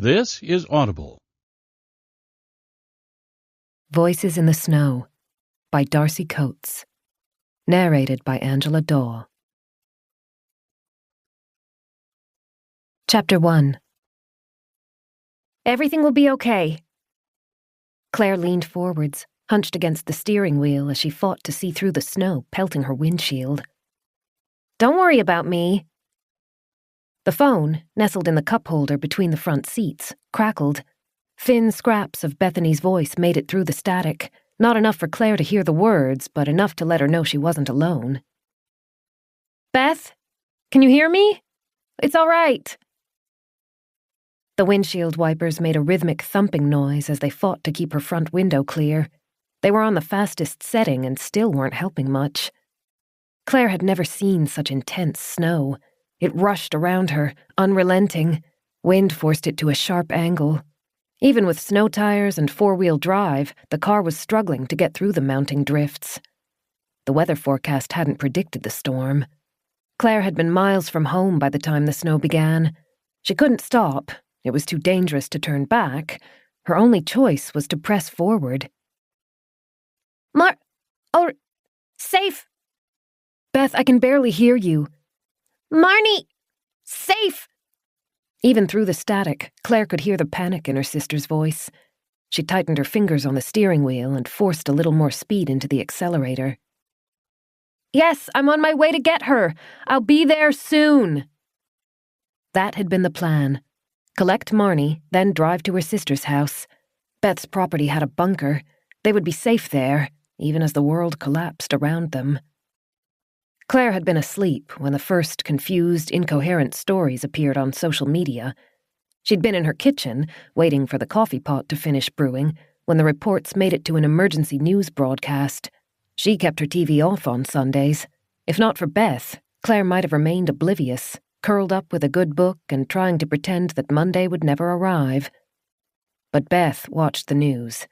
This is Audible. Voices in the Snow by Darcy Coates. Narrated by Angela Daw. Chapter 1. Everything will be okay. Claire leaned forwards, hunched against the steering wheel as she fought to see through the snow pelting her windshield. Don't worry about me. The phone, nestled in the cup holder between the front seats, crackled. Thin scraps of Bethany's voice made it through the static, not enough for Claire to hear the words, but enough to let her know she wasn't alone. Beth, can you hear me? It's all right. The windshield wipers made a rhythmic thumping noise as they fought to keep her front window clear. They were on the fastest setting and still weren't helping much. Claire had never seen such intense snow. It rushed around her, unrelenting. Wind forced it to a sharp angle. Even with snow tires and four-wheel drive, the car was struggling to get through the mounting drifts. The weather forecast hadn't predicted the storm. Claire had been miles from home by the time the snow began. She couldn't stop. It was too dangerous to turn back. Her only choice was to press forward. Safe! Beth, I can barely hear you. Marnie! Safe! Even through the static, Claire could hear the panic in her sister's voice. She tightened her fingers on the steering wheel and forced a little more speed into the accelerator. Yes, I'm on my way to get her. I'll be there soon. That had been the plan. Collect Marnie, then drive to her sister's house. Beth's property had a bunker. They would be safe there, even as the world collapsed around them. Claire had been asleep when the first confused, incoherent stories appeared on social media. She'd been in her kitchen, waiting for the coffee pot to finish brewing, when the reports made it to an emergency news broadcast. She kept her TV off on Sundays. If not for Beth, Claire might have remained oblivious, curled up with a good book and trying to pretend that Monday would never arrive. But Beth watched the news.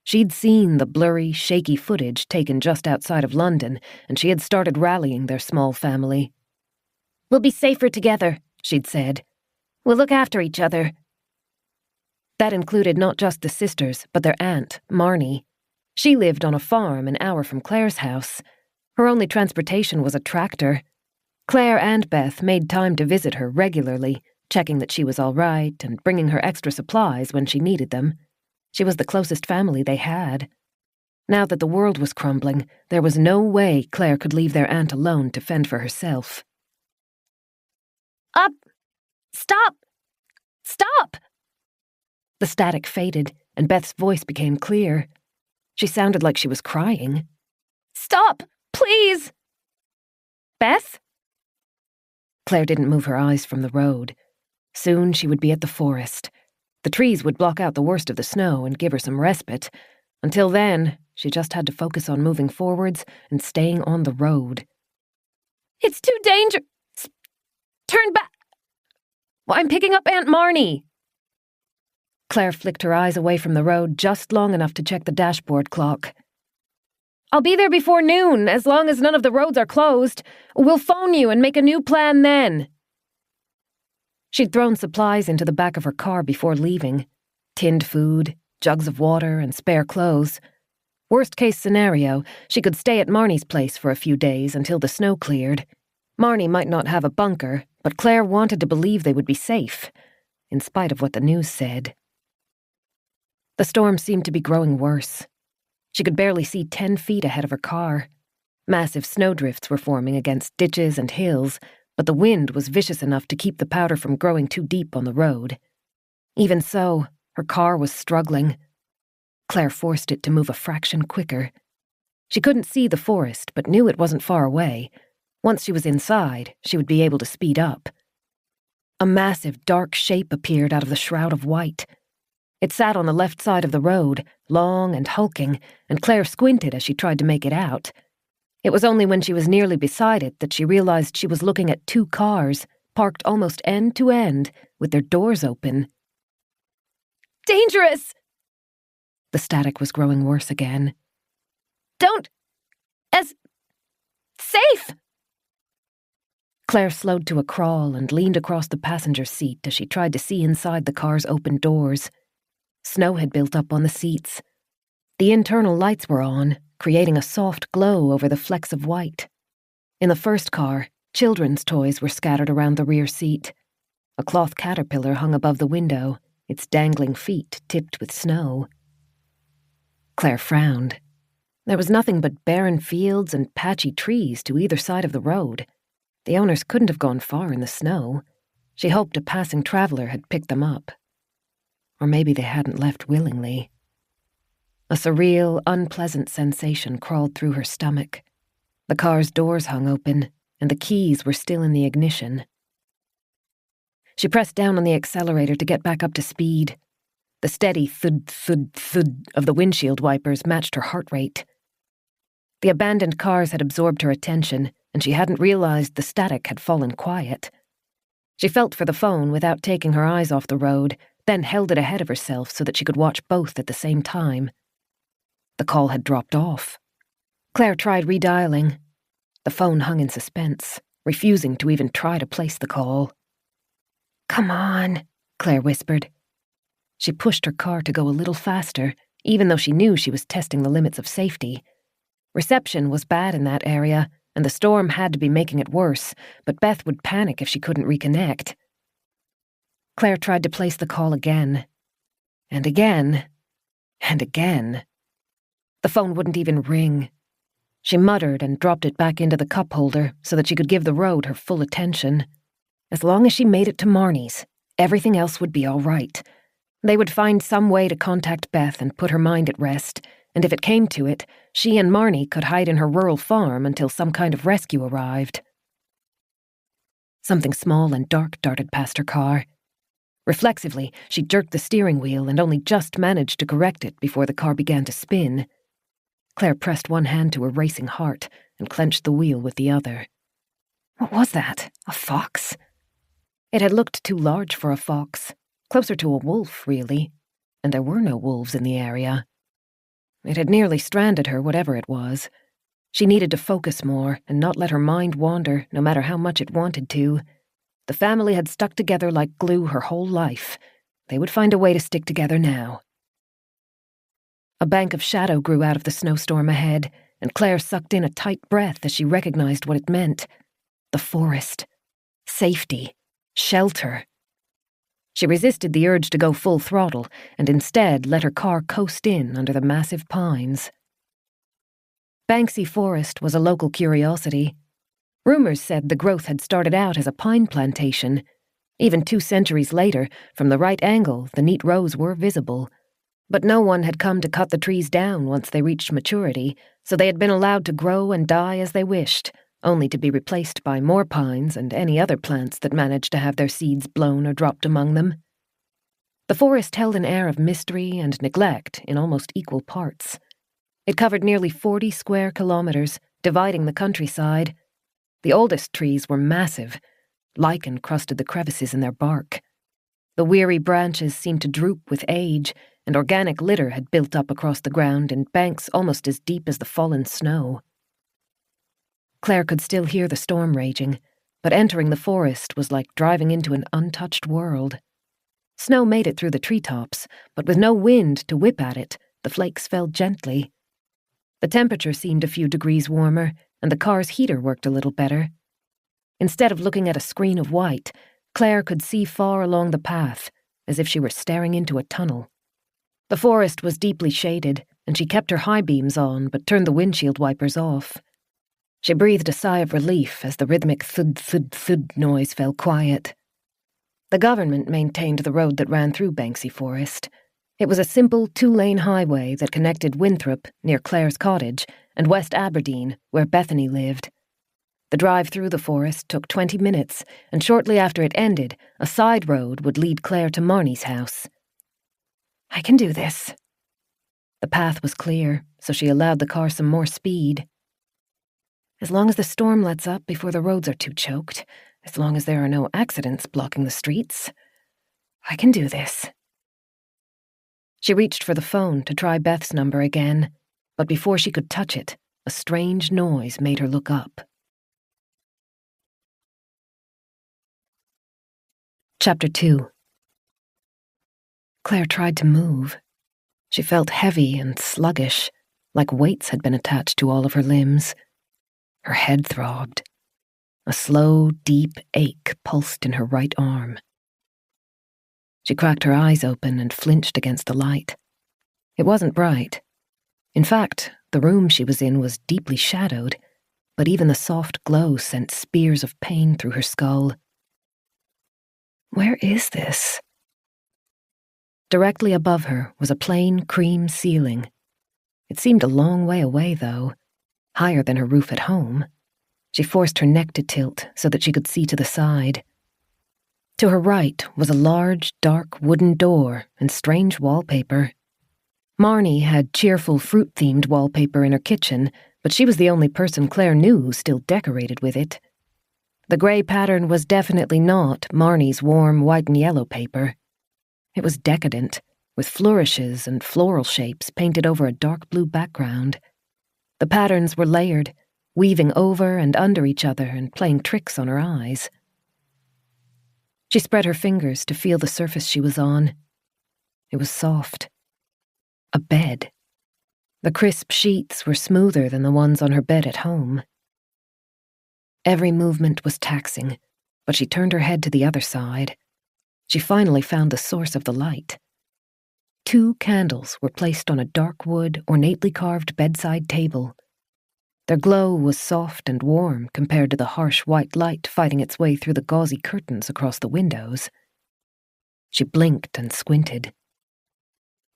She'd seen the blurry, shaky footage taken just outside of London, and she had started rallying their small family. We'll be safer together, she'd said. We'll look after each other. That included not just the sisters, but their aunt, Marnie. She lived on a farm an hour from Claire's house. Her only transportation was a tractor. Claire and Beth made time to visit her regularly, checking that she was all right and bringing her extra supplies when she needed them. She was the closest family they had. Now that the world was crumbling, there was no way Claire could leave their aunt alone to fend for herself. Up! Stop! Stop! The static faded, and Beth's voice became clear. She sounded like she was crying. Stop! Please! Beth? Claire didn't move her eyes from the road. Soon she would be at the forest. The trees would block out the worst of the snow and give her some respite. Until then, she just had to focus on moving forwards and staying on the road. It's too dangerous. Turn back. Well, I'm picking up Aunt Marnie. Claire flicked her eyes away from the road just long enough to check the dashboard clock. I'll be there before noon, as long as none of the roads are closed. We'll phone you and make a new plan then. She'd thrown supplies into the back of her car before leaving. Tinned food, jugs of water, and spare clothes. Worst-case scenario, she could stay at Marnie's place for a few days until the snow cleared. Marnie might not have a bunker, but Claire wanted to believe they would be safe, in spite of what the news said. The storm seemed to be growing worse. She could barely see 10 feet ahead of her car. Massive snowdrifts were forming against ditches and hills, but the wind was vicious enough to keep the powder from growing too deep on the road. Even so, her car was struggling. Claire forced it to move a fraction quicker. She couldn't see the forest, but knew it wasn't far away. Once she was inside, she would be able to speed up. A massive, dark shape appeared out of the shroud of white. It sat on the left side of the road, long and hulking, and Claire squinted as she tried to make it out. It was only when she was nearly beside it that she realized she was looking at 2 cars, parked almost end to end, with their doors open. Dangerous! The static was growing worse again. Don't... Safe! Claire slowed to a crawl and leaned across the passenger seat as she tried to see inside the car's open doors. Snow had built up on the seats. The internal lights were on, creating a soft glow over the flecks of white. In the first car, children's toys were scattered around the rear seat. A cloth caterpillar hung above the window, its dangling feet tipped with snow. Claire frowned. There was nothing but barren fields and patchy trees to either side of the road. The owners couldn't have gone far in the snow. She hoped a passing traveler had picked them up. Or maybe they hadn't left willingly. A surreal, unpleasant sensation crawled through her stomach. The car's doors hung open, and the keys were still in the ignition. She pressed down on the accelerator to get back up to speed. The steady thud, thud, thud of the windshield wipers matched her heart rate. The abandoned cars had absorbed her attention, and she hadn't realized the static had fallen quiet. She felt for the phone without taking her eyes off the road, then held it ahead of herself so that she could watch both at the same time. The call had dropped off. Claire tried redialing. The phone hung in suspense, refusing to even try to place the call. "Come on," Claire whispered. She pushed her car to go a little faster, even though she knew she was testing the limits of safety. Reception was bad in that area, and the storm had to be making it worse, but Beth would panic if she couldn't reconnect. Claire tried to place the call again. And again. And again. The phone wouldn't even ring. She muttered and dropped it back into the cup holder so that she could give the road her full attention. As long as she made it to Marnie's, everything else would be all right. They would find some way to contact Beth and put her mind at rest, and if it came to it, she and Marnie could hide in her rural farm until some kind of rescue arrived. Something small and dark darted past her car. Reflexively, she jerked the steering wheel and only just managed to correct it before the car began to spin. Claire pressed one hand to her racing heart and clenched the wheel with the other. What was that? A fox? It had looked too large for a fox, closer to a wolf, really, and there were no wolves in the area. It had nearly stranded her, whatever it was. She needed to focus more and not let her mind wander, no matter how much it wanted to. The family had stuck together like glue her whole life. They would find a way to stick together now. A bank of shadow grew out of the snowstorm ahead, and Claire sucked in a tight breath as she recognized what it meant. The forest. Safety. Shelter. She resisted the urge to go full throttle and instead let her car coast in under the massive pines. Banksy Forest was a local curiosity. Rumors said the growth had started out as a pine plantation. Even 2 centuries later, from the right angle, the neat rows were visible. But no one had come to cut the trees down once they reached maturity, so they had been allowed to grow and die as they wished, only to be replaced by more pines and any other plants that managed to have their seeds blown or dropped among them. The forest held an air of mystery and neglect in almost equal parts. It covered nearly 40 square kilometers, dividing the countryside. The oldest trees were massive. Lichen crusted the crevices in their bark. The weary branches seemed to droop with age, and organic litter had built up across the ground in banks almost as deep as the fallen snow. Claire could still hear the storm raging, but entering the forest was like driving into an untouched world. Snow made it through the treetops, but with no wind to whip at it, the flakes fell gently. The temperature seemed a few degrees warmer, and the car's heater worked a little better. Instead of looking at a screen of white, Claire could see far along the path, as if she were staring into a tunnel. The forest was deeply shaded, and she kept her high beams on but turned the windshield wipers off. She breathed a sigh of relief as the rhythmic thud-thud-thud noise fell quiet. The government maintained the road that ran through Banksy Forest. It was a simple 2-lane highway that connected Winthrop, near Claire's cottage, and West Aberdeen, where Bethany lived. The drive through the forest took 20 minutes, and shortly after it ended, a side road would lead Claire to Marnie's house. I can do this. The path was clear, so she allowed the car some more speed. As long as the storm lets up before the roads are too choked, as long as there are no accidents blocking the streets, I can do this. She reached for the phone to try Beth's number again, but before she could touch it, a strange noise made her look up. Chapter 2. Claire tried to move. She felt heavy and sluggish, like weights had been attached to all of her limbs. Her head throbbed. A slow, deep ache pulsed in her right arm. She cracked her eyes open and flinched against the light. It wasn't bright. In fact, the room she was in was deeply shadowed, but even the soft glow sent spears of pain through her skull. Where is this? Directly above her was a plain cream ceiling. It seemed a long way away, though, higher than her roof at home. She forced her neck to tilt so that she could see to the side. To her right was a large, dark wooden door and strange wallpaper. Marnie had cheerful fruit-themed wallpaper in her kitchen, but she was the only person Claire knew who still decorated with it. The grey pattern was definitely not Marnie's warm white and yellow paper. It was decadent, with flourishes and floral shapes painted over a dark blue background. The patterns were layered, weaving over and under each other and playing tricks on her eyes. She spread her fingers to feel the surface she was on. It was soft. A bed. The crisp sheets were smoother than the ones on her bed at home. Every movement was taxing, but she turned her head to the other side. She finally found the source of the light. 2 candles were placed on a dark wood, ornately carved bedside table. Their glow was soft and warm compared to the harsh white light fighting its way through the gauzy curtains across the windows. She blinked and squinted.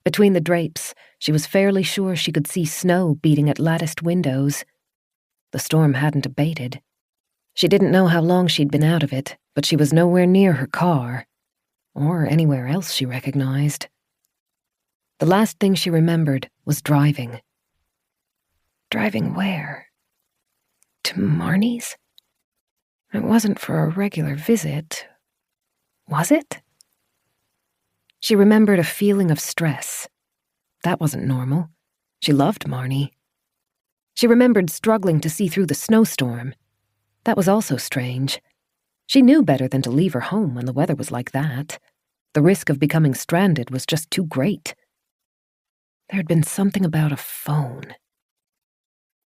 Between the drapes, she was fairly sure she could see snow beating at latticed windows. The storm hadn't abated. She didn't know how long she'd been out of it, but she was nowhere near her car, or anywhere else she recognized. The last thing she remembered was driving. Driving where? To Marnie's? It wasn't for a regular visit. Was it? She remembered a feeling of stress. That wasn't normal. She loved Marnie. She remembered struggling to see through the snowstorm. That was also strange. She knew better than to leave her home when the weather was like that. The risk of becoming stranded was just too great. There had been something about a phone.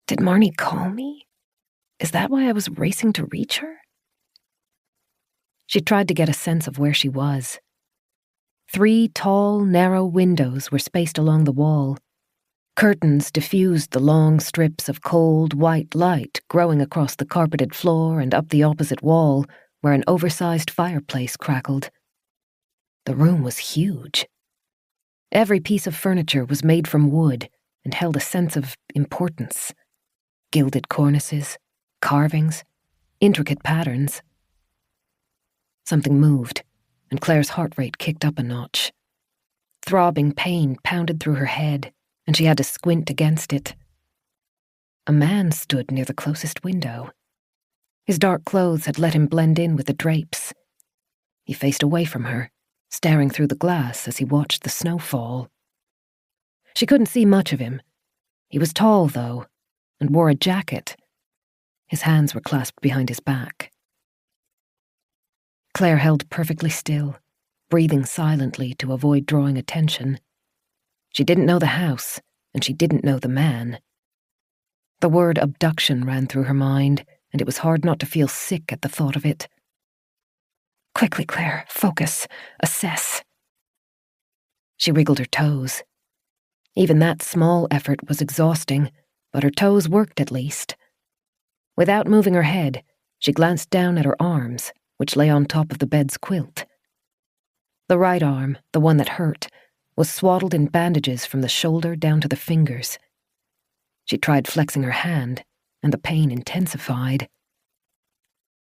Did Marnie call me? Is that why I was racing to reach her? She tried to get a sense of where she was. 3 tall, narrow windows were spaced along the wall. Curtains diffused the long strips of cold, white light growing across the carpeted floor and up the opposite wall, where an oversized fireplace crackled. The room was huge. Every piece of furniture was made from wood and held a sense of importance. Gilded cornices, carvings, intricate patterns. Something moved, and Claire's heart rate kicked up a notch. Throbbing pain pounded through her head, and she had to squint against it. A man stood near the closest window. His dark clothes had let him blend in with the drapes. He faced away from her, staring through the glass as he watched the snow fall. She couldn't see much of him. He was tall, though, and wore a jacket. His hands were clasped behind his back. Claire held perfectly still, breathing silently to avoid drawing attention. She didn't know the house, and she didn't know the man. The word abduction ran through her mind, and it was hard not to feel sick at the thought of it. Quickly, Claire, focus, assess. She wriggled her toes. Even that small effort was exhausting, but her toes worked at least. Without moving her head, she glanced down at her arms, which lay on top of the bed's quilt. The right arm, the one that hurt, was swaddled in bandages from the shoulder down to the fingers. She tried flexing her hand, and the pain intensified.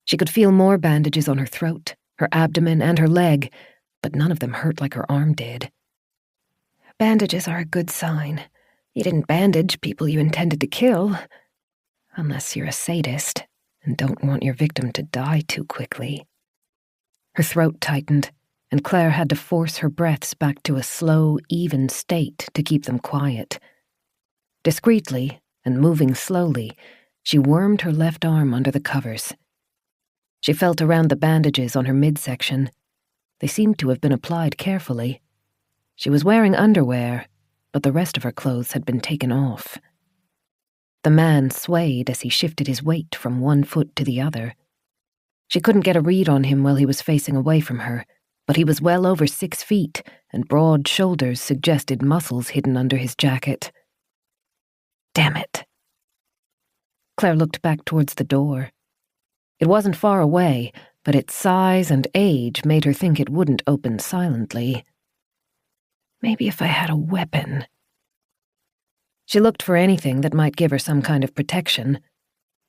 She could feel more bandages on her throat, her abdomen, and her leg, but none of them hurt like her arm did. Bandages are a good sign. You didn't bandage people you intended to kill. Unless you're a sadist and don't want your victim to die too quickly. Her throat tightened, and Claire had to force her breaths back to a slow, even state to keep them quiet. Discreetly, and moving slowly, she wormed her left arm under the covers. She felt around the bandages on her midsection. They seemed to have been applied carefully. She was wearing underwear, but the rest of her clothes had been taken off. The man swayed as he shifted his weight from one foot to the other. She couldn't get a read on him while he was facing away from her, but he was well over 6 feet, and broad shoulders suggested muscles hidden under his jacket. Damn it. Claire looked back towards the door. It wasn't far away, but its size and age made her think it wouldn't open silently. Maybe if I had a weapon. She looked for anything that might give her some kind of protection.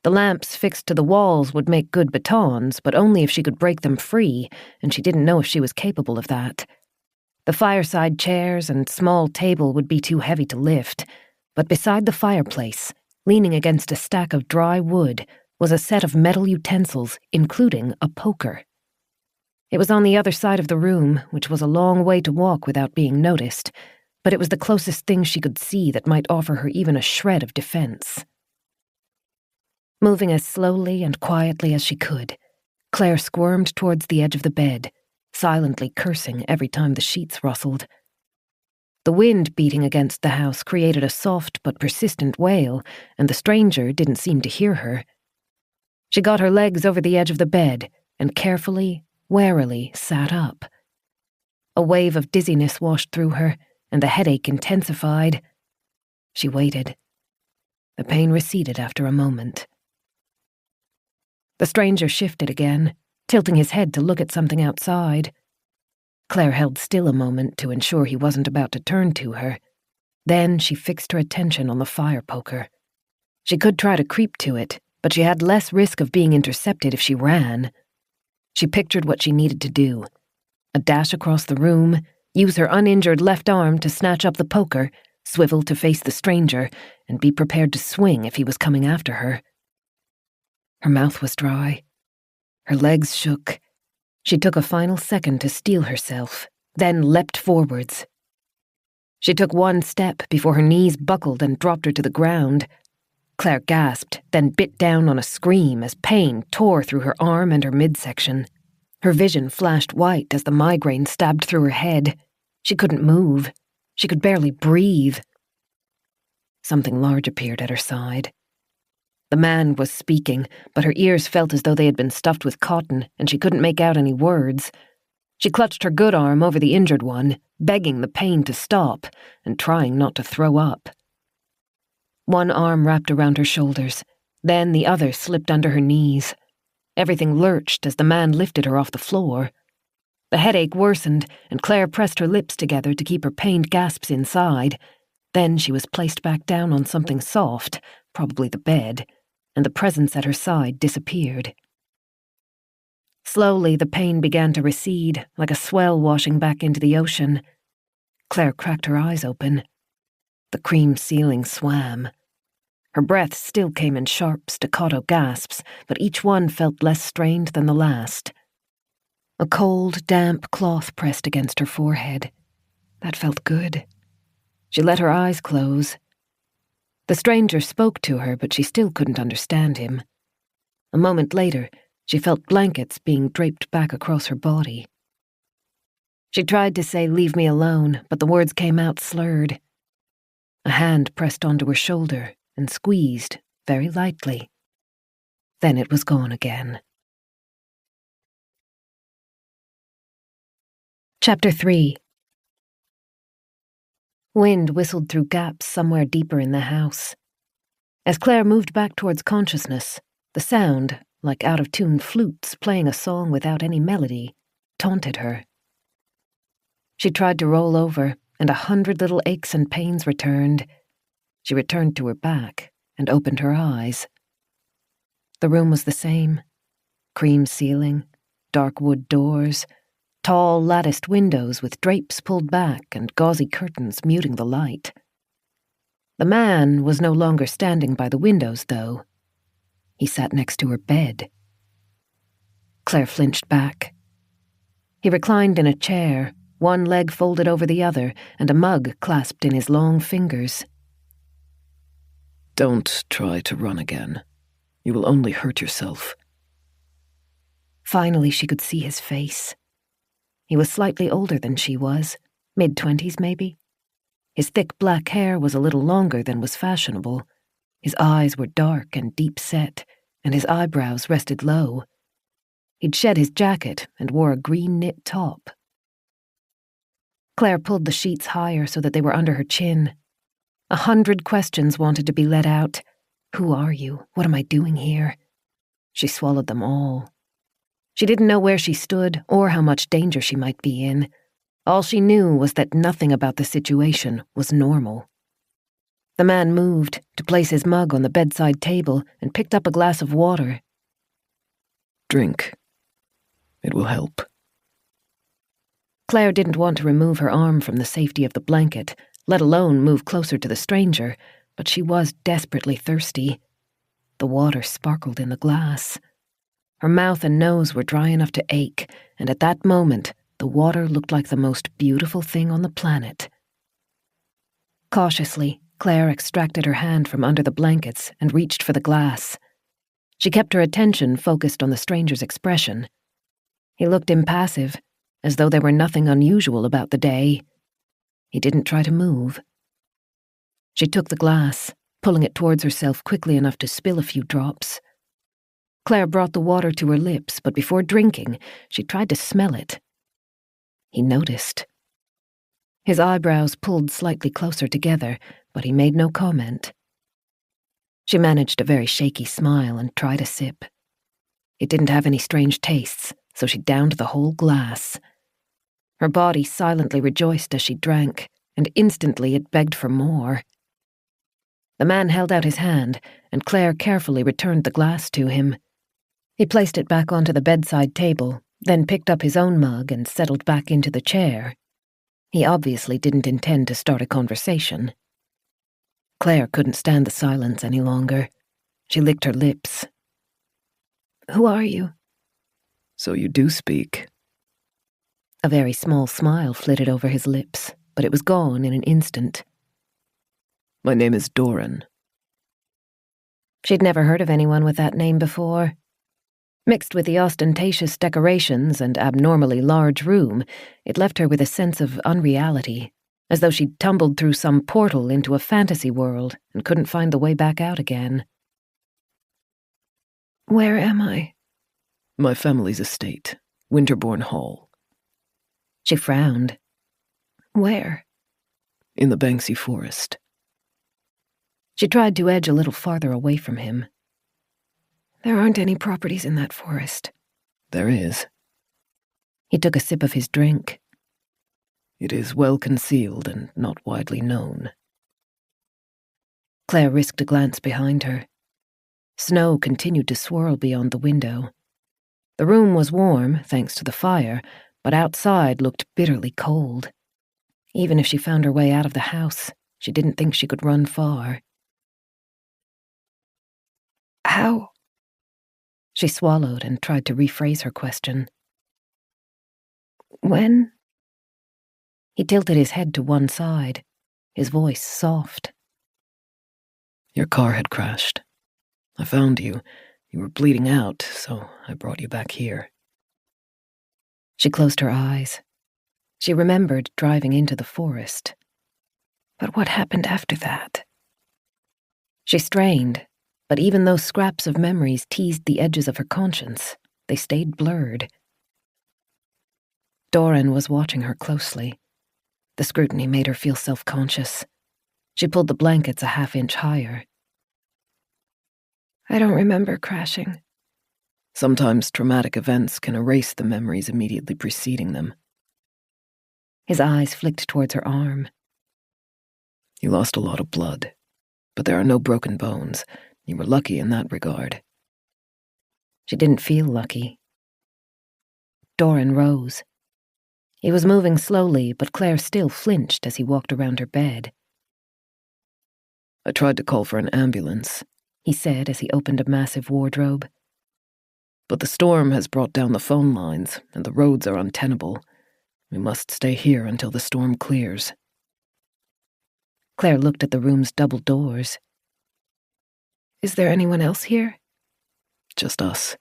The lamps fixed to the walls would make good batons, but only if she could break them free, and she didn't know if she was capable of that. The fireside chairs and small table would be too heavy to lift, but beside the fireplace, leaning against a stack of dry wood, was a set of metal utensils, including a poker. It was on the other side of the room, which was a long way to walk without being noticed, but it was the closest thing she could see that might offer her even a shred of defense. Moving as slowly and quietly as she could, Claire squirmed towards the edge of the bed, silently cursing every time the sheets rustled. The wind beating against the house created a soft but persistent wail, and the stranger didn't seem to hear her. She got her legs over the edge of the bed and carefully, warily sat up. A wave of dizziness washed through her, and the headache intensified. She waited. The pain receded after a moment. The stranger shifted again, tilting his head to look at something outside. Claire held still a moment to ensure he wasn't about to turn to her. Then she fixed her attention on the fire poker. She could try to creep to it, but she had less risk of being intercepted if she ran. She pictured what she needed to do. A dash across the room, use her uninjured left arm to snatch up the poker, swivel to face the stranger, and be prepared to swing if he was coming after her. Her mouth was dry. Her legs shook. She took a final second to steel herself, then leapt forwards. She took one step before her knees buckled and dropped her to the ground. Claire gasped, then bit down on a scream as pain tore through her arm and her midsection. Her vision flashed white as the migraine stabbed through her head. She couldn't move. She could barely breathe. Something large appeared at her side. The man was speaking, but her ears felt as though they had been stuffed with cotton, and she couldn't make out any words. She clutched her good arm over the injured one, begging the pain to stop, and trying not to throw up. One arm wrapped around her shoulders, then the other slipped under her knees. Everything lurched as the man lifted her off the floor. The headache worsened, and Claire pressed her lips together to keep her pained gasps inside. Then she was placed back down on something soft, probably the bed, and the presence at her side disappeared. Slowly, the pain began to recede, like a swell washing back into the ocean. Claire cracked her eyes open. The cream ceiling swam. Her breath still came in sharp, staccato gasps, but each one felt less strained than the last. A cold, damp cloth pressed against her forehead. That felt good. She let her eyes close. The stranger spoke to her, but she still couldn't understand him. A moment later, she felt blankets being draped back across her body. She tried to say, "Leave me alone," but the words came out slurred. A hand pressed onto her shoulder and squeezed, very lightly. Then it was gone again. Chapter 3. Wind whistled through gaps somewhere deeper in the house. As Claire moved back towards consciousness, the sound, like out-of-tune flutes playing a song without any melody, taunted her. She tried to roll over, and 100 little aches and pains returned. She returned to her back and opened her eyes. The room was the same. Cream ceiling, dark wood doors, tall latticed windows with drapes pulled back and gauzy curtains muting the light. The man was no longer standing by the windows, though. He sat next to her bed. Claire flinched back. He reclined in a chair, one leg folded over the other, and a mug clasped in his long fingers. "Don't try to run again. You will only hurt yourself." Finally, she could see his face. He was slightly older than she was, mid-20s maybe. His thick black hair was a little longer than was fashionable. His eyes were dark and deep-set, and his eyebrows rested low. He'd shed his jacket and wore a green knit top. Claire pulled the sheets higher so that they were under her chin. 100 questions wanted to be let out. Who are you? What am I doing here? She swallowed them all. She didn't know where she stood or how much danger she might be in. All she knew was that nothing about the situation was normal. The man moved to place his mug on the bedside table and picked up a glass of water. Drink. It will help. Claire didn't want to remove her arm from the safety of the blanket, let alone move closer to the stranger, but she was desperately thirsty. The water sparkled in the glass. Her mouth and nose were dry enough to ache, and at that moment, the water looked like the most beautiful thing on the planet. Cautiously, Claire extracted her hand from under the blankets and reached for the glass. She kept her attention focused on the stranger's expression. He looked impassive, as though there were nothing unusual about the day. He didn't try to move. She took the glass, pulling it towards herself quickly enough to spill a few drops. Claire brought the water to her lips, but before drinking, she tried to smell it. He noticed. His eyebrows pulled slightly closer together, but he made no comment. She managed a very shaky smile and tried a sip. It didn't have any strange tastes, so she downed the whole glass. Her body silently rejoiced as she drank, and instantly it begged for more. The man held out his hand, and Claire carefully returned the glass to him. He placed it back onto the bedside table, then picked up his own mug and settled back into the chair. He obviously didn't intend to start a conversation. Claire couldn't stand the silence any longer. She licked her lips. "Who are you?" So you do speak. A very small smile flitted over his lips, but it was gone in an instant. My name is Doran. She'd never heard of anyone with that name before. Mixed with the ostentatious decorations and abnormally large room, it left her with a sense of unreality, as though she'd tumbled through some portal into a fantasy world and couldn't find the way back out again. "Where am I?" My family's estate, Winterbourne Hall. She frowned. "Where?" In the Banksy Forest. She tried to edge a little farther away from him. "There aren't any properties in that forest." There is. He took a sip of his drink. It is well concealed and not widely known. Claire risked a glance behind her. Snow continued to swirl beyond the window. The room was warm, thanks to the fire, but outside looked bitterly cold. Even if she found her way out of the house, she didn't think she could run far. "How?" She swallowed and tried to rephrase her question. "When?" He tilted his head to one side, his voice soft. Your car had crashed. I found you. You were bleeding out, so I brought you back here. She closed her eyes. She remembered driving into the forest. But what happened after that? She strained, but even though scraps of memories teased the edges of her conscience, they stayed blurred. Doran was watching her closely. The scrutiny made her feel self-conscious. She pulled the blankets a half-inch higher. "I don't remember crashing." Sometimes traumatic events can erase the memories immediately preceding them. His eyes flicked towards her arm. You lost a lot of blood, but there are no broken bones. You were lucky in that regard. She didn't feel lucky. Doran rose. He was moving slowly, but Claire still flinched as he walked around her bed. I tried to call for an ambulance, he said as he opened a massive wardrobe. But the storm has brought down the phone lines, and the roads are untenable. We must stay here until the storm clears. Claire looked at the room's double doors. "Is there anyone else here?" Just us.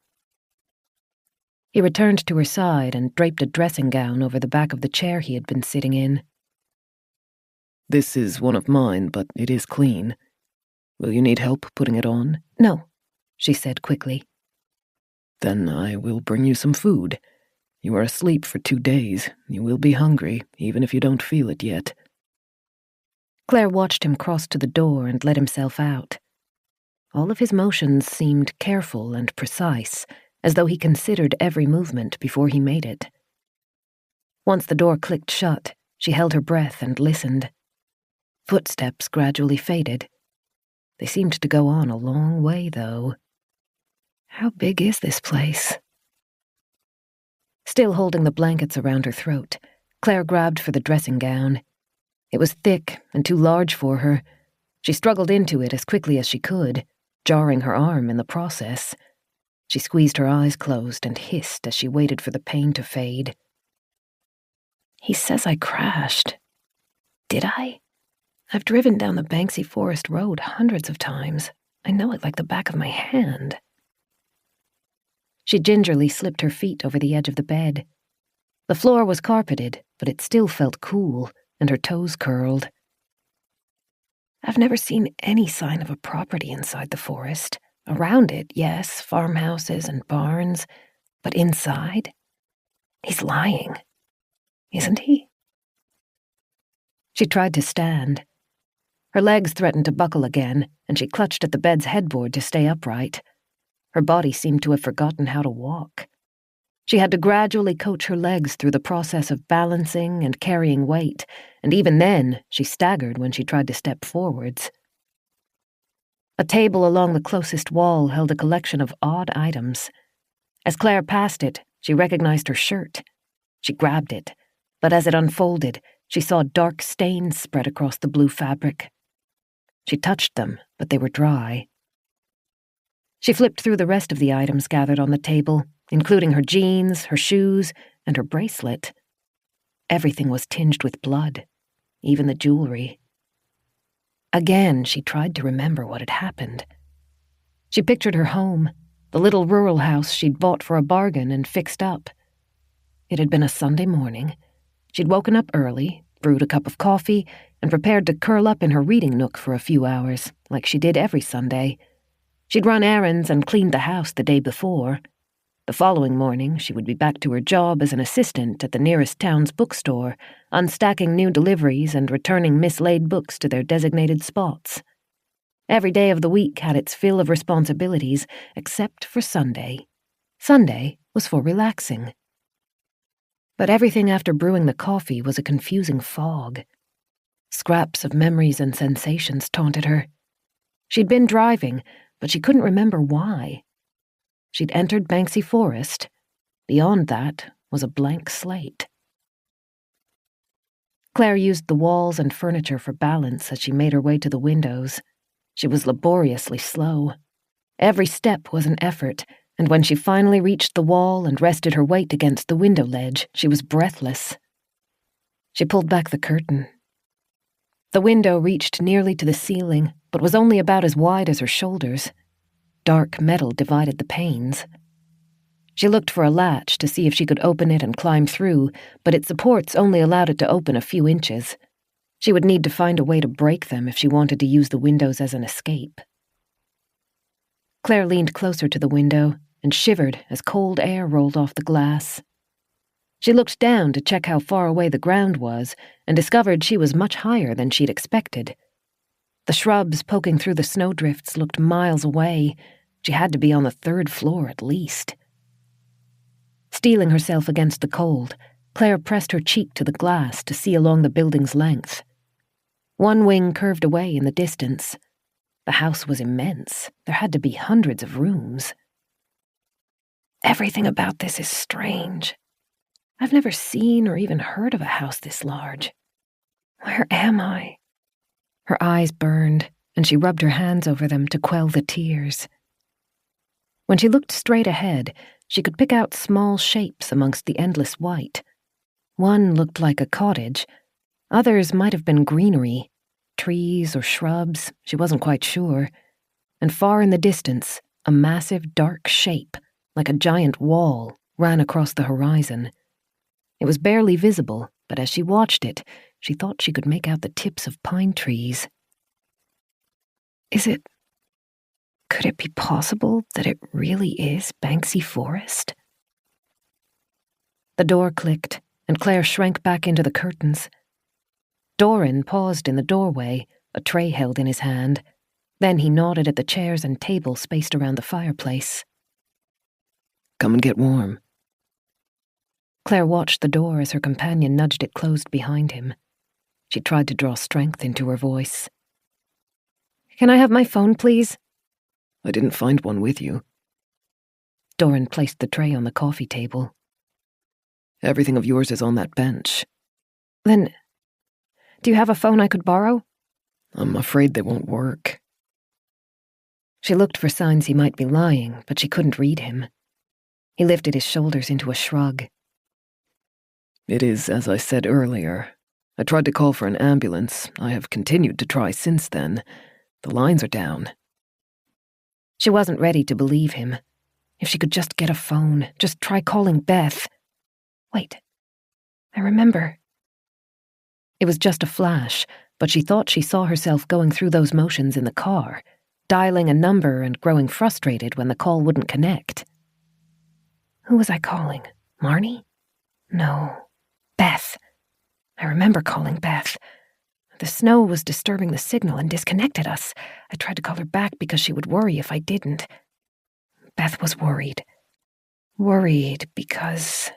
He returned to her side and draped a dressing gown over the back of the chair he had been sitting in. This is one of mine, but it is clean. Will you need help putting it on? No, she said quickly. Then I will bring you some food. You are asleep for 2 days. You will be hungry, even if you don't feel it yet. Claire watched him cross to the door and let himself out. All of his motions seemed careful and precise, as though he considered every movement before he made it. Once the door clicked shut, she held her breath and listened. Footsteps gradually faded. They seemed to go on a long way, though. How big is this place? Still holding the blankets around her throat, Claire grabbed for the dressing gown. It was thick and too large for her. She struggled into it as quickly as she could, jarring her arm in the process. She squeezed her eyes closed and hissed as she waited for the pain to fade. He says I crashed. Did I? I've driven down the Banksy Forest Road hundreds of times. I know it like the back of my hand. She gingerly slipped her feet over the edge of the bed. The floor was carpeted, but it still felt cool, and her toes curled. I've never seen any sign of a property inside the forest. Around it, yes, farmhouses and barns, but inside? He's lying, isn't he? She tried to stand. Her legs threatened to buckle again, and she clutched at the bed's headboard to stay upright. Her body seemed to have forgotten how to walk. She had to gradually coach her legs through the process of balancing and carrying weight, and even then she staggered when she tried to step forwards. A table along the closest wall held a collection of odd items. As Claire passed it, she recognized her shirt. She grabbed it, but as it unfolded, she saw dark stains spread across the blue fabric. She touched them, but they were dry. She flipped through the rest of the items gathered on the table, including her jeans, her shoes, and her bracelet. Everything was tinged with blood, even the jewelry. Again, she tried to remember what had happened. She pictured her home, the little rural house she'd bought for a bargain and fixed up. It had been a Sunday morning. She'd woken up early, brewed a cup of coffee, and prepared to curl up in her reading nook for a few hours, like she did every Sunday. She'd run errands and cleaned the house the day before. The following morning, she would be back to her job as an assistant at the nearest town's bookstore, unstacking new deliveries and returning mislaid books to their designated spots. Every day of the week had its fill of responsibilities, except for Sunday. Sunday was for relaxing. But everything after brewing the coffee was a confusing fog. Scraps of memories and sensations taunted her. She'd been driving, but she couldn't remember why. She'd entered Banksy Forest. Beyond that was a blank slate. Claire used the walls and furniture for balance as she made her way to the windows. She was laboriously slow. Every step was an effort, and when she finally reached the wall and rested her weight against the window ledge, she was breathless. She pulled back the curtain. The window reached nearly to the ceiling, but was only about as wide as her shoulders. Dark metal divided the panes. She looked for a latch to see if she could open it and climb through, but its supports only allowed it to open a few inches. She would need to find a way to break them if she wanted to use the windows as an escape. Claire leaned closer to the window and shivered as cold air rolled off the glass. She looked down to check how far away the ground was and discovered she was much higher than she'd expected. The shrubs poking through the snowdrifts looked miles away. She had to be on the 3rd floor at least. Steeling herself against the cold, Claire pressed her cheek to the glass to see along the building's length. One wing curved away in the distance. The house was immense. There had to be hundreds of rooms. Everything about this is strange. I've never seen or even heard of a house this large. Where am I? Her eyes burned, and she rubbed her hands over them to quell the tears. When she looked straight ahead, she could pick out small shapes amongst the endless white. One looked like a cottage. Others might have been greenery, trees or shrubs, she wasn't quite sure. And far in the distance, a massive dark shape, like a giant wall, ran across the horizon. It was barely visible, but as she watched it, she thought she could make out the tips of pine trees. Could it be possible that it really is Banksy Forest? The door clicked, and Claire shrank back into the curtains. Doran paused in the doorway, a tray held in his hand. Then he nodded at the chairs and table spaced around the fireplace. Come and get warm. Claire watched the door as her companion nudged it closed behind him. She tried to draw strength into her voice. "Can I have my phone, please?" I didn't find one with you. Doran placed the tray on the coffee table. Everything of yours is on that bench. Then, do you have a phone I could borrow? I'm afraid they won't work. She looked for signs he might be lying, but she couldn't read him. He lifted his shoulders into a shrug. It is as I said earlier. I tried to call for an ambulance. I have continued to try since then. The lines are down. She wasn't ready to believe him. If she could just get a phone, just try calling Beth. Wait, I remember. It was just a flash, but she thought she saw herself going through those motions in the car, dialing a number and growing frustrated when the call wouldn't connect. Who was I calling? Marnie? No, Beth. I remember calling Beth. The snow was disturbing the signal and disconnected us. I tried to call her back because she would worry if I didn't. Beth was worried. Worried because...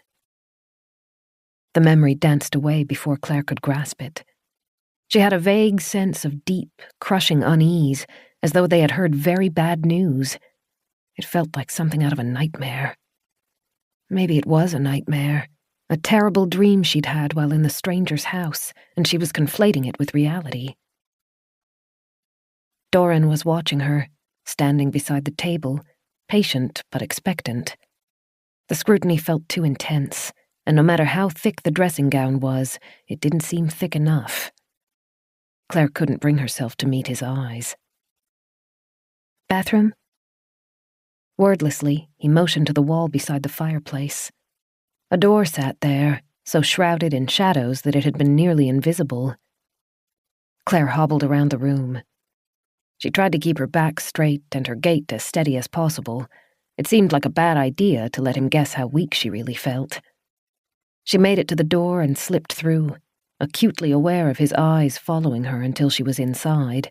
The memory danced away before Claire could grasp it. She had a vague sense of deep, crushing unease, as though they had heard very bad news. It felt like something out of a nightmare. Maybe it was a nightmare. A terrible dream she'd had while in the stranger's house, and she was conflating it with reality. Doran was watching her, standing beside the table, patient but expectant. The scrutiny felt too intense, and no matter how thick the dressing gown was, it didn't seem thick enough. Claire couldn't bring herself to meet his eyes. "Bathroom?" Wordlessly, he motioned to the wall beside the fireplace. A door sat there, so shrouded in shadows that it had been nearly invisible. Claire hobbled around the room. She tried to keep her back straight and her gait as steady as possible. It seemed like a bad idea to let him guess how weak she really felt. She made it to the door and slipped through, acutely aware of his eyes following her until she was inside.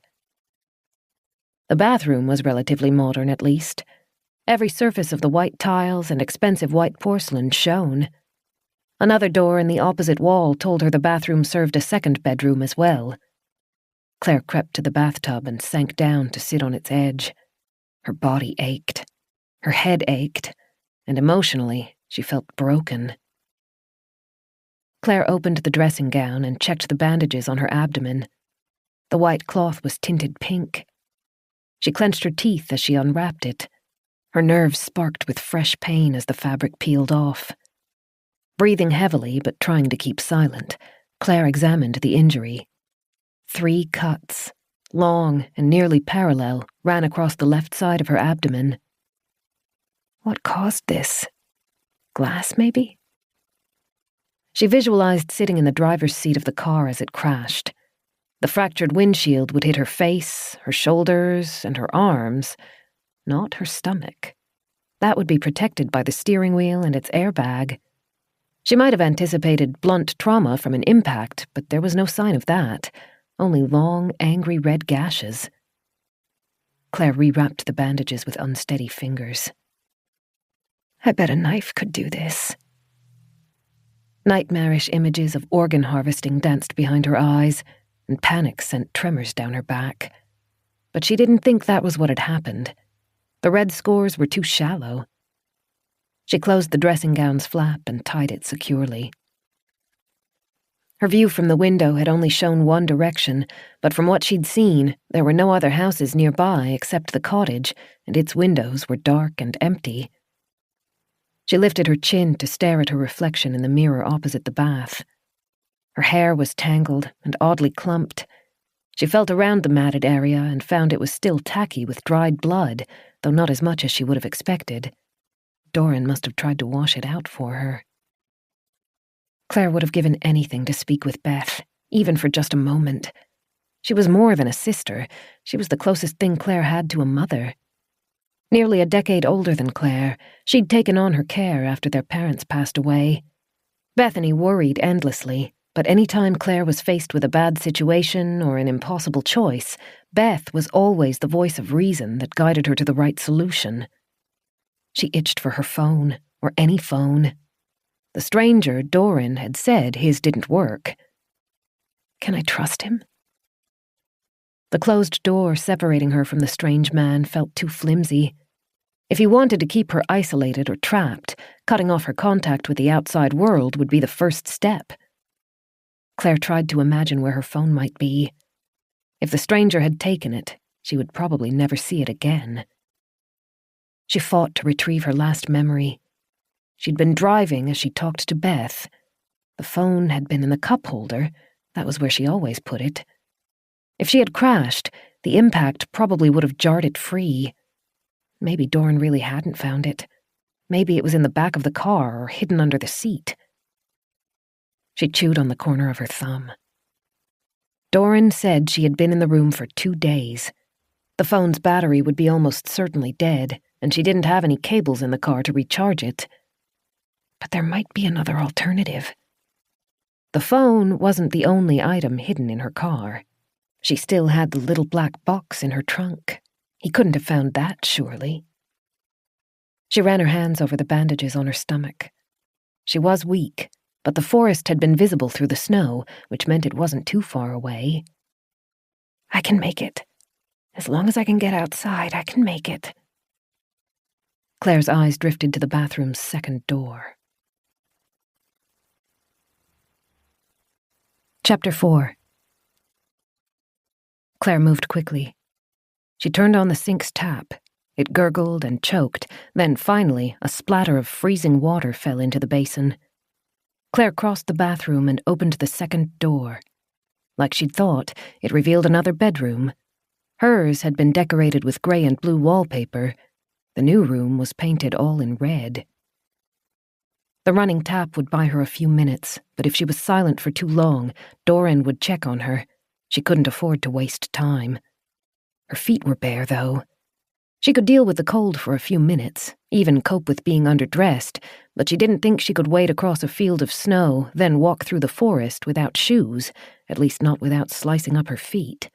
The bathroom was relatively modern, at least. Every surface of the white tiles and expensive white porcelain shone. Another door in the opposite wall told her the bathroom served a second bedroom as well. Claire crept to the bathtub and sank down to sit on its edge. Her body ached. Her head ached. And emotionally, she felt broken. Claire opened the dressing gown and checked the bandages on her abdomen. The white cloth was tinted pink. She clenched her teeth as she unwrapped it. Her nerves sparked with fresh pain as the fabric peeled off. Breathing heavily but trying to keep silent, Claire examined the injury. 3 cuts, long and nearly parallel, ran across the left side of her abdomen. What caused this? Glass, maybe? She visualized sitting in the driver's seat of the car as it crashed. The fractured windshield would hit her face, her shoulders, and her arms, not her stomach. That would be protected by the steering wheel and its airbag. She might have anticipated blunt trauma from an impact, but there was no sign of that, only long, angry red gashes. Claire rewrapped the bandages with unsteady fingers. I bet a knife could do this. Nightmarish images of organ harvesting danced behind her eyes, and panic sent tremors down her back. But she didn't think that was what had happened. The red scores were too shallow. She closed the dressing gown's flap and tied it securely. Her view from the window had only shown one direction, but from what she'd seen, there were no other houses nearby except the cottage, and its windows were dark and empty. She lifted her chin to stare at her reflection in the mirror opposite the bath. Her hair was tangled and oddly clumped. She felt around the matted area and found it was still tacky with dried blood, though not as much as she would have expected. Doran must have tried to wash it out for her. Claire would have given anything to speak with Beth, even for just a moment. She was more than a sister. She was the closest thing Claire had to a mother. Nearly a decade older than Claire, she'd taken on her care after their parents passed away. Bethany worried endlessly, but any time Claire was faced with a bad situation or an impossible choice, Beth was always the voice of reason that guided her to the right solution. She itched for her phone, or any phone. The stranger, Doran, had said his didn't work. Can I trust him? The closed door separating her from the strange man felt too flimsy. If he wanted to keep her isolated or trapped, cutting off her contact with the outside world would be the first step. Claire tried to imagine where her phone might be. If the stranger had taken it, she would probably never see it again. She fought to retrieve her last memory. She'd been driving as she talked to Beth. The phone had been in the cup holder. That was where she always put it. If she had crashed, the impact probably would have jarred it free. Maybe Doran really hadn't found it. Maybe it was in the back of the car or hidden under the seat. She chewed on the corner of her thumb. Doran said she had been in the room for 2 days. The phone's battery would be almost certainly dead, and she didn't have any cables in the car to recharge it. But there might be another alternative. The phone wasn't the only item hidden in her car. She still had the little black box in her trunk. He couldn't have found that, surely. She ran her hands over the bandages on her stomach. She was weak, but the forest had been visible through the snow, which meant it wasn't too far away. I can make it. As long as I can get outside, I can make it. Claire's eyes drifted to the bathroom's second door. Chapter 4. Claire moved quickly. She turned on the sink's tap. It gurgled and choked, then finally a splatter of freezing water fell into the basin. Claire crossed the bathroom and opened the second door. Like she'd thought, it revealed another bedroom. Hers had been decorated with gray and blue wallpaper. The new room was painted all in red. The running tap would buy her a few minutes, but if she was silent for too long, Doran would check on her. She couldn't afford to waste time. Her feet were bare, though. She could deal with the cold for a few minutes, even cope with being underdressed, but she didn't think she could wade across a field of snow, then walk through the forest without shoes, at least not without slicing up her feet.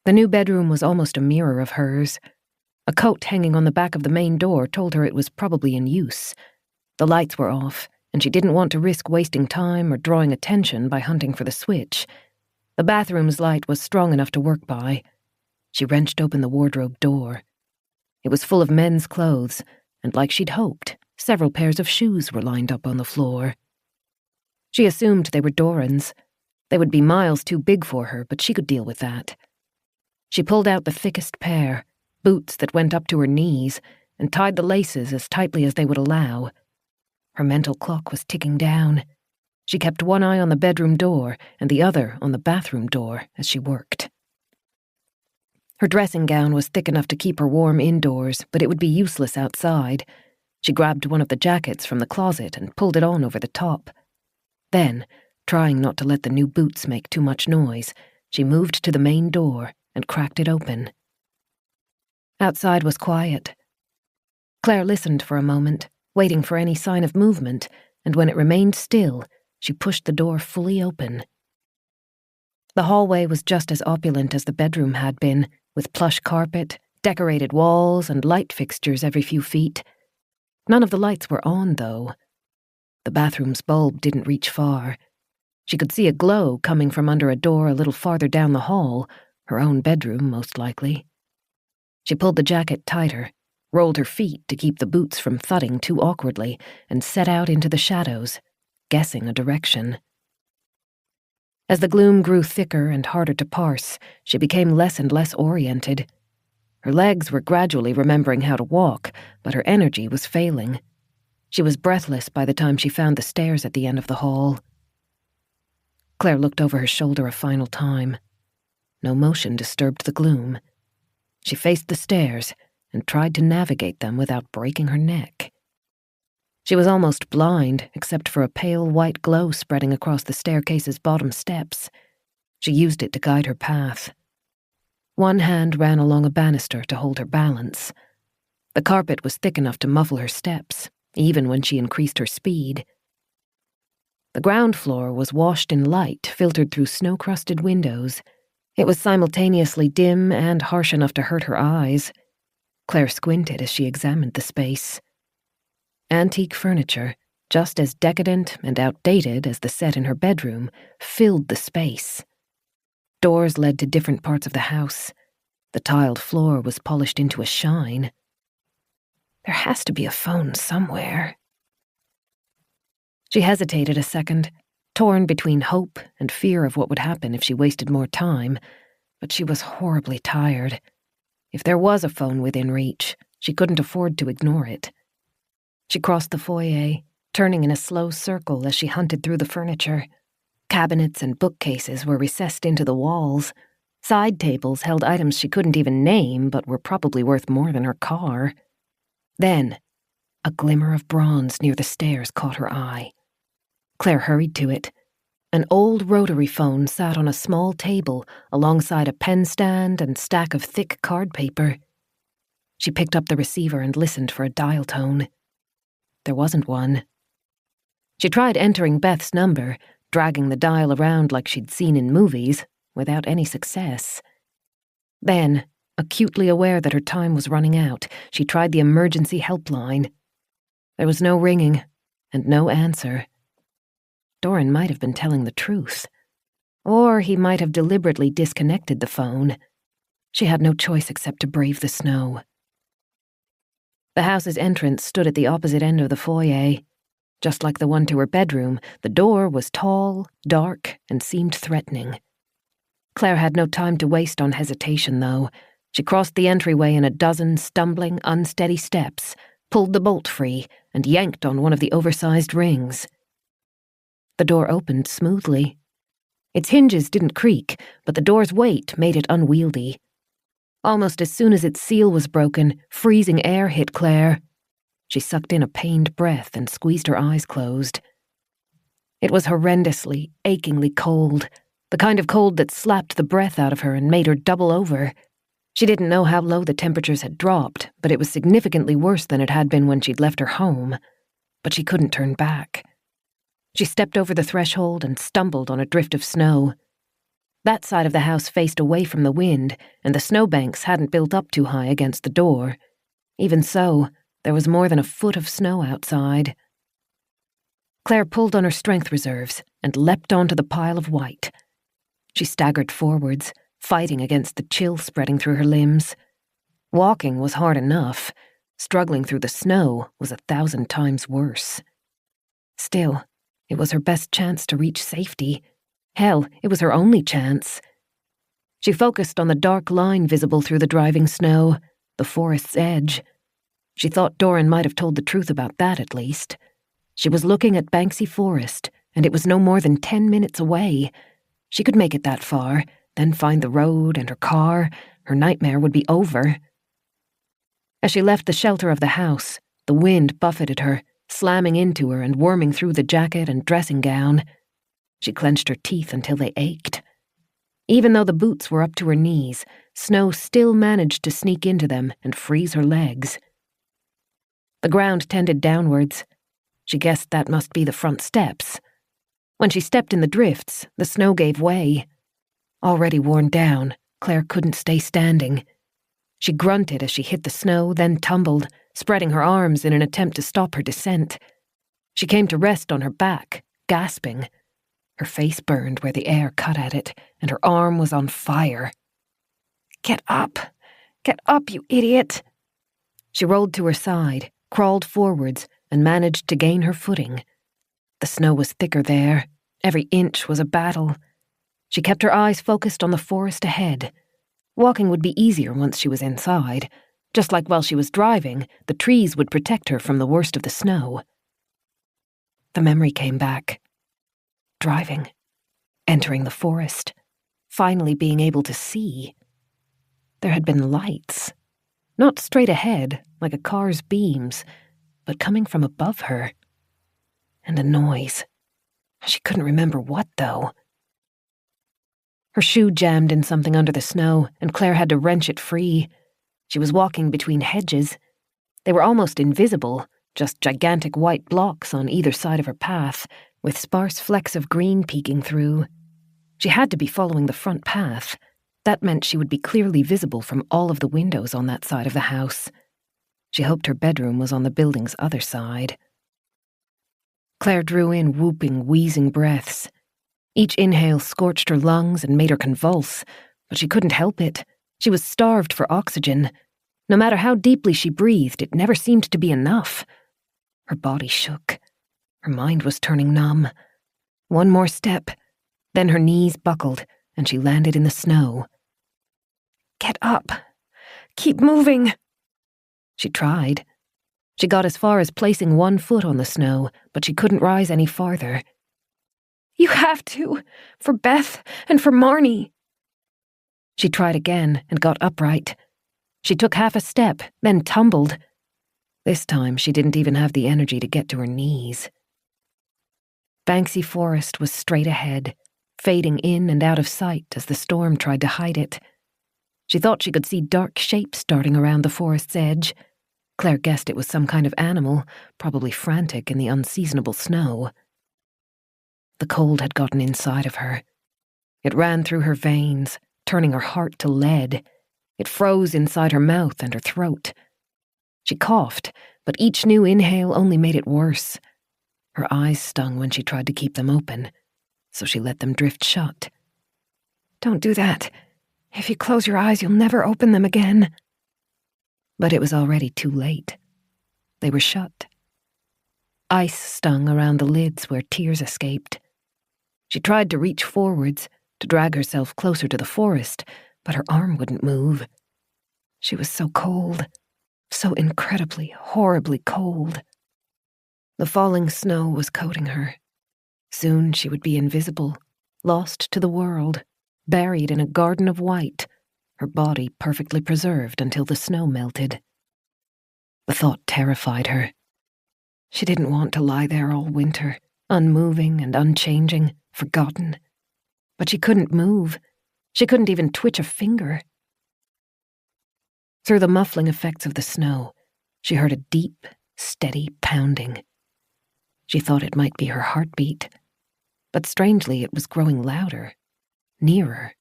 The new bedroom was almost a mirror of hers. A coat hanging on the back of the main door told her it was probably in use. The lights were off, and she didn't want to risk wasting time or drawing attention by hunting for the switch. The bathroom's light was strong enough to work by. She wrenched open the wardrobe door. It was full of men's clothes, and like she'd hoped, several pairs of shoes were lined up on the floor. She assumed they were Doran's. They would be miles too big for her, but she could deal with that. She pulled out the thickest pair, boots that went up to her knees, and tied the laces as tightly as they would allow. Her mental clock was ticking down. She kept one eye on the bedroom door and the other on the bathroom door as she worked. Her dressing gown was thick enough to keep her warm indoors, but it would be useless outside. She grabbed one of the jackets from the closet and pulled it on over the top. Then, trying not to let the new boots make too much noise, she moved to the main door and cracked it open. Outside was quiet. Claire listened for a moment, waiting for any sign of movement, and when it remained still, she pushed the door fully open. The hallway was just as opulent as the bedroom had been, with plush carpet, decorated walls, and light fixtures every few feet. None of the lights were on, though. The bathroom's bulb didn't reach far. She could see a glow coming from under a door a little farther down the hall, her own bedroom, most likely. She pulled the jacket tighter, rolled her feet to keep the boots from thudding too awkwardly, and set out into the shadows, guessing a direction. As the gloom grew thicker and harder to parse, she became less and less oriented. Her legs were gradually remembering how to walk, but her energy was failing. She was breathless by the time she found the stairs at the end of the hall. Claire looked over her shoulder a final time. No motion disturbed the gloom. She faced the stairs and tried to navigate them without breaking her neck. She was almost blind, except for a pale white glow spreading across the staircase's bottom steps. She used it to guide her path. One hand ran along a banister to hold her balance. The carpet was thick enough to muffle her steps, even when she increased her speed. The ground floor was washed in light filtered through snow-crusted windows. It was simultaneously dim and harsh enough to hurt her eyes. Claire squinted as she examined the space. Antique furniture, just as decadent and outdated as the set in her bedroom, filled the space. Doors led to different parts of the house. The tiled floor was polished into a shine. There has to be a phone somewhere. She hesitated a second, torn between hope and fear of what would happen if she wasted more time, but she was horribly tired. If there was a phone within reach, she couldn't afford to ignore it. She crossed the foyer, turning in a slow circle as she hunted through the furniture. Cabinets and bookcases were recessed into the walls. Side tables held items she couldn't even name, but were probably worth more than her car. Then, a glimmer of bronze near the stairs caught her eye. Claire hurried to it. An old rotary phone sat on a small table alongside a pen stand and stack of thick card paper. She picked up the receiver and listened for a dial tone. There wasn't one. She tried entering Beth's number, dragging the dial around like she'd seen in movies, without any success. Then, acutely aware that her time was running out, she tried the emergency helpline. There was no ringing, and no answer. Doran might have been telling the truth. Or he might have deliberately disconnected the phone. She had no choice except to brave the snow. The house's entrance stood at the opposite end of the foyer. Just like the one to her bedroom, the door was tall, dark, and seemed threatening. Claire had no time to waste on hesitation, though. She crossed the entryway in a dozen stumbling, unsteady steps, pulled the bolt free, and yanked on one of the oversized rings. The door opened smoothly. Its hinges didn't creak, but the door's weight made it unwieldy. Almost as soon as its seal was broken, freezing air hit Claire. She sucked in a pained breath and squeezed her eyes closed. It was horrendously, achingly cold, the kind of cold that slapped the breath out of her and made her double over. She didn't know how low the temperatures had dropped, but it was significantly worse than it had been when she'd left her home. But she couldn't turn back. She stepped over the threshold and stumbled on a drift of snow. That side of the house faced away from the wind, and the snowbanks hadn't built up too high against the door. Even so, there was more than a foot of snow outside. Claire pulled on her strength reserves and leapt onto the pile of white. She staggered forwards, fighting against the chill spreading through her limbs. Walking was hard enough. Struggling through the snow was 1,000 times worse. Still, it was her best chance to reach safety. Hell, it was her only chance. She focused on the dark line visible through the driving snow, the forest's edge. She thought Doran might have told the truth about that, at least. She was looking at Banksy Forest, and it was no more than 10 minutes away. She could make it that far, then find the road and her car. Her nightmare would be over. As she left the shelter of the house, the wind buffeted her, slamming into her and worming through the jacket and dressing gown. She clenched her teeth until they ached. Even though the boots were up to her knees, snow still managed to sneak into them and freeze her legs. The ground tended downwards. She guessed that must be the front steps. When she stepped in the drifts, the snow gave way. Already worn down, Claire couldn't stay standing. She grunted as she hit the snow, then tumbled, spreading her arms in an attempt to stop her descent. She came to rest on her back, gasping. Her face burned where the air cut at it, and her arm was on fire. Get up, you idiot! She rolled to her side, crawled forwards, and managed to gain her footing. The snow was thicker there. Every inch was a battle. She kept her eyes focused on the forest ahead. Walking would be easier once she was inside. Just like while she was driving, the trees would protect her from the worst of the snow. The memory came back. Driving. Entering the forest. Finally being able to see. There had been lights. Not straight ahead, like a car's beams, but coming from above her. And a noise. She couldn't remember what, though. Her shoe jammed in something under the snow, and Claire had to wrench it free. She was walking between hedges. They were almost invisible, just gigantic white blocks on either side of her path, with sparse flecks of green peeking through. She had to be following the front path. That meant she would be clearly visible from all of the windows on that side of the house. She hoped her bedroom was on the building's other side. Claire drew in whooping, wheezing breaths. Each inhale scorched her lungs and made her convulse, but she couldn't help it. She was starved for oxygen. No matter how deeply she breathed, it never seemed to be enough. Her body shook. Her mind was turning numb. One more step. Then her knees buckled, and she landed in the snow. Get up. Keep moving. She tried. She got as far as placing one foot on the snow, but she couldn't rise any farther. You have to, for Beth and for Marnie. She tried again and got upright. She took half a step, then tumbled. This time she didn't even have the energy to get to her knees. Banksy Forest was straight ahead, fading in and out of sight as the storm tried to hide it. She thought she could see dark shapes darting around the forest's edge. Claire guessed it was some kind of animal, probably frantic in the unseasonable snow. The cold had gotten inside of her. It ran through her veins, turning her heart to lead. It froze inside her mouth and her throat. She coughed, but each new inhale only made it worse. Her eyes stung when she tried to keep them open, so she let them drift shut. Don't do that. If you close your eyes, you'll never open them again. But it was already too late. They were shut. Ice stung around the lids where tears escaped. She tried to reach forwards, to drag herself closer to the forest, but her arm wouldn't move. She was so cold, so incredibly, horribly cold. The falling snow was coating her. Soon she would be invisible, lost to the world, buried in a garden of white, her body perfectly preserved until the snow melted. The thought terrified her. She didn't want to lie there all winter, unmoving and unchanging, forgotten. But she couldn't move. She couldn't even twitch a finger. Through the muffling effects of the snow, she heard a deep, steady pounding. She thought it might be her heartbeat, but strangely it was growing louder, nearer.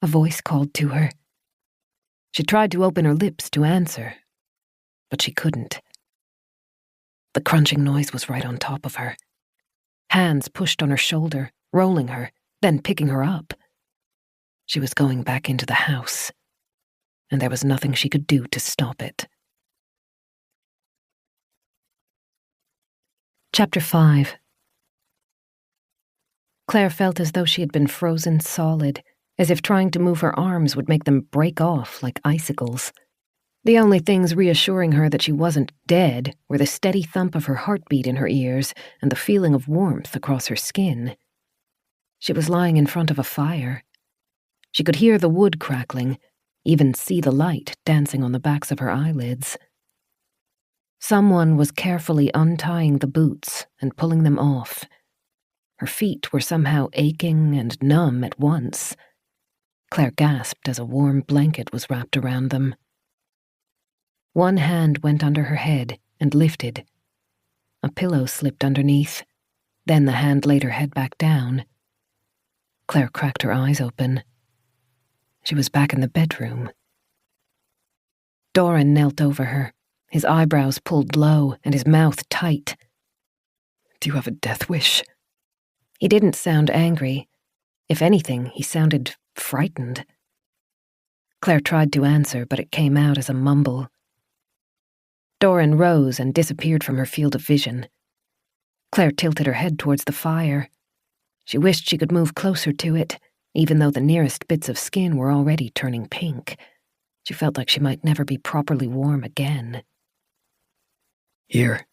A voice called to her. She tried to open her lips to answer, but she couldn't. The crunching noise was right on top of her. Hands pushed on her shoulder, rolling her, then picking her up. She was going back into the house, and there was nothing she could do to stop it. Chapter 5. Claire felt as though she had been frozen solid, as if trying to move her arms would make them break off like icicles. The only things reassuring her that she wasn't dead were the steady thump of her heartbeat in her ears and the feeling of warmth across her skin. She was lying in front of a fire. She could hear the wood crackling, even see the light dancing on the backs of her eyelids. Someone was carefully untying the boots and pulling them off. Her feet were somehow aching and numb at once. Claire gasped as a warm blanket was wrapped around them. One hand went under her head and lifted. A pillow slipped underneath. Then the hand laid her head back down. Claire cracked her eyes open. She was back in the bedroom. Doran knelt over her, his eyebrows pulled low and his mouth tight. "Do you have a death wish?" He didn't sound angry. If anything, he sounded frightened. Claire tried to answer, but it came out as a mumble. Doran rose and disappeared from her field of vision. Claire tilted her head towards the fire. She wished she could move closer to it, even though the nearest bits of skin were already turning pink. She felt like she might never be properly warm again. "Here."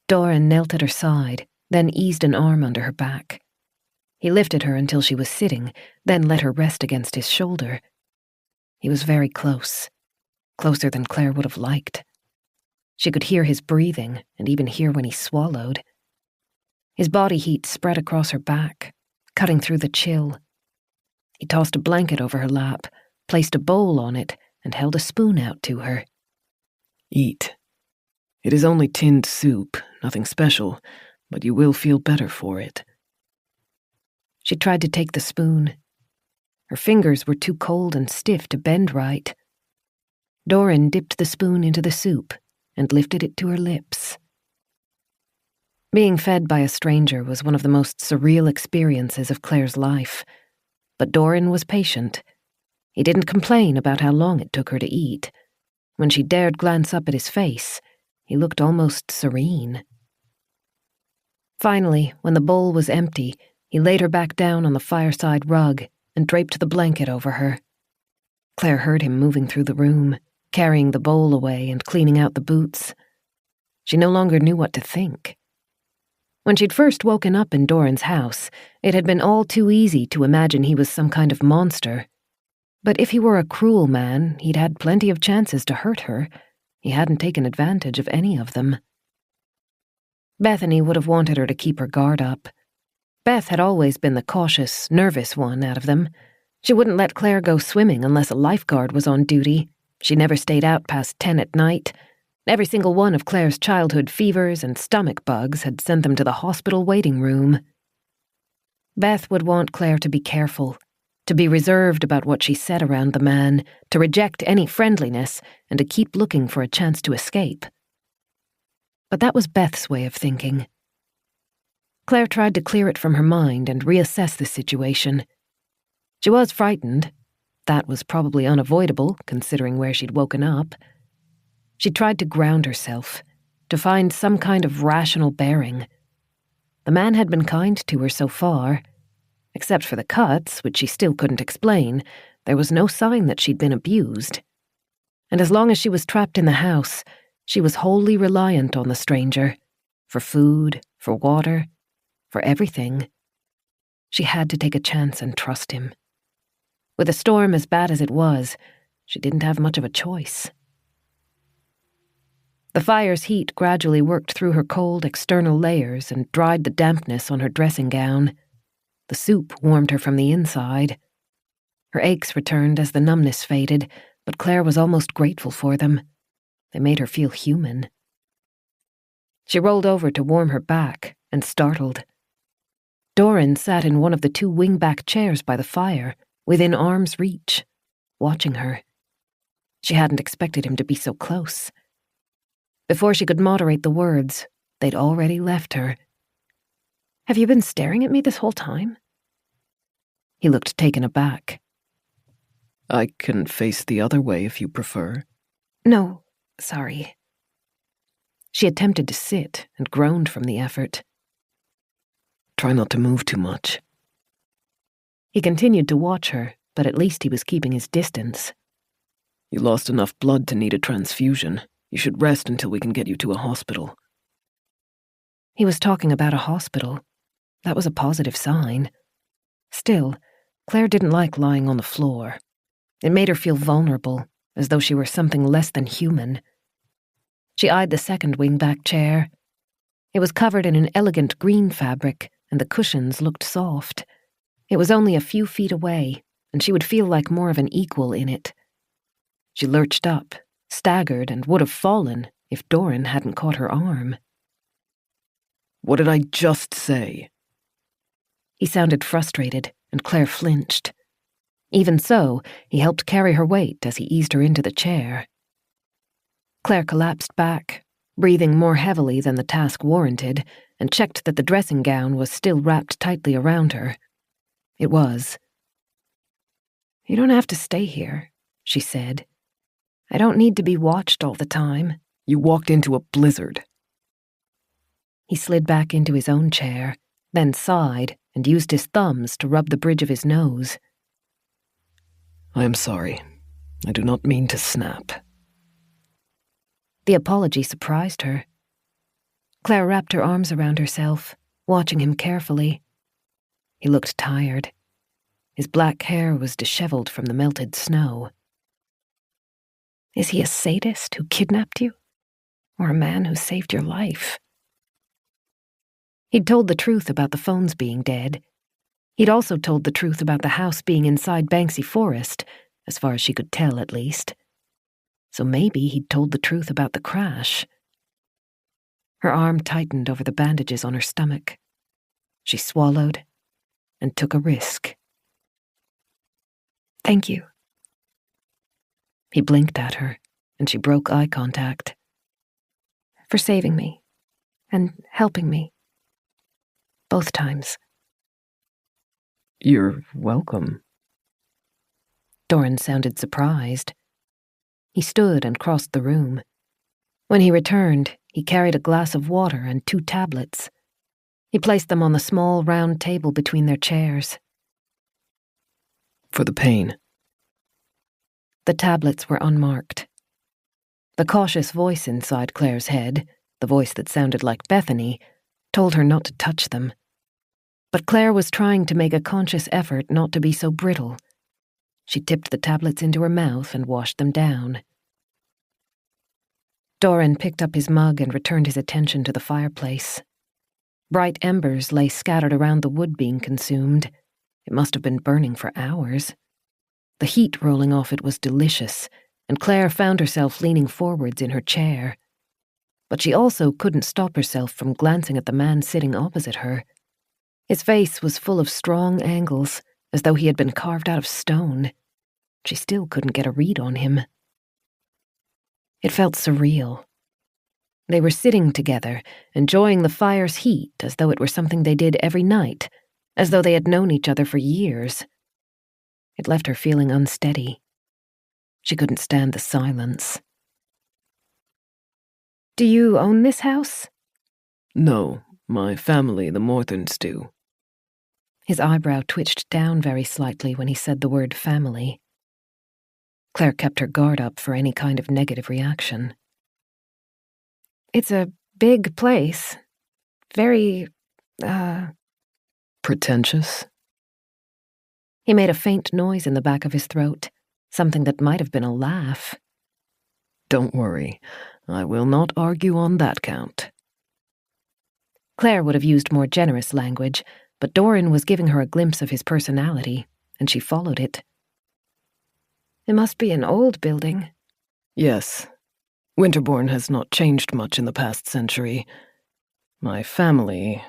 Doran knelt at her side, then eased an arm under her back. He lifted her until she was sitting, then let her rest against his shoulder. He was very close, closer than Claire would have liked. She could hear his breathing and even hear when he swallowed. His body heat spread across her back, cutting through the chill. He tossed a blanket over her lap, placed a bowl on it, and held a spoon out to her. Eat. It is only tinned soup, nothing special, but you will feel better for it. She tried to take the spoon. Her fingers were too cold and stiff to bend right. Doran dipped the spoon into the soup and lifted it to her lips. Being fed by a stranger was one of the most surreal experiences of Claire's life, but Doran was patient. He didn't complain about how long it took her to eat. When she dared glance up at his face, he looked almost serene. Finally, when the bowl was empty, he laid her back down on the fireside rug and draped the blanket over her. Claire heard him moving through the room, carrying the bowl away and cleaning out the boots. She no longer knew what to think. When she'd first woken up in Doran's house, it had been all too easy to imagine he was some kind of monster. But if he were a cruel man, he'd had plenty of chances to hurt her. He hadn't taken advantage of any of them. Bethany would have wanted her to keep her guard up. Beth had always been the cautious, nervous one out of them. She wouldn't let Claire go swimming unless a lifeguard was on duty. She never stayed out past 10 at night. Every single one of Claire's childhood fevers and stomach bugs had sent them to the hospital waiting room. Beth would want Claire to be careful, to be reserved about what she said around the man, to reject any friendliness, and to keep looking for a chance to escape. But that was Beth's way of thinking. Claire tried to clear it from her mind and reassess the situation. She was frightened. That was probably unavoidable, considering where she'd woken up. She tried to ground herself, to find some kind of rational bearing. The man had been kind to her so far. Except for the cuts, which she still couldn't explain, there was no sign that she'd been abused. And as long as she was trapped in the house, she was wholly reliant on the stranger, for food, for water, for everything. She had to take a chance and trust him. With a storm as bad as it was, she didn't have much of a choice. The fire's heat gradually worked through her cold external layers and dried the dampness on her dressing gown. The soup warmed her from the inside. Her aches returned as the numbness faded, but Claire was almost grateful for them. They made her feel human. She rolled over to warm her back and startled. Doran sat in one of the 2 wingback chairs by the fire, within arm's reach, watching her. She hadn't expected him to be so close. Before she could moderate the words, they'd already left her. "Have you been staring at me this whole time?" He looked taken aback. I can face the other way if you prefer. "No, sorry." She attempted to sit and groaned from the effort. Try not to move too much. He continued to watch her, but at least he was keeping his distance. You lost enough blood to need a transfusion. You should rest until we can get you to a hospital. He was talking about a hospital. That was a positive sign. Still, Claire didn't like lying on the floor. It made her feel vulnerable, as though she were something less than human. She eyed the second wingback chair. It was covered in an elegant green fabric, and the cushions looked soft. It was only a few feet away, and she would feel like more of an equal in it. She lurched up, staggered, and would have fallen if Doran hadn't caught her arm. What did I just say? He sounded frustrated, and Claire flinched. Even so, he helped carry her weight as he eased her into the chair. Claire collapsed back, breathing more heavily than the task warranted, and checked that the dressing gown was still wrapped tightly around her. It was. "You don't have to stay here," she said. "I don't need to be watched all the time." You walked into a blizzard. He slid back into his own chair, then sighed and used his thumbs to rub the bridge of his nose. I am sorry. I do not mean to snap. The apology surprised her. Claire wrapped her arms around herself, watching him carefully. He looked tired. His black hair was disheveled from the melted snow. Is he a sadist who kidnapped you? Or a man who saved your life? He'd told the truth about the phones being dead. He'd also told the truth about the house being inside Banksy Forest, as far as she could tell at least. So maybe he'd told the truth about the crash. Her arm tightened over the bandages on her stomach. She swallowed and took a risk. Thank you. He blinked at her, and she broke eye contact. For saving me and helping me. Both times. You're welcome. Doran sounded surprised. He stood and crossed the room. When he returned, he carried a glass of water and 2 tablets. He placed them on the small round table between their chairs. For the pain. The tablets were unmarked. The cautious voice inside Claire's head, the voice that sounded like Bethany, told her not to touch them. But Claire was trying to make a conscious effort not to be so brittle. She tipped the tablets into her mouth and washed them down. Doran picked up his mug and returned his attention to the fireplace. Bright embers lay scattered around the wood being consumed. It must have been burning for hours. The heat rolling off it was delicious, and Claire found herself leaning forwards in her chair. But she also couldn't stop herself from glancing at the man sitting opposite her. His face was full of strong angles, as though he had been carved out of stone. She still couldn't get a read on him. It felt surreal. They were sitting together, enjoying the fire's heat as though it were something they did every night, as though they had known each other for years. It left her feeling unsteady. She couldn't stand the silence. Do you own this house? No, my family, the Morthorns, do. His eyebrow twitched down very slightly when he said the word family. Claire kept her guard up for any kind of negative reaction. It's a big place. Very, Pretentious? He made a faint noise in the back of his throat, something that might have been a laugh. Don't worry, I will not argue on that count. Claire would have used more generous language, but Doran was giving her a glimpse of his personality, and she followed it. It must be an old building. Yes. Winterbourne has not changed much in the past century. My family...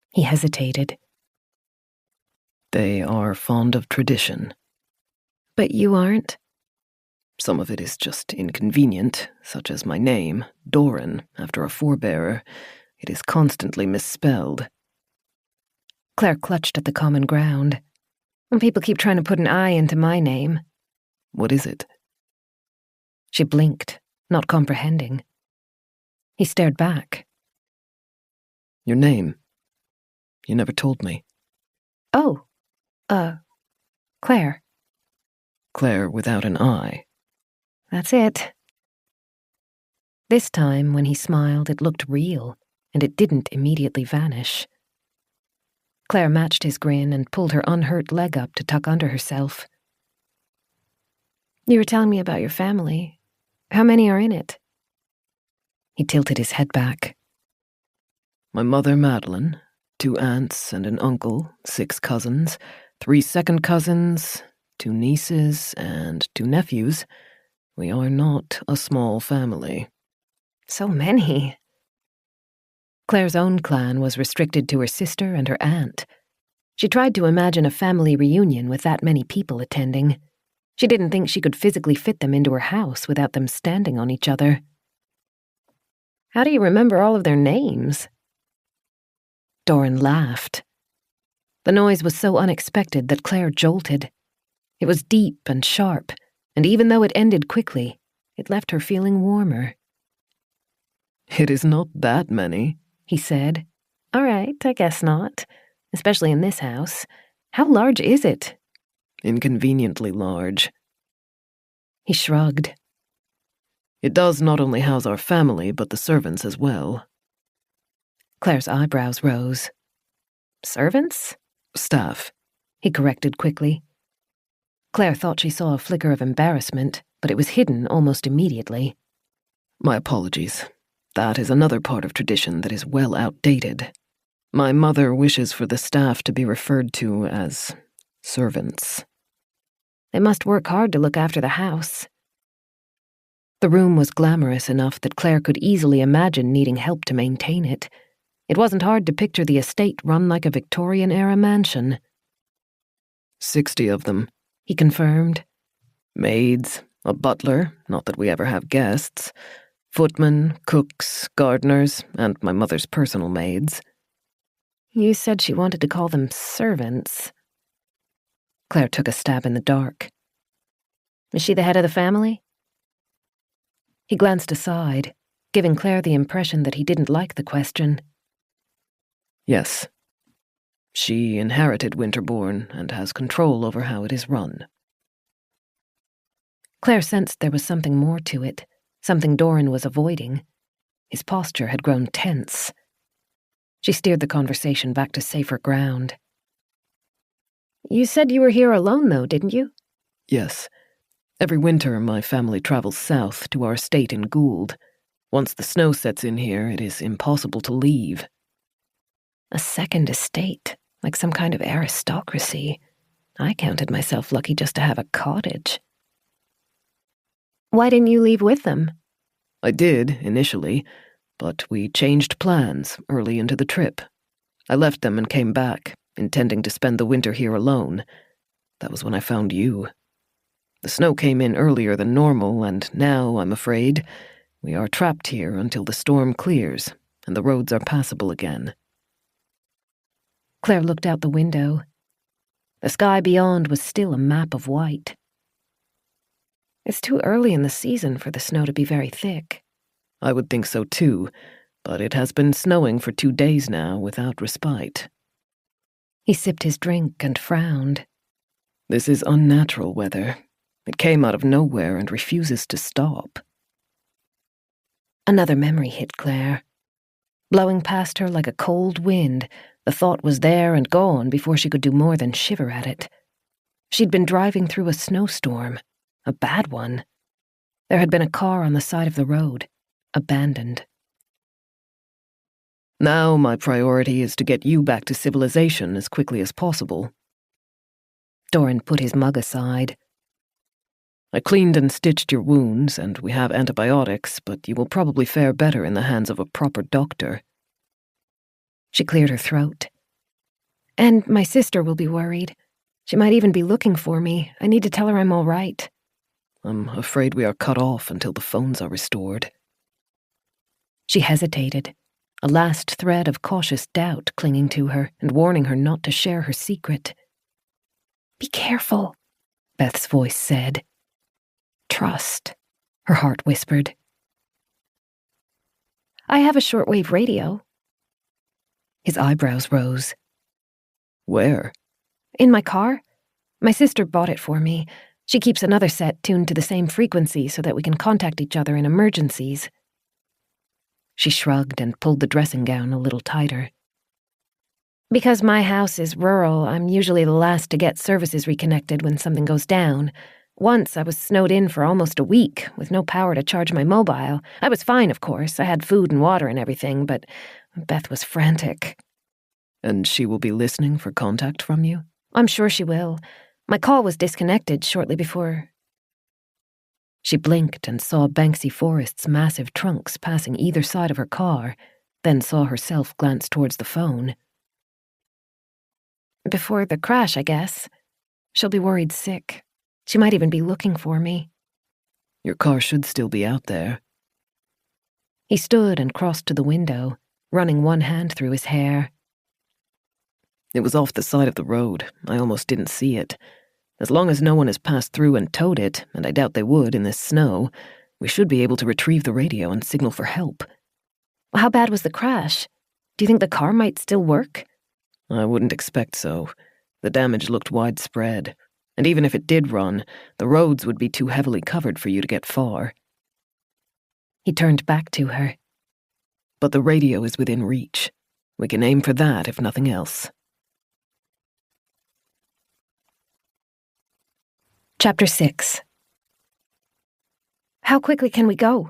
He hesitated. They are fond of tradition. But you aren't? Some of it is just inconvenient, such as my name, Doran, after a forebearer. It is constantly misspelled. Claire clutched at the common ground. When people keep trying to put an I into my name. What is it? She blinked, not comprehending. He stared back. Your name. You never told me. Oh, Claire. Claire without an I. That's it. This time, when he smiled, it looked real, and it didn't immediately vanish. Claire matched his grin and pulled her unhurt leg up to tuck under herself. You were telling me about your family. How many are in it? He tilted his head back. My mother, Madeline, 2 aunts and an uncle, 6 cousins, 3 second cousins, 2 nieces, and 2 nephews. We are not a small family. So many. Claire's own clan was restricted to her sister and her aunt. She tried to imagine a family reunion with that many people attending. She didn't think she could physically fit them into her house without them standing on each other. How do you remember all of their names? Doran laughed. The noise was so unexpected that Claire jolted. It was deep and sharp, and even though it ended quickly, it left her feeling warmer. It is not that many, he said. All right, I guess not, especially in this house. How large is it? Inconveniently large. He shrugged. It does not only house our family, but the servants as well. Claire's eyebrows rose. Servants? Staff. He corrected quickly. Claire thought she saw a flicker of embarrassment, but it was hidden almost immediately. My apologies. That is another part of tradition that is well outdated. My mother wishes for the staff to be referred to as servants. They must work hard to look after the house. The room was glamorous enough that Claire could easily imagine needing help to maintain it. It wasn't hard to picture the estate run like a Victorian-era mansion. 60 of them, he confirmed. Maids, a butler, not that we ever have guests, footmen, cooks, gardeners, and my mother's personal maids. You said she wanted to call them servants. Claire took a stab in the dark. Is she the head of the family? He glanced aside, giving Claire the impression that he didn't like the question. Yes. She inherited Winterbourne and has control over how it is run. Claire sensed there was something more to it, something Doran was avoiding. His posture had grown tense. She steered the conversation back to safer ground. You said you were here alone, though, didn't you? Yes. Every winter, my family travels south to our estate in Gould. Once the snow sets in here, it is impossible to leave. A second estate, like some kind of aristocracy. I counted myself lucky just to have a cottage. Why didn't you leave with them? I did, initially, but we changed plans early into the trip. I left them and came back, intending to spend the winter here alone. That was when I found you. The snow came in earlier than normal, and now, I'm afraid, we are trapped here until the storm clears and the roads are passable again. Claire looked out the window. The sky beyond was still a map of white. It's too early in the season for the snow to be very thick. I would think so too, but it has been snowing for 2 days now without respite. He sipped his drink and frowned. This is unnatural weather. It came out of nowhere and refuses to stop. Another memory hit Claire. Blowing past her like a cold wind, the thought was there and gone before she could do more than shiver at it. She'd been driving through a snowstorm, a bad one. There had been a car on the side of the road, abandoned. Now my priority is to get you back to civilization as quickly as possible. Doran put his mug aside. I cleaned and stitched your wounds, and we have antibiotics, but you will probably fare better in the hands of a proper doctor. She cleared her throat. And my sister will be worried. She might even be looking for me. I need to tell her I'm all right. I'm afraid we are cut off until the phones are restored. She hesitated, a last thread of cautious doubt clinging to her and warning her not to share her secret. Be careful, Beth's voice said. Trust, her heart whispered. I have a shortwave radio. His eyebrows rose. Where? In my car. My sister bought it for me. She keeps another set tuned to the same frequency so that we can contact each other in emergencies. She shrugged and pulled the dressing gown a little tighter. Because my house is rural, I'm usually the last to get services reconnected when something goes down. Once I was snowed in for almost a week with no power to charge my mobile. I was fine, of course. I had food and water and everything, but Beth was frantic. And she will be listening for contact from you? I'm sure she will. My call was disconnected shortly before. She blinked and saw Banksy Forest's massive trunks passing either side of her car, then saw herself glance towards the phone. Before the crash, I guess. She'll be worried sick. She might even be looking for me. Your car should still be out there. He stood and crossed to the window, running one hand through his hair. It was off the side of the road. I almost didn't see it. As long as no one has passed through and towed it, and I doubt they would in this snow, we should be able to retrieve the radio and signal for help. How bad was the crash? Do you think the car might still work? I wouldn't expect so. The damage looked widespread. And even if it did run, the roads would be too heavily covered for you to get far. He turned back to her. But the radio is within reach. We can aim for that, if nothing else. Chapter 6. How quickly can we go?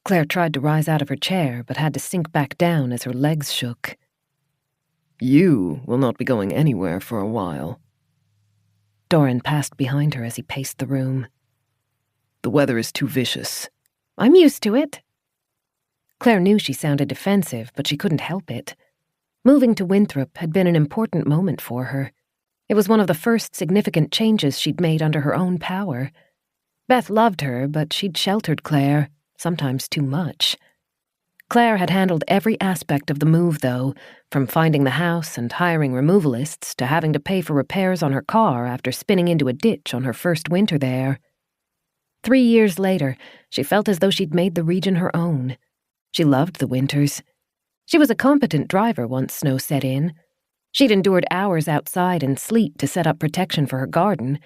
Claire tried to rise out of her chair, but had to sink back down as her legs shook. You will not be going anywhere for a while. Doran passed behind her as he paced the room. The weather is too vicious. I'm used to it. Claire knew she sounded defensive, but she couldn't help it. Moving to Winthrop had been an important moment for her. It was one of the first significant changes she'd made under her own power. Beth loved her, but she'd sheltered Claire, sometimes too much. Claire had handled every aspect of the move, though, from finding the house and hiring removalists to having to pay for repairs on her car after spinning into a ditch on her first winter there. 3 years later, she felt as though she'd made the region her own. She loved the winters. She was a competent driver once snow set in. She'd endured hours outside in sleet to set up protection for her garden.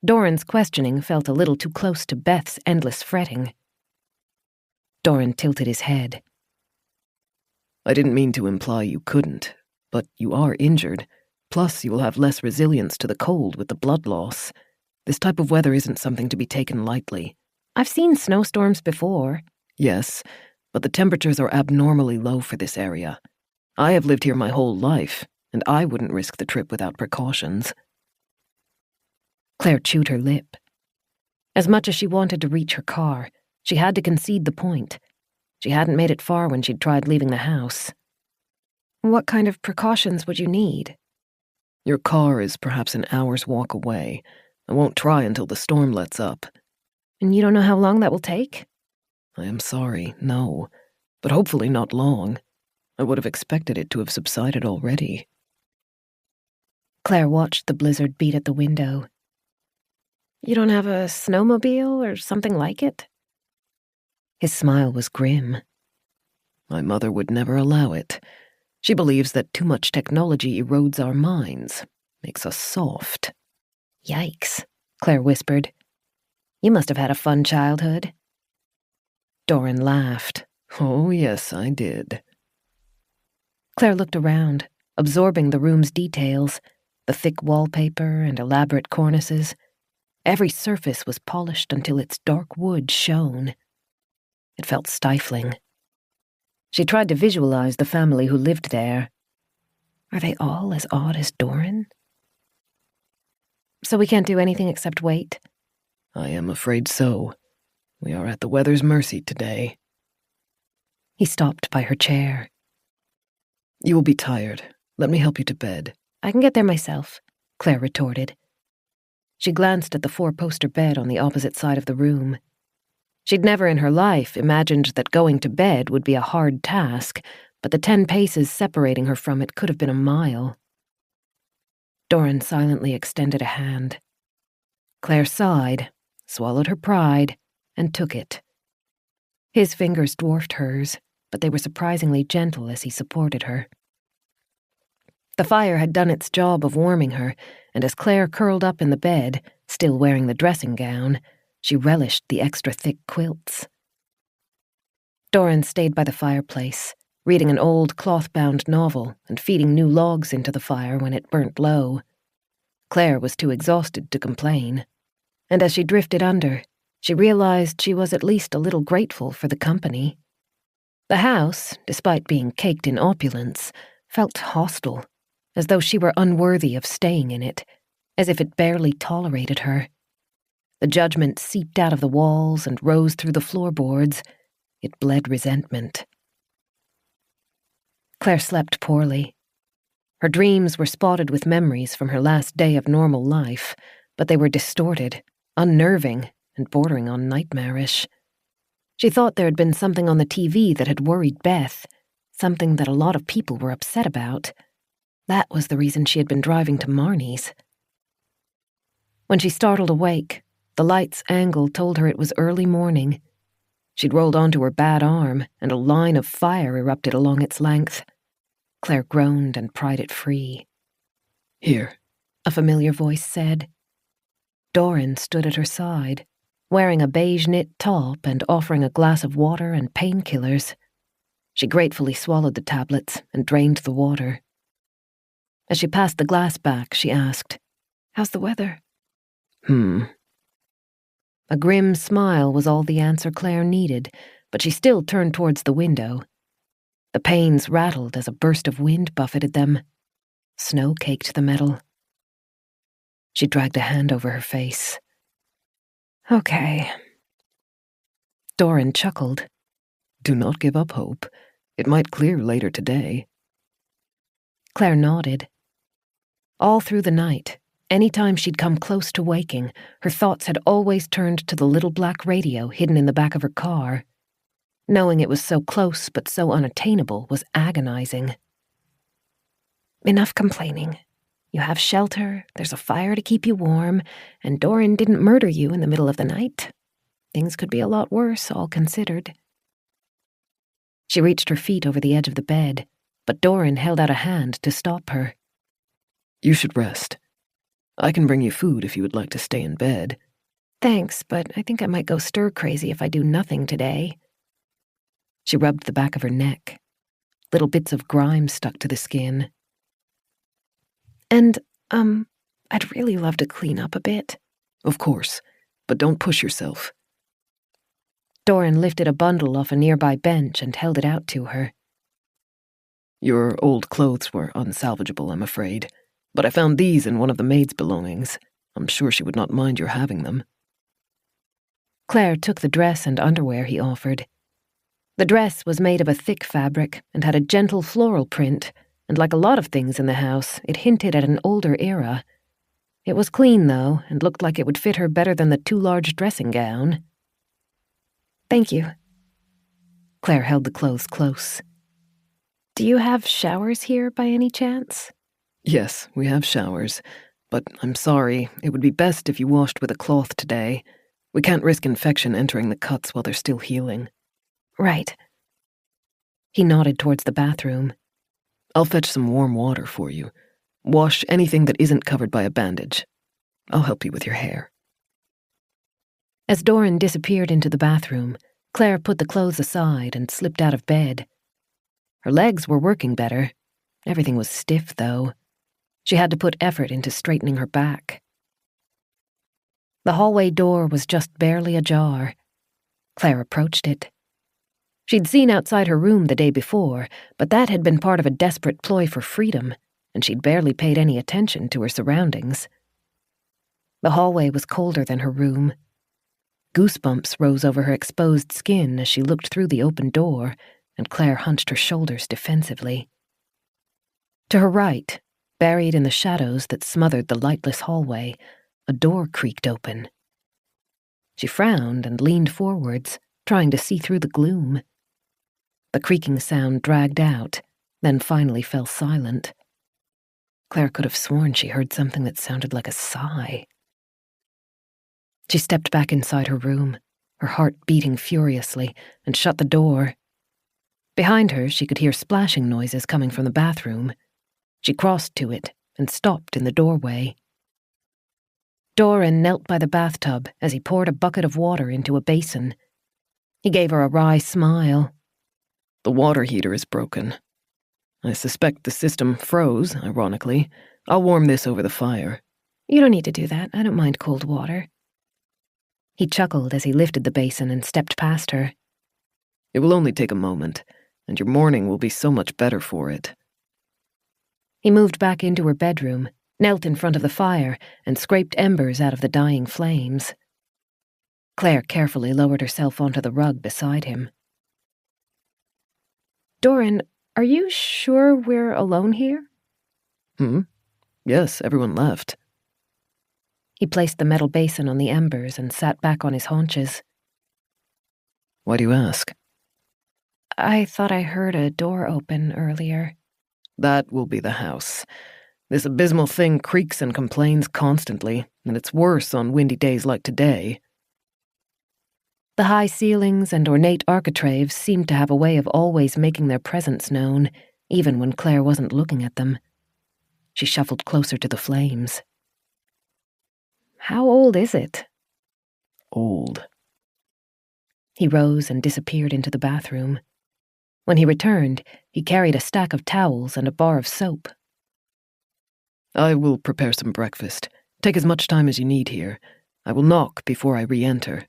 Doran's questioning felt a little too close to Beth's endless fretting. Doran tilted his head. I didn't mean to imply you couldn't, but you are injured. Plus, you will have less resilience to the cold with the blood loss. This type of weather isn't something to be taken lightly. I've seen snowstorms before. Yes, but the temperatures are abnormally low for this area. I have lived here my whole life, and I wouldn't risk the trip without precautions. Claire chewed her lip. As much as she wanted to reach her car, she had to concede the point. She hadn't made it far when she'd tried leaving the house. What kind of precautions would you need? Your car is perhaps an hour's walk away. I won't try until the storm lets up. And you don't know how long that will take? I am sorry, no. But hopefully not long. I would have expected it to have subsided already. Claire watched the blizzard beat at the window. You don't have a snowmobile or something like it? His smile was grim. My mother would never allow it. She believes that too much technology erodes our minds, makes us soft. Yikes, Claire whispered. You must have had a fun childhood. Doran laughed. Oh, yes, I did. Claire looked around, absorbing the room's details, the thick wallpaper and elaborate cornices. Every surface was polished until its dark wood shone. It felt stifling. She tried to visualize the family who lived there. Are they all as odd as Doran? So we can't do anything except wait? I am afraid so. We are at the weather's mercy today. He stopped by her chair. You will be tired. Let me help you to bed. I can get there myself, Claire retorted. She glanced at the 4-poster bed on the opposite side of the room. She'd never in her life imagined that going to bed would be a hard task, but the 10 paces separating her from it could have been a mile. Doran silently extended a hand. Claire sighed, swallowed her pride, and took it. His fingers dwarfed hers, but they were surprisingly gentle as he supported her. The fire had done its job of warming her, and as Claire curled up in the bed, still wearing the dressing gown, she relished the extra thick quilts. Doran stayed by the fireplace, reading an old cloth-bound novel and feeding new logs into the fire when it burnt low. Claire was too exhausted to complain, and as she drifted under, she realized she was at least a little grateful for the company. The house, despite being caked in opulence, felt hostile, as though she were unworthy of staying in it, as if it barely tolerated her. The judgment seeped out of the walls and rose through the floorboards. It bled resentment. Claire slept poorly. Her dreams were spotted with memories from her last day of normal life, but they were distorted, unnerving, and bordering on nightmarish. She thought there had been something on the TV that had worried Beth, something that a lot of people were upset about. That was the reason she had been driving to Marnie's. When she startled awake, the light's angle told her it was early morning. She'd rolled onto her bad arm, and a line of fire erupted along its length. Claire groaned and pried it free. Here, a familiar voice said. Doran stood at her side, wearing a beige knit top and offering a glass of water and painkillers. She gratefully swallowed the tablets and drained the water. As she passed the glass back, she asked, "How's the weather?" A grim smile was all the answer Claire needed, but she still turned towards the window. The panes rattled as a burst of wind buffeted them. Snow caked the metal. She dragged a hand over her face. Okay. Doran chuckled. Do not give up hope. It might clear later today. Claire nodded. All through the night, any time she'd come close to waking, her thoughts had always turned to the little black radio hidden in the back of her car. Knowing it was so close but so unattainable was agonizing. Enough complaining. You have shelter, there's a fire to keep you warm, and Doran didn't murder you in the middle of the night. Things could be a lot worse, all considered. She reached her feet over the edge of the bed, but Doran held out a hand to stop her. You should rest. I can bring you food if you would like to stay in bed. Thanks, but I think I might go stir-crazy if I do nothing today. She rubbed the back of her neck. Little bits of grime stuck to the skin. And, I'd really love to clean up a bit. Of course, but don't push yourself. Doran lifted a bundle off a nearby bench and held it out to her. Your old clothes were unsalvageable, I'm afraid, but I found these in one of the maid's belongings. I'm sure she would not mind your having them. Claire took the dress and underwear he offered. The dress was made of a thick fabric and had a gentle floral print, and like a lot of things in the house, it hinted at an older era. It was clean, though, and looked like it would fit her better than the too large dressing gown. Thank you. Claire held the clothes close. Do you have showers here by any chance? Yes, we have showers, but I'm sorry, it would be best if you washed with a cloth today. We can't risk infection entering the cuts while they're still healing. Right. He nodded towards the bathroom. I'll fetch some warm water for you. Wash anything that isn't covered by a bandage. I'll help you with your hair. As Doran disappeared into the bathroom, Claire put the clothes aside and slipped out of bed. Her legs were working better. Everything was stiff, though. She had to put effort into straightening her back. The hallway door was just barely ajar. Claire approached it. She'd seen outside her room the day before, but that had been part of a desperate ploy for freedom, and she'd barely paid any attention to her surroundings. The hallway was colder than her room. Goosebumps rose over her exposed skin as she looked through the open door, and Claire hunched her shoulders defensively. To her right, buried in the shadows that smothered the lightless hallway, a door creaked open. She frowned and leaned forwards, trying to see through the gloom. The creaking sound dragged out, then finally fell silent. Claire could have sworn she heard something that sounded like a sigh. She stepped back inside her room, her heart beating furiously, and shut the door. Behind her, she could hear splashing noises coming from the bathroom. She crossed to it and stopped in the doorway. Doran knelt by the bathtub as he poured a bucket of water into a basin. He gave her a wry smile. The water heater is broken. I suspect the system froze, ironically. I'll warm this over the fire. You don't need to do that. I don't mind cold water. He chuckled as he lifted the basin and stepped past her. It will only take a moment, and your morning will be so much better for it. He moved back into her bedroom, knelt in front of the fire, and scraped embers out of the dying flames. Claire carefully lowered herself onto the rug beside him. Doran, are you sure we're alone here? Yes, everyone left. He placed the metal basin on the embers and sat back on his haunches. Why do you ask? I thought I heard a door open earlier. That will be the house. This abysmal thing creaks and complains constantly, and it's worse on windy days like today. The high ceilings and ornate architraves seemed to have a way of always making their presence known, even when Claire wasn't looking at them. She shuffled closer to the flames. How old is it? Old. He rose and disappeared into the bathroom. When he returned, he carried a stack of towels and a bar of soap. I will prepare some breakfast. Take as much time as you need here. I will knock before I re-enter."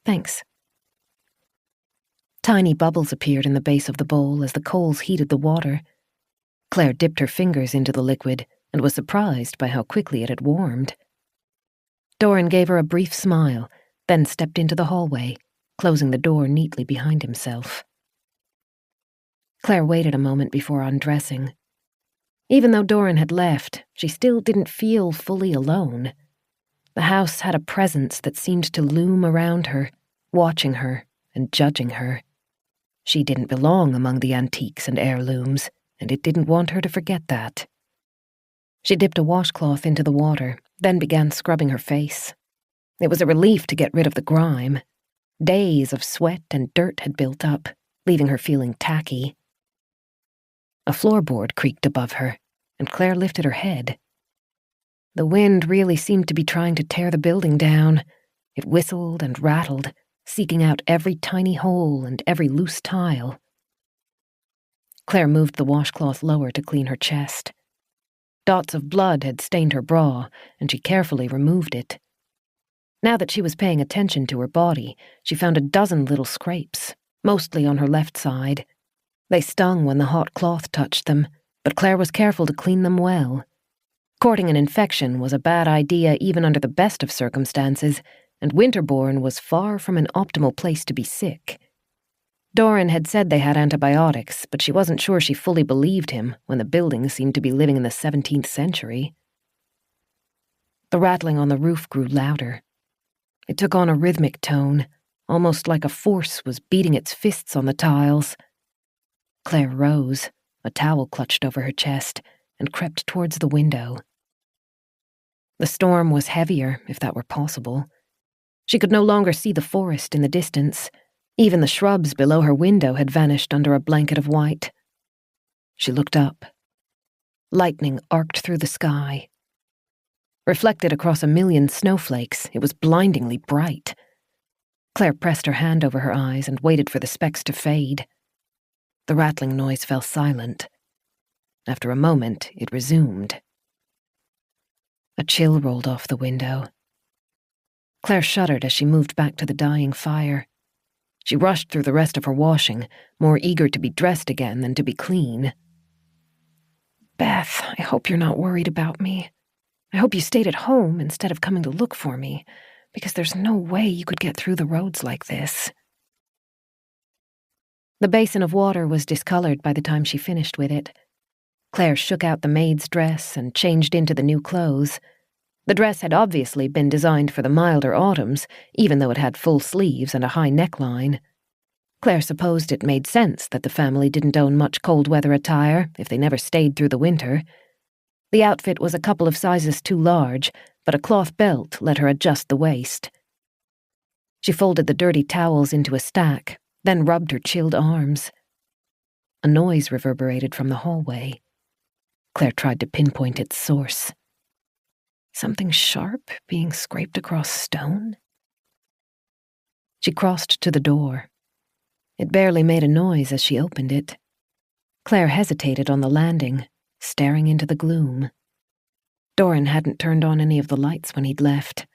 "Thanks." Tiny bubbles appeared in the base of the bowl as the coals heated the water. Claire dipped her fingers into the liquid and was surprised by how quickly it had warmed. Doran gave her a brief smile, then stepped into the hallway, closing the door neatly behind himself. Claire waited a moment before undressing. Even though Doran had left, she still didn't feel fully alone. The house had a presence that seemed to loom around her, watching her and judging her. She didn't belong among the antiques and heirlooms, and it didn't want her to forget that. She dipped a washcloth into the water, then began scrubbing her face. It was a relief to get rid of the grime. Days of sweat and dirt had built up, leaving her feeling tacky. A floorboard creaked above her, and Claire lifted her head. The wind really seemed to be trying to tear the building down. It whistled and rattled, seeking out every tiny hole and every loose tile. Claire moved the washcloth lower to clean her chest. Dots of blood had stained her bra, and she carefully removed it. Now that she was paying attention to her body, she found a dozen little scrapes, mostly on her left side. They stung when the hot cloth touched them, but Claire was careful to clean them well. Courting an infection was a bad idea even under the best of circumstances, and Winterbourne was far from an optimal place to be sick. Doran had said they had antibiotics, but she wasn't sure she fully believed him when the building seemed to be living in the 17th century. The rattling on the roof grew louder. It took on a rhythmic tone, almost like a force was beating its fists on the tiles. Claire rose, a towel clutched over her chest, and crept towards the window. The storm was heavier, if that were possible. She could no longer see the forest in the distance. Even the shrubs below her window had vanished under a blanket of white. She looked up. Lightning arced through the sky. Reflected across a million snowflakes, it was blindingly bright. Claire pressed her hand over her eyes and waited for the specks to fade. The rattling noise fell silent. After a moment, it resumed. A chill rolled off the window. Claire shuddered as she moved back to the dying fire. She rushed through the rest of her washing, more eager to be dressed again than to be clean. "Beth, I hope you're not worried about me. I hope you stayed at home instead of coming to look for me, because there's no way you could get through the roads like this." The basin of water was discolored by the time she finished with it. Claire shook out the maid's dress and changed into the new clothes. The dress had obviously been designed for the milder autumns, even though it had full sleeves and a high neckline. Claire supposed it made sense that the family didn't own much cold-weather attire if they never stayed through the winter. The outfit was a couple of sizes too large, but a cloth belt let her adjust the waist. She folded the dirty towels into a stack, then rubbed her chilled arms. A noise reverberated from the hallway. Claire tried to pinpoint its source. Something sharp being scraped across stone? She crossed to the door. It barely made a noise as she opened it. Claire hesitated on the landing, staring into the gloom. Doran hadn't turned on any of the lights when he'd left.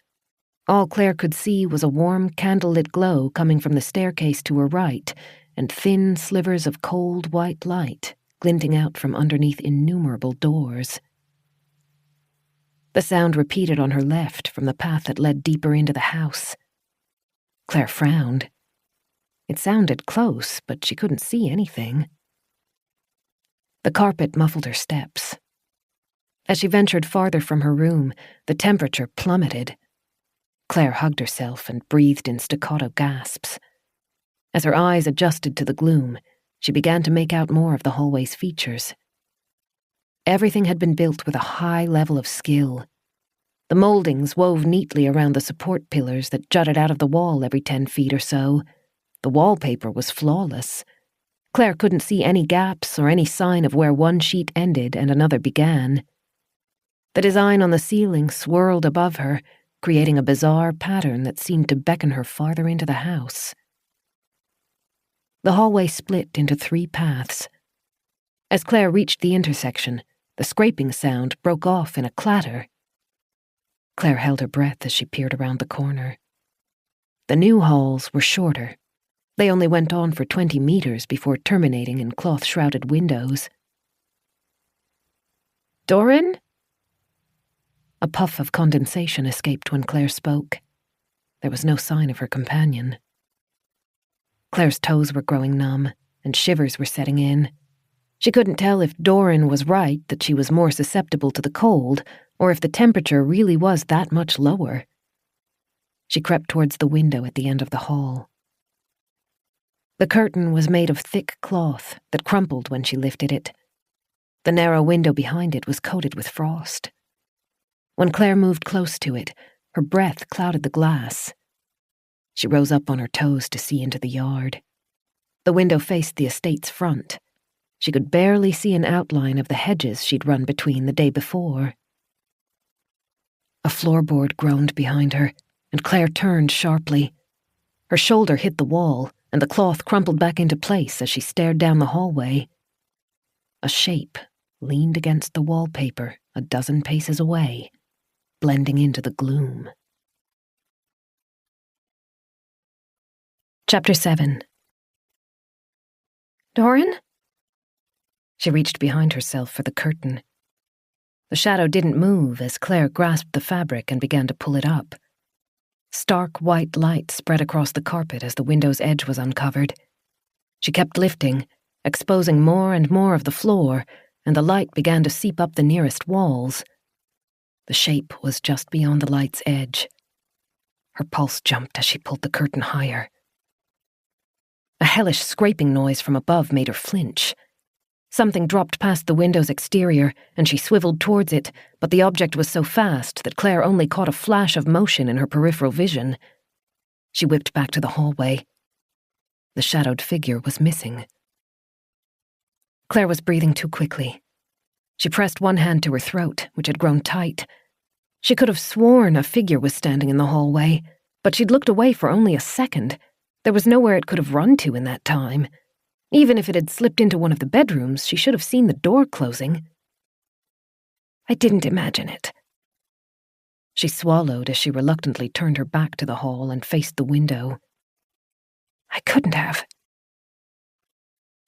All Claire could see was a warm, candlelit glow coming from the staircase to her right, and thin slivers of cold white light glinting out from underneath innumerable doors. The sound repeated on her left from the path that led deeper into the house. Claire frowned. It sounded close, but she couldn't see anything. The carpet muffled her steps. As she ventured farther from her room, the temperature plummeted. Claire hugged herself and breathed in staccato gasps. As her eyes adjusted to the gloom, she began to make out more of the hallway's features. Everything had been built with a high level of skill. The moldings wove neatly around the support pillars that jutted out of the wall every 10 feet or so. The wallpaper was flawless. Claire couldn't see any gaps or any sign of where one sheet ended and another began. The design on the ceiling swirled above her, creating a bizarre pattern that seemed to beckon her farther into the house. The hallway split into 3 paths. As Claire reached the intersection, the scraping sound broke off in a clatter. Claire held her breath as she peered around the corner. The new halls were shorter. They only went on for 20 meters before terminating in cloth-shrouded windows. "Doran?" A puff of condensation escaped when Claire spoke. There was no sign of her companion. Claire's toes were growing numb, and shivers were setting in. She couldn't tell if Doran was right that she was more susceptible to the cold, or if the temperature really was that much lower. She crept towards the window at the end of the hall. The curtain was made of thick cloth that crumpled when she lifted it. The narrow window behind it was coated with frost. When Claire moved close to it, her breath clouded the glass. She rose up on her toes to see into the yard. The window faced the estate's front. She could barely see an outline of the hedges she'd run between the day before. A floorboard groaned behind her, and Claire turned sharply. Her shoulder hit the wall, and the cloth crumpled back into place as she stared down the hallway. A shape leaned against the wallpaper a dozen paces away, blending into the gloom. Chapter 7. "Doran?" She reached behind herself for the curtain. The shadow didn't move as Claire grasped the fabric and began to pull it up. Stark white light spread across the carpet as the window's edge was uncovered. She kept lifting, exposing more and more of the floor, and the light began to seep up the nearest walls. The shape was just beyond the light's edge. Her pulse jumped as she pulled the curtain higher. A hellish scraping noise from above made her flinch. Something dropped past the window's exterior, and she swiveled towards it, but the object was so fast that Claire only caught a flash of motion in her peripheral vision. She whipped back to the hallway. The shadowed figure was missing. Claire was breathing too quickly. She pressed one hand to her throat, which had grown tight. She could have sworn a figure was standing in the hallway, but she'd looked away for only a second. There was nowhere it could have run to in that time. Even if it had slipped into one of the bedrooms, she should have seen the door closing. "I didn't imagine it." She swallowed as she reluctantly turned her back to the hall and faced the window. "I couldn't have."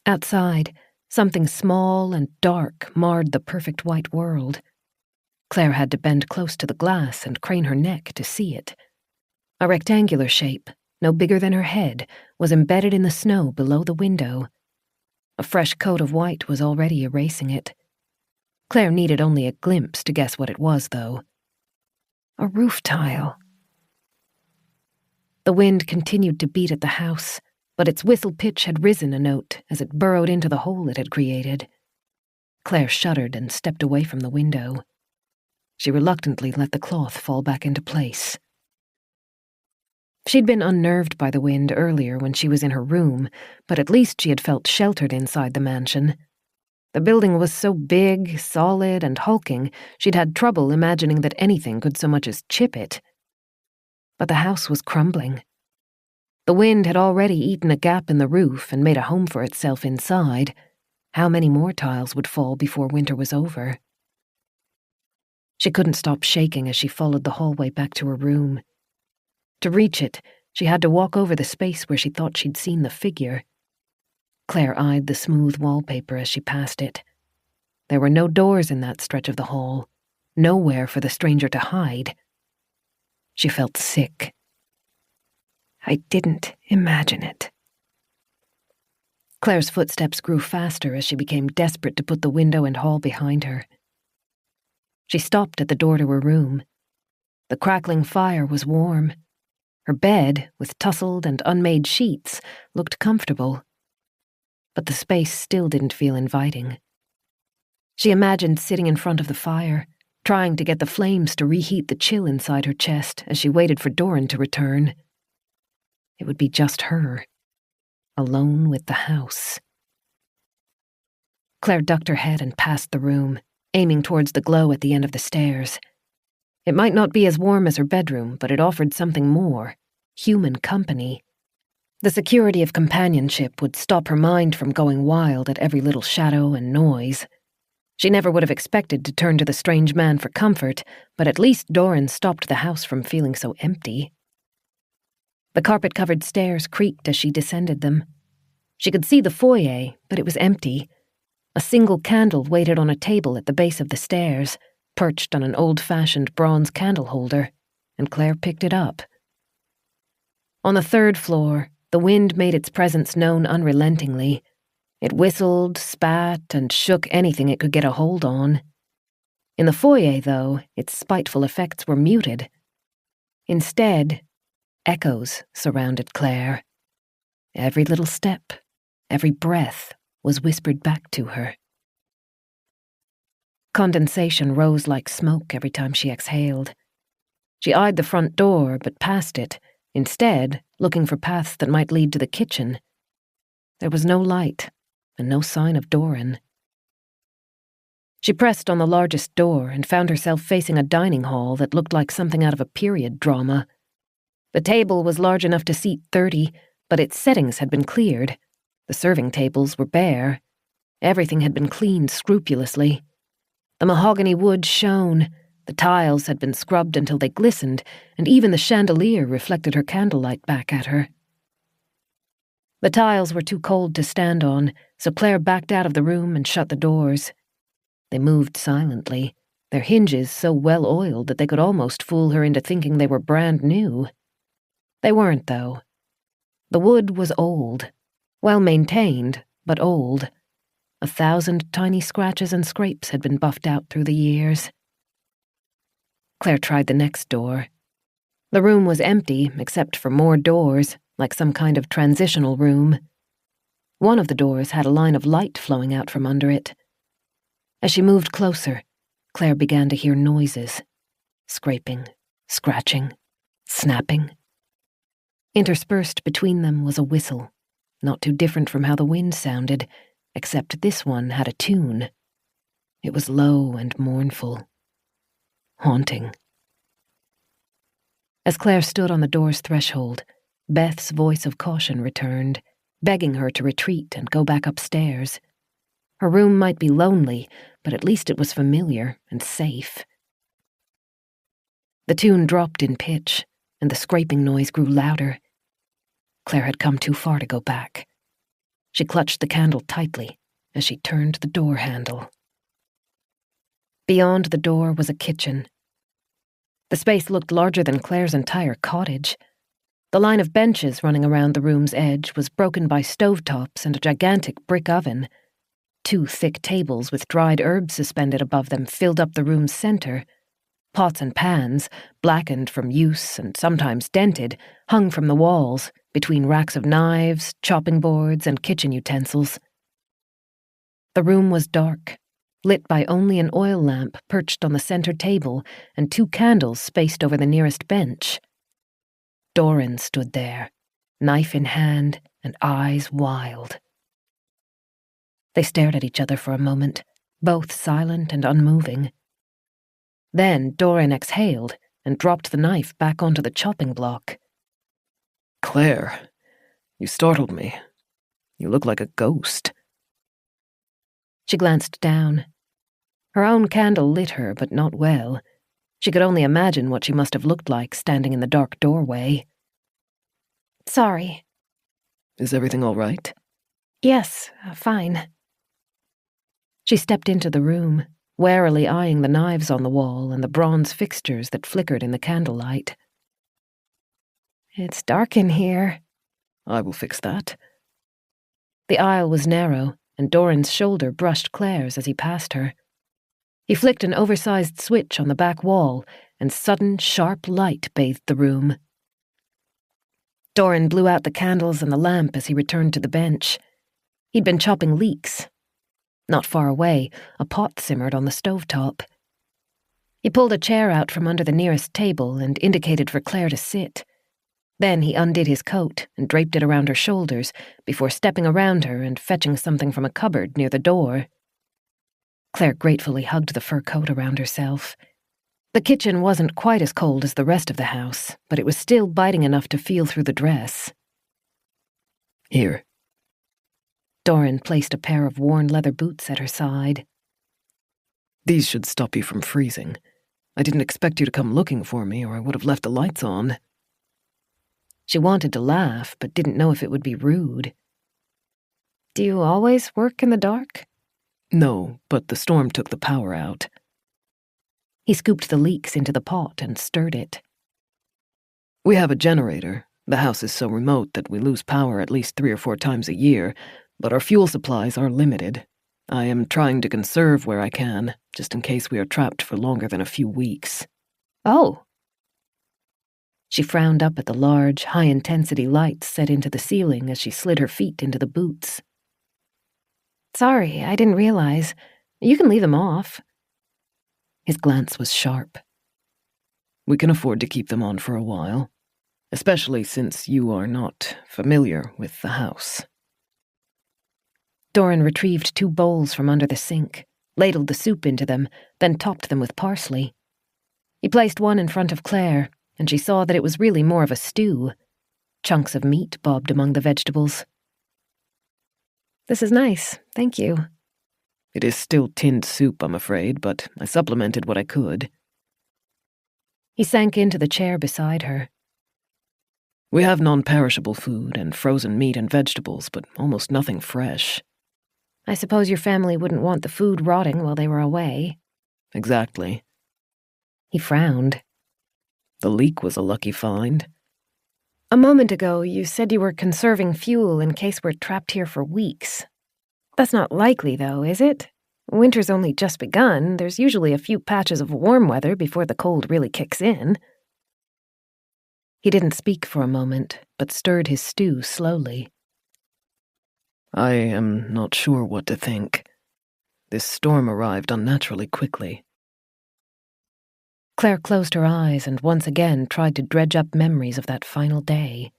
Outside, something small and dark marred the perfect white world. Claire had to bend close to the glass and crane her neck to see it. A rectangular shape, no bigger than her head, was embedded in the snow below the window. A fresh coat of white was already erasing it. Claire needed only a glimpse to guess what it was, though. A roof tile. The wind continued to beat at the house, but its whistle pitch had risen a note as it burrowed into the hole it had created. Claire shuddered and stepped away from the window. She reluctantly let the cloth fall back into place. She'd been unnerved by the wind earlier when she was in her room, but at least she had felt sheltered inside the mansion. The building was so big, solid, and hulking, she'd had trouble imagining that anything could so much as chip it. But the house was crumbling. The wind had already eaten a gap in the roof and made a home for itself inside. How many more tiles would fall before winter was over? She couldn't stop shaking as she followed the hallway back to her room. To reach it, she had to walk over the space where she thought she'd seen the figure. Claire eyed the smooth wallpaper as she passed it. There were no doors in that stretch of the hall, nowhere for the stranger to hide. She felt sick. I didn't imagine it. Claire's footsteps grew faster as she became desperate to put the window and hall behind her. She stopped at the door to her room. The crackling fire was warm. Her bed, with tousled and unmade sheets, looked comfortable. But the space still didn't feel inviting. She imagined sitting in front of the fire, trying to get the flames to reheat the chill inside her chest as she waited for Doran to return. It would be just her, alone with the house. Claire ducked her head and passed the room, aiming towards the glow at the end of the stairs. It might not be as warm as her bedroom, but it offered something more, human company. The security of companionship would stop her mind from going wild at every little shadow and noise. She never would have expected to turn to the strange man for comfort, but at least Doran stopped the house from feeling so empty. The carpet-covered stairs creaked as she descended them. She could see the foyer, but it was empty. A single candle waited on a table at the base of the stairs, perched on an old-fashioned bronze candle holder, and Claire picked it up. On the third floor, the wind made its presence known unrelentingly. It whistled, spat, and shook anything it could get a hold on. In the foyer, though, its spiteful effects were muted. Instead, echoes surrounded Claire. Every little step, every breath was whispered back to her. Condensation rose like smoke every time she exhaled. She eyed the front door, but passed it, instead looking for paths that might lead to the kitchen. There was no light, and no sign of Doran. She pressed on the largest door and found herself facing a dining hall that looked like something out of a period drama. The table was large enough to seat 30, but its settings had been cleared. The serving tables were bare. Everything had been cleaned scrupulously. The mahogany wood shone, the tiles had been scrubbed until they glistened, and even the chandelier reflected her candlelight back at her. The tiles were too cold to stand on, so Claire backed out of the room and shut the doors. They moved silently, their hinges so well oiled that they could almost fool her into thinking they were brand new. They weren't, though. The wood was old, well-maintained, but old. 1,000 tiny scratches and scrapes had been buffed out through the years. Claire tried the next door. The room was empty, except for more doors, like some kind of transitional room. One of the doors had a line of light flowing out from under it. As she moved closer, Claire began to hear noises. Scraping, scratching, snapping. Interspersed between them was a whistle, not too different from how the wind sounded, except this one had a tune. It was low and mournful. Haunting. As Claire stood on the door's threshold, Beth's voice of caution returned, begging her to retreat and go back upstairs. Her room might be lonely, but at least it was familiar and safe. The tune dropped in pitch, and the scraping noise grew louder. Claire had come too far to go back. She clutched the candle tightly as she turned the door handle. Beyond the door was a kitchen. The space looked larger than Claire's entire cottage. The line of benches running around the room's edge was broken by stovetops and a gigantic brick oven. 2 thick tables with dried herbs suspended above them filled up the room's center. Pots and pans, blackened from use and sometimes dented, hung from the walls, between racks of knives, chopping boards, and kitchen utensils. The room was dark, lit by only an oil lamp perched on the center table and 2 candles spaced over the nearest bench. Doran stood there, knife in hand and eyes wild. They stared at each other for a moment, both silent and unmoving. Then Doran exhaled and dropped the knife back onto the chopping block. Claire, you startled me. You look like a ghost. She glanced down. Her own candle lit her, but not well. She could only imagine what she must have looked like standing in the dark doorway. Sorry. Is everything all right? Yes, fine. She stepped into the room, warily eyeing the knives on the wall and the bronze fixtures that flickered in the candlelight. It's dark in here. I will fix that. The aisle was narrow, and Doran's shoulder brushed Claire's as he passed her. He flicked an oversized switch on the back wall, and sudden, sharp light bathed the room. Doran blew out the candles and the lamp as he returned to the bench. He'd been chopping leeks. Not far away, a pot simmered on the stovetop. He pulled a chair out from under the nearest table and indicated for Claire to sit. Then he undid his coat and draped it around her shoulders before stepping around her and fetching something from a cupboard near the door. Claire gratefully hugged the fur coat around herself. The kitchen wasn't quite as cold as the rest of the house, but it was still biting enough to feel through the dress. Here. Doran placed a pair of worn leather boots at her side. These should stop you from freezing. I didn't expect you to come looking for me, or I would have left the lights on." She wanted to laugh, but didn't know if it would be rude. "Do you always work in the dark?" "No, but the storm took the power out." He scooped the leeks into the pot and stirred it. "We have a generator. The house is so remote that we lose power at least 3 or 4 times a year, but our fuel supplies are limited. I am trying to conserve where I can, just in case we are trapped for longer than a few weeks." "Oh." She frowned up at the large, high-intensity lights set into the ceiling as she slid her feet into the boots. "Sorry, I didn't realize. You can leave them off." His glance was sharp. "We can afford to keep them on for a while, especially since you are not familiar with the house." Doran retrieved 2 bowls from under the sink, ladled the soup into them, then topped them with parsley. He placed one in front of Claire, and she saw that it was really more of a stew. Chunks of meat bobbed among the vegetables. "This is nice, thank you." "It is still tinned soup, I'm afraid, but I supplemented what I could." He sank into the chair beside her. "We have non-perishable food and frozen meat and vegetables, but almost nothing fresh." "I suppose your family wouldn't want the food rotting while they were away." "Exactly." He frowned. "The leak was a lucky find." "A moment ago, you said you were conserving fuel in case we're trapped here for weeks. That's not likely, though, is it? Winter's only just begun. There's usually a few patches of warm weather before the cold really kicks in." He didn't speak for a moment, but stirred his stew slowly. "I am not sure what to think. This storm arrived unnaturally quickly." Claire closed her eyes and once again tried to dredge up memories of that final day.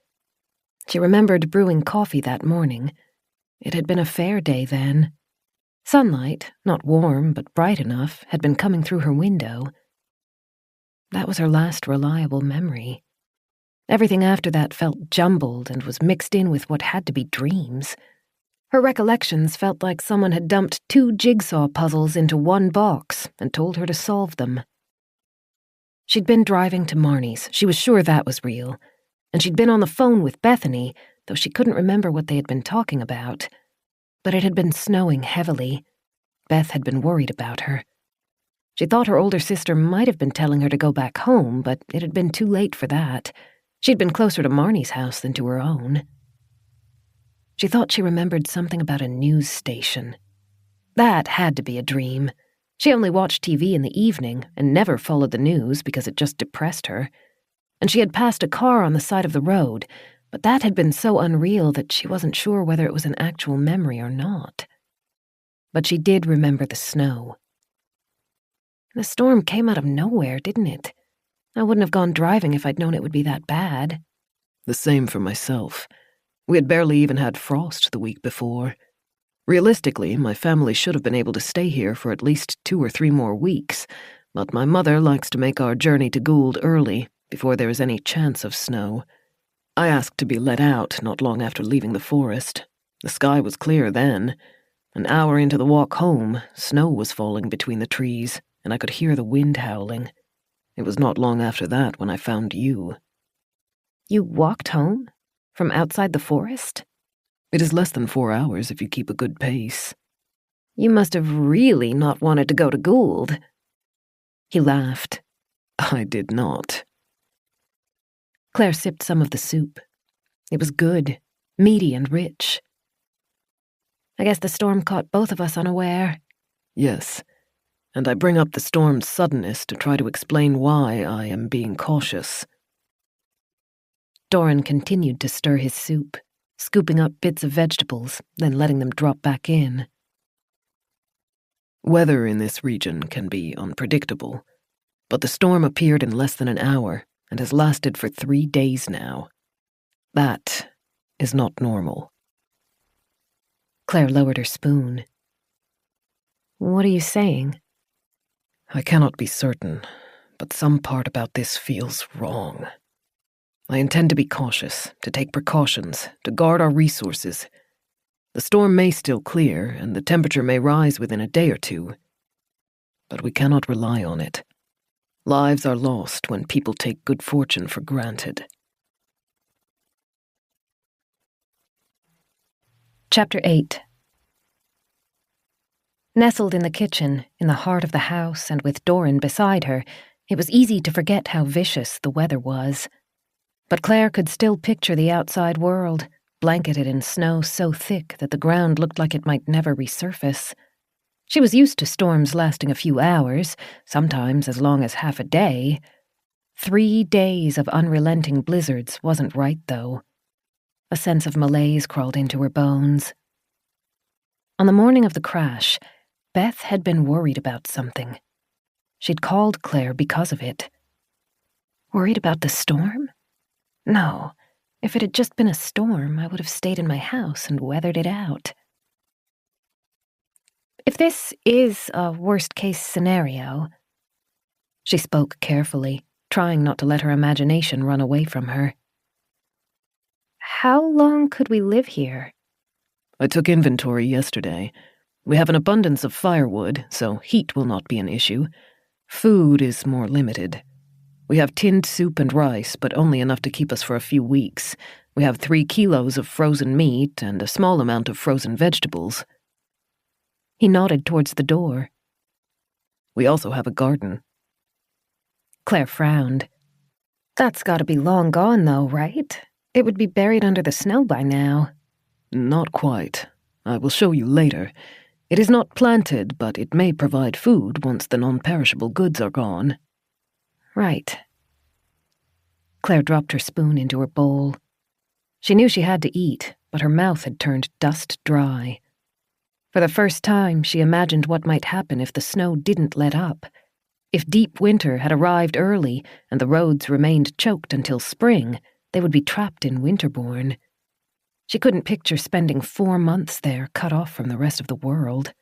She remembered brewing coffee that morning. It had been a fair day then. Sunlight, not warm but bright enough, had been coming through her window. That was her last reliable memory. Everything after that felt jumbled and was mixed in with what had to be dreams. Her recollections felt like someone had dumped 2 jigsaw puzzles into one box and told her to solve them. She'd been driving to Marnie's, she was sure that was real, and she'd been on the phone with Bethany, though she couldn't remember what they had been talking about. But it had been snowing heavily. Beth had been worried about her. She thought her older sister might have been telling her to go back home, but it had been too late for that. She'd been closer to Marnie's house than to her own. She thought she remembered something about a news station. That had to be a dream. She only watched TV in the evening and never followed the news because it just depressed her. And she had passed a car on the side of the road, but that had been so unreal that she wasn't sure whether it was an actual memory or not. But she did remember the snow. The storm came out of nowhere, didn't it? I wouldn't have gone driving if I'd known it would be that bad. The same for myself. We had barely even had frost the week before. Realistically, my family should have been able to stay here for at least 2 or 3 more weeks, but my mother likes to make our journey to Gould early, before there is any chance of snow. I asked to be let out not long after leaving the forest. The sky was clear then. An hour into the walk home, snow was falling between the trees, and I could hear the wind howling. It was not long after that when I found you. You walked home? From outside the forest? It is less than 4 hours if you keep a good pace. You must have really not wanted to go to Gould. He laughed. I did not. Claire sipped some of the soup. It was good, meaty and rich. I guess the storm caught both of us unaware. Yes, and I bring up the storm's suddenness to try to explain why I am being cautious. Doran continued to stir his soup, scooping up bits of vegetables, then letting them drop back in. Weather in this region can be unpredictable, but the storm appeared in less than an hour and has lasted for 3 days now. That is not normal. Claire lowered her spoon. What are you saying? I cannot be certain, but some part about this feels wrong. I intend to be cautious, to take precautions, to guard our resources. The storm may still clear, and the temperature may rise within a day or 2. but we cannot rely on it. Lives are lost when people take good fortune for granted. Chapter 8. Nestled in the kitchen, in the heart of the house and with Doran beside her, it was easy to forget how vicious the weather was. But Claire could still picture the outside world, blanketed in snow so thick that the ground looked like it might never resurface. She was used to storms lasting a few hours, sometimes as long as half a day. 3 days of unrelenting blizzards wasn't right, though. A sense of malaise crawled into her bones. On the morning of the crash, Beth had been worried about something. She'd called Claire because of it. Worried about the storm? No. If it had just been a storm, I would have stayed in my house and weathered it out. If this is a worst-case scenario, she spoke carefully, trying not to let her imagination run away from her. How long could we live here? I took inventory yesterday. We have an abundance of firewood, so heat will not be an issue. Food is more limited. We have tinned soup and rice, but only enough to keep us for a few weeks. We have 3 kilos of frozen meat and a small amount of frozen vegetables. He nodded towards the door. We also have a garden. Claire frowned. That's got to be long gone, though, right? It would be buried under the snow by now. Not quite. I will show you later. It is not planted, but it may provide food once the non-perishable goods are gone. Right. Claire dropped her spoon into her bowl. She knew she had to eat, but her mouth had turned dust dry. For the first time, she imagined what might happen if the snow didn't let up. If deep winter had arrived early and the roads remained choked until spring, they would be trapped in Winterbourne. She couldn't picture spending 4 months there, cut off from the rest of the world.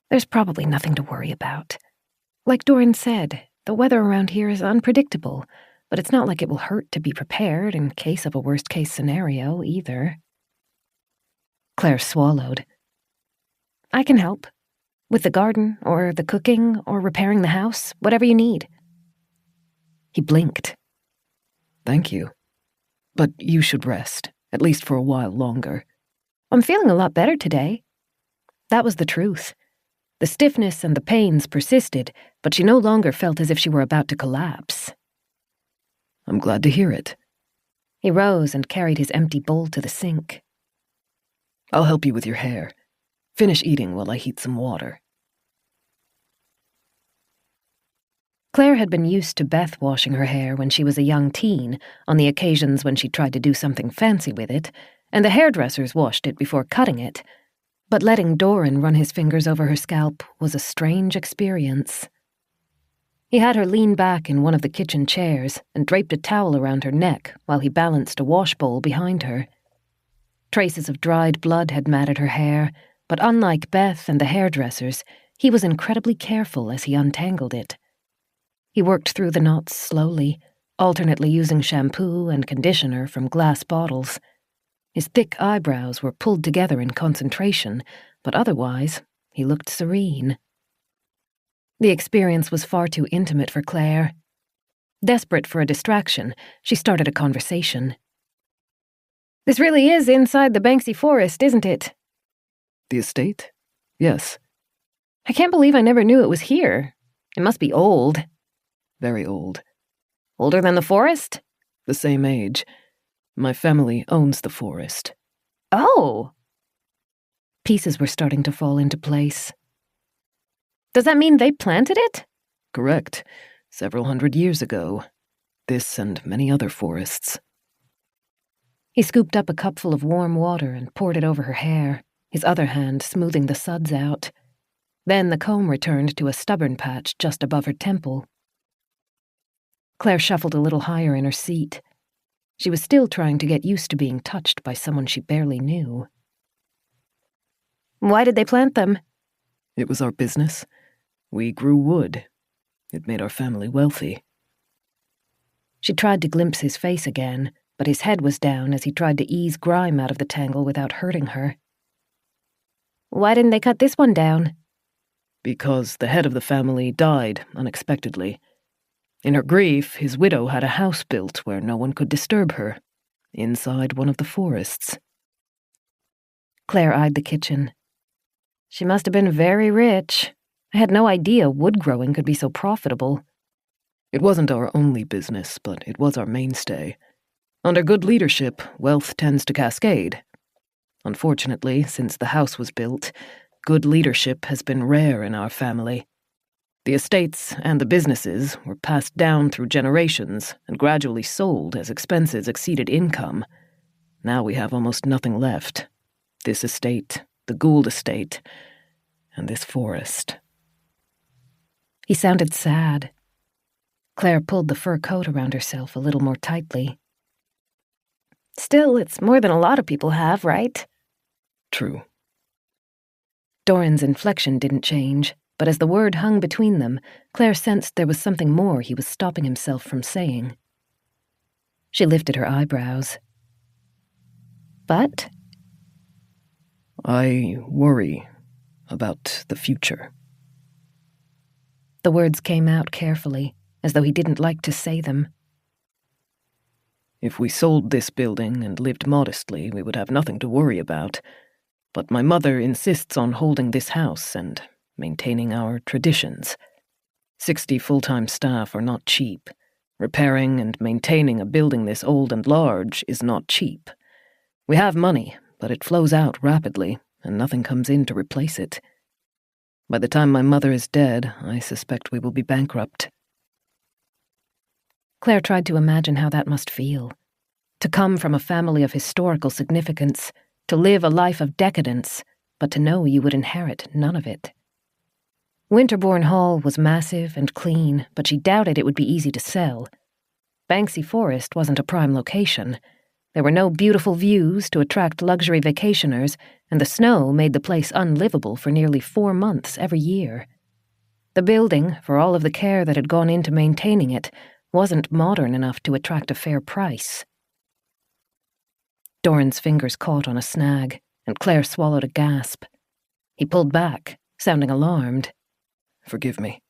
There's probably nothing to worry about. Like Doran said, the weather around here is unpredictable, but it's not like it will hurt to be prepared in case of a worst-case scenario, either. Claire swallowed. I can help. With the garden, or the cooking, or repairing the house, whatever you need. He blinked. Thank you. But you should rest, at least for a while longer. I'm feeling a lot better today. That was the truth. The stiffness and the pains persisted, but she no longer felt as if she were about to collapse. I'm glad to hear it. He rose and carried his empty bowl to the sink. I'll help you with your hair. Finish eating while I heat some water. Claire had been used to Beth washing her hair when she was a young teen, on the occasions when she tried to do something fancy with it, and the hairdressers washed it before cutting it. But letting Doran run his fingers over her scalp was a strange experience. He had her lean back in one of the kitchen chairs and draped a towel around her neck while he balanced a wash bowl behind her. Traces of dried blood had matted her hair, but unlike Beth and the hairdressers, he was incredibly careful as he untangled it. He worked through the knots slowly, alternately using shampoo and conditioner from glass bottles. His thick eyebrows were pulled together in concentration, but otherwise, he looked serene. The experience was far too intimate for Claire. Desperate for a distraction, she started a conversation. This really is inside the Banksy Forest, isn't it? The estate? Yes. I can't believe I never knew it was here. It must be old. Very old. Older than the forest? The same age. My family owns the forest. Oh! Pieces were starting to fall into place. Does that mean they planted it? Correct. Several hundred years ago. This and many other forests. He scooped up a cupful of warm water and poured it over her hair, his other hand smoothing the suds out. Then the comb returned to a stubborn patch just above her temple. Claire shuffled a little higher in her seat. She was still trying to get used to being touched by someone she barely knew. Why did they plant them? It was our business. We grew wood. It made our family wealthy. She tried to glimpse his face again, but his head was down as he tried to ease grime out of the tangle without hurting her. Why didn't they cut this one down? because the head of the family died unexpectedly. In her grief, his widow had a house built where no one could disturb her, inside one of the forests. Claire eyed the kitchen. She must have been very rich. I had no idea wood growing could be so profitable. It wasn't our only business, but it was our mainstay. Under good leadership, wealth tends to cascade. Unfortunately, since the house was built, good leadership has been rare in our family. The estates and the businesses were passed down through generations and gradually sold as expenses exceeded income. Now we have almost nothing left. This estate, the Gould estate, and this forest. He sounded sad. Claire pulled the fur coat around herself a little more tightly. Still, it's more than a lot of people have, right? True. Doran's inflection didn't change, but as the word hung between them, Claire sensed there was something more he was stopping himself from saying. She lifted her eyebrows. But? I worry about the future. The words came out carefully, as though he didn't like to say them. If we sold this building and lived modestly, we would have nothing to worry about. But my mother insists on holding this house and maintaining our traditions. 60 full-time staff are not cheap. Repairing and maintaining a building this old and large is not cheap. We have money, but it flows out rapidly, and nothing comes in to replace it. By the time my mother is dead, I suspect we will be bankrupt. Claire tried to imagine how that must feel. To come from a family of historical significance, to live a life of decadence, but to know you would inherit none of it. Winterbourne Hall was massive and clean, but she doubted it would be easy to sell. Banksy Forest wasn't a prime location. There were no beautiful views to attract luxury vacationers, and the snow made the place unlivable for nearly 4 months every year. The building, for all of the care that had gone into maintaining it, wasn't modern enough to attract a fair price. Doran's fingers caught on a snag, and Claire swallowed a gasp. He pulled back, sounding alarmed. Forgive me.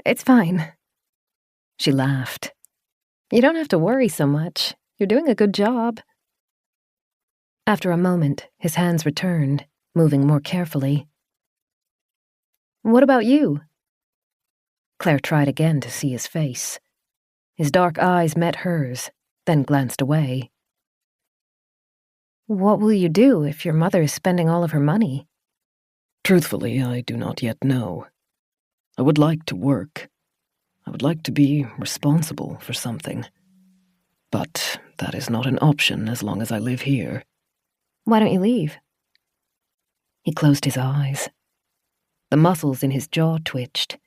It's fine. She laughed. You don't have to worry so much. You're doing a good job. After a moment, his hands returned, moving more carefully. What about you? Claire tried again to see his face. His dark eyes met hers, then glanced away. What will you do if your mother is spending all of her money? Truthfully, I do not yet know. I would like to work. I would like to be responsible for something. But that is not an option as long as I live here. Why don't you leave? He closed his eyes. The muscles in his jaw twitched.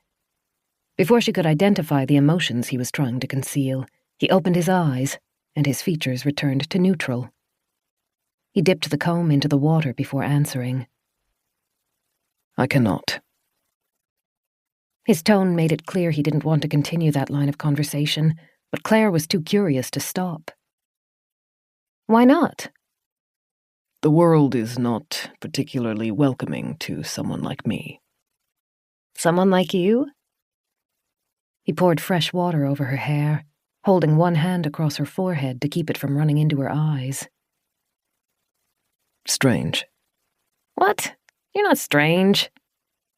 Before she could identify the emotions he was trying to conceal, he opened his eyes, and his features returned to neutral. He dipped the comb into the water before answering. I cannot. His tone made it clear he didn't want to continue that line of conversation, but Claire was too curious to stop. Why not? The world is not particularly welcoming to someone like me. Someone like you? He poured fresh water over her hair, holding one hand across her forehead to keep it from running into her eyes. Strange. What? You're not strange.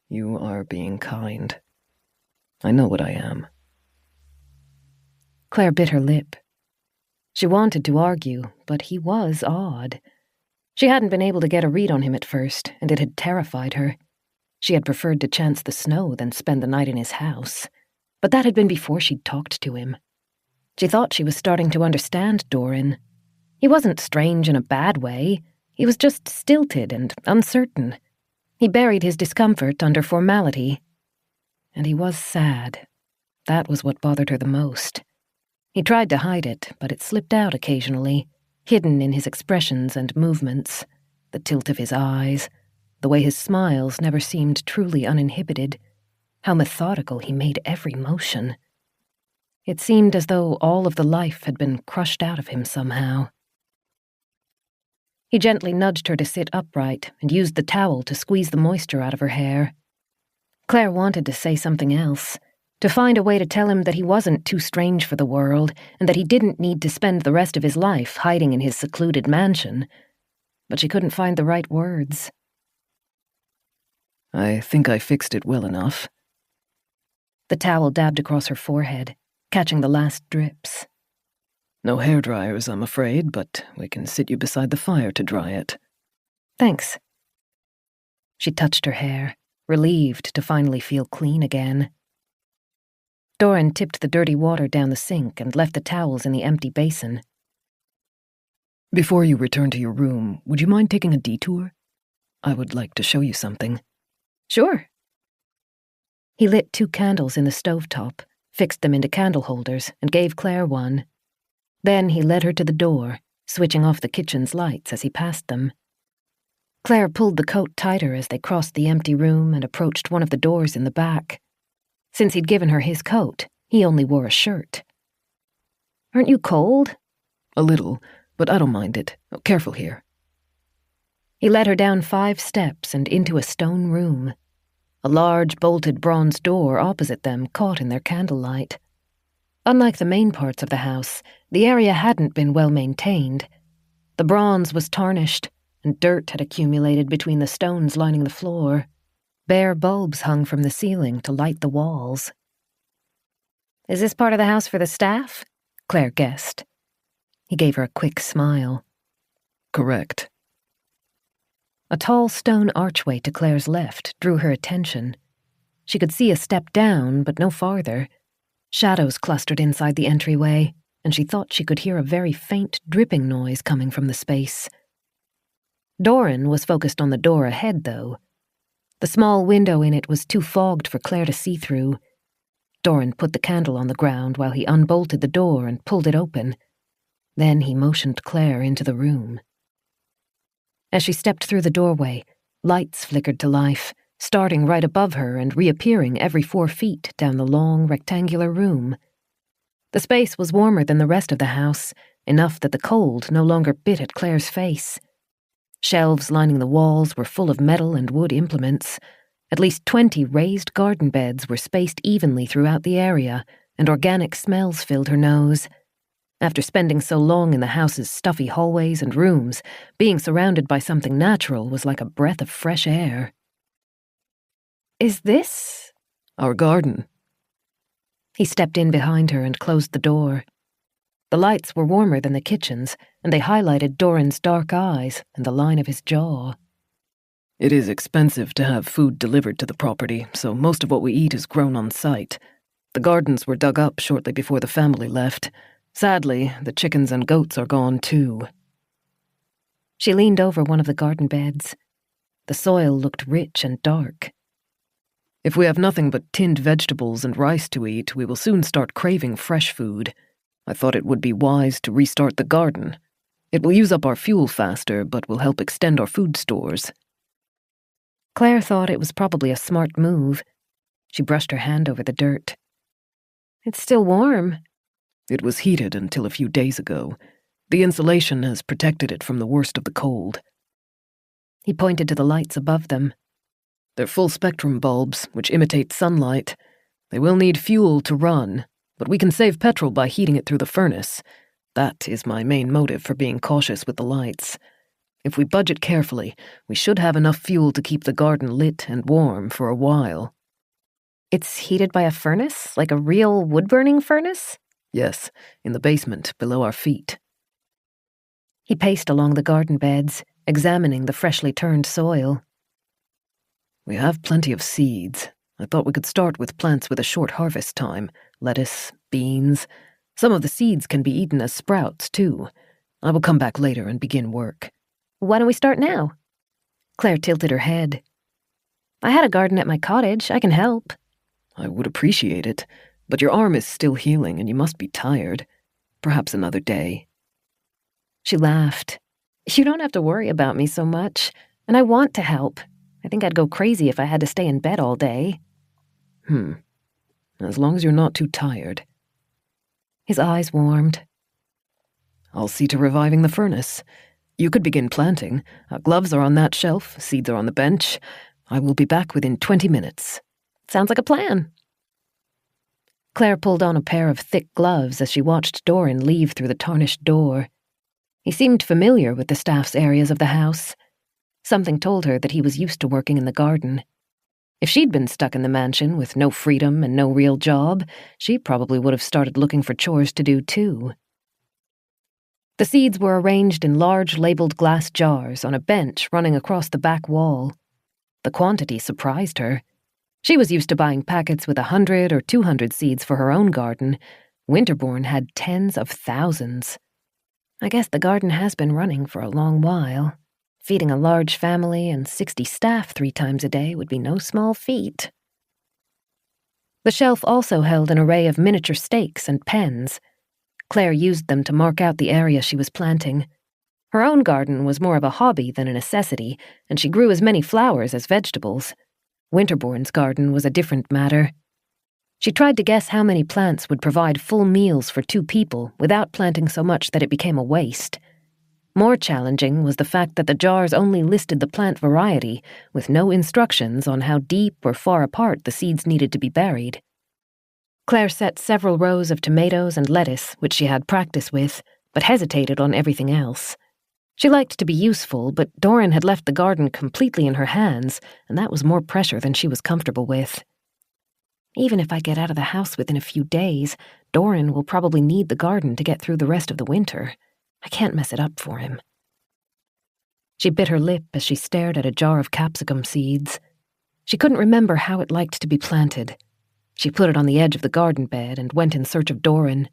You are being kind. I know what I am. Claire bit her lip. She wanted to argue, but he was odd. She hadn't been able to get a read on him at first, and it had terrified her. She had preferred to chance the snow than spend the night in his house. But that had been before she'd talked to him. She thought she was starting to understand Doran. He wasn't strange in a bad way. He was just stilted and uncertain. He buried his discomfort under formality. And he was sad. That was what bothered her the most. He tried to hide it, but it slipped out occasionally, hidden in his expressions and movements, the tilt of his eyes, the way his smiles never seemed truly uninhibited, how methodical he made every motion. It seemed as though all of the life had been crushed out of him somehow. He gently nudged her to sit upright and used the towel to squeeze the moisture out of her hair. Claire wanted to say something else, to find a way to tell him that he wasn't too strange for the world and that he didn't need to spend the rest of his life hiding in his secluded mansion, but she couldn't find the right words. I think I fixed it well enough. The towel dabbed across her forehead, catching the last drips. No hairdryers, I'm afraid, but we can sit you beside the fire to dry it. Thanks. She touched her hair, relieved to finally feel clean again. Doran tipped the dirty water down the sink and left the towels in the empty basin. Before you return to your room, would you mind taking a detour? I would like to show you something. Sure. He lit 2 candles in the stovetop, fixed them into candle holders, and gave Claire one. Then he led her to the door, switching off the kitchen's lights as he passed them. Claire pulled the coat tighter as they crossed the empty room and approached one of the doors in the back. Since he'd given her his coat, he only wore a shirt. Aren't you cold? A little, but I don't mind it. Oh, careful here. He led her down 5 steps and into a stone room. A large, bolted bronze door opposite them caught in their candlelight. Unlike the main parts of the house, the area hadn't been well maintained. The bronze was tarnished, and dirt had accumulated between the stones lining the floor. Bare bulbs hung from the ceiling to light the walls. Is this part of the house for the staff? Claire guessed. He gave her a quick smile. Correct. A tall stone archway to Claire's left drew her attention. She could see a step down, but no farther. Shadows clustered inside the entryway, and she thought she could hear a very faint dripping noise coming from the space. Doran was focused on the door ahead, though. The small window in it was too fogged for Claire to see through. Doran put the candle on the ground while he unbolted the door and pulled it open. Then he motioned Claire into the room. As she stepped through the doorway, lights flickered to life, starting right above her and reappearing every 4 feet down the long, rectangular room. The space was warmer than the rest of the house, enough that the cold no longer bit at Claire's face. Shelves lining the walls were full of metal and wood implements. At least 20 raised garden beds were spaced evenly throughout the area, and organic smells filled her nose. After spending so long in the house's stuffy hallways and rooms, being surrounded by something natural was like a breath of fresh air. Is this? Our garden. He stepped in behind her and closed the door. The lights were warmer than the kitchen's, and they highlighted Doran's dark eyes and the line of his jaw. It is expensive to have food delivered to the property, so most of what we eat is grown on site. The gardens were dug up shortly before the family left. Sadly, the chickens and goats are gone too. She leaned over one of the garden beds. The soil looked rich and dark. If we have nothing but tinned vegetables and rice to eat, we will soon start craving fresh food. I thought it would be wise to restart the garden. It will use up our fuel faster, but will help extend our food stores. Claire thought it was probably a smart move. She brushed her hand over the dirt. It's still warm. It was heated until a few days ago. The insulation has protected it from the worst of the cold. He pointed to the lights above them. They're full-spectrum bulbs, which imitate sunlight. They will need fuel to run, but we can save petrol by heating it through the furnace. That is my main motive for being cautious with the lights. If we budget carefully, we should have enough fuel to keep the garden lit and warm for a while. It's heated by a furnace? Like a real wood-burning furnace? Yes, in the basement below our feet. He paced along the garden beds, examining the freshly turned soil. We have plenty of seeds. I thought we could start with plants with a short harvest time. Lettuce, beans. Some of the seeds can be eaten as sprouts, too. I will come back later and begin work. Why don't we start now? Claire tilted her head. I had a garden at my cottage. I can help. I would appreciate it, but your arm is still healing and you must be tired. Perhaps another day. She laughed. You don't have to worry about me so much, and I want to help. I think I'd go crazy if I had to stay in bed all day. As long as you're not too tired. His eyes warmed. I'll see to reviving the furnace. You could begin planting. Gloves are on that shelf, seeds are on the bench. I will be back within 20 minutes. Sounds like a plan. Claire pulled on a pair of thick gloves as she watched Doran leave through the tarnished door. He seemed familiar with the staff's areas of the house. Something told her that he was used to working in the garden. If she'd been stuck in the mansion with no freedom and no real job, she probably would have started looking for chores to do too. The seeds were arranged in large labeled glass jars on a bench running across the back wall. The quantity surprised her. She was used to buying packets with 100 or 200 seeds for her own garden. Winterbourne had tens of thousands. I guess the garden has been running for a long while. Feeding a large family and 60 staff 3 times a day would be no small feat. The shelf also held an array of miniature stakes and pens. Claire used them to mark out the area she was planting. Her own garden was more of a hobby than a necessity, and she grew as many flowers as vegetables. Winterbourne's garden was a different matter. She tried to guess how many plants would provide full meals for 2 people without planting so much that it became a waste. More challenging was the fact that the jars only listed the plant variety, with no instructions on how deep or far apart the seeds needed to be buried. Claire set several rows of tomatoes and lettuce, which she had practice with, but hesitated on everything else. She liked to be useful, but Doran had left the garden completely in her hands, and that was more pressure than she was comfortable with. Even if I get out of the house within a few days, Doran will probably need the garden to get through the rest of the winter. I can't mess it up for him. She bit her lip as she stared at a jar of capsicum seeds. She couldn't remember how it liked to be planted. She put it on the edge of the garden bed and went in search of Doran.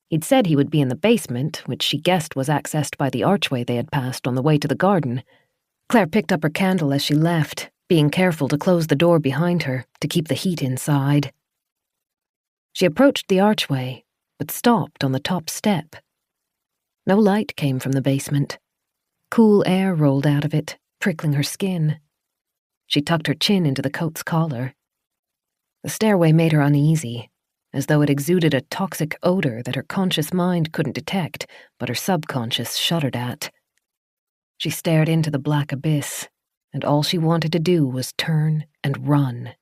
He'd said he would be in the basement, which she guessed was accessed by the archway they had passed on the way to the garden. Claire picked up her candle as she left, being careful to close the door behind her to keep the heat inside. She approached the archway, but stopped on the top step. No light came from the basement. Cool air rolled out of it, prickling her skin. She tucked her chin into the coat's collar. The stairway made her uneasy, as though it exuded a toxic odor that her conscious mind couldn't detect, but her subconscious shuddered at. She stared into the black abyss, and all she wanted to do was turn and run.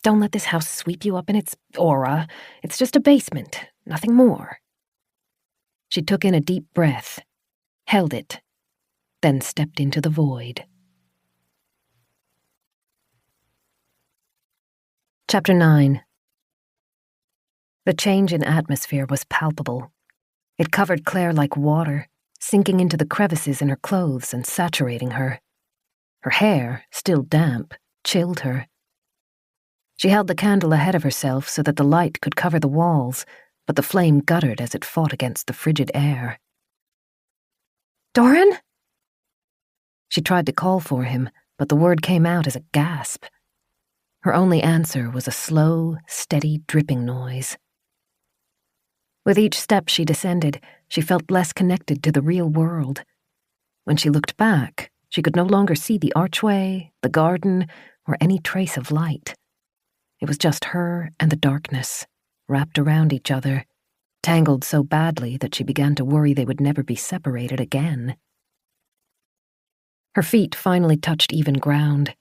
Don't let this house sweep you up in its aura. It's just a basement, nothing more. She took in a deep breath, held it, then stepped into the void. Chapter 9. The change in atmosphere was palpable. It covered Claire like water, sinking into the crevices in her clothes and saturating her. Her hair, still damp, chilled her. She held the candle ahead of herself so that the light could cover the walls, but the flame guttered as it fought against the frigid air. Doran? She tried to call for him, but the word came out as a gasp. Her only answer was a slow, steady dripping noise. With each step she descended, she felt less connected to the real world. When she looked back, she could no longer see the archway, the garden, or any trace of light. It was just her and the darkness, wrapped around each other, tangled so badly that she began to worry they would never be separated again. Her feet finally touched even ground.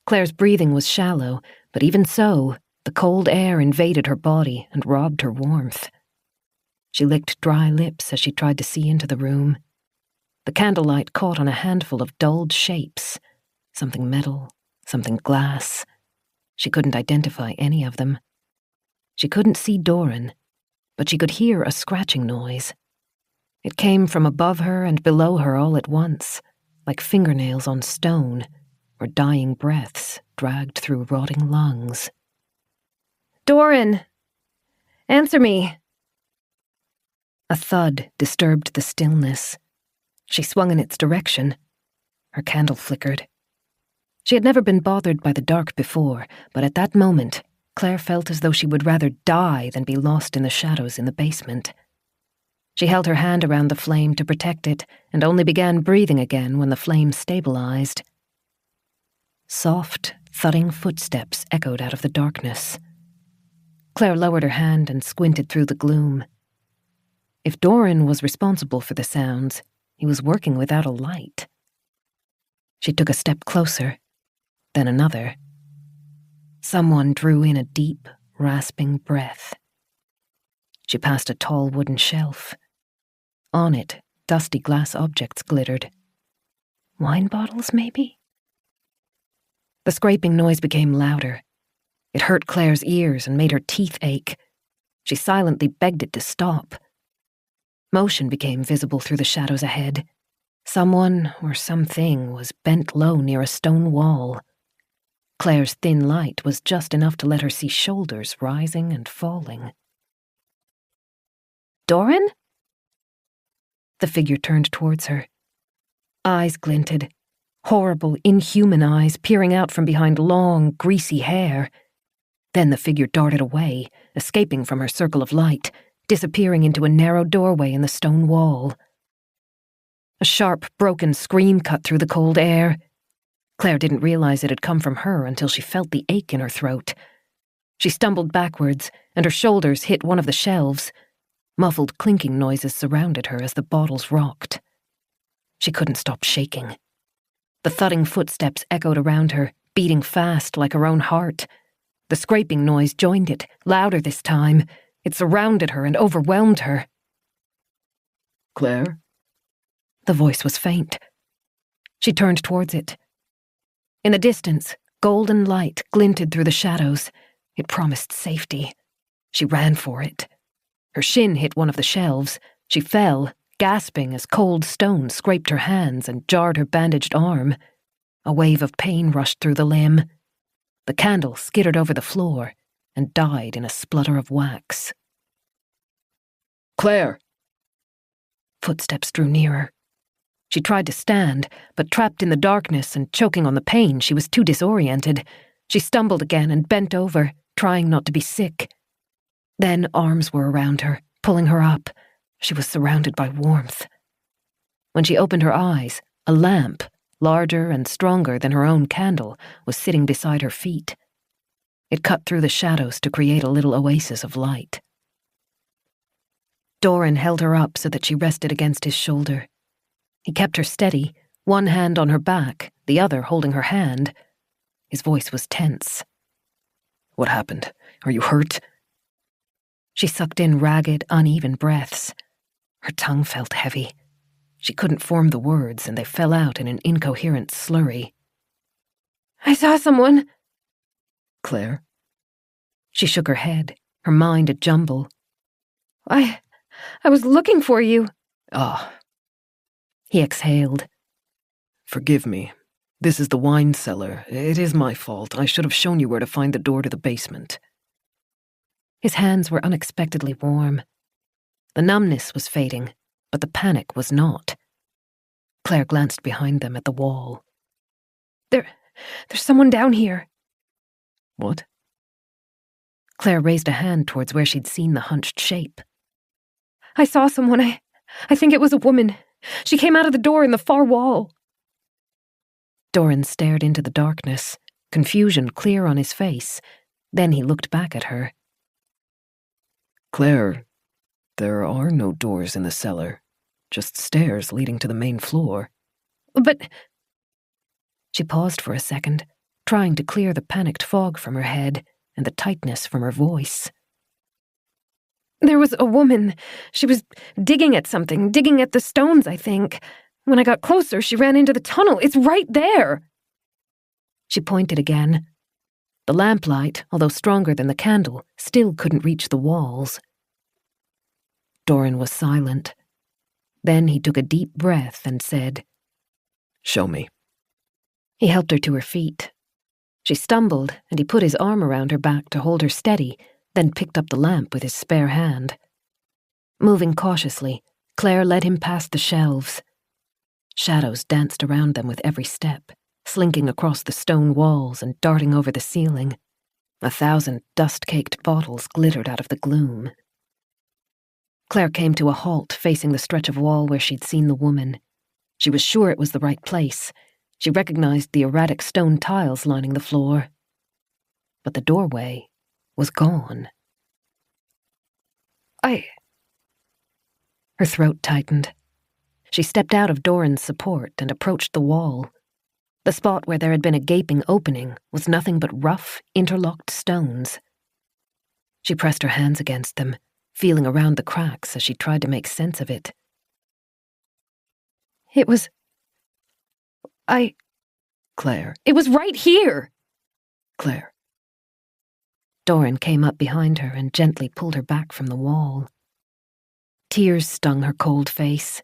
Claire's breathing was shallow, but even so, the cold air invaded her body and robbed her warmth. She licked dry lips as she tried to see into the room. The candlelight caught on a handful of dulled shapes, something metal, something glass. She couldn't identify any of them. She couldn't see Doran, but she could hear a scratching noise. It came from above her and below her all at once, like fingernails on stone, or dying breaths dragged through rotting lungs. Doran! Answer me! A thud disturbed the stillness. She swung in its direction. Her candle flickered. She had never been bothered by the dark before, but at that moment, Claire felt as though she would rather die than be lost in the shadows in the basement. She held her hand around the flame to protect it and only began breathing again when the flame stabilized. Soft, thudding footsteps echoed out of the darkness. Claire lowered her hand and squinted through the gloom. If Doran was responsible for the sounds, he was working without a light. She took a step closer, then another. Someone drew in a deep, rasping breath. She passed a tall wooden shelf. On it, dusty glass objects glittered. Wine bottles, maybe? The scraping noise became louder. It hurt Claire's ears and made her teeth ache. She silently begged it to stop. Motion became visible through the shadows ahead. Someone or something was bent low near a stone wall. Claire's thin light was just enough to let her see shoulders rising and falling. Doran? The figure turned towards her. Eyes glinted. Horrible, inhuman eyes peering out from behind long, greasy hair. Then the figure darted away, escaping from her circle of light, disappearing into a narrow doorway in the stone wall. A sharp, broken scream cut through the cold air. Claire didn't realize it had come from her until she felt the ache in her throat. She stumbled backwards, and her shoulders hit one of the shelves. Muffled clinking noises surrounded her as the bottles rocked. She couldn't stop shaking. The thudding footsteps echoed around her, beating fast like her own heart. The scraping noise joined it, louder this time. It surrounded her and overwhelmed her. Claire? The voice was faint. She turned towards it. In the distance, golden light glinted through the shadows. It promised safety. She ran for it. Her shin hit one of the shelves. She fell, gasping as cold stone scraped her hands and jarred her bandaged arm. A wave of pain rushed through the limb. The candle skittered over the floor and died in a splutter of wax. Claire! Footsteps drew nearer. She tried to stand, but trapped in the darkness and choking on the pain, she was too disoriented. She stumbled again and bent over, trying not to be sick. Then arms were around her, pulling her up. She was surrounded by warmth. When she opened her eyes, a lamp, larger and stronger than her own candle, was sitting beside her feet. It cut through the shadows to create a little oasis of light. Doran held her up so that she rested against his shoulder. He kept her steady, one hand on her back, the other holding her hand. His voice was tense. What happened? Are you hurt? She sucked in ragged, uneven breaths. Her tongue felt heavy. She couldn't form the words, and they fell out in an incoherent slurry. I saw someone. Claire? She shook her head, her mind a jumble. I was looking for you. Ah. He exhaled. Forgive me. This is the wine cellar. It is my fault. I should have shown you where to find the door to the basement. His hands were unexpectedly warm. The numbness was fading, but the panic was not. Claire glanced behind them at the wall. There's someone down here. What? Claire raised a hand towards where she'd seen the hunched shape. I saw someone. I think it was a woman. She came out of the door in the far wall. Doran stared into the darkness, confusion clear on his face. Then he looked back at her. Claire, there are no doors in the cellar, just stairs leading to the main floor. But... She paused for a second, trying to clear the panicked fog from her head and the tightness from her voice. There was a woman. She was digging at something, digging at the stones, I think. When I got closer, she ran into the tunnel. It's right there. She pointed again. The lamplight, although stronger than the candle, still couldn't reach the walls. Doran was silent. Then he took a deep breath and said, Show me. He helped her to her feet. She stumbled, and he put his arm around her back to hold her steady, then picked up the lamp with his spare hand. Moving cautiously, Claire led him past the shelves. Shadows danced around them with every step, slinking across the stone walls and darting over the ceiling. 1,000 dust-caked bottles glittered out of the gloom. Claire came to a halt facing the stretch of wall where she'd seen the woman. She was sure it was the right place. She recognized the erratic stone tiles lining the floor. But the doorway was gone. Her throat tightened. She stepped out of Doran's support and approached the wall. The spot where there had been a gaping opening was nothing but rough, interlocked stones. She pressed her hands against them, feeling around the cracks as she tried to make sense of it. It was right here! Claire. Doran came up behind her and gently pulled her back from the wall. Tears stung her cold face.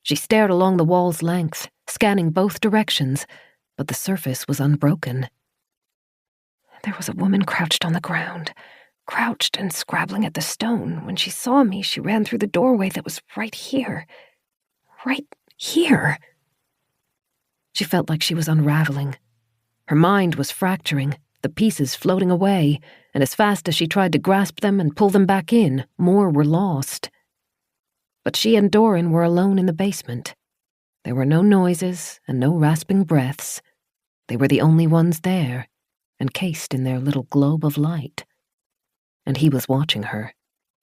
She stared along the wall's length, scanning both directions, but the surface was unbroken. There was a woman crouched on the ground, crouched and scrabbling at the stone. When she saw me, she ran through the doorway that was right here. Right here. She felt like she was unraveling. Her mind was fracturing, the pieces floating away, and as fast as she tried to grasp them and pull them back in, more were lost. But she and Doran were alone in the basement. There were no noises and no rasping breaths. They were the only ones there, encased in their little globe of light. And he was watching her,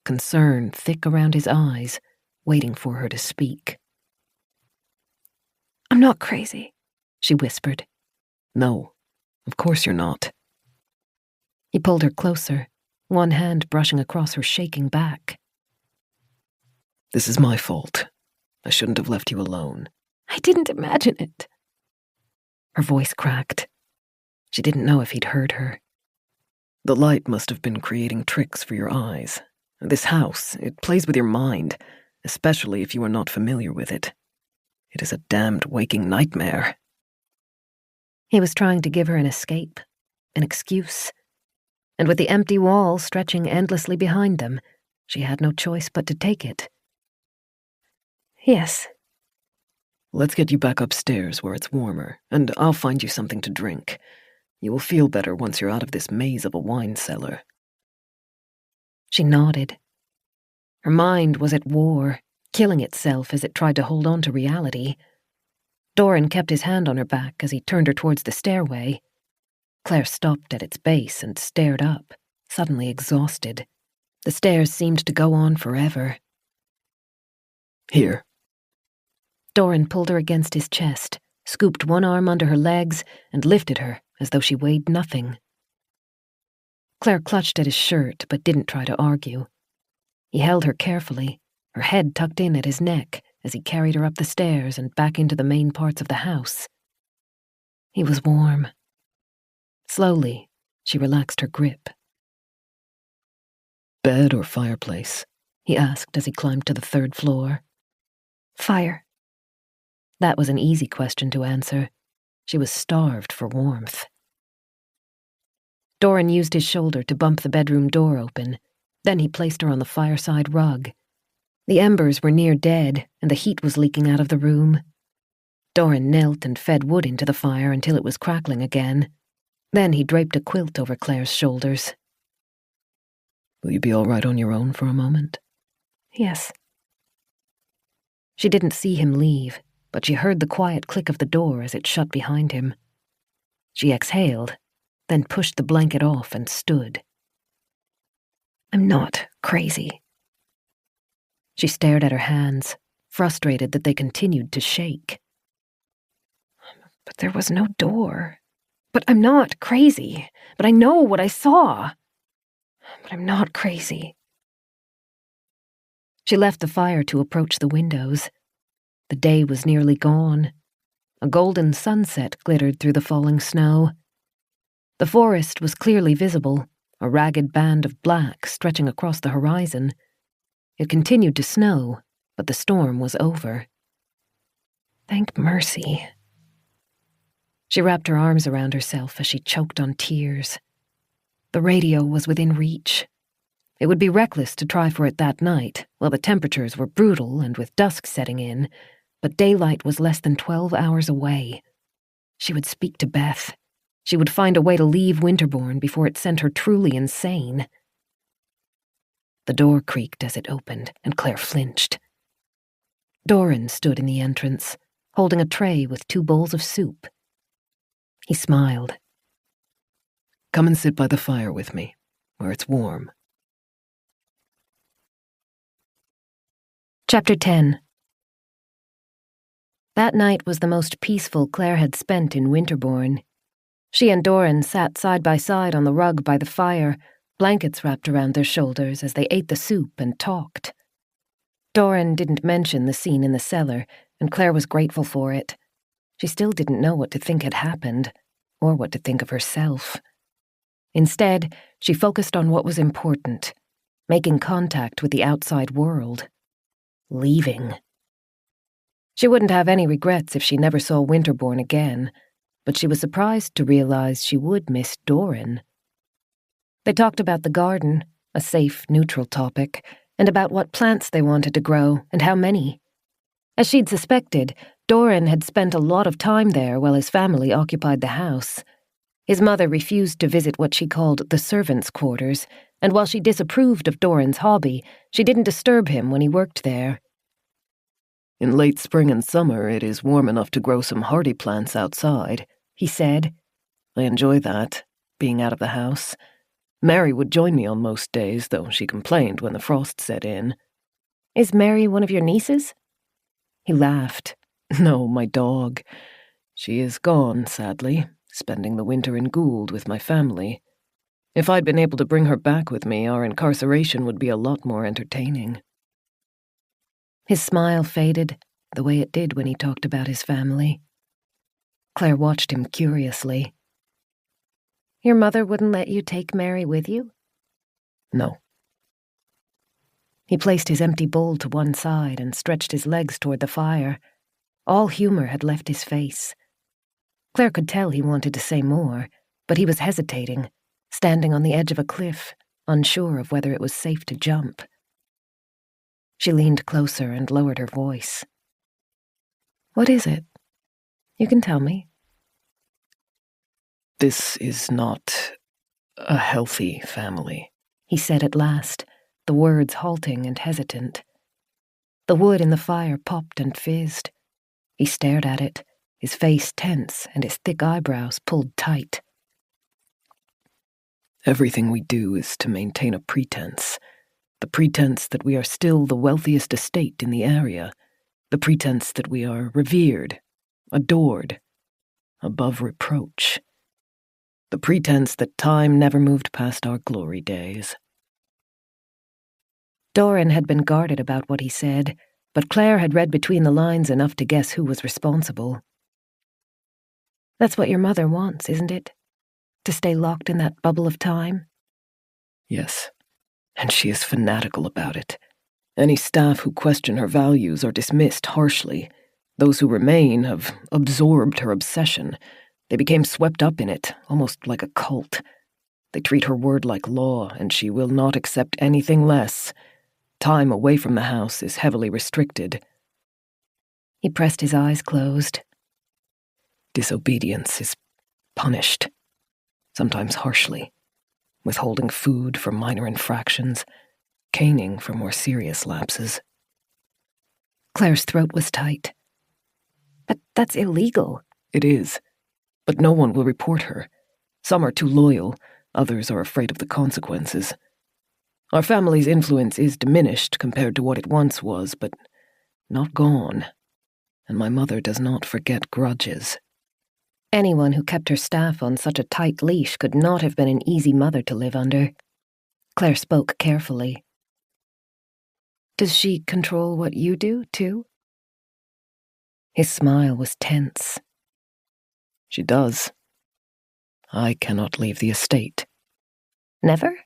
concern thick around his eyes, waiting for her to speak. "I'm not crazy," she whispered. No, of course you're not. He pulled her closer, one hand brushing across her shaking back. This is my fault. I shouldn't have left you alone. I didn't imagine it. Her voice cracked. She didn't know if he'd heard her. The light must have been creating tricks for your eyes. This house, it plays with your mind, especially if you are not familiar with it. It is a damned waking nightmare. He was trying to give her an escape, an excuse. And with the empty wall stretching endlessly behind them, she had no choice but to take it. Yes. Let's get you back upstairs where it's warmer, and I'll find you something to drink. You will feel better once you're out of this maze of a wine cellar. She nodded. Her mind was at war, killing itself as it tried to hold on to reality. Doran kept his hand on her back as he turned her towards the stairway. Claire stopped at its base and stared up, suddenly exhausted. The stairs seemed to go on forever. Here. Doran pulled her against his chest, scooped one arm under her legs, and lifted her as though she weighed nothing. Claire clutched at his shirt but didn't try to argue. He held her carefully, her head tucked in at his neck as he carried her up the stairs and back into the main parts of the house. He was warm. Slowly, she relaxed her grip. Bed or fireplace? He asked as he climbed to the 3rd floor. Fire. That was an easy question to answer. She was starved for warmth. Doran used his shoulder to bump the bedroom door open. Then he placed her on the fireside rug. The embers were near dead, and the heat was leaking out of the room. Doran knelt and fed wood into the fire until it was crackling again. Then he draped a quilt over Claire's shoulders. Will you be all right on your own for a moment? Yes. She didn't see him leave, but she heard the quiet click of the door as it shut behind him. She exhaled, then pushed the blanket off and stood. I'm not crazy. She stared at her hands, frustrated that they continued to shake. But there was no door. But I'm not crazy. But I know what I saw. But I'm not crazy. She left the fire to approach the windows. The day was nearly gone. A golden sunset glittered through the falling snow. The forest was clearly visible, a ragged band of black stretching across the horizon. It continued to snow, but the storm was over. Thank mercy. She wrapped her arms around herself as she choked on tears. The radio was within reach. It would be reckless to try for it that night, while the temperatures were brutal and with dusk setting in, but daylight was less than 12 hours away. She would speak to Beth. She would find a way to leave Winterbourne before it sent her truly insane. The door creaked as it opened, and Claire flinched. Doran stood in the entrance, holding a tray with 2 bowls of soup. He smiled. Come and sit by the fire with me, where it's warm. Chapter 10. That night was the most peaceful Claire had spent in Winterbourne. She and Doran sat side by side on the rug by the fire, blankets wrapped around their shoulders as they ate the soup and talked. Doran didn't mention the scene in the cellar, and Claire was grateful for it. She still didn't know what to think had happened, or what to think of herself. Instead, she focused on what was important, making contact with the outside world. Leaving. She wouldn't have any regrets if she never saw Winterbourne again, but she was surprised to realize she would miss Doran. They talked about the garden, a safe, neutral topic, and about what plants they wanted to grow and how many. As she'd suspected, Doran had spent a lot of time there while his family occupied the house. His mother refused to visit what she called the servants' quarters, and while she disapproved of Doran's hobby, she didn't disturb him when he worked there. In late spring and summer, it is warm enough to grow some hardy plants outside, he said. I enjoy that, being out of the house. Mary would join me on most days, though she complained when the frost set in. Is Mary one of your nieces? He laughed. No, my dog. She is gone, sadly, spending the winter in Gould with my family. If I'd been able to bring her back with me, our incarceration would be a lot more entertaining. His smile faded, the way it did when he talked about his family. Claire watched him curiously. Your mother wouldn't let you take Mary with you? No. He placed his empty bowl to one side and stretched his legs toward the fire. All humor had left his face. Claire could tell he wanted to say more, but he was hesitating, standing on the edge of a cliff, unsure of whether it was safe to jump. She leaned closer and lowered her voice. What is it? You can tell me. This is not a healthy family, he said at last, the words halting and hesitant. The wood in the fire popped and fizzed. He stared at it, his face tense and his thick eyebrows pulled tight. Everything we do is to maintain a pretense. The pretense that we are still the wealthiest estate in the area. The pretense that we are revered, adored, above reproach. The pretense that time never moved past our glory days. Doran had been guarded about what he said, but Claire had read between the lines enough to guess who was responsible. That's what your mother wants, isn't it? To stay locked in that bubble of time? Yes, and she is fanatical about it. Any staff who question her values are dismissed harshly. Those who remain have absorbed her obsession. They became swept up in it, almost like a cult. They treat her word like law, and she will not accept anything less. Time away from the house is heavily restricted. He pressed his eyes closed. Disobedience is punished, sometimes harshly, withholding food for minor infractions, caning for more serious lapses. Claire's throat was tight. But that's illegal. It is. But no one will report her. Some are too loyal, others are afraid of the consequences. Our family's influence is diminished compared to what it once was, but not gone. And my mother does not forget grudges. Anyone who kept her staff on such a tight leash could not have been an easy mother to live under. Claire spoke carefully. Does she control what you do, too? His smile was tense. She does. I cannot leave the estate. Never?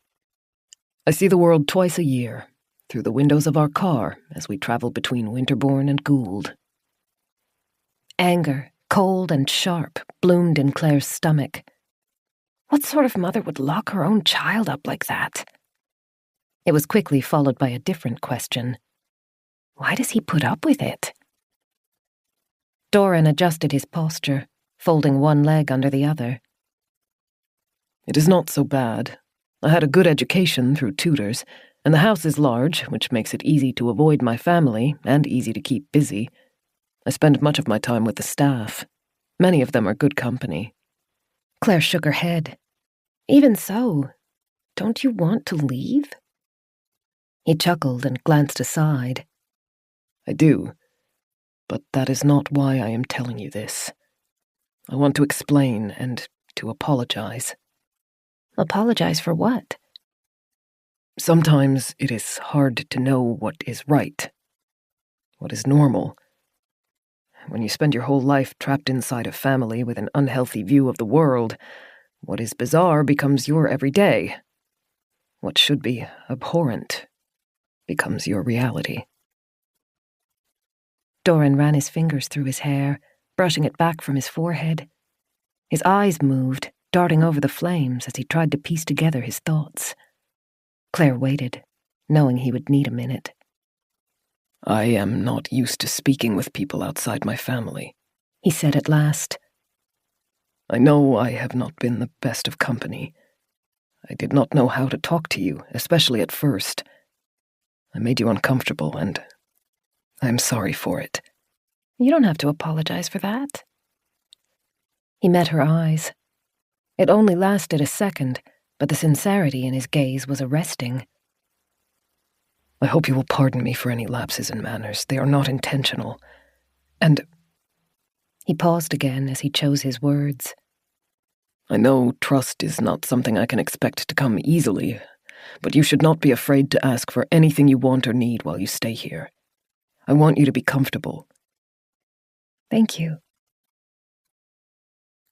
I see the world twice a year, through the windows of our car as we travel between Winterbourne and Gould. Anger, cold and sharp, bloomed in Claire's stomach. What sort of mother would lock her own child up like that? It was quickly followed by a different question. Why does he put up with it? Doran adjusted his posture, folding one leg under the other. It is not so bad. I had a good education through tutors, and the house is large, which makes it easy to avoid my family and easy to keep busy. I spend much of my time with the staff. Many of them are good company. Claire shook her head. Even so, don't you want to leave? He chuckled and glanced aside. I do. But that is not why I am telling you this. I want to explain and to apologize. Apologize for what? Sometimes it is hard to know what is right, what is normal. When you spend your whole life trapped inside a family with an unhealthy view of the world, what is bizarre becomes your everyday. What should be abhorrent becomes your reality. Doran ran his fingers through his hair, brushing it back from his forehead. His eyes moved, darting over the flames as he tried to piece together his thoughts. Claire waited, knowing he would need a minute. I am not used to speaking with people outside my family, he said at last. I know I have not been the best of company. I did not know how to talk to you, especially at first. I made you uncomfortable, and I am sorry for it. You don't have to apologize for that. He met her eyes. It only lasted a second, but the sincerity in his gaze was arresting. I hope you will pardon me for any lapses in manners. They are not intentional. And... He paused again as he chose his words. I know trust is not something I can expect to come easily, but you should not be afraid to ask for anything you want or need while you stay here. I want you to be comfortable. Thank you.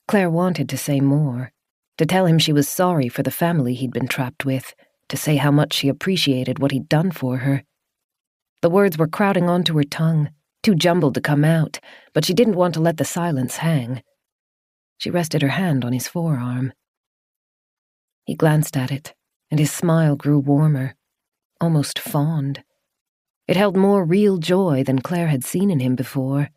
Claire wanted to say more, to tell him she was sorry for the family he'd been trapped with, to say how much she appreciated what he'd done for her. The words were crowding onto her tongue, too jumbled to come out, but she didn't want to let the silence hang. She rested her hand on his forearm. He glanced at it, and his smile grew warmer, almost fond. It held more real joy than Claire had seen in him before.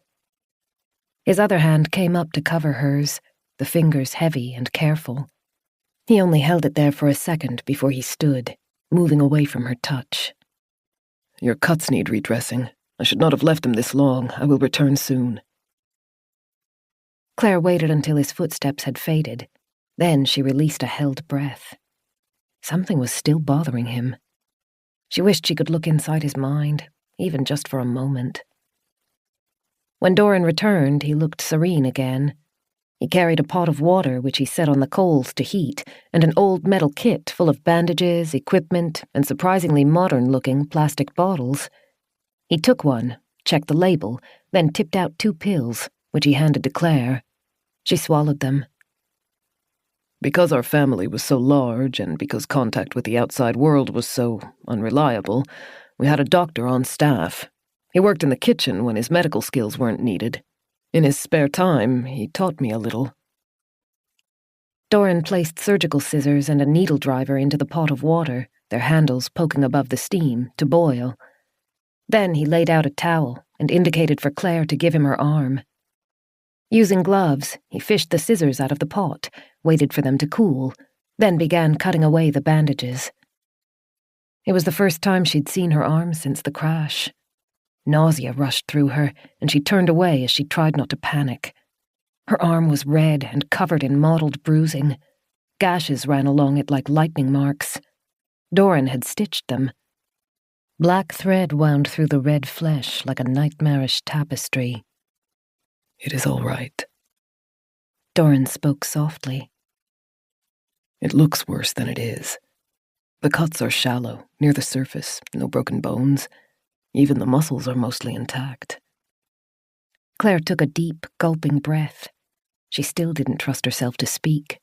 His other hand came up to cover hers, the fingers heavy and careful. He only held it there for a second before he stood, moving away from her touch. Your cuts need redressing. I should not have left them this long. I will return soon. Claire waited until his footsteps had faded. Then she released a held breath. Something was still bothering him. She wished she could look inside his mind, even just for a moment. When Doran returned, he looked serene again. He carried a pot of water which he set on the coals to heat, and an old metal kit full of bandages, equipment, and surprisingly modern-looking plastic bottles. He took one, checked the label, then tipped out 2 pills, which he handed to Claire. She swallowed them. Because our family was so large and because contact with the outside world was so unreliable, we had a doctor on staff. He worked in the kitchen when his medical skills weren't needed. In his spare time, he taught me a little. Doran placed surgical scissors and a needle driver into the pot of water, their handles poking above the steam, to boil. Then he laid out a towel and indicated for Claire to give him her arm. Using gloves, he fished the scissors out of the pot, waited for them to cool, then began cutting away the bandages. It was the first time she'd seen her arm since the crash. Nausea rushed through her, and she turned away as she tried not to panic. Her arm was red and covered in mottled bruising. Gashes ran along it like lightning marks. Doran had stitched them. Black thread wound through the red flesh like a nightmarish tapestry. It is all right. Doran spoke softly. It looks worse than it is. The cuts are shallow, near the surface, no broken bones. Even the muscles are mostly intact. Claire took a deep, gulping breath. She still didn't trust herself to speak.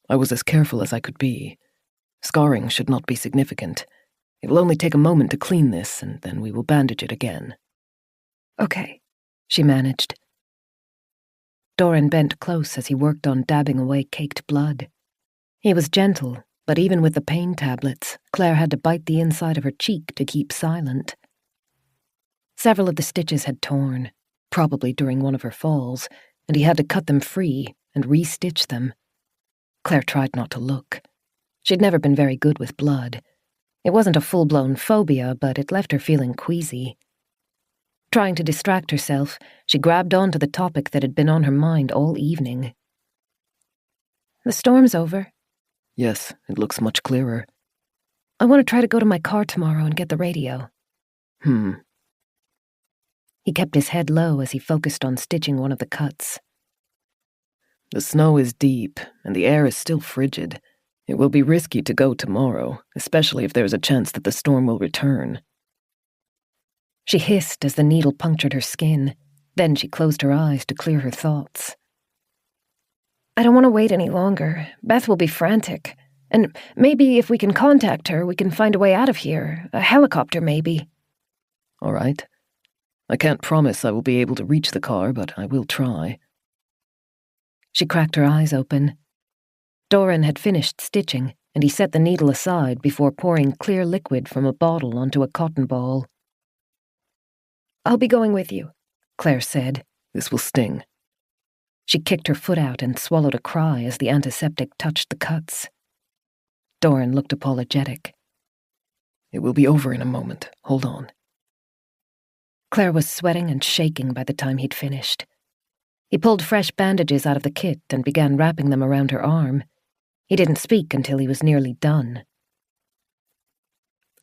I was as careful as I could be. Scarring should not be significant. It will only take a moment to clean this, and then we will bandage it again. Okay, she managed. Doran bent close as he worked on dabbing away caked blood. He was gentle, but even with the pain tablets, Claire had to bite the inside of her cheek to keep silent. Several of the stitches had torn, probably during one of her falls, and he had to cut them free and re-stitch them. Claire tried not to look. She'd never been very good with blood. It wasn't a full-blown phobia, but it left her feeling queasy. Trying to distract herself, she grabbed onto the topic that had been on her mind all evening. The storm's over. Yes, it looks much clearer. I want to try to go to my car tomorrow and get the radio. He kept his head low as he focused on stitching one of the cuts. The snow is deep, and the air is still frigid. It will be risky to go tomorrow, especially if there is a chance that the storm will return. She hissed as the needle punctured her skin. Then she closed her eyes to clear her thoughts. I don't want to wait any longer. Beth will be frantic. And maybe if we can contact her, we can find a way out of here. A helicopter, maybe. All right. I can't promise I will be able to reach the car, but I will try. She cracked her eyes open. Doran had finished stitching, and he set the needle aside before pouring clear liquid from a bottle onto a cotton ball. I'll be going with you, Claire said. This will sting. She kicked her foot out and swallowed a cry as the antiseptic touched the cuts. Doran looked apologetic. It will be over in a moment. Hold on. Claire was sweating and shaking by the time he'd finished. He pulled fresh bandages out of the kit and began wrapping them around her arm. He didn't speak until he was nearly done.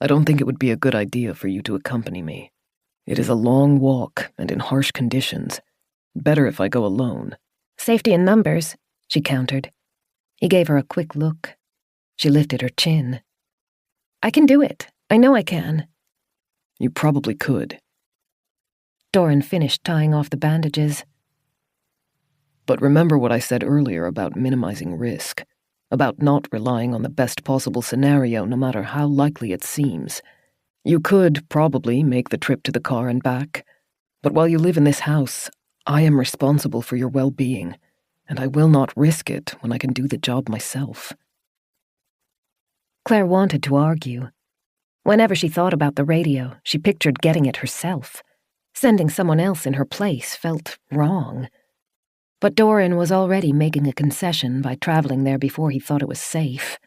I don't think it would be a good idea for you to accompany me. It is a long walk and in harsh conditions. Better if I go alone. Safety in numbers, she countered. He gave her a quick look. She lifted her chin. I can do it. I know I can. You probably could. Doran finished tying off the bandages. But remember what I said earlier about minimizing risk, about not relying on the best possible scenario no matter how likely it seems. You could probably make the trip to the car and back, but while you live in this house, I am responsible for your well-being, and I will not risk it when I can do the job myself. Claire wanted to argue. Whenever she thought about the radio, she pictured getting it herself. Sending someone else in her place felt wrong. But Doran was already making a concession by traveling there before he thought it was safe.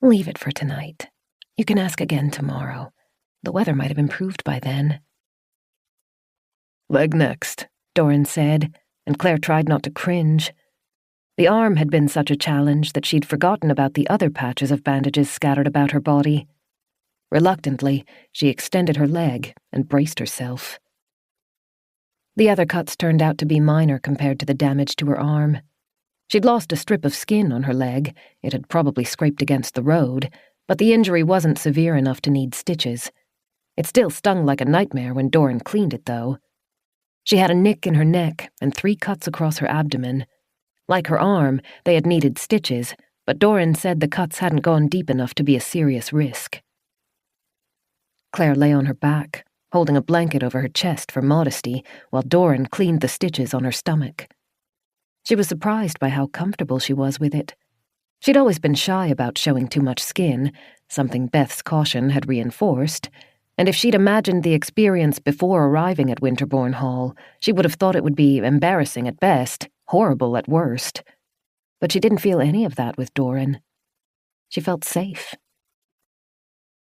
Leave it for tonight. You can ask again tomorrow. The weather might have improved by then. Leg next, Doran said, and Claire tried not to cringe. The arm had been such a challenge that she'd forgotten about the other patches of bandages scattered about her body. Reluctantly, she extended her leg and braced herself. The other cuts turned out to be minor compared to the damage to her arm. She'd lost a strip of skin on her leg. It had probably scraped against the road, but the injury wasn't severe enough to need stitches. It still stung like a nightmare when Doran cleaned it, though. She had a nick in her neck and 3 cuts across her abdomen. Like her arm, they had needed stitches, but Doran said the cuts hadn't gone deep enough to be a serious risk. Claire lay on her back, holding a blanket over her chest for modesty, while Doran cleaned the stitches on her stomach. She was surprised by how comfortable she was with it. She'd always been shy about showing too much skin, something Beth's caution had reinforced, and if she'd imagined the experience before arriving at Winterbourne Hall, she would have thought it would be embarrassing at best, horrible at worst. But she didn't feel any of that with Doran. She felt safe.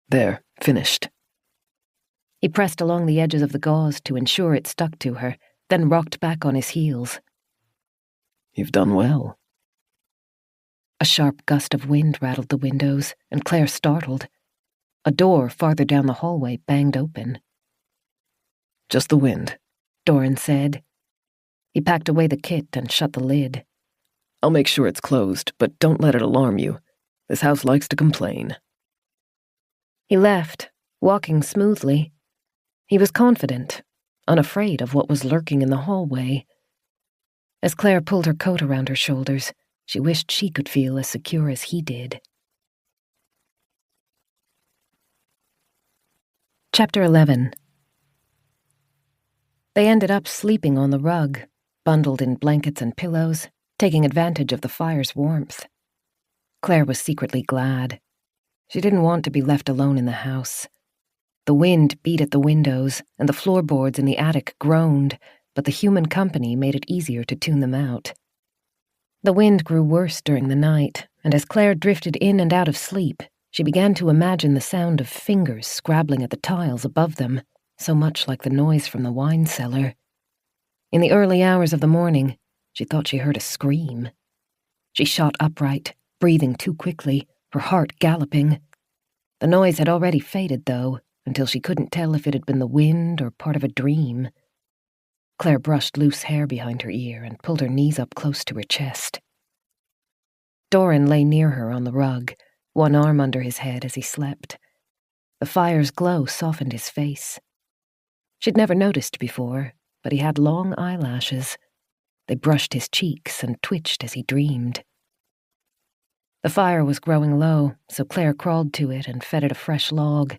There, finished. He pressed along the edges of the gauze to ensure it stuck to her, then rocked back on his heels. You've done well. A sharp gust of wind rattled the windows, and Claire startled. A door farther down the hallway banged open. Just the wind, Doran said. He packed away the kit and shut the lid. I'll make sure it's closed, but don't let it alarm you. This house likes to complain. He left, walking smoothly. He was confident, unafraid of what was lurking in the hallway. As Claire pulled her coat around her shoulders, she wished she could feel as secure as he did. Chapter 11. They ended up sleeping on the rug, bundled in blankets and pillows, taking advantage of the fire's warmth. Claire was secretly glad. She didn't want to be left alone in the house. The wind beat at the windows, and the floorboards in the attic groaned, but the human company made it easier to tune them out. The wind grew worse during the night, and as Claire drifted in and out of sleep, she began to imagine the sound of fingers scrabbling at the tiles above them, so much like the noise from the wine cellar. In the early hours of the morning, she thought she heard a scream. She shot upright, breathing too quickly, her heart galloping. The noise had already faded, though, until she couldn't tell if it had been the wind or part of a dream. Claire brushed loose hair behind her ear and pulled her knees up close to her chest. Doran lay near her on the rug, one arm under his head as he slept. The fire's glow softened his face. She'd never noticed before, but he had long eyelashes. They brushed his cheeks and twitched as he dreamed. The fire was growing low, so Claire crawled to it and fed it a fresh log.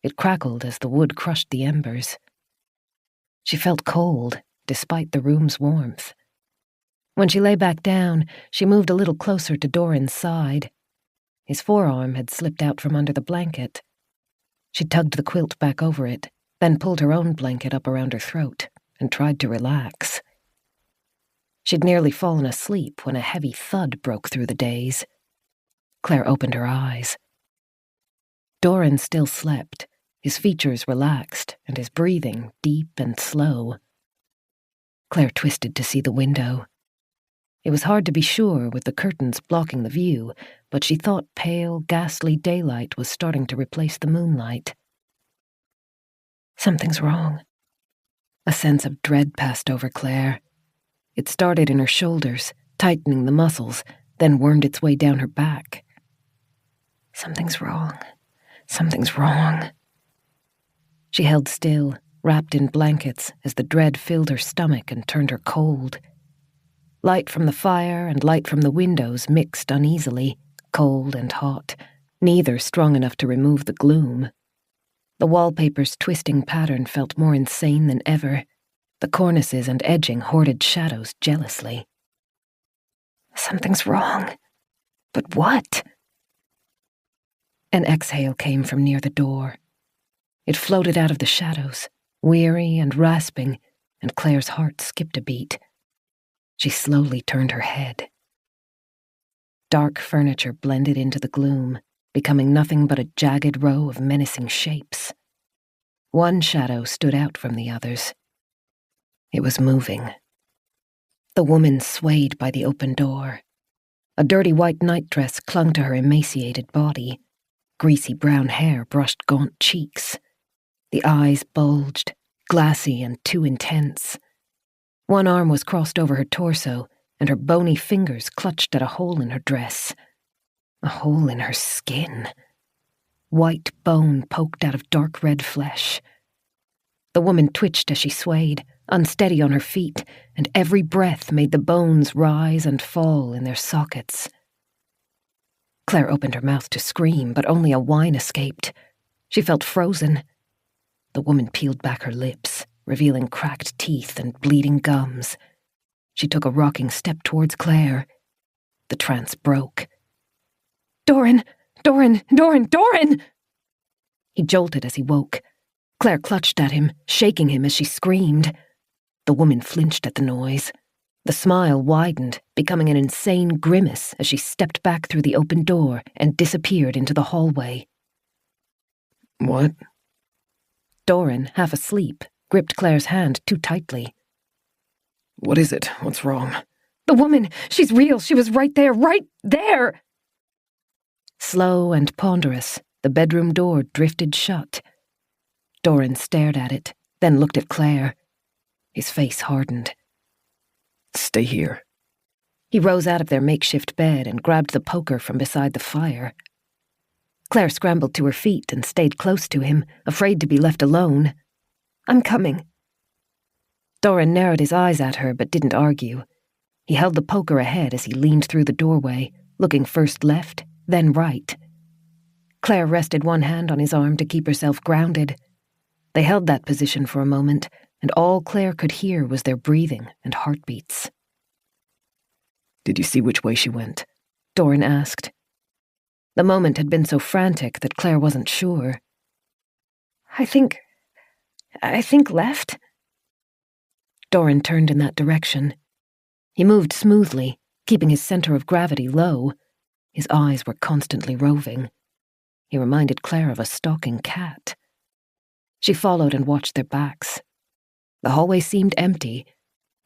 It crackled as the wood crushed the embers. She felt cold, despite the room's warmth. When she lay back down, she moved a little closer to Doran's side. His forearm had slipped out from under the blanket. She tugged the quilt back over it, then pulled her own blanket up around her throat and tried to relax. She'd nearly fallen asleep when a heavy thud broke through the daze. Claire opened her eyes. Doran still slept, his features relaxed and his breathing deep and slow. Claire twisted to see the window. It was hard to be sure with the curtains blocking the view, but she thought pale, ghastly daylight was starting to replace the moonlight. Something's wrong. A sense of dread passed over Claire. It started in her shoulders, tightening the muscles, then wormed its way down her back. Something's wrong. Something's wrong. She held still, wrapped in blankets, as the dread filled her stomach and turned her cold. Light from the fire and light from the windows mixed uneasily, cold and hot, neither strong enough to remove the gloom. The wallpaper's twisting pattern felt more insane than ever. The cornices and edging hoarded shadows jealously. Something's wrong. But what? An exhale came from near the door. It floated out of the shadows, weary and rasping, and Claire's heart skipped a beat. She slowly turned her head. Dark furniture blended into the gloom, becoming nothing but a jagged row of menacing shapes. One shadow stood out from the others. It was moving. The woman swayed by the open door. A dirty white nightdress clung to her emaciated body. Greasy brown hair brushed gaunt cheeks. The eyes bulged, glassy and too intense. One arm was crossed over her torso, and her bony fingers clutched at a hole in her dress. A hole in her skin. White bone poked out of dark red flesh. The woman twitched as she swayed, unsteady on her feet, and every breath made the bones rise and fall in their sockets. Claire opened her mouth to scream, but only a whine escaped. She felt frozen. The woman peeled back her lips, revealing cracked teeth and bleeding gums. She took a rocking step towards Claire. The trance broke. Doran! Doran! Doran! Doran! He jolted as he woke. Claire clutched at him, shaking him as she screamed. The woman flinched at the noise. The smile widened, becoming an insane grimace as she stepped back through the open door and disappeared into the hallway. What? Doran, half asleep, gripped Claire's hand too tightly. What is it? What's wrong? The woman! She's real! She was right there! Right there! Slow and ponderous, the bedroom door drifted shut. Doran stared at it, then looked at Claire. His face hardened. Stay here. He rose out of their makeshift bed and grabbed the poker from beside the fire. Claire scrambled to her feet and stayed close to him, afraid to be left alone. I'm coming. Doran narrowed his eyes at her but didn't argue. He held the poker ahead as he leaned through the doorway, looking first left, then right. Claire rested one hand on his arm to keep herself grounded. They held that position for a moment, and all Claire could hear was their breathing and heartbeats. Did you see which way she went? Doran asked. The moment had been so frantic that Claire wasn't sure. I think left. Doran turned in that direction. He moved smoothly, keeping his center of gravity low. His eyes were constantly roving. He reminded Claire of a stalking cat. She followed and watched their backs. The hallway seemed empty.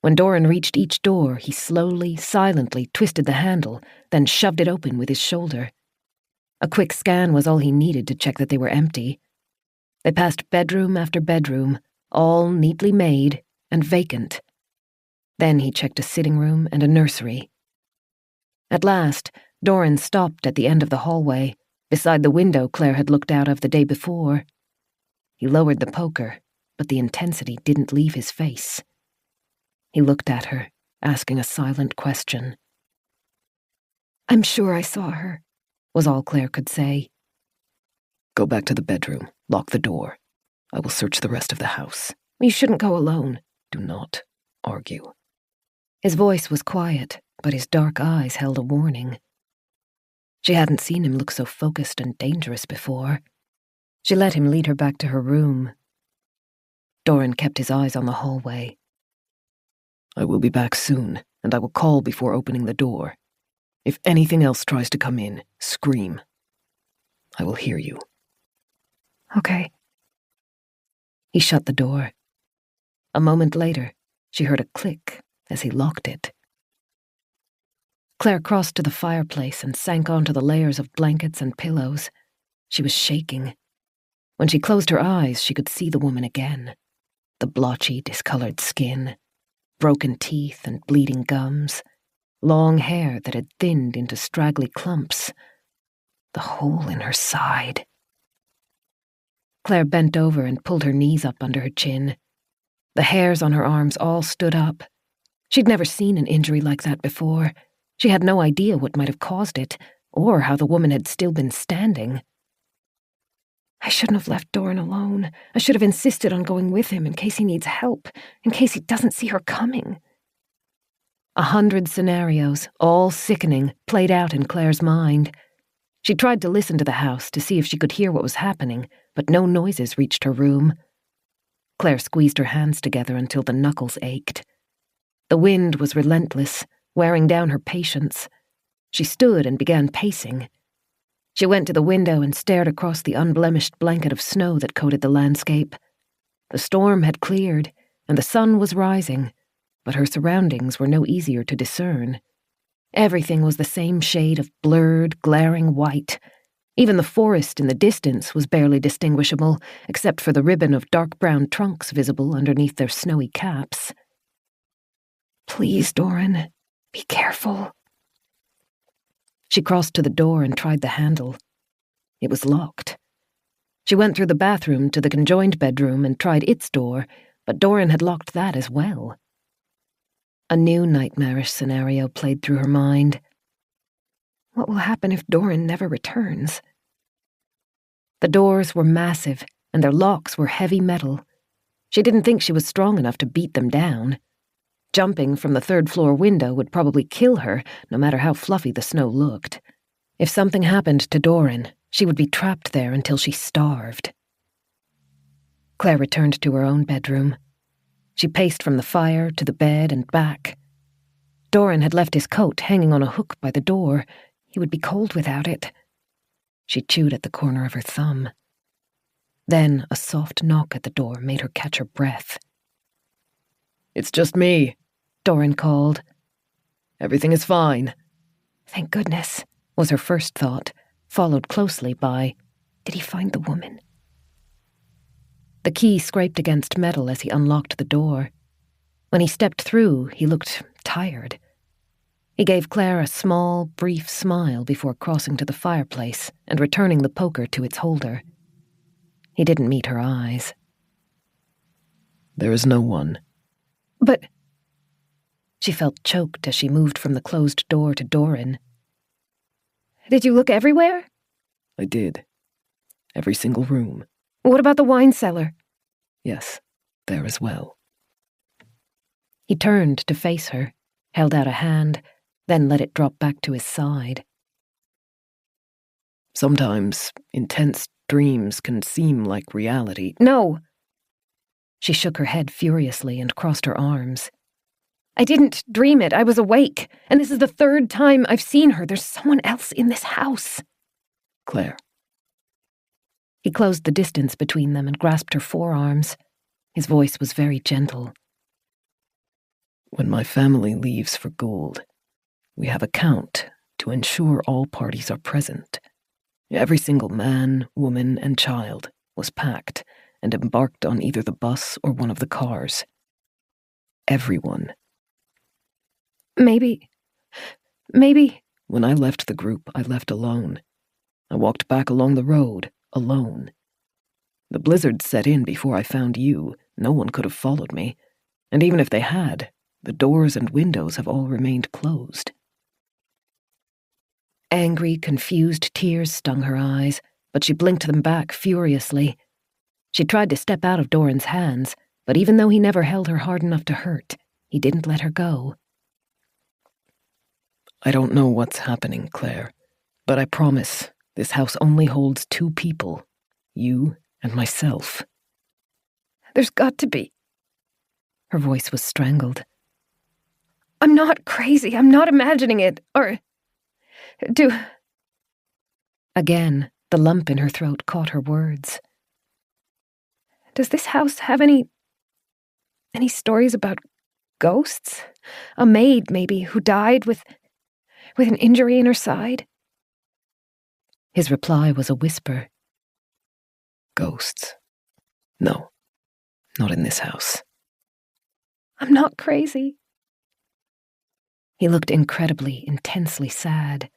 When Doran reached each door, he slowly, silently twisted the handle, then shoved it open with his shoulder. A quick scan was all he needed to check that they were empty. They passed bedroom after bedroom, all neatly made and vacant. Then he checked a sitting room and a nursery. At last, Doran stopped at the end of the hallway, beside the window Claire had looked out of the day before. He lowered the poker, but the intensity didn't leave his face. He looked at her, asking a silent question. "I'm sure I saw her," was all Claire could say. Go back to the bedroom. Lock the door. I will search the rest of the house. "You shouldn't go alone." Do not argue. His voice was quiet, but his dark eyes held a warning. She hadn't seen him look so focused and dangerous before. She let him lead her back to her room. Doran kept his eyes on the hallway. I will be back soon, and I will call before opening the door. If anything else tries to come in, scream. I will hear you. Okay. He shut the door. A moment later, she heard a click as he locked it. Claire crossed to the fireplace and sank onto the layers of blankets and pillows. She was shaking. When she closed her eyes, she could see the woman again. The blotchy, discolored skin, broken teeth and bleeding gums, long hair that had thinned into straggly clumps, the hole in her side. Claire bent over and pulled her knees up under her chin. The hairs on her arms all stood up. She'd never seen an injury like that before. She had no idea what might have caused it, or how the woman had still been standing. "I shouldn't have left Doran alone. I should have insisted on going with him in case he needs help, in case he doesn't see her coming." 100 scenarios, all sickening, played out in Claire's mind. She tried to listen to the house to see if she could hear what was happening, but no noises reached her room. Claire squeezed her hands together until the knuckles ached. The wind was relentless, wearing down her patience. She stood and began pacing. She went to the window and stared across the unblemished blanket of snow that coated the landscape. The storm had cleared, and the sun was rising, but her surroundings were no easier to discern. Everything was the same shade of blurred, glaring white. Even the forest in the distance was barely distinguishable, except for the ribbon of dark brown trunks visible underneath their snowy caps. "Please, Doran, be careful." She crossed to the door and tried the handle. It was locked. She went through the bathroom to the conjoined bedroom and tried its door, but Doran had locked that as well. A new nightmarish scenario played through her mind. What will happen if Doran never returns? The doors were massive, and their locks were heavy metal. She didn't think she was strong enough to beat them down. Jumping from the third-floor window would probably kill her, no matter how fluffy the snow looked. If something happened to Doran, she would be trapped there until she starved. Claire returned to her own bedroom. She paced from the fire to the bed and back. Doran had left his coat hanging on a hook by the door. He would be cold without it. She chewed at the corner of her thumb. Then a soft knock at the door made her catch her breath. "It's just me," Doran called. "Everything is fine." Thank goodness, was her first thought, followed closely by, did he find the woman? The key scraped against metal as he unlocked the door. When he stepped through, he looked tired. He gave Claire a small, brief smile before crossing to the fireplace and returning the poker to its holder. He didn't meet her eyes. "There is no one." "But—" She felt choked as she moved from the closed door to Doran. "Did you look everywhere?" "I did. Every single room." "What about the wine cellar?" "Yes, there as well." He turned to face her, held out a hand, then let it drop back to his side. "Sometimes intense dreams can seem like reality." "No!" She shook her head furiously and crossed her arms. "I didn't dream it. I was awake, and this is the 3rd time I've seen her. There's someone else in this house." "Claire." He closed the distance between them and grasped her forearms. His voice was very gentle. "When my family leaves for gold, we have a count to ensure all parties are present. Every single man, woman, and child was packed, and embarked on either the bus or one of the cars. Everyone. Maybe... When I left the group, I left alone. I walked back along the road, alone. The blizzard set in before I found you. No one could have followed me. And even if they had, the doors and windows have all remained closed. Angry, confused tears stung her eyes, but she blinked them back furiously. She tried to step out of Doran's hands, but even though he never held her hard enough to hurt, he didn't let her go. I don't know what's happening, Claire, but I promise this house only holds 2 people, you and myself. There's got to be. Her voice was strangled. I'm not crazy. I'm not imagining it. Again, the lump in her throat caught her words. Does this house have any stories about ghosts? A maid, maybe, who died with an injury in her side? His reply was a whisper. Ghosts? No, not in this house. I'm not crazy. He looked incredibly, intensely sad.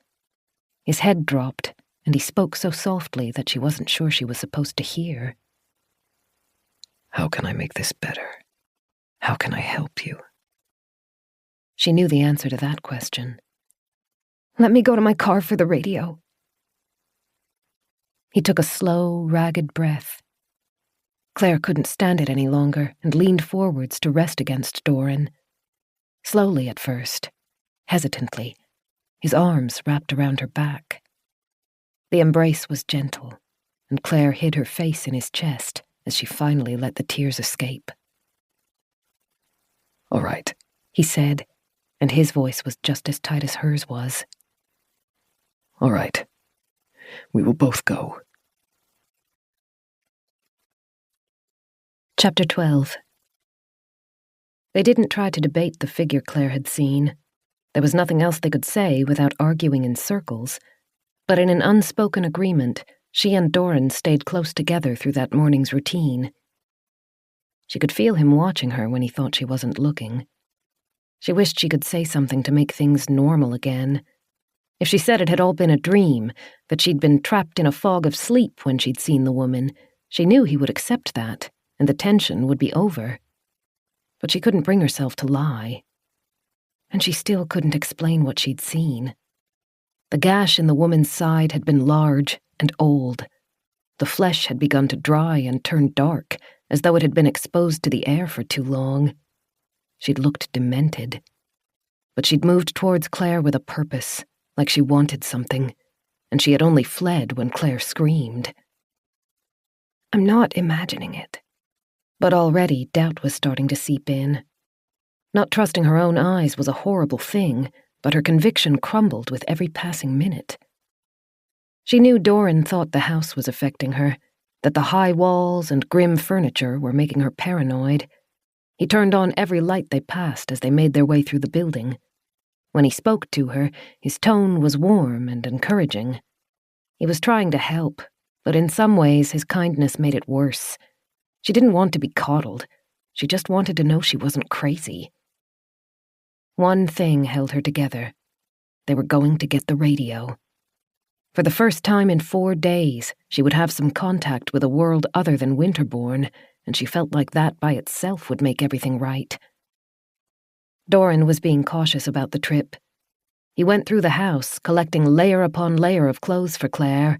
His head dropped, and he spoke so softly that she wasn't sure she was supposed to hear. How can I make this better? How can I help you? She knew the answer to that question. Let me go to my car for the radio. He took a slow, ragged breath. Claire couldn't stand it any longer and leaned forwards to rest against Doran. Slowly at first, hesitantly, his arms wrapped around her back. The embrace was gentle, and Claire hid her face in his chest as she finally let the tears escape. All right, he said, and his voice was just as tight as hers was. All right, we will both go. Chapter 12. They didn't try to debate the figure Claire had seen. There was nothing else they could say without arguing in circles, but in an unspoken agreement, she and Doran stayed close together through that morning's routine. She could feel him watching her when he thought she wasn't looking. She wished she could say something to make things normal again. If she said it had all been a dream, that she'd been trapped in a fog of sleep when she'd seen the woman, she knew he would accept that, and the tension would be over. But she couldn't bring herself to lie. And she still couldn't explain what she'd seen. The gash in the woman's side had been large and old. The flesh had begun to dry and turn dark, as though it had been exposed to the air for too long. She'd looked demented. But she'd moved towards Claire with a purpose, like she wanted something, and she had only fled when Claire screamed. I'm not imagining it. But already doubt was starting to seep in. Not trusting her own eyes was a horrible thing, but her conviction crumbled with every passing minute. She knew Doran thought the house was affecting her, that the high walls and grim furniture were making her paranoid. He turned on every light they passed as they made their way through the building. When he spoke to her, his tone was warm and encouraging. He was trying to help, but in some ways his kindness made it worse. She didn't want to be coddled. She just wanted to know she wasn't crazy. One thing held her together. They were going to get the radio. For the first time in 4 days, she would have some contact with a world other than Winterborn, and she felt like that by itself would make everything right. Doran was being cautious about the trip. He went through the house, collecting layer upon layer of clothes for Claire.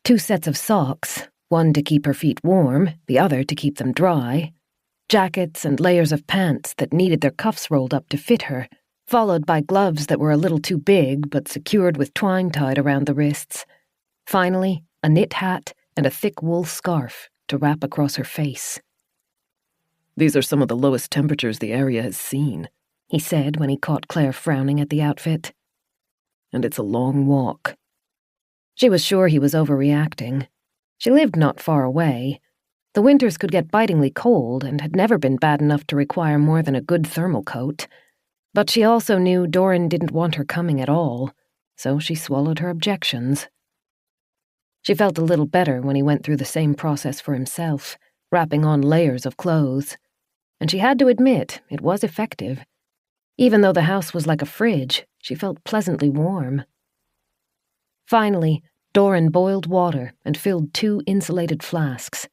2 sets of socks, one to keep her feet warm, the other to keep them dry. Jackets and layers of pants that needed their cuffs rolled up to fit her, followed by gloves that were a little too big but secured with twine tied around the wrists. Finally, a knit hat and a thick wool scarf to wrap across her face. These are some of the lowest temperatures the area has seen, he said when he caught Claire frowning at the outfit. And it's a long walk. She was sure he was overreacting. She lived not far away. The winters could get bitingly cold and had never been bad enough to require more than a good thermal coat. But she also knew Doran didn't want her coming at all, so she swallowed her objections. She felt a little better when he went through the same process for himself, wrapping on layers of clothes, and she had to admit it was effective. Even though the house was like a fridge, she felt pleasantly warm. Finally, Doran boiled water and filled 2 insulated flasks.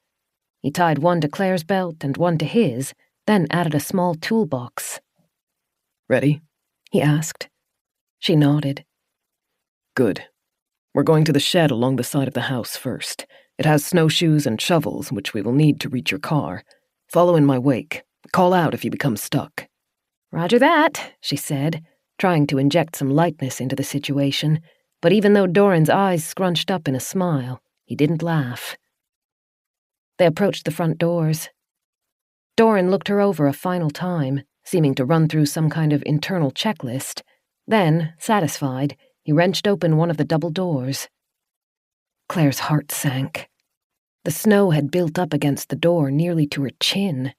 He tied one to Claire's belt and one to his, then added a small toolbox. Ready? He asked. She nodded. Good. We're going to the shed along the side of the house first. It has snowshoes and shovels, which we will need to reach your car. Follow in my wake. Call out if you become stuck. Roger that, she said, trying to inject some lightness into the situation, but even though Doran's eyes scrunched up in a smile, he didn't laugh. They approached the front doors. Doran looked her over a final time, seeming to run through some kind of internal checklist. Then, satisfied, he wrenched open one of the double doors. Claire's heart sank. The snow had built up against the door nearly to her chin.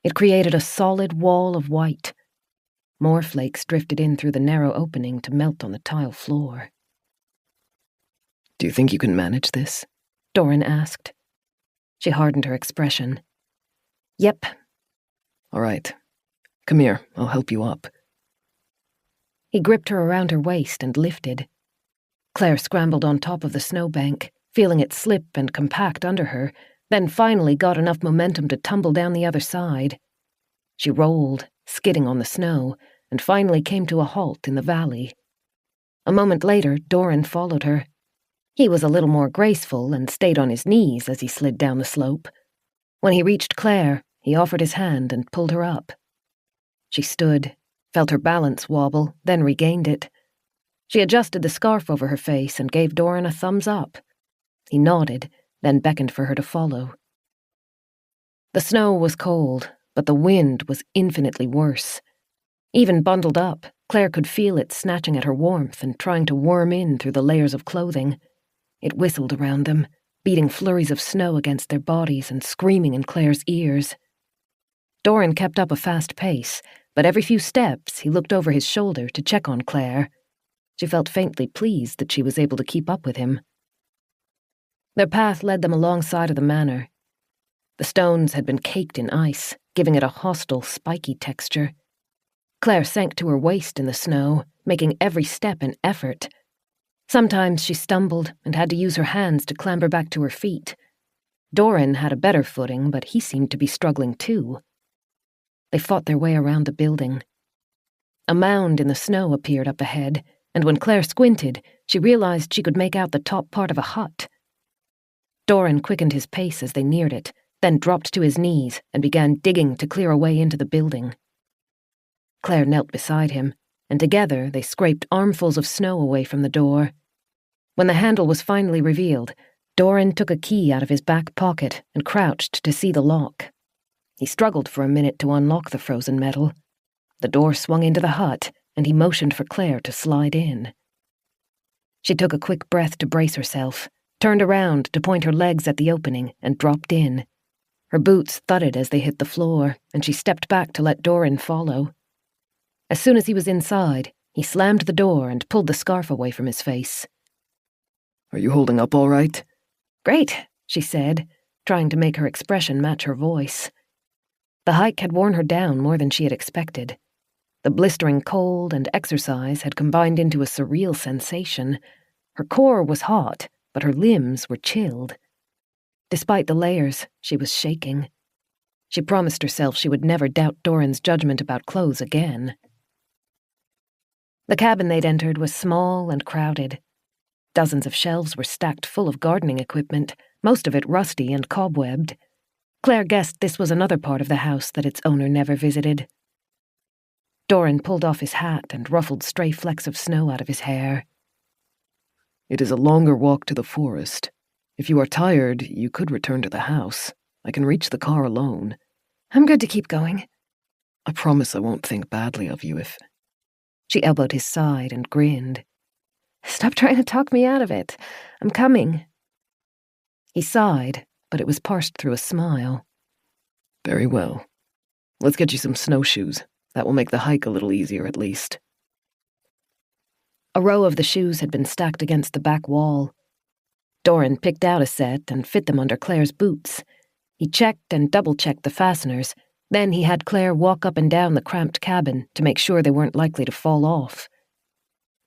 It created a solid wall of white. More flakes drifted in through the narrow opening to melt on the tile floor. Do you think you can manage this? Doran asked. She hardened her expression. Yep. All right. Come here, I'll help you up. He gripped her around her waist and lifted. Claire scrambled on top of the snowbank, feeling it slip and compact under her, then finally got enough momentum to tumble down the other side. She rolled, skidding on the snow, and finally came to a halt in the valley. A moment later, Doran followed her. He was a little more graceful and stayed on his knees as he slid down the slope. When he reached Claire, he offered his hand and pulled her up. She stood, felt her balance wobble, then regained it. She adjusted the scarf over her face and gave Doran a thumbs up. He nodded, then beckoned for her to follow. The snow was cold, but the wind was infinitely worse. Even bundled up, Claire could feel it snatching at her warmth and trying to worm in through the layers of clothing. It whistled around them, beating flurries of snow against their bodies and screaming in Claire's ears. Doran kept up a fast pace, but every few steps he looked over his shoulder to check on Claire. She felt faintly pleased that she was able to keep up with him. Their path led them alongside of the manor. The stones had been caked in ice, giving it a hostile, spiky texture. Claire sank to her waist in the snow, making every step an effort. Sometimes she stumbled and had to use her hands to clamber back to her feet. Doran had a better footing, but he seemed to be struggling too. They fought their way around the building. A mound in the snow appeared up ahead, and when Claire squinted, she realized she could make out the top part of a hut. Doran quickened his pace as they neared it, then dropped to his knees and began digging to clear a way into the building. Claire knelt beside him, and together they scraped armfuls of snow away from the door. When the handle was finally revealed, Doran took a key out of his back pocket and crouched to see the lock. He struggled for a minute to unlock the frozen metal. The door swung into the hut, and he motioned for Claire to slide in. She took a quick breath to brace herself, turned around to point her legs at the opening, and dropped in. Her boots thudded as they hit the floor, and she stepped back to let Doran follow. As soon as he was inside, he slammed the door and pulled the scarf away from his face. Are you holding up all right? Great, she said, trying to make her expression match her voice. The hike had worn her down more than she had expected. The blistering cold and exercise had combined into a surreal sensation. Her core was hot, but her limbs were chilled. Despite the layers, she was shaking. She promised herself she would never doubt Doran's judgment about clothes again. The cabin they'd entered was small and crowded. Dozens of shelves were stacked full of gardening equipment, most of it rusty and cobwebbed. Claire guessed this was another part of the house that its owner never visited. Doran pulled off his hat and ruffled stray flecks of snow out of his hair. It is a longer walk to the forest. If you are tired, you could return to the house. I can reach the car alone. I'm good to keep going. I promise I won't think badly of you if... She elbowed his side and grinned. Stop trying to talk me out of it. I'm coming. He sighed, but it was parsed through a smile. Very well. Let's get you some snowshoes. That will make the hike a little easier at least. A row of the shoes had been stacked against the back wall. Doran picked out a set and fit them under Claire's boots. He checked and double-checked the fasteners. Then he had Claire walk up and down the cramped cabin to make sure they weren't likely to fall off.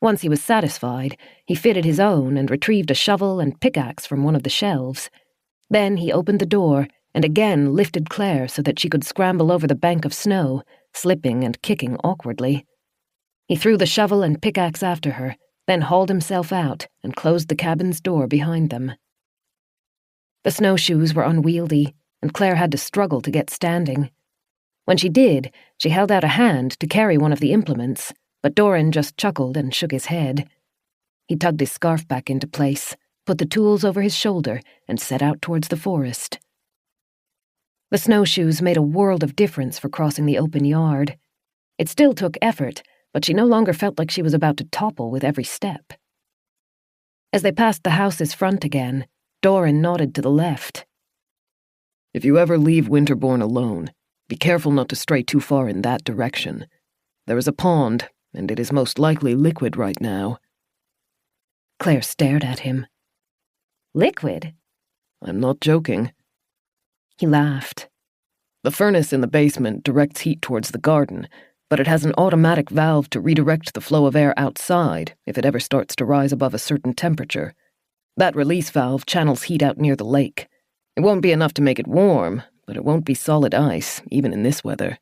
Once he was satisfied, he fitted his own and retrieved a shovel and pickaxe from one of the shelves. Then he opened the door and again lifted Claire so that she could scramble over the bank of snow, slipping and kicking awkwardly. He threw the shovel and pickaxe after her, then hauled himself out and closed the cabin's door behind them. The snowshoes were unwieldy, and Claire had to struggle to get standing. When she did, she held out a hand to carry one of the implements, but Doran just chuckled and shook his head. He tugged his scarf back into place, put the tools over his shoulder, and set out towards the forest. The snowshoes made a world of difference for crossing the open yard. It still took effort, but she no longer felt like she was about to topple with every step. As they passed the house's front again, Doran nodded to the left. If you ever leave Winterbourne alone, be careful not to stray too far in that direction. There is a pond, and it is most likely liquid right now. Claire stared at him. Liquid? I'm not joking. He laughed. The furnace in the basement directs heat towards the garden, but it has an automatic valve to redirect the flow of air outside if it ever starts to rise above a certain temperature. That release valve channels heat out near the lake. It won't be enough to make it warm, but it won't be solid ice, even in this weather.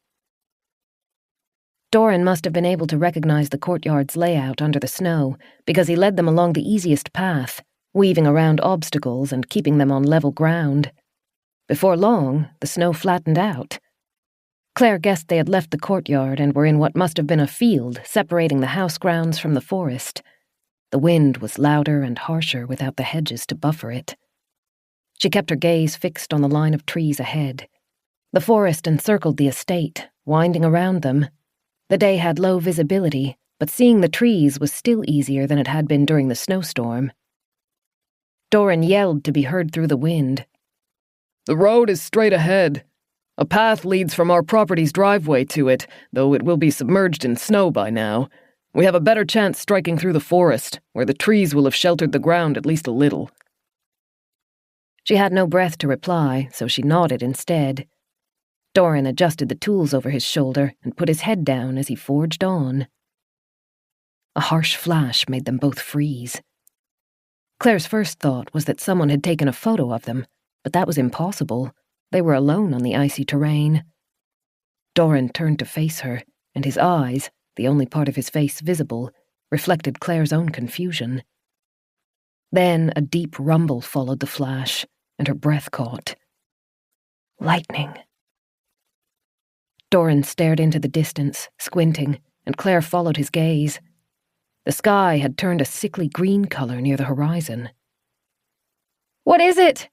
Doran must have been able to recognize the courtyard's layout under the snow because he led them along the easiest path, weaving around obstacles and keeping them on level ground. Before long, the snow flattened out. Claire guessed they had left the courtyard and were in what must have been a field separating the house grounds from the forest. The wind was louder and harsher without the hedges to buffer it. She kept her gaze fixed on the line of trees ahead. The forest encircled the estate, winding around them. The day had low visibility, but seeing the trees was still easier than it had been during the snowstorm. Doran yelled to be heard through the wind. The road is straight ahead. A path leads from our property's driveway to it, though it will be submerged in snow by now. We have a better chance striking through the forest, where the trees will have sheltered the ground at least a little. She had no breath to reply, so she nodded instead. Doran adjusted the tools over his shoulder and put his head down as he forged on. A harsh flash made them both freeze. Claire's first thought was that someone had taken a photo of them, but that was impossible. They were alone on the icy terrain. Doran turned to face her, and his eyes, the only part of his face visible, reflected Claire's own confusion. Then a deep rumble followed the flash, and her breath caught. Lightning. Doran stared into the distance, squinting, and Claire followed his gaze. The sky had turned a sickly green color near the horizon. What is it?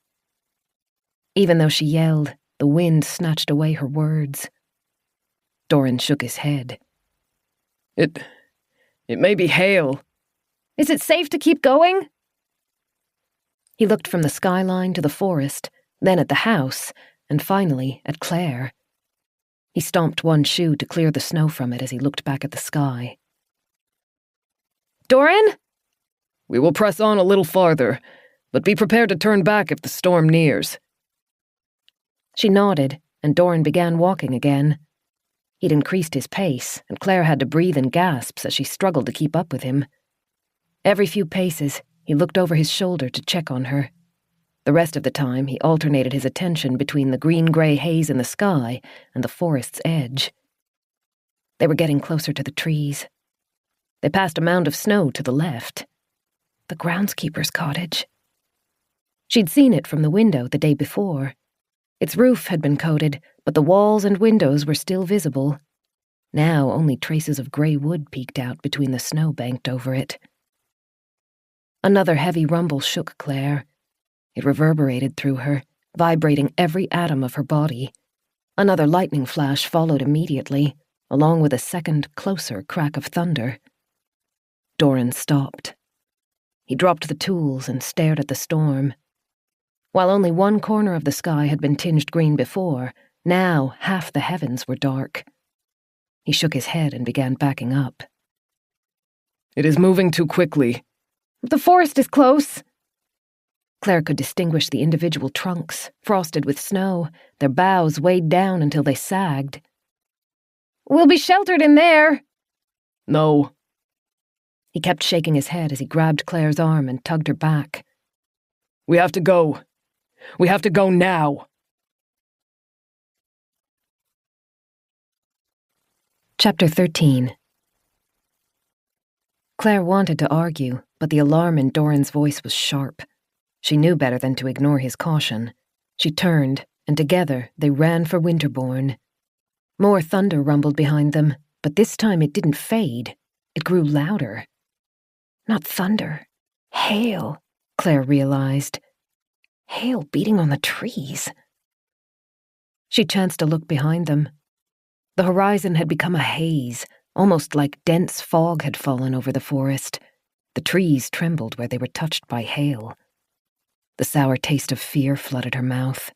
Even though she yelled, the wind snatched away her words. Doran shook his head. It may be hail. Is it safe to keep going? He looked from the skyline to the forest, then at the house, and finally at Claire. He stomped one shoe to clear the snow from it as he looked back at the sky. Doran? We will press on a little farther, but be prepared to turn back if the storm nears. She nodded, and Doran began walking again. He'd increased his pace, and Claire had to breathe in gasps as she struggled to keep up with him. Every few paces, he looked over his shoulder to check on her. The rest of the time, he alternated his attention between the green-gray haze in the sky and the forest's edge. They were getting closer to the trees. They passed a mound of snow to the left. The groundskeeper's cottage. She'd seen it from the window the day before. Its roof had been coated, but the walls and windows were still visible. Now only traces of grey wood peeked out between the snow banked over it. Another heavy rumble shook Claire. It reverberated through her, vibrating every atom of her body. Another lightning flash followed immediately, along with a second, closer crack of thunder. Doran stopped. He dropped the tools and stared at the storm. While only one corner of the sky had been tinged green before, now half the heavens were dark. He shook his head and began backing up. It is moving too quickly. The forest is close. Claire could distinguish the individual trunks, frosted with snow, their boughs weighed down until they sagged. "We'll be sheltered in there." No. He kept shaking his head as he grabbed Claire's arm and tugged her back. We have to go. We have to go now. Chapter 13. Claire wanted to argue, but the alarm in Doran's voice was sharp. She knew better than to ignore his caution. She turned, and together they ran for Winterbourne. More thunder rumbled behind them, but this time it didn't fade. It grew louder. Not thunder. Hail, Claire realized. Hail beating on the trees. She chanced to look behind them. The horizon had become a haze, almost like dense fog had fallen over the forest. The trees trembled where they were touched by hail. The sour taste of fear flooded her mouth.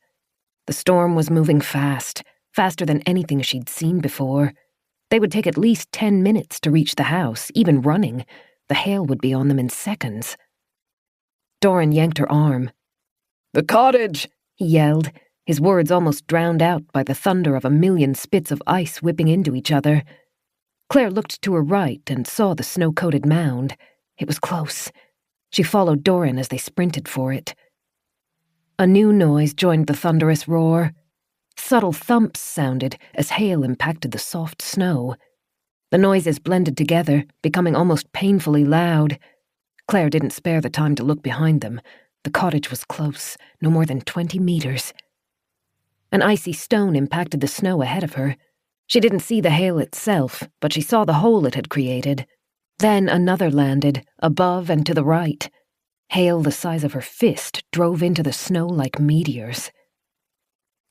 The storm was moving fast, faster than anything she'd seen before. They would take at least 10 minutes to reach the house, even running. The hail would be on them in seconds. Doran yanked her arm. The cottage! He yelled, his words almost drowned out by the thunder of a million spits of ice whipping into each other. Claire looked to her right and saw the snow-coated mound. It was close. She followed Doran as they sprinted for it. A new noise joined the thunderous roar. Subtle thumps sounded as hail impacted the soft snow. The noises blended together, becoming almost painfully loud. Claire didn't spare the time to look behind them. The cottage was close, no more than 20 meters. An icy stone impacted the snow ahead of her. She didn't see the hail itself, but she saw the hole it had created. Then another landed, above and to the right. Hail the size of her fist drove into the snow like meteors.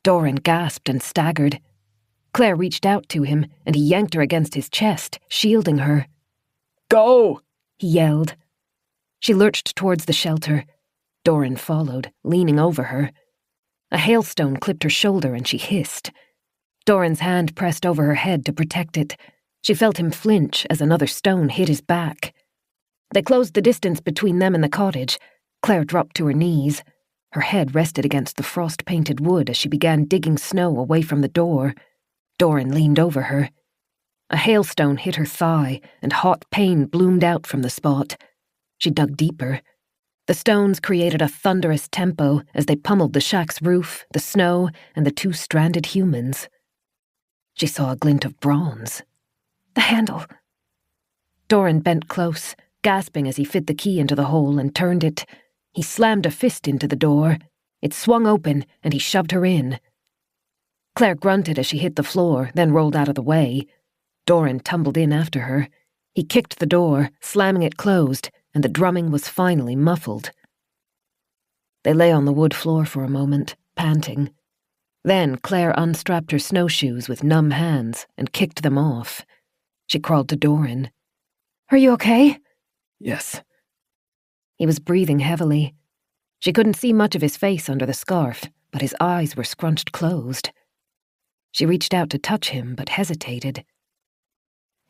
Doran gasped and staggered. Claire reached out to him, and he yanked her against his chest, shielding her. Go! He yelled. She lurched towards the shelter. Doran followed, leaning over her. A hailstone clipped her shoulder and she hissed. Doran's hand pressed over her head to protect it. She felt him flinch as another stone hit his back. They closed the distance between them and the cottage. Claire dropped to her knees. Her head rested against the frost-painted wood as she began digging snow away from the door. Doran leaned over her. A hailstone hit her thigh, and hot pain bloomed out from the spot. She dug deeper. The stones created a thunderous tempo as they pummeled the shack's roof, the snow, and the two stranded humans. She saw a glint of bronze. The handle. Doran bent close, gasping as he fit the key into the hole and turned it. He slammed a fist into the door. It swung open, and he shoved her in. Claire grunted as she hit the floor, then rolled out of the way. Doran tumbled in after her. He kicked the door, slamming it closed, and the drumming was finally muffled. They lay on the wood floor for a moment, panting. Then Claire unstrapped her snowshoes with numb hands and kicked them off. She crawled to Doran. "Are you okay?" Yes. He was breathing heavily. She couldn't see much of his face under the scarf, but his eyes were scrunched closed. She reached out to touch him, but hesitated.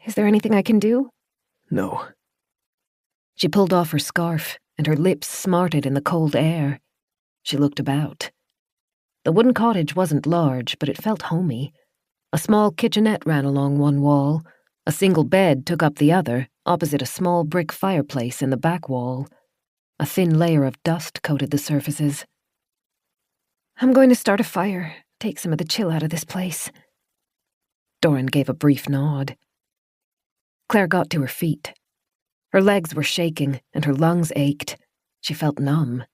"Is there anything I can do?" No. She pulled off her scarf, and her lips smarted in the cold air. She looked about. The wooden cottage wasn't large, but it felt homey. A small kitchenette ran along one wall. A single bed took up the other, opposite a small brick fireplace in the back wall. A thin layer of dust coated the surfaces. "I'm going to start a fire, take some of the chill out of this place." Doran gave a brief nod. Claire got to her feet. Her legs were shaking, and her lungs ached. She felt numb,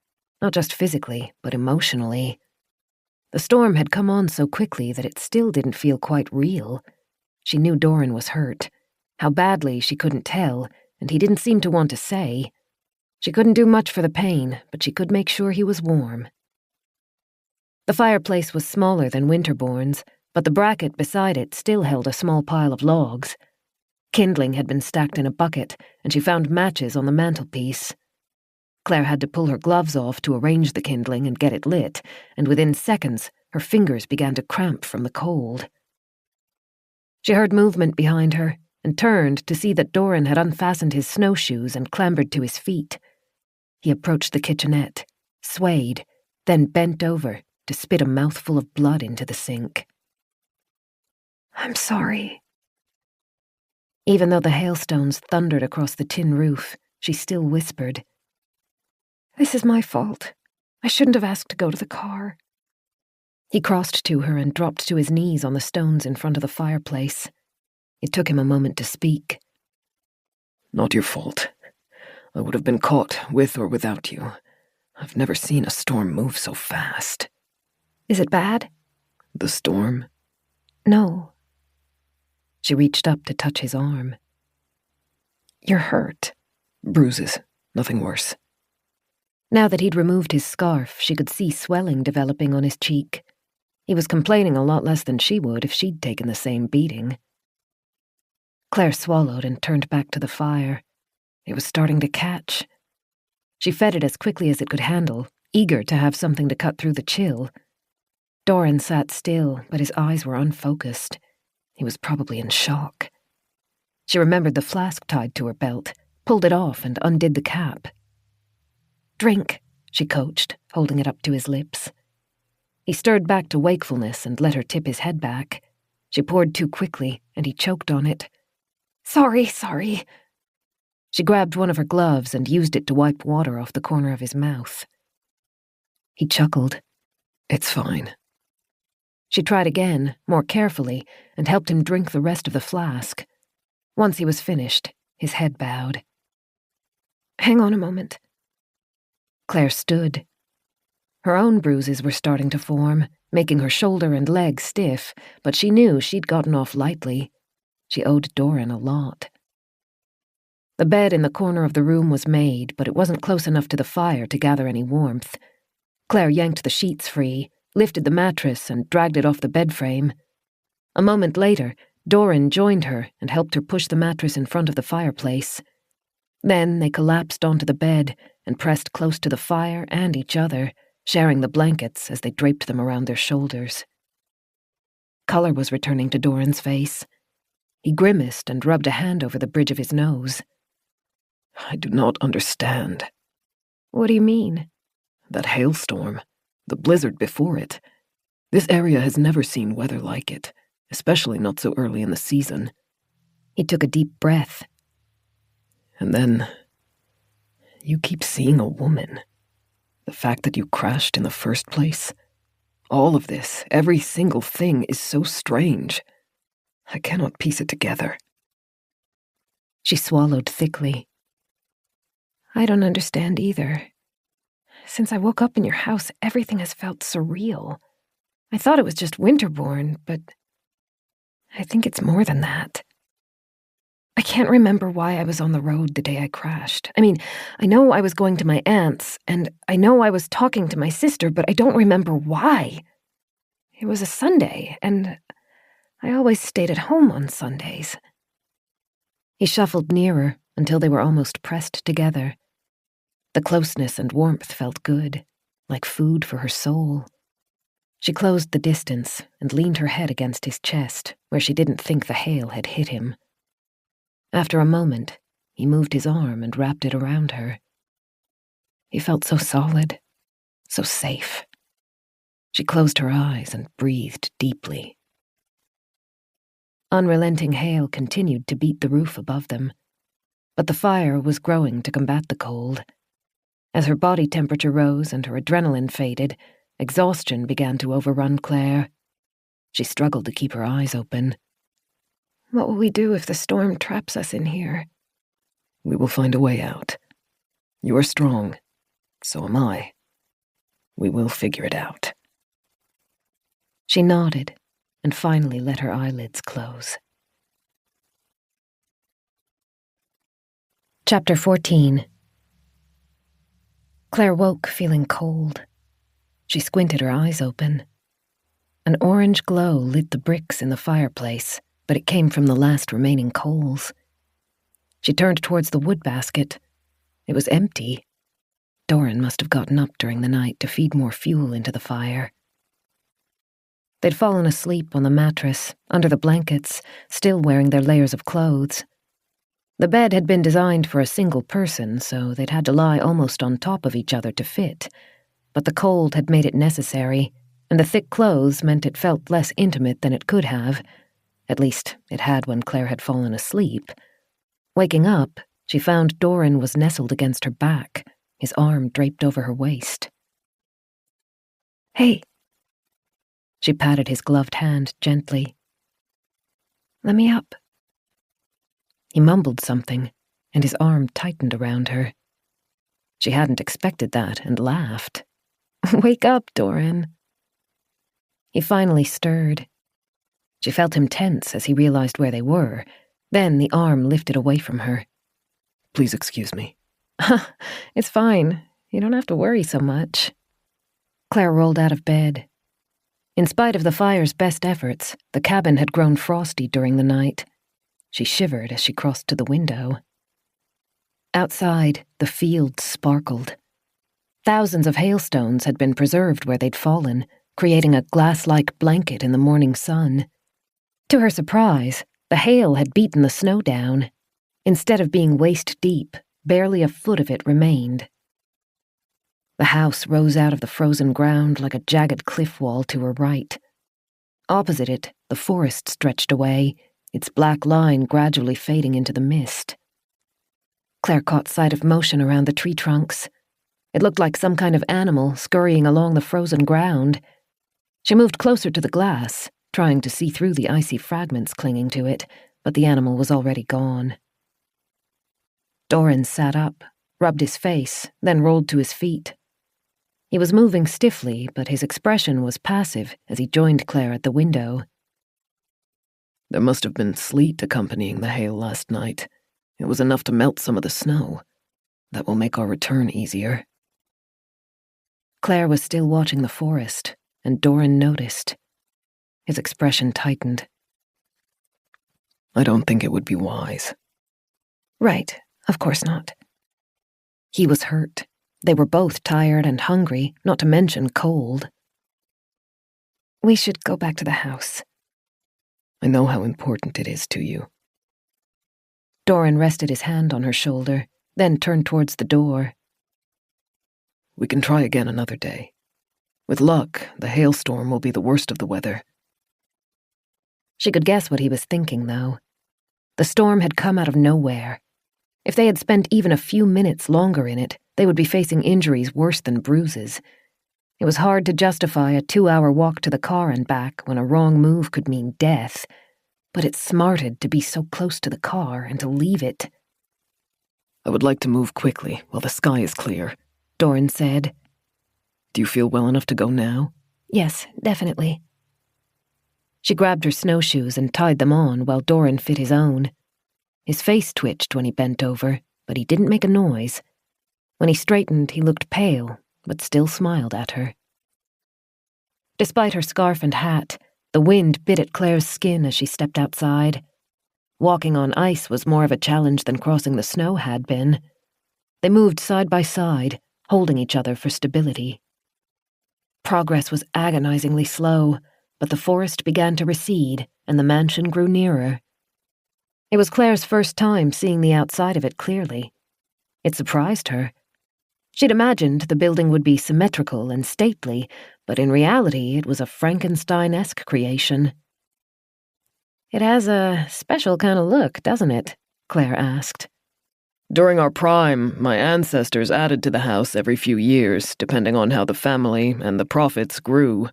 not just physically, but emotionally. The storm had come on so quickly that it still didn't feel quite real. She knew Doran was hurt. How badly, she couldn't tell, and he didn't seem to want to say. She couldn't do much for the pain, but she could make sure he was warm. The fireplace was smaller than Winterbourne's, but the bracket beside it still held a small pile of logs. Kindling had been stacked in a bucket, and she found matches on the mantelpiece. Claire had to pull her gloves off to arrange the kindling and get it lit, and within seconds, her fingers began to cramp from the cold. She heard movement behind her, and turned to see that Doran had unfastened his snowshoes and clambered to his feet. He approached the kitchenette, swayed, then bent over to spit a mouthful of blood into the sink. "I'm sorry." Even though the hailstones thundered across the tin roof, she still whispered, "This is my fault. I shouldn't have asked to go to the car." He crossed to her and dropped to his knees on the stones in front of the fireplace. It took him a moment to speak. "Not your fault. I would have been caught, with or without you. I've never seen a storm move so fast." "Is it bad?" "The storm?" "No." She reached up to touch his arm. "You're hurt." "Bruises. Nothing worse." Now that he'd removed his scarf, she could see swelling developing on his cheek. He was complaining a lot less than she would if she'd taken the same beating. Claire swallowed and turned back to the fire. It was starting to catch. She fed it as quickly as it could handle, eager to have something to cut through the chill. Doran sat still, but his eyes were unfocused. He was probably in shock. She remembered the flask tied to her belt, pulled it off and undid the cap. "Drink," she coached, holding it up to his lips. He stirred back to wakefulness and let her tip his head back. She poured too quickly, and he choked on it. Sorry. She grabbed one of her gloves and used it to wipe water off the corner of his mouth. He chuckled. "It's fine." She tried again, more carefully, and helped him drink the rest of the flask. Once he was finished, his head bowed. "Hang on a moment." Claire stood. Her own bruises were starting to form, making her shoulder and leg stiff, but she knew she'd gotten off lightly. She owed Doran a lot. The bed in the corner of the room was made, but it wasn't close enough to the fire to gather any warmth. Claire yanked the sheets free, lifted the mattress, and dragged it off the bed frame. A moment later, Doran joined her and helped her push the mattress in front of the fireplace. Then they collapsed onto the bed and pressed close to the fire and each other, sharing the blankets as they draped them around their shoulders. Color was returning to Doran's face. He grimaced and rubbed a hand over the bridge of his nose. "I do not understand." "What do you mean?" "That hailstorm. The blizzard before it. This area has never seen weather like it, especially not so early in the season." He took a deep breath. "And then, you keep seeing a woman. The fact that you crashed in the first place. All of this, every single thing is so strange. I cannot piece it together." She swallowed thickly. "I don't understand either. Since I woke up in your house, everything has felt surreal. I thought it was just Winterborn, but I think it's more than that. I can't remember why I was on the road the day I crashed. I mean, I know I was going to my aunt's, and I know I was talking to my sister, but I don't remember why. It was a Sunday, and I always stayed at home on Sundays." He shuffled nearer until they were almost pressed together. The closeness and warmth felt good, like food for her soul. She closed the distance and leaned her head against his chest, where she didn't think the hail had hit him. After a moment, he moved his arm and wrapped it around her. He felt so solid, so safe. She closed her eyes and breathed deeply. Unrelenting hail continued to beat the roof above them, but the fire was growing to combat the cold. As her body temperature rose and her adrenaline faded, exhaustion began to overrun Claire. She struggled to keep her eyes open. "What will we do if the storm traps us in here?" "We will find a way out. You are strong. So am I. We will figure it out." She nodded and finally let her eyelids close. Chapter 14. Claire woke feeling cold. She squinted her eyes open. An orange glow lit the bricks in the fireplace, but it came from the last remaining coals. She turned towards the wood basket. It was empty. Doran must have gotten up during the night to feed more fuel into the fire. They'd fallen asleep on the mattress, under the blankets, still wearing their layers of clothes. The bed had been designed for a single person, so they'd had to lie almost on top of each other to fit. but the cold had made it necessary, and the thick clothes meant it felt less intimate than it could have. At least, it had when Claire had fallen asleep. Waking up, she found Doran was nestled against her back, his arm draped over her waist. "Hey." She patted his gloved hand gently. "Let me up." He mumbled something, and his arm tightened around her. She hadn't expected that and laughed. "Wake up, Doran." He finally stirred. She felt him tense as he realized where they were. Then the arm lifted away from her. "Please excuse me." "It's fine. You don't have to worry so much." Claire rolled out of bed. In spite of the fire's best efforts, the cabin had grown frosty during the night. She shivered as she crossed to the window. Outside, the fields sparkled. Thousands of hailstones had been preserved where they'd fallen, creating a glass-like blanket in the morning sun. To her surprise, the hail had beaten the snow down. Instead of being waist-deep, barely a foot of it remained. The house rose out of the frozen ground like a jagged cliff wall to her right. Opposite it, the forest stretched away, its black line gradually fading into the mist. Claire caught sight of motion around the tree trunks. It looked like some kind of animal scurrying along the frozen ground. She moved closer to the glass, trying to see through the icy fragments clinging to it, but the animal was already gone. Doran sat up, rubbed his face, then rolled to his feet. He was moving stiffly, but his expression was passive as he joined Claire at the window. "There must have been sleet accompanying the hail last night. It was enough to melt some of the snow. That will make our return easier." Claire was still watching the forest, and Doran noticed. His expression tightened. "I don't think it would be wise." "Right, of course not." He was hurt. They were both tired and hungry, not to mention cold. "We should go back to the house." "I know how important it is to you." Doran rested his hand on her shoulder, then turned towards the door. "We can try again another day. With luck, the hailstorm will be the worst of the weather." She could guess what he was thinking, though. The storm had come out of nowhere. If they had spent even a few minutes longer in it, they would be facing injuries worse than bruises. It was hard to justify a 2-hour walk to the car and back when a wrong move could mean death, but it smarted to be so close to the car and to leave it. "I would like to move quickly while the sky is clear," Doran said. "Do you feel well enough to go now?" "Yes, definitely." She grabbed her snowshoes and tied them on while Doran fit his own. His face twitched when he bent over, but he didn't make a noise. When he straightened, he looked pale, but still smiled at her. Despite her scarf and hat, the wind bit at Claire's skin as she stepped outside. Walking on ice was more of a challenge than crossing the snow had been. They moved side by side, holding each other for stability. Progress was agonizingly slow, but the forest began to recede, and the mansion grew nearer. It was Claire's first time seeing the outside of it clearly. It surprised her. She'd imagined the building would be symmetrical and stately, but in reality it was a Frankenstein-esque creation. "It has a special kind of look, doesn't it?" Claire asked. "During our prime, my ancestors added to the house every few years, depending on how the family and the profits grew."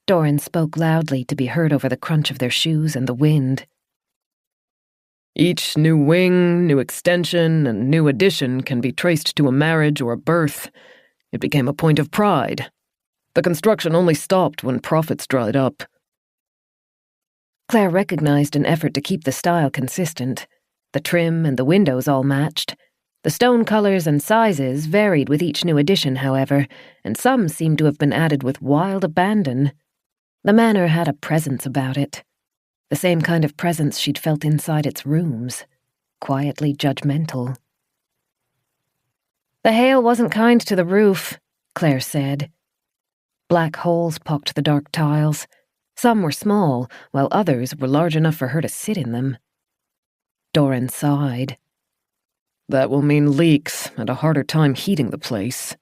Doran spoke loudly to be heard over the crunch of their shoes and the wind. "Each new wing, new extension, and new addition can be traced to a marriage or a birth. It became a point of pride. The construction only stopped when profits dried up." Claire recognized an effort to keep the style consistent. The trim and the windows all matched. The stone colors and sizes varied with each new addition, however, and some seemed to have been added with wild abandon. The manor had a presence about it. The same kind of presence she'd felt inside its rooms, quietly judgmental. "The hail wasn't kind to the roof," Claire said. Black holes pocked the dark tiles. Some were small, while others were large enough for her to sit in them. Doran sighed. "That will mean leaks and a harder time heating the place."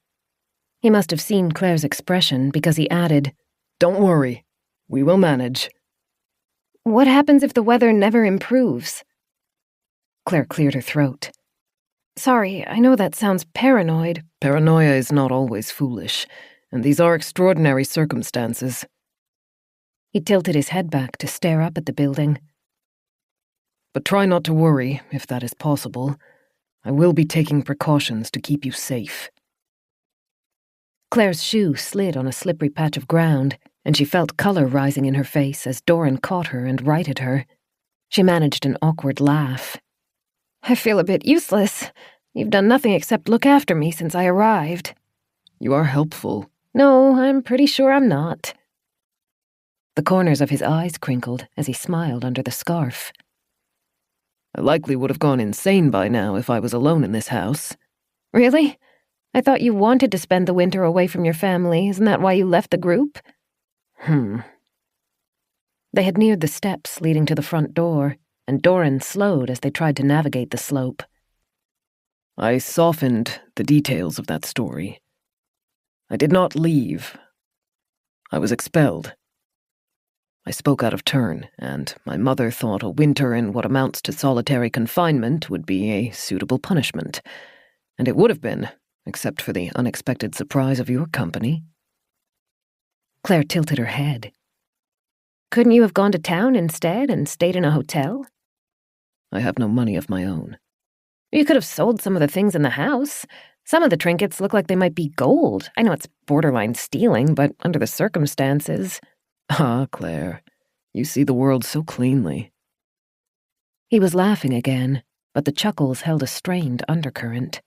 He must have seen Claire's expression because he added, "Don't worry. We will manage." "What happens if the weather never improves?" Claire cleared her throat. "Sorry, I know that sounds paranoid." Paranoia is not always foolish, and these are extraordinary circumstances. He tilted his head back to stare up at the building. But try not to worry, if that is possible. I will be taking precautions to keep you safe. Claire's shoe slid on a slippery patch of ground, and she felt colour rising in her face as Doran caught her and righted her. She managed an awkward laugh. "I feel a bit useless. You've done nothing except look after me since I arrived." You are helpful. "No, I'm pretty sure I'm not." The corners of his eyes crinkled as he smiled under the scarf. I likely would have gone insane by now if I was alone in this house. "Really? I thought you wanted to spend the winter away from your family. Isn't that why you left the group?" They had neared the steps leading to the front door, and Doran slowed as they tried to navigate the slope. I softened the details of that story. I did not leave. I was expelled. I spoke out of turn, and my mother thought a winter in what amounts to solitary confinement would be a suitable punishment. And it would have been, except for the unexpected surprise of your company. Claire tilted her head. "Couldn't you have gone to town instead and stayed in a hotel?" I have no money of my own. "You could have sold some of the things in the house. Some of the trinkets look like they might be gold. I know it's borderline stealing, but under the circumstances..." Ah, Claire, you see the world so cleanly. He was laughing again, but the chuckles held a strained undercurrent.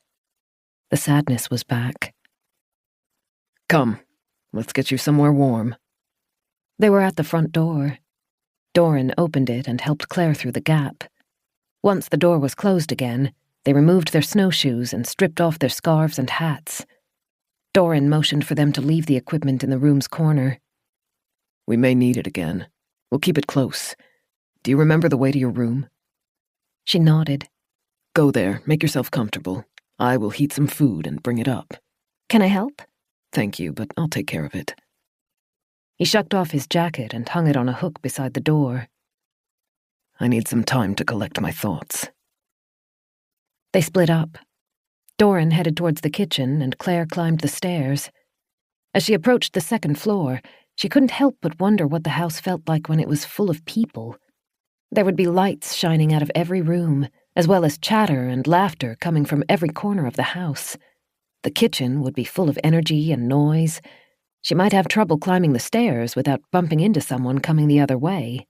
The sadness was back. Come, let's get you somewhere warm. They were at the front door. Doran opened it and helped Claire through the gap. Once the door was closed again, they removed their snowshoes and stripped off their scarves and hats. Doran motioned for them to leave the equipment in the room's corner. We may need it again. We'll keep it close. Do you remember the way to your room? She nodded. Go there, make yourself comfortable. I will heat some food and bring it up. Can I help? Thank you, but I'll take care of it. He shucked off his jacket and hung it on a hook beside the door. I need some time to collect my thoughts. They split up. Doran headed towards the kitchen and Claire climbed the stairs. As she approached the second floor, she couldn't help but wonder what the house felt like when it was full of people. There would be lights shining out of every room, as well as chatter and laughter coming from every corner of the house. The kitchen would be full of energy and noise. She might have trouble climbing the stairs without bumping into someone coming the other way.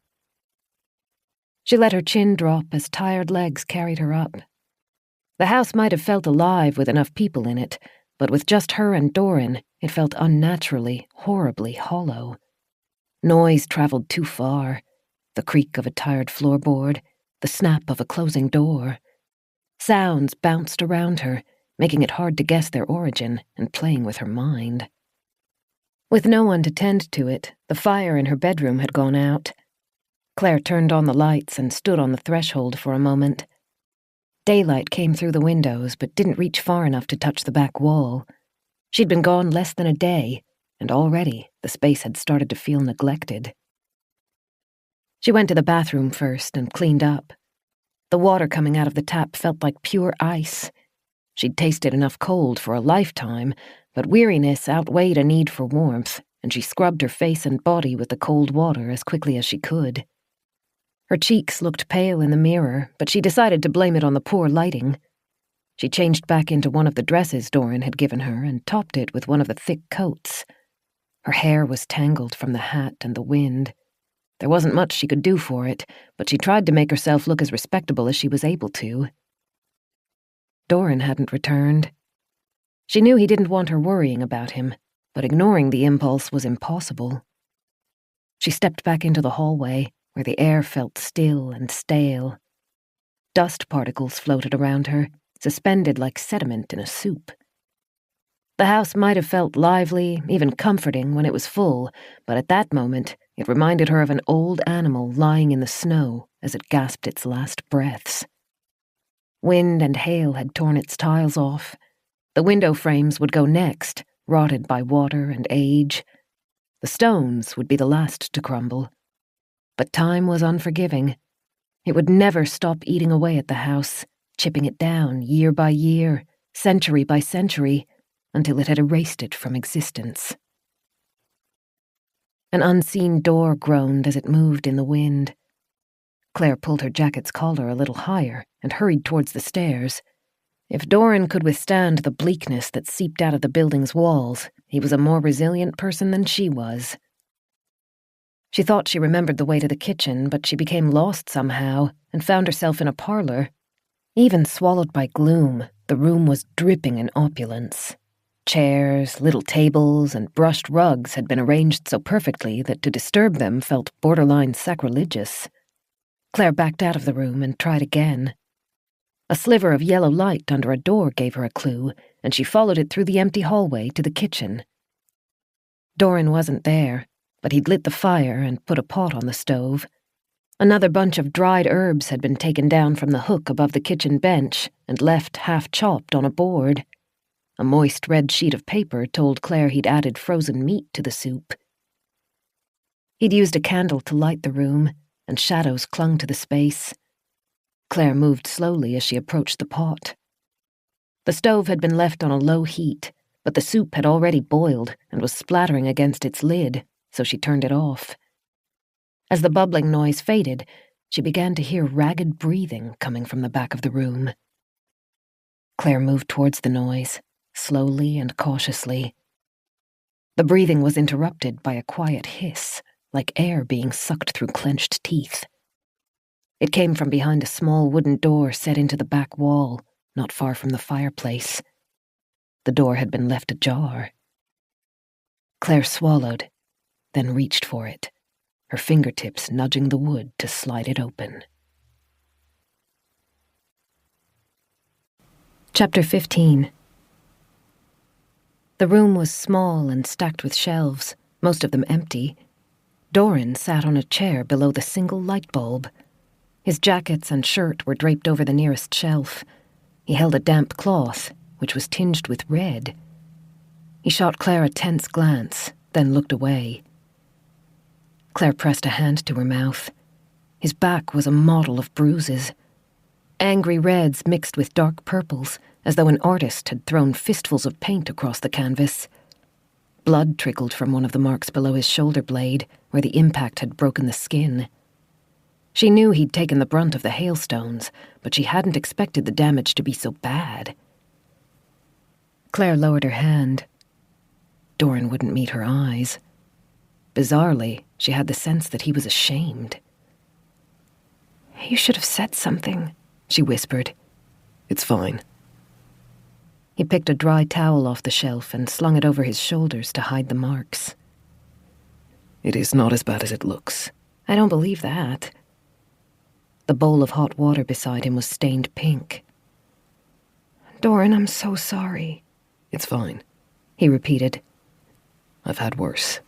She let her chin drop as tired legs carried her up. The house might have felt alive with enough people in it, but with just her and Doran, it felt unnaturally, horribly hollow. Noise traveled too far. The creak of a tired floorboard, the snap of a closing door. Sounds bounced around her, making it hard to guess their origin and playing with her mind. With no one to tend to it, the fire in her bedroom had gone out. Claire turned on the lights and stood on the threshold for a moment. Daylight came through the windows but didn't reach far enough to touch the back wall. She'd been gone less than a day, and already the space had started to feel neglected. She went to the bathroom first and cleaned up. The water coming out of the tap felt like pure ice. She'd tasted enough cold for a lifetime, but weariness outweighed a need for warmth, and she scrubbed her face and body with the cold water as quickly as she could. Her cheeks looked pale in the mirror, but she decided to blame it on the poor lighting. She changed back into one of the dresses Doran had given her and topped it with one of the thick coats. Her hair was tangled from the hat and the wind. There wasn't much she could do for it, but she tried to make herself look as respectable as she was able to. Doran hadn't returned. She knew he didn't want her worrying about him, but ignoring the impulse was impossible. She stepped back into the hallway, where the air felt still and stale. Dust particles floated around her, suspended like sediment in a soup. The house might have felt lively, even comforting when it was full, but at that moment it reminded her of an old animal lying in the snow as it gasped its last breaths. Wind and hail had torn its tiles off. The window frames would go next, rotted by water and age. The stones would be the last to crumble. But time was unforgiving. It would never stop eating away at the house, chipping it down year by year, century by century, until it had erased it from existence. An unseen door groaned as it moved in the wind. Claire pulled her jacket's collar a little higher and hurried towards the stairs. If Doran could withstand the bleakness that seeped out of the building's walls, he was a more resilient person than she was. She thought she remembered the way to the kitchen, but she became lost somehow and found herself in a parlor. Even swallowed by gloom, the room was dripping in opulence. Chairs, little tables, and brushed rugs had been arranged so perfectly that to disturb them felt borderline sacrilegious. Claire backed out of the room and tried again. A sliver of yellow light under a door gave her a clue, and she followed it through the empty hallway to the kitchen. Doran wasn't there, but he'd lit the fire and put a pot on the stove. Another bunch of dried herbs had been taken down from the hook above the kitchen bench and left half-chopped on a board. A moist red sheet of paper told Claire he'd added frozen meat to the soup. He'd used a candle to light the room, and shadows clung to the space. Claire moved slowly as she approached the pot. The stove had been left on a low heat, but the soup had already boiled and was splattering against its lid, so she turned it off. As the bubbling noise faded, she began to hear ragged breathing coming from the back of the room. Claire moved towards the noise, slowly and cautiously. The breathing was interrupted by a quiet hiss, like air being sucked through clenched teeth. It came from behind a small wooden door set into the back wall, not far from the fireplace. The door had been left ajar. Claire swallowed, then reached for it, her fingertips nudging the wood to slide it open. Chapter 15. The room was small and stacked with shelves, most of them empty. Doran sat on a chair below the single light bulb. His jackets and shirt were draped over the nearest shelf. He held a damp cloth, which was tinged with red. He shot Claire a tense glance, then looked away. Claire pressed a hand to her mouth. His back was a model of bruises. Angry reds mixed with dark purples, as though an artist had thrown fistfuls of paint across the canvas. Blood trickled from one of the marks below his shoulder blade, where the impact had broken the skin. She knew he'd taken the brunt of the hailstones, but she hadn't expected the damage to be so bad. Claire lowered her hand. Doran wouldn't meet her eyes. Bizarrely, she had the sense that he was ashamed. "You should have said something," she whispered. "It's fine." He picked a dry towel off the shelf and slung it over his shoulders to hide the marks. "It is not as bad as it looks." "I don't believe that." The bowl of hot water beside him was stained pink. "Doran, I'm so sorry." "It's fine," he repeated. "I've had worse."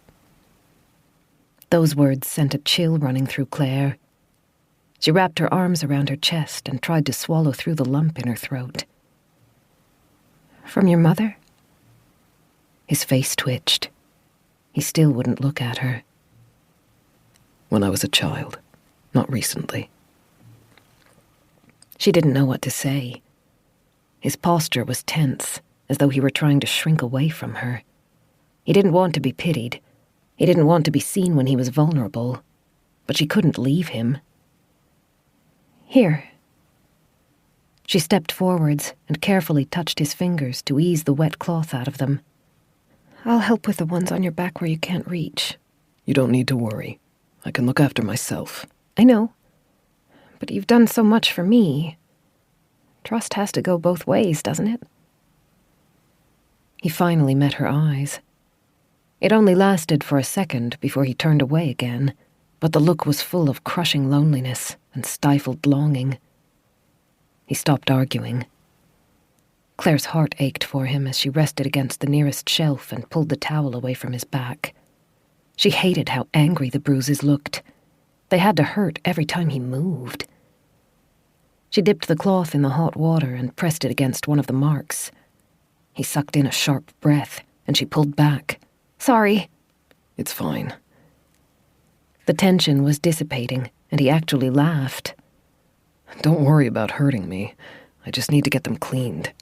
Those words sent a chill running through Claire. She wrapped her arms around her chest and tried to swallow through the lump in her throat. "From your mother?" His face twitched. He still wouldn't look at her. "When I was a child, not recently." She didn't know what to say. His posture was tense, as though he were trying to shrink away from her. He didn't want to be pitied. He didn't want to be seen when he was vulnerable. But she couldn't leave him. "Here." She stepped forwards and carefully touched his fingers to ease the wet cloth out of them. "I'll help with the ones on your back where you can't reach." "You don't need to worry. I can look after myself." "I know. But you've done so much for me. Trust has to go both ways, doesn't it?" He finally met her eyes. It only lasted for a second before he turned away again, but the look was full of crushing loneliness and stifled longing. He stopped arguing. Claire's heart ached for him as she rested against the nearest shelf and pulled the towel away from his back. She hated how angry the bruises looked. They had to hurt every time he moved. She dipped the cloth in the hot water and pressed it against one of the marks. He sucked in a sharp breath, and she pulled back. "Sorry." It's fine. The tension was dissipating, and he actually laughed. Don't worry about hurting me. I just need to get them cleaned.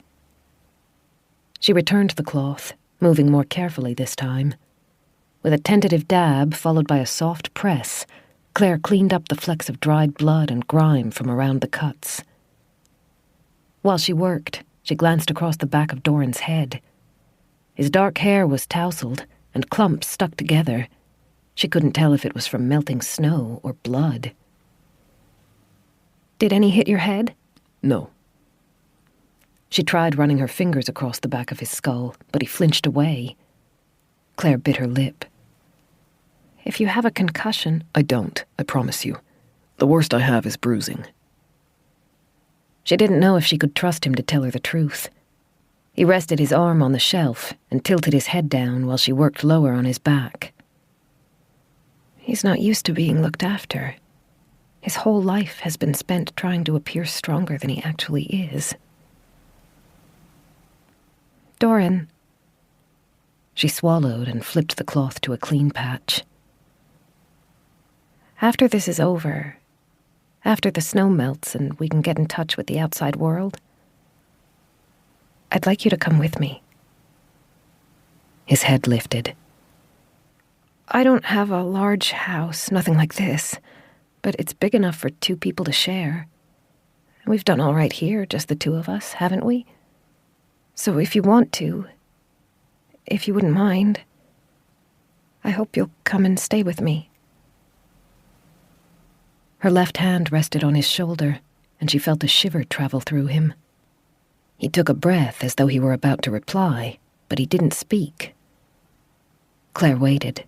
She returned the cloth, moving more carefully this time. With a tentative dab followed by a soft press, Claire cleaned up the flecks of dried blood and grime from around the cuts. While she worked, she glanced across the back of Doran's head. His dark hair was tousled, and clumps stuck together. She couldn't tell if it was from melting snow or blood. "Did any hit your head?" No. She tried running her fingers across the back of his skull, but he flinched away. Claire bit her lip. "If you have a concussion—" I don't, I promise you. The worst I have is bruising. She didn't know if she could trust him to tell her the truth. He rested his arm on the shelf and tilted his head down while she worked lower on his back. "He's not used to being looked after. His whole life has been spent trying to appear stronger than he actually is." "Doran." She swallowed and flipped the cloth to a clean patch. "After this is over, after the snow melts and we can get in touch with the outside world, I'd like you to come with me." His head lifted. "I don't have a large house, nothing like this, but it's big enough for 2 people to share. We've done all right here, just the 2 of us, haven't we? So if you want to, if you wouldn't mind, I hope you'll come and stay with me." Her left hand rested on his shoulder, and she felt a shiver travel through him. He took a breath as though he were about to reply, but he didn't speak. Claire waited.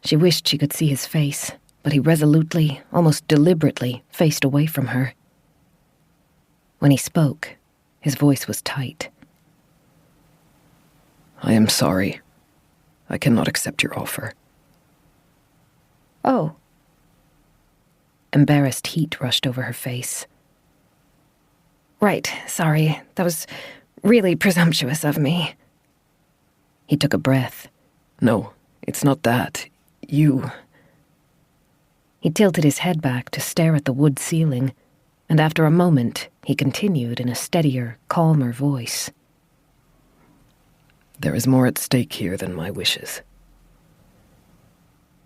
She wished she could see his face, but he resolutely, almost deliberately, faced away from her. When he spoke, his voice was tight. I am sorry. I cannot accept your offer. "Oh." Embarrassed heat rushed over her face. "Right, sorry. That was really presumptuous of me." He took a breath. No, it's not that. You... He tilted his head back to stare at the wood ceiling, and after a moment, he continued in a steadier, calmer voice. There is more at stake here than my wishes.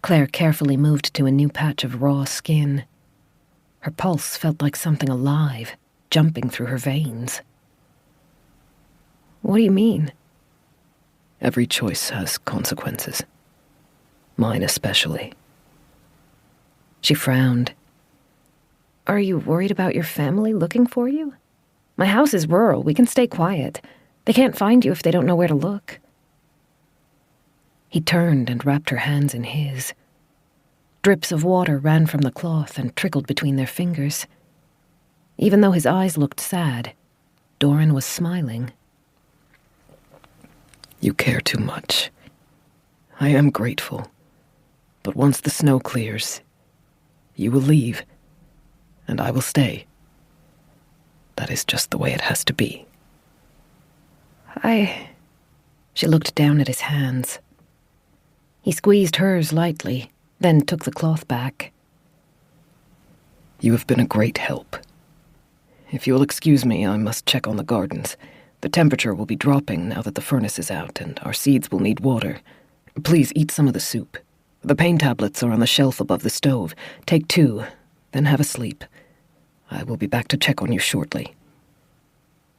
Claire carefully moved to a new patch of raw skin. Her pulse felt like something alive, jumping through her veins. "What do you mean?" Every choice has consequences. Mine especially. She frowned. "Are you worried about your family looking for you? My house is rural. We can stay quiet. They can't find you if they don't know where to look." He turned and wrapped her hands in his. Drips of water ran from the cloth and trickled between their fingers. Even though his eyes looked sad, Doran was smiling. You care too much. I am grateful. But once the snow clears, you will leave, and I will stay. That is just the way it has to be. She looked down at his hands. He squeezed hers lightly, then took the cloth back. You have been a great help. If you will excuse me, I must check on the gardens. The temperature will be dropping now that the furnace is out, and our seeds will need water. Please eat some of the soup. The pain tablets are on the shelf above the stove. Take 2, then have a sleep. I will be back to check on you shortly.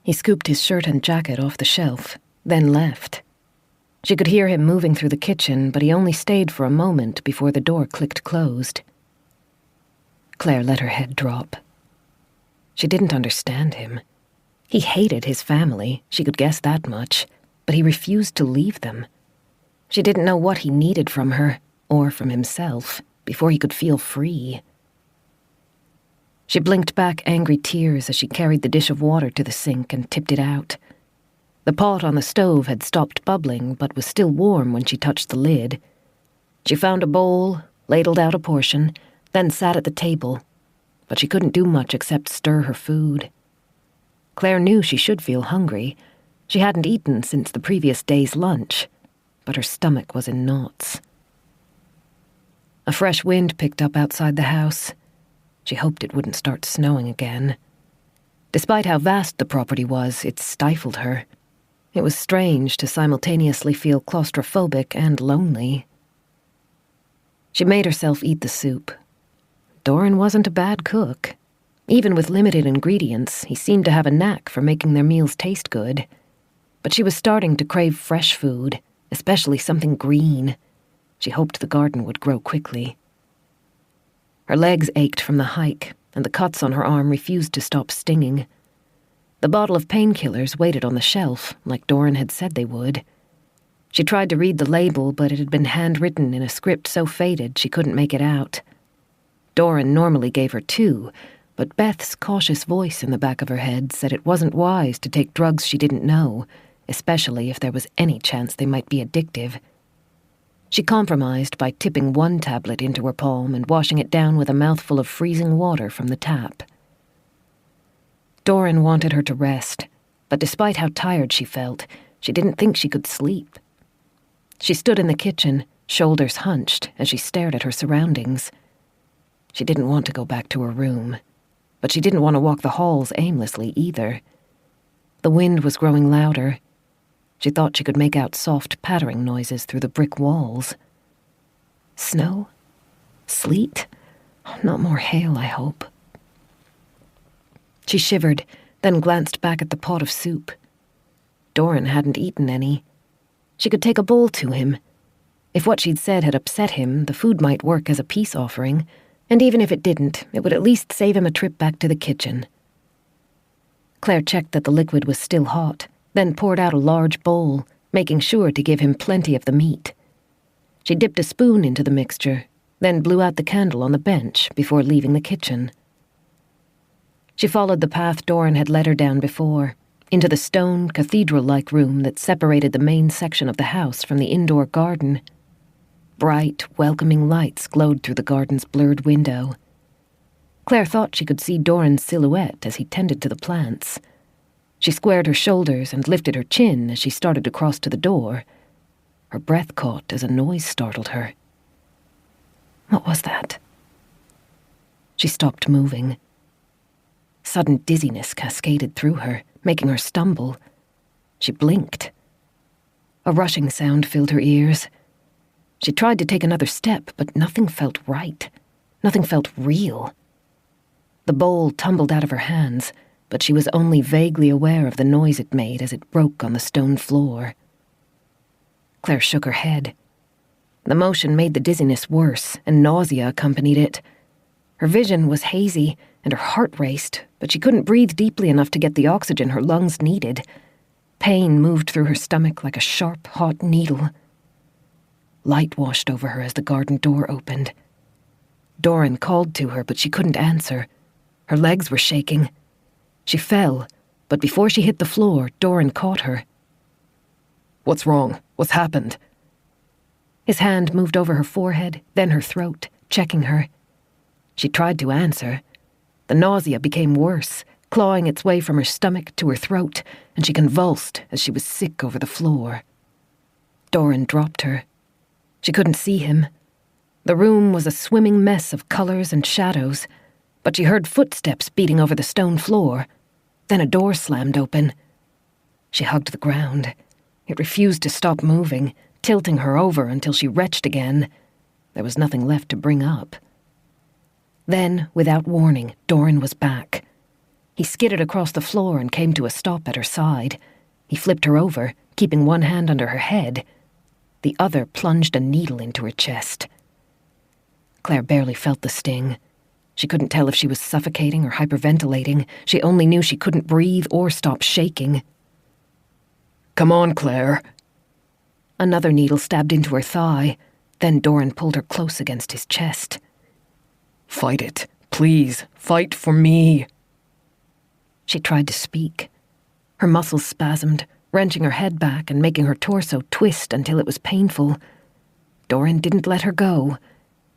He scooped his shirt and jacket off the shelf, then left. She could hear him moving through the kitchen, but he only stayed for a moment before the door clicked closed. Claire let her head drop. She didn't understand him. He hated his family, she could guess that much, but he refused to leave them. She didn't know what he needed from her, or from himself, before he could feel free. She blinked back angry tears as she carried the dish of water to the sink and tipped it out. The pot on the stove had stopped bubbling, but was still warm when she touched the lid. She found a bowl, ladled out a portion, then sat at the table, but she couldn't do much except stir her food. Claire knew she should feel hungry, She hadn't eaten since the previous day's lunch, but her stomach was in knots. A fresh wind picked up outside the house. She hoped it wouldn't start snowing again. Despite how vast the property was, it stifled her. It was strange to simultaneously feel claustrophobic and lonely. She made herself eat the soup. Doran wasn't a bad cook. Even with limited ingredients, he seemed to have a knack for making their meals taste good. But she was starting to crave fresh food, especially something green. She hoped the garden would grow quickly. Her legs ached from the hike, and the cuts on her arm refused to stop stinging. The bottle of painkillers waited on the shelf, like Doran had said they would. She tried to read the label, but it had been handwritten in a script so faded she couldn't make it out. Doran normally gave her 2, but Beth's cautious voice in the back of her head said it wasn't wise to take drugs she didn't know, especially if there was any chance they might be addictive. She compromised by tipping 1 tablet into her palm and washing it down with a mouthful of freezing water from the tap. Doran wanted her to rest, but despite how tired she felt, she didn't think she could sleep. She stood in the kitchen, shoulders hunched, as she stared at her surroundings. She didn't want to go back to her room, but she didn't want to walk the halls aimlessly either. The wind was growing louder. She thought she could make out soft pattering noises through the brick walls. Snow? Sleet? Not more hail, I hope. She shivered, then glanced back at the pot of soup. Doran hadn't eaten any. She could take a bowl to him. If what she'd said had upset him, the food might work as a peace offering, and even if it didn't, it would at least save him a trip back to the kitchen. Claire checked that the liquid was still hot, then poured out a large bowl, making sure to give him plenty of the meat. She dipped a spoon into the mixture, then blew out the candle on the bench before leaving the kitchen. She followed the path Doran had led her down before, into the stone, cathedral-like room that separated the main section of the house from the indoor garden. Bright, welcoming lights glowed through the garden's blurred window. Claire thought she could see Doran's silhouette as he tended to the plants. She squared her shoulders and lifted her chin as she started to cross to the door. Her breath caught as a noise startled her. What was that? She stopped moving. Sudden dizziness cascaded through her, making her stumble. She blinked. A rushing sound filled her ears. She tried to take another step, but nothing felt right. Nothing felt real. The bowl tumbled out of her hands, but she was only vaguely aware of the noise it made as it broke on the stone floor. Claire shook her head. The motion made the dizziness worse, and nausea accompanied it. Her vision was hazy, and her heart raced, but she couldn't breathe deeply enough to get the oxygen her lungs needed. Pain moved through her stomach like a sharp, hot needle. Light washed over her as the garden door opened. Doran called to her, but she couldn't answer. Her legs were shaking. She fell, but before she hit the floor, Doran caught her. "What's wrong? What's happened?" His hand moved over her forehead, then her throat, checking her. She tried to answer. The nausea became worse, clawing its way from her stomach to her throat, and she convulsed as she was sick over the floor. Doran dropped her. She couldn't see him. The room was a swimming mess of colors and shadows, but she heard footsteps beating over the stone floor. Then a door slammed open. She hugged the ground. It refused to stop moving, tilting her over until she retched again. There was nothing left to bring up. Then, without warning, Doran was back. He skidded across the floor and came to a stop at her side. He flipped her over, keeping one hand under her head. The other plunged a needle into her chest. Claire barely felt the sting. She couldn't tell if she was suffocating or hyperventilating. She only knew she couldn't breathe or stop shaking. "Come on, Claire." Another needle stabbed into her thigh. Then Doran pulled her close against his chest. "Fight it. Please, fight for me." She tried to speak. Her muscles spasmed, wrenching her head back and making her torso twist until it was painful. Doran didn't let her go.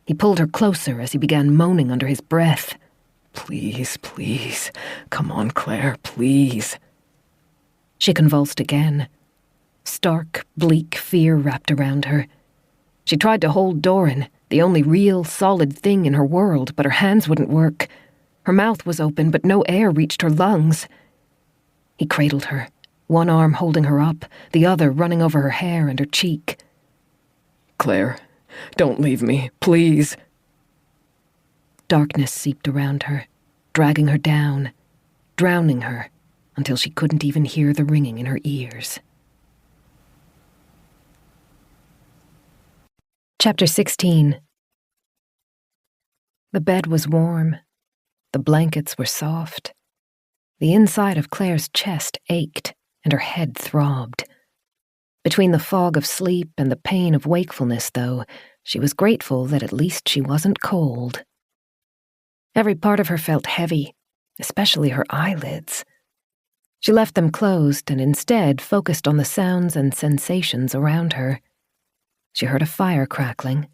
He pulled her closer as he began moaning under his breath. "Please, please. Come on, Claire, please." She convulsed again. Stark, bleak fear wrapped around her. She tried to hold Doran, the only real, solid thing in her world, but her hands wouldn't work. Her mouth was open, but no air reached her lungs. He cradled her, one arm holding her up, the other running over her hair and her cheek. Claire, don't leave me, please. Darkness seeped around her, dragging her down, drowning her, until she couldn't even hear the ringing in her ears. Chapter 16. The bed was warm. The blankets were soft. The inside of Claire's chest ached, and her head throbbed. Between the fog of sleep and the pain of wakefulness, though, she was grateful that at least she wasn't cold. Every part of her felt heavy, especially her eyelids. She left them closed and instead focused on the sounds and sensations around her. She heard a fire crackling.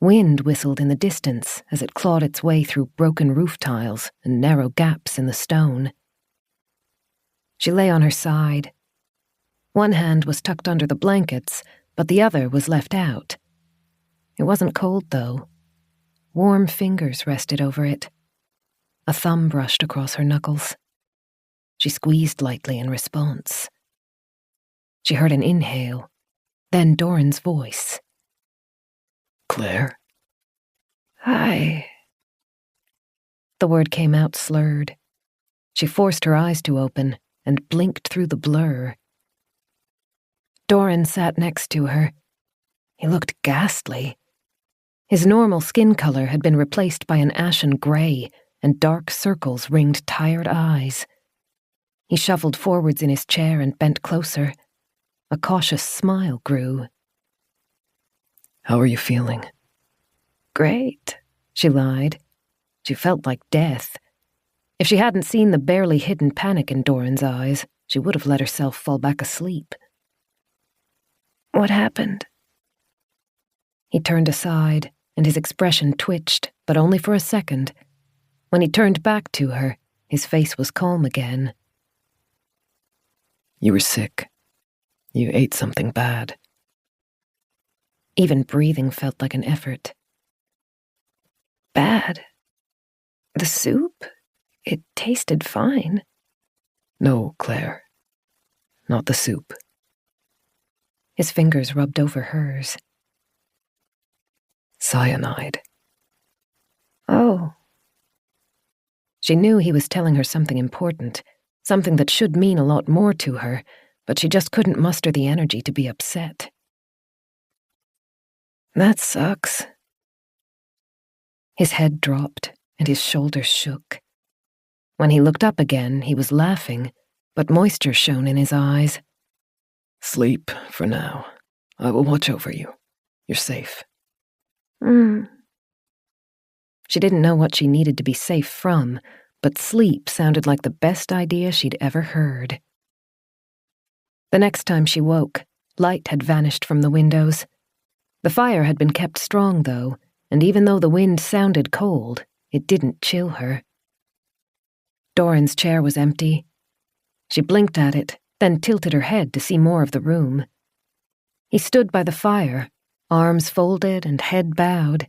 Wind whistled in the distance as it clawed its way through broken roof tiles and narrow gaps in the stone. She lay on her side. One hand was tucked under the blankets, but the other was left out. It wasn't cold, though. Warm fingers rested over it. A thumb brushed across her knuckles. She squeezed lightly in response. She heard an inhale, then Doran's voice. Claire? Hi. The word came out slurred. She forced her eyes to open and blinked through the blur. Doran sat next to her. He looked ghastly. His normal skin color had been replaced by an ashen gray, and dark circles ringed tired eyes. He shuffled forwards in his chair and bent closer. A cautious smile grew. How are you feeling? Great, she lied. She felt like death. If she hadn't seen the barely hidden panic in Doran's eyes, she would have let herself fall back asleep. What happened? He turned aside, and his expression twitched, but only for a second. When he turned back to her, his face was calm again. You were sick. You ate something bad. Even breathing felt like an effort. Bad? The soup? It tasted fine. No, Claire. Not the soup. His fingers rubbed over hers. Cyanide. Oh. She knew he was telling her something important, something that should mean a lot more to her, but she just couldn't muster the energy to be upset. That sucks. His head dropped, and his shoulders shook. When he looked up again, he was laughing, but moisture shone in his eyes. Sleep for now. I will watch over you. You're safe. She didn't know what she needed to be safe from, but sleep sounded like the best idea she'd ever heard. The next time she woke, light had vanished from the windows. The fire had been kept strong, though, and even though the wind sounded cold, it didn't chill her. Doran's chair was empty. She blinked at it, then tilted her head to see more of the room. He stood by the fire, arms folded and head bowed.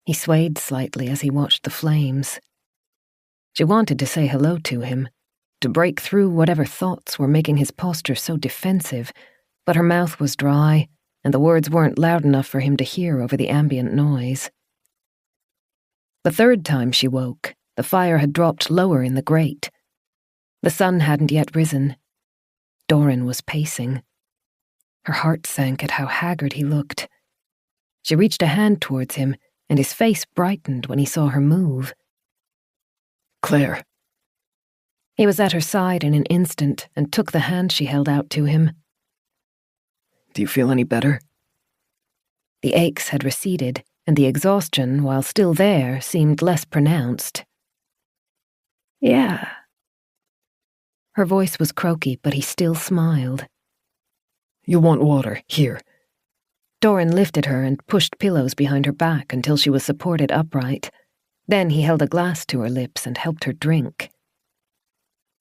He swayed slightly as he watched the flames. She wanted to say hello to him, to break through whatever thoughts were making his posture so defensive, but her mouth was dry, and the words weren't loud enough for him to hear over the ambient noise. The third time she woke, the fire had dropped lower in the grate. The sun hadn't yet risen. Doran was pacing. Her heart sank at how haggard he looked. She reached a hand towards him, and his face brightened when he saw her move. Claire. He was at her side in an instant and took the hand she held out to him. Do you feel any better? The aches had receded, and the exhaustion, while still there, seemed less pronounced. Yeah. Her voice was croaky, but he still smiled. You want water? Here. Doran lifted her and pushed pillows behind her back until she was supported upright. Then he held a glass to her lips and helped her drink.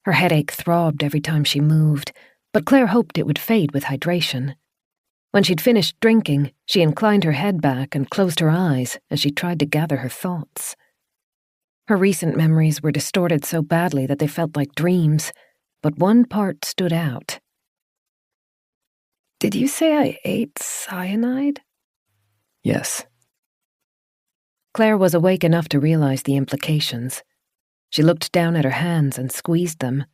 Her headache throbbed every time she moved, but Claire hoped it would fade with hydration. When she'd finished drinking, she inclined her head back and closed her eyes as she tried to gather her thoughts. Her recent memories were distorted so badly that they felt like dreams, but one part stood out. "Did you say I ate cyanide?" Yes. Claire was awake enough to realize the implications. She looked down at her hands and squeezed them.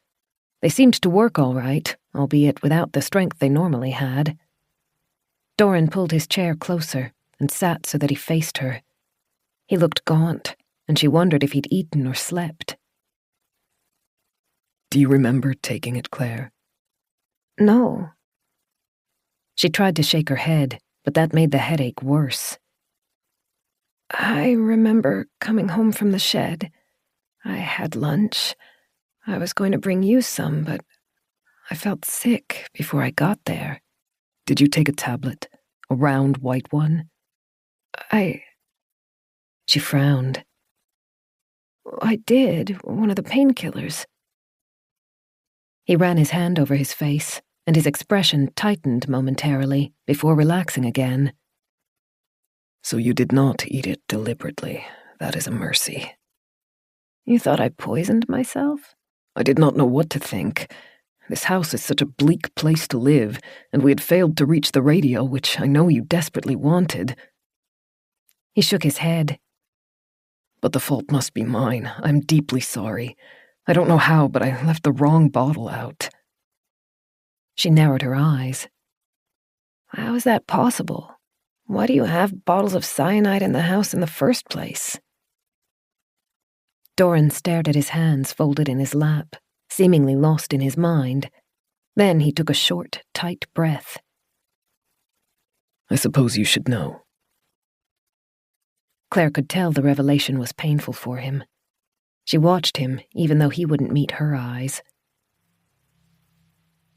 They seemed to work all right, albeit without the strength they normally had. Doran pulled his chair closer and sat so that he faced her. He looked gaunt, and she wondered if he'd eaten or slept. Do you remember taking it, Claire? No. She tried to shake her head, but that made the headache worse. I remember coming home from the shed. I had lunch. I was going to bring you some, but I felt sick before I got there. Did you take a tablet? A round white one? She frowned. I did, one of the painkillers. He ran his hand over his face, and his expression tightened momentarily before relaxing again. So you did not eat it deliberately. That is a mercy. You thought I poisoned myself? I did not know what to think. This house is such a bleak place to live, and we had failed to reach the radio, which I know you desperately wanted. He shook his head. But the fault must be mine. I'm deeply sorry. I don't know how, but I left the wrong bottle out. She narrowed her eyes. How is that possible? Why do you have bottles of cyanide in the house in the first place? Doran stared at his hands folded in his lap, seemingly lost in his mind. Then he took a short, tight breath. I suppose you should know. Claire could tell the revelation was painful for him. She watched him, even though he wouldn't meet her eyes.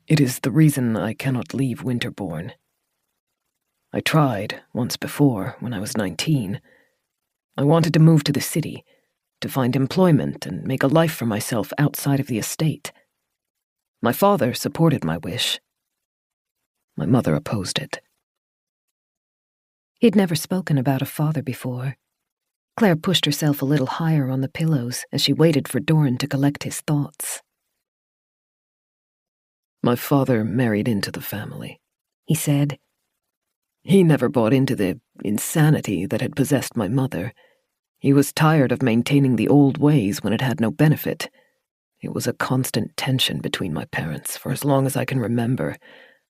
It is the reason I cannot leave Winterbourne. I tried once before, when I was 19. I wanted to move to the city, to find employment and make a life for myself outside of the estate. My father supported my wish. My mother opposed it. He'd never spoken about a father before. Claire pushed herself a little higher on the pillows as she waited for Doran to collect his thoughts. My father married into the family, he said. He never bought into the insanity that had possessed my mother. He was tired of maintaining the old ways when it had no benefit. It was a constant tension between my parents for as long as I can remember,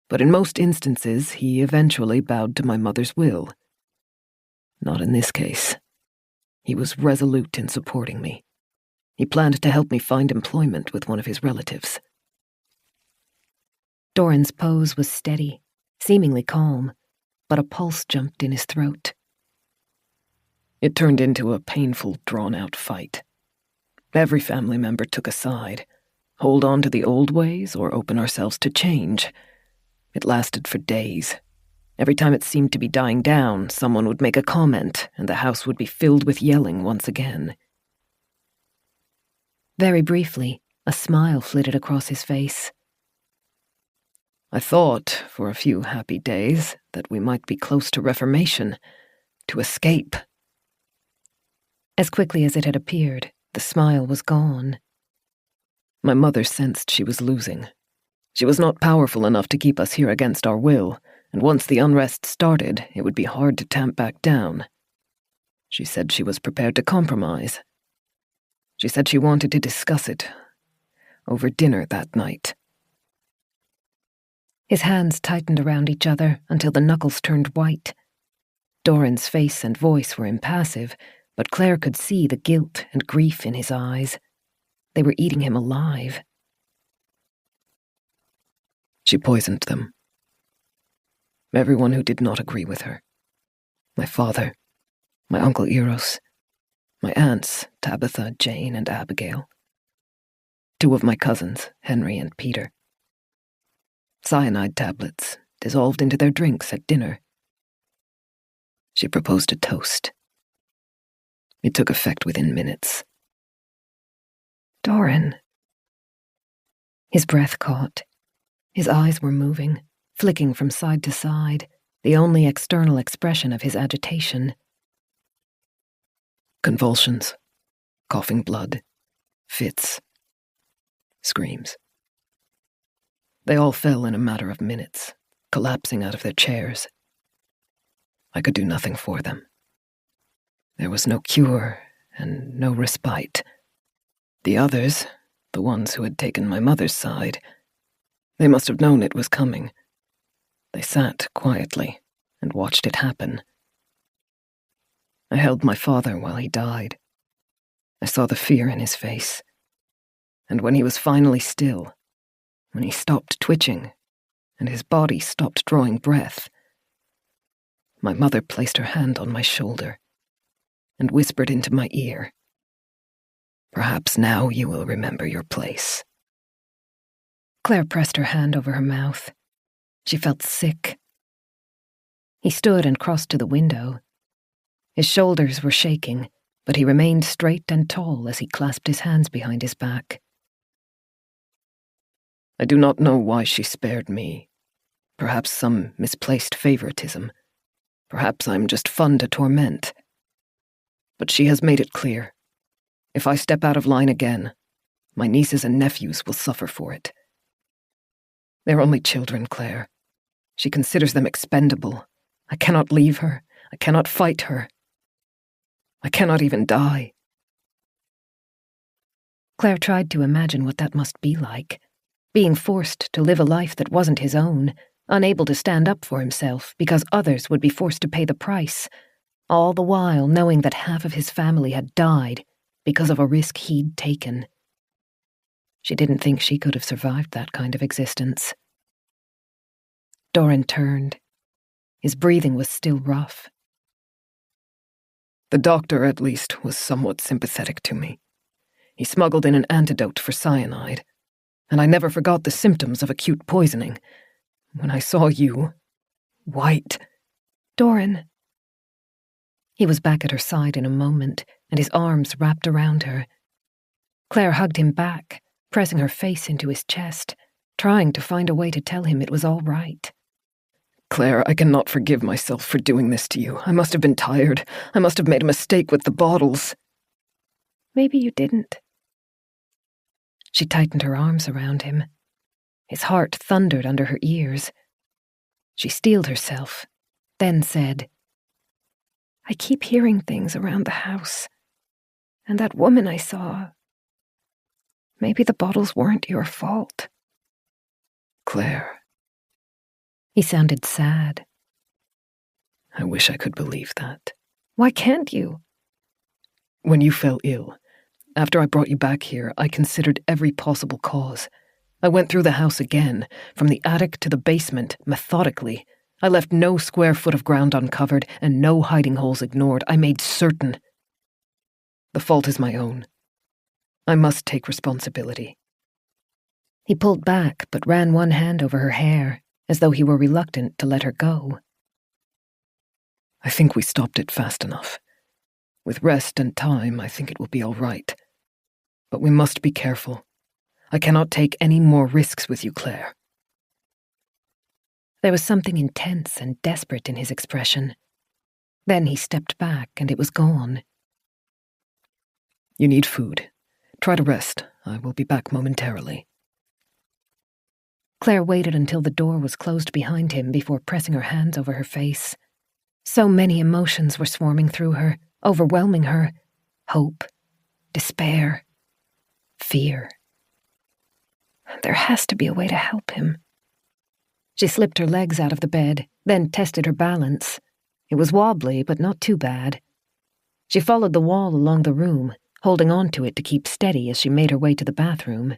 but in most instances he eventually bowed to my mother's will. Not in this case. He was resolute in supporting me. He planned to help me find employment with one of his relatives. Doran's pose was steady, seemingly calm, but a pulse jumped in his throat. It turned into a painful, drawn-out fight. Every family member took a side. Hold on to the old ways or open ourselves to change. It lasted for days. Every time it seemed to be dying down, someone would make a comment, and the house would be filled with yelling once again. Very briefly, a smile flitted across his face. I thought, for a few happy days, that we might be close to reformation, to escape. As quickly as it had appeared, the smile was gone. My mother sensed she was losing. She was not powerful enough to keep us here against our will, and once the unrest started, it would be hard to tamp back down. She said she was prepared to compromise. She said she wanted to discuss it over dinner that night. His hands tightened around each other until the knuckles turned white. Doran's face and voice were impassive, but Claire could see the guilt and grief in his eyes. They were eating him alive. She poisoned them. Everyone who did not agree with her. My father, my Uncle Eros, my aunts, Tabitha, Jane, and Abigail. 2 of my cousins, Henry and Peter. Cyanide tablets dissolved into their drinks at dinner. She proposed a toast. It took effect within minutes. Doran. His breath caught. His eyes were moving, flicking from side to side, the only external expression of his agitation. Convulsions, coughing blood, fits, screams. They all fell in a matter of minutes, collapsing out of their chairs. I could do nothing for them. There was no cure and no respite. The others, the ones who had taken my mother's side, they must have known it was coming. They sat quietly and watched it happen. I held my father while he died. I saw the fear in his face. And when he was finally still, when he stopped twitching, and his body stopped drawing breath, my mother placed her hand on my shoulder and whispered into my ear, "Perhaps now you will remember your place." Claire pressed her hand over her mouth. She felt sick. He stood and crossed to the window. His shoulders were shaking, but he remained straight and tall as he clasped his hands behind his back. I do not know why she spared me. Perhaps some misplaced favoritism. Perhaps I'm just fun to torment. But she has made it clear. If I step out of line again, my nieces and nephews will suffer for it. They're only children, Claire. She considers them expendable. I cannot leave her. I cannot fight her. I cannot even die. Claire tried to imagine what that must be like, being forced to live a life that wasn't his own, unable to stand up for himself because others would be forced to pay the price, all the while knowing that half of his family had died because of a risk he'd taken. She didn't think she could have survived that kind of existence. Doran turned. His breathing was still rough. The doctor, at least, was somewhat sympathetic to me. He smuggled in an antidote for cyanide, and I never forgot the symptoms of acute poisoning. When I saw you, white... Doran. He was back at her side in a moment, and his arms wrapped around her. Claire hugged him back, pressing her face into his chest, trying to find a way to tell him it was all right. Claire, I cannot forgive myself for doing this to you. I must have been tired. I must have made a mistake with the bottles. Maybe you didn't. She tightened her arms around him. His heart thundered under her ears. She steeled herself, then said, I keep hearing things around the house. And that woman I saw... Maybe the bottles weren't your fault. Claire. He sounded sad. I wish I could believe that. Why can't you? When you fell ill, after I brought you back here, I considered every possible cause. I went through the house again, from the attic to the basement, methodically. I left no square foot of ground uncovered and no hiding holes ignored. I made certain. The fault is my own. I must take responsibility. He pulled back, but ran one hand over her hair, as though he were reluctant to let her go. I think we stopped it fast enough. With rest and time, I think it will be all right. But we must be careful. I cannot take any more risks with you, Claire. There was something intense and desperate in his expression. Then he stepped back, and it was gone. You need food. Try to rest. I will be back momentarily. Claire waited until the door was closed behind him before pressing her hands over her face. So many emotions were swarming through her, overwhelming her. Hope, despair, fear. There has to be a way to help him. She slipped her legs out of the bed, then tested her balance. It was wobbly, but not too bad. She followed the wall along the room, holding on to it to keep steady as she made her way to the bathroom.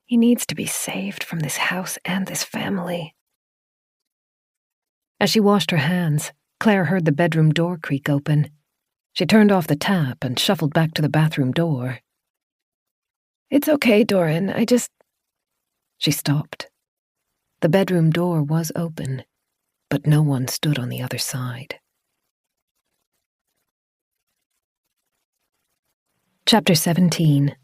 He needs to be saved from this house and this family. As she washed her hands, Claire heard the bedroom door creak open. She turned off the tap and shuffled back to the bathroom door. It's okay, Doran, She stopped. The bedroom door was open, but no one stood on the other side. Chapter 17.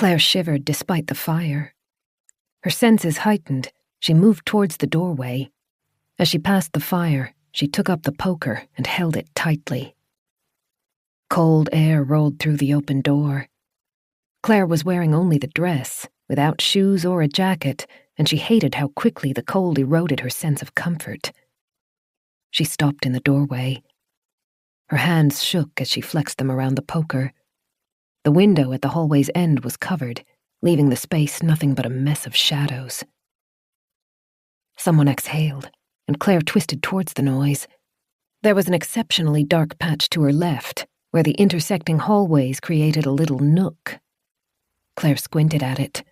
Claire shivered despite the fire. Her senses heightened, she moved towards the doorway. As she passed the fire, she took up the poker and held it tightly. Cold air rolled through the open door. Claire was wearing only the dress, without shoes or a jacket, and she hated how quickly the cold eroded her sense of comfort. She stopped in the doorway. Her hands shook as she flexed them around the poker. The window at the hallway's end was covered, leaving the space nothing but a mess of shadows. Someone exhaled, and Claire twisted towards the noise. There was an exceptionally dark patch to her left, where the intersecting hallways created a little nook. Claire squinted at it.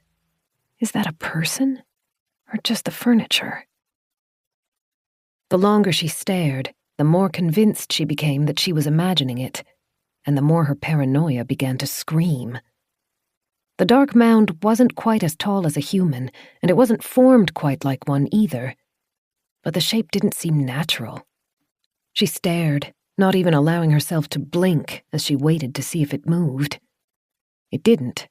Is that a person? Or just the furniture? The longer she stared, the more convinced she became that she was imagining it, and the more her paranoia began to scream. The dark mound wasn't quite as tall as a human, and it wasn't formed quite like one either. But the shape didn't seem natural. She stared, not even allowing herself to blink as she waited to see if it moved. It didn't.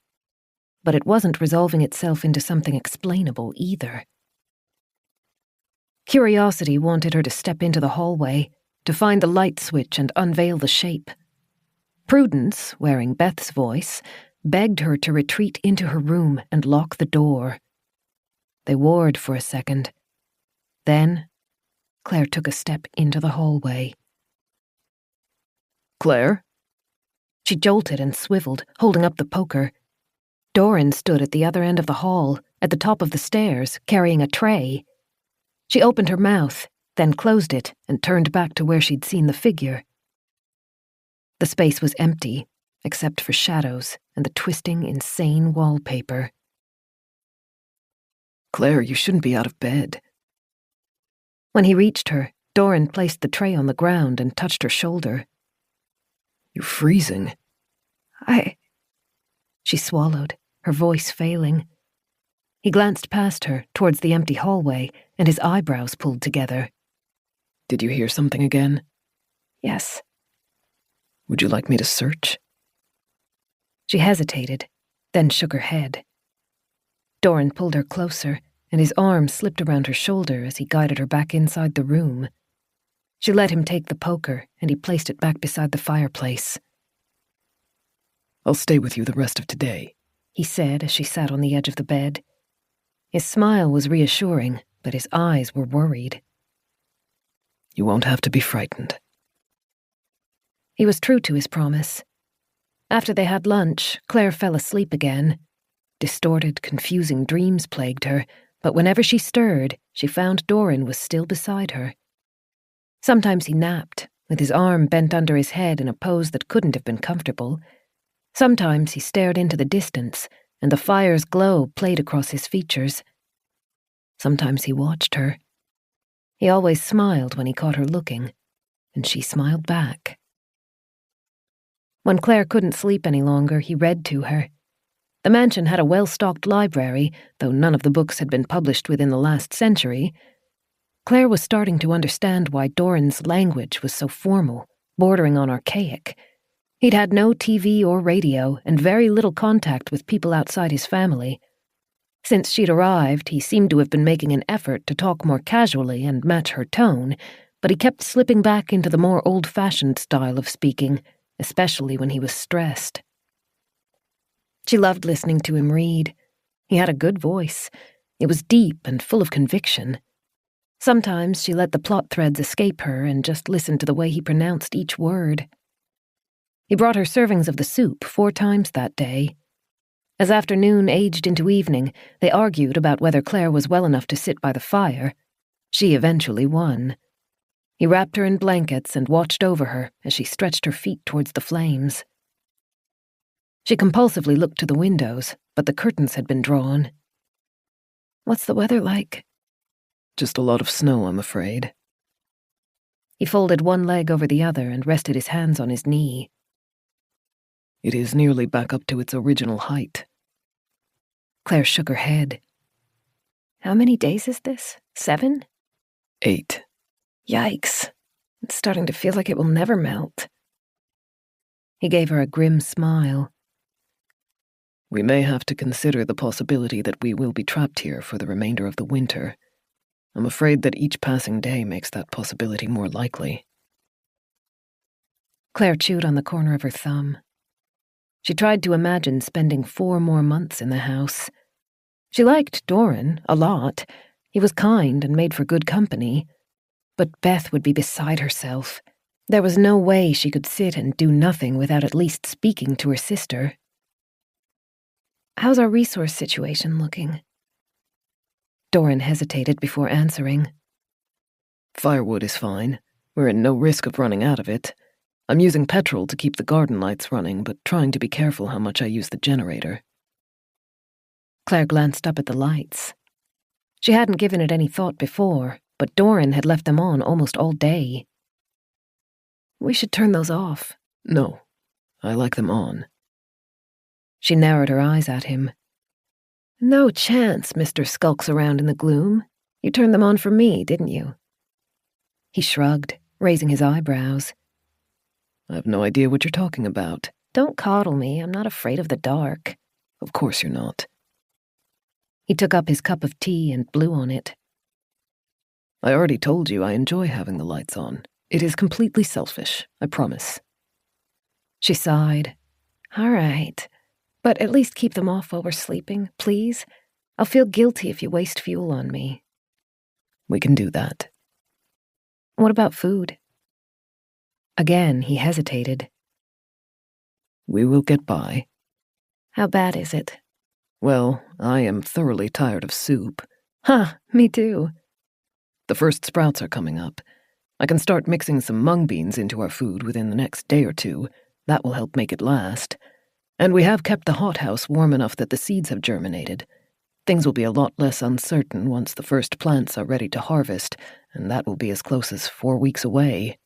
But it wasn't resolving itself into something explainable either. Curiosity wanted her to step into the hallway, to find the light switch and unveil the shape. Prudence, wearing Beth's voice, begged her to retreat into her room and lock the door. They warred for a second. Then, Claire took a step into the hallway. Claire? She jolted and swiveled, holding up the poker. Doran stood at the other end of the hall, at the top of the stairs, carrying a tray. She opened her mouth, then closed it and turned back to where she'd seen the figure. The space was empty, except for shadows and the twisting, insane wallpaper. Claire, you shouldn't be out of bed. When he reached her, Doran placed the tray on the ground and touched her shoulder. You're freezing. She swallowed, her voice failing. He glanced past her, towards the empty hallway, and his eyebrows pulled together. Did you hear something again? Yes. Would you like me to search? She hesitated, then shook her head. Doran pulled her closer, and his arm slipped around her shoulder as he guided her back inside the room. She let him take the poker, and he placed it back beside the fireplace. I'll stay with you the rest of today, he said as she sat on the edge of the bed. His smile was reassuring, but his eyes were worried. You won't have to be frightened. He was true to his promise. After they had lunch, Claire fell asleep again. Distorted, confusing dreams plagued her, but whenever she stirred, she found Doran was still beside her. Sometimes he napped, with his arm bent under his head in a pose that couldn't have been comfortable. Sometimes he stared into the distance, and the fire's glow played across his features. Sometimes he watched her. He always smiled when he caught her looking, and she smiled back. When Claire couldn't sleep any longer, he read to her. The mansion had a well-stocked library, though none of the books had been published within the last century. Claire was starting to understand why Doran's language was so formal, bordering on archaic. He'd had no TV or radio and very little contact with people outside his family. Since she'd arrived, he seemed to have been making an effort to talk more casually and match her tone, but he kept slipping back into the more old-fashioned style of speaking, especially when he was stressed. She loved listening to him read. He had a good voice. It was deep and full of conviction. Sometimes she let the plot threads escape her and just listened to the way he pronounced each word. He brought her servings of the soup 4 times that day. As afternoon aged into evening, they argued about whether Claire was well enough to sit by the fire. She eventually won. He wrapped her in blankets and watched over her as she stretched her feet towards the flames. She compulsively looked to the windows, but the curtains had been drawn. "What's the weather like?" Just a lot of snow, I'm afraid. He folded one leg over the other and rested his hands on his knee. It is nearly back up to its original height. Claire shook her head. "How many days is this? 7? 8. Yikes. It's starting to feel like it will never melt." He gave her a grim smile. We may have to consider the possibility that we will be trapped here for the remainder of the winter. I'm afraid that each passing day makes that possibility more likely. Claire chewed on the corner of her thumb. She tried to imagine spending 4 more months in the house. She liked Doran a lot. He was kind and made for good company. But Beth would be beside herself. There was no way she could sit and do nothing without at least speaking to her sister. How's our resource situation looking? Doran hesitated before answering. Firewood is fine. We're in no risk of running out of it. I'm using petrol to keep the garden lights running, but trying to be careful how much I use the generator. Claire glanced up at the lights. She hadn't given it any thought before, but Doran had left them on almost all day. We should turn those off. No, I like them on. She narrowed her eyes at him. No chance, Mr. Skulks around in the gloom. You turned them on for me, didn't you? He shrugged, raising his eyebrows. I have no idea what you're talking about. Don't coddle me. I'm not afraid of the dark. Of course you're not. He took up his cup of tea and blew on it. I already told you I enjoy having the lights on. It is completely selfish, I promise. She sighed. All right. But at least keep them off while we're sleeping, please. I'll feel guilty if you waste fuel on me. We can do that. What about food? Again, he hesitated. We will get by. How bad is it? Well, I am thoroughly tired of soup. Huh, me too. The first sprouts are coming up. I can start mixing some mung beans into our food within the next day or two. That will help make it last. And we have kept the hothouse warm enough that the seeds have germinated. Things will be a lot less uncertain once the first plants are ready to harvest, and that will be as close as 4 weeks away.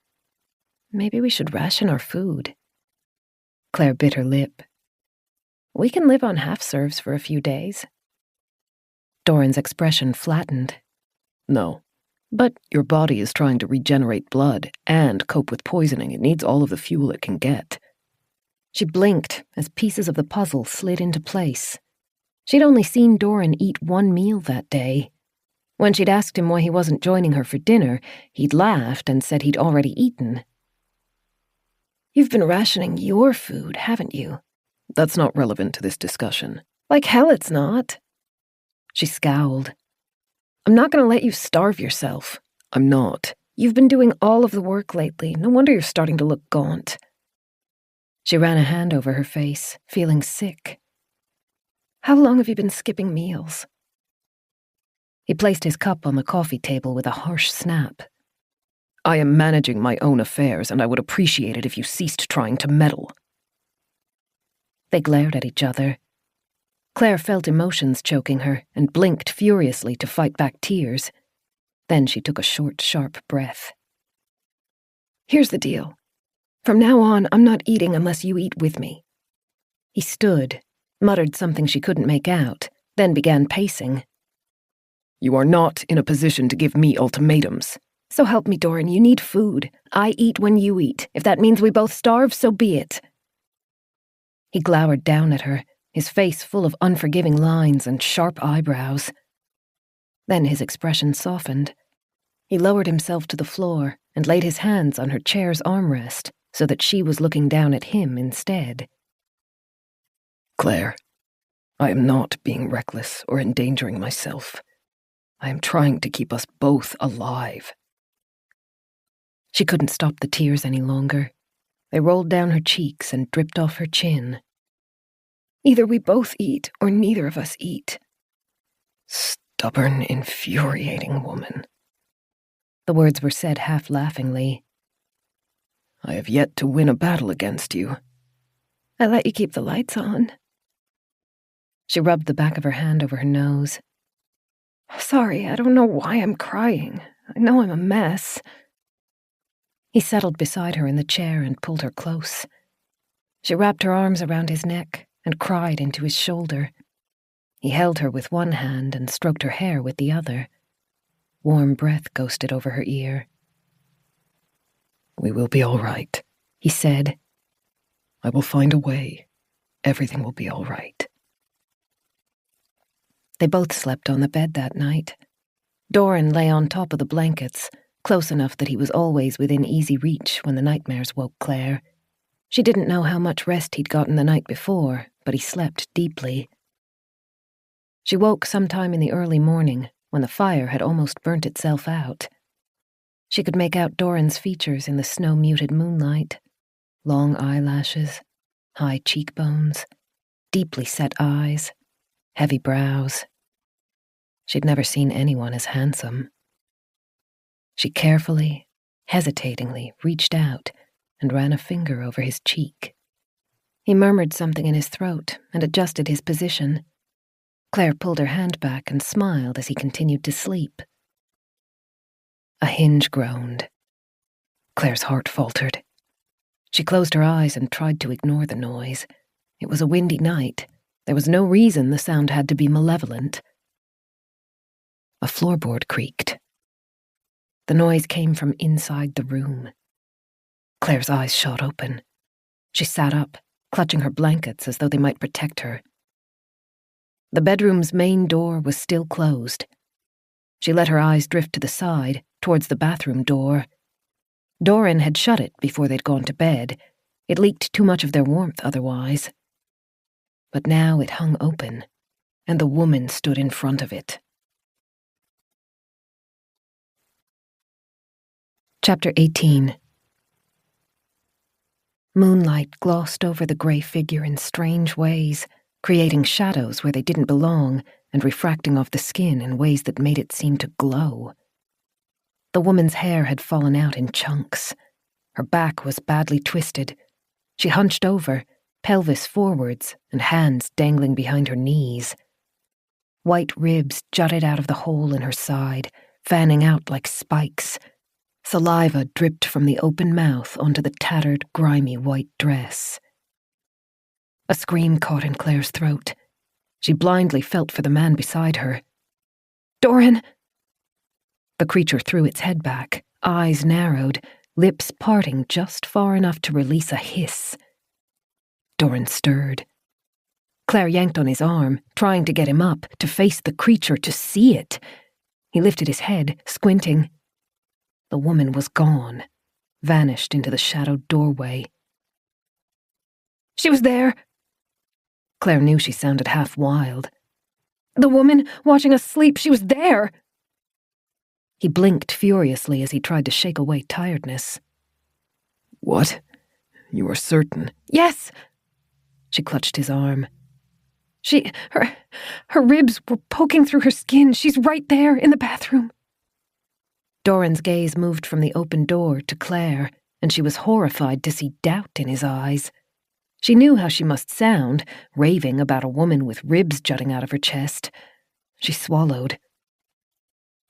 Maybe we should ration our food. Claire bit her lip. We can live on half-serves for a few days. Doran's expression flattened. No. But your body is trying to regenerate blood and cope with poisoning. It needs all of the fuel it can get. She blinked as pieces of the puzzle slid into place. She'd only seen Doran eat 1 meal that day. When she'd asked him why he wasn't joining her for dinner, he'd laughed and said he'd already eaten. You've been rationing your food, haven't you? That's not relevant to this discussion. Like hell it's not. She scowled. I'm not going to let you starve yourself. I'm not. You've been doing all of the work lately. No wonder you're starting to look gaunt. She ran a hand over her face, feeling sick. How long have you been skipping meals? He placed his cup on the coffee table with a harsh snap. I am managing my own affairs, and I would appreciate it if you ceased trying to meddle. They glared at each other. Claire felt emotions choking her and blinked furiously to fight back tears. Then she took a short, sharp breath. Here's the deal. From now on, I'm not eating unless you eat with me. He stood, muttered something she couldn't make out, then began pacing. You are not in a position to give me ultimatums. So help me, Doran, you need food. I eat when you eat. If that means we both starve, so be it. He glowered down at her, his face full of unforgiving lines and sharp eyebrows. Then his expression softened. He lowered himself to the floor and laid his hands on her chair's armrest so that she was looking down at him instead. Claire, I am not being reckless or endangering myself. I am trying to keep us both alive. She couldn't stop the tears any longer. They rolled down her cheeks and dripped off her chin. Either we both eat or neither of us eat. Stubborn, infuriating woman. The words were said half-laughingly. I have yet to win a battle against you. I let you keep the lights on. She rubbed the back of her hand over her nose. Sorry, I don't know why I'm crying. I know I'm a mess. He settled beside her in the chair and pulled her close. She wrapped her arms around his neck and cried into his shoulder. He held her with one hand and stroked her hair with the other. Warm breath ghosted over her ear. We will be all right, he said. I will find a way. Everything will be all right. They both slept on the bed that night. Doran lay on top of the blankets, close enough that he was always within easy reach when the nightmares woke Claire. She didn't know how much rest he'd gotten the night before, but he slept deeply. She woke sometime in the early morning, when the fire had almost burnt itself out. She could make out Doran's features in the snow-muted moonlight. Long eyelashes, high cheekbones, deeply set eyes, heavy brows. She'd never seen anyone as handsome. She carefully, hesitatingly reached out and ran a finger over his cheek. He murmured something in his throat and adjusted his position. Claire pulled her hand back and smiled as he continued to sleep. A hinge groaned. Claire's heart faltered. She closed her eyes and tried to ignore the noise. It was a windy night. There was no reason the sound had to be malevolent. A floorboard creaked. The noise came from inside the room. Claire's eyes shot open. She sat up, clutching her blankets as though they might protect her. The bedroom's main door was still closed. She let her eyes drift to the side, towards the bathroom door. Doran had shut it before they'd gone to bed. It leaked too much of their warmth otherwise. But now it hung open, and the woman stood in front of it. Chapter 18. Moonlight glossed over the grey figure in strange ways, creating shadows where they didn't belong and refracting off the skin in ways that made it seem to glow. The woman's hair had fallen out in chunks. Her back was badly twisted. She hunched over, pelvis forwards and hands dangling behind her knees. White ribs jutted out of the hole in her side, fanning out like spikes. Saliva dripped from the open mouth onto the tattered, grimy white dress. A scream caught in Claire's throat. She blindly felt for the man beside her. "Doran!" The creature threw its head back, eyes narrowed, lips parting just far enough to release a hiss. Doran stirred. Claire yanked on his arm, trying to get him up, to face the creature, to see it. He lifted his head, squinting. The woman was gone, vanished into the shadowed doorway. "She was there." Claire knew she sounded half wild. "The woman watching us sleep, she was there." He blinked furiously as he tried to shake away tiredness. "What? You are certain?" "Yes." She clutched his arm. Her ribs were poking through her skin. She's right there in the bathroom." Doran's gaze moved from the open door to Claire, and she was horrified to see doubt in his eyes. She knew how she must sound, raving about a woman with ribs jutting out of her chest. She swallowed.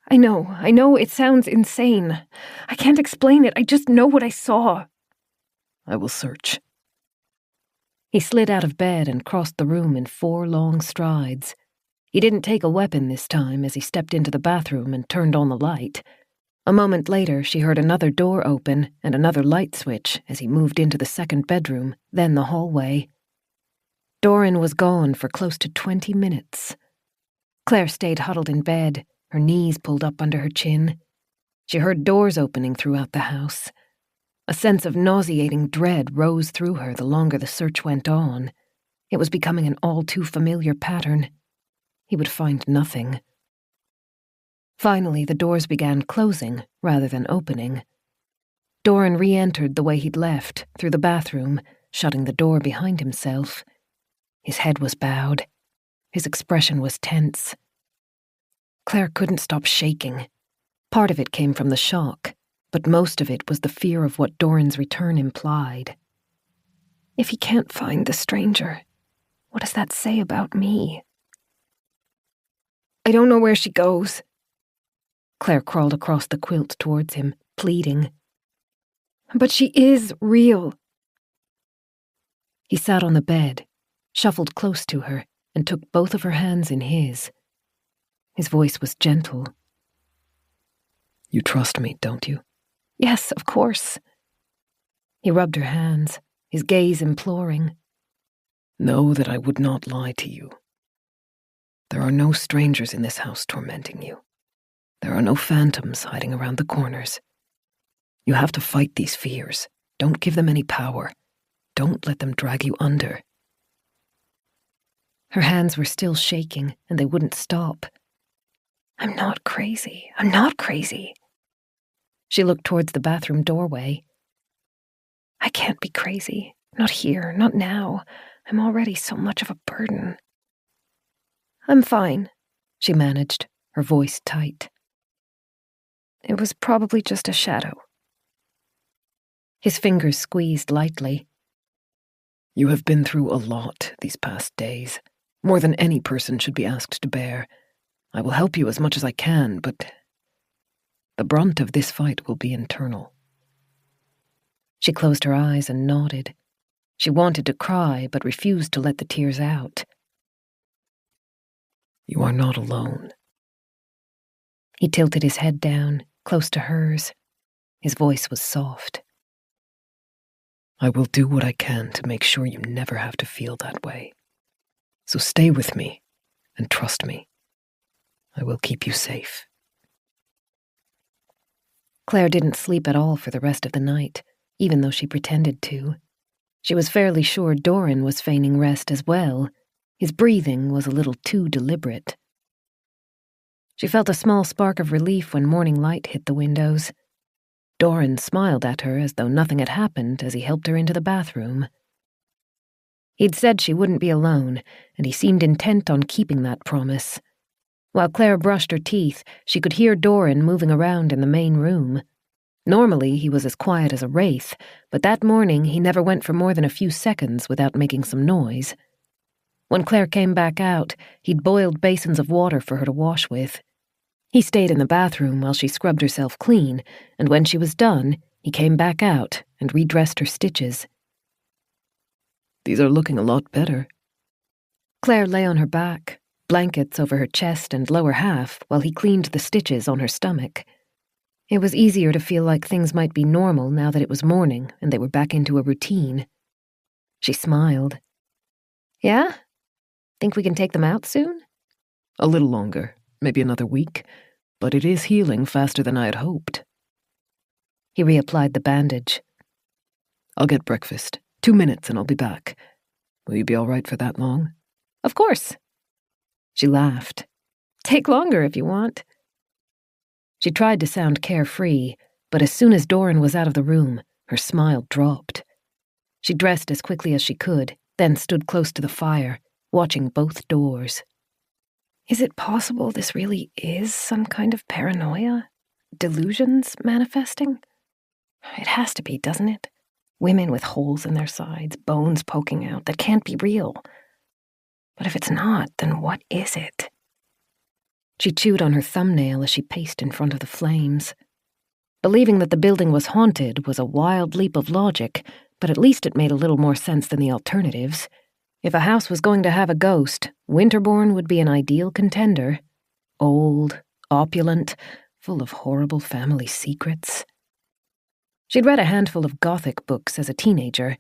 I know, it sounds insane. I can't explain it, I just know what I saw." "I will search." He slid out of bed and crossed the room in 4 long strides. He didn't take a weapon this time as he stepped into the bathroom and turned on the light. A moment later, she heard another door open and another light switch as he moved into the second bedroom, then the hallway. Doran was gone for close to 20 minutes. Claire stayed huddled in bed, her knees pulled up under her chin. She heard doors opening throughout the house. A sense of nauseating dread rose through her the longer the search went on. It was becoming an all-too-familiar pattern. He would find nothing. Finally, the doors began closing rather than opening. Doran re-entered the way he'd left, through the bathroom, shutting the door behind himself. His head was bowed. His expression was tense. Claire couldn't stop shaking. Part of it came from the shock, but most of it was the fear of what Doran's return implied. If he can't find the stranger, what does that say about me? "I don't know where she goes." Claire crawled across the quilt towards him, pleading. "But she is real." He sat on the bed, shuffled close to her, and took both of her hands in his. His voice was gentle. "You trust me, don't you?" "Yes, of course." He rubbed her hands, his gaze imploring. "Know that I would not lie to you." There are no strangers in this house tormenting you. There are no phantoms hiding around the corners. You have to fight these fears. Don't give them any power. Don't let them drag you under. Her hands were still shaking, and they wouldn't stop. I'm not crazy. I'm not crazy. She looked towards the bathroom doorway. I can't be crazy. Not here, not now. I'm already so much of a burden. I'm fine, she managed, her voice tight. It was probably just a shadow. His fingers squeezed lightly. You have been through a lot these past days, more than any person should be asked to bear. I will help you as much as I can, but the brunt of this fight will be internal. She closed her eyes and nodded. She wanted to cry, but refused to let the tears out. You are not alone. He tilted his head down, close to hers. His voice was soft. I will do what I can to make sure you never have to feel that way. So stay with me and trust me. I will keep you safe. Claire didn't sleep at all for the rest of the night, even though she pretended to. She was fairly sure Doran was feigning rest as well. His breathing was a little too deliberate. She felt a small spark of relief when morning light hit the windows. Doran smiled at her as though nothing had happened as he helped her into the bathroom. He'd said she wouldn't be alone, and he seemed intent on keeping that promise. While Claire brushed her teeth, she could hear Doran moving around in the main room. Normally, he was as quiet as a wraith, but that morning he never went for more than a few seconds without making some noise. When Claire came back out, he'd boiled basins of water for her to wash with. He stayed in the bathroom while she scrubbed herself clean, and when she was done, he came back out and redressed her stitches. These are looking a lot better. Claire lay on her back, blankets over her chest and lower half, while he cleaned the stitches on her stomach. It was easier to feel like things might be normal now that it was morning and they were back into a routine. She smiled. Yeah? Think we can take them out soon? A little longer, maybe another week, but it is healing faster than I had hoped. He reapplied the bandage. I'll get breakfast. 2 minutes and I'll be back. Will you be all right for that long? Of course. She laughed. Take longer if you want. She tried to sound carefree, but as soon as Doran was out of the room, her smile dropped. She dressed as quickly as she could, then stood close to the fire, watching both doors. Is it possible this really is some kind of paranoia? Delusions manifesting? It has to be, doesn't it? Women with holes in their sides, bones poking out, that can't be real. But if it's not, then what is it? She chewed on her thumbnail as she paced in front of the flames. Believing that the building was haunted was a wild leap of logic, but at least it made a little more sense than the alternatives. If a house was going to have a ghost, Winterbourne would be an ideal contender. Old, opulent, full of horrible family secrets. She'd read a handful of Gothic books as a teenager.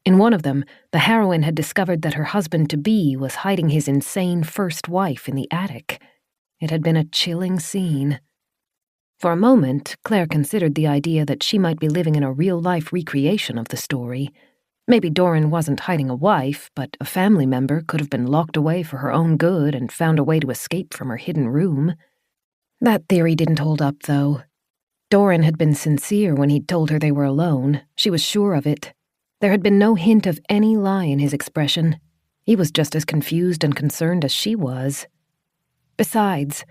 In one of them, the heroine had discovered that her husband-to-be was hiding his insane first wife in the attic. It had been a chilling scene. For a moment, Claire considered the idea that she might be living in a real-life recreation of the story. Maybe Doran wasn't hiding a wife, but a family member could have been locked away for her own good and found a way to escape from her hidden room. That theory didn't hold up, though. Doran had been sincere when he'd told her they were alone. She was sure of it. There had been no hint of any lie in his expression. He was just as confused and concerned as she was. Besides,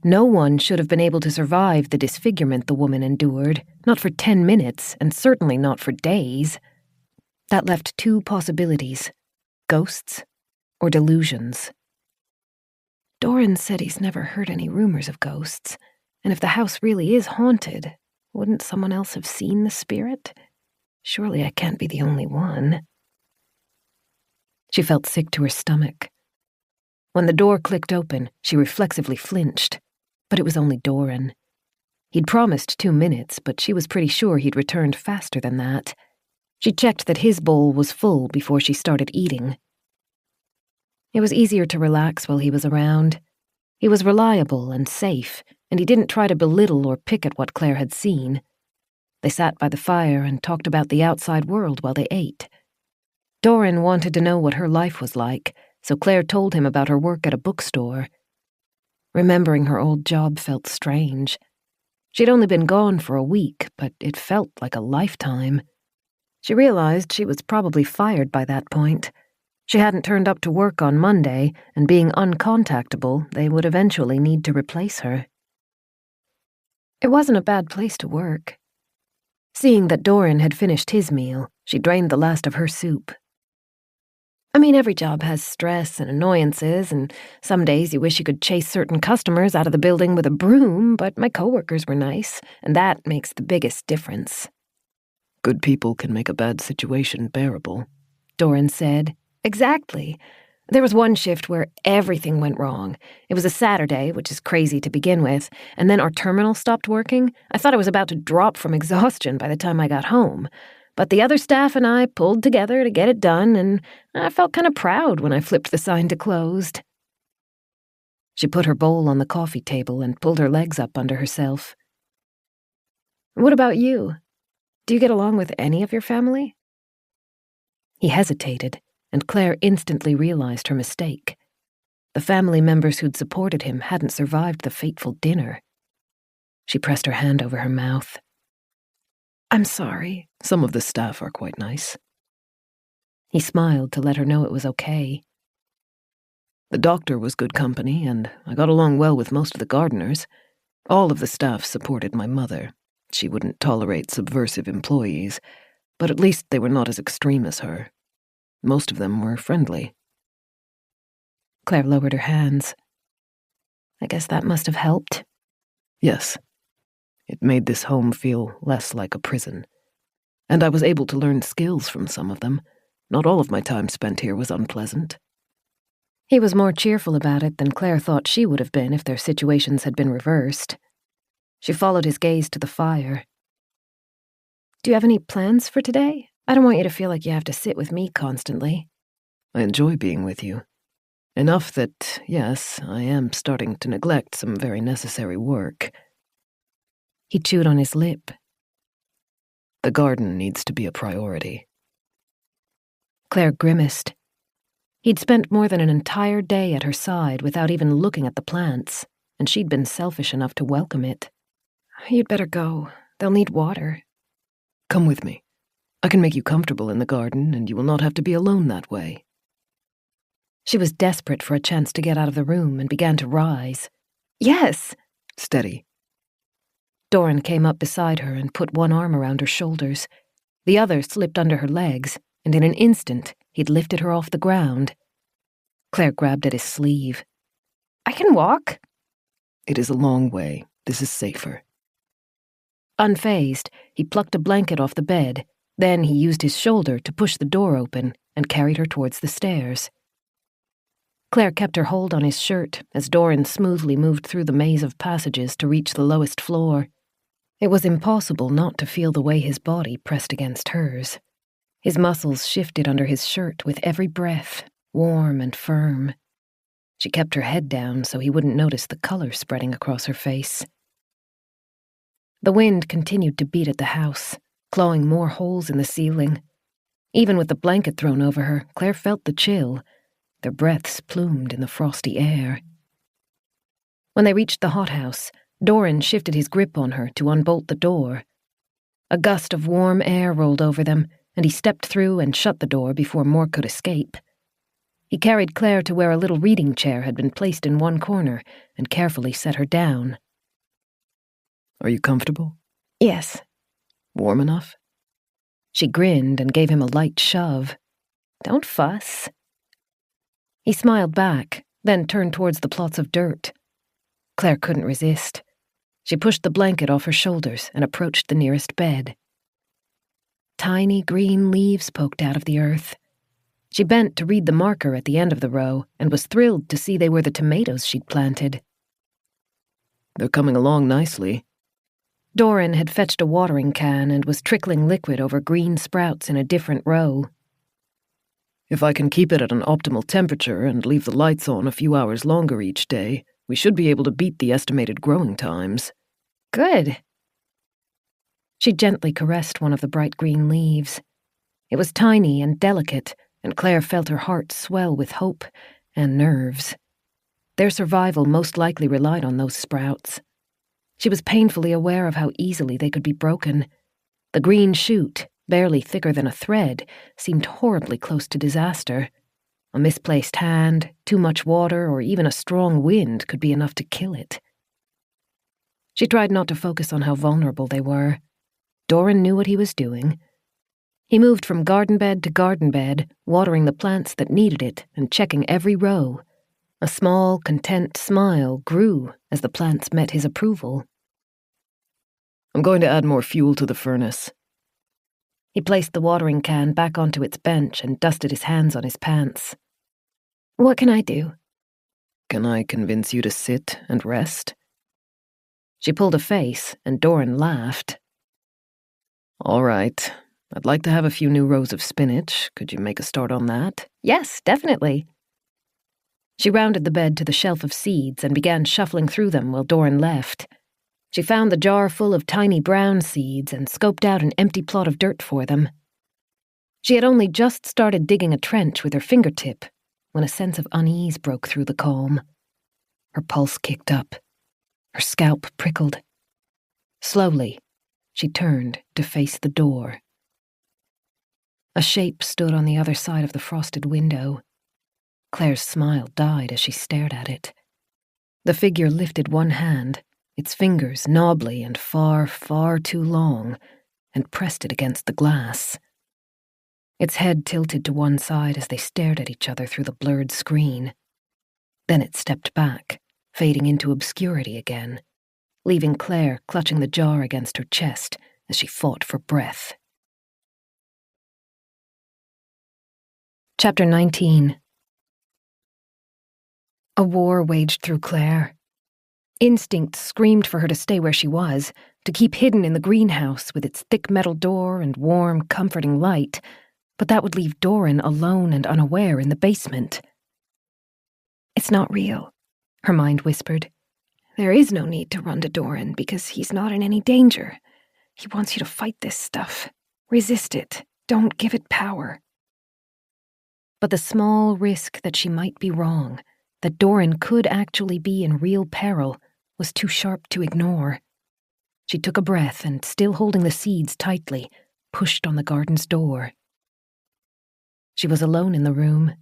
no one should have been able to survive the disfigurement the woman endured, not for 10 minutes, and certainly not for days. That left 2 possibilities: ghosts or delusions. Doran said he's never heard any rumors of ghosts, and if the house really is haunted, wouldn't someone else have seen the spirit? Surely I can't be the only one. She felt sick to her stomach. When the door clicked open, she reflexively flinched, but it was only Doran. He'd promised 2 minutes, but she was pretty sure he'd returned faster than that. She checked that his bowl was full before she started eating. It was easier to relax while he was around. He was reliable and safe, and he didn't try to belittle or pick at what Claire had seen. They sat by the fire and talked about the outside world while they ate. Doran wanted to know what her life was like, so Claire told him about her work at a bookstore. Remembering her old job felt strange. She'd only been gone for a week, but it felt like a lifetime. She realized she was probably fired by that point. She hadn't turned up to work on Monday, and being uncontactable, they would eventually need to replace her. It wasn't a bad place to work. Seeing that Doran had finished his meal, she drained the last of her soup. I mean, every job has stress and annoyances, and some days you wish you could chase certain customers out of the building with a broom, but my coworkers were nice, and that makes the biggest difference. Good people can make a bad situation bearable, Doran said. Exactly. There was one shift where everything went wrong. It was a Saturday, which is crazy to begin with, and then our terminal stopped working. I thought I was about to drop from exhaustion by the time I got home. But the other staff and I pulled together to get it done, and I felt kind of proud when I flipped the sign to closed. She put her bowl on the coffee table and pulled her legs up under herself. What about you? Do you get along with any of your family? He hesitated, and Claire instantly realized her mistake. The family members who'd supported him hadn't survived the fateful dinner. She pressed her hand over her mouth. I'm sorry. Some of the staff are quite nice. He smiled to let her know it was okay. The doctor was good company, and I got along well with most of the gardeners. All of the staff supported my mother. She wouldn't tolerate subversive employees, but at least they were not as extreme as her. Most of them were friendly. Claire lowered her hands. I guess that must have helped. Yes. It made this home feel less like a prison. And I was able to learn skills from some of them. Not all of my time spent here was unpleasant. He was more cheerful about it than Claire thought she would have been if their situations had been reversed. She followed his gaze to the fire. Do you have any plans for today? I don't want you to feel like you have to sit with me constantly. I enjoy being with you. Enough that, yes, I am starting to neglect some very necessary work. He chewed on his lip. The garden needs to be a priority. Claire grimaced. He'd spent more than an entire day at her side without even looking at the plants, and she'd been selfish enough to welcome it. You'd better go. They'll need water. Come with me. I can make you comfortable in the garden, and you will not have to be alone that way. She was desperate for a chance to get out of the room and began to rise. Yes! Steady. Doran came up beside her and put one arm around her shoulders. The other slipped under her legs, and in an instant, he'd lifted her off the ground. Claire grabbed at his sleeve. I can walk. It is a long way. This is safer. Unfazed, he plucked a blanket off the bed. Then he used his shoulder to push the door open and carried her towards the stairs. Claire kept her hold on his shirt as Doran smoothly moved through the maze of passages to reach the lowest floor. It was impossible not to feel the way his body pressed against hers. His muscles shifted under his shirt with every breath, warm and firm. She kept her head down so he wouldn't notice the color spreading across her face. The wind continued to beat at the house, clawing more holes in the ceiling. Even with the blanket thrown over her, Claire felt the chill. Their breaths plumed in the frosty air. When they reached the hothouse, Doran shifted his grip on her to unbolt the door. A gust of warm air rolled over them, and he stepped through and shut the door before more could escape. He carried Claire to where a little reading chair had been placed in one corner and carefully set her down. Are you comfortable? Yes. Warm enough? She grinned and gave him a light shove. Don't fuss. He smiled back, then turned towards the plots of dirt. Claire couldn't resist. She pushed the blanket off her shoulders and approached the nearest bed. Tiny green leaves poked out of the earth. She bent to read the marker at the end of the row and was thrilled to see they were the tomatoes she'd planted. They're coming along nicely. Doran had fetched a watering can and was trickling liquid over green sprouts in a different row. If I can keep it at an optimal temperature and leave the lights on a few hours longer each day, we should be able to beat the estimated growing times. Good. She gently caressed one of the bright green leaves. It was tiny and delicate, and Claire felt her heart swell with hope and nerves. Their survival most likely relied on those sprouts. She was painfully aware of how easily they could be broken. The green shoot, barely thicker than a thread, seemed horribly close to disaster. A misplaced hand, too much water, or even a strong wind could be enough to kill it. She tried not to focus on how vulnerable they were. Doran knew what he was doing. He moved from garden bed to garden bed, watering the plants that needed it and checking every row. A small, content smile grew as the plants met his approval. I'm going to add more fuel to the furnace. He placed the watering can back onto its bench and dusted his hands on his pants. What can I do? Can I convince you to sit and rest? She pulled a face, and Doran laughed. All right. I'd like to have a few new rows of spinach. Could you make a start on that? Yes, definitely. She rounded the bed to the shelf of seeds and began shuffling through them while Doran left. She found the jar full of tiny brown seeds and scoped out an empty plot of dirt for them. She had only just started digging a trench with her fingertip when a sense of unease broke through the calm. Her pulse kicked up. Her scalp prickled. Slowly, she turned to face the door. A shape stood on the other side of the frosted window. Claire's smile died as she stared at it. The figure lifted one hand, its fingers knobbly and far, far too long, and pressed it against the glass. Its head tilted to one side as they stared at each other through the blurred screen. Then it stepped back, fading into obscurity again, leaving Claire clutching the jar against her chest as she fought for breath. Chapter 19. A war waged through Claire. Instinct screamed for her to stay where she was, to keep hidden in the greenhouse with its thick metal door and warm, comforting light, but that would leave Doran alone and unaware in the basement. It's not real, her mind whispered. There is no need to run to Doran because he's not in any danger. He wants you to fight this stuff. Resist it. Don't give it power. But the small risk that she might be wrong, that Doran could actually be in real peril, was too sharp to ignore. She took a breath and, still holding the seeds tightly, pushed on the garden's door. She was alone in the room.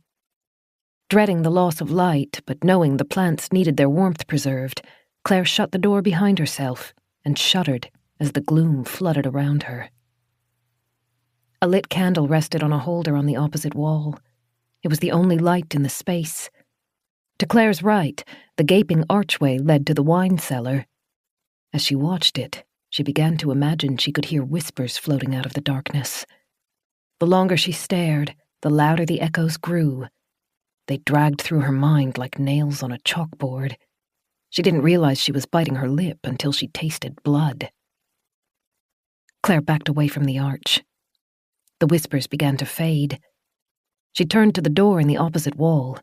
Dreading the loss of light, but knowing the plants needed their warmth preserved, Claire shut the door behind herself and shuddered as the gloom flooded around her. A lit candle rested on a holder on the opposite wall. It was the only light in the space. To Claire's right, the gaping archway led to the wine cellar. As she watched it, she began to imagine she could hear whispers floating out of the darkness. The longer she stared, the louder the echoes grew. They dragged through her mind like nails on a chalkboard. She didn't realize she was biting her lip until she tasted blood. Claire backed away from the arch. The whispers began to fade. She turned to the door in the opposite wall.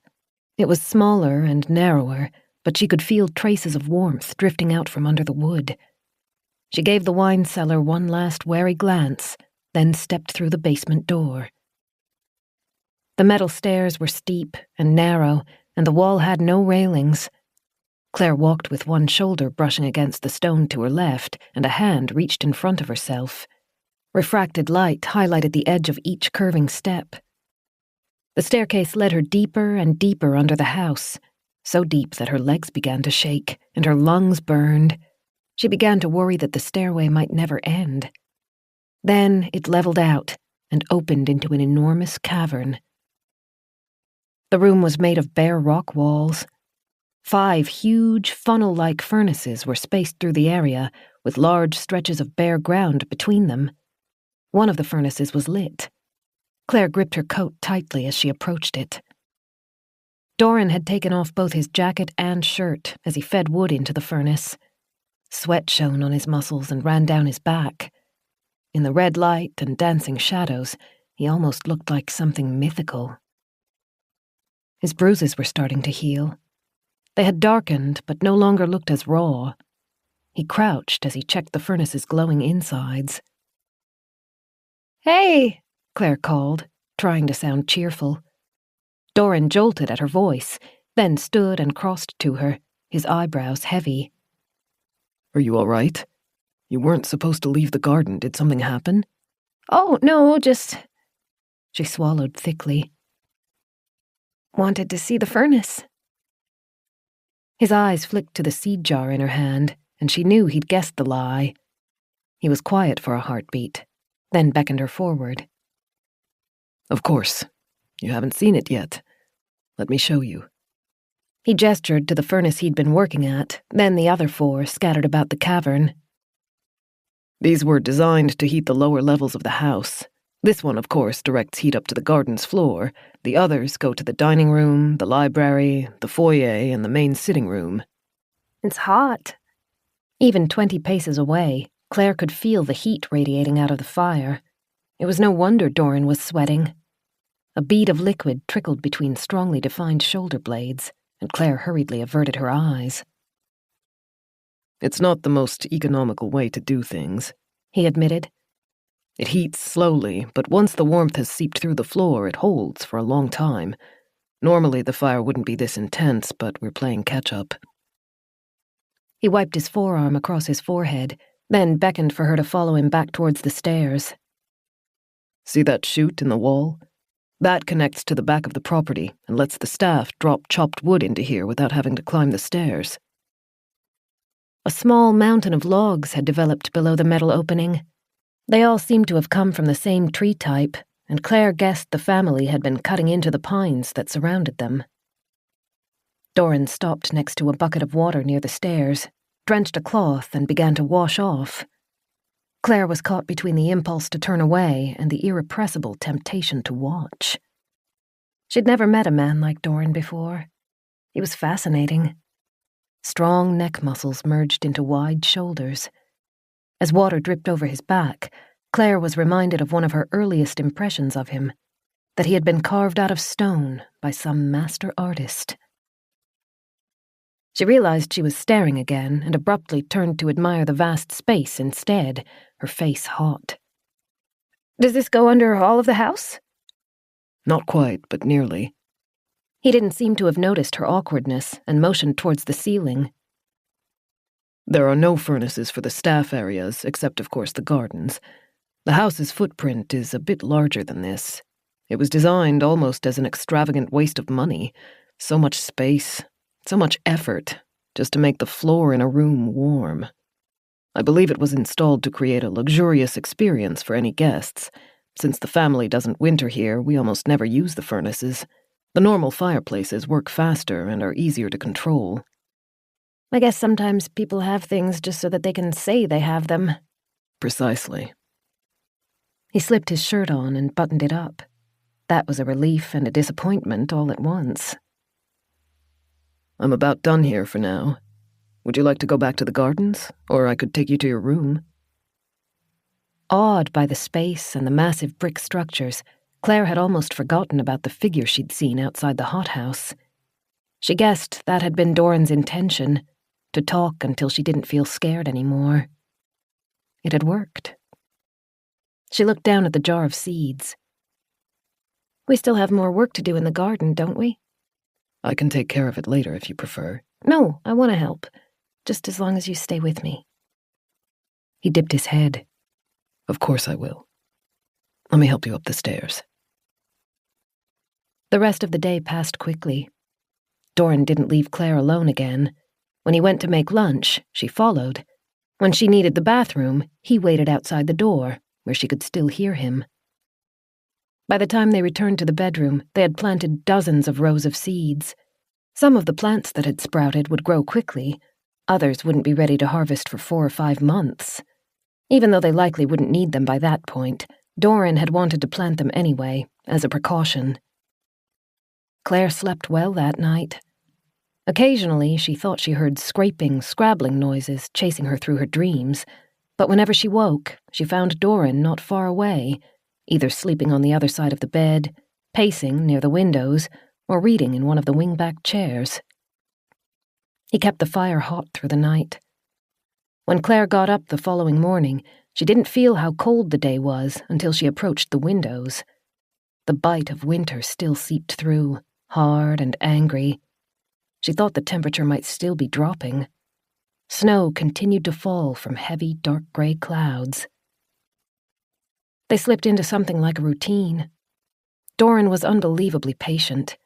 It was smaller and narrower, but she could feel traces of warmth drifting out from under the wood. She gave the wine cellar one last wary glance, then stepped through the basement door. The metal stairs were steep and narrow, and the wall had no railings. Claire walked with one shoulder brushing against the stone to her left, and a hand reached in front of herself. Refracted light highlighted the edge of each curving step. The staircase led her deeper and deeper under the house, so deep that her legs began to shake and her lungs burned. She began to worry that the stairway might never end. Then it leveled out and opened into an enormous cavern. The room was made of bare rock walls. 5 huge, funnel-like furnaces were spaced through the area, with large stretches of bare ground between them. One of the furnaces was lit. Claire gripped her coat tightly as she approached it. Doran had taken off both his jacket and shirt as he fed wood into the furnace. Sweat shone on his muscles and ran down his back. In the red light and dancing shadows, he almost looked like something mythical, His bruises were starting to heal. They had darkened, but no longer looked as raw. He crouched as he checked the furnace's glowing insides. "Hey!" Claire called, trying to sound cheerful. Doran jolted at her voice, then stood and crossed to her, his eyebrows heavy. "Are you all right? You weren't supposed to leave the garden. Did something happen?" "Oh, no, just..." She swallowed thickly. "Wanted to see the furnace." His eyes flicked to the seed jar in her hand, and she knew he'd guessed the lie. He was quiet for a heartbeat, then beckoned her forward. "Of course. You haven't seen it yet. Let me show you." He gestured to the furnace he'd been working at, then the other 4 scattered about the cavern. "These were designed to heat the lower levels of the house. This one, of course, directs heat up to the garden's floor. The others go to the dining room, the library, the foyer, and the main sitting room." "It's hot." Even 20 paces away, Claire could feel the heat radiating out of the fire. It was no wonder Doran was sweating. A bead of liquid trickled between strongly defined shoulder blades, and Claire hurriedly averted her eyes. "It's not the most economical way to do things," he admitted. "It heats slowly, but once the warmth has seeped through the floor, it holds for a long time. Normally the fire wouldn't be this intense, but we're playing catch-up." He wiped his forearm across his forehead, then beckoned for her to follow him back towards the stairs. "See that chute in the wall? That connects to the back of the property and lets the staff drop chopped wood into here without having to climb the stairs." A small mountain of logs had developed below the metal opening. They all seemed to have come from the same tree type, and Claire guessed the family had been cutting into the pines that surrounded them. Doran stopped next to a bucket of water near the stairs, drenched a cloth, and began to wash off. Claire was caught between the impulse to turn away and the irrepressible temptation to watch. She'd never met a man like Doran before. He was fascinating. Strong neck muscles merged into wide shoulders. As water dripped over his back, Claire was reminded of one of her earliest impressions of him, that he had been carved out of stone by some master artist. She realized she was staring again and abruptly turned to admire the vast space instead, her face hot. "Does this go under all of the house?" "Not quite, but nearly." He didn't seem to have noticed her awkwardness and motioned towards the ceiling. "There are no furnaces for the staff areas, except, of course, the gardens. The house's footprint is a bit larger than this. It was designed almost as an extravagant waste of money. So much space, so much effort, just to make the floor in a room warm. I believe it was installed to create a luxurious experience for any guests. Since the family doesn't winter here, we almost never use the furnaces. The normal fireplaces work faster and are easier to control." "I guess sometimes people have things just so that they can say they have them." "Precisely." He slipped his shirt on and buttoned it up. That was a relief and a disappointment all at once. "I'm about done here for now. Would you like to go back to the gardens, or I could take you to your room?" Awed by the space and the massive brick structures, Claire had almost forgotten about the figure she'd seen outside the hothouse. She guessed that had been Doran's intention, to talk until she didn't feel scared anymore. It had worked. She looked down at the jar of seeds. "We still have more work to do in the garden, don't we?" "I can take care of it later if you prefer." "No, I want to help. Just as long as you stay with me." He dipped his head. "Of course I will. Let me help you up the stairs." The rest of the day passed quickly. Doran didn't leave Claire alone again. When he went to make lunch, she followed. When she needed the bathroom, he waited outside the door, where she could still hear him. By the time they returned to the bedroom, they had planted dozens of rows of seeds. Some of the plants that had sprouted would grow quickly. Others wouldn't be ready to harvest for 4 or 5 months. Even though they likely wouldn't need them by that point, Doran had wanted to plant them anyway, as a precaution. Claire slept well that night. Occasionally, she thought she heard scraping, scrabbling noises chasing her through her dreams, but whenever she woke, she found Doran not far away, either sleeping on the other side of the bed, pacing near the windows, or reading in one of the wing-back chairs. He kept the fire hot through the night. When Claire got up the following morning, she didn't feel how cold the day was until she approached the windows. The bite of winter still seeped through, hard and angry. She thought the temperature might still be dropping. Snow continued to fall from heavy, dark gray clouds. They slipped into something like a routine. Doran was unbelievably patient.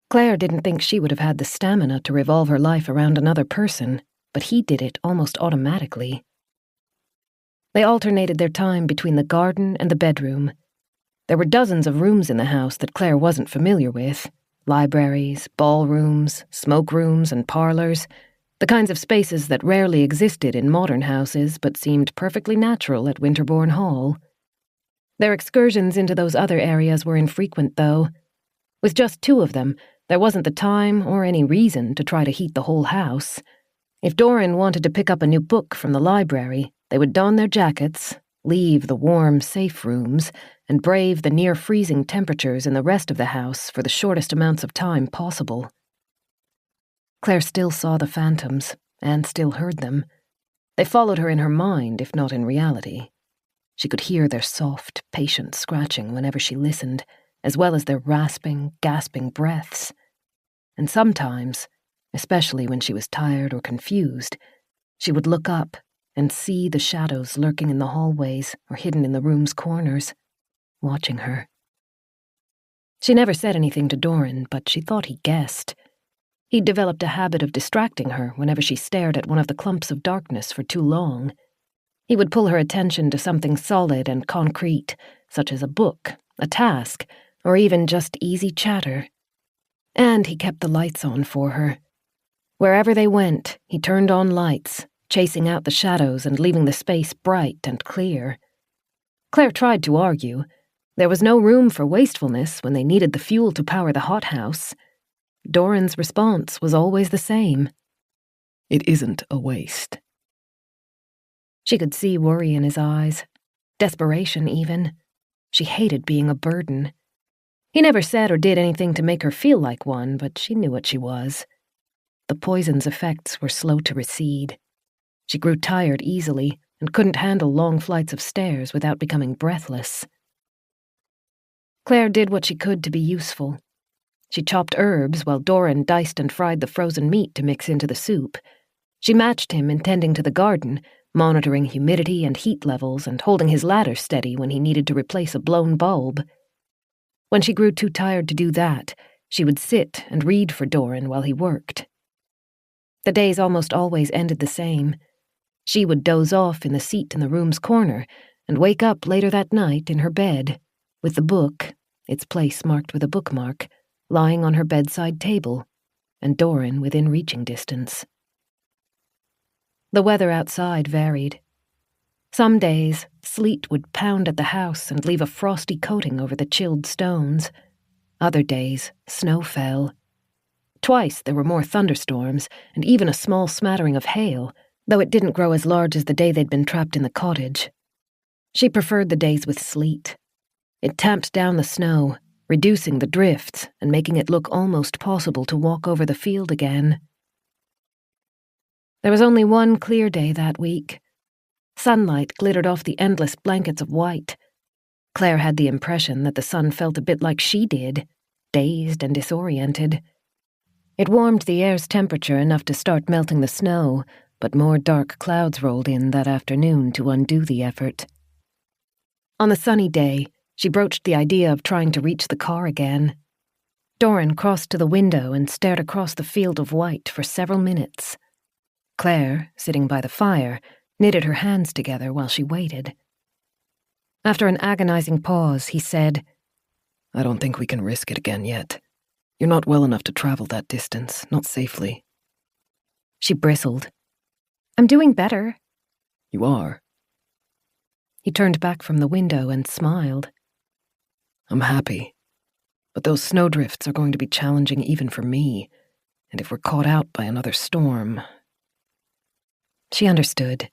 Claire didn't think she would have had the stamina to revolve her life around another person, but he did it almost automatically. They alternated their time between the garden and the bedroom. There were dozens of rooms in the house that Claire wasn't familiar with. Libraries, ballrooms, smoke rooms, and parlors. The kinds of spaces that rarely existed in modern houses but seemed perfectly natural at Winterbourne Hall. Their excursions into those other areas were infrequent, though. With just two of them, there wasn't the time or any reason to try to heat the whole house. If Doran wanted to pick up a new book from the library, they would don their jackets, leave the warm, safe rooms, and brave the near-freezing temperatures in the rest of the house for the shortest amounts of time possible. Claire still saw the phantoms, and still heard them. They followed her in her mind, if not in reality. She could hear their soft, patient scratching whenever she listened, as well as their rasping, gasping breaths. And sometimes, especially when she was tired or confused, she would look up and see the shadows lurking in the hallways or hidden in the room's corners, watching her. She never said anything to Doran, but she thought he guessed. He'd developed a habit of distracting her whenever she stared at one of the clumps of darkness for too long. He would pull her attention to something solid and concrete, such as a book, a task, or even just easy chatter. And he kept the lights on for her. Wherever they went, he turned on lights, chasing out the shadows and leaving the space bright and clear. Claire tried to argue. There was no room for wastefulness when they needed the fuel to power the hothouse. Doran's response was always the same. It isn't a waste. She could see worry in his eyes, desperation even. She hated being a burden. He never said or did anything to make her feel like one, but she knew what she was. The poison's effects were slow to recede. She grew tired easily and couldn't handle long flights of stairs without becoming breathless. Claire did what she could to be useful. She chopped herbs while Doran diced and fried the frozen meat to mix into the soup. She matched him in tending to the garden, monitoring humidity and heat levels and holding his ladder steady when he needed to replace a blown bulb. When she grew too tired to do that, she would sit and read for Doran while he worked. The days almost always ended the same. She would doze off in the seat in the room's corner and wake up later that night in her bed, with the book, its place marked with a bookmark, lying on her bedside table, and Doran within reaching distance. The weather outside varied. Some days, sleet would pound at the house and leave a frosty coating over the chilled stones. Other days, snow fell. Twice there were more thunderstorms, and even a small smattering of hail, though it didn't grow as large as the day they'd been trapped in the cottage. She preferred the days with sleet. It tamped down the snow, reducing the drifts and making it look almost possible to walk over the field again. There was only one clear day that week. Sunlight glittered off the endless blankets of white. Claire had the impression that the sun felt a bit like she did, dazed and disoriented. It warmed the air's temperature enough to start melting the snow, but more dark clouds rolled in that afternoon to undo the effort. On the sunny day, she broached the idea of trying to reach the car again. Doran crossed to the window and stared across the field of white for several minutes. Claire, sitting by the fire, knitted her hands together while she waited. After an agonizing pause, he said, I don't think we can risk it again yet. You're not well enough to travel that distance, not safely. She bristled. I'm doing better. You are. He turned back from the window and smiled. I'm happy. But those snowdrifts are going to be challenging even for me, and if we're caught out by another storm... She understood.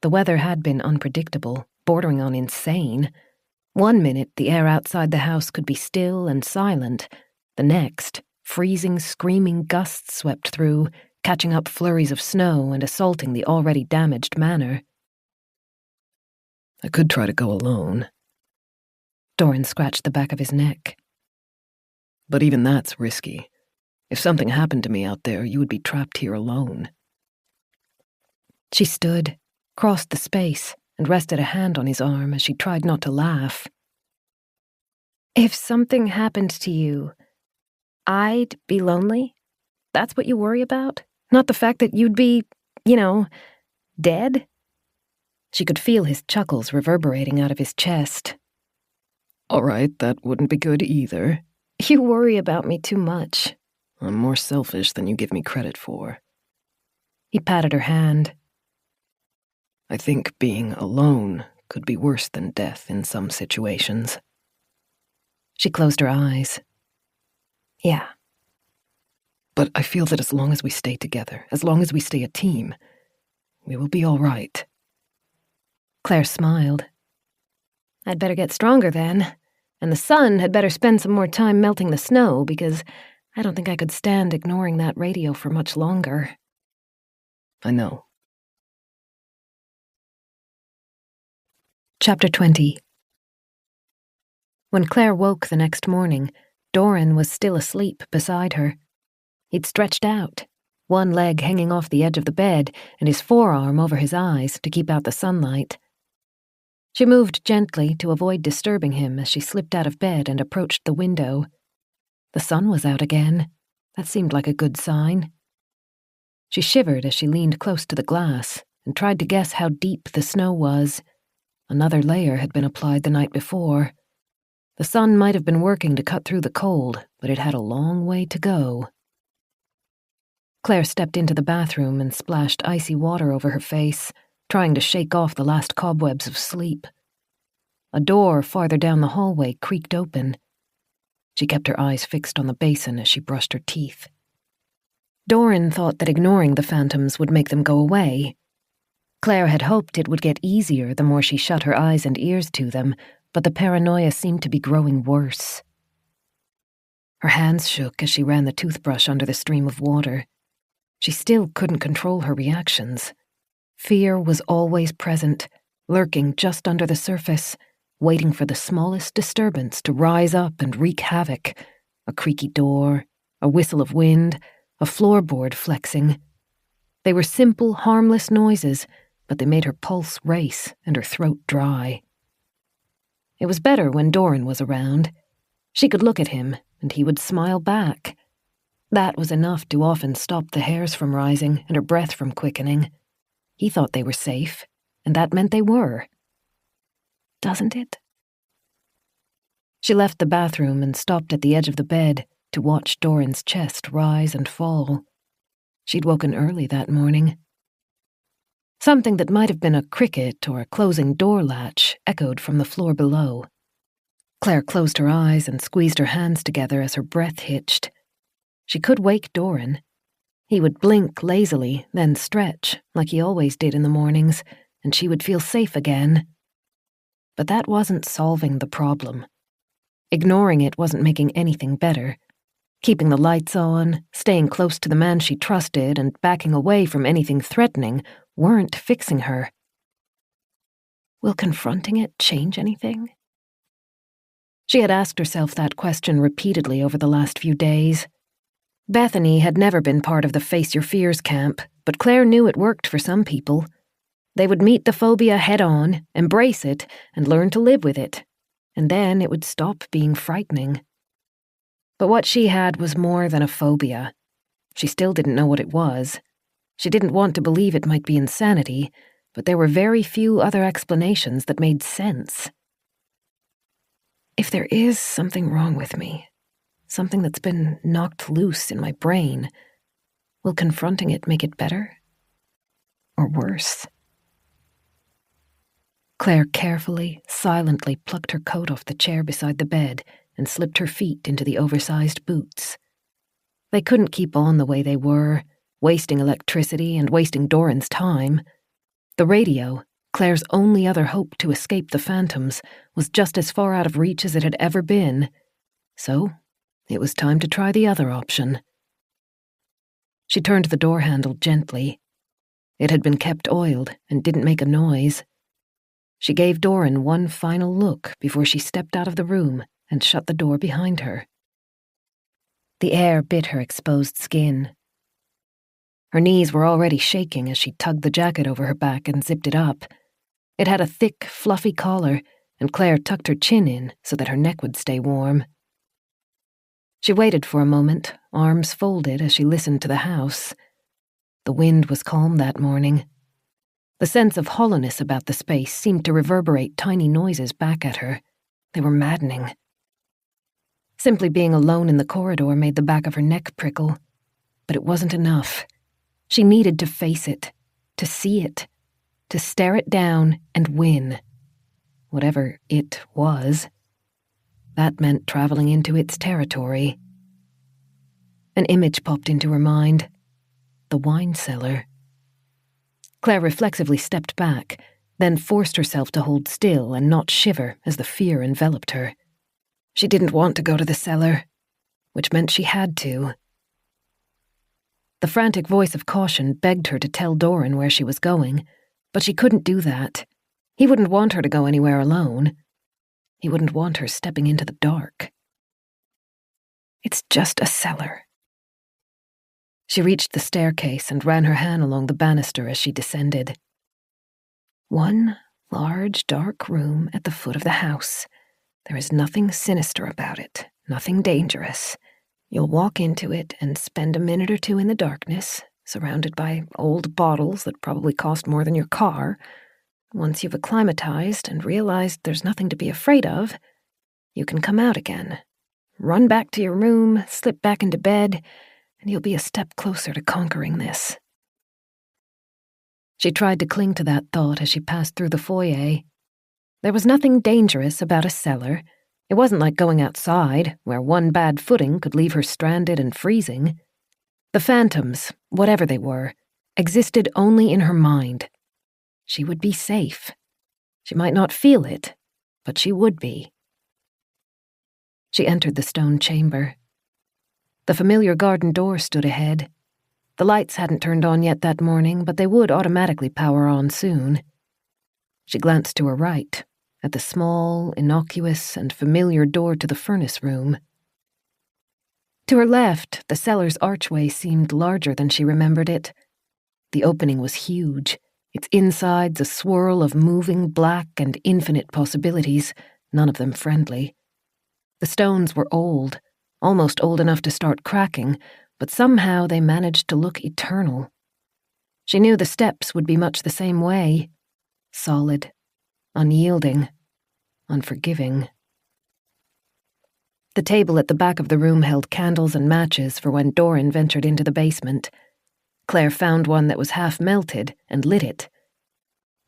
The weather had been unpredictable, bordering on insane. One minute, the air outside the house could be still and silent. The next, freezing, screaming gusts swept through, catching up flurries of snow and assaulting the already damaged manor. I could try to go alone. Doran scratched the back of his neck. But even that's risky. If something happened to me out there, you would be trapped here alone. She stood, crossed the space, and rested a hand on his arm as she tried not to laugh. If something happened to you, I'd be lonely? That's what you worry about? Not the fact that you'd be, dead? She could feel his chuckles reverberating out of his chest. All right, that wouldn't be good either. You worry about me too much. I'm more selfish than you give me credit for. He patted her hand. I think being alone could be worse than death in some situations. She closed her eyes. Yeah. But I feel that as long as we stay together, as long as we stay a team, we will be all right. Claire smiled. I'd better get stronger then, and the sun had better spend some more time melting the snow, because I don't think I could stand ignoring that radio for much longer. I know. Chapter 20. When Claire woke the next morning, Doran was still asleep beside her. He'd stretched out, one leg hanging off the edge of the bed and his forearm over his eyes to keep out the sunlight. She moved gently to avoid disturbing him as she slipped out of bed and approached the window. The sun was out again. That seemed like a good sign. She shivered as she leaned close to the glass and tried to guess how deep the snow was. Another layer had been applied the night before. The sun might have been working to cut through the cold, but it had a long way to go. Claire stepped into the bathroom and splashed icy water over her face, trying to shake off the last cobwebs of sleep. A door farther down the hallway creaked open. She kept her eyes fixed on the basin as she brushed her teeth. Doran thought that ignoring the phantoms would make them go away. Claire had hoped it would get easier the more she shut her eyes and ears to them, but the paranoia seemed to be growing worse. Her hands shook as she ran the toothbrush under the stream of water. She still couldn't control her reactions. Fear was always present, lurking just under the surface, waiting for the smallest disturbance to rise up and wreak havoc. A creaky door, a whistle of wind, a floorboard flexing. They were simple, harmless noises, but they made her pulse race and her throat dry. It was better when Doran was around. She could look at him, and he would smile back. That was enough to often stop the hairs from rising and her breath from quickening. He thought they were safe, and that meant they were. Doesn't it? She left the bathroom and stopped at the edge of the bed to watch Doran's chest rise and fall. She'd woken early that morning. Something that might have been a cricket or a closing door latch echoed from the floor below. Claire closed her eyes and squeezed her hands together as her breath hitched. She could wake Doran. He would blink lazily, then stretch, like he always did in the mornings, and she would feel safe again. But that wasn't solving the problem. Ignoring it wasn't making anything better. Keeping the lights on, staying close to the man she trusted, and backing away from anything threatening weren't fixing her. Will confronting it change anything? She had asked herself that question repeatedly over the last few days. Bethany had never been part of the Face Your Fears camp, but Claire knew it worked for some people. They would meet the phobia head-on, embrace it, and learn to live with it. And then it would stop being frightening. But what she had was more than a phobia. She still didn't know what it was. She didn't want to believe it might be insanity, but there were very few other explanations that made sense. If there is something wrong with me, something that's been knocked loose in my brain, will confronting it make it better? Or worse? Claire carefully, silently plucked her coat off the chair beside the bed and slipped her feet into the oversized boots. They couldn't keep on the way they were, wasting electricity and wasting Doran's time. The radio, Claire's only other hope to escape the phantoms, was just as far out of reach as it had ever been. So It was time to try the other option. She turned the door handle gently. It had been kept oiled and didn't make a noise. She gave Doran one final look before she stepped out of the room and shut the door behind her. The air bit her exposed skin. Her knees were already shaking as she tugged the jacket over her back and zipped it up. It had a thick, fluffy collar, and Claire tucked her chin in so that her neck would stay warm. She waited for a moment, arms folded as she listened to the house. The wind was calm that morning. The sense of hollowness about the space seemed to reverberate tiny noises back at her. They were maddening. Simply being alone in the corridor made the back of her neck prickle. But it wasn't enough. She needed to face it, to see it, to stare it down and win. Whatever it was. That meant traveling into its territory. An image popped into her mind. The wine cellar. Claire reflexively stepped back, then forced herself to hold still and not shiver as the fear enveloped her. She didn't want to go to the cellar, which meant she had to. The frantic voice of caution begged her to tell Doran where she was going, but she couldn't do that. He wouldn't want her to go anywhere alone. He wouldn't want her stepping into the dark. It's just a cellar. She reached the staircase and ran her hand along the banister as she descended. One large, dark room at the foot of the house. There is nothing sinister about it, nothing dangerous. You'll walk into it and spend a minute or two in the darkness, surrounded by old bottles that probably cost more than your car. Once you've acclimatized and realized there's nothing to be afraid of, you can come out again, run back to your room, slip back into bed, and you'll be a step closer to conquering this. She tried to cling to that thought as she passed through the foyer. There was nothing dangerous about a cellar. It wasn't like going outside, where one bad footing could leave her stranded and freezing. The phantoms, whatever they were, existed only in her mind. She would be safe. She might not feel it, but she would be. She entered the stone chamber. The familiar garden door stood ahead. The lights hadn't turned on yet that morning, but they would automatically power on soon. She glanced to her right, at the small, innocuous, and familiar door to the furnace room. To her left, the cellar's archway seemed larger than she remembered it. The opening was huge, its insides a swirl of moving black and infinite possibilities, none of them friendly. The stones were old, almost old enough to start cracking, but somehow they managed to look eternal. She knew the steps would be much the same way, solid, unyielding, unforgiving. The table at the back of the room held candles and matches for when Doran ventured into the basement. Claire found one that was half melted and lit it.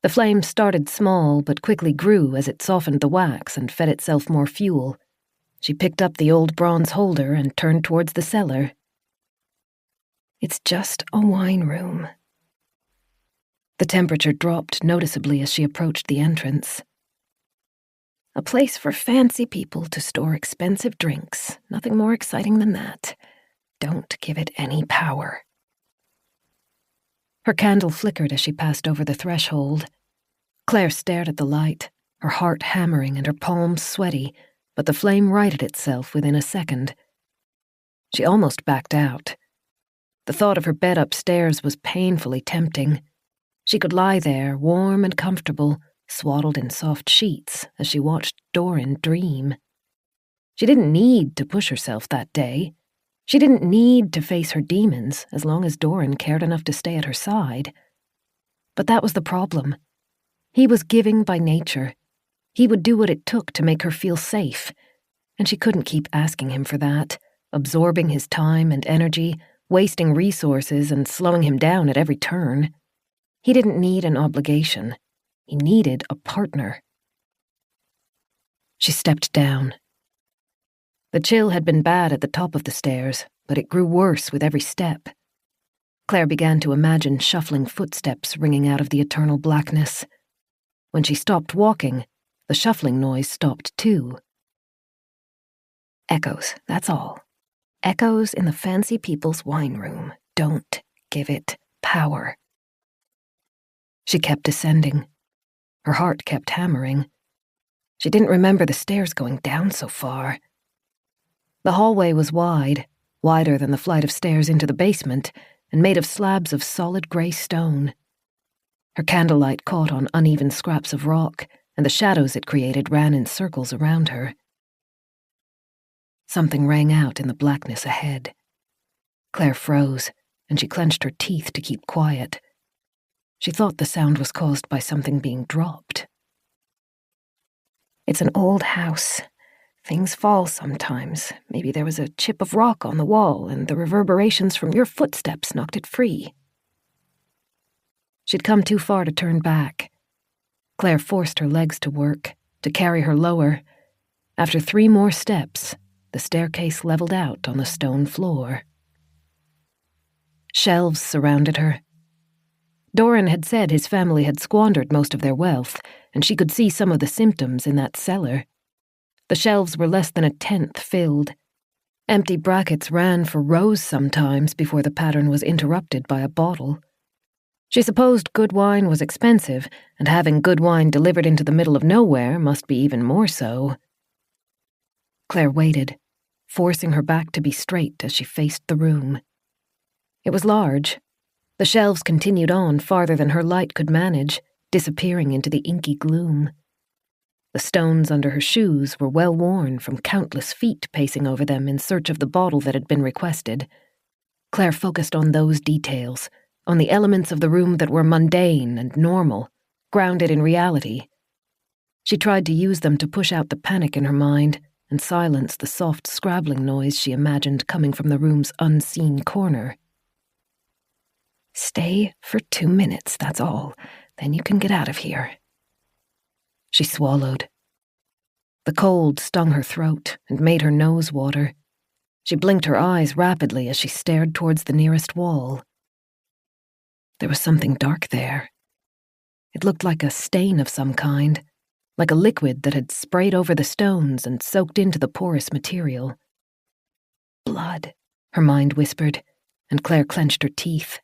The flame started small but quickly grew as it softened the wax and fed itself more fuel. She picked up the old bronze holder and turned towards the cellar. It's just a wine room. The temperature dropped noticeably as she approached the entrance. A place for fancy people to store expensive drinks. Nothing more exciting than that. Don't give it any power. Her candle flickered as she passed over the threshold. Claire stared at the light, her heart hammering and her palms sweaty, but the flame righted itself within a second. She almost backed out. The thought of her bed upstairs was painfully tempting. She could lie there, warm and comfortable, swaddled in soft sheets, as she watched Doran dream. She didn't need to push herself that day. She didn't need to face her demons as long as Doran cared enough to stay at her side. But that was the problem. He was giving by nature. He would do what it took to make her feel safe, and she couldn't keep asking him for that, absorbing his time and energy, wasting resources and slowing him down at every turn. He didn't need an obligation. He needed a partner. She stepped down. The chill had been bad at the top of the stairs, but it grew worse with every step. Claire began to imagine shuffling footsteps ringing out of the eternal blackness. When she stopped walking, the shuffling noise stopped too. Echoes, that's all. Echoes in the fancy people's wine room. Don't give it power. She kept descending. Her heart kept hammering. She didn't remember the stairs going down so far. The hallway was wide, wider than the flight of stairs into the basement, and made of slabs of solid grey stone. Her candlelight caught on uneven scraps of rock, and the shadows it created ran in circles around her. Something rang out in the blackness ahead. Claire froze, and she clenched her teeth to keep quiet. She thought the sound was caused by something being dropped. It's an old house. Things fall sometimes. Maybe there was a chip of rock on the wall, and the reverberations from your footsteps knocked it free. She'd come too far to turn back. Claire forced her legs to work, to carry her lower. After 3 more steps, the staircase leveled out on the stone floor. Shelves surrounded her. Doran had said his family had squandered most of their wealth, and she could see some of the symptoms in that cellar. The shelves were less than 1/10 filled. Empty brackets ran for rows sometimes before the pattern was interrupted by a bottle. She supposed good wine was expensive, and having good wine delivered into the middle of nowhere must be even more so. Claire waited, forcing her back to be straight as she faced the room. It was large. The shelves continued on farther than her light could manage, disappearing into the inky gloom. The stones under her shoes were well worn from countless feet pacing over them in search of the bottle that had been requested. Claire focused on those details, on the elements of the room that were mundane and normal, grounded in reality. She tried to use them to push out the panic in her mind and silence the soft scrabbling noise she imagined coming from the room's unseen corner. Stay for 2 minutes, that's all. Then you can get out of here. She swallowed. The cold stung her throat and made her nose water. She blinked her eyes rapidly as she stared towards the nearest wall. There was something dark there. It looked like a stain of some kind, like a liquid that had sprayed over the stones and soaked into the porous material. Blood, her mind whispered, and Claire clenched her teeth.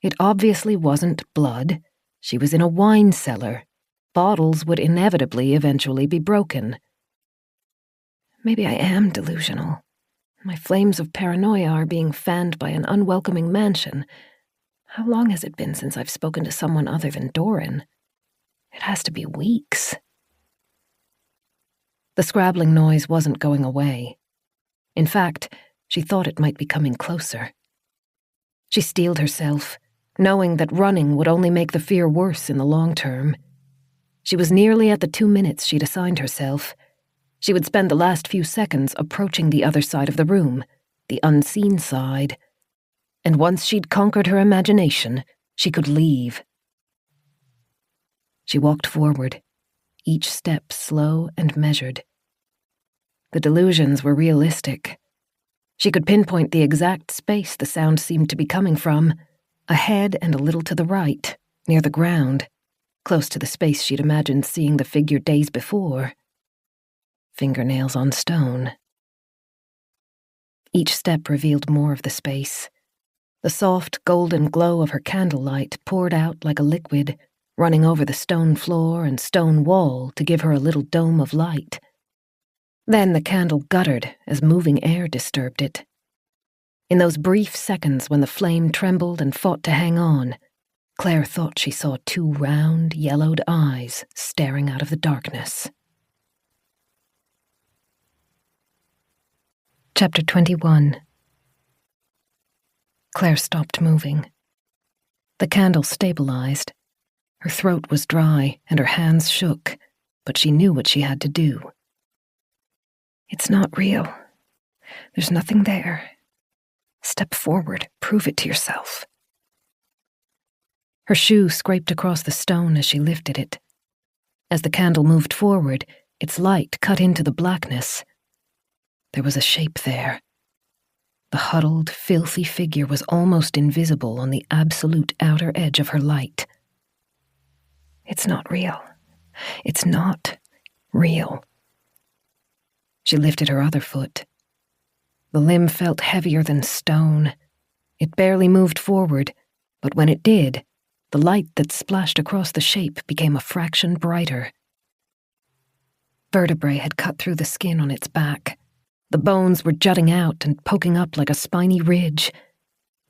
It obviously wasn't blood. She was in a wine cellar. Bottles would inevitably eventually be broken. Maybe I am delusional. My flames of paranoia are being fanned by an unwelcoming mansion. How long has it been since I've spoken to someone other than Doran? It has to be weeks. The scrabbling noise wasn't going away. In fact, she thought it might be coming closer. She steeled herself, knowing that running would only make the fear worse in the long term. She was nearly at the 2 minutes she'd assigned herself. She would spend the last few seconds approaching the other side of the room, the unseen side. And once she'd conquered her imagination, she could leave. She walked forward, each step slow and measured. The delusions were realistic. She could pinpoint the exact space the sound seemed to be coming from, ahead and a little to the right, near the ground, close to the space she'd imagined seeing the figure days before. Fingernails on stone. Each step revealed more of the space. The soft, golden glow of her candlelight poured out like a liquid, running over the stone floor and stone wall to give her a little dome of light. Then the candle guttered as moving air disturbed it. In those brief seconds when the flame trembled and fought to hang on, Claire thought she saw 2 round, yellowed eyes staring out of the darkness. Chapter 21. Claire stopped moving. The candle stabilized. Her throat was dry and her hands shook, but she knew what she had to do. It's not real. There's nothing there. Step forward, prove it to yourself. Her shoe scraped across the stone as she lifted it. As the candle moved forward, its light cut into the blackness. There was a shape there. The huddled, filthy figure was almost invisible on the absolute outer edge of her light. It's not real. It's not real. She lifted her other foot. The limb felt heavier than stone. It barely moved forward, but when it did, the light that splashed across the shape became a fraction brighter. Vertebrae had cut through the skin on its back. The bones were jutting out and poking up like a spiny ridge.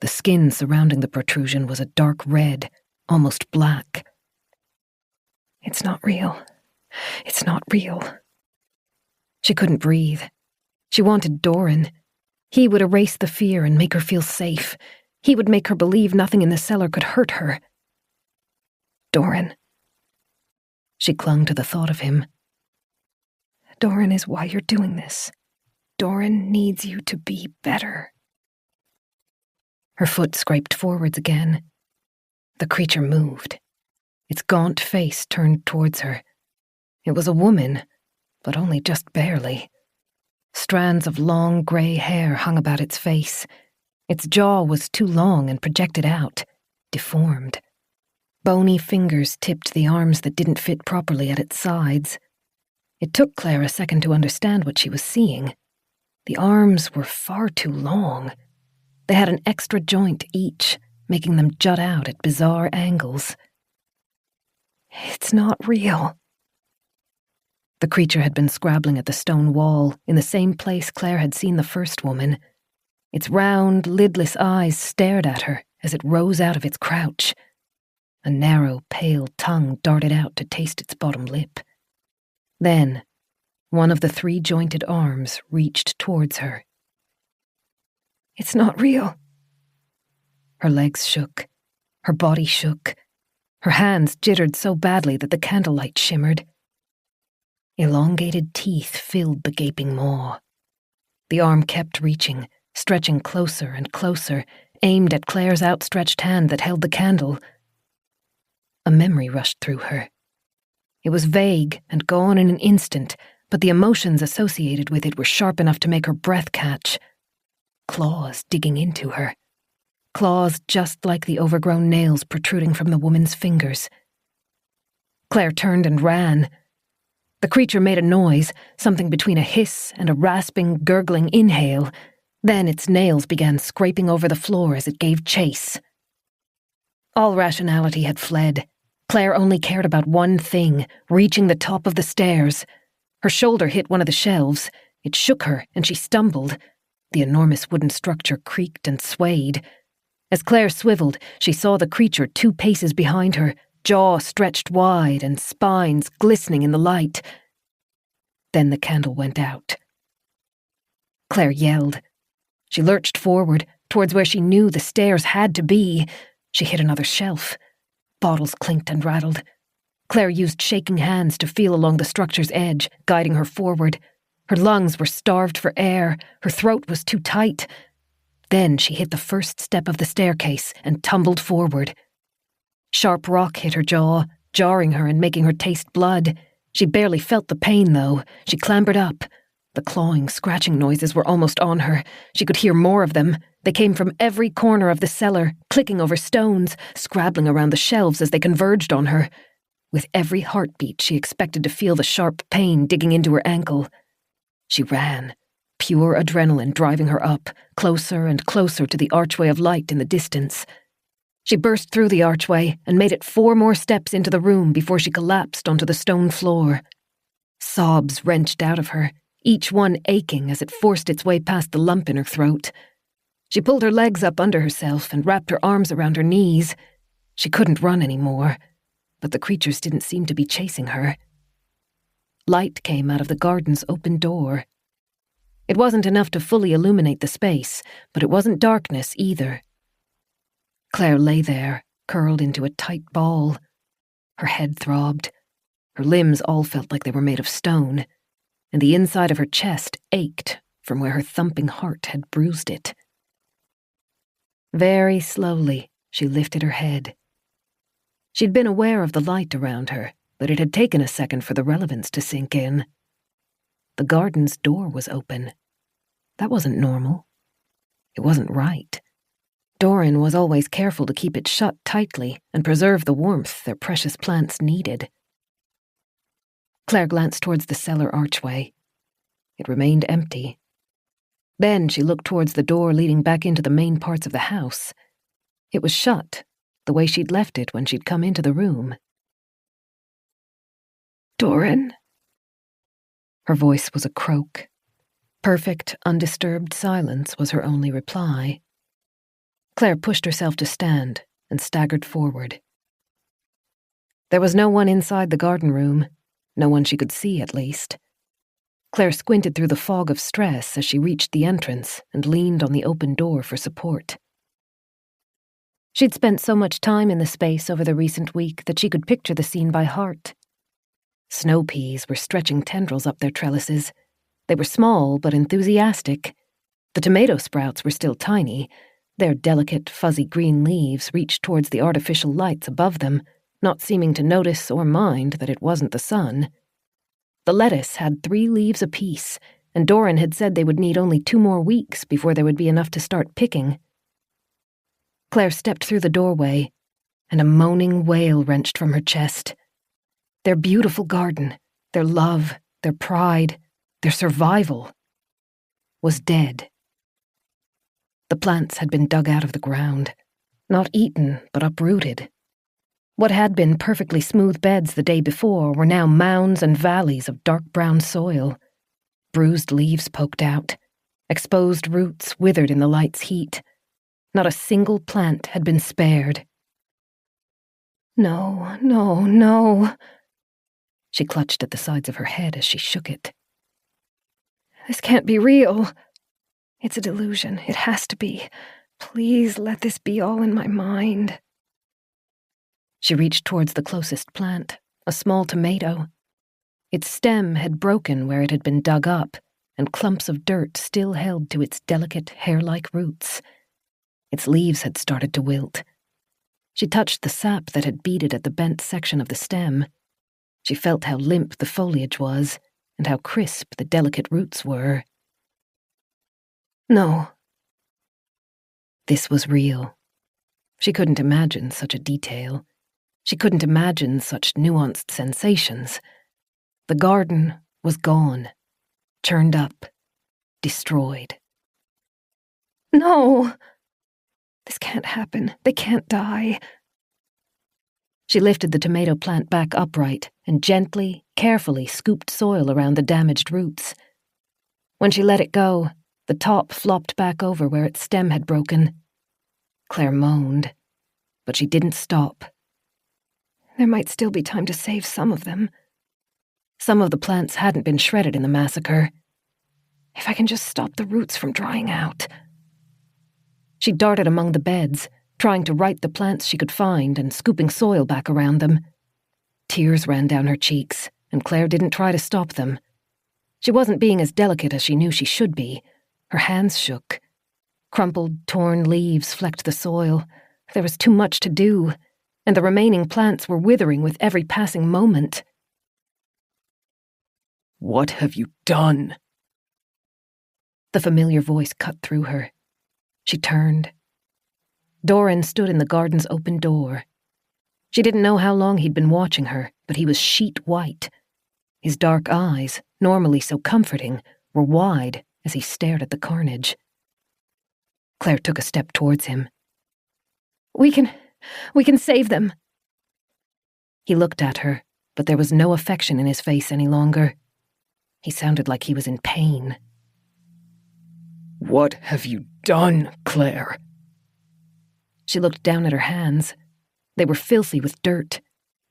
The skin surrounding the protrusion was a dark red, almost black. It's not real. It's not real. She couldn't breathe. She wanted Doran. He would erase the fear and make her feel safe. He would make her believe nothing in the cellar could hurt her. Doran. She clung to the thought of him. Doran is why you're doing this. Doran needs you to be better. Her foot scraped forwards again. The creature moved. Its gaunt face turned towards her. It was a woman, but only just barely. Strands of long grey hair hung about its face. Its jaw was too long and projected out, deformed. Bony fingers tipped the arms that didn't fit properly at its sides. It took Claire a second to understand what she was seeing. The arms were far too long. They had an extra joint each, making them jut out at bizarre angles. It's not real. The creature had been scrabbling at the stone wall, in the same place Claire had seen the first woman. Its round, lidless eyes stared at her as it rose out of its crouch. A narrow, pale tongue darted out to taste its bottom lip. Then, one of the 3 jointed arms reached towards her. It's not real. Her legs shook. Her body shook. Her hands jittered so badly that the candlelight shimmered. Elongated teeth filled the gaping maw. The arm kept reaching, stretching closer and closer, aimed at Claire's outstretched hand that held the candle. A memory rushed through her. It was vague and gone in an instant, but the emotions associated with it were sharp enough to make her breath catch. Claws digging into her. Claws just like the overgrown nails protruding from the woman's fingers. Claire turned and ran. The creature made a noise, something between a hiss and a rasping, gurgling inhale. Then its nails began scraping over the floor as it gave chase. All rationality had fled. Claire only cared about one thing, reaching the top of the stairs. Her shoulder hit one of the shelves. It shook her, and she stumbled. The enormous wooden structure creaked and swayed. As Claire swiveled, she saw the creature 2 paces behind her, jaw stretched wide and spines glistening in the light. Then the candle went out. Claire yelled. She lurched forward, towards where she knew the stairs had to be. She hit another shelf. Bottles clinked and rattled. Claire used shaking hands to feel along the structure's edge, guiding her forward. Her lungs were starved for air. Her throat was too tight. Then she hit the first step of the staircase and tumbled forward. Sharp rock hit her jaw, jarring her and making her taste blood. She barely felt the pain, though. She clambered up. The clawing, scratching noises were almost on her. She could hear more of them. They came from every corner of the cellar, clicking over stones, scrabbling around the shelves as they converged on her. With every heartbeat, she expected to feel the sharp pain digging into her ankle. She ran, pure adrenaline driving her up, closer and closer to the archway of light in the distance. She burst through the archway and made it 4 more steps into the room before she collapsed onto the stone floor. Sobs wrenched out of her, each one aching as it forced its way past the lump in her throat. She pulled her legs up under herself and wrapped her arms around her knees. She couldn't run anymore, but the creatures didn't seem to be chasing her. Light came out of the garden's open door. It wasn't enough to fully illuminate the space, but it wasn't darkness either. Claire lay there, curled into a tight ball. Her head throbbed. Her limbs all felt like they were made of stone, and the inside of her chest ached from where her thumping heart had bruised it. Very slowly, she lifted her head. She'd been aware of the light around her, but it had taken a second for the relevance to sink in. The garden's door was open. That wasn't normal. It wasn't right. Doran was always careful to keep it shut tightly and preserve the warmth their precious plants needed. Claire glanced towards the cellar archway. It remained empty. Then she looked towards the door leading back into the main parts of the house. It was shut, the way she'd left it when she'd come into the room. "Doran?" Her voice was a croak. Perfect, undisturbed silence was her only reply. Claire pushed herself to stand and staggered forward. There was no one inside the garden room, no one she could see at least. Claire squinted through the fog of stress as she reached the entrance and leaned on the open door for support. She'd spent so much time in the space over the recent week that she could picture the scene by heart. Snow peas were stretching tendrils up their trellises. They were small but enthusiastic. The tomato sprouts were still tiny. Their delicate, fuzzy green leaves reached towards the artificial lights above them, not seeming to notice or mind that it wasn't the sun. The lettuce had 3 leaves apiece, and Doran had said they would need only 2 more weeks before there would be enough to start picking. Claire stepped through the doorway, and a moaning wail wrenched from her chest. Their beautiful garden, their love, their pride, their survival, was dead. The plants had been dug out of the ground, not eaten, but uprooted. What had been perfectly smooth beds the day before were now mounds and valleys of dark brown soil. Bruised leaves poked out. Exposed roots withered in the light's heat. Not a single plant had been spared. No, no, no. She clutched at the sides of her head as she shook it. This can't be real. It's a delusion. It has to be. Please let this be all in my mind. She reached towards the closest plant, a small tomato. Its stem had broken where it had been dug up, and clumps of dirt still held to its delicate, hair-like roots. Its leaves had started to wilt. She touched the sap that had beaded at the bent section of the stem. She felt how limp the foliage was, and how crisp the delicate roots were. No. This was real. She couldn't imagine such a detail. She couldn't imagine such nuanced sensations. The garden was gone, churned up, destroyed. No! This can't happen. They can't die. She lifted the tomato plant back upright and gently, carefully scooped soil around the damaged roots. When she let it go, the top flopped back over where its stem had broken. Claire moaned, but she didn't stop. There might still be time to save some of them. Some of the plants hadn't been shredded in the massacre. If I can just stop the roots from drying out. She darted among the beds, trying to right the plants she could find and scooping soil back around them. Tears ran down her cheeks, and Claire didn't try to stop them. She wasn't being as delicate as she knew she should be. Her hands shook. Crumpled, torn leaves flecked the soil. There was too much to do, and the remaining plants were withering with every passing moment. "What have you done?" The familiar voice cut through her. She turned. Doran stood in the garden's open door. She didn't know how long he'd been watching her, but he was sheet white. His dark eyes, normally so comforting, were wide as he stared at the carnage. Claire took a step towards him. We can save them." He looked at her, but there was no affection in his face any longer. He sounded like he was in pain. "What have you done, Claire?" She looked down at her hands. They were filthy with dirt.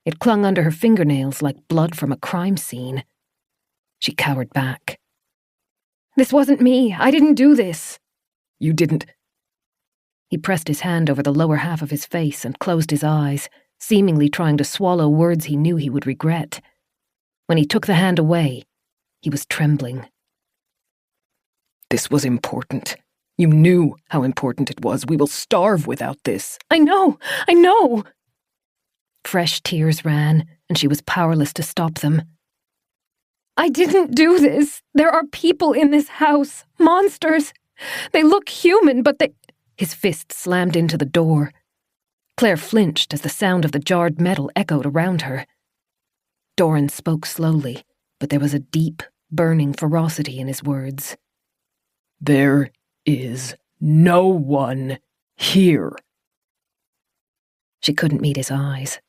It clung under her fingernails like blood from a crime scene. She cowered back. "This wasn't me. I didn't do this." "You didn't." He pressed his hand over the lower half of his face and closed his eyes, seemingly trying to swallow words he knew he would regret. When he took the hand away, he was trembling. "This was important. You knew how important it was. We will starve without this." I know! Fresh tears ran, and she was powerless to stop them. "I didn't do this. There are people in this house. Monsters. They look human, but they—" His fist slammed into the door. Claire flinched as the sound of the jarred metal echoed around her. Doran spoke slowly, but there was a deep, burning ferocity in his words. There is no one here. She couldn't meet his eyes.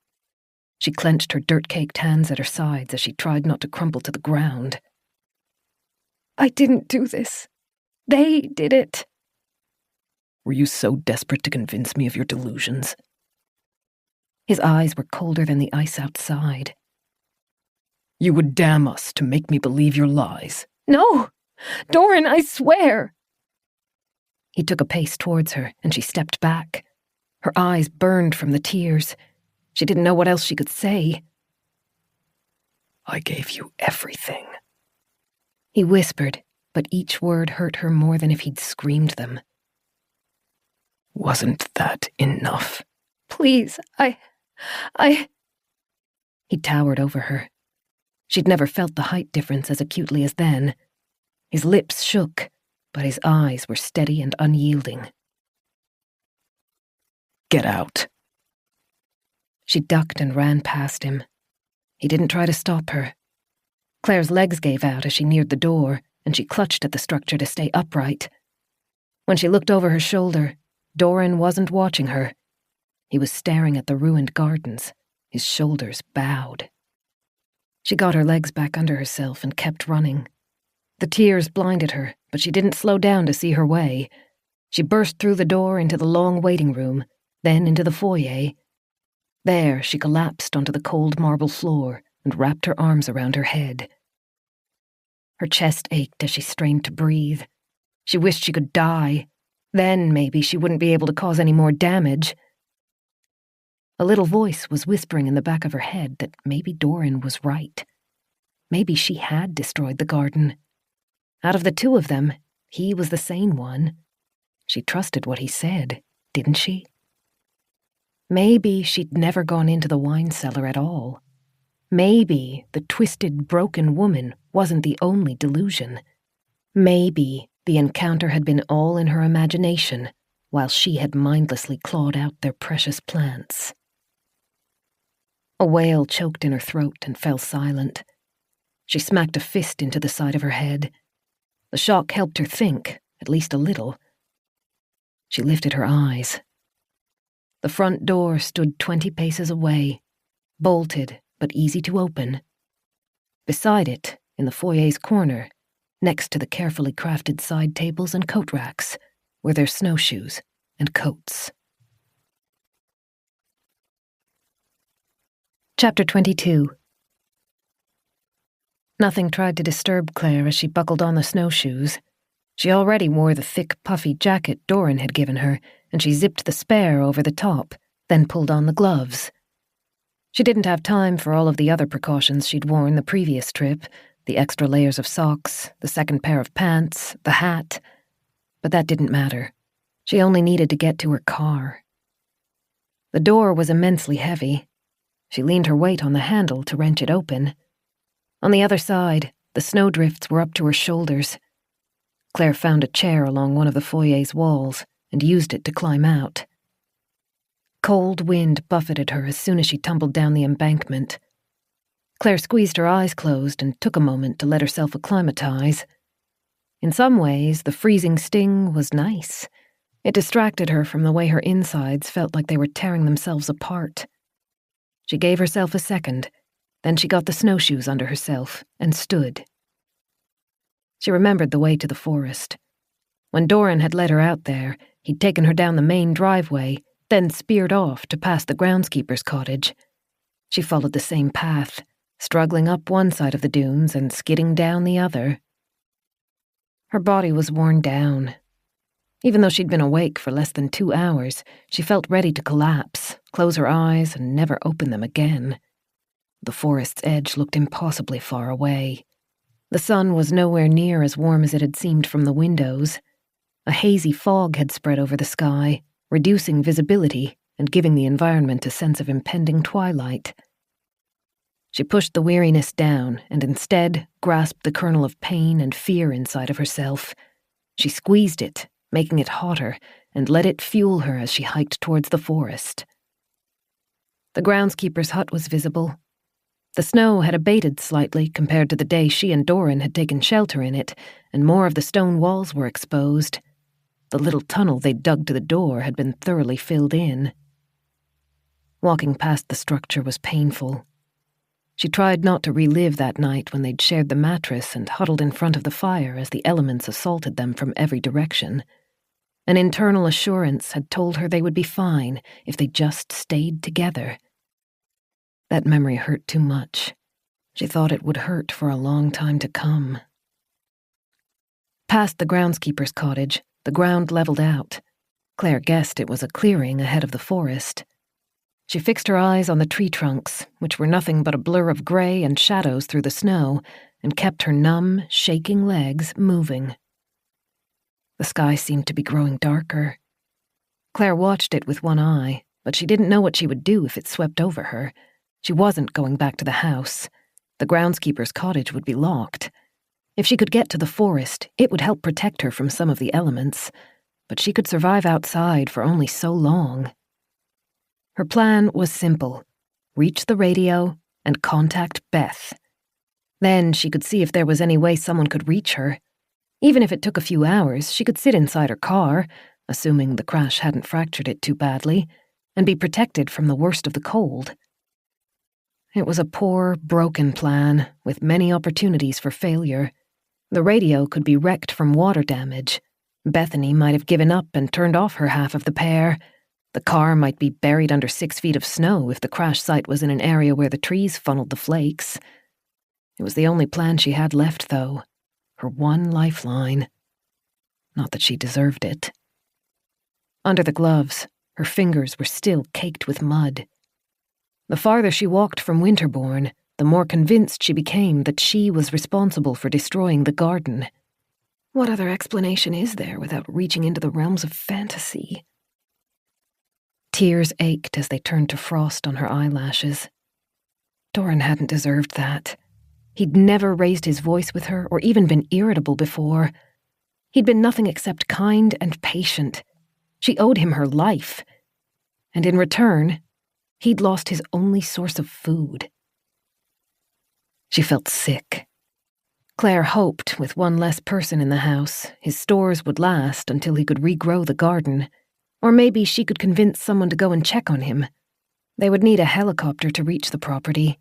She clenched her dirt-caked hands at her sides as she tried not to crumple to the ground. I didn't do this. They did it. Were you so desperate to convince me of your delusions? His eyes were colder than the ice outside. You would damn us to make me believe your lies. No! Doran, I swear! He took a pace towards her, and she stepped back. Her eyes burned from the tears. She didn't know what else she could say. I gave you everything. He whispered, but each word hurt her more than if he'd screamed them. Wasn't that enough? Please, I... He towered over her. She'd never felt the height difference as acutely as then. His lips shook, but his eyes were steady and unyielding. Get out. She ducked and ran past him. He didn't try to stop her. Claire's legs gave out as she neared the door, and she clutched at the structure to stay upright. When she looked over her shoulder, Doran wasn't watching her. He was staring at the ruined gardens, his shoulders bowed. She got her legs back under herself and kept running. The tears blinded her, but she didn't slow down to see her way. She burst through the door into the long waiting room, then into the foyer. There, she collapsed onto the cold marble floor and wrapped her arms around her head. Her chest ached as she strained to breathe. She wished she could die. Then maybe she wouldn't be able to cause any more damage. A little voice was whispering in the back of her head that maybe Doran was right. Maybe she had destroyed the garden. Out of the two of them, he was the sane one. She trusted what he said, didn't she? Maybe she'd never gone into the wine cellar at all. Maybe the twisted, broken woman wasn't the only delusion. Maybe the encounter had been all in her imagination, while she had mindlessly clawed out their precious plants. A wail choked in her throat and fell silent. She smacked a fist into the side of her head. The shock helped her think, at least a little. She lifted her eyes. The front door stood 20 paces away, bolted but easy to open. Beside it, in the foyer's corner, next to the carefully crafted side tables and coat racks, were their snowshoes and coats. Chapter 22. Nothing tried to disturb Claire as she buckled on the snowshoes. She already wore the thick, puffy jacket Doran had given her, and she zipped the spare over the top, then pulled on the gloves. She didn't have time for all of the other precautions she'd worn the previous trip, the extra layers of socks, the second pair of pants, the hat. But that didn't matter. She only needed to get to her car. The door was immensely heavy. She leaned her weight on the handle to wrench it open. On the other side, the snowdrifts were up to her shoulders. Claire found a chair along one of the foyer's walls and used it to climb out. Cold wind buffeted her as soon as she tumbled down the embankment. Claire squeezed her eyes closed and took a moment to let herself acclimatize. In some ways, the freezing sting was nice. It distracted her from the way her insides felt like they were tearing themselves apart. She gave herself a second, then she got the snowshoes under herself and stood. She remembered the way to the forest. When Doran had led her out there, he'd taken her down the main driveway, then speared off to pass the groundskeeper's cottage. She followed the same path, struggling up one side of the dunes and skidding down the other. Her body was worn down. Even though she'd been awake for less than 2 hours, she felt ready to collapse, close her eyes, and never open them again. The forest's edge looked impossibly far away. The sun was nowhere near as warm as it had seemed from the windows. A hazy fog had spread over the sky, reducing visibility and giving the environment a sense of impending twilight. She pushed the weariness down and instead grasped the kernel of pain and fear inside of herself. She squeezed it, making it hotter, and let it fuel her as she hiked towards the forest. The groundskeeper's hut was visible. The snow had abated slightly compared to the day she and Doran had taken shelter in it, and more of the stone walls were exposed. The little tunnel they'd dug to the door had been thoroughly filled in. Walking past the structure was painful. She tried not to relive that night when they'd shared the mattress and huddled in front of the fire as the elements assaulted them from every direction. An internal assurance had told her they would be fine if they just stayed together. That memory hurt too much. She thought it would hurt for a long time to come. Past the groundskeeper's cottage, the ground leveled out. Claire guessed it was a clearing ahead of the forest. She fixed her eyes on the tree trunks, which were nothing but a blur of gray and shadows through the snow, and kept her numb, shaking legs moving. The sky seemed to be growing darker. Claire watched it with one eye, but she didn't know what she would do if it swept over her. She wasn't going back to the house. The groundskeeper's cottage would be locked. If she could get to the forest, it would help protect her from some of the elements, but she could survive outside for only so long. Her plan was simple: reach the radio and contact Beth. Then she could see if there was any way someone could reach her. Even if it took a few hours, she could sit inside her car, assuming the crash hadn't fractured it too badly, and be protected from the worst of the cold. It was a poor, broken plan, with many opportunities for failure. The radio could be wrecked from water damage. Bethany might have given up and turned off her half of the pair. The car might be buried under 6 feet of snow if the crash site was in an area where the trees funneled the flakes. It was the only plan she had left, though. Her one lifeline. Not that she deserved it. Under the gloves, her fingers were still caked with mud. The farther she walked from Winterbourne, the more convinced she became that she was responsible for destroying the garden. What other explanation is there without reaching into the realms of fantasy? Tears ached as they turned to frost on her eyelashes. Doran hadn't deserved that. He'd never raised his voice with her or even been irritable before. He'd been nothing except kind and patient. She owed him her life. And in return, he'd lost his only source of food. She felt sick. Claire hoped, with one less person in the house, his stores would last until he could regrow the garden. Or maybe she could convince someone to go and check on him. They would need a helicopter to reach the property.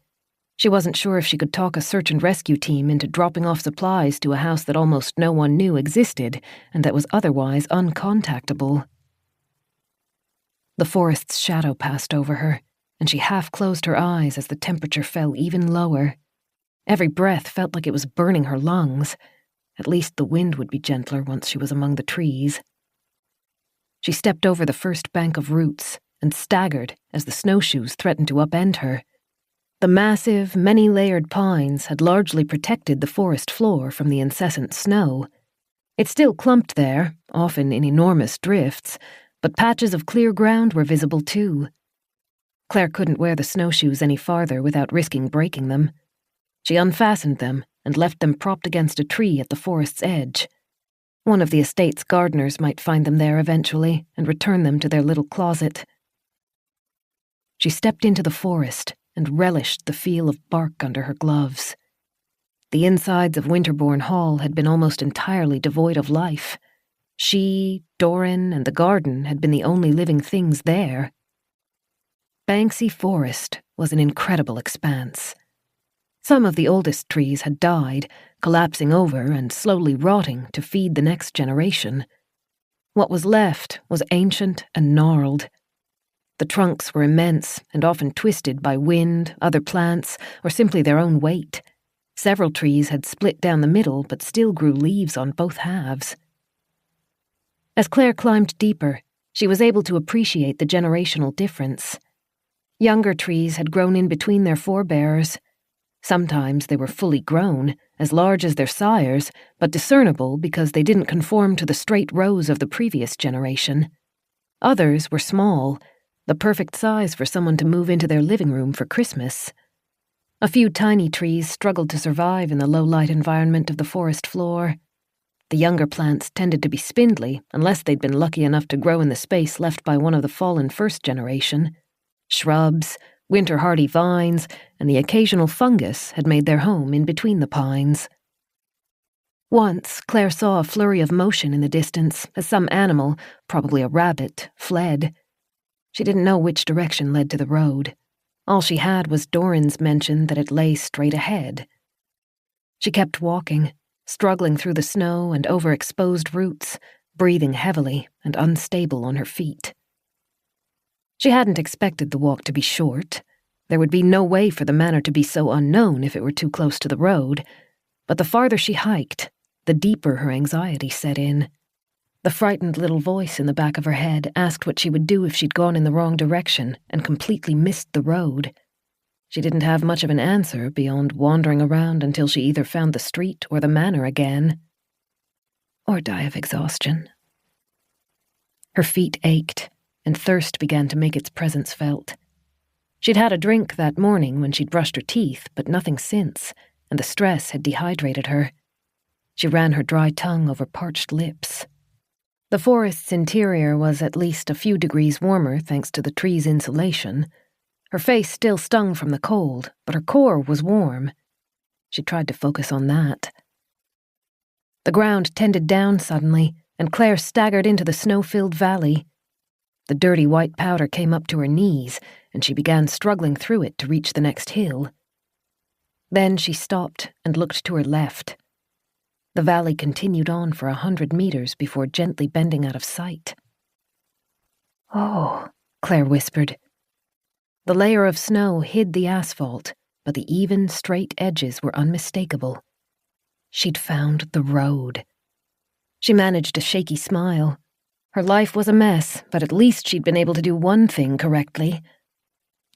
She wasn't sure if she could talk a search and rescue team into dropping off supplies to a house that almost no one knew existed and that was otherwise uncontactable. The forest's shadow passed over her, and she half closed her eyes as the temperature fell even lower. Every breath felt like it was burning her lungs. At least the wind would be gentler once she was among the trees. She stepped over the first bank of roots and staggered as the snowshoes threatened to upend her. The massive, many-layered pines had largely protected the forest floor from the incessant snow. It still clumped there, often in enormous drifts, but patches of clear ground were visible too. Claire couldn't wear the snowshoes any farther without risking breaking them. She unfastened them and left them propped against a tree at the forest's edge. One of the estate's gardeners might find them there eventually and return them to their little closet. She stepped into the forest and relished the feel of bark under her gloves. The insides of Winterbourne Hall had been almost entirely devoid of life. She, Doran, and the garden had been the only living things there. Banksy Forest was an incredible expanse. Some of the oldest trees had died, collapsing over and slowly rotting to feed the next generation. What was left was ancient and gnarled. The trunks were immense and often twisted by wind, other plants, or simply their own weight. Several trees had split down the middle but still grew leaves on both halves. As Claire climbed deeper, she was able to appreciate the generational difference. Younger trees had grown in between their forebears. Sometimes they were fully grown, as large as their sires, but discernible because they didn't conform to the straight rows of the previous generation. Others were small, the perfect size for someone to move into their living room for Christmas. A few tiny trees struggled to survive in the low-light environment of the forest floor. The younger plants tended to be spindly unless they'd been lucky enough to grow in the space left by one of the fallen first generation. Shrubs, Winter-hardy vines and the occasional fungus had made their home in between the pines. Once, Claire saw a flurry of motion in the distance as some animal, probably a rabbit, fled. She didn't know which direction led to the road. All she had was Doran's mention that it lay straight ahead. She kept walking, struggling through the snow and over exposed roots, breathing heavily and unstable on her feet. She hadn't expected the walk to be short. There would be no way for the manor to be so unknown if it were too close to the road, but the farther she hiked, the deeper her anxiety set in. The frightened little voice in the back of her head asked what she would do if she'd gone in the wrong direction and completely missed the road. She didn't have much of an answer beyond wandering around until she either found the street or the manor again, or die of exhaustion. Her feet ached, and thirst began to make its presence felt. She'd had a drink that morning when she'd brushed her teeth, but nothing since, and the stress had dehydrated her. She ran her dry tongue over parched lips. The forest's interior was at least a few degrees warmer thanks to the tree's insulation. Her face still stung from the cold, but her core was warm. She tried to focus on that. The ground tended down suddenly, and Claire staggered into the snow-filled valley. The dirty white powder came up to her knees, and she began struggling through it to reach the next hill. Then she stopped and looked to her left. The valley continued on for 100 meters before gently bending out of sight. "Oh," Claire whispered. The layer of snow hid the asphalt, but the even, straight edges were unmistakable. She'd found the road. She managed a shaky smile. Her life was a mess, but at least she'd been able to do one thing correctly.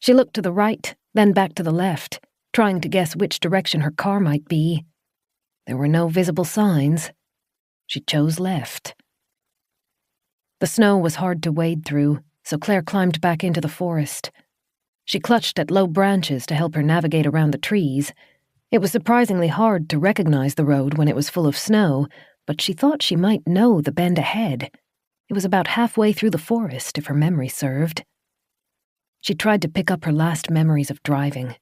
She looked to the right, then back to the left, trying to guess which direction her car might be. There were no visible signs. She chose left. The snow was hard to wade through, so Claire climbed back into the forest. She clutched at low branches to help her navigate around the trees. It was surprisingly hard to recognize the road when it was full of snow, but she thought she might know the bend ahead. It was about halfway through the forest, if her memory served. She tried to pick up her last memories of driving.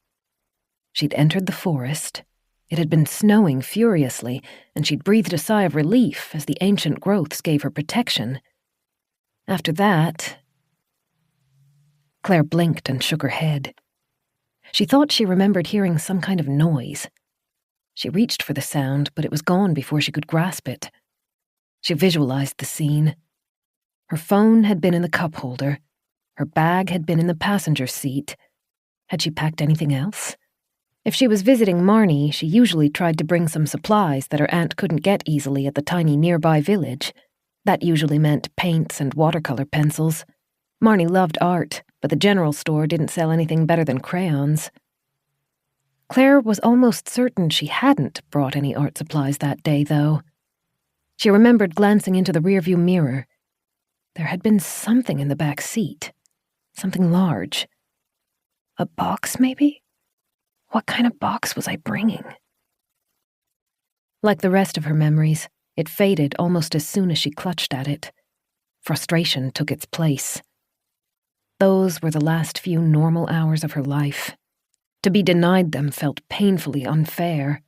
She'd entered the forest. It had been snowing furiously, and she'd breathed a sigh of relief as the ancient growths gave her protection. After that... Claire blinked and shook her head. She thought she remembered hearing some kind of noise. She reached for the sound, but it was gone before she could grasp it. She visualized the scene. Her phone had been in the cup holder. Her bag had been in the passenger seat. Had she packed anything else? If she was visiting Marnie, she usually tried to bring some supplies that her aunt couldn't get easily at the tiny nearby village. That usually meant paints and watercolor pencils. Marnie loved art, but the general store didn't sell anything better than crayons. Claire was almost certain she hadn't brought any art supplies that day, though. She remembered glancing into the rearview mirror. There had been something in the back seat. Something large. A box, maybe? What kind of box was I bringing? Like the rest of her memories, it faded almost as soon as she clutched at it. Frustration took its place. Those were the last few normal hours of her life. To be denied them felt painfully unfair.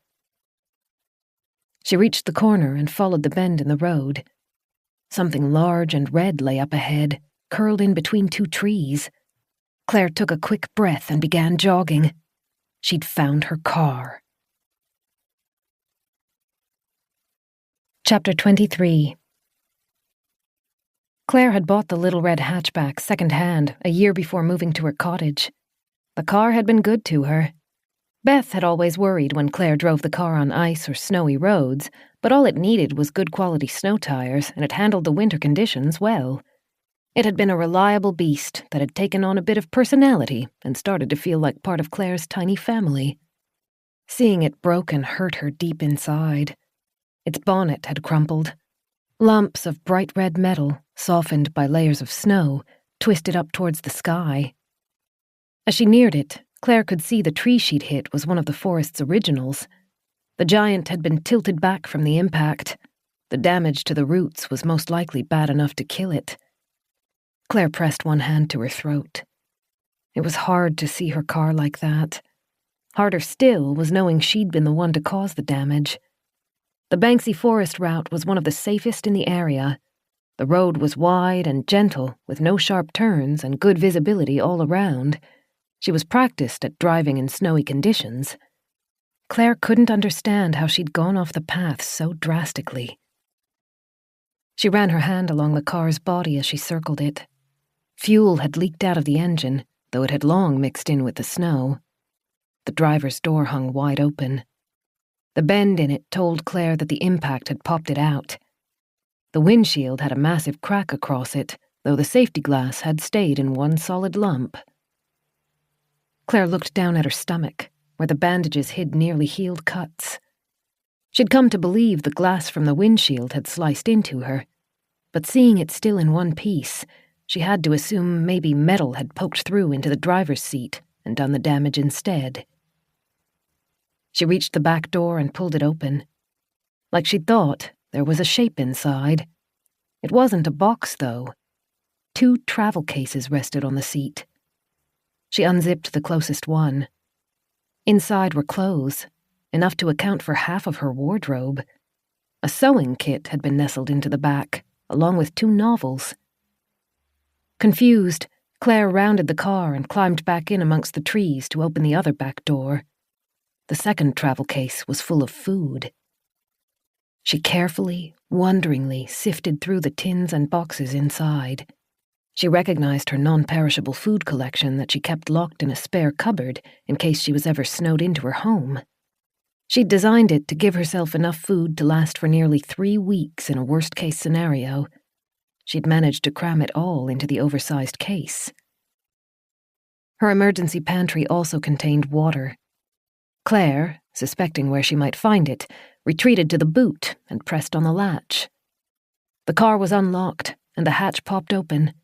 She reached the corner and followed the bend in the road. Something large and red lay up ahead, curled in between two trees. Claire took a quick breath and began jogging. She'd found her car. Chapter 23. Claire had bought the little red hatchback second-hand a year before moving to her cottage. The car had been good to her. Beth had always worried when Claire drove the car on ice or snowy roads, but all it needed was good quality snow tires, and it handled the winter conditions well. It had been a reliable beast that had taken on a bit of personality and started to feel like part of Claire's tiny family. Seeing it broken hurt her deep inside. Its bonnet had crumpled. Lumps of bright red metal, softened by layers of snow, twisted up towards the sky. As she neared it, Claire could see the tree she'd hit was one of the forest's originals. The giant had been tilted back from the impact. The damage to the roots was most likely bad enough to kill it. Claire pressed one hand to her throat. It was hard to see her car like that. Harder still was knowing she'd been the one to cause the damage. The Banksy Forest route was one of the safest in the area. The road was wide and gentle, with no sharp turns and good visibility all around. She was practiced at driving in snowy conditions. Claire couldn't understand how she'd gone off the path so drastically. She ran her hand along the car's body as she circled it. Fuel had leaked out of the engine, though it had long mixed in with the snow. The driver's door hung wide open. The bend in it told Claire that the impact had popped it out. The windshield had a massive crack across it, though the safety glass had stayed in one solid lump. Claire looked down at her stomach, where the bandages hid nearly healed cuts. She'd come to believe the glass from the windshield had sliced into her, but seeing it still in one piece, she had to assume maybe metal had poked through into the driver's seat and done the damage instead. She reached the back door and pulled it open. Like she'd thought, there was a shape inside. It wasn't a box, though. 2 travel cases rested on the seat. She unzipped the closest one. Inside were clothes, enough to account for half of her wardrobe. A sewing kit had been nestled into the back, along with 2 novels. Confused, Claire rounded the car and climbed back in amongst the trees to open the other back door. The second travel case was full of food. She carefully, wonderingly sifted through the tins and boxes inside. She recognized her non-perishable food collection that she kept locked in a spare cupboard in case she was ever snowed into her home. She'd designed it to give herself enough food to last for nearly 3 weeks in a worst-case scenario. She'd managed to cram it all into the oversized case. Her emergency pantry also contained water. Claire, suspecting where she might find it, retreated to the boot and pressed on the latch. The car was unlocked, and the hatch popped open.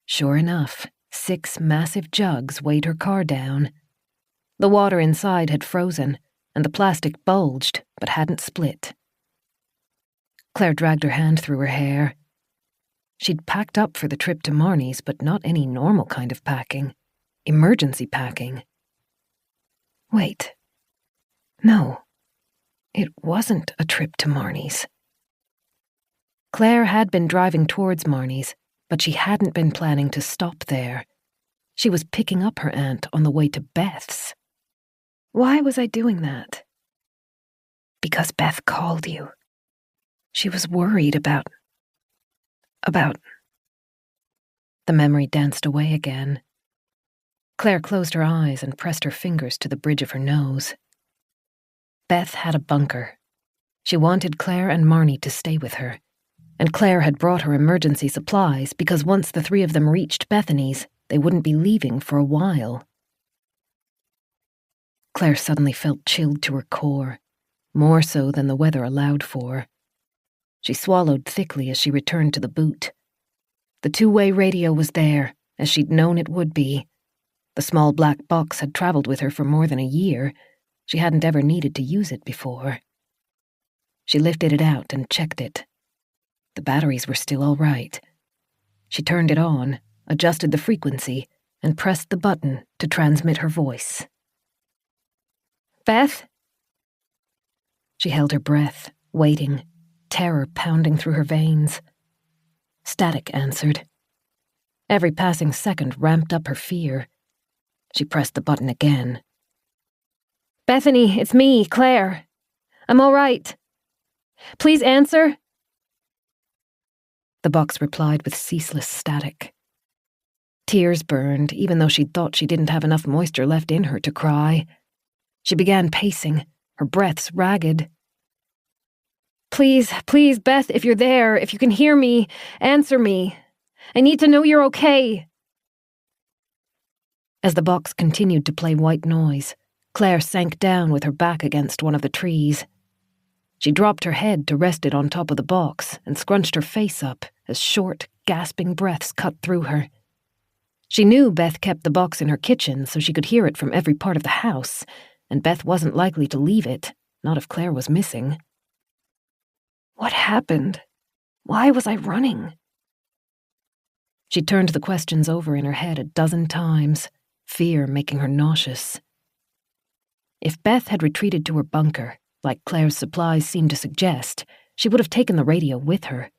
Sure enough, 6 massive jugs weighed her car down. The water inside had frozen, and the plastic bulged, but hadn't split. Claire dragged her hand through her hair. She'd packed up for the trip to Marnie's, but not any normal kind of packing. Emergency packing. Wait. No. It wasn't a trip to Marnie's. Claire had been driving towards Marnie's, but she hadn't been planning to stop there. She was picking up her aunt on the way to Beth's. Why was I doing that? Because Beth called you. She was worried about... The memory danced away again. Claire closed her eyes and pressed her fingers to the bridge of her nose. Beth had a bunker. She wanted Claire and Marnie to stay with her, and Claire had brought her emergency supplies because once the 3 of them reached Bethany's, they wouldn't be leaving for a while. Claire suddenly felt chilled to her core, more so than the weather allowed for. She swallowed thickly as she returned to the boot. The 2-way radio was there, as she'd known it would be. The small black box had traveled with her for more than a year. She hadn't ever needed to use it before. She lifted it out and checked it. The batteries were still all right. She turned it on, adjusted the frequency, and pressed the button to transmit her voice. Beth? She held her breath, waiting, terror pounding through her veins. Static answered. Every passing second ramped up her fear. She pressed the button again. Bethany, it's me, Claire. I'm all right. Please answer. The box replied with ceaseless static. Tears burned, even though she'd thought she didn't have enough moisture left in her to cry. She began pacing, her breaths ragged. Please, please, Beth, if you're there, if you can hear me, answer me. I need to know you're okay. As the box continued to play white noise, Claire sank down with her back against one of the trees. She dropped her head to rest it on top of the box and scrunched her face up as short, gasping breaths cut through her. She knew Beth kept the box in her kitchen so she could hear it from every part of the house, and Beth wasn't likely to leave it, not if Claire was missing. What happened? Why was I running? She turned the questions over in her head a dozen times. fear making her nauseous. If Beth had retreated to her bunker, like Claire's supplies seemed to suggest, she would have taken the radio with her.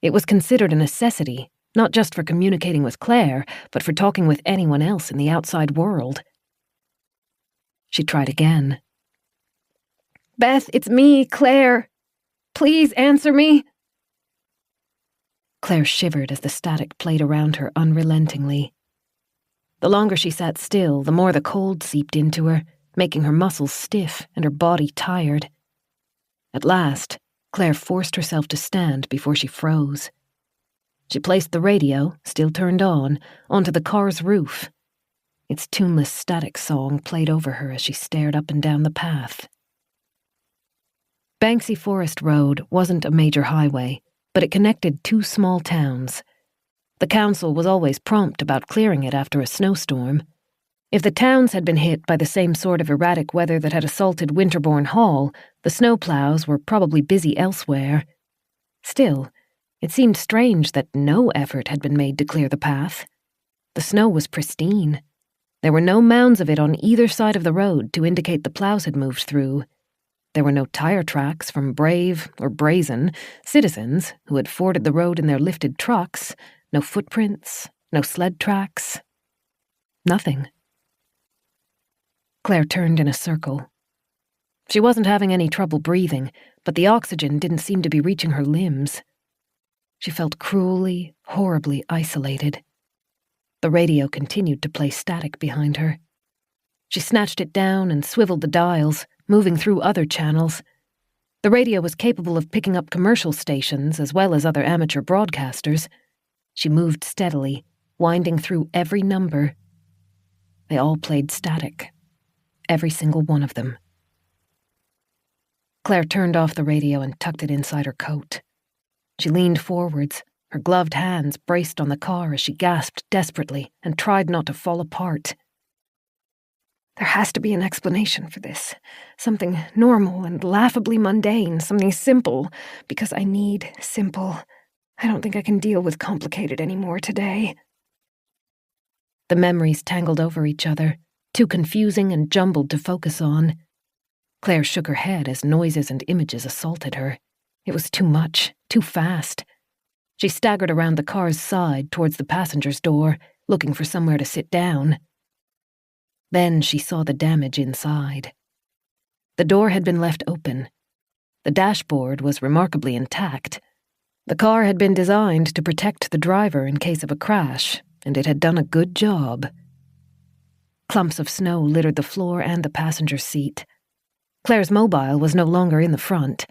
It was considered a necessity, not just for communicating with Claire, but for talking with anyone else in the outside world. She tried again. "Beth, it's me, Claire. Please answer me." Claire shivered as the static played around her unrelentingly. The longer she sat still, the more the cold seeped into her, making her muscles stiff and her body tired. At last, Claire forced herself to stand before she froze. She placed the radio, still turned on, onto the car's roof. Its tuneless static song played over her as she stared up and down the path. Banksy Forest Road wasn't a major highway, but it connected two small towns. The council was always prompt about clearing it after a snowstorm. If the towns had been hit by the same sort of erratic weather that had assaulted Winterbourne Hall, the snowplows were probably busy elsewhere. Still, it seemed strange that no effort had been made to clear the path. The snow was pristine. There were no mounds of it on either side of the road to indicate the plows had moved through. There were no tire tracks from brave, or brazen, citizens who had forded the road in their lifted trucks, no footprints, no sled tracks. Nothing. Claire turned in a circle. She wasn't having any trouble breathing, but the oxygen didn't seem to be reaching her limbs. She felt cruelly, horribly isolated. The radio continued to play static behind her. She snatched it down and swiveled the dials, moving through other channels. The radio was capable of picking up commercial stations as well as other amateur broadcasters. She moved steadily, winding through every number. They all played static. Every single one of them. Claire turned off the radio and tucked it inside her coat. She leaned forwards, her gloved hands braced on the car as she gasped desperately and tried not to fall apart. There has to be an explanation for this. Something normal and laughably mundane, something simple, because I need simple. I don't think I can deal with complicated anymore today. The memories tangled over each other, too confusing and jumbled to focus on. Claire shook her head as noises and images assaulted her. It was too much, too fast. She staggered around the car's side towards the passenger's door, looking for somewhere to sit down. Then she saw the damage inside. The door had been left open. The dashboard was remarkably intact. The car had been designed to protect the driver in case of a crash, and it had done a good job. Clumps of snow littered the floor and the passenger seat. Claire's mobile was no longer in the front.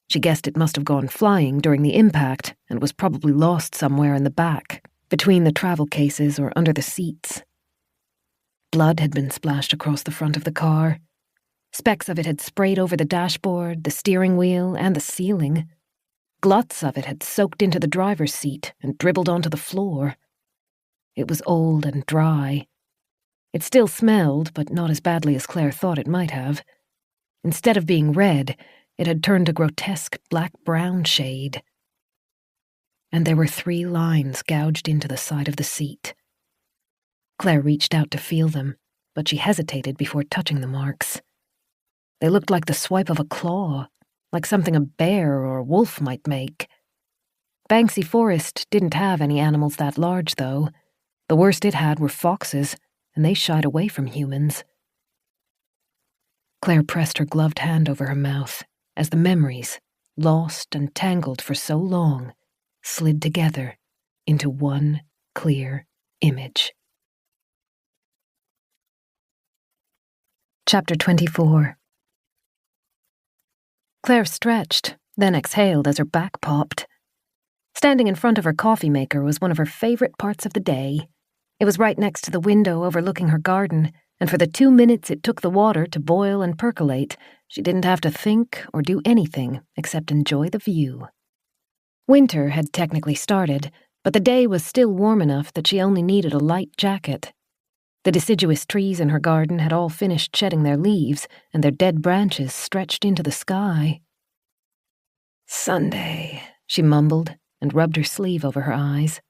She guessed it must have gone flying during the impact and was probably lost somewhere in the back, between the travel cases or under the seats. Blood had been splashed across the front of the car. Specks of it had sprayed over the dashboard, the steering wheel, and the ceiling. Gluts of it had soaked into the driver's seat and dribbled onto the floor. It was old and dry. It still smelled, but not as badly as Claire thought it might have. Instead of being red, it had turned a grotesque black-brown shade. And there were 3 lines gouged into the side of the seat. Claire reached out to feel them, but she hesitated before touching the marks. They looked like the swipe of a claw, like something a bear or a wolf might make. Banksy Forest didn't have any animals that large, though. The worst it had were foxes, and they shied away from humans. Claire pressed her gloved hand over her mouth as the memories, lost and tangled for so long, slid together into one clear image. Chapter 24. Claire stretched, then exhaled as her back popped. Standing in front of her coffee maker was one of her favorite parts of the day. It was right next to the window overlooking her garden, and for the 2 minutes it took the water to boil and percolate, she didn't have to think or do anything except enjoy the view. Winter had technically started, but the day was still warm enough that she only needed a light jacket. The deciduous trees in her garden had all finished shedding their leaves, and their dead branches stretched into the sky. Sunday, she mumbled, and rubbed her sleeve over her eyes.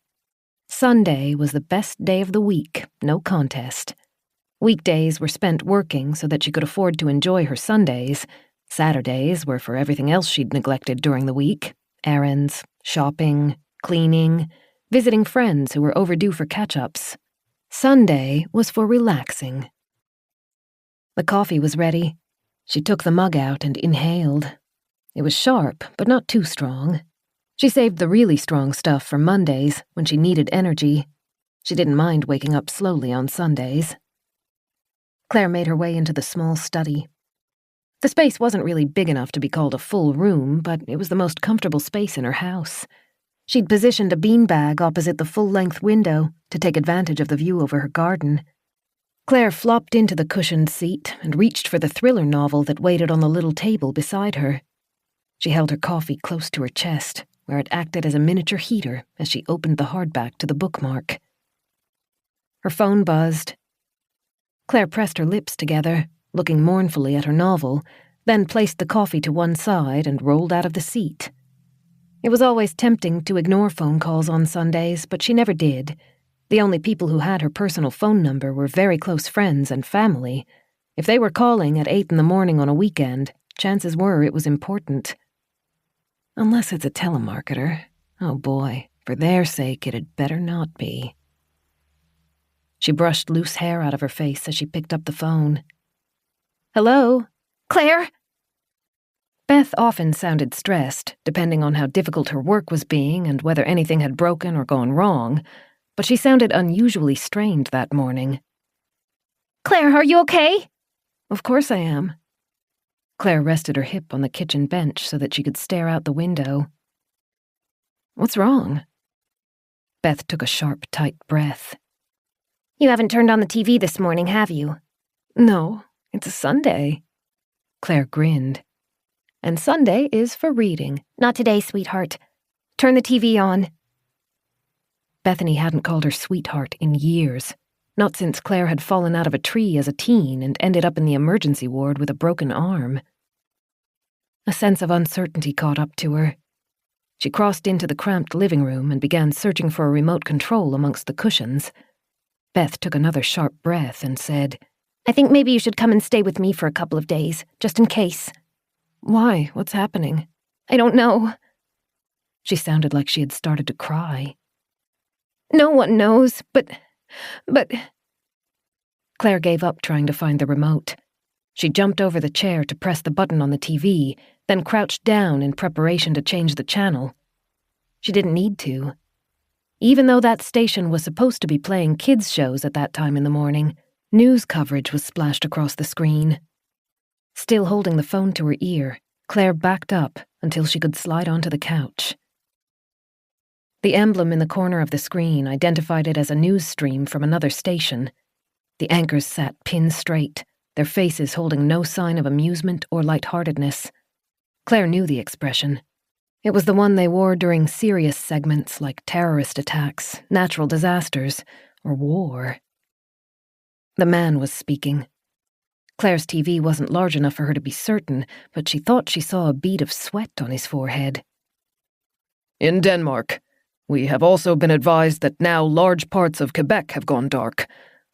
Sunday was the best day of the week, no contest. Weekdays were spent working so that she could afford to enjoy her Sundays. Saturdays were for everything else she'd neglected during the week: errands, shopping, cleaning, visiting friends who were overdue for catch-ups. Sunday was for relaxing. The coffee was ready. She took the mug out and inhaled. It was sharp, but not too strong. She saved the really strong stuff for Mondays when she needed energy. She didn't mind waking up slowly on Sundays. Claire made her way into the small study. The space wasn't really big enough to be called a full room, but it was the most comfortable space in her house. She'd positioned a beanbag opposite the full-length window to take advantage of the view over her garden. Claire flopped into the cushioned seat and reached for the thriller novel that waited on the little table beside her. She held her coffee close to her chest, where it acted as a miniature heater as she opened the hardback to the bookmark. Her phone buzzed. Claire pressed her lips together, looking mournfully at her novel, then placed the coffee to one side and rolled out of the seat. It was always tempting to ignore phone calls on Sundays, but she never did. The only people who had her personal phone number were very close friends and family. If they were calling at 8 a.m. on a weekend, chances were it was important. Unless it's a telemarketer. Oh boy, for their sake it had better not be. She brushed loose hair out of her face as she picked up the phone. Hello? Claire? Beth often sounded stressed, depending on how difficult her work was being and whether anything had broken or gone wrong, but she sounded unusually strained that morning. Claire, are you okay? Of course I am. Claire rested her hip on the kitchen bench so that she could stare out the window. What's wrong? Beth took a sharp, tight breath. You haven't turned on the TV this morning, have you? No, it's a Sunday. Claire grinned. And Sunday is for reading. Not today, sweetheart. Turn the TV on. Bethany hadn't called her sweetheart in years, not since Claire had fallen out of a tree as a teen and ended up in the emergency ward with a broken arm. A sense of uncertainty caught up to her. She crossed into the cramped living room and began searching for a remote control amongst the cushions. Beth took another sharp breath and said, I think maybe you should come and stay with me for a couple of days, just in case. Why? What's happening? I don't know. She sounded like she had started to cry. No one knows, but... Claire gave up trying to find the remote. She jumped over the chair to press the button on the TV, then crouched down in preparation to change the channel. She didn't need to. Even though that station was supposed to be playing kids' shows at that time in the morning, news coverage was splashed across the screen. Still holding the phone to her ear, Claire backed up until she could slide onto the couch. The emblem in the corner of the screen identified it as a news stream from another station. The anchors sat pin straight, their faces holding no sign of amusement or lightheartedness. Claire knew the expression. It was the one they wore during serious segments like terrorist attacks, natural disasters, or war. The man was speaking. Claire's TV wasn't large enough for her to be certain, but she thought she saw a bead of sweat on his forehead. In Denmark, we have also been advised that now large parts of Quebec have gone dark.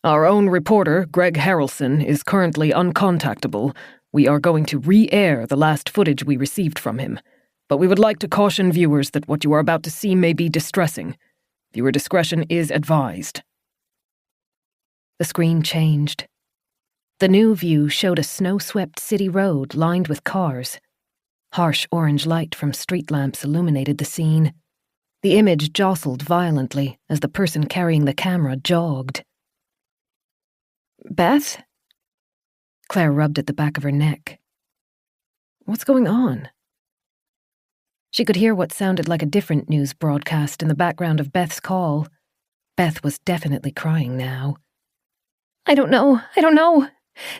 Our own reporter, Greg Harrelson, is currently uncontactable. We are going to re-air the last footage we received from him. But we would like to caution viewers that what you are about to see may be distressing. Viewer discretion is advised. The screen changed. The new view showed a snow-swept city road lined with cars. Harsh orange light from street lamps illuminated the scene. The image jostled violently as the person carrying the camera jogged. Beth? Claire rubbed at the back of her neck. What's going on? She could hear what sounded like a different news broadcast in the background of Beth's call. Beth was definitely crying now. I don't know.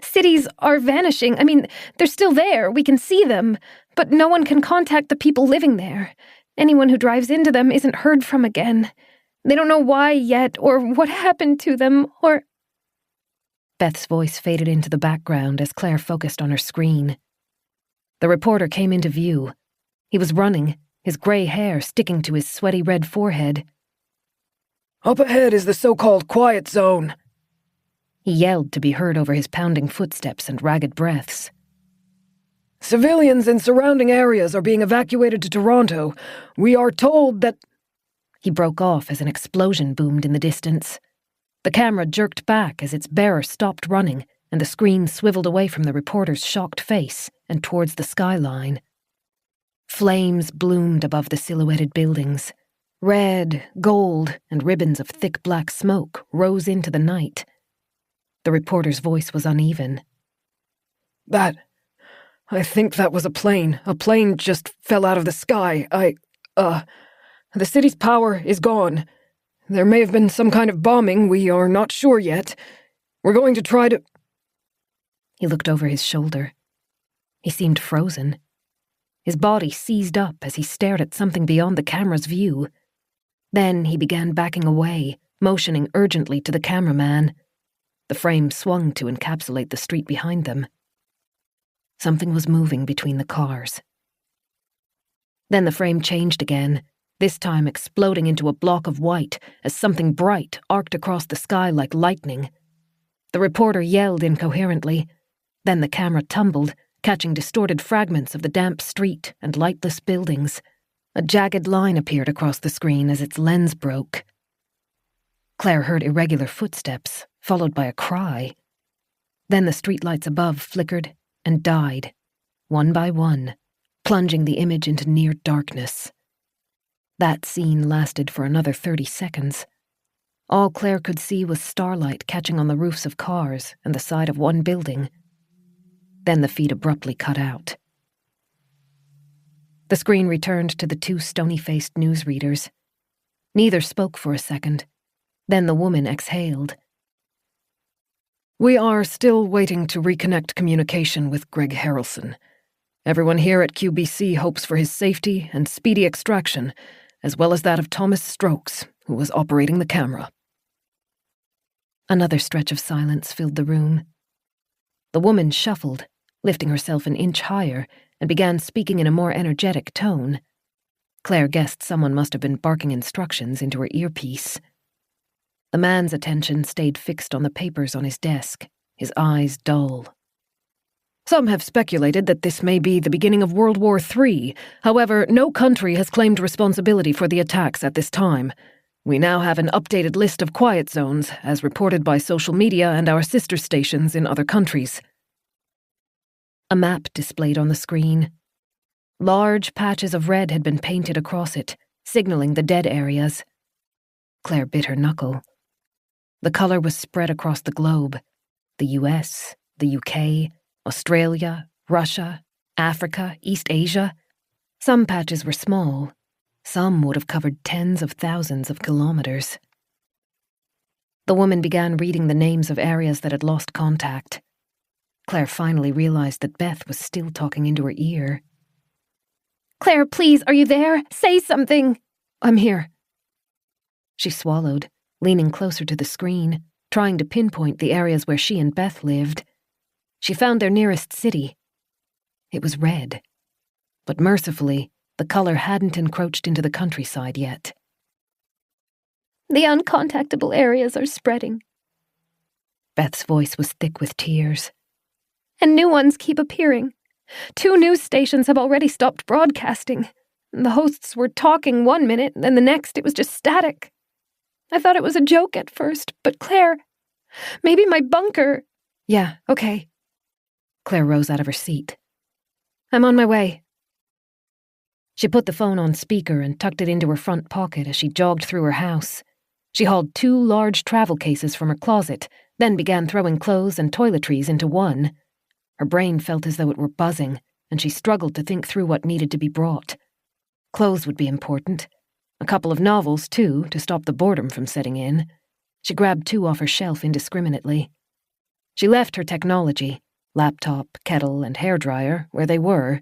Cities are vanishing. I mean, they're still there. We can see them. But no one can contact the people living there. Anyone who drives into them isn't heard from again. They don't know why yet, or what happened to them, or... Beth's voice faded into the background as Claire focused on her screen. The reporter came into view. He was running, his gray hair sticking to his sweaty red forehead. Up ahead is the so-called quiet zone. He yelled to be heard over his pounding footsteps and ragged breaths. "Civilians in surrounding areas are being evacuated to Toronto. We are told that—" He broke off as an explosion boomed in the distance. The camera jerked back as its bearer stopped running, and the screen swiveled away from the reporter's shocked face and towards the skyline. Flames bloomed above the silhouetted buildings. Red, gold, and ribbons of thick black smoke rose into the night. The reporter's voice was uneven. I think that was a plane. A plane just fell out of the sky. The city's power is gone. There may have been some kind of bombing. We are not sure yet. We're going to try to—" He looked over his shoulder. He seemed frozen. His body seized up as he stared at something beyond the camera's view. Then he began backing away, motioning urgently to the cameraman. The frame swung to encapsulate the street behind them. Something was moving between the cars. Then the frame changed again, this time exploding into a block of white as something bright arced across the sky like lightning. The reporter yelled incoherently. Then the camera tumbled, catching distorted fragments of the damp street and lightless buildings. A jagged line appeared across the screen as its lens broke. Claire heard irregular footsteps, followed by a cry. Then the streetlights above flickered and died, one by one, plunging the image into near darkness. That scene lasted for another 30 seconds. All Claire could see was starlight catching on the roofs of cars and the side of one building. Then the feed abruptly cut out. The screen returned to the two stony-faced newsreaders. Neither spoke for a second. Then the woman exhaled. "We are still waiting to reconnect communication with Greg Harrelson. Everyone here at QBC hopes for his safety and speedy extraction, as well as that of Thomas Strokes, who was operating the camera." Another stretch of silence filled the room. The woman shuffled, lifting herself an inch higher, and began speaking in a more energetic tone. Claire guessed someone must have been barking instructions into her earpiece. The man's attention stayed fixed on the papers on his desk, his eyes dull. "Some have speculated that this may be the beginning of World War III. However, no country has claimed responsibility for the attacks at this time. We now have an updated list of quiet zones, as reported by social media and our sister stations in other countries." A map displayed on the screen. Large patches of red had been painted across it, signaling the dead areas. Claire bit her knuckle. The color was spread across the globe. The US, the UK, Australia, Russia, Africa, East Asia. Some patches were small. Some would have covered tens of thousands of kilometers. The woman began reading the names of areas that had lost contact. Claire finally realized that Beth was still talking into her ear. "Claire, please, are you there? Say something." "I'm here." She swallowed, leaning closer to the screen, trying to pinpoint the areas where she and Beth lived. She found their nearest city. It was red. But mercifully, the color hadn't encroached into the countryside yet. "The uncontactable areas are spreading." Beth's voice was thick with tears. "And new ones keep appearing. 2 news stations have already stopped broadcasting. The hosts were talking one minute, then the next it was just static. I thought it was a joke at first, but Claire, maybe my bunker—" "Yeah, okay." Claire rose out of her seat. "I'm on my way." She put the phone on speaker and tucked it into her front pocket as she jogged through her house. She hauled 2 large travel cases from her closet, then began throwing clothes and toiletries into one. Her brain felt as though it were buzzing, and she struggled to think through what needed to be brought. Clothes would be important. A couple of novels, too, to stop the boredom from setting in. She grabbed 2 off her shelf indiscriminately. She left her technology, laptop, kettle, and hairdryer, where they were.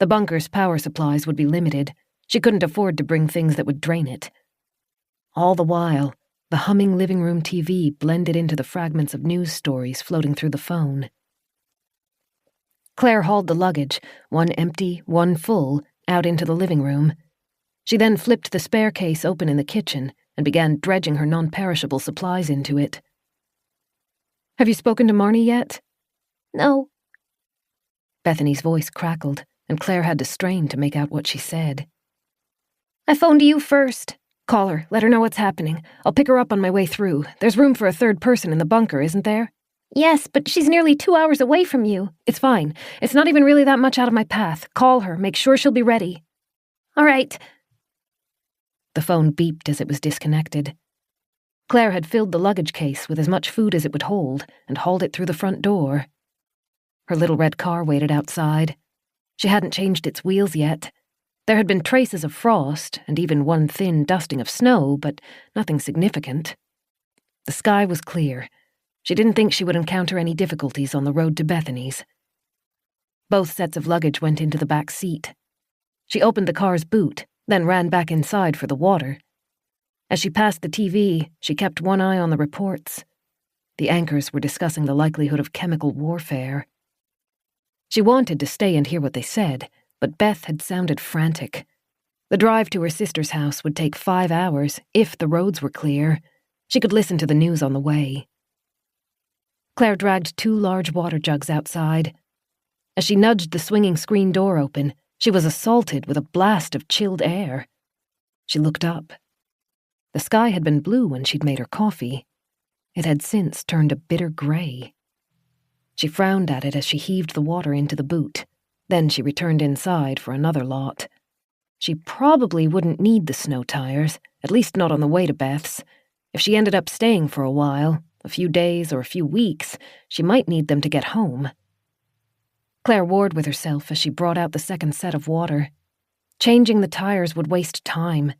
The bunker's power supplies would be limited. She couldn't afford to bring things that would drain it. All the while, the humming living room TV blended into the fragments of news stories floating through the phone. Claire hauled the luggage, one empty, one full, out into the living room. She then flipped the spare case open in the kitchen and began dredging her non-perishable supplies into it. Have you spoken to Marnie yet? No. Bethany's voice crackled, and Claire had to strain to make out what she said. I phoned you first. Call her. Let her know what's happening. I'll pick her up on my way through. There's room for a third person in the bunker, isn't there? Yes, but she's nearly 2 hours away from you. It's fine. It's not even really that much out of my path. Call her. Make sure she'll be ready. All right. The phone beeped as it was disconnected. Claire had filled the luggage case with as much food as it would hold and hauled it through the front door. Her little red car waited outside. She hadn't changed its wheels yet. There had been traces of frost and even one thin dusting of snow, but nothing significant. The sky was clear. She didn't think she would encounter any difficulties on the road to Bethany's. Both sets of luggage went into the back seat. She opened the car's boot, then ran back inside for the water. As she passed the TV, she kept one eye on the reports. The anchors were discussing the likelihood of chemical warfare. She wanted to stay and hear what they said, but Beth had sounded frantic. The drive to her sister's house would take 5 hours, if the roads were clear. She could listen to the news on the way. Claire dragged 2 large water jugs outside. As she nudged the swinging screen door open, she was assaulted with a blast of chilled air. She looked up. The sky had been blue when she'd made her coffee. It had since turned a bitter gray. She frowned at it as she heaved the water into the boot. Then she returned inside for another lot. She probably wouldn't need the snow tires, at least not on the way to Beth's. If she ended up staying for a while, a few days or a few weeks, she might need them to get home. Claire warred with herself as she brought out the second set of water. Changing the tires would waste time,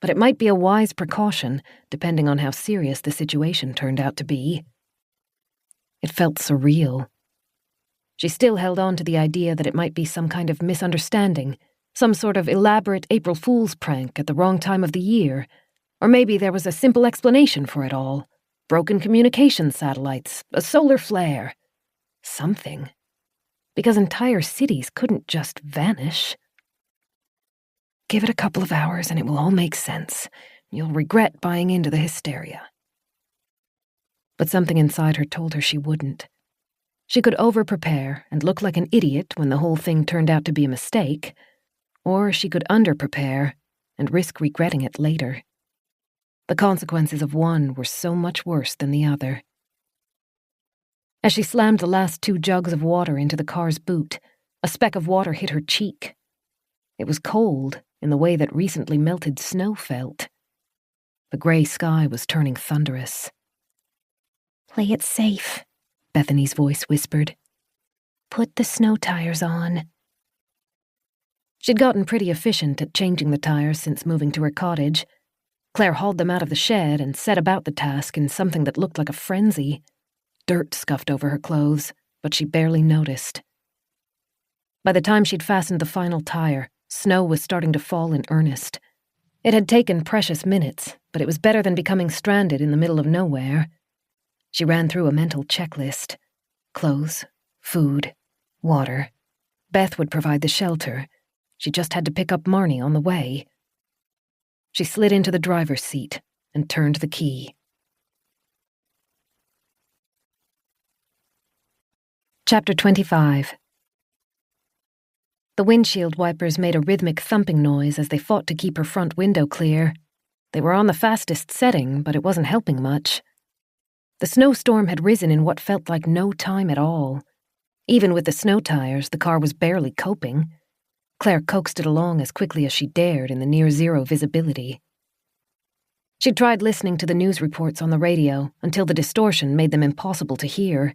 but it might be a wise precaution, depending on how serious the situation turned out to be. It felt surreal. She still held on to the idea that it might be some kind of misunderstanding, some sort of elaborate April Fool's prank at the wrong time of the year, or maybe there was a simple explanation for it all. Broken communication satellites, a solar flare. Something. Because entire cities couldn't just vanish. Give it a couple of hours and it will all make sense. You'll regret buying into the hysteria. But something inside her told her she wouldn't. She could over-prepare and look like an idiot when the whole thing turned out to be a mistake, or she could under-prepare and risk regretting it later. The consequences of one were so much worse than the other. As she slammed the last 2 jugs of water into the car's boot, a speck of water hit her cheek. It was cold in the way that recently melted snow felt. The gray sky was turning thunderous. Play it safe, Bethany's voice whispered. Put the snow tires on. She'd gotten pretty efficient at changing the tires since moving to her cottage. Claire hauled them out of the shed and set about the task in something that looked like a frenzy. Dirt scuffed over her clothes, but she barely noticed. By the time she'd fastened the final tire, snow was starting to fall in earnest. It had taken precious minutes, but it was better than becoming stranded in the middle of nowhere. She ran through a mental checklist. Clothes, food, water. Beth would provide the shelter. She just had to pick up Marnie on the way. She slid into the driver's seat and turned the key. Chapter 25. The windshield wipers made a rhythmic thumping noise as they fought to keep her front window clear. They were on the fastest setting, but it wasn't helping much. The snowstorm had risen in what felt like no time at all. Even with the snow tires, the car was barely coping. Claire coaxed it along as quickly as she dared in the near-zero visibility. She'd tried listening to the news reports on the radio until the distortion made them impossible to hear.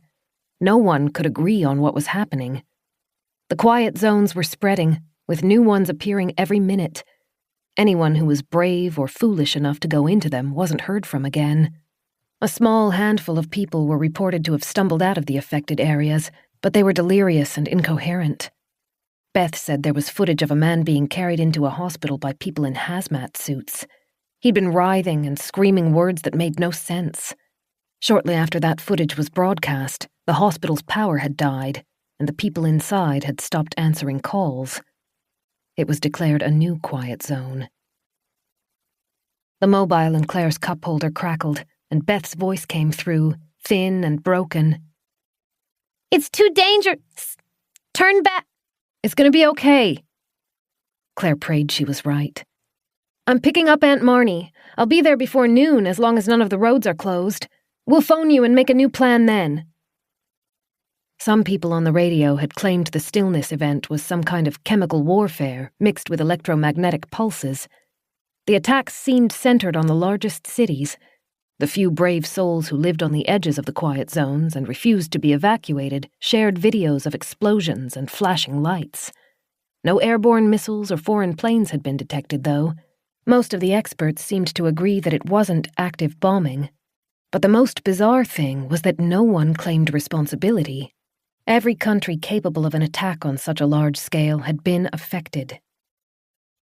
No one could agree on what was happening. The quiet zones were spreading, with new ones appearing every minute. Anyone who was brave or foolish enough to go into them wasn't heard from again. A small handful of people were reported to have stumbled out of the affected areas, but they were delirious and incoherent. Beth said there was footage of a man being carried into a hospital by people in hazmat suits. He'd been writhing and screaming words that made no sense. Shortly after that footage was broadcast, the hospital's power had died, and the people inside had stopped answering calls. It was declared a new quiet zone. The mobile in Claire's cup holder crackled, and Beth's voice came through, thin and broken. It's too dangerous. Turn back. It's going to be okay. Claire prayed she was right. I'm picking up Aunt Marnie. I'll be there before noon as long as none of the roads are closed. We'll phone you and make a new plan then. Some people on the radio had claimed the stillness event was some kind of chemical warfare mixed with electromagnetic pulses. The attacks seemed centered on the largest cities. The few brave souls who lived on the edges of the quiet zones and refused to be evacuated shared videos of explosions and flashing lights. No airborne missiles or foreign planes had been detected, though. Most of the experts seemed to agree that it wasn't active bombing. But the most bizarre thing was that no one claimed responsibility. Every country capable of an attack on such a large scale had been affected.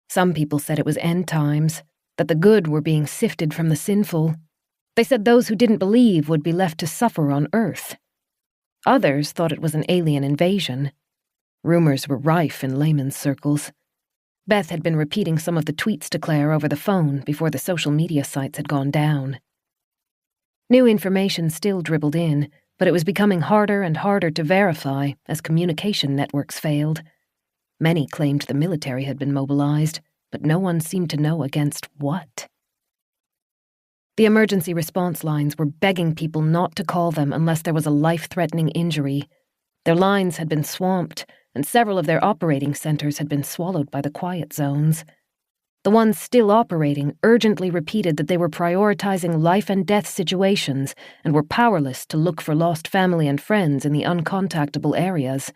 Some people said it was end times, that the good were being sifted from the sinful. They said those who didn't believe would be left to suffer on Earth. Others thought it was an alien invasion. Rumors were rife in layman's circles. Beth had been repeating some of the tweets to Claire over the phone before the social media sites had gone down. New information still dribbled in, but it was becoming harder and harder to verify as communication networks failed. Many claimed the military had been mobilized, but no one seemed to know against what. The emergency response lines were begging people not to call them unless there was a life-threatening injury. Their lines had been swamped, and several of their operating centers had been swallowed by the quiet zones. The ones still operating urgently repeated that they were prioritizing life-and-death situations and were powerless to look for lost family and friends in the uncontactable areas.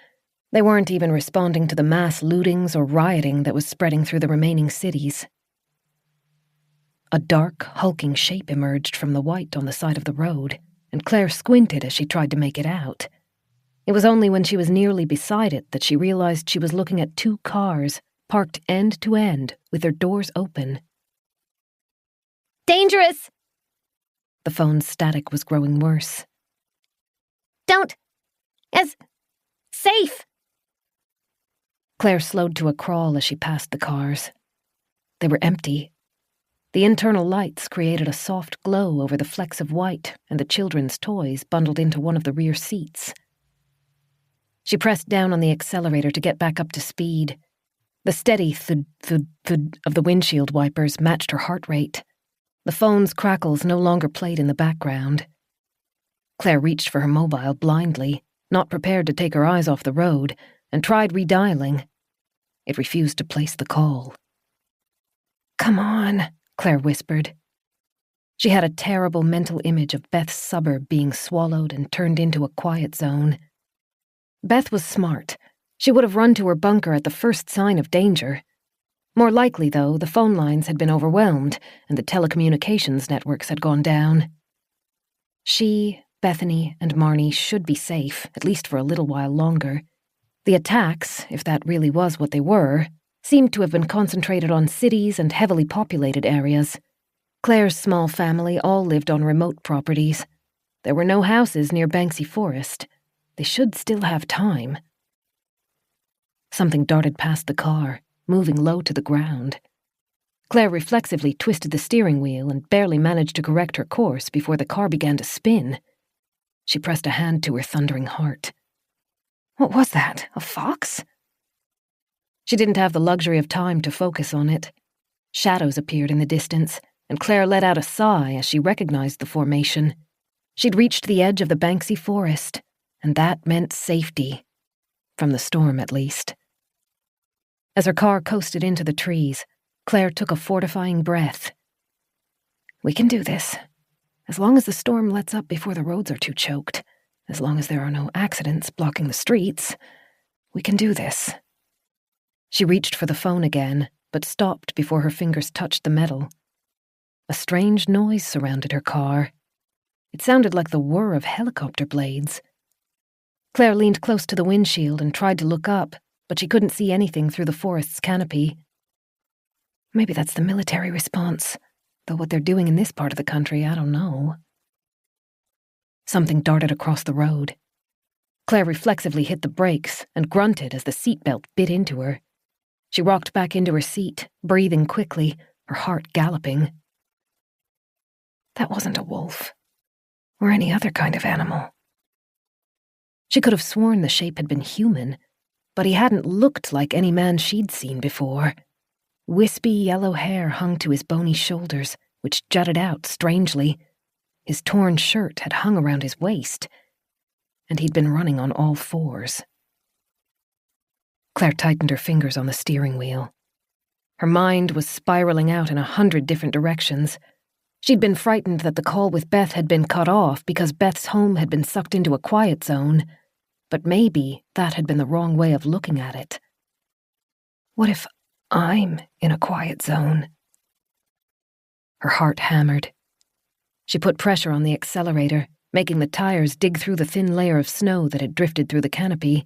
They weren't even responding to the mass lootings or rioting that was spreading through the remaining cities. A dark, hulking shape emerged from the white on the side of the road, and Claire squinted as she tried to make it out. It was only when she was nearly beside it that she realized she was looking at two cars, parked end to end, with their doors open. Dangerous! The phone's static was growing worse. Don't. As. Safe! Claire slowed to a crawl as she passed the cars. They were empty. The internal lights created a soft glow over the flecks of white and the children's toys bundled into one of the rear seats. She pressed down on the accelerator to get back up to speed. The steady thud of the windshield wipers matched her heart rate. The phone's crackles no longer played in the background. Claire reached for her mobile blindly, not prepared to take her eyes off the road, and tried redialing. It refused to place the call. "Come on," Claire whispered. She had a terrible mental image of Beth's suburb being swallowed and turned into a quiet zone. Beth was smart. She would have run to her bunker at the first sign of danger. More likely, though, the phone lines had been overwhelmed and the telecommunications networks had gone down. She, Bethany, and Marnie should be safe, at least for a little while longer. The attacks, if that really was what they were, seemed to have been concentrated on cities and heavily populated areas. Claire's small family all lived on remote properties. There were no houses near Banksy Forest. They should still have time. Something darted past the car, moving low to the ground. Claire reflexively twisted the steering wheel and barely managed to correct her course before the car began to spin. She pressed a hand to her thundering heart. What was that? A fox? She didn't have the luxury of time to focus on it. Shadows appeared in the distance, and Claire let out a sigh as she recognized the formation. She'd reached the edge of the Banksy Forest, and that meant safety. From the storm, at least. As her car coasted into the trees, Claire took a fortifying breath. We can do this. As long as the storm lets up before the roads are too choked, as long as there are no accidents blocking the streets, we can do this. She reached for the phone again, but stopped before her fingers touched the metal. A strange noise surrounded her car. It sounded like the whir of helicopter blades. Claire leaned close to the windshield and tried to look up, but she couldn't see anything through the forest's canopy. Maybe that's the military response, though what they're doing in this part of the country, I don't know. Something darted across the road. Claire reflexively hit the brakes and grunted as the seatbelt bit into her. She rocked back into her seat, breathing quickly, her heart galloping. That wasn't a wolf. or any other kind of animal. She could have sworn the shape had been human, but he hadn't looked like any man she'd seen before. Wispy yellow hair hung to his bony shoulders, which jutted out strangely. His torn shirt had hung around his waist, and he'd been running on all fours. Claire tightened her fingers on the steering wheel. Her mind was spiraling out in 100 different directions. She'd been frightened that the call with Beth had been cut off because Beth's home had been sucked into a quiet zone, but maybe that had been the wrong way of looking at it. What if I'm in a quiet zone? Her heart hammered. She put pressure on the accelerator, making the tires dig through the thin layer of snow that had drifted through the canopy.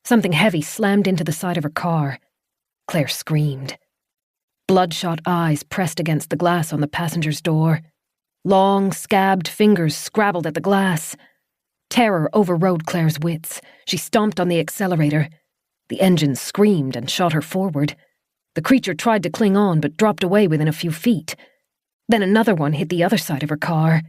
Something heavy slammed into the side of her car. Claire screamed. Bloodshot eyes pressed against the glass on the passenger's door. Long, scabbed fingers scrabbled at the glass. Terror overrode Claire's wits. She stomped on the accelerator. The engine screamed and shot her forward. The creature tried to cling on but dropped away within a few feet. Then another one hit the other side of her car.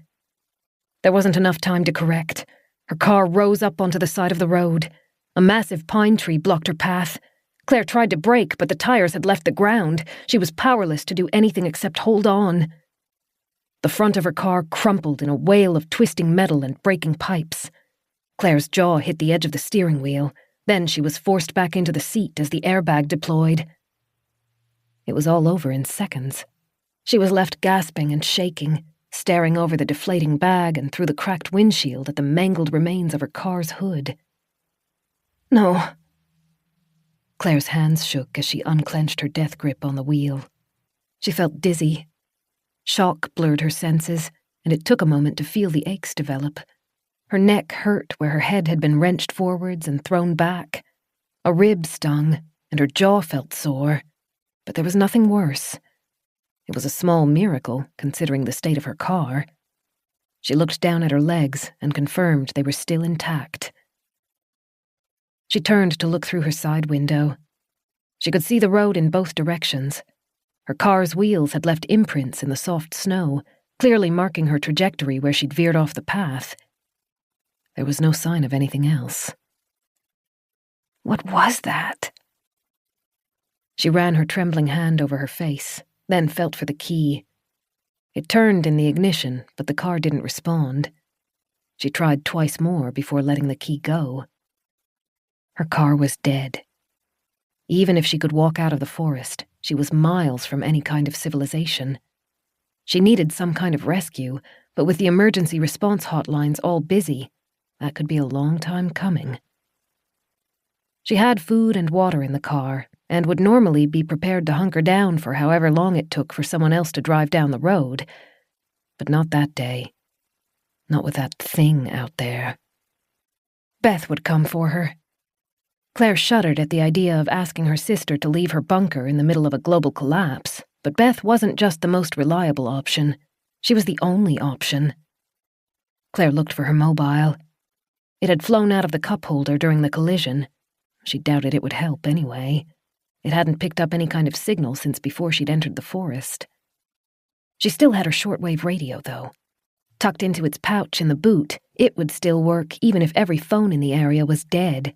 There wasn't enough time to correct. Her car rose up onto the side of the road. A massive pine tree blocked her path. Claire tried to brake, but the tires had left the ground. She was powerless to do anything except hold on. The front of her car crumpled in a wail of twisting metal and breaking pipes. Claire's jaw hit the edge of the steering wheel. Then she was forced back into the seat as the airbag deployed. It was all over in seconds. She was left gasping and shaking, staring over the deflating bag and through the cracked windshield at the mangled remains of her car's hood. No. Claire's hands shook as she unclenched her death grip on the wheel. She felt dizzy. Shock blurred her senses, and it took a moment to feel the aches develop. Her neck hurt where her head had been wrenched forwards and thrown back. A rib stung, and her jaw felt sore, but there was nothing worse. It was a small miracle, considering the state of her car. She looked down at her legs and confirmed they were still intact. She turned to look through her side window. She could see the road in both directions. Her car's wheels had left imprints in the soft snow, clearly marking her trajectory where she'd veered off the path. There was no sign of anything else. What was that? She ran her trembling hand over her face, then felt for the key. It turned in the ignition, but the car didn't respond. She tried twice more before letting the key go. Her car was dead. Even if she could walk out of the forest, she was miles from any kind of civilization. She needed some kind of rescue, but with the emergency response hotlines all busy, that could be a long time coming. She had food and water in the car, and would normally be prepared to hunker down for however long it took for someone else to drive down the road. But not that day. Not with that thing out there. Beth would come for her. Claire shuddered at the idea of asking her sister to leave her bunker in the middle of a global collapse, but Beth wasn't just the most reliable option. She was the only option. Claire looked for her mobile. It had flown out of the cup holder during the collision. She doubted it would help anyway. It hadn't picked up any kind of signal since before she'd entered the forest. She still had her shortwave radio, though. Tucked into its pouch in the boot, it would still work even if every phone in the area was dead.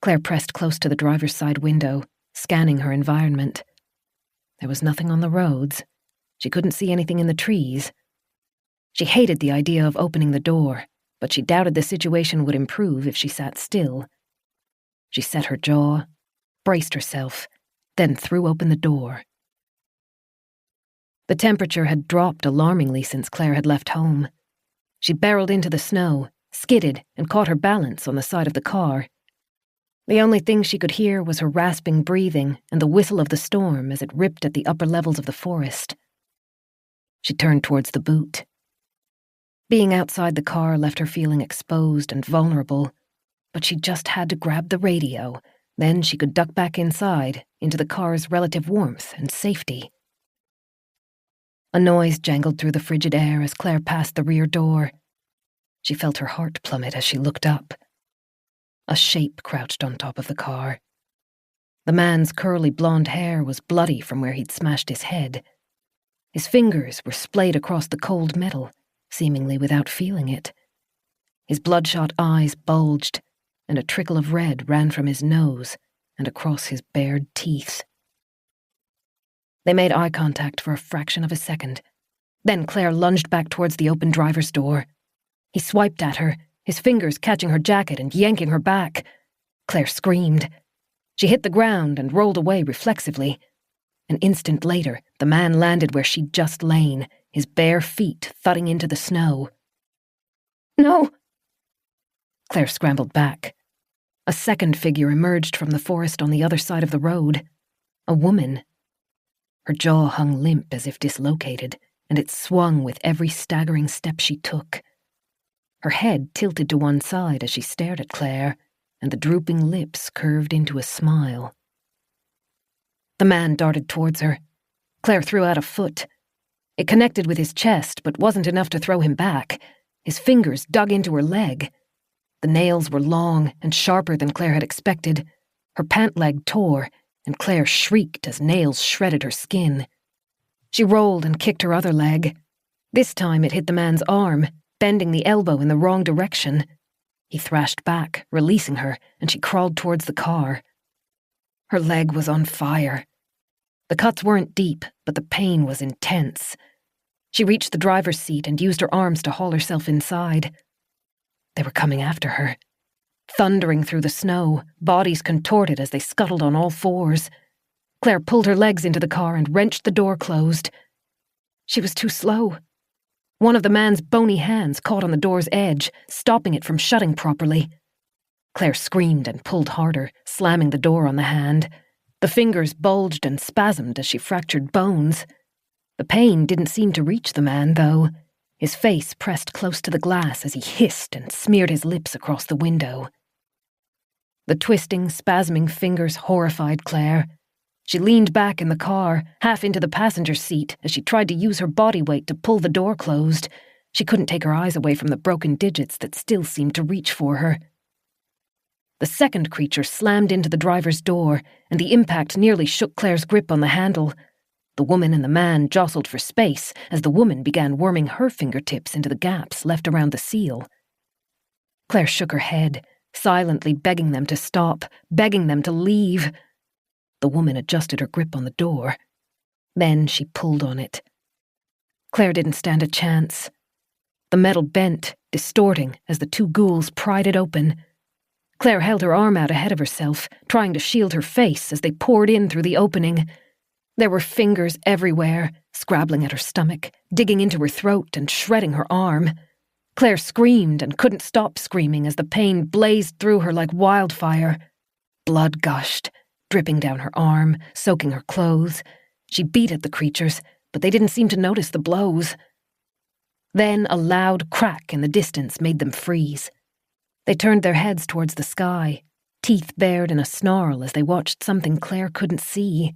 Claire pressed close to the driver's side window, scanning her environment. There was nothing on the roads. She couldn't see anything in the trees. She hated the idea of opening the door, but she doubted the situation would improve if she sat still. She set her jaw, braced herself, then threw open the door. The temperature had dropped alarmingly since Claire had left home. She barreled into the snow, skidded, and caught her balance on the side of the car. The only thing she could hear was her rasping breathing and the whistle of the storm as it ripped at the upper levels of the forest. She turned towards the boot. Being outside the car left her feeling exposed and vulnerable, but she just had to grab the radio. Then she could duck back inside, into the car's relative warmth and safety. A noise jangled through the frigid air as Claire passed the rear door. She felt her heart plummet as she looked up. A shape crouched on top of the car. The man's curly blonde hair was bloody from where he'd smashed his head. His fingers were splayed across the cold metal, seemingly without feeling it. His bloodshot eyes bulged, and a trickle of red ran from his nose and across his bared teeth. They made eye contact for a fraction of a second. Then Claire lunged back towards the open driver's door. He swiped at her, his fingers catching her jacket and yanking her back. Claire screamed. She hit the ground and rolled away reflexively. An instant later, the man landed where she'd just lain, his bare feet thudding into the snow. No! Claire scrambled back. A second figure emerged from the forest on the other side of the road. A woman. Her jaw hung limp as if dislocated, and it swung with every staggering step she took. Her head tilted to one side as she stared at Claire, and the drooping lips curved into a smile. The man darted towards her. Claire threw out a foot. It connected with his chest, but wasn't enough to throw him back. His fingers dug into her leg. The nails were long and sharper than Claire had expected. Her pant leg tore, and Claire shrieked as nails shredded her skin. She rolled and kicked her other leg. This time it hit the man's arm, bending the elbow in the wrong direction. He thrashed back, releasing her, and she crawled towards the car. Her leg was on fire. The cuts weren't deep, but the pain was intense. She reached the driver's seat and used her arms to haul herself inside. They were coming after her. Thundering through the snow, bodies contorted as they scuttled on all fours. Claire pulled her legs into the car and wrenched the door closed. She was too slow. One of the man's bony hands caught on the door's edge, stopping it from shutting properly. Claire screamed and pulled harder, slamming the door on the hand. The fingers bulged and spasmed as she fractured bones. The pain didn't seem to reach the man, though. His face pressed close to the glass as he hissed and smeared his lips across the window. The twisting, spasming fingers horrified Claire. She leaned back in the car, half into the passenger seat, as she tried to use her body weight to pull the door closed. She couldn't take her eyes away from the broken digits that still seemed to reach for her. The second creature slammed into the driver's door, and the impact nearly shook Claire's grip on the handle. The woman and the man jostled for space as the woman began worming her fingertips into the gaps left around the seal. Claire shook her head, silently begging them to stop, begging them to leave. The woman adjusted her grip on the door. Then she pulled on it. Claire didn't stand a chance. The metal bent, distorting, as the two ghouls pried it open. Claire held her arm out ahead of herself, trying to shield her face as they poured in through the opening. There were fingers everywhere, scrabbling at her stomach, digging into her throat and shredding her arm. Claire screamed and couldn't stop screaming as the pain blazed through her like wildfire. Blood gushed, dripping down her arm, soaking her clothes. She beat at the creatures, but they didn't seem to notice the blows. Then a loud crack in the distance made them freeze. They turned their heads towards the sky, teeth bared in a snarl as they watched something Claire couldn't see.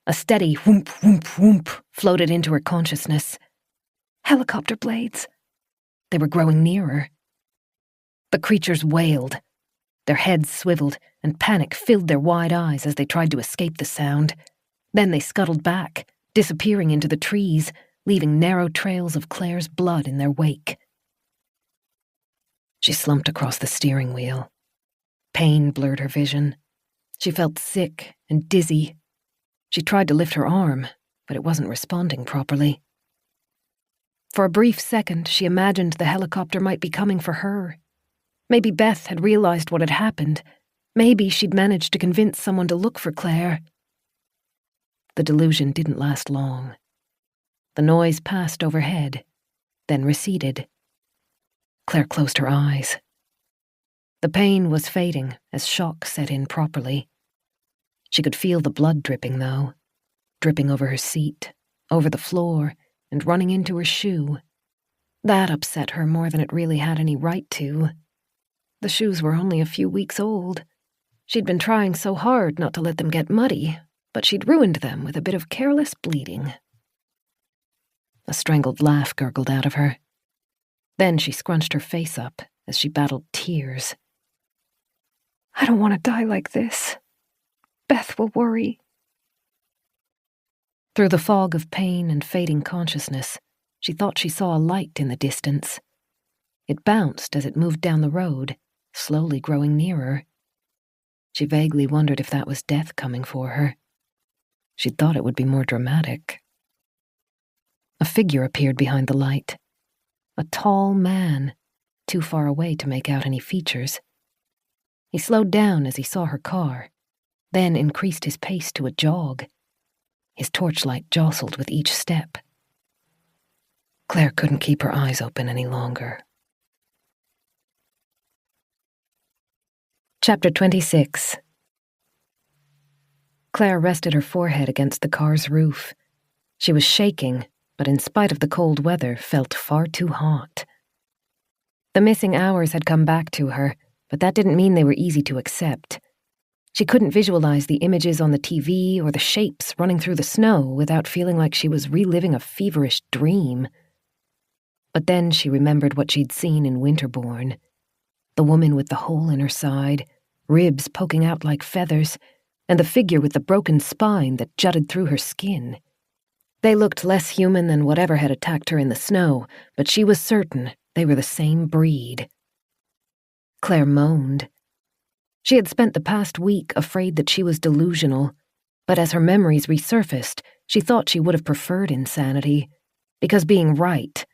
A steady whoomp, whoomp, whoomp floated into her consciousness. Helicopter blades. They were growing nearer. The creatures wailed. Their heads swiveled, and panic filled their wide eyes as they tried to escape the sound. Then they scuttled back, disappearing into the trees, leaving narrow trails of Claire's blood in their wake. She slumped across the steering wheel. Pain blurred her vision. She felt sick and dizzy. She tried to lift her arm, but it wasn't responding properly. For a brief second, she imagined the helicopter might be coming for her. Maybe Beth had realized what had happened. Maybe she'd managed to convince someone to look for Claire. The delusion didn't last long. The noise passed overhead, then receded. Claire closed her eyes. The pain was fading as shock set in properly. She could feel the blood dripping, though, dripping over her seat, over the floor, and running into her shoe. That upset her more than it really had any right to. The shoes were only a few weeks old. She'd been trying so hard not to let them get muddy, but she'd ruined them with a bit of careless bleeding. A strangled laugh gurgled out of her. Then she scrunched her face up as she battled tears. I don't want to die like this. Beth will worry. Through the fog of pain and fading consciousness, She thought she saw a light in the distance. It bounced as it moved down the road, slowly growing nearer. She vaguely wondered if that was death coming for her. She'd thought it would be more dramatic. A figure appeared behind the light. A tall man, too far away to make out any features. He slowed down as he saw her car, then increased his pace to a jog. His torchlight jostled with each step. Claire couldn't keep her eyes open any longer. Chapter 26. Claire rested her forehead against the car's roof. She was shaking, but in spite of the cold weather, felt far too hot. The missing hours had come back to her, but that didn't mean they were easy to accept. She couldn't visualize the images on the TV or the shapes running through the snow without feeling like she was reliving a feverish dream. But then she remembered what she'd seen in Winterbourne. The woman with the hole in her side, ribs poking out like feathers, and the figure with the broken spine that jutted through her skin. They looked less human than whatever had attacked her in the snow, but she was certain they were the same breed. Claire moaned. She had spent the past week afraid that she was delusional, but as her memories resurfaced, she thought she would have preferred insanity, because being right,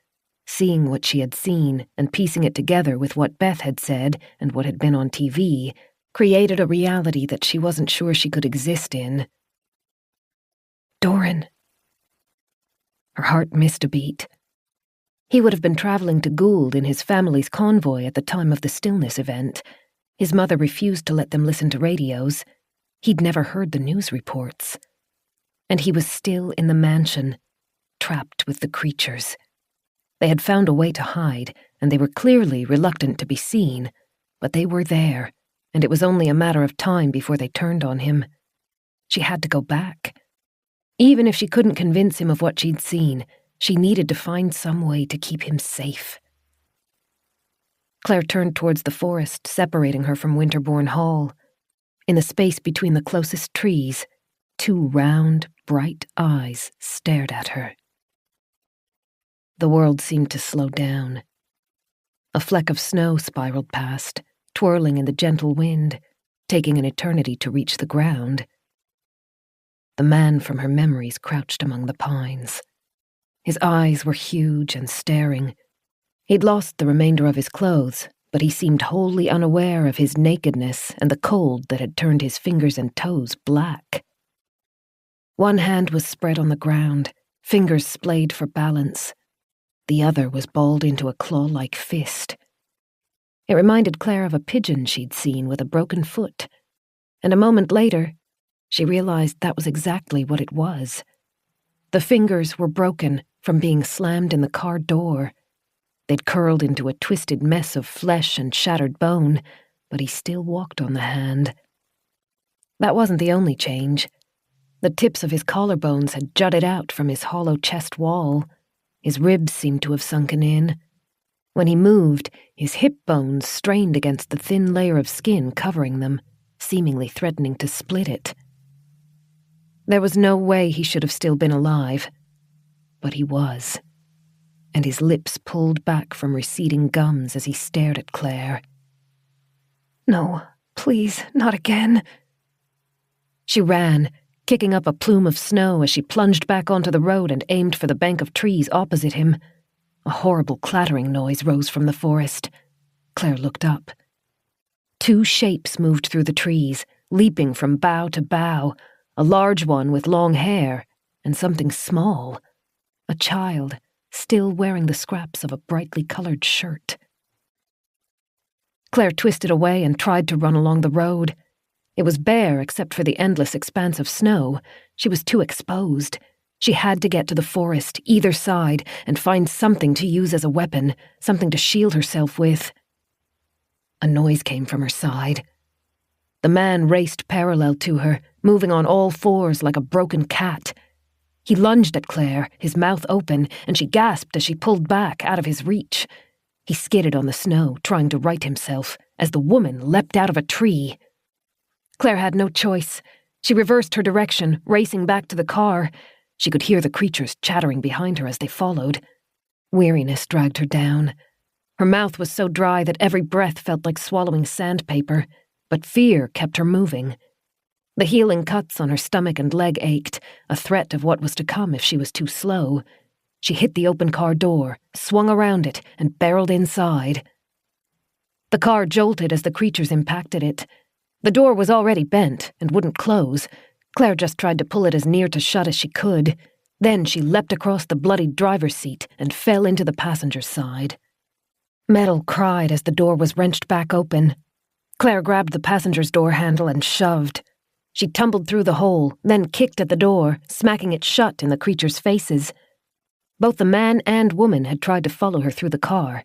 seeing what she had seen and piecing it together with what Beth had said and what had been on TV, created a reality that she wasn't sure she could exist in. Doran. Her heart missed a beat. He would have been traveling to Gould in his family's convoy at the time of the Stillness event. His mother refused to let them listen to radios. He'd never heard the news reports. And he was still in the mansion, trapped with the creatures. They had found a way to hide, and they were clearly reluctant to be seen, but they were there, and it was only a matter of time before they turned on him. She had to go back. Even if she couldn't convince him of what she'd seen, she needed to find some way to keep him safe. Claire turned towards the forest separating her from Winterbourne Hall. In the space between the closest trees, two round, bright eyes stared at her. The world seemed to slow down. A fleck of snow spiraled past, twirling in the gentle wind, taking an eternity to reach the ground. The man from her memories crouched among the pines. His eyes were huge and staring. He'd lost the remainder of his clothes, but he seemed wholly unaware of his nakedness and the cold that had turned his fingers and toes black. One hand was spread on the ground, fingers splayed for balance. The other was balled into a claw-like fist. It reminded Claire of a pigeon she'd seen with a broken foot, and a moment later, she realized that was exactly what it was. The fingers were broken from being slammed in the car door. They'd curled into a twisted mess of flesh and shattered bone, but he still walked on the hand. That wasn't the only change. The tips of his collarbones had jutted out from his hollow chest wall. His ribs seemed to have sunken in. When he moved, his hip bones strained against the thin layer of skin covering them, seemingly threatening to split it. There was no way he should have still been alive, but he was, and his lips pulled back from receding gums as he stared at Claire. No, please, not again. She ran, kicking up a plume of snow as she plunged back onto the road and aimed for the bank of trees opposite him. A horrible clattering noise rose from the forest. Claire looked up. Two shapes moved through the trees, leaping from bough to bough, a large one with long hair, and something small, a child, still wearing the scraps of a brightly colored shirt. Claire twisted away and tried to run along the road. It was bare except for the endless expanse of snow. She was too exposed. She had to get to the forest, either side, and find something to use as a weapon, something to shield herself with. A noise came from her side. The man raced parallel to her, moving on all fours like a broken cat. He lunged at Claire, his mouth open, and she gasped as she pulled back out of his reach. He skidded on the snow, trying to right himself, as the woman leapt out of a tree. Claire had no choice. She reversed her direction, racing back to the car. She could hear the creatures chattering behind her as they followed. Weariness dragged her down. Her mouth was so dry that every breath felt like swallowing sandpaper, but fear kept her moving. The healing cuts on her stomach and leg ached, a threat of what was to come if she was too slow. She hit the open car door, swung around it, and barreled inside. The car jolted as the creatures impacted it. The door was already bent and wouldn't close. Claire just tried to pull it as near to shut as she could. Then she leapt across the bloodied driver's seat and fell into the passenger's side. Metal cried as the door was wrenched back open. Claire grabbed the passenger's door handle and shoved. She tumbled through the hole, then kicked at the door, smacking it shut in the creatures' faces. Both the man and woman had tried to follow her through the car.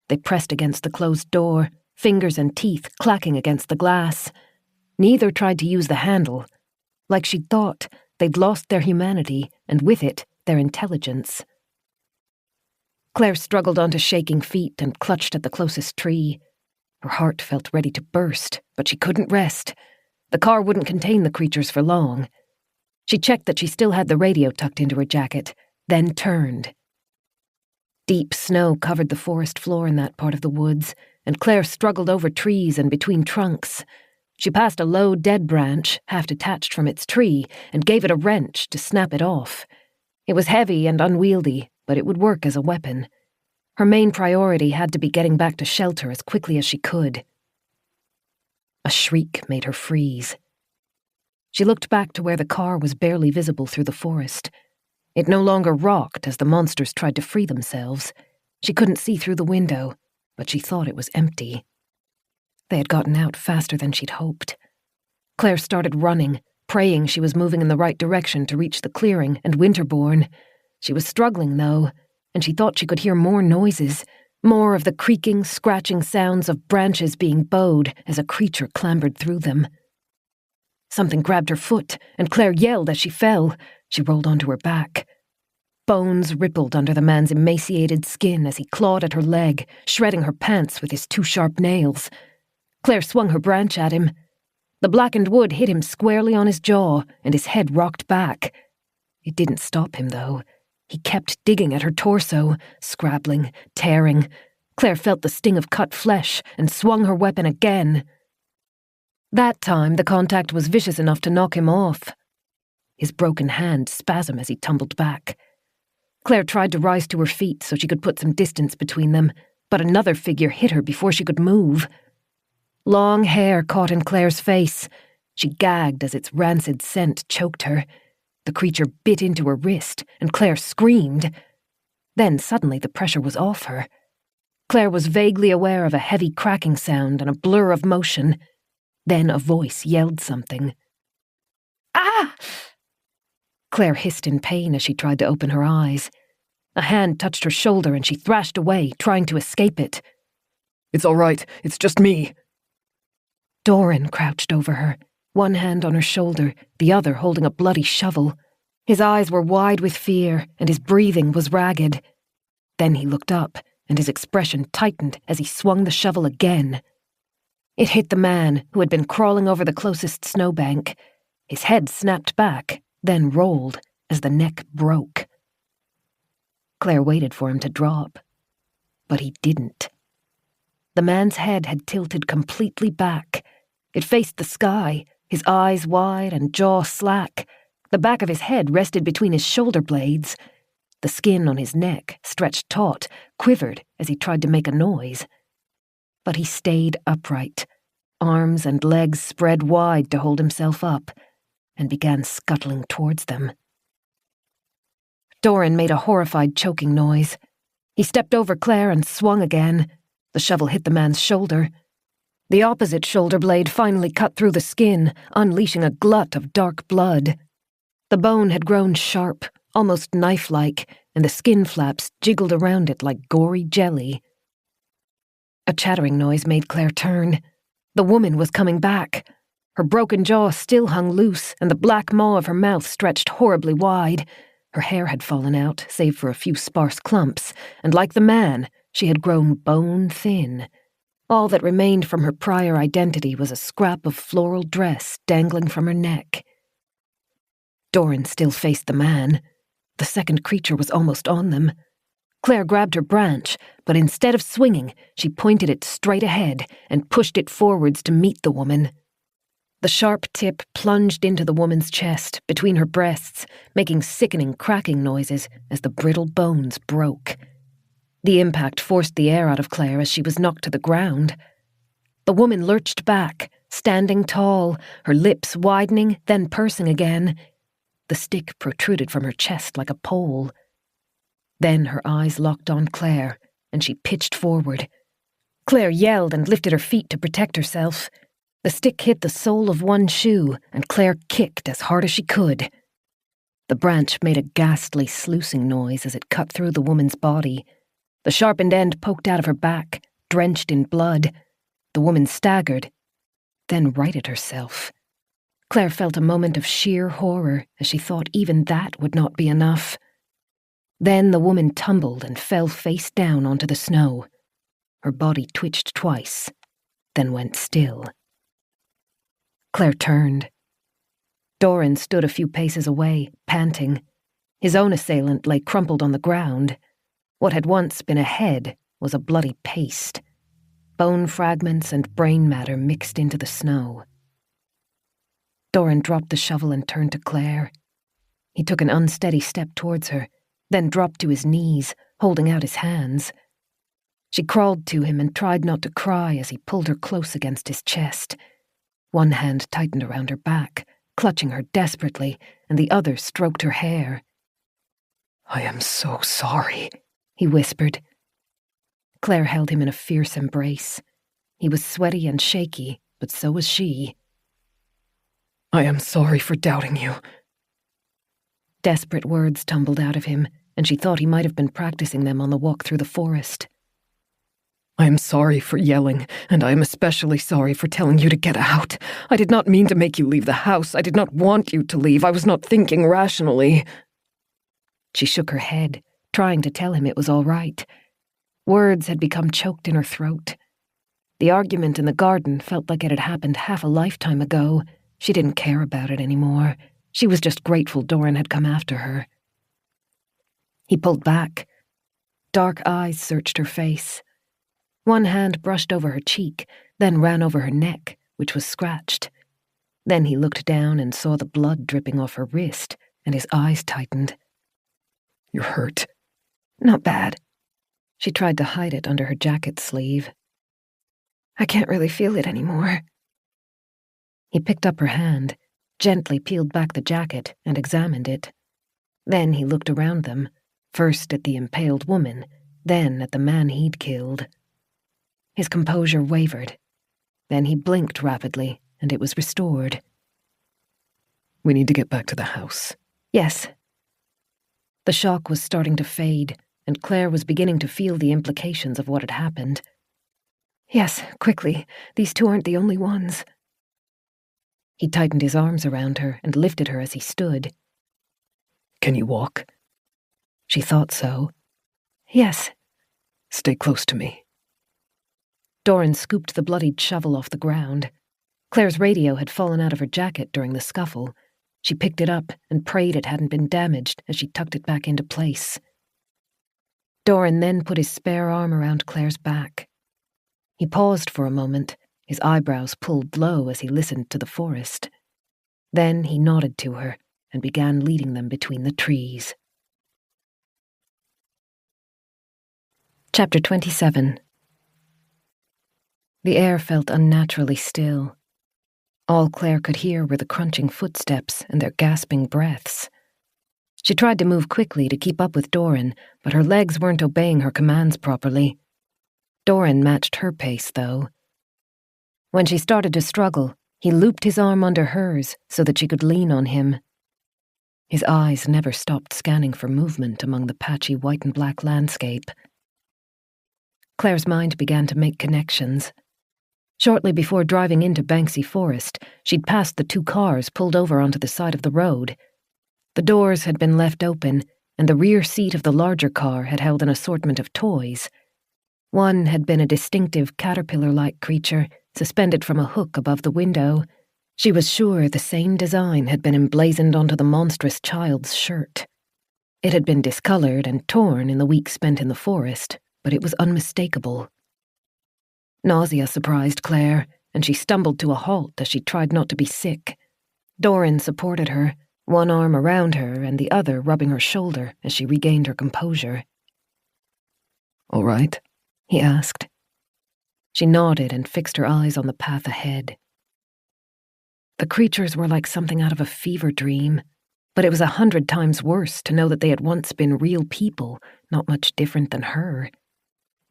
They pressed against the closed door, fingers and teeth clacking against the glass. Neither tried to use the handle. Like she'd thought, they'd lost their humanity, and with it, their intelligence. Claire struggled onto shaking feet and clutched at the closest tree. Her heart felt ready to burst, but she couldn't rest. The car wouldn't contain the creatures for long. She checked that she still had the radio tucked into her jacket, then turned. Deep snow covered the forest floor in that part of the woods, and Claire struggled over trees and between trunks. She passed a low dead branch, half detached from its tree, and gave it a wrench to snap it off. It was heavy and unwieldy, but it would work as a weapon. Her main priority had to be getting back to shelter as quickly as she could. A shriek made her freeze. She looked back to where the car was barely visible through the forest. It no longer rocked as the monsters tried to free themselves. She couldn't see through the window, but she thought it was empty. They had gotten out faster than she'd hoped. Claire started running, praying she was moving in the right direction to reach the clearing and Winterbourne. She was struggling, though, and she thought she could hear more noises, more of the creaking, scratching sounds of branches being bowed as a creature clambered through them. Something grabbed her foot, and Claire yelled as she fell. She rolled onto her back. Bones rippled under the man's emaciated skin as he clawed at her leg, shredding her pants with his 2 sharp nails. Claire swung her branch at him. The blackened wood hit him squarely on his jaw, and his head rocked back. It didn't stop him, though. He kept digging at her torso, scrabbling, tearing. Claire felt the sting of cut flesh and swung her weapon again. That time, the contact was vicious enough to knock him off. His broken hand spasmed as he tumbled back. Claire tried to rise to her feet so she could put some distance between them, but another figure hit her before she could move. Long hair caught in Claire's face. She gagged as its rancid scent choked her. The creature bit into her wrist, and Claire screamed. Then suddenly the pressure was off her. Claire was vaguely aware of a heavy cracking sound and a blur of motion. Then a voice yelled something. "Ah!" Claire hissed in pain as she tried to open her eyes. A hand touched her shoulder and she thrashed away, trying to escape it. "It's all right. It's just me." Doran crouched over her, one hand on her shoulder, the other holding a bloody shovel. His eyes were wide with fear, and his breathing was ragged. Then he looked up, and his expression tightened as he swung the shovel again. It hit the man, who had been crawling over the closest snowbank. His head snapped back, then rolled, as the neck broke. Claire waited for him to drop, but he didn't. The man's head had tilted completely back. It faced the sky, his eyes wide and jaw slack. The back of his head rested between his shoulder blades. The skin on his neck, stretched taut, quivered as he tried to make a noise. But he stayed upright, arms and legs spread wide to hold himself up, and began scuttling towards them. Doran made a horrified choking noise. He stepped over Claire and swung again. The shovel hit the man's shoulder. The opposite shoulder blade finally cut through the skin, unleashing a glut of dark blood. The bone had grown sharp, almost knife-like, and the skin flaps jiggled around it like gory jelly. A chattering noise made Claire turn. The woman was coming back. Her broken jaw still hung loose, and the black maw of her mouth stretched horribly wide. Her hair had fallen out, save for a few sparse clumps, and like the man, she had grown bone-thin. All that remained from her prior identity was a scrap of floral dress dangling from her neck. Doran still faced the man. The second creature was almost on them. Claire grabbed her branch, but instead of swinging, she pointed it straight ahead and pushed it forwards to meet the woman. The sharp tip plunged into the woman's chest, between her breasts, making sickening cracking noises as the brittle bones broke. The impact forced the air out of Claire as she was knocked to the ground. The woman lurched back, standing tall, her lips widening, then pursing again. The stick protruded from her chest like a pole. Then her eyes locked on Claire, and she pitched forward. Claire yelled and lifted her feet to protect herself. The stick hit the sole of one shoe, and Claire kicked as hard as she could. The branch made a ghastly sluicing noise as it cut through the woman's body. The sharpened end poked out of her back, drenched in blood. The woman staggered, then righted herself. Claire felt a moment of sheer horror as she thought even that would not be enough. Then the woman tumbled and fell face down onto the snow. Her body twitched twice, then went still. Claire turned. Doran stood a few paces away, panting. His own assailant lay crumpled on the ground. What had once been a head was a bloody paste. Bone fragments and brain matter mixed into the snow. Doran dropped the shovel and turned to Claire. He took an unsteady step towards her, then dropped to his knees, holding out his hands. She crawled to him and tried not to cry as he pulled her close against his chest. One hand tightened around her back, clutching her desperately, and the other stroked her hair. "I am so sorry," he whispered. Claire held him in a fierce embrace. He was sweaty and shaky, but so was she. "I am sorry for doubting you." Desperate words tumbled out of him, and she thought he might have been practicing them on the walk through the forest. "I am sorry for yelling, and I am especially sorry for telling you to get out. I did not mean to make you leave the house. I did not want you to leave. I was not thinking rationally." She shook her head, trying to tell him it was all right. Words had become choked in her throat. The argument in the garden felt like it had happened half a lifetime ago. She didn't care about it anymore. She was just grateful Doran had come after her. He pulled back. Dark eyes searched her face. One hand brushed over her cheek, then ran over her neck, which was scratched. Then he looked down and saw the blood dripping off her wrist, and his eyes tightened. "You're hurt." "Not bad." She tried to hide it under her jacket sleeve. "I can't really feel it anymore." He picked up her hand, gently peeled back the jacket, and examined it. Then he looked around them, first at the impaled woman, then at the man he'd killed. His composure wavered. Then he blinked rapidly, and it was restored. "We need to get back to the house." "Yes." The shock was starting to fade, and Claire was beginning to feel the implications of what had happened. "Yes, quickly. These two aren't the only ones." He tightened his arms around her and lifted her as he stood. "Can you walk?" She thought so. "Yes." "Stay close to me." Doran scooped the bloodied shovel off the ground. Claire's radio had fallen out of her jacket during the scuffle. She picked it up and prayed it hadn't been damaged as she tucked it back into place. Doran then put his spare arm around Claire's back. He paused for a moment, his eyebrows pulled low as he listened to the forest. Then he nodded to her and began leading them between the trees. Chapter 27. The air felt unnaturally still. All Claire could hear were the crunching footsteps and their gasping breaths. She tried to move quickly to keep up with Doran, but her legs weren't obeying her commands properly. Doran matched her pace, though. When she started to struggle, he looped his arm under hers so that she could lean on him. His eyes never stopped scanning for movement among the patchy white and black landscape. Claire's mind began to make connections. Shortly before driving into Banksy Forest, she'd passed the two cars pulled over onto the side of the road. The doors had been left open, and the rear seat of the larger car had held an assortment of toys. One had been a distinctive caterpillar-like creature suspended from a hook above the window. She was sure the same design had been emblazoned onto the monstrous child's shirt. It had been discolored and torn in the week spent in the forest, but it was unmistakable. Nausea surprised Claire, and she stumbled to a halt as she tried not to be sick. Doran supported her, one arm around her and the other rubbing her shoulder as she regained her composure. "All right?" he asked. She nodded and fixed her eyes on the path ahead. The creatures were like something out of a fever dream, but it was 100 times worse to know that they had once been real people, not much different than her.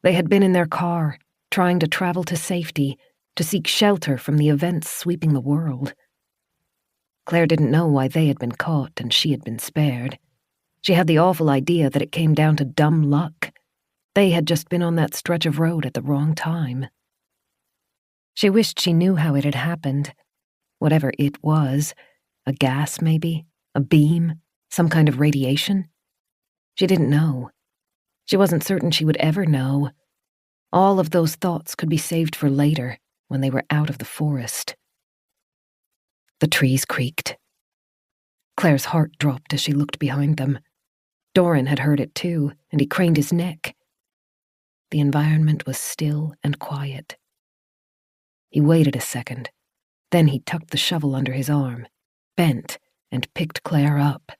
They had been in their car, trying to travel to safety, to seek shelter from the events sweeping the world. Claire didn't know why they had been caught and she had been spared. She had the awful idea that it came down to dumb luck. They had just been on that stretch of road at the wrong time. She wished she knew how it had happened. Whatever it was, a gas maybe, a beam, some kind of radiation. She didn't know. She wasn't certain she would ever know. All of those thoughts could be saved for later, when they were out of the forest. The trees creaked. Claire's heart dropped as she looked behind them. Doran had heard it too, and he craned his neck. The environment was still and quiet. He waited a second. Then he tucked the shovel under his arm, bent, and picked Claire up.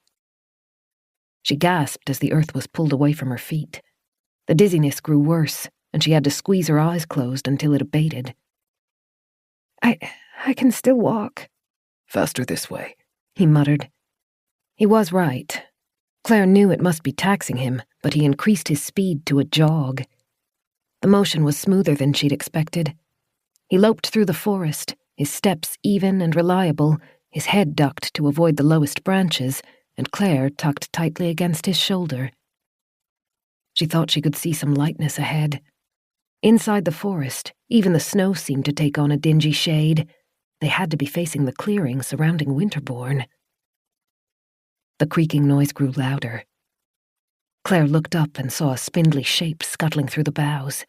She gasped as the earth was pulled away from her feet. The dizziness grew worse, and she had to squeeze her eyes closed until it abated. I can still walk. "Faster this way," he muttered. He was right. Claire knew it must be taxing him, but he increased his speed to a jog. The motion was smoother than she'd expected. He loped through the forest, his steps even and reliable, his head ducked to avoid the lowest branches, and Claire tucked tightly against his shoulder. She thought she could see some lightness ahead. Inside the forest, even the snow seemed to take on a dingy shade. They had to be facing the clearing surrounding Winterbourne. The creaking noise grew louder. Claire looked up and saw a spindly shape scuttling through the boughs.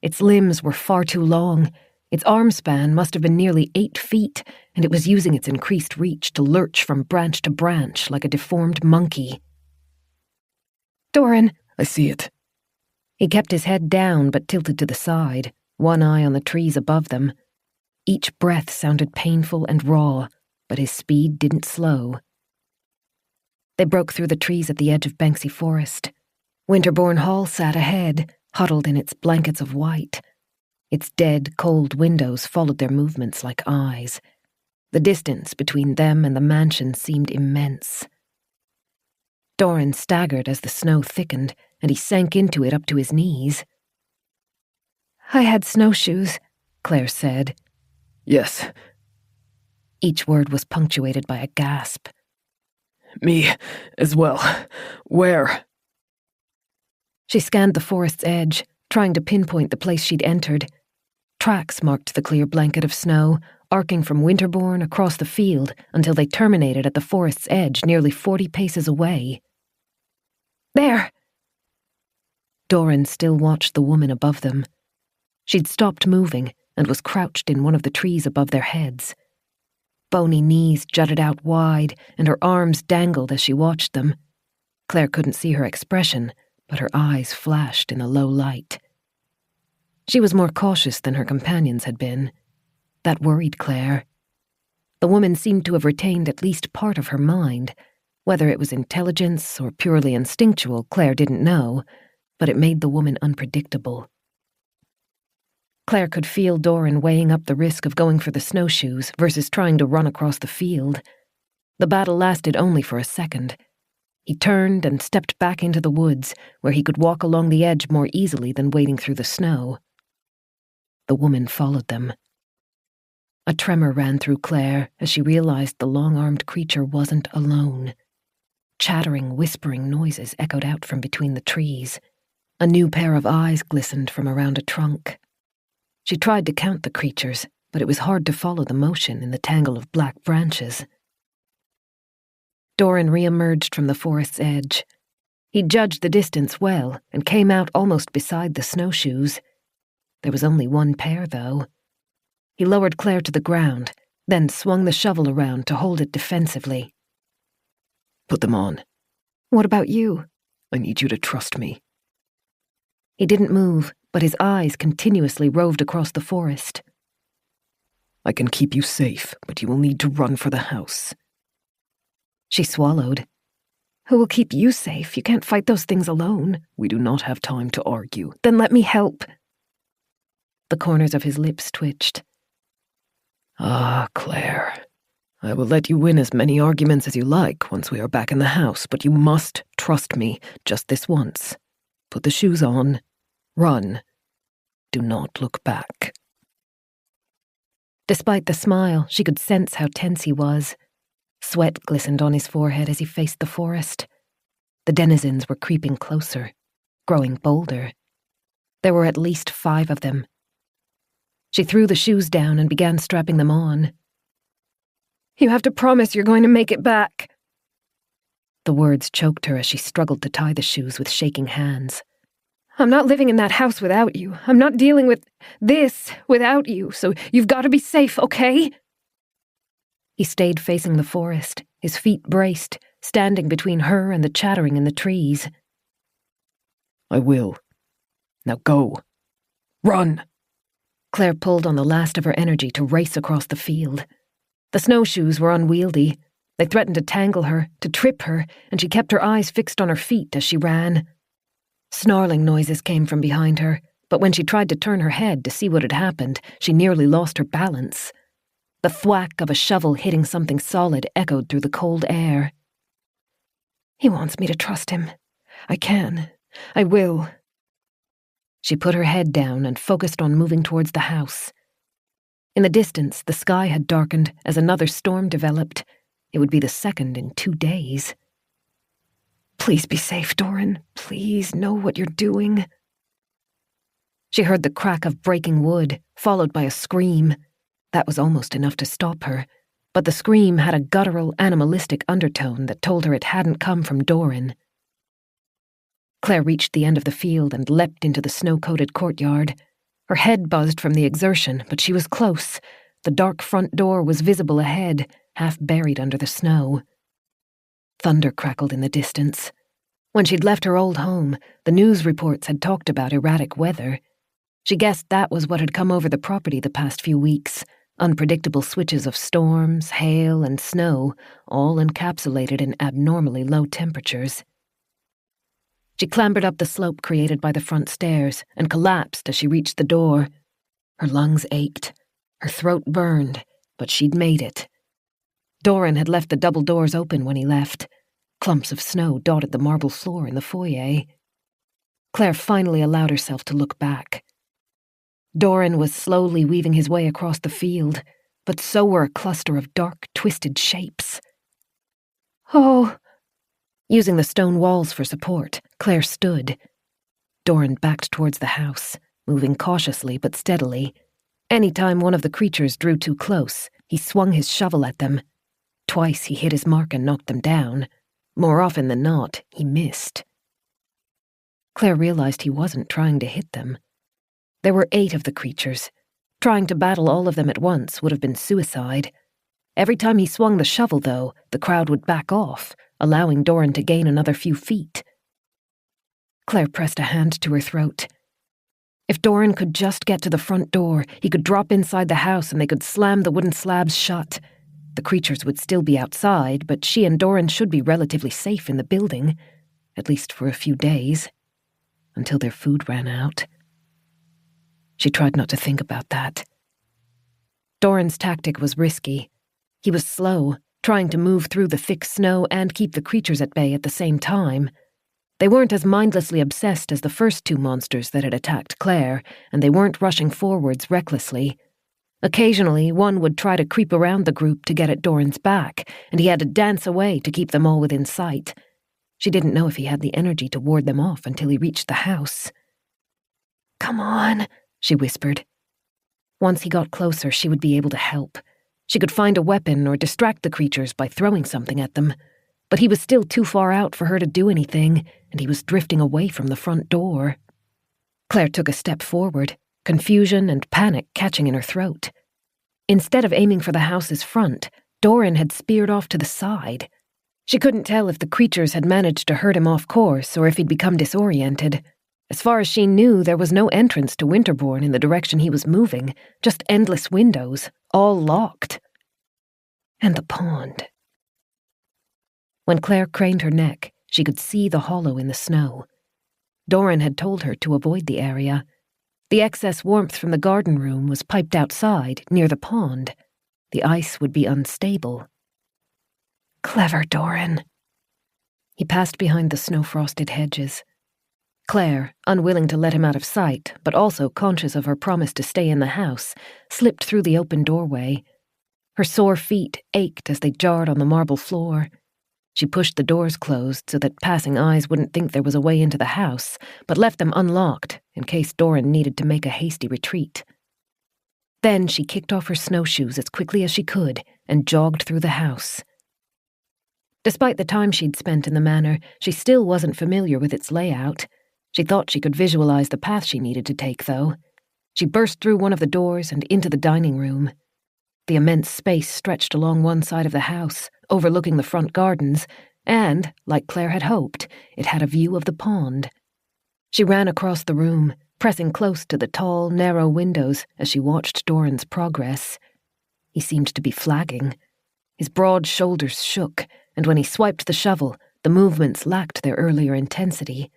Its limbs were far too long. Its arm span must have been nearly 8 feet, and it was using its increased reach to lurch from branch to branch like a deformed monkey. Doran! "I see it." He kept his head down but tilted to the side, one eye on the trees above them. Each breath sounded painful and raw, but his speed didn't slow. They broke through the trees at the edge of Banksy Forest. Winterbourne Hall sat ahead, huddled in its blankets of white. Its dead, cold windows followed their movements like eyes. The distance between them and the mansion seemed immense. Doran staggered as the snow thickened, and he sank into it up to his knees. I had snowshoes, Claire said. "Yes." Each word was punctuated by a gasp. "Me as well. Where?" She scanned the forest's edge, trying to pinpoint the place she'd entered. Tracks marked the clear blanket of snow, arcing from Winterbourne across the field until they terminated at the forest's edge nearly 40 paces away. There! Doran still watched the woman above them. She'd stopped moving and was crouched in one of the trees above their heads. Bony knees jutted out wide, and her arms dangled as she watched them. Claire couldn't see her expression, but her eyes flashed in the low light. She was more cautious than her companions had been. That worried Claire. The woman seemed to have retained at least part of her mind. Whether it was intelligence or purely instinctual, Claire didn't know, but it made the woman unpredictable. Claire could feel Doran weighing up the risk of going for the snowshoes versus trying to run across the field. The battle lasted only for a second. He turned and stepped back into the woods, where he could walk along the edge more easily than wading through the snow. The woman followed them. A tremor ran through Claire as she realized the long-armed creature wasn't alone. Chattering, whispering noises echoed out from between the trees. A new pair of eyes glistened from around a trunk. She tried to count the creatures, but it was hard to follow the motion in the tangle of black branches. Doran re-emerged from the forest's edge. He judged the distance well and came out almost beside the snowshoes. There was only one pair, though. He lowered Claire to the ground, then swung the shovel around to hold it defensively. "Put them on," What about you? I need you to trust me. He didn't move, but his eyes continuously roved across the forest. I can keep you safe, but you will need to run for the house. She swallowed. Who will keep you safe? You can't fight those things alone. We do not have time to argue. Then let me help. The corners of his lips twitched. Ah, Claire. I will let you win as many arguments as you like once we are back in the house, but you must trust me just this once. Put the shoes on. Run. Do not look back. Despite the smile, she could sense how tense he was. Sweat glistened on his forehead as he faced the forest. The denizens were creeping closer, growing bolder. There were at least 5 of them. She threw the shoes down and began strapping them on. You have to promise you're going to make it back. The words choked her as she struggled to tie the shoes with shaking hands. I'm not living in that house without you. I'm not dealing with this without you, so you've got to be safe, okay? He stayed facing the forest, his feet braced, standing between her and the chattering in the trees. I will. Now go. Run! Claire pulled on the last of her energy to race across the field. The snowshoes were unwieldy. They threatened to tangle her, to trip her, and she kept her eyes fixed on her feet as she ran. Snarling noises came from behind her, but when she tried to turn her head to see what had happened, she nearly lost her balance. The thwack of a shovel hitting something solid echoed through the cold air. He wants me to trust him. I can. I will. She put her head down and focused on moving towards the house. In the distance, the sky had darkened as another storm developed. It would be the second in 2 days. Please be safe, Doran. Please know what you're doing. She heard the crack of breaking wood, followed by a scream. That was almost enough to stop her, but the scream had a guttural, animalistic undertone that told her it hadn't come from Doran. Claire reached the end of the field and leapt into the snow-coated courtyard. Her head buzzed from the exertion, but she was close. The dark front door was visible ahead, half buried under the snow. Thunder crackled in the distance. When she'd left her old home, the news reports had talked about erratic weather. She guessed that was what had come over the property the past few weeks. Unpredictable switches of storms, hail, and snow, all encapsulated in abnormally low temperatures. She clambered up the slope created by the front stairs and collapsed as she reached the door. Her lungs ached. Her throat burned, but she'd made it. Doran had left the double doors open when he left. Clumps of snow dotted the marble floor in the foyer. Claire finally allowed herself to look back. Doran was slowly weaving his way across the field, but so were a cluster of dark, twisted shapes. Oh! Using the stone walls for support, Claire stood. Doran backed towards the house, moving cautiously but steadily. Any time one of the creatures drew too close, he swung his shovel at them. Twice he hit his mark and knocked them down. More often than not, he missed. Claire realized he wasn't trying to hit them. There were 8 of the creatures. Trying to battle all of them at once would have been suicide. Every time he swung the shovel, though, the crowd would back off, allowing Doran to gain another few feet. Claire pressed a hand to her throat. If Doran could just get to the front door, he could drop inside the house and they could slam the wooden slabs shut. The creatures would still be outside, but she and Doran should be relatively safe in the building, at least for a few days, until their food ran out. She tried not to think about that. Doran's tactic was risky. He was slow, trying to move through the thick snow and keep the creatures at bay at the same time. They weren't as mindlessly obsessed as the first 2 monsters that had attacked Claire, and they weren't rushing forwards recklessly. Occasionally, one would try to creep around the group to get at Doran's back, and he had to dance away to keep them all within sight. She didn't know if he had the energy to ward them off until he reached the house. Come on, she whispered. Once he got closer, she would be able to help. She could find a weapon or distract the creatures by throwing something at them. But he was still too far out for her to do anything, and he was drifting away from the front door. Claire took a step forward, confusion and panic catching in her throat. Instead of aiming for the house's front, Doran had speared off to the side. She couldn't tell if the creatures had managed to hurt him off course or if he'd become disoriented. As far as she knew, there was no entrance to Winterbourne in the direction he was moving, just endless windows, all locked. And the pond. When Claire craned her neck, she could see the hollow in the snow. Doran had told her to avoid the area. The excess warmth from the garden room was piped outside, near the pond. The ice would be unstable. Clever Doran. He passed behind the snow-frosted hedges. Claire, unwilling to let him out of sight, but also conscious of her promise to stay in the house, slipped through the open doorway. Her sore feet ached as they jarred on the marble floor. She pushed the doors closed so that passing eyes wouldn't think there was a way into the house, but left them unlocked in case Doran needed to make a hasty retreat. Then she kicked off her snowshoes as quickly as she could and jogged through the house. Despite the time she'd spent in the manor, she still wasn't familiar with its layout. She thought she could visualize the path she needed to take, though. She burst through one of the doors and into the dining room. The immense space stretched along one side of the house, overlooking the front gardens, and, like Claire had hoped, it had a view of the pond. She ran across the room, pressing close to the tall, narrow windows as she watched Doran's progress. He seemed to be flagging. His broad shoulders shook, and when he swiped the shovel, the movements lacked their earlier intensity.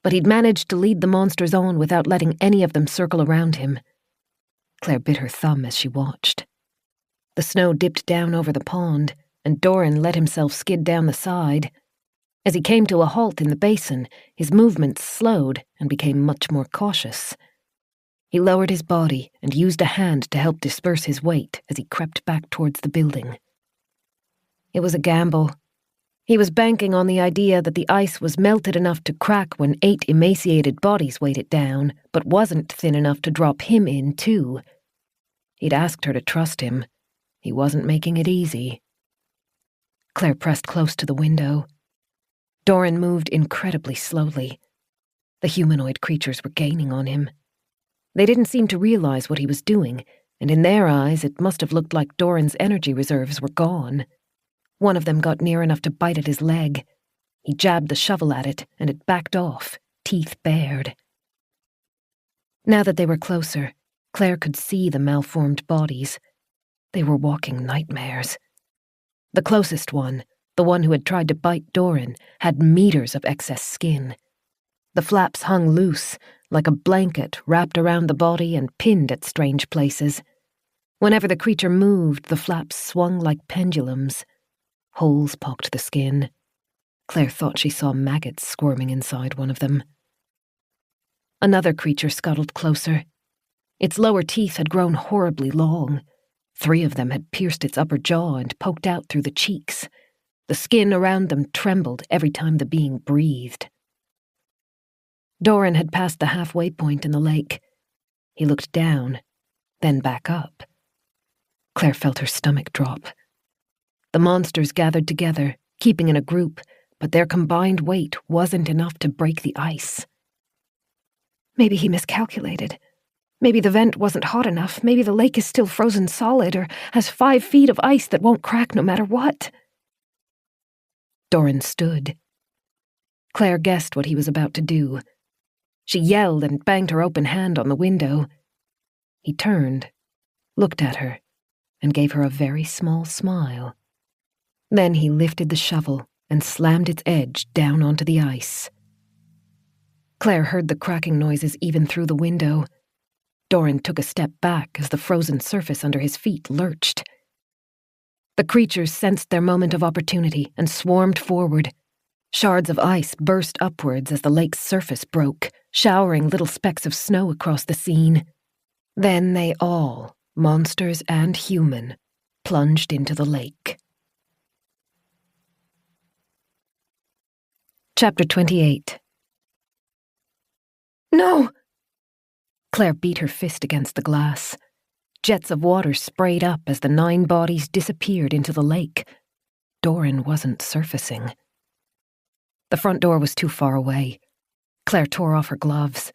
But he'd managed to lead the monsters on without letting any of them circle around him. Claire bit her thumb as she watched. The snow dipped down over the pond, and Doran let himself skid down the side. As he came to a halt in the basin, his movements slowed and became much more cautious. He lowered his body and used a hand to help disperse his weight as he crept back towards the building. It was a gamble. He was banking on the idea that the ice was melted enough to crack when 8 emaciated bodies weighed it down, but wasn't thin enough to drop him in, too. He'd asked her to trust him. He wasn't making it easy. Claire pressed close to the window. Doran moved incredibly slowly. The humanoid creatures were gaining on him. They didn't seem to realize what he was doing, and in their eyes it must have looked like Doran's energy reserves were gone. One of them got near enough to bite at his leg. He jabbed the shovel at it, and it backed off, teeth bared. Now that they were closer, Claire could see the malformed bodies. They were walking nightmares. The closest one, the one who had tried to bite Doran, had meters of excess skin. The flaps hung loose, like a blanket wrapped around the body and pinned at strange places. Whenever the creature moved, the flaps swung like pendulums. Holes pocked the skin. Claire thought she saw maggots squirming inside one of them. Another creature scuttled closer. Its lower teeth had grown horribly long. 3 of them had pierced its upper jaw and poked out through the cheeks. The skin around them trembled every time the being breathed. Doran had passed the halfway point in the lake. He looked down, then back up. Claire felt her stomach drop. The monsters gathered together, keeping in a group, but their combined weight wasn't enough to break the ice. Maybe he miscalculated. Maybe the vent wasn't hot enough. Maybe the lake is still frozen solid or has 5 feet of ice that won't crack no matter what. Doran stood. Claire guessed what he was about to do. She yelled and banged her open hand on the window. He turned, looked at her, and gave her a very small smile. Then he lifted the shovel and slammed its edge down onto the ice. Claire heard the cracking noises even through the window. Doran took a step back as the frozen surface under his feet lurched. The creatures sensed their moment of opportunity and swarmed forward. Shards of ice burst upwards as the lake's surface broke, showering little specks of snow across the scene. Then they all, monsters and human, plunged into the lake. Chapter 28. No! Claire beat her fist against the glass. Jets of water sprayed up as the 9 bodies disappeared into the lake. Doran wasn't surfacing. The front door was too far away. Claire tore off her gloves.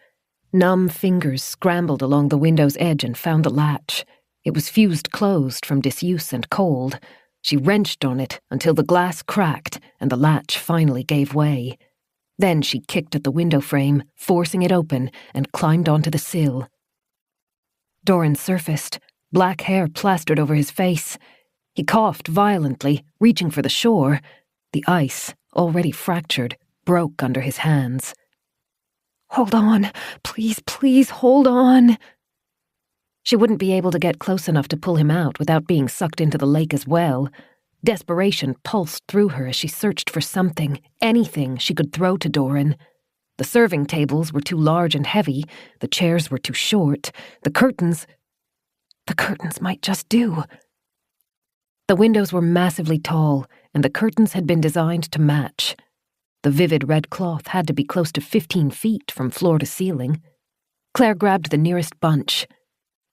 Numb fingers scrambled along the window's edge and found the latch. It was fused closed from disuse and cold. She wrenched on it until the glass cracked and the latch finally gave way. Then she kicked at the window frame, forcing it open, and climbed onto the sill. Doran surfaced, black hair plastered over his face. He coughed violently, reaching for the shore. The ice, already fractured, broke under his hands. "Hold on. Please, hold on." She wouldn't be able to get close enough to pull him out without being sucked into the lake as well. Desperation pulsed through her as she searched for something, anything she could throw to Doran. The serving tables were too large and heavy, the chairs were too short, the curtains might just do. The windows were massively tall, and the curtains had been designed to match. The vivid red cloth had to be close to 15 feet from floor to ceiling. Claire grabbed the nearest bunch.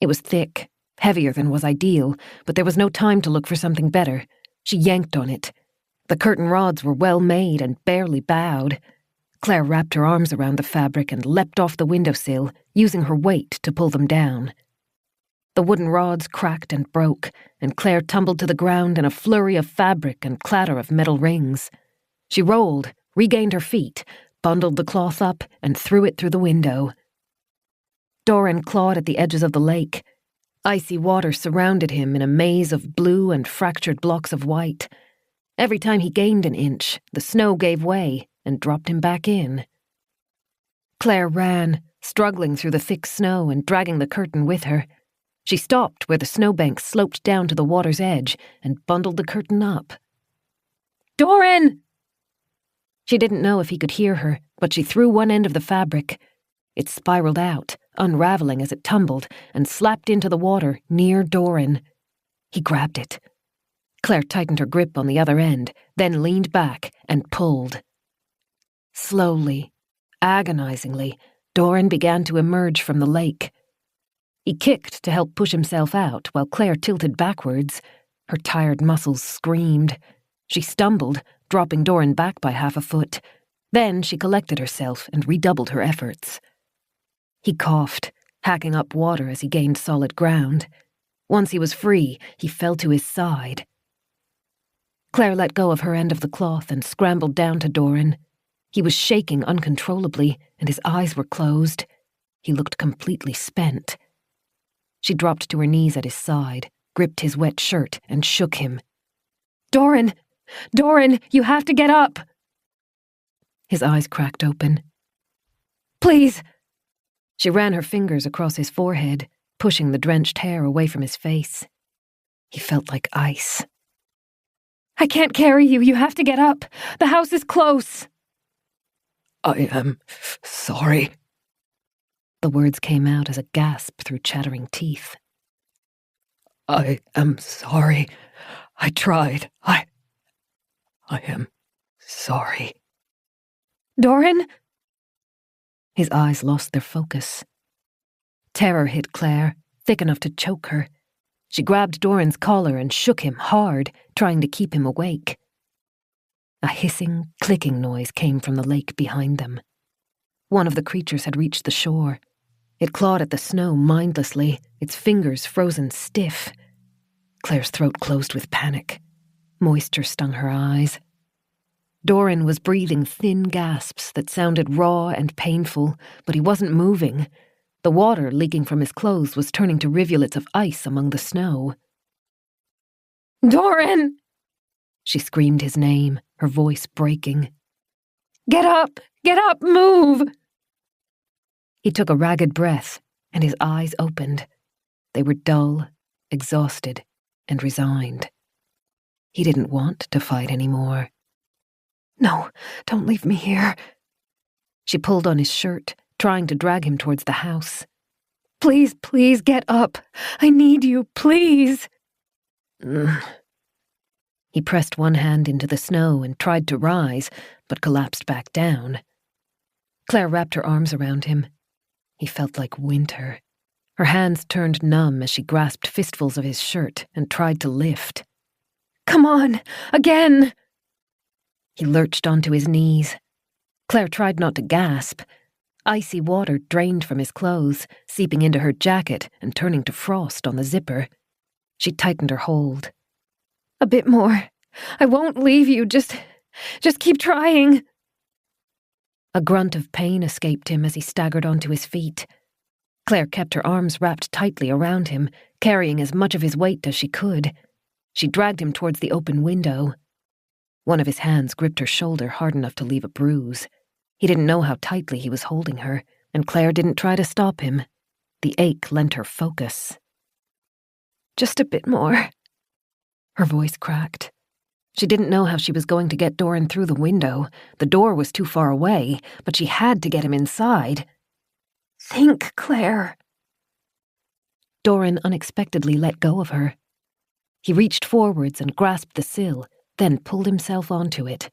It was thick, heavier than was ideal, but there was no time to look for something better. She yanked on it. The curtain rods were well made and barely bowed. Claire wrapped her arms around the fabric and leapt off the windowsill, using her weight to pull them down. The wooden rods cracked and broke, and Claire tumbled to the ground in a flurry of fabric and clatter of metal rings. She rolled, regained her feet, bundled the cloth up, and threw it through the window. Doran clawed at the edges of the lake. Icy water surrounded him in a maze of blue and fractured blocks of white. Every time he gained an inch, the snow gave way and dropped him back in. Claire ran, struggling through the thick snow and dragging the curtain with her. She stopped where the snowbank sloped down to the water's edge and bundled the curtain up. "Doran!" She didn't know if he could hear her, but she threw one end of the fabric. It spiraled out, unraveling as it tumbled, and slapped into the water near Doran. He grabbed it. Claire tightened her grip on the other end, then leaned back and pulled. Slowly, agonizingly, Doran began to emerge from the lake. He kicked to help push himself out while Claire tilted backwards. Her tired muscles screamed. She stumbled, dropping Doran back by half a foot. Then she collected herself and redoubled her efforts. He coughed, hacking up water as he gained solid ground. Once he was free, he fell to his side. Claire let go of her end of the cloth and scrambled down to Doran. He was shaking uncontrollably, and his eyes were closed. He looked completely spent. She dropped to her knees at his side, gripped his wet shirt, and shook him. Doran, you have to get up!" His eyes cracked open. "Please!" She ran her fingers across his forehead, pushing the drenched hair away from his face. He felt like ice. "I can't carry you. You have to get up. The house is close." "I am sorry." The words came out as a gasp through chattering teeth. "I am sorry. I tried. I am sorry." "Doran?" His eyes lost their focus. Terror hit Claire, thick enough to choke her. She grabbed Doran's collar and shook him hard, trying to keep him awake. A hissing, clicking noise came from the lake behind them. One of the creatures had reached the shore. It clawed at the snow mindlessly, its fingers frozen stiff. Claire's throat closed with panic. Moisture stung her eyes. Doran was breathing thin gasps that sounded raw and painful, but he wasn't moving. The water leaking from his clothes was turning to rivulets of ice among the snow. "Doran!" She screamed his name, her voice breaking. Get up, move!" He took a ragged breath, and his eyes opened. They were dull, exhausted, and resigned. He didn't want to fight anymore. "No, don't leave me here." She pulled on his shirt, trying to drag him towards the house. Please, get up. I need you, please." He pressed one hand into the snow and tried to rise, but collapsed back down. Claire wrapped her arms around him. He felt like winter. Her hands turned numb as she grasped fistfuls of his shirt and tried to lift. "Come on, again!" He lurched onto his knees. Claire tried not to gasp. Icy water drained from his clothes, seeping into her jacket and turning to frost on the zipper. She tightened her hold. A bit more. I won't leave you. Just keep trying. A grunt of pain escaped him as he staggered onto his feet. Claire kept her arms wrapped tightly around him, carrying as much of his weight as she could. She dragged him towards the open window. One of his hands gripped her shoulder hard enough to leave a bruise. He didn't know how tightly he was holding her, and Claire didn't try to stop him. The ache lent her focus. Just a bit more. Her voice cracked. She didn't know how she was going to get Doran through the window. The door was too far away, but she had to get him inside. Think, Claire. Doran unexpectedly let go of her. He reached forwards and grasped the sill, then pulled himself onto it.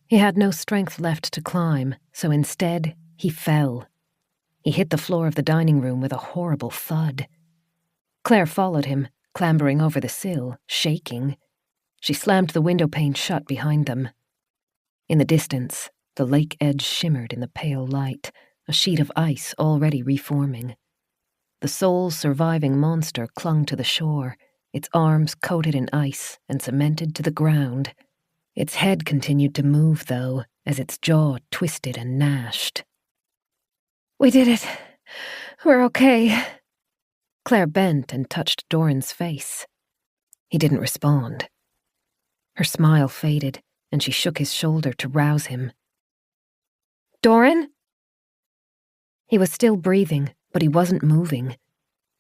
He had no strength left to climb, so instead, he fell. He hit the floor of the dining room with a horrible thud. Claire followed him, clambering over the sill, shaking. She slammed the window pane shut behind them. In the distance, the lake edge shimmered in the pale light, a sheet of ice already reforming. The sole surviving monster clung to the shore, its arms coated in ice and cemented to the ground. Its head continued to move, though, as its jaw twisted and gnashed. We did it. We're okay. Claire bent and touched Doran's face. He didn't respond. Her smile faded, and she shook his shoulder to rouse him. Doran? He was still breathing, but he wasn't moving.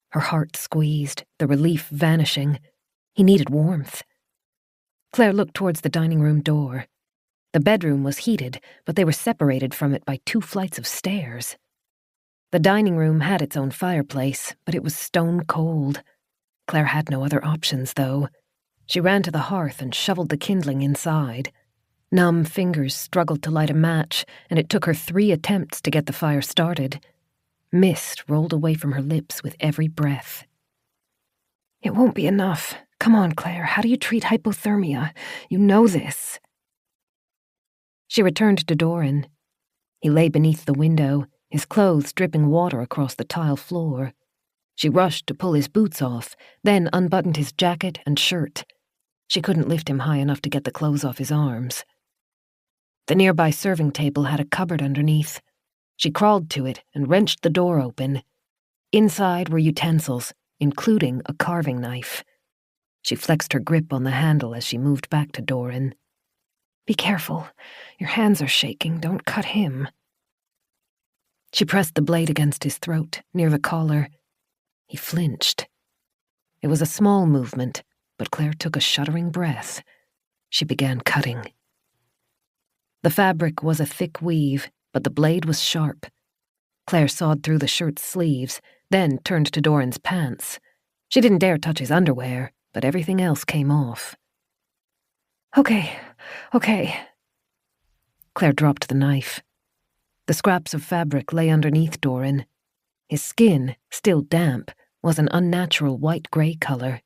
Her heart squeezed, the relief vanishing. He needed warmth. Claire looked towards the dining room door. The bedroom was heated, but they were separated from it by 2 flights of stairs. The dining room had its own fireplace, but it was stone cold. Claire had no other options, though. She ran to the hearth and shoveled the kindling inside. Numb fingers struggled to light a match, and it took her 3 attempts to get the fire started. Mist rolled away from her lips with every breath. It won't be enough. Come on, Claire. How do you treat hypothermia? You know this. She returned to Doran. He lay beneath the window, his clothes dripping water across the tile floor. She rushed to pull his boots off, then unbuttoned his jacket and shirt. She couldn't lift him high enough to get the clothes off his arms. The nearby serving table had a cupboard underneath. She crawled to it and wrenched the door open. Inside were utensils, including a carving knife. She flexed her grip on the handle as she moved back to Doran. Be careful. Your hands are shaking. Don't cut him. She pressed the blade against his throat, near the collar. He flinched. It was a small movement, but Claire took a shuddering breath. She began cutting. The fabric was a thick weave, but the blade was sharp. Claire sawed through the shirt's sleeves, then turned to Doran's pants. She didn't dare touch his underwear, but everything else came off. Okay. Claire dropped the knife. The scraps of fabric lay underneath Doran. His skin, still damp, was an unnatural white-gray color,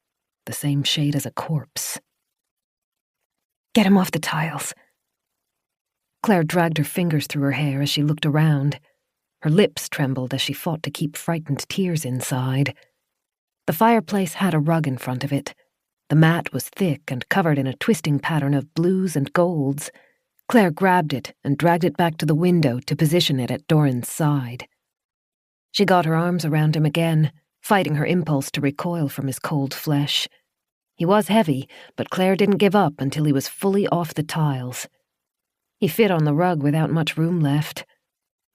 the same shade as a corpse. Get him off the tiles. Claire dragged her fingers through her hair as she looked around. Her lips trembled as she fought to keep frightened tears inside. The fireplace had a rug in front of it. The mat was thick and covered in a twisting pattern of blues and golds. Claire grabbed it and dragged it back to the window to position it at Doran's side. She got her arms around him again, fighting her impulse to recoil from his cold flesh. He was heavy, but Claire didn't give up until he was fully off the tiles. He fit on the rug without much room left.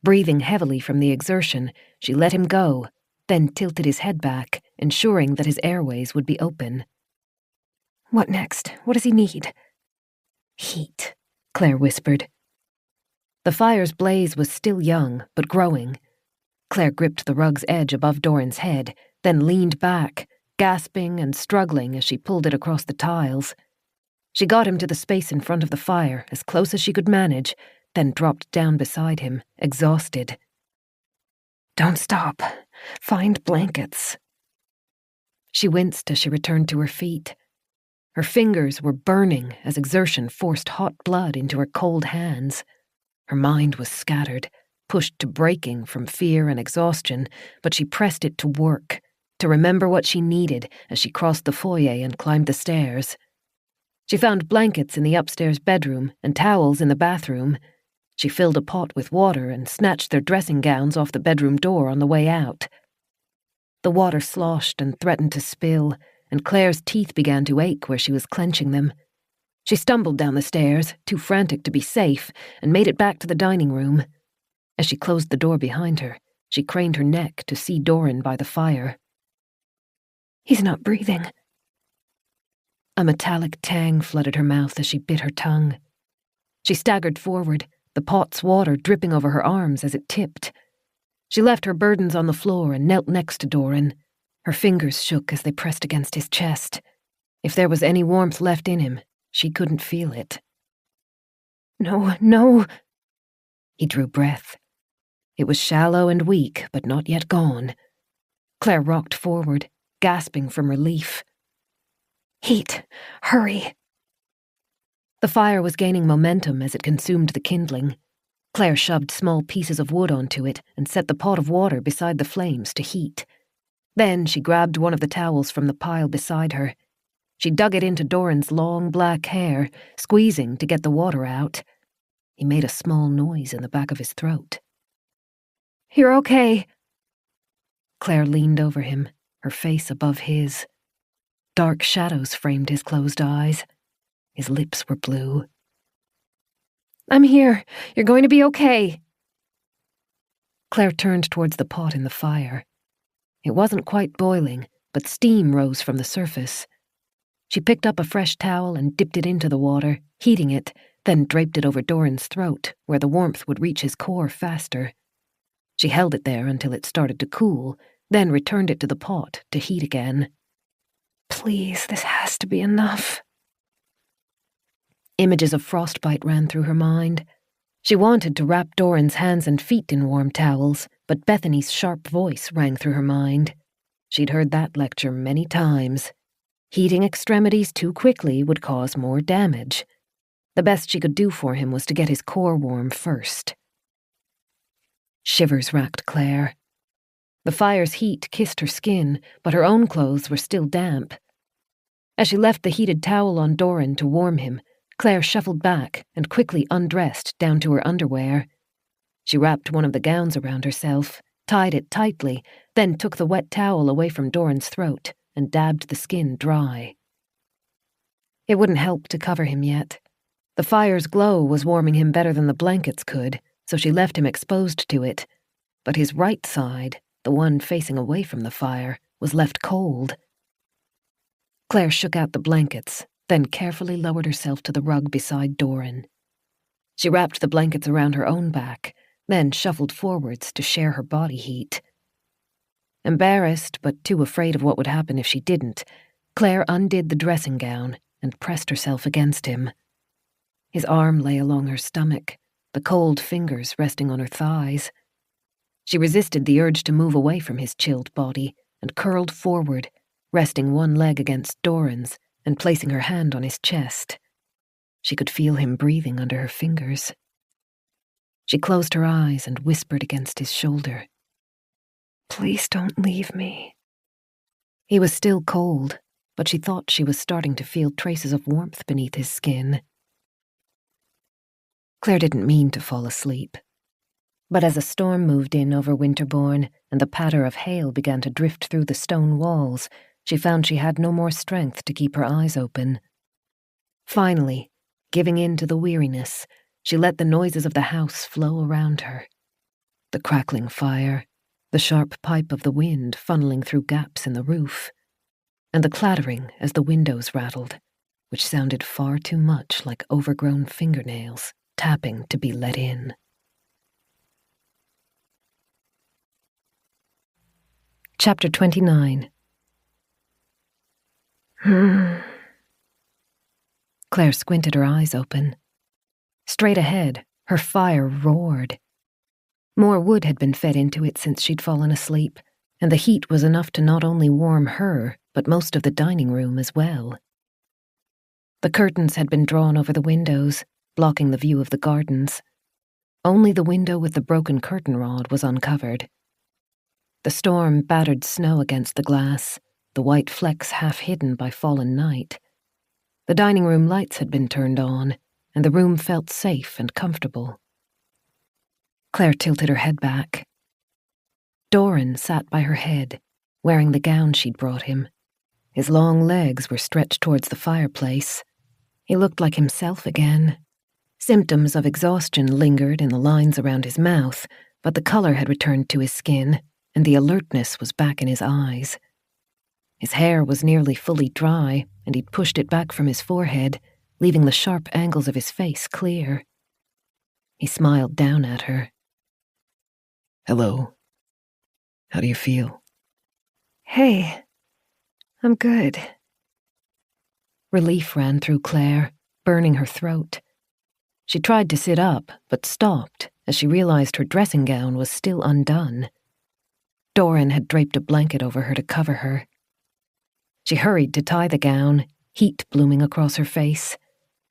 Breathing heavily from the exertion, she let him go, then tilted his head back, ensuring that his airways would be open. What next? What does he need? Heat, Claire whispered. The fire's blaze was still young, but growing. Claire gripped the rug's edge above Doran's head, then leaned back, gasping and struggling as she pulled it across the tiles. She got him to the space in front of the fire, as close as she could manage, then dropped down beside him, exhausted. Don't stop. Find blankets. She winced as she returned to her feet. Her fingers were burning as exertion forced hot blood into her cold hands. Her mind was scattered, pushed to breaking from fear and exhaustion, but she pressed it to work, to remember what she needed as she crossed the foyer and climbed the stairs. She found blankets in the upstairs bedroom and towels in the bathroom. She filled a pot with water and snatched their dressing gowns off the bedroom door on the way out. The water sloshed and threatened to spill, and Claire's teeth began to ache where she was clenching them. She stumbled down the stairs, too frantic to be safe, and made it back to the dining room. As she closed the door behind her, she craned her neck to see Doran by the fire. He's not breathing. A metallic tang flooded her mouth as she bit her tongue. She staggered forward, the pot's water dripping over her arms as it tipped. She left her burdens on the floor and knelt next to Doran. Her fingers shook as they pressed against his chest. If there was any warmth left in him, she couldn't feel it. No, no. He drew breath. It was shallow and weak, but not yet gone. Claire rocked forward, gasping from relief. Heat, hurry. The fire was gaining momentum as it consumed the kindling. Claire shoved small pieces of wood onto it and set the pot of water beside the flames to heat. Then she grabbed one of the towels from the pile beside her. She dug it into Doran's long black hair, squeezing to get the water out. He made a small noise in the back of his throat. You're okay. Claire leaned over him, her face above his. Dark shadows framed his closed eyes. His lips were blue. I'm here. You're going to be okay. Claire turned towards the pot in the fire. It wasn't quite boiling, but steam rose from the surface. She picked up a fresh towel and dipped it into the water, heating it, then draped it over Doran's throat, where the warmth would reach his core faster. She held it there until it started to cool, then returned it to the pot to heat again. Please, this has to be enough. Images of frostbite ran through her mind. She wanted to wrap Doran's hands and feet in warm towels, but Bethany's sharp voice rang through her mind. She'd heard that lecture many times. Heating extremities too quickly would cause more damage. The best she could do for him was to get his core warm first. Shivers racked Claire. The fire's heat kissed her skin, but her own clothes were still damp. As she left the heated towel on Doran to warm him, Claire shuffled back and quickly undressed down to her underwear. She wrapped one of the gowns around herself, tied it tightly, then took the wet towel away from Doran's throat and dabbed the skin dry. It wouldn't help to cover him yet. The fire's glow was warming him better than the blankets could, so she left him exposed to it. But his right side, the one facing away from the fire, was left cold. Claire shook out the blankets, then carefully lowered herself to the rug beside Doran. She wrapped the blankets around her own back, then shuffled forwards to share her body heat. Embarrassed, but too afraid of what would happen if she didn't, Claire undid the dressing gown and pressed herself against him. His arm lay along her stomach, the cold fingers resting on her thighs. She resisted the urge to move away from his chilled body and curled forward, resting one leg against Doran's and placing her hand on his chest. She could feel him breathing under her fingers. She closed her eyes and whispered against his shoulder. Please don't leave me. He was still cold, but she thought she was starting to feel traces of warmth beneath his skin. Claire didn't mean to fall asleep. But as a storm moved in over Winterbourne and the patter of hail began to drift through the stone walls, she found she had no more strength to keep her eyes open. Finally, giving in to the weariness, she let the noises of the house flow around her. The crackling fire, the sharp pipe of the wind funneling through gaps in the roof, and the clattering as the windows rattled, which sounded far too much like overgrown fingernails tapping to be let in. Chapter 29. Claire squinted her eyes open. Straight ahead, her fire roared. More wood had been fed into it since she'd fallen asleep, and the heat was enough to not only warm her, but most of the dining room as well. The curtains had been drawn over the windows, blocking the view of the gardens. Only the window with the broken curtain rod was uncovered. The storm battered snow against the glass, the white flecks half hidden by fallen night. The dining room lights had been turned on, and the room felt safe and comfortable. Claire tilted her head back. Doran sat by her head, wearing the gown she'd brought him. His long legs were stretched towards the fireplace. He looked like himself again. Symptoms of exhaustion lingered in the lines around his mouth, but the colour had returned to his skin, and the alertness was back in his eyes. His hair was nearly fully dry, and he'd pushed it back from his forehead, leaving the sharp angles of his face clear. He smiled down at her. Hello. How do you feel? Hey, I'm good. Relief ran through Claire, burning her throat. She tried to sit up, but stopped as she realized her dressing gown was still undone. Doran had draped a blanket over her to cover her. She hurried to tie the gown, heat blooming across her face.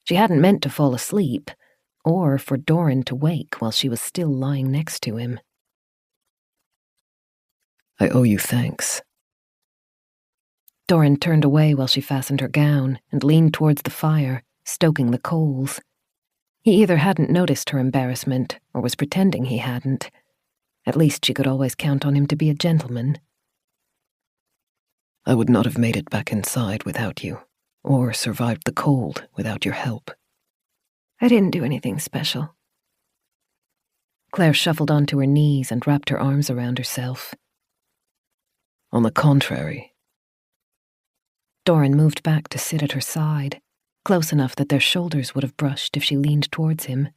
She hadn't meant to fall asleep, or for Doran to wake while she was still lying next to him. I owe you thanks. Doran turned away while she fastened her gown and leaned towards the fire, stoking the coals. He either hadn't noticed her embarrassment or was pretending he hadn't. At least she could always count on him to be a gentleman. I would not have made it back inside without you, or survived the cold without your help. I didn't do anything special. Claire shuffled onto her knees and wrapped her arms around herself. On the contrary. Doran moved back to sit at her side, close enough that their shoulders would have brushed if she leaned towards him.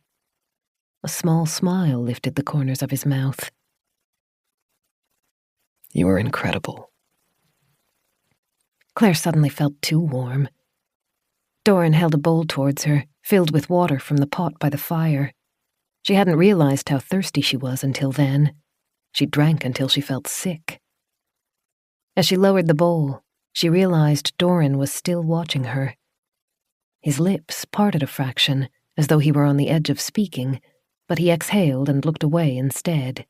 A small smile lifted the corners of his mouth. You are incredible. Claire suddenly felt too warm. Doran held a bowl towards her, filled with water from the pot by the fire. She hadn't realized how thirsty she was until then. She drank until she felt sick. As she lowered the bowl, she realized Doran was still watching her. His lips parted a fraction, as though he were on the edge of speaking, but he exhaled and looked away instead.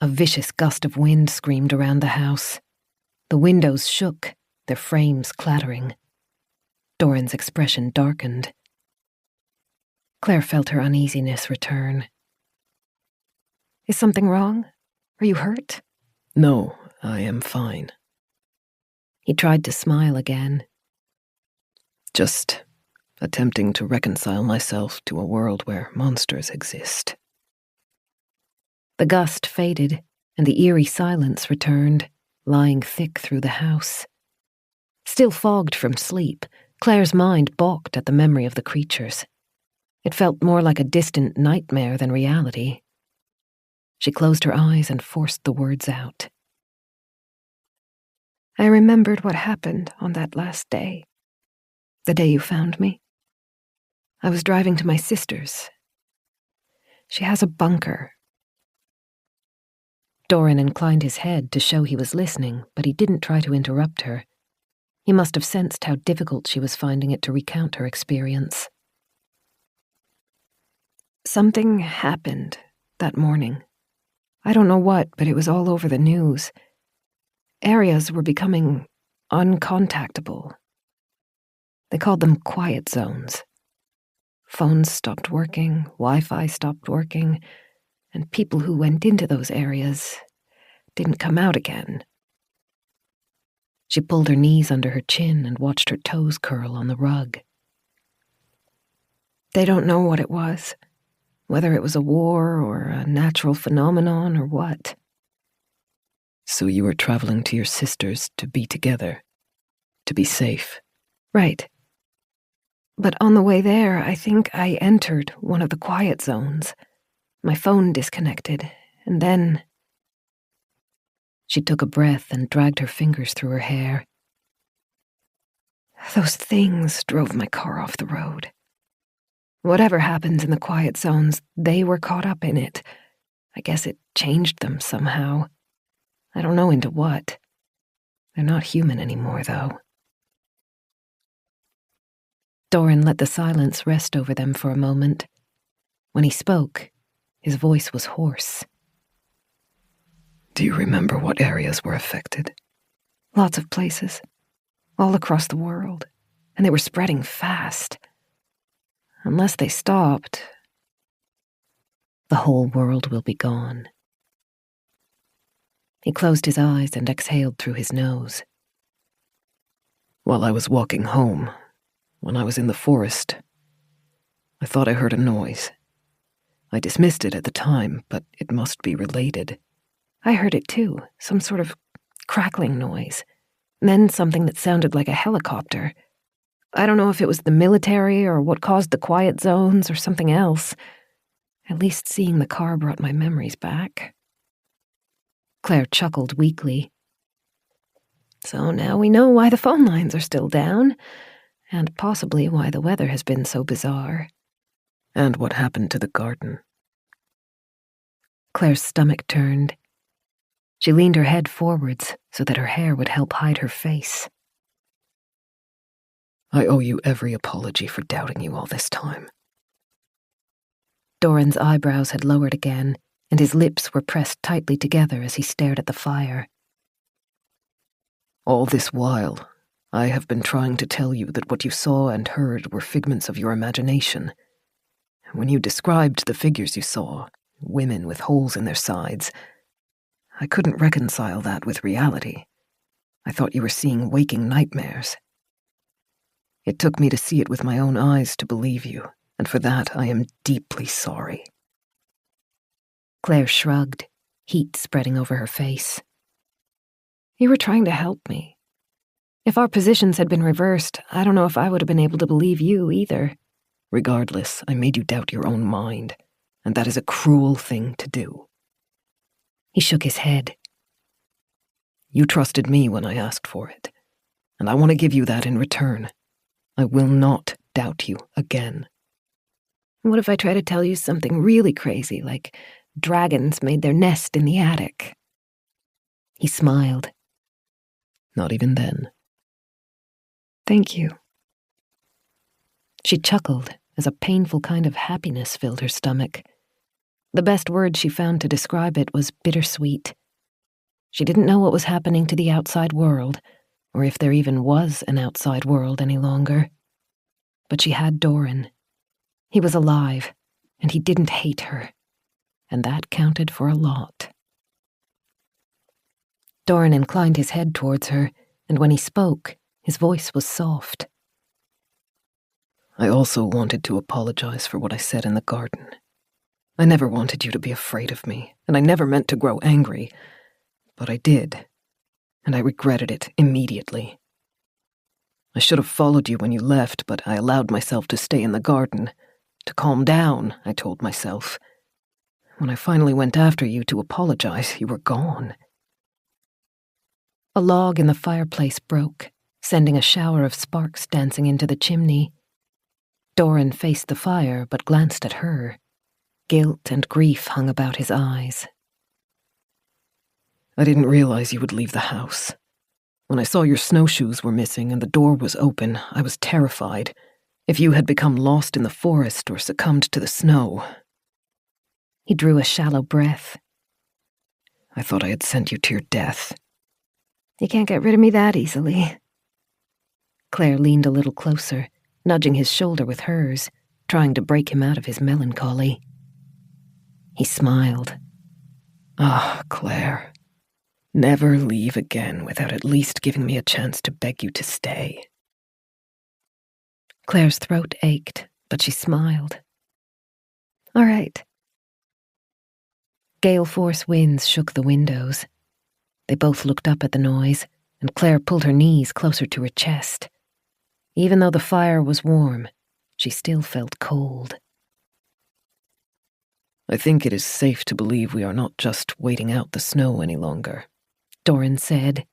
A vicious gust of wind screamed around the house. The windows shook, their frames clattering. Doran's expression darkened. Claire felt her uneasiness return. Is something wrong? Are you hurt? No, I am fine. He tried to smile again. Just attempting to reconcile myself to a world where monsters exist. The gust faded, and the eerie silence returned, lying thick through the house. Still fogged from sleep, Claire's mind balked at the memory of the creatures. It felt more like a distant nightmare than reality. She closed her eyes and forced the words out. I remembered what happened on that last day. The day you found me. I was driving to my sister's. She has a bunker. Doran inclined his head to show he was listening, but he didn't try to interrupt her. He must have sensed how difficult she was finding it to recount her experience. Something happened that morning. I don't know what, but it was all over the news. Areas were becoming uncontactable. They called them quiet zones. Phones stopped working, Wi-Fi stopped working, and people who went into those areas didn't come out again. She pulled her knees under her chin and watched her toes curl on the rug. They don't know what it was, whether it was a war or a natural phenomenon or what. So you were traveling to your sister's to be together, to be safe. Right. But on the way there, I think I entered one of the quiet zones. My phone disconnected, and then... She took a breath and dragged her fingers through her hair. Those things drove my car off the road. Whatever happens in the quiet zones, they were caught up in it. I guess it changed them somehow. I don't know into what. They're not human anymore, though. Doran let the silence rest over them for a moment. When he spoke, his voice was hoarse. Do you remember what areas were affected? Lots of places. All across the world. and they were spreading fast. Unless they stopped, the whole world will be gone. He closed his eyes and exhaled through his nose. While I was walking home, when I was in the forest, I thought I heard a noise. I dismissed it at the time, but it must be related. I heard it too, some sort of crackling noise. Then something that sounded like a helicopter. I don't know if it was the military or what caused the quiet zones or something else. At least seeing the car brought my memories back. Claire chuckled weakly. So now we know why the phone lines are still down, and possibly why the weather has been so bizarre. And what happened to the garden. Claire's stomach turned. She leaned her head forwards so that her hair would help hide her face. I owe you every apology for doubting you all this time. Doran's eyebrows had lowered again, and his lips were pressed tightly together as he stared at the fire. All this while, I have been trying to tell you that what you saw and heard were figments of your imagination. When you described the figures you saw, women with holes in their sides, I couldn't reconcile that with reality. I thought you were seeing waking nightmares. It took me to see it with my own eyes to believe you, and for that I am deeply sorry. Claire shrugged, heat spreading over her face. You were trying to help me. If our positions had been reversed, I don't know if I would have been able to believe you either. Regardless, I made you doubt your own mind, and that is a cruel thing to do. He shook his head. You trusted me when I asked for it, and I want to give you that in return. I will not doubt you again. What if I try to tell you something really crazy, like dragons made their nest in the attic? He smiled. Not even then. Thank you. She chuckled as a painful kind of happiness filled her stomach. The best word she found to describe it was bittersweet. She didn't know what was happening to the outside world, or if there even was an outside world any longer. But she had Doran. He was alive, and he didn't hate her, and that counted for a lot. Doran inclined his head towards her, and when he spoke, his voice was soft. I also wanted to apologize for what I said in the garden. I never wanted you to be afraid of me, and I never meant to grow angry, but I did, and I regretted it immediately. I should have followed you when you left, but I allowed myself to stay in the garden. To calm down, I told myself. When I finally went after you to apologize, you were gone. A log in the fireplace broke, sending a shower of sparks dancing into the chimney. Doran faced the fire, but glanced at her. Guilt and grief hung about his eyes. I didn't realize you would leave the house. When I saw your snowshoes were missing and the door was open, I was terrified. If you had become lost in the forest or succumbed to the snow. He drew a shallow breath. I thought I had sent you to your death. You can't get rid of me that easily. Claire leaned a little closer, nudging his shoulder with hers, trying to break him out of his melancholy. He smiled. Ah, Claire. Never leave again without at least giving me a chance to beg you to stay. Claire's throat ached, but she smiled. All right. Gale force winds shook the windows. They both looked up at the noise, and Claire pulled her knees closer to her chest. Even though the fire was warm, she still felt cold. I think it is safe to believe we are not just waiting out the snow any longer, Doran said.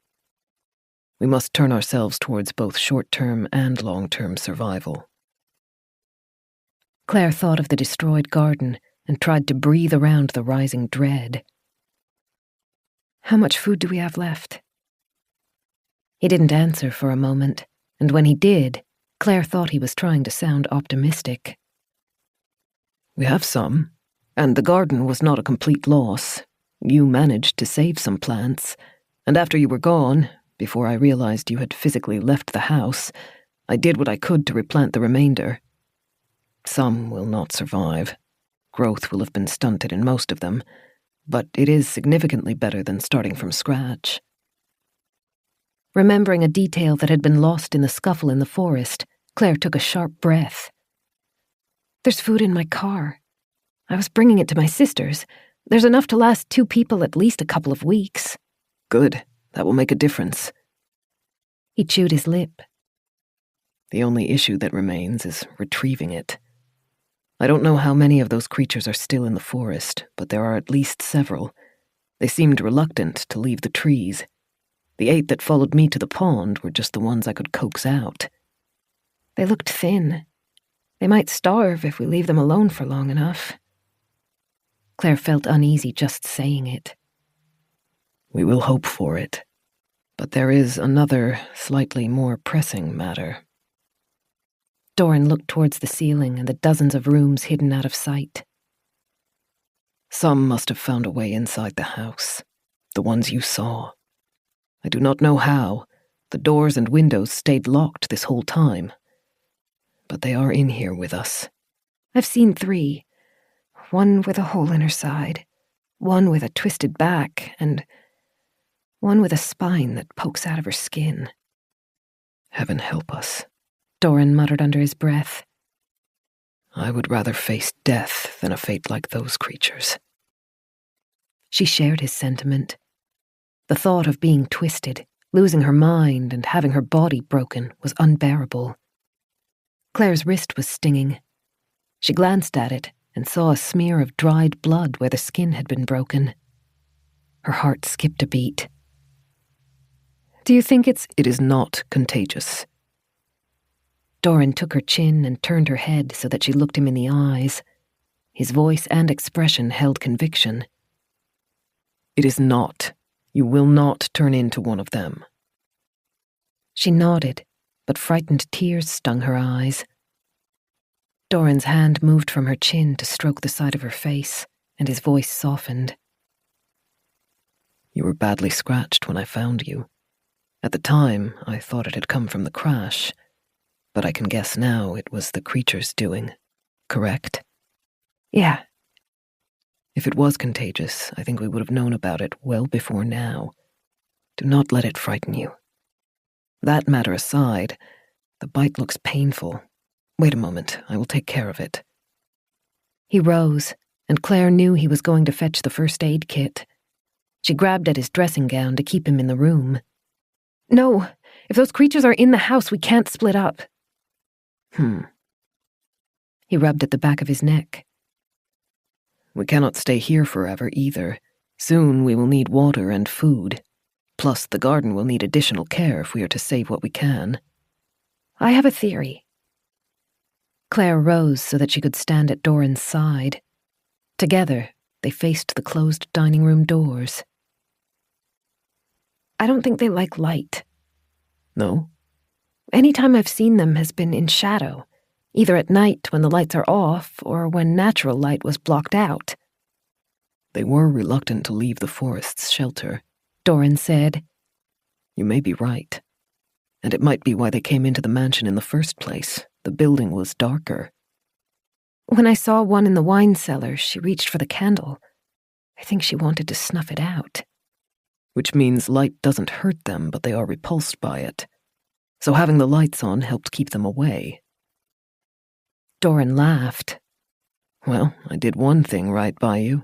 We must turn ourselves towards both short-term and long-term survival. Claire thought of the destroyed garden and tried to breathe around the rising dread. How much food do we have left? He didn't answer for a moment, and when he did, Claire thought he was trying to sound optimistic. We have some, and the garden was not a complete loss. You managed to save some plants, and after you were gone, before I realized you had physically left the house, I did what I could to replant the remainder. Some will not survive. Growth will have been stunted in most of them, but it is significantly better than starting from scratch. Remembering a detail that had been lost in the scuffle in the forest, Claire took a sharp breath. There's food in my car. I was bringing it to my sister's. There's enough to last 2 people at least a couple of weeks. Good. That will make a difference. He chewed his lip. The only issue that remains is retrieving it. I don't know how many of those creatures are still in the forest, but there are at least several. They seemed reluctant to leave the trees. The 8 that followed me to the pond were just the ones I could coax out. They looked thin. They might starve if we leave them alone for long enough. Claire felt uneasy just saying it. We will hope for it. But there is another, slightly more pressing matter. Doran looked towards the ceiling and the dozens of rooms hidden out of sight. Some must have found a way inside the house. The ones you saw. I do not know how. The doors and windows stayed locked this whole time. But they are in here with us. I've seen 3. One with a hole in her side, one with a twisted back, and one with a spine that pokes out of her skin. Heaven help us, Doran muttered under his breath. I would rather face death than a fate like those creatures. She shared his sentiment. The thought of being twisted, losing her mind, and having her body broken was unbearable. Claire's wrist was stinging. She glanced at it and saw a smear of dried blood where the skin had been broken. Her heart skipped a beat. Do you think It is not contagious. Doran took her chin and turned her head so that she looked him in the eyes. His voice and expression held conviction. It is not. You will not turn into one of them. She nodded, but frightened tears stung her eyes. Doran's hand moved from her chin to stroke the side of her face, and his voice softened. You were badly scratched when I found you. At the time, I thought it had come from the crash, but I can guess now it was the creature's doing, correct? Yeah. If it was contagious, I think we would have known about it well before now. Do not let it frighten you. That matter aside, the bite looks painful. Wait a moment, I will take care of it. He rose, and Claire knew he was going to fetch the first aid kit. She grabbed at his dressing gown to keep him in the room. No, if those creatures are in the house, we can't split up. He rubbed at the back of his neck. We cannot stay here forever either. Soon we will need water and food. Plus, the garden will need additional care if we are to save what we can. I have a theory. Claire rose so that she could stand at Doran's side. Together, they faced the closed dining room doors. I don't think they like light. No? Any time I've seen them has been in shadow, either at night when the lights are off or when natural light was blocked out. They were reluctant to leave the forest's shelter, Doran said. You may be right. And it might be why they came into the mansion in the first place. The building was darker. When I saw one in the wine cellar, she reached for the candle. I think she wanted to snuff it out. Which means light doesn't hurt them, but they are repulsed by it. So having the lights on helped keep them away. Doran laughed. Well, I did one thing right by you.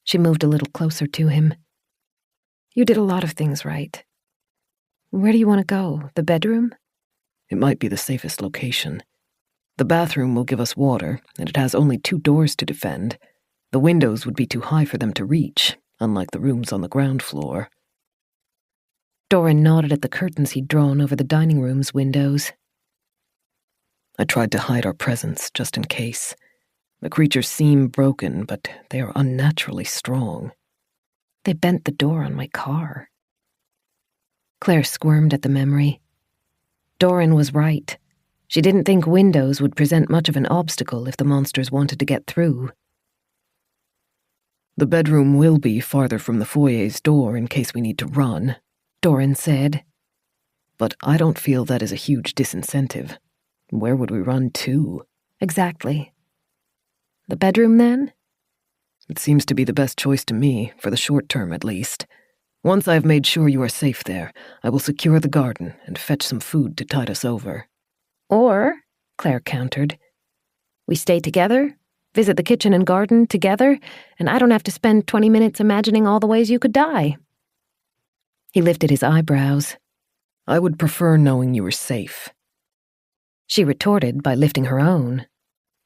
She moved a little closer to him. You did a lot of things right. Where do you want to go? The bedroom? It might be the safest location. The bathroom will give us water, and it has only 2 doors to defend. The windows would be too high for them to reach, unlike the rooms on the ground floor. Doran nodded at the curtains he'd drawn over the dining room's windows. I tried to hide our presence, just in case. The creatures seem broken, but they are unnaturally strong. They bent the door on my car. Claire squirmed at the memory. Doran was right. She didn't think windows would present much of an obstacle if the monsters wanted to get through. The bedroom will be farther from the foyer's door in case we need to run, Doran said. But I don't feel that is a huge disincentive. Where would we run to? Exactly. The bedroom, then? It seems to be the best choice to me, for the short term at least. Once I have made sure you are safe there, I will secure the garden and fetch some food to tide us over. Or, Claire countered, we stay together, visit the kitchen and garden together, and I don't have to spend 20 minutes imagining all the ways you could die. He lifted his eyebrows. I would prefer knowing you were safe. She retorted by lifting her own.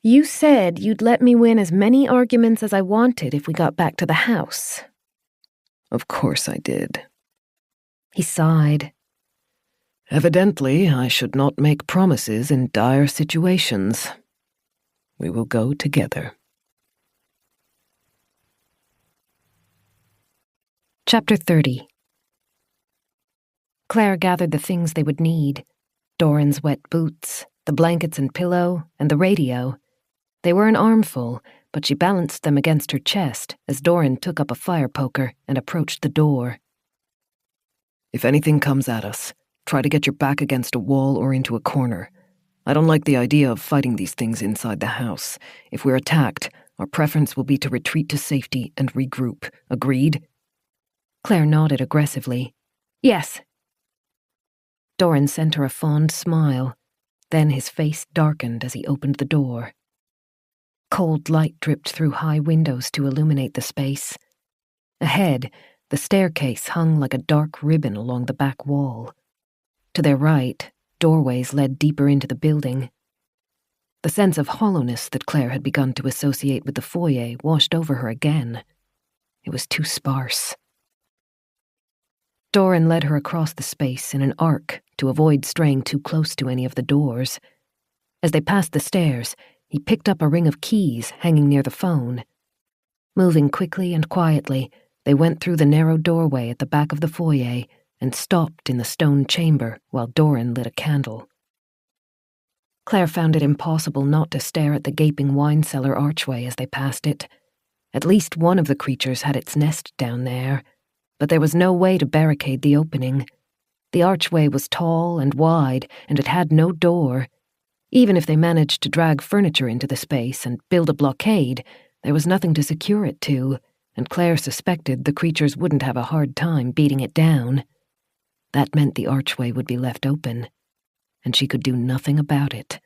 You said you'd let me win as many arguments as I wanted if we got back to the house. Of course I did. He sighed. Evidently, I should not make promises in dire situations. We will go together. Chapter 30. Claire gathered the things they would need. Doran's wet boots, the blankets and pillow, and the radio. They were an armful, but she balanced them against her chest as Doran took up a fire poker and approached the door. If anything comes at us, try to get your back against a wall or into a corner. I don't like the idea of fighting these things inside the house. If we're attacked, our preference will be to retreat to safety and regroup. Agreed? Claire nodded aggressively. Yes. Doran sent her a fond smile. Then his face darkened as he opened the door. Cold light dripped through high windows to illuminate the space. Ahead, the staircase hung like a dark ribbon along the back wall. To their right, doorways led deeper into the building. The sense of hollowness that Claire had begun to associate with the foyer washed over her again. It was too sparse. Doran led her across the space in an arc to avoid straying too close to any of the doors. As they passed the stairs, he picked up a ring of keys hanging near the phone. Moving quickly and quietly, they went through the narrow doorway at the back of the foyer and stopped in the stone chamber while Doran lit a candle. Claire found it impossible not to stare at the gaping wine cellar archway as they passed it. At least one of the creatures had its nest down there, but there was no way to barricade the opening. The archway was tall and wide, and it had no door. Even if they managed to drag furniture into the space and build a blockade, there was nothing to secure it to, and Claire suspected the creatures wouldn't have a hard time beating it down. That meant the archway would be left open, and she could do nothing about it.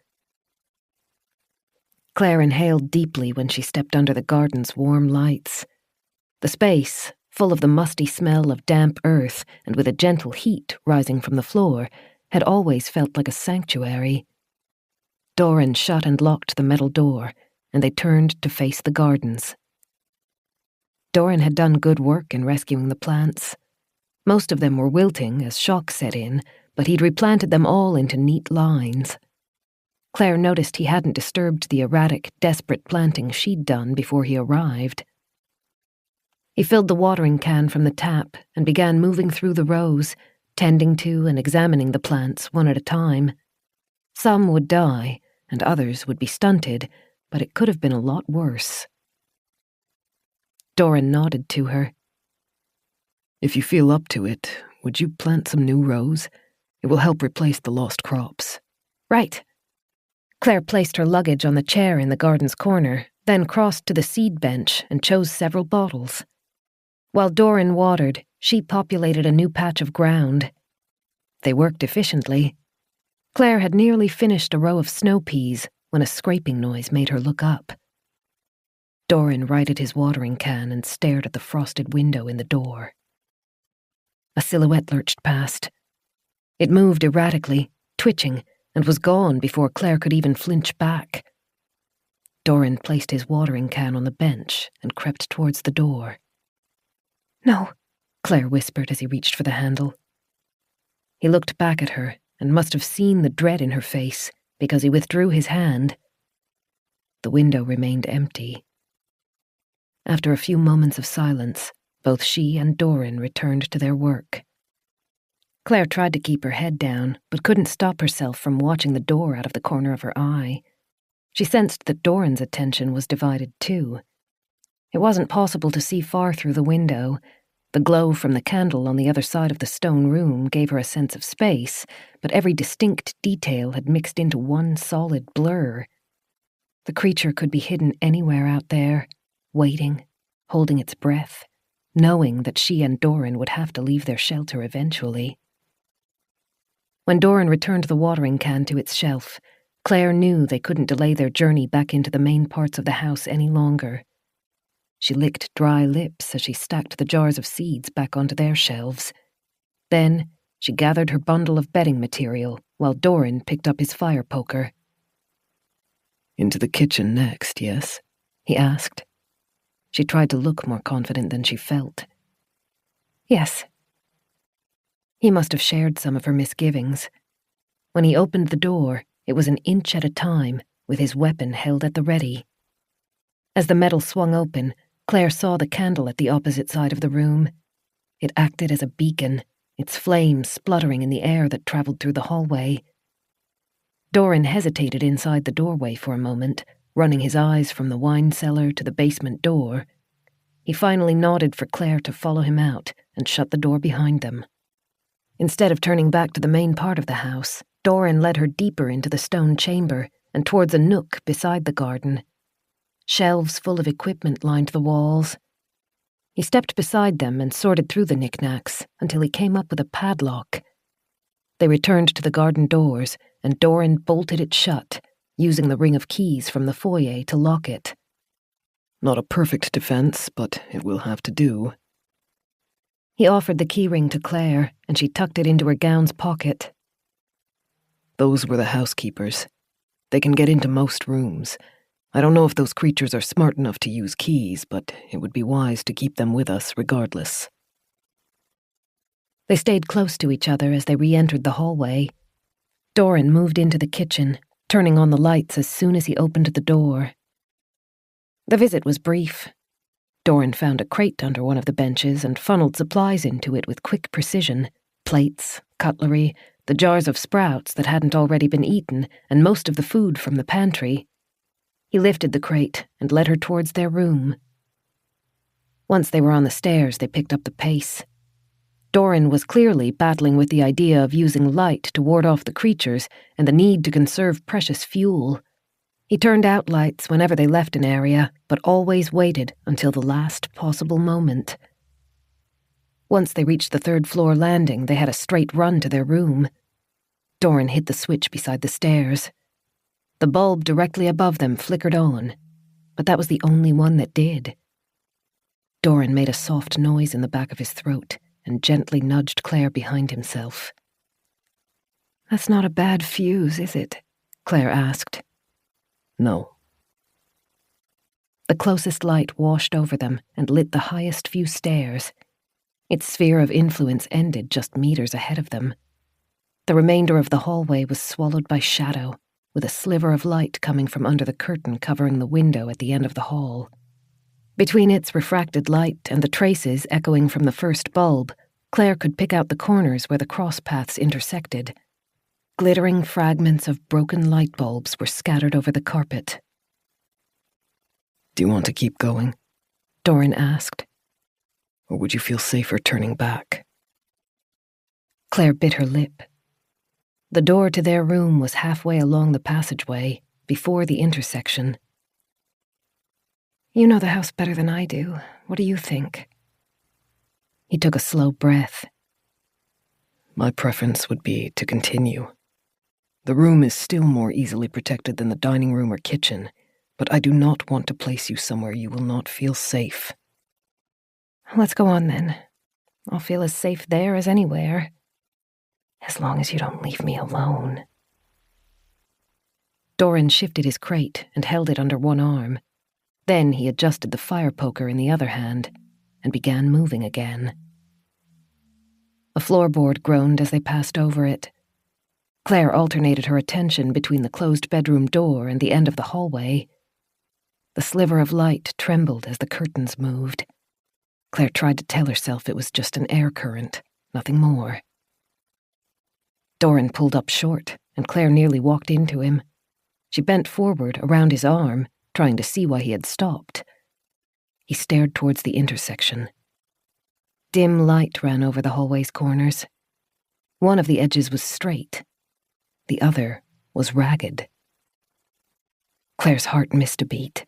Claire inhaled deeply when she stepped under the garden's warm lights. The space, full of the musty smell of damp earth and with a gentle heat rising from the floor, had always felt like a sanctuary. Doran shut and locked the metal door, and they turned to face the gardens. Doran had done good work in rescuing the plants. Most of them were wilting as shock set in, but he'd replanted them all into neat lines. Claire noticed he hadn't disturbed the erratic, desperate planting she'd done before he arrived. He filled the watering can from the tap and began moving through the rows, tending to and examining the plants one at a time. Some would die, and others would be stunted, but it could have been a lot worse. Doran nodded to her. If you feel up to it, would you plant some new rows? It will help replace the lost crops. Right. Claire placed her luggage on the chair in the garden's corner, then crossed to the seed bench and chose several bottles. While Doran watered, she populated a new patch of ground. They worked efficiently. Claire had nearly finished a row of snow peas when a scraping noise made her look up. Doran righted his watering can and stared at the frosted window in the door. A silhouette lurched past. It moved erratically, twitching, and was gone before Claire could even flinch back. Doran placed his watering can on the bench and crept towards the door. "No," Claire whispered as he reached for the handle. He looked back at her and must have seen the dread in her face because he withdrew his hand. The window remained empty. After a few moments of silence, both she and Doran returned to their work. Claire tried to keep her head down, but couldn't stop herself from watching the door out of the corner of her eye. She sensed that Doran's attention was divided too. It wasn't possible to see far through the window. The glow from the candle on the other side of the stone room gave her a sense of space, but every distinct detail had mixed into one solid blur. The creature could be hidden anywhere out there, waiting, holding its breath, knowing that she and Doran would have to leave their shelter eventually. When Doran returned the watering can to its shelf, Claire knew they couldn't delay their journey back into the main parts of the house any longer. She licked dry lips as she stacked the jars of seeds back onto their shelves. Then she gathered her bundle of bedding material while Doran picked up his fire poker. Into the kitchen next, yes? He asked. She tried to look more confident than she felt. Yes. He must have shared some of her misgivings. When he opened the door, it was an inch at a time, with his weapon held at the ready. As the metal swung open, Claire saw the candle at the opposite side of the room. It acted as a beacon, its flames spluttering in the air that traveled through the hallway. Doran hesitated inside the doorway for a moment, running his eyes from the wine cellar to the basement door. He finally nodded for Claire to follow him out and shut the door behind them. Instead of turning back to the main part of the house, Doran led her deeper into the stone chamber and towards a nook beside the garden. Shelves full of equipment lined the walls. He stepped beside them and sorted through the knickknacks until he came up with a padlock. They returned to the garden doors, and Doran bolted it shut, using the ring of keys from the foyer to lock it. Not a perfect defense, but it will have to do. He offered the keyring to Claire, and she tucked it into her gown's pocket. Those were the housekeepers. They can get into most rooms. I don't know if those creatures are smart enough to use keys, but it would be wise to keep them with us regardless. They stayed close to each other as they re-entered the hallway. Doran moved into the kitchen, turning on the lights as soon as he opened the door. The visit was brief. Doran found a crate under one of the benches and funneled supplies into it with quick precision. Plates, cutlery, the jars of sprouts that hadn't already been eaten, and most of the food from the pantry. He lifted the crate and led her towards their room. Once they were on the stairs, they picked up the pace. Doran was clearly battling with the idea of using light to ward off the creatures and the need to conserve precious fuel. He turned out lights whenever they left an area, but always waited until the last possible moment. Once they reached the third-floor landing, they had a straight run to their room. Doran hit the switch beside the stairs. The bulb directly above them flickered on, but that was the only one that did. Doran made a soft noise in the back of his throat and gently nudged Claire behind himself. "That's not a bad fuse, is it?" Claire asked. No. The closest light washed over them and lit the highest few stairs. Its sphere of influence ended just meters ahead of them. The remainder of the hallway was swallowed by shadow, with a sliver of light coming from under the curtain covering the window at the end of the hall. Between its refracted light and the traces echoing from the first bulb, Claire could pick out the corners where the cross paths intersected. Glittering fragments of broken light bulbs were scattered over the carpet. Do you want to keep going? Doran asked. Or would you feel safer turning back? Claire bit her lip. The door to their room was halfway along the passageway, before the intersection. "You know the house better than I do. What do you think?" He took a slow breath. My preference would be to continue. The room is still more easily protected than the dining room or kitchen, but I do not want to place you somewhere you will not feel safe. "Let's go on then. I'll feel as safe there as anywhere. As long as you don't leave me alone." Doran shifted his crate and held it under one arm. Then he adjusted the fire poker in the other hand and began moving again. A floorboard groaned as they passed over it. Claire alternated her attention between the closed bedroom door and the end of the hallway. The sliver of light trembled as the curtains moved. Claire tried to tell herself it was just an air current, nothing more. Doran pulled up short, and Claire nearly walked into him. She bent forward around his arm, trying to see why he had stopped. He stared towards the intersection. Dim light ran over the hallway's corners. One of the edges was straight. The other was ragged. Claire's heart missed a beat.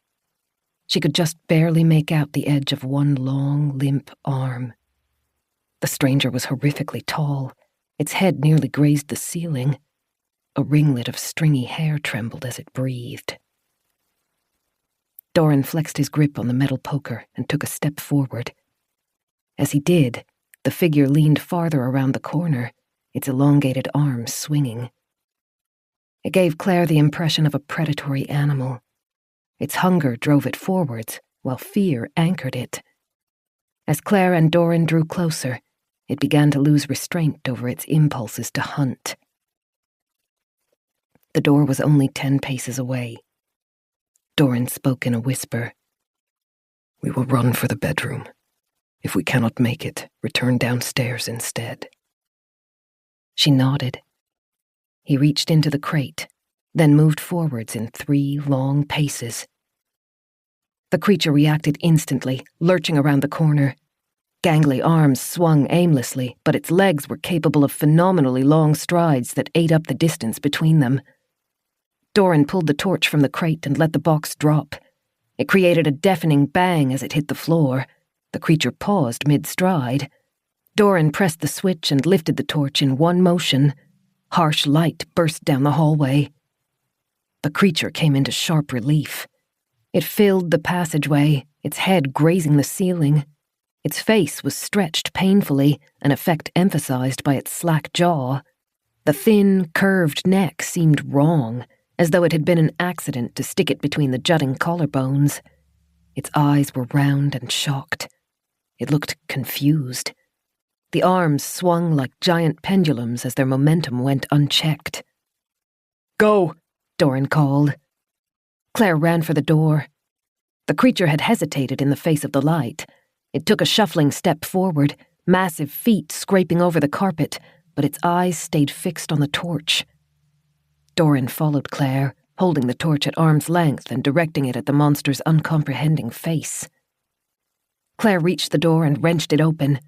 She could just barely make out the edge of one long, limp arm. The stranger was horrifically tall. Its head nearly grazed the ceiling. A ringlet of stringy hair trembled as it breathed. Doran flexed his grip on the metal poker and took a step forward. As he did, the figure leaned farther around the corner, its elongated arms swinging. It gave Claire the impression of a predatory animal. Its hunger drove it forwards, while fear anchored it. As Claire and Doran drew closer, it began to lose restraint over its impulses to hunt. The door was only 10 paces away. Doran spoke in a whisper. "We will run for the bedroom. If we cannot make it, return downstairs instead." She nodded. He reached into the crate, then moved forwards in 3 long paces. The creature reacted instantly, lurching around the corner. Gangly arms swung aimlessly, but its legs were capable of phenomenally long strides that ate up the distance between them. Doran pulled the torch from the crate and let the box drop. It created a deafening bang as it hit the floor. The creature paused mid-stride. Doran pressed the switch and lifted the torch in one motion. Harsh light burst down the hallway. The creature came into sharp relief. It filled the passageway, its head grazing the ceiling. Its face was stretched painfully, an effect emphasized by its slack jaw. The thin, curved neck seemed wrong, as though it had been an accident to stick it between the jutting collarbones. Its eyes were round and shocked. It looked confused. The arms swung like giant pendulums as their momentum went unchecked. "Go!" Doran called. Claire ran for the door. The creature had hesitated in the face of the light. It took a shuffling step forward, massive feet scraping over the carpet, but its eyes stayed fixed on the torch. Doran followed Claire, holding the torch at arm's length and directing it at the monster's uncomprehending face. Claire reached the door and wrenched it open.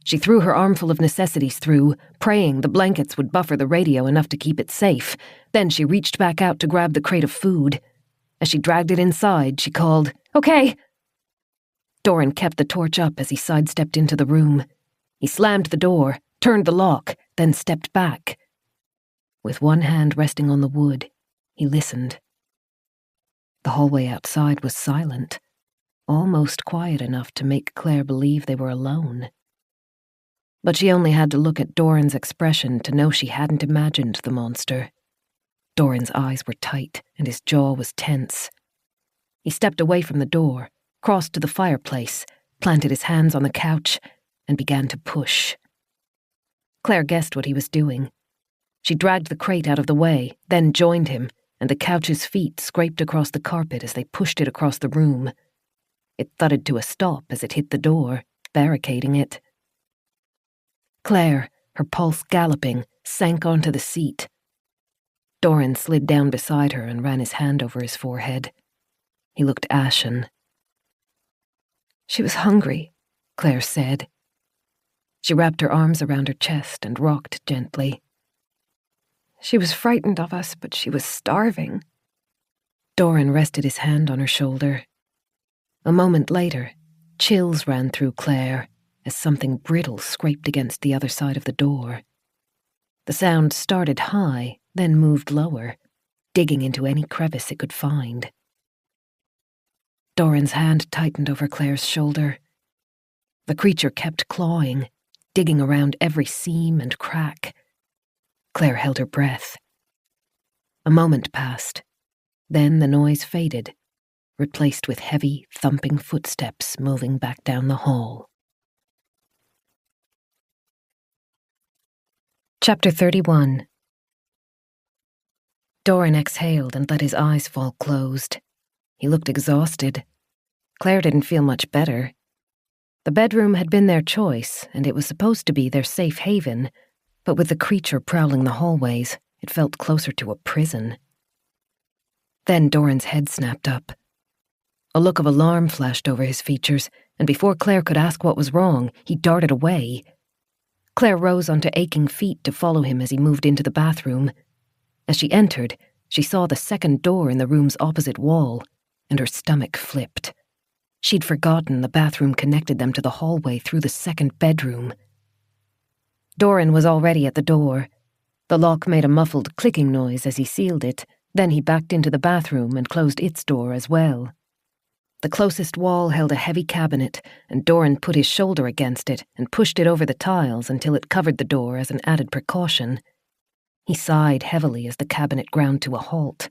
She threw her armful of necessities through, praying the blankets would buffer the radio enough to keep it safe. Then she reached back out to grab the crate of food. As she dragged it inside, she called, "Okay!" Doran kept the torch up as he sidestepped into the room. He slammed the door, turned the lock, then stepped back. With one hand resting on the wood, he listened. The hallway outside was silent, almost quiet enough to make Claire believe they were alone. But she only had to look at Doran's expression to know she hadn't imagined the monster. Doran's eyes were tight and his jaw was tense. He stepped away from the door, crossed to the fireplace, planted his hands on the couch, and began to push. Claire guessed what he was doing. She dragged the crate out of the way, then joined him, and the couch's feet scraped across the carpet as they pushed it across the room. It thudded to a stop as it hit the door, barricading it. Claire, her pulse galloping, sank onto the seat. Doran slid down beside her and ran his hand over his forehead. He looked ashen. "She was hungry," Claire said. She wrapped her arms around her chest and rocked gently. "She was frightened of us, but she was starving." Doran rested his hand on her shoulder. A moment later, chills ran through Claire as something brittle scraped against the other side of the door. The sound started high, then moved lower, digging into any crevice it could find. Doran's hand tightened over Claire's shoulder. The creature kept clawing, digging around every seam and crack. Claire held her breath. A moment passed. Then the noise faded, replaced with heavy, thumping footsteps moving back down the hall. Chapter 31. Doran exhaled and let his eyes fall closed. He looked exhausted. Claire didn't feel much better. The bedroom had been their choice, and it was supposed to be their safe haven, but with the creature prowling the hallways, it felt closer to a prison. Then Doran's head snapped up. A look of alarm flashed over his features, and before Claire could ask what was wrong, he darted away. Claire rose onto aching feet to follow him as he moved into the bathroom. As she entered, she saw the second door in the room's opposite wall, and her stomach flipped. She'd forgotten the bathroom connected them to the hallway through the second bedroom. Doran was already at the door. The lock made a muffled clicking noise as he sealed it. Then he backed into the bathroom and closed its door as well. The closest wall held a heavy cabinet, and Doran put his shoulder against it and pushed it over the tiles until it covered the door as an added precaution. He sighed heavily as the cabinet ground to a halt.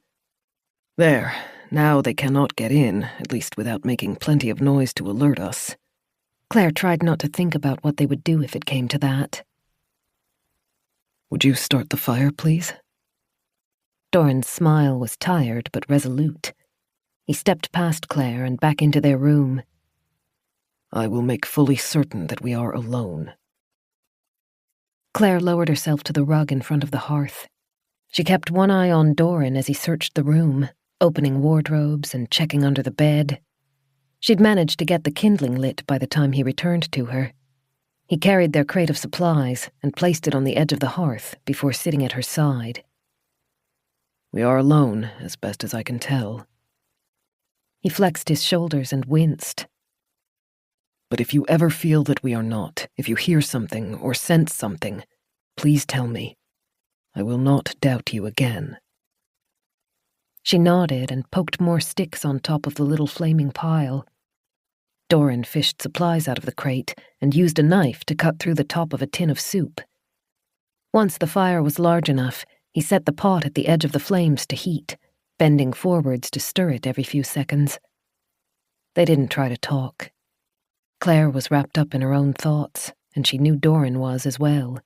There, now they cannot get in, at least without making plenty of noise to alert us. Claire tried not to think about what they would do if it came to that. Would you start the fire, please? Doran's smile was tired but resolute. He stepped past Claire and back into their room. I will make fully certain that we are alone. Claire lowered herself to the rug in front of the hearth. She kept one eye on Doran as he searched the room, opening wardrobes and checking under the bed. She'd managed to get the kindling lit by the time he returned to her. He carried their crate of supplies and placed it on the edge of the hearth before sitting at her side. We are alone, as best as I can tell. He flexed his shoulders and winced. But if you ever feel that we are not, if you hear something or sense something, please tell me. I will not doubt you again. She nodded and poked more sticks on top of the little flaming pile. Doran fished supplies out of the crate and used a knife to cut through the top of a tin of soup. Once the fire was large enough, he set the pot at the edge of the flames to heat, bending forwards to stir it every few seconds. They didn't try to talk. Claire was wrapped up in her own thoughts, and she knew Doran was as well.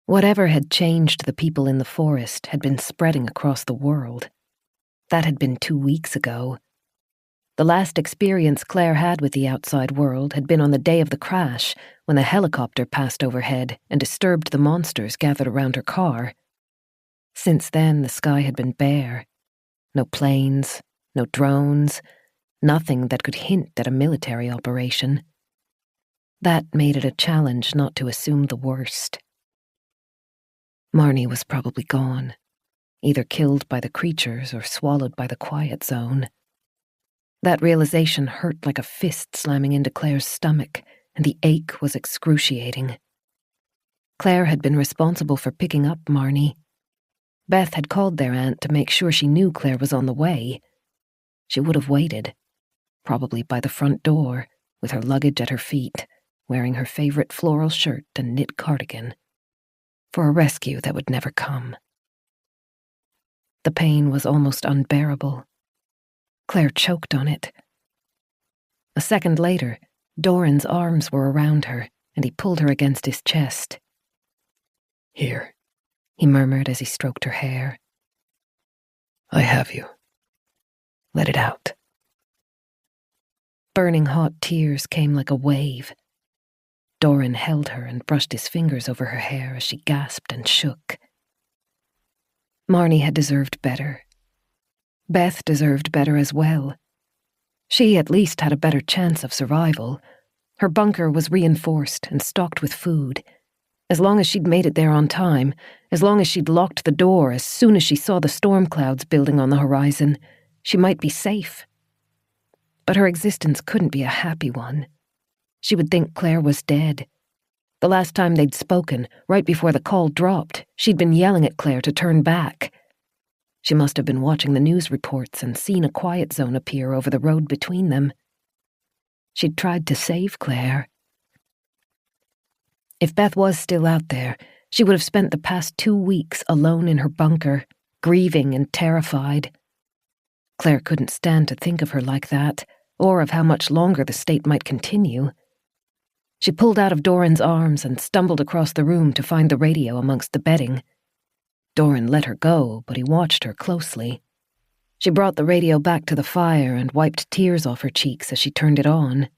Whatever had changed the people in the forest had been spreading across the world. That had been 2 weeks ago. The last experience Claire had with the outside world had been on the day of the crash, when the helicopter passed overhead and disturbed the monsters gathered around her car. Since then, the sky had been bare. No planes, no drones, nothing that could hint at a military operation. That made it a challenge not to assume the worst. Marnie was probably gone, either killed by the creatures or swallowed by the quiet zone. That realization hurt like a fist slamming into Claire's stomach, and the ache was excruciating. Claire had been responsible for picking up Marnie. Beth had called their aunt to make sure she knew Claire was on the way. She would have waited, probably by the front door, with her luggage at her feet, wearing her favorite floral shirt and knit cardigan, for a rescue that would never come. The pain was almost unbearable. Claire choked on it. A second later, Doran's arms were around her, and he pulled her against his chest. Here, he murmured as he stroked her hair. I have you. Let it out. Burning hot tears came like a wave. Doran held her and brushed his fingers over her hair as she gasped and shook. Marnie had deserved better. Beth deserved better as well. She at least had a better chance of survival. Her bunker was reinforced and stocked with food. As long as she'd made it there on time, as long as she'd locked the door as soon as she saw the storm clouds building on the horizon, she might be safe. But her existence couldn't be a happy one. She would think Claire was dead. The last time they'd spoken, right before the call dropped, she'd been yelling at Claire to turn back. She must have been watching the news reports and seen a quiet zone appear over the road between them. She'd tried to save Claire. If Beth was still out there, she would have spent the past 2 weeks alone in her bunker, grieving and terrified. Claire couldn't stand to think of her like that, or of how much longer the state might continue. She pulled out of Doran's arms and stumbled across the room to find the radio amongst the bedding. Doran let her go, but he watched her closely. She brought the radio back to the fire and wiped tears off her cheeks as she turned it on.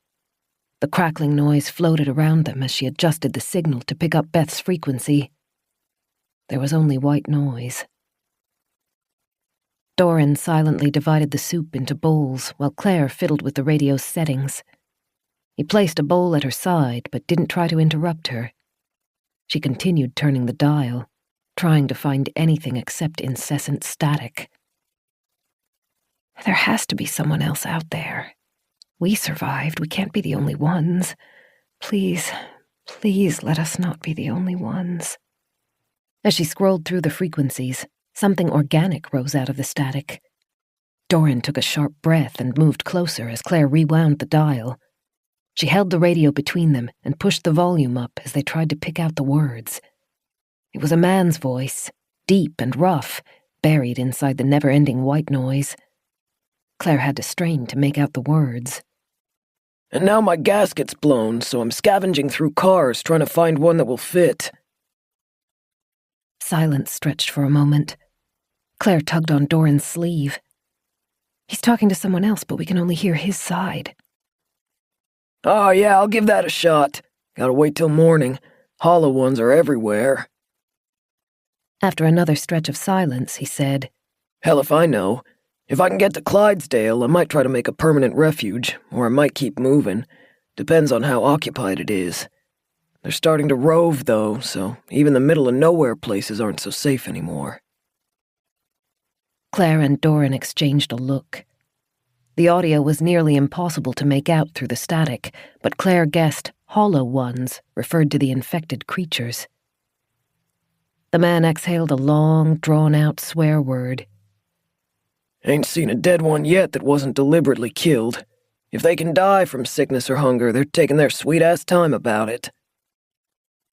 The crackling noise floated around them as she adjusted the signal to pick up Beth's frequency. There was only white noise. Doran silently divided the soup into bowls while Claire fiddled with the radio's settings. He placed a bowl at her side, but didn't try to interrupt her. She continued turning the dial, trying to find anything except incessant static. There has to be someone else out there. We survived. We can't be the only ones. Please, please let us not be the only ones. As she scrolled through the frequencies, something organic rose out of the static. Doran took a sharp breath and moved closer as Claire rewound the dial. She held the radio between them and pushed the volume up as they tried to pick out the words. It was a man's voice, deep and rough, buried inside the never-ending white noise. Claire had to strain to make out the words. And now my gasket's blown, so I'm scavenging through cars trying to find one that will fit. Silence stretched for a moment. Claire tugged on Doran's sleeve. He's talking to someone else, but we can only hear his side. Oh yeah, I'll give that a shot. Gotta wait till morning. Hollow ones are everywhere. After another stretch of silence, he said, Hell if I know. If I can get to Clydesdale, I might try to make a permanent refuge, or I might keep moving. Depends on how occupied it is. They're starting to rove, though, so even the middle-of-nowhere places aren't so safe anymore. Claire and Doran exchanged a look. The audio was nearly impossible to make out through the static, but Claire guessed hollow ones referred to the infected creatures. The man exhaled a long, drawn-out swear word. Ain't seen a dead one yet that wasn't deliberately killed. If they can die from sickness or hunger, they're taking their sweet-ass time about it.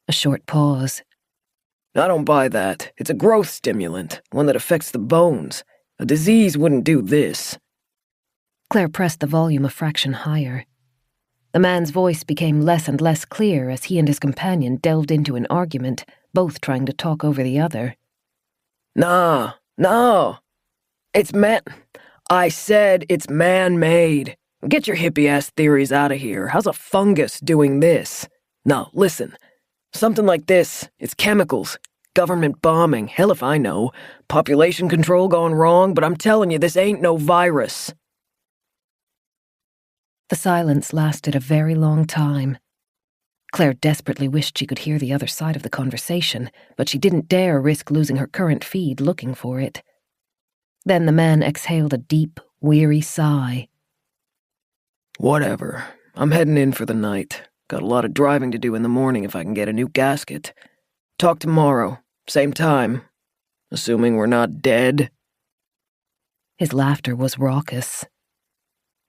A short pause. I don't buy that. It's a growth stimulant, one that affects the bones. A disease wouldn't do this. Claire pressed the volume a fraction higher. The man's voice became less and less clear as he and his companion delved into an argument, both trying to talk over the other. Nah. I said it's man-made. Get your hippie-ass theories out of here. How's a fungus doing this? No, listen. Something like this, it's chemicals. Government bombing, hell if I know. Population control gone wrong, but I'm telling you, this ain't no virus. The silence lasted a very long time. Claire desperately wished she could hear the other side of the conversation, but she didn't dare risk losing her current feed looking for it. Then the man exhaled a deep, weary sigh. Whatever. I'm heading in for the night. Got a lot of driving to do in the morning if I can get a new gasket. Talk tomorrow, same time. Assuming we're not dead. His laughter was raucous.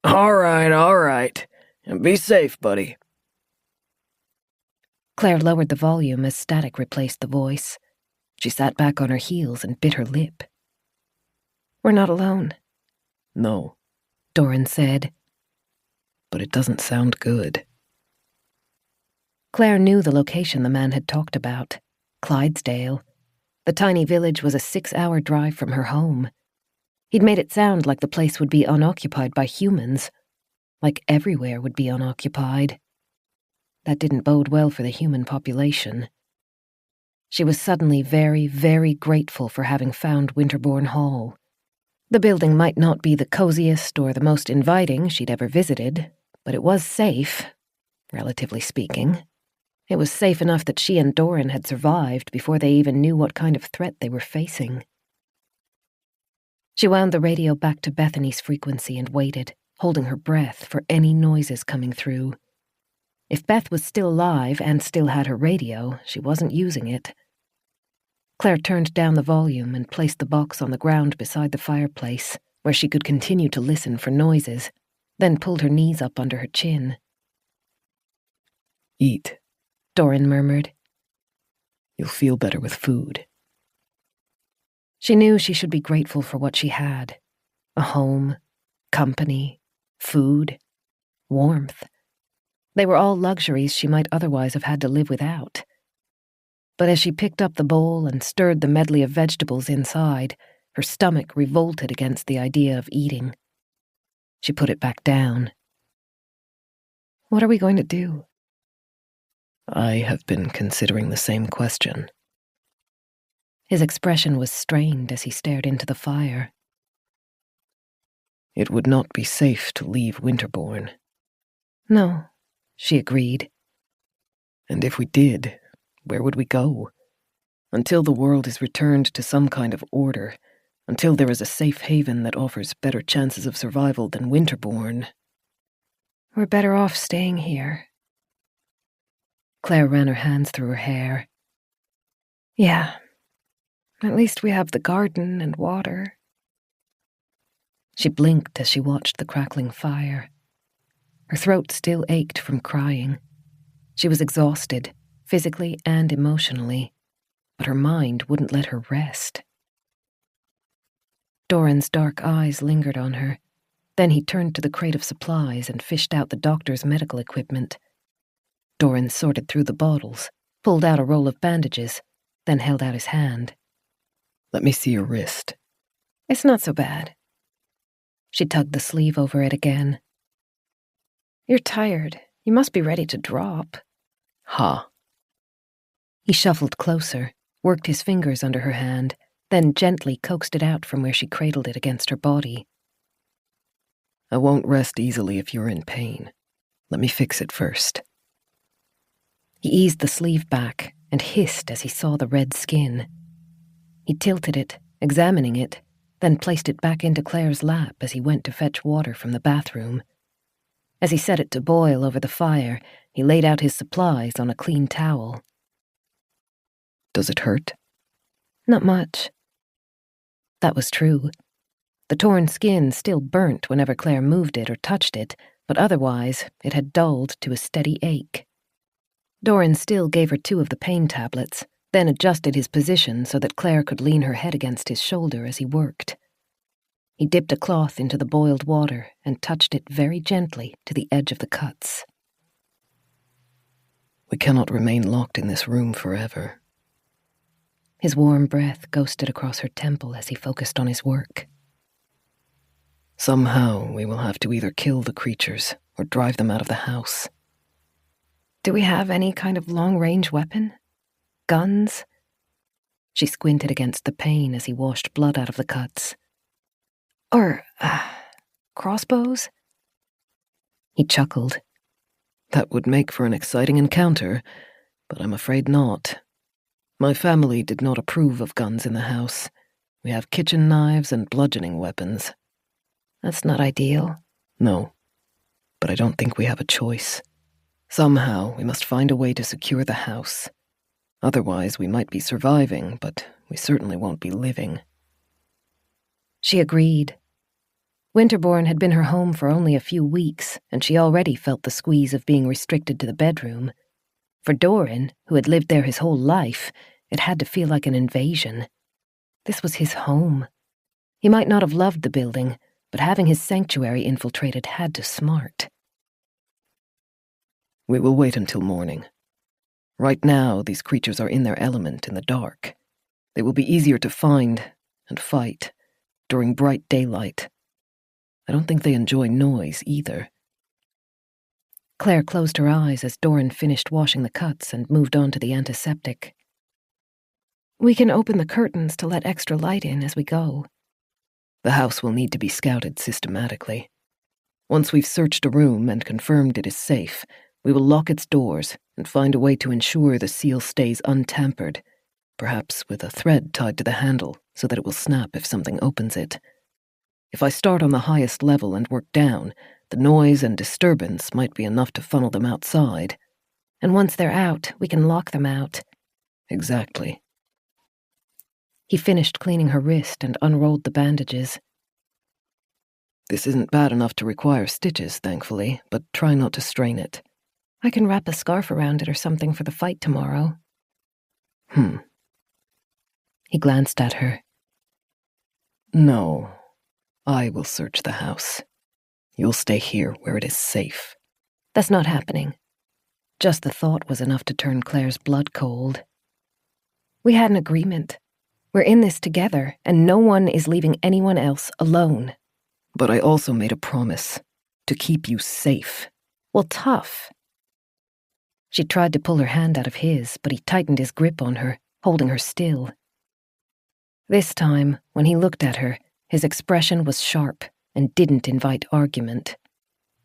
All right. And be safe, buddy. Claire lowered the volume as static replaced the voice. She sat back on her heels and bit her lip. We're not alone. No, Doran said. But it doesn't sound good. Claire knew the location the man had talked about, Clydesdale. The tiny village was a 6-hour drive from her home. He'd made it sound like the place would be unoccupied by humans, like everywhere would be unoccupied. That didn't bode well for the human population. She was suddenly very, very grateful for having found Winterbourne Hall. The building might not be the coziest or the most inviting she'd ever visited, but it was safe, relatively speaking. It was safe enough that she and Doran had survived before they even knew what kind of threat they were facing. She wound the radio back to Bethany's frequency and waited, holding her breath for any noises coming through. If Beth was still alive and still had her radio, she wasn't using it. Claire turned down the volume and placed the box on the ground beside the fireplace, where she could continue to listen for noises, then pulled her knees up under her chin. Eat, Doran murmured. You'll feel better with food. She knew she should be grateful for what she had. A home, company, food, warmth. They were all luxuries she might otherwise have had to live without. But as she picked up the bowl and stirred the medley of vegetables inside, her stomach revolted against the idea of eating. She put it back down. What are we going to do? I have been considering the same question. His expression was strained as he stared into the fire. It would not be safe to leave Winterbourne. No, she agreed. And if we did, where would we go? Until the world is returned to some kind of order, until there is a safe haven that offers better chances of survival than Winterborn. We're better off staying here. Claire ran her hands through her hair. Yeah. At least we have the garden and water. She blinked as she watched the crackling fire. Her throat still ached from crying. She was exhausted, physically and emotionally, but her mind wouldn't let her rest. Doran's dark eyes lingered on her. Then he turned to the crate of supplies and fished out the doctor's medical equipment. Doran sorted through the bottles, pulled out a roll of bandages, then held out his hand. Let me see your wrist. It's not so bad. She tugged the sleeve over it again. You're tired. You must be ready to drop. Ha. He shuffled closer, worked his fingers under her hand, then gently coaxed it out from where she cradled it against her body. I won't rest easily if you're in pain. Let me fix it first. He eased the sleeve back and hissed as he saw the red skin. He tilted it, examining it, then placed it back into Claire's lap as he went to fetch water from the bathroom. As he set it to boil over the fire, he laid out his supplies on a clean towel. Does it hurt? Not much. That was true. The torn skin still burnt whenever Claire moved it or touched it, but otherwise it had dulled to a steady ache. Doran still gave her 2 of the pain tablets, then adjusted his position so that Claire could lean her head against his shoulder as he worked. He dipped a cloth into the boiled water and touched it very gently to the edge of the cuts. We cannot remain locked in this room forever. His warm breath ghosted across her temple as he focused on his work. Somehow we will have to either kill the creatures or drive them out of the house. Do we have any kind of long-range weapon? Guns? She squinted against the pain as he washed blood out of the cuts. Or, crossbows? He chuckled. That would make for an exciting encounter, but I'm afraid not. My family did not approve of guns in the house. We have kitchen knives and bludgeoning weapons. That's not ideal. No, but I don't think we have a choice. Somehow we must find a way to secure the house. Otherwise we might be surviving, but we certainly won't be living. She agreed. Winterborn had been her home for only a few weeks, and she already felt the squeeze of being restricted to the bedroom. For Doran, who had lived there his whole life, it had to feel like an invasion. This was his home. He might not have loved the building, but having his sanctuary infiltrated had to smart. We will wait until morning. Right now, these creatures are in their element in the dark. They will be easier to find and fight during bright daylight. I don't think they enjoy noise either. Claire closed her eyes as Doran finished washing the cuts and moved on to the antiseptic. We can open the curtains to let extra light in as we go. The house will need to be scouted systematically. Once we've searched a room and confirmed it is safe, we will lock its doors and find a way to ensure the seal stays untampered, perhaps with a thread tied to the handle so that it will snap if something opens it. If I start on the highest level and work down, the noise and disturbance might be enough to funnel them outside. And once they're out, we can lock them out. Exactly. He finished cleaning her wrist and unrolled the bandages. This isn't bad enough to require stitches, thankfully, but try not to strain it. I can wrap a scarf around it or something for the fight tomorrow. He glanced at her. No, I will search the house. You'll stay here where it is safe. That's not happening. Just the thought was enough to turn Claire's blood cold. We had an agreement. We're in this together, and no one is leaving anyone else alone. But I also made a promise to keep you safe. Well, tough. She tried to pull her hand out of his, but he tightened his grip on her, holding her still. This time, when he looked at her, his expression was sharp and didn't invite argument.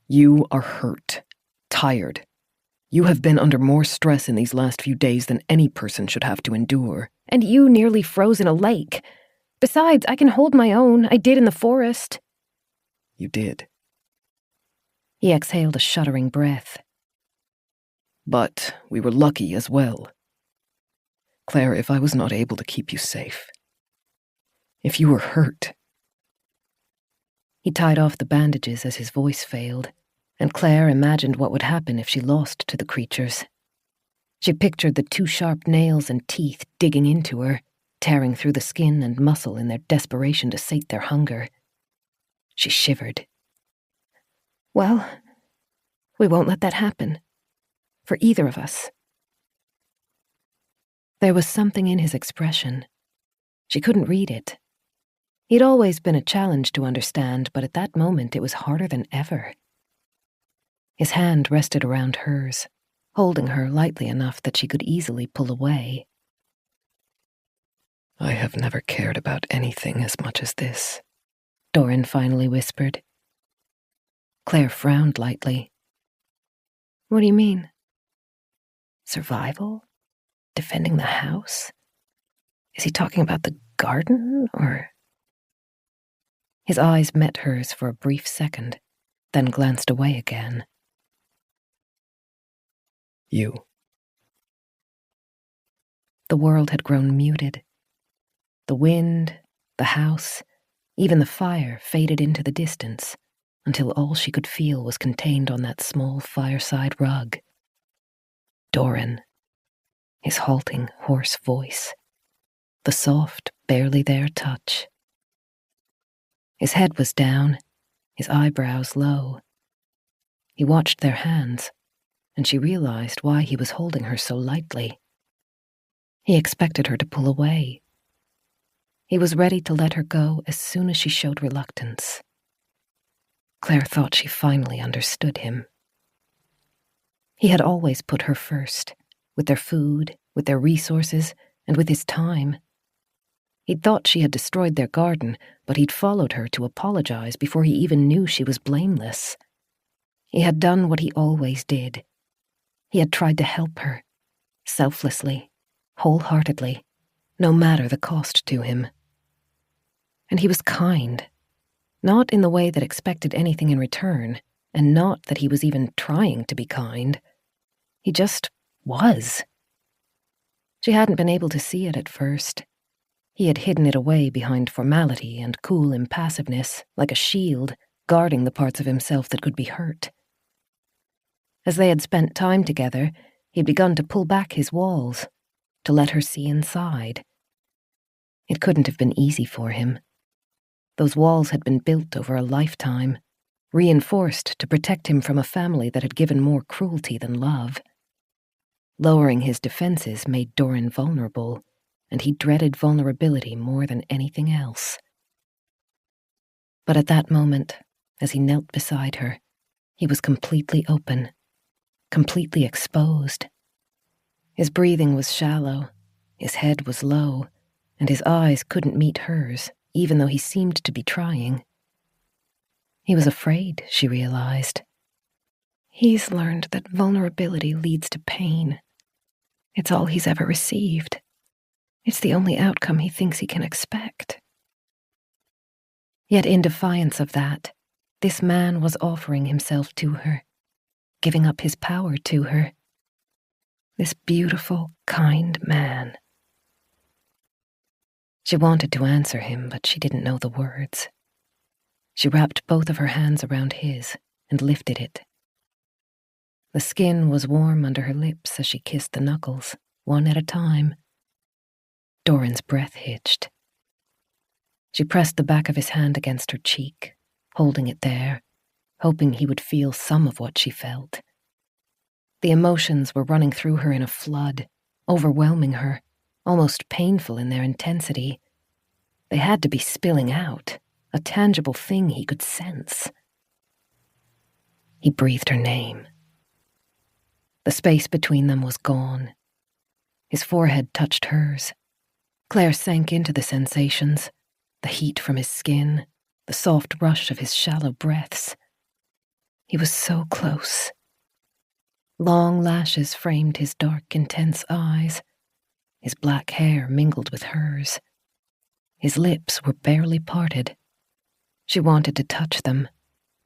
You are hurt, tired, You have been under more stress in these last few days than any person should have to endure. And you nearly froze in a lake. Besides, I can hold my own. I did in the forest. You did. He exhaled a shuddering breath. But we were lucky as well. Claire, if I was not able to keep you safe, if you were hurt... He tied off the bandages as his voice failed, and Claire imagined what would happen if she lost to the creatures. She pictured the 2 sharp nails and teeth digging into her, tearing through the skin and muscle in their desperation to sate their hunger. She shivered. Well, we won't let that happen. For either of us. There was something in his expression. She couldn't read it. He'd always been a challenge to understand, but at that moment it was harder than ever. His hand rested around hers, holding her lightly enough that she could easily pull away. I have never cared about anything as much as this, Doran finally whispered. Claire frowned lightly. What do you mean? Survival? Defending the house? Is he talking about the garden, or... His eyes met hers for a brief second, then glanced away again. You. The world had grown muted. The wind, the house, even the fire faded into the distance, until all she could feel was contained on that small fireside rug. Doran. His halting, hoarse voice. The soft, barely there touch. His head was down, his eyebrows low. He watched their hands, and she realized why he was holding her so lightly. He expected her to pull away. He was ready to let her go as soon as she showed reluctance. Claire thought she finally understood him. He had always put her first, with their food, with their resources, and with his time. He'd thought she had destroyed their garden, but he'd followed her to apologize before he even knew she was blameless. He had done what he always did. He had tried to help her, selflessly, wholeheartedly, no matter the cost to him. And he was kind, not in the way that expected anything in return, and not that he was even trying to be kind. He just was. She hadn't been able to see it at first. He had hidden it away behind formality and cool impassiveness, like a shield, guarding the parts of himself that could be hurt. As they had spent time together, he'd begun to pull back his walls, to let her see inside. It couldn't have been easy for him. Those walls had been built over a lifetime, reinforced to protect him from a family that had given more cruelty than love. Lowering his defenses made Doran vulnerable, and he dreaded vulnerability more than anything else. But at that moment, as he knelt beside her, he was completely open, completely exposed. His breathing was shallow, his head was low, and his eyes couldn't meet hers, even though he seemed to be trying. He was afraid, she realized. He's learned that vulnerability leads to pain. It's all he's ever received. It's the only outcome he thinks he can expect. Yet in defiance of that, this man was offering himself to her, giving up his power to her. This beautiful, kind man. She wanted to answer him, but she didn't know the words. She wrapped both of her hands around his and lifted it. The skin was warm under her lips as she kissed the knuckles, one at a time. Doran's breath hitched. She pressed the back of his hand against her cheek, holding it there, hoping he would feel some of what she felt. The emotions were running through her in a flood, overwhelming her, almost painful in their intensity. They had to be spilling out, a tangible thing he could sense. He breathed her name. The space between them was gone. His forehead touched hers. Claire sank into the sensations, the heat from his skin, the soft rush of his shallow breaths. He was so close. Long lashes framed his dark, intense eyes. His black hair mingled with hers. His lips were barely parted. She wanted to touch them,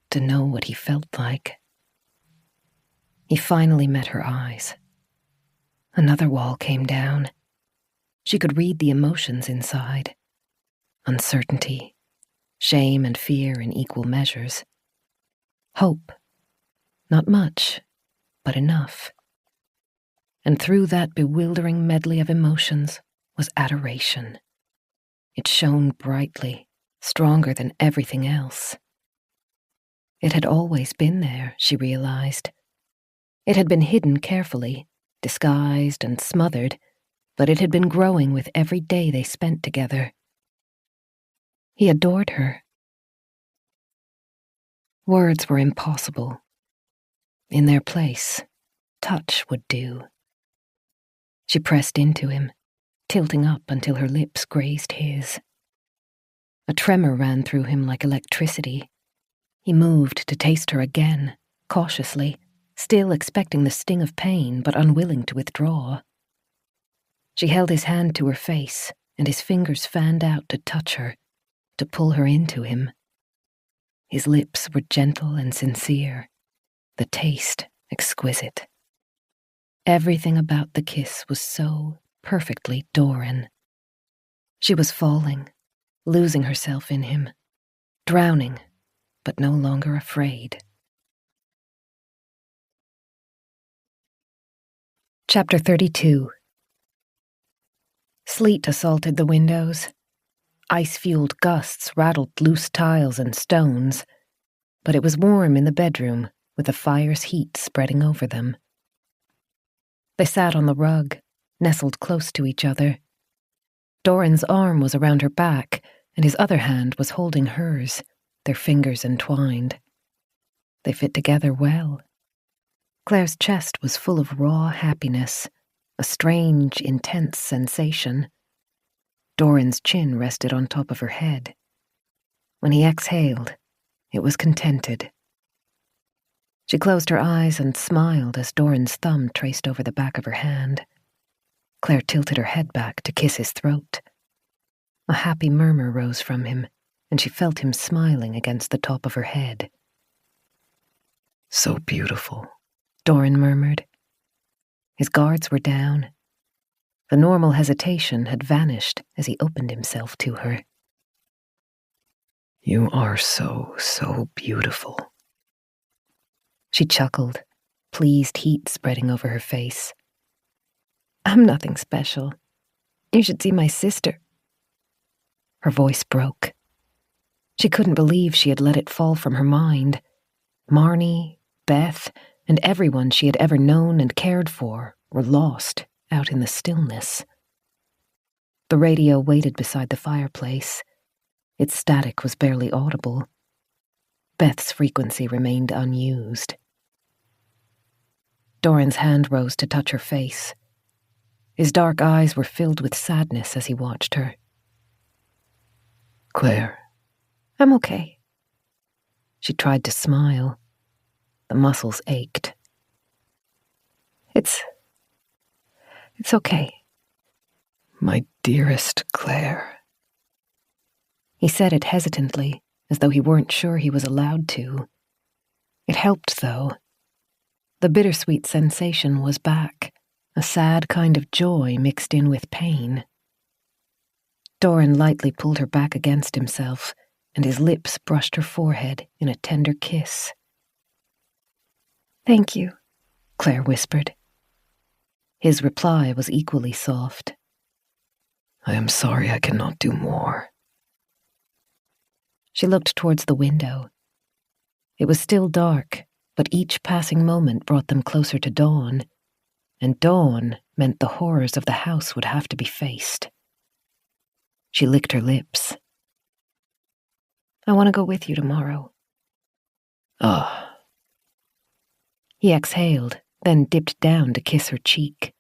to know what he felt like. He finally met her eyes. Another wall came down. She could read the emotions inside. Uncertainty, shame and fear in equal measures. Hope. Not much, but enough. And through that bewildering medley of emotions was adoration. It shone brightly, stronger than everything else. It had always been there, she realized. It had been hidden carefully, disguised and smothered, but it had been growing with every day they spent together. He adored her. Words were impossible. In their place, touch would do. She pressed into him, tilting up until her lips grazed his. A tremor ran through him like electricity. He moved to taste her again, cautiously, still expecting the sting of pain but unwilling to withdraw. She held his hand to her face, and his fingers fanned out to touch her, to pull her into him. His lips were gentle and sincere, the taste exquisite. Everything about the kiss was so perfectly Doran. She was falling, losing herself in him, drowning, but no longer afraid. Chapter 32. Sleet assaulted the windows. Ice-fueled gusts rattled loose tiles and stones, but it was warm in the bedroom with the fire's heat spreading over them. They sat on the rug, nestled close to each other. Doran's arm was around her back, and his other hand was holding hers, their fingers entwined. They fit together well. Claire's chest was full of raw happiness, a strange, intense sensation. Doran's chin rested on top of her head. When he exhaled, it was contented. She closed her eyes and smiled as Doran's thumb traced over the back of her hand. Claire tilted her head back to kiss his throat. A happy murmur rose from him, and she felt him smiling against the top of her head. So beautiful, Doran murmured. His guards were down. The normal hesitation had vanished as he opened himself to her. You are so beautiful. She chuckled, pleased heat spreading over her face. I'm nothing special. You should see my sister. Her voice broke. She couldn't believe she had let it fall from her mind. Marnie, Beth, and everyone she had ever known and cared for were lost out in the stillness. The radio waited beside the fireplace. Its static was barely audible. Beth's frequency remained unused. Doran's hand rose to touch her face. His dark eyes were filled with sadness as he watched her. Claire. I'm okay. She tried to smile. The muscles ached. It's okay. My dearest Claire. He said it hesitantly, as though he weren't sure he was allowed to. It helped, though. The bittersweet sensation was back, a sad kind of joy mixed in with pain. Doran lightly pulled her back against himself, and his lips brushed her forehead in a tender kiss. Thank you, Claire whispered. His reply was equally soft. I am sorry I cannot do more. She looked towards the window. It was still dark, but each passing moment brought them closer to dawn, and dawn meant the horrors of the house would have to be faced. She licked her lips. I want to go with you tomorrow. Ah. He exhaled, then dipped down to kiss her cheek.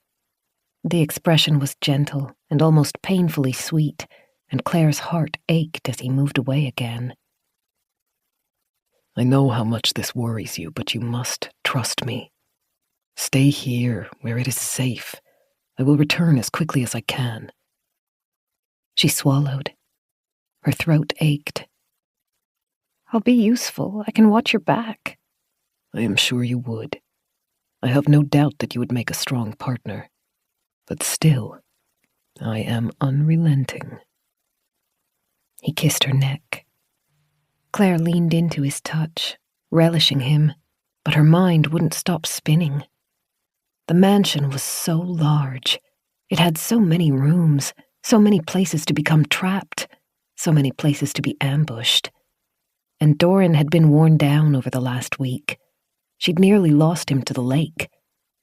The expression was gentle and almost painfully sweet, and Claire's heart ached as he moved away again. I know how much this worries you, but you must trust me. Stay here, where it is safe. I will return as quickly as I can. She swallowed. Her throat ached. I'll be useful. I can watch your back. I am sure you would. I have no doubt that you would make a strong partner. But still, I am unrelenting. He kissed her neck. Claire leaned into his touch, relishing him, but her mind wouldn't stop spinning. The mansion was so large. It had so many rooms, so many places to become trapped, so many places to be ambushed. And Doran had been worn down over the last week. She'd nearly lost him to the lake.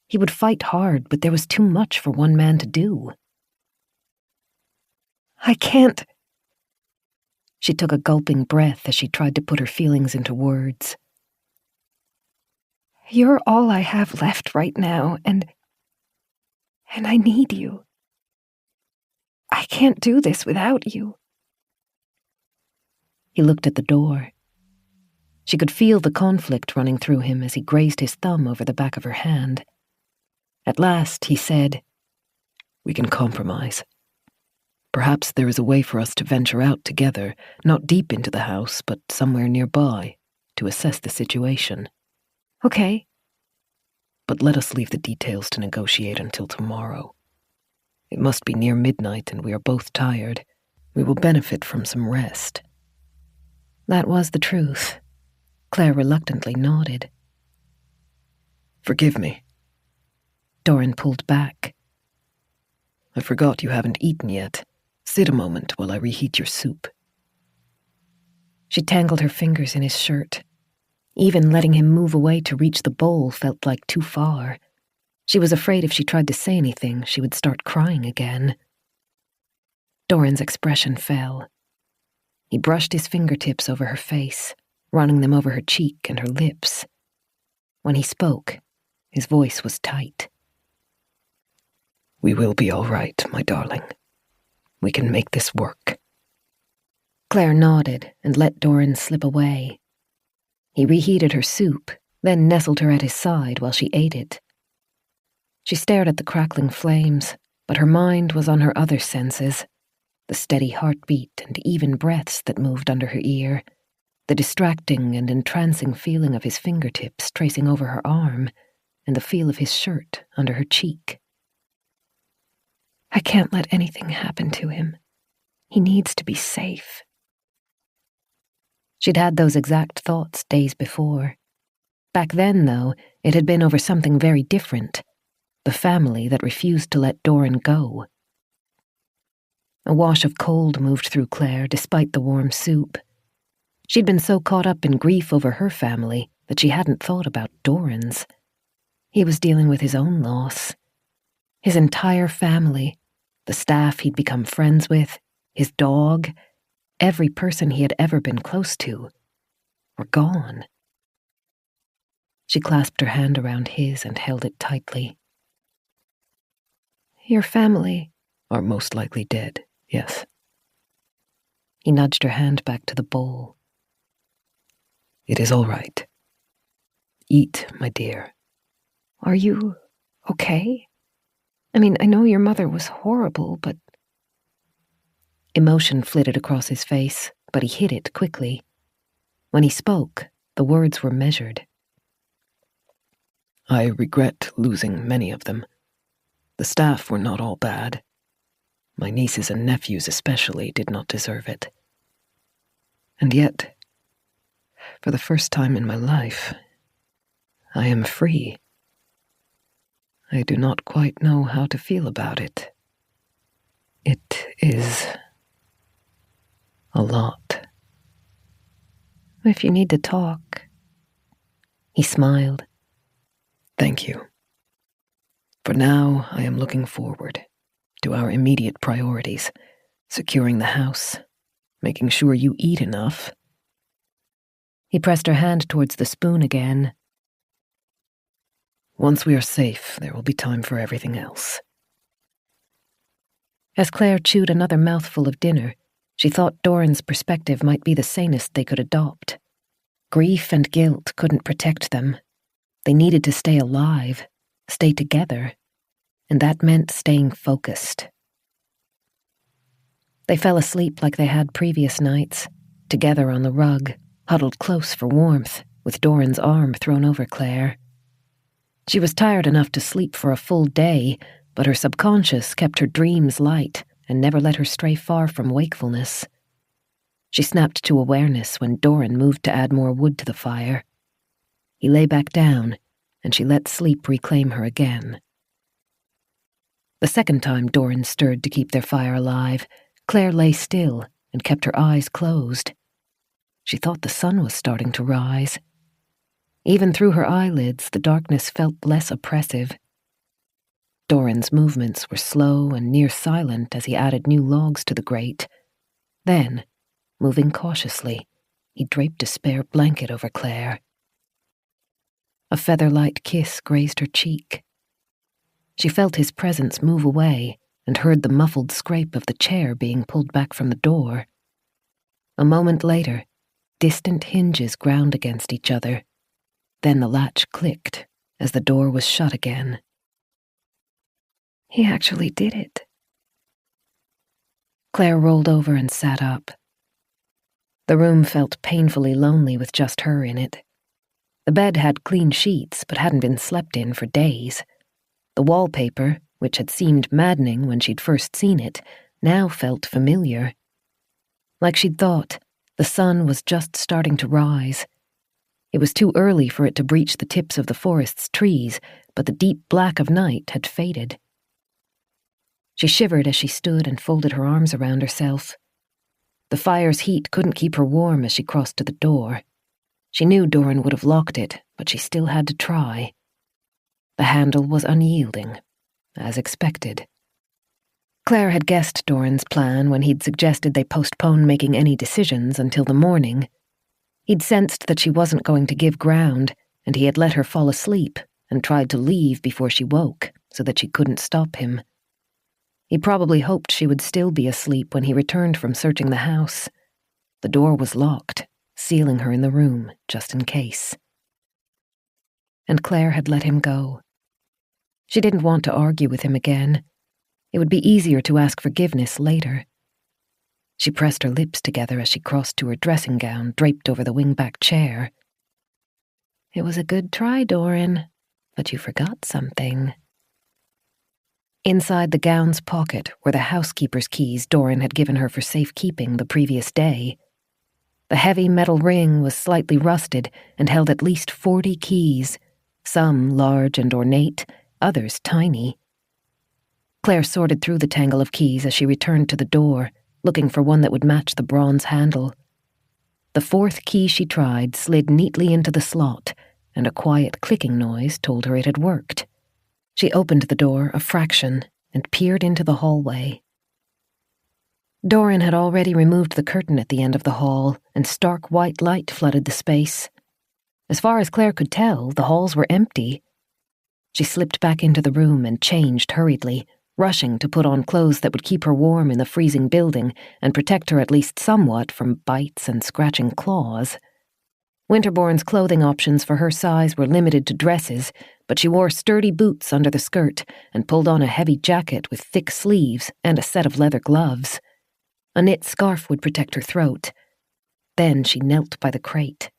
He would fight hard, but there was too much for one man to do. I can't. She took a gulping breath as she tried to put her feelings into words. You're all I have left right now, and I need you. I can't do this without you. He looked at the door. She could feel the conflict running through him as he grazed his thumb over the back of her hand. At last, he said, We can compromise. Perhaps there is a way for us to venture out together, not deep into the house, but somewhere nearby, to assess the situation. Okay. But let us leave the details to negotiate until tomorrow. It must be near midnight and we are both tired. We will benefit from some rest. That was the truth. Claire reluctantly nodded. Forgive me. Doran pulled back. I forgot you haven't eaten yet. Sit a moment while I reheat your soup. She tangled her fingers in his shirt. Even letting him move away to reach the bowl felt like too far. She was afraid if she tried to say anything, she would start crying again. Doran's expression fell. He brushed his fingertips over her face, running them over her cheek and her lips. When he spoke, his voice was tight. We will be all right, my darling. We can make this work. Claire nodded and let Doran slip away. He reheated her soup, then nestled her at his side while she ate it. She stared at the crackling flames, but her mind was on her other senses, the steady heartbeat and even breaths that moved under her ear, the distracting and entrancing feeling of his fingertips tracing over her arm, and the feel of his shirt under her cheek. I can't let anything happen to him. He needs to be safe. She'd had those exact thoughts days before. Back then, though, it had been over something very different. The family that refused to let Doran go. A wash of cold moved through Claire despite the warm soup. She'd been so caught up in grief over her family that she hadn't thought about Doran's. He was dealing with his own loss. His entire family, the staff he'd become friends with, his dog, every person he had ever been close to, were gone. She clasped her hand around his and held it tightly. Your family are most likely dead, yes. He nudged her hand back to the bowl. It is all right. Eat, my dear. Are you okay? I mean, I know your mother was horrible, but... Emotion flitted across his face, but he hid it quickly. When he spoke, the words were measured. I regret losing many of them. The staff were not all bad. My nieces and nephews especially did not deserve it. And yet, for the first time in my life, I am free. I do not quite know how to feel about it. It is a lot. If you need to talk. He smiled. Thank you. For now, I am looking forward to our immediate priorities, securing the house, making sure you eat enough. He pressed her hand towards the spoon again. Once we are safe, there will be time for everything else. As Claire chewed another mouthful of dinner, she thought Doran's perspective might be the sanest they could adopt. Grief and guilt couldn't protect them. They needed to stay alive, stay together, and that meant staying focused. They fell asleep like they had previous nights, together on the rug, huddled close for warmth, with Doran's arm thrown over Claire. She was tired enough to sleep for a full day, but her subconscious kept her dreams light and never let her stray far from wakefulness. She snapped to awareness when Doran moved to add more wood to the fire. He lay back down, and she let sleep reclaim her again. The second time Doran stirred to keep their fire alive, Claire lay still and kept her eyes closed. She thought the sun was starting to rise. Even through her eyelids, the darkness felt less oppressive. Doran's movements were slow and near silent as he added new logs to the grate. Then, moving cautiously, he draped a spare blanket over Claire. A feather-light kiss grazed her cheek. She felt his presence move away and heard the muffled scrape of the chair being pulled back from the door. A moment later, distant hinges ground against each other. Then the latch clicked as the door was shut again. He actually did it. Claire rolled over and sat up. The room felt painfully lonely with just her in it. The bed had clean sheets but hadn't been slept in for days. The wallpaper, which had seemed maddening when she'd first seen it, now felt familiar. Like she'd thought, the sun was just starting to rise. It was too early for it to breach the tips of the forest's trees, but the deep black of night had faded. She shivered as she stood and folded her arms around herself. The fire's heat couldn't keep her warm as she crossed to the door. She knew Doran would have locked it, but she still had to try. The handle was unyielding, as expected. Claire had guessed Doran's plan when he'd suggested they postpone making any decisions until the morning. He'd sensed that she wasn't going to give ground, and he had let her fall asleep and tried to leave before she woke so that she couldn't stop him. He probably hoped she would still be asleep when he returned from searching the house. The door was locked, sealing her in the room just in case. And Claire had let him go. She didn't want to argue with him again. It would be easier to ask forgiveness later. She pressed her lips together as she crossed to her dressing gown draped over the wingback chair. It was a good try, Doran, but you forgot something. Inside the gown's pocket were the housekeeper's keys Doran had given her for safekeeping the previous day. The heavy metal ring was slightly rusted and held at least 40 keys, some large and ornate, others tiny. Claire sorted through the tangle of keys as she returned to the door, looking for one that would match the bronze handle. The fourth key she tried slid neatly into the slot, and a quiet clicking noise told her it had worked. She opened the door a fraction and peered into the hallway. Doran had already removed the curtain at the end of the hall, and stark white light flooded the space. As far as Claire could tell, the halls were empty. She slipped back into the room and changed hurriedly, rushing to put on clothes that would keep her warm in the freezing building and protect her at least somewhat from bites and scratching claws. Winterbourne's clothing options for her size were limited to dresses, but she wore sturdy boots under the skirt and pulled on a heavy jacket with thick sleeves and a set of leather gloves. A knit scarf would protect her throat. Then she knelt by the crate.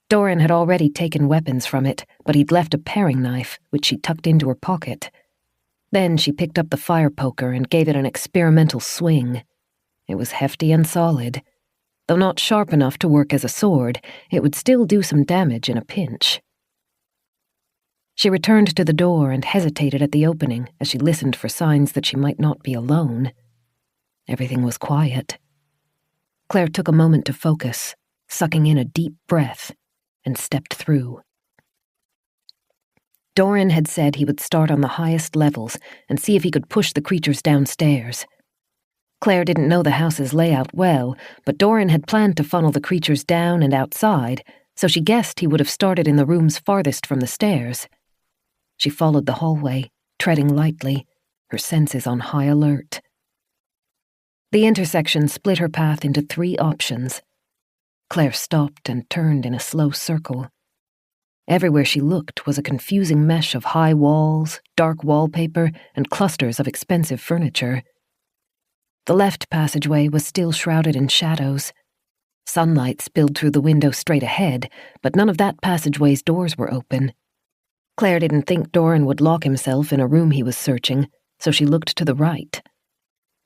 Doran had already taken weapons from it, but he'd left a paring knife, which she tucked into her pocket. Then she picked up the fire poker and gave it an experimental swing. It was hefty and solid. Though not sharp enough to work as a sword, it would still do some damage in a pinch. She returned to the door and hesitated at the opening as she listened for signs that she might not be alone. Everything was quiet. Claire took a moment to focus, sucking in a deep breath, and stepped through. Doran had said he would start on the highest levels and see if he could push the creatures downstairs. Claire didn't know the house's layout well, but Doran had planned to funnel the creatures down and outside, so she guessed he would have started in the rooms farthest from the stairs. She followed the hallway, treading lightly, her senses on high alert. The intersection split her path into 3 options. Claire stopped and turned in a slow circle. Everywhere she looked was a confusing mesh of high walls, dark wallpaper, and clusters of expensive furniture. The left passageway was still shrouded in shadows. Sunlight spilled through the window straight ahead, but none of that passageway's doors were open. Claire didn't think Doran would lock himself in a room he was searching, so she looked to the right.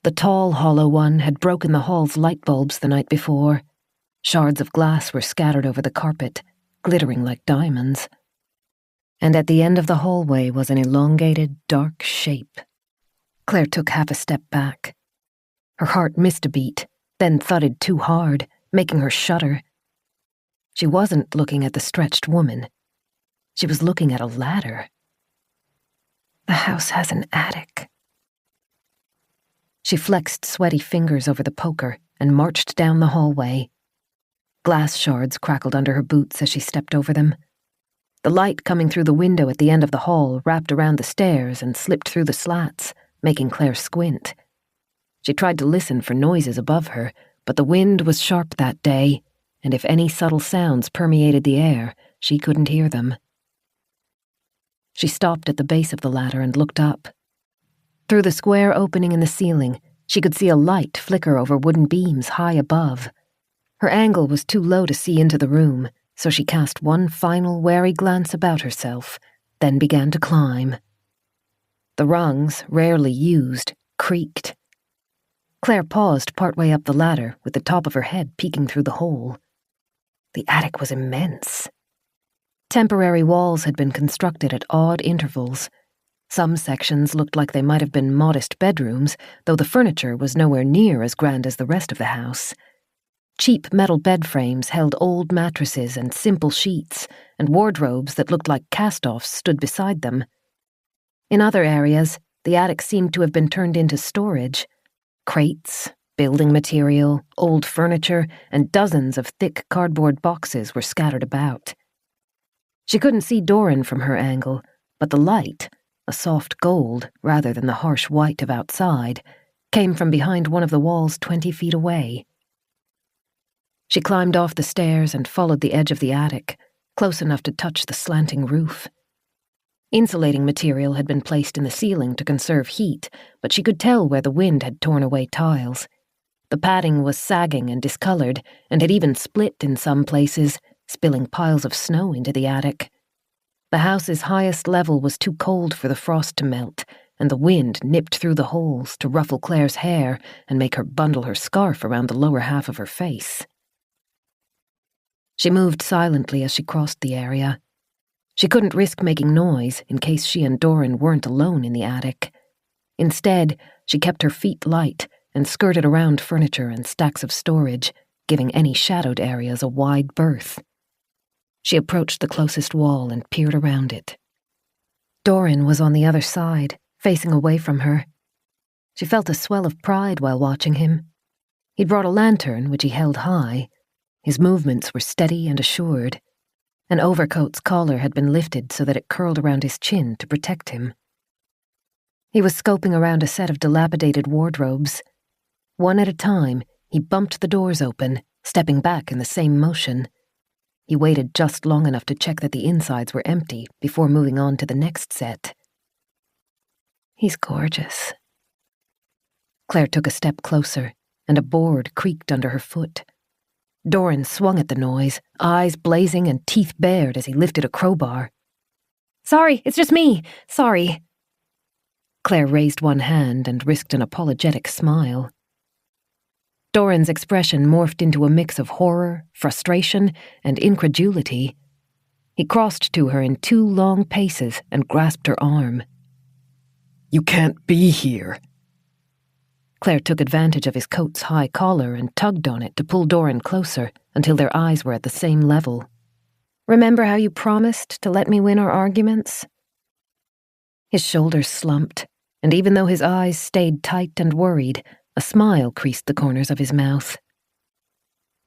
The tall, hollow one had broken the hall's light bulbs the night before. Shards of glass were scattered over the carpet, glittering like diamonds. And at the end of the hallway was an elongated, dark shape. Claire took half a step back. Her heart missed a beat, then thudded too hard, making her shudder. She wasn't looking at the stretched woman. She was looking at a ladder. The house has an attic. She flexed sweaty fingers over the poker and marched down the hallway. Glass shards crackled under her boots as she stepped over them. The light coming through the window at the end of the hall wrapped around the stairs and slipped through the slats, making Claire squint. She tried to listen for noises above her, but the wind was sharp that day, and if any subtle sounds permeated the air, she couldn't hear them. She stopped at the base of the ladder and looked up. Through the square opening in the ceiling, she could see a light flicker over wooden beams high above. Her angle was too low to see into the room, so she cast one final wary glance about herself, then began to climb. The rungs, rarely used, creaked. Claire paused partway up the ladder, with the top of her head peeking through the hole. The attic was immense. Temporary walls had been constructed at odd intervals. Some sections looked like they might have been modest bedrooms, though the furniture was nowhere near as grand as the rest of the house. Cheap metal bed frames held old mattresses and simple sheets, and wardrobes that looked like cast-offs stood beside them. In other areas, the attic seemed to have been turned into storage. Crates, building material, old furniture, and dozens of thick cardboard boxes were scattered about. She couldn't see Doran from her angle, but the light, a soft gold rather than the harsh white of outside, came from behind one of the walls 20 feet away. She climbed off the stairs and followed the edge of the attic, close enough to touch the slanting roof. Insulating material had been placed in the ceiling to conserve heat, but she could tell where the wind had torn away tiles. The padding was sagging and discolored, and had even split in some places, spilling piles of snow into the attic. The house's highest level was too cold for the frost to melt, and the wind nipped through the holes to ruffle Claire's hair and make her bundle her scarf around the lower half of her face. She moved silently as she crossed the area. She couldn't risk making noise in case she and Doran weren't alone in the attic. Instead, she kept her feet light and skirted around furniture and stacks of storage, giving any shadowed areas a wide berth. She approached the closest wall and peered around it. Doran was on the other side, facing away from her. She felt a swell of pride while watching him. He'd brought a lantern, which he held high. His movements were steady and assured. An overcoat's collar had been lifted so that it curled around his chin to protect him. He was scoping around a set of dilapidated wardrobes. One at a time, he bumped the doors open, stepping back in the same motion. He waited just long enough to check that the insides were empty before moving on to the next set. He's gorgeous. Claire took a step closer, and a board creaked under her foot. Doran swung at the noise, eyes blazing and teeth bared as he lifted a crowbar. Sorry, it's just me. Sorry. Claire raised one hand and risked an apologetic smile. Doran's expression morphed into a mix of horror, frustration, and incredulity. He crossed to her in 2 long paces and grasped her arm. You can't be here. Claire took advantage of his coat's high collar and tugged on it to pull Doran closer until their eyes were at the same level. Remember how you promised to let me win our arguments? His shoulders slumped, and even though his eyes stayed tight and worried, a smile creased the corners of his mouth.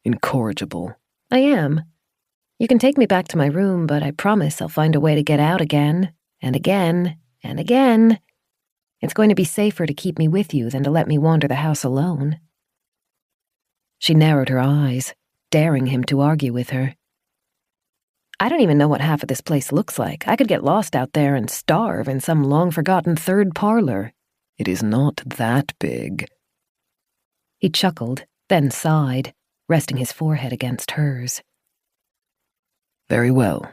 Incorrigible. I am. You can take me back to my room, but I promise I'll find a way to get out again, and again, and again. It's going to be safer to keep me with you than to let me wander the house alone. She narrowed her eyes, daring him to argue with her. I don't even know what half of this place looks like. I could get lost out there and starve in some long-forgotten third parlor. It is not that big. He chuckled, then sighed, resting his forehead against hers. Very well.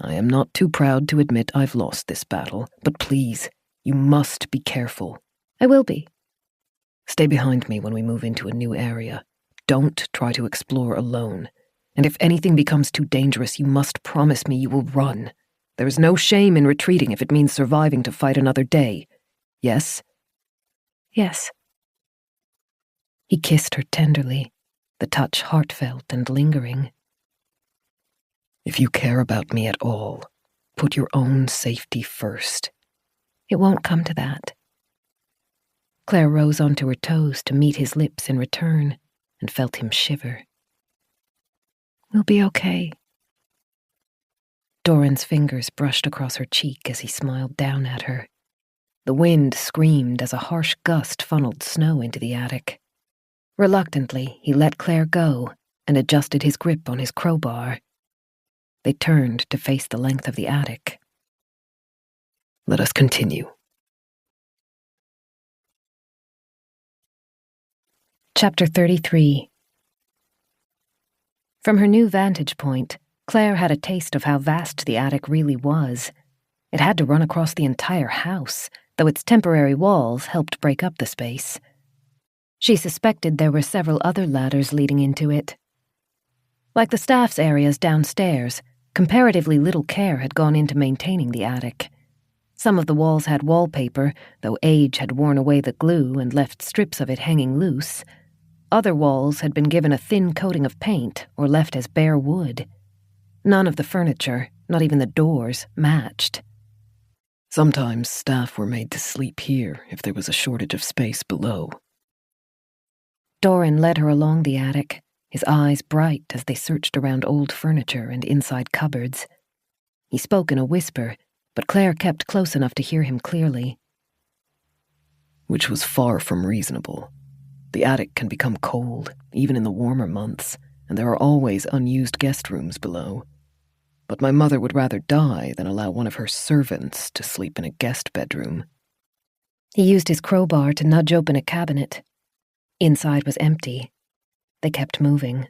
I am not too proud to admit I've lost this battle, but please, you must be careful. I will be. Stay behind me when we move into a new area. Don't try to explore alone. And if anything becomes too dangerous, you must promise me you will run. There is no shame in retreating if it means surviving to fight another day. Yes? Yes. He kissed her tenderly, the touch heartfelt and lingering. If you care about me at all, put your own safety first. It won't come to that. Claire rose onto her toes to meet his lips in return and felt him shiver. We'll be okay. Doran's fingers brushed across her cheek as he smiled down at her. The wind screamed as a harsh gust funneled snow into the attic. Reluctantly, he let Claire go and adjusted his grip on his crowbar. They turned to face the length of the attic. Let us continue. Chapter 33. From her new vantage point, Claire had a taste of how vast the attic really was. It had to run across the entire house, though its temporary walls helped break up the space. She suspected there were several other ladders leading into it. Like the staff's areas downstairs, comparatively little care had gone into maintaining the attic. Some of the walls had wallpaper, though age had worn away the glue and left strips of it hanging loose. Other walls had been given a thin coating of paint or left as bare wood. None of the furniture, not even the doors, matched. Sometimes staff were made to sleep here if there was a shortage of space below. Doran led her along the attic, his eyes bright as they searched around old furniture and inside cupboards. He spoke in a whisper, but Claire kept close enough to hear him clearly. Which was far from reasonable. The attic can become cold, even in the warmer months, and there are always unused guest rooms below. But my mother would rather die than allow one of her servants to sleep in a guest bedroom. He used his crowbar to nudge open a cabinet. Inside was empty. They kept moving.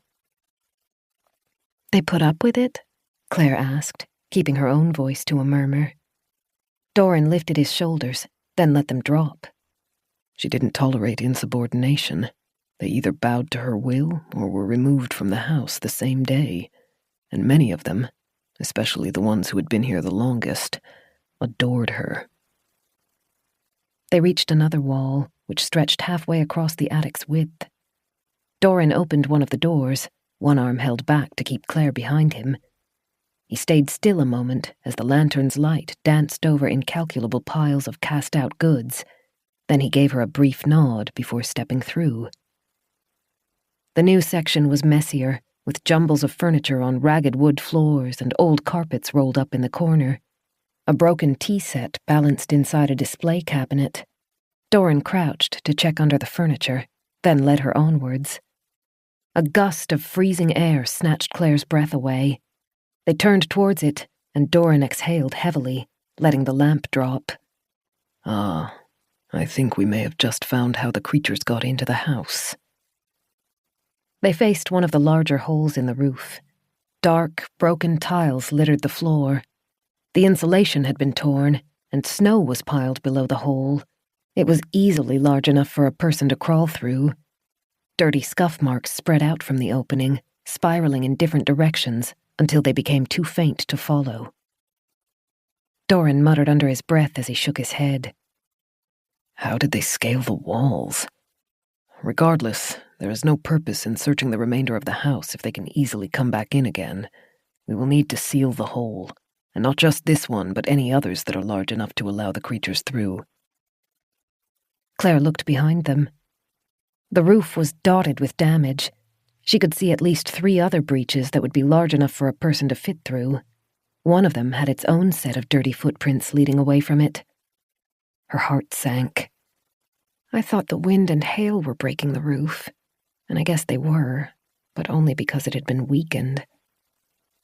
They put up with it? Claire asked, keeping her own voice to a murmur. Doran lifted his shoulders, then let them drop. She didn't tolerate insubordination. They either bowed to her will or were removed from the house the same day, and many of them, especially the ones who had been here the longest, adored her. They reached another wall, which stretched halfway across the attic's width. Doran opened one of the doors, one arm held back to keep Claire behind him. He stayed still a moment as the lantern's light danced over incalculable piles of cast-out goods. Then he gave her a brief nod before stepping through. The new section was messier, with jumbles of furniture on ragged wood floors and old carpets rolled up in the corner. A broken tea set balanced inside a display cabinet. Doran crouched to check under the furniture, then led her onwards. A gust of freezing air snatched Claire's breath away. They turned towards it, and Doran exhaled heavily, letting the lamp drop. Ah, I think we may have just found how the creatures got into the house. They faced one of the larger holes in the roof. Dark, broken tiles littered the floor. The insulation had been torn, and snow was piled below the hole. It was easily large enough for a person to crawl through. Dirty scuff marks spread out from the opening, spiraling in different directions until they became too faint to follow. Doran muttered under his breath as he shook his head. How did they scale the walls? Regardless, there is no purpose in searching the remainder of the house if they can easily come back in again. We will need to seal the hole, and not just this one, but any others that are large enough to allow the creatures through. Claire looked behind them. The roof was dotted with damage. She could see at least 3 other breaches that would be large enough for a person to fit through. One of them had its own set of dirty footprints leading away from it. Her heart sank. I thought the wind and hail were breaking the roof, and I guess they were, but only because it had been weakened.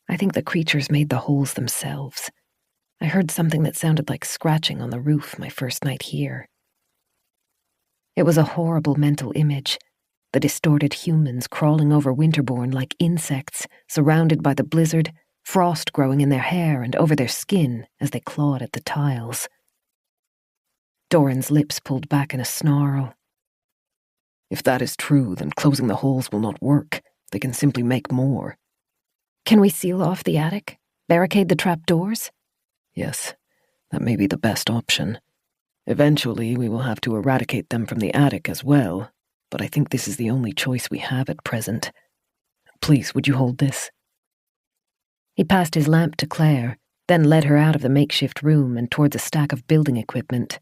I think the creatures made the holes themselves. I heard something that sounded like scratching on the roof my first night here. It was a horrible mental image. The distorted humans crawling over Winterborn like insects, surrounded by the blizzard, frost growing in their hair and over their skin as they clawed at the tiles. Doran's lips pulled back in a snarl. If that is true, then closing the holes will not work. They can simply make more. Can we seal off the attic? Barricade the trap doors? Yes, that may be the best option. Eventually, we will have to eradicate them from the attic as well, but I think this is the only choice we have at present. Please, would you hold this? He passed his lamp to Claire, then led her out of the makeshift room and towards a stack of building equipment.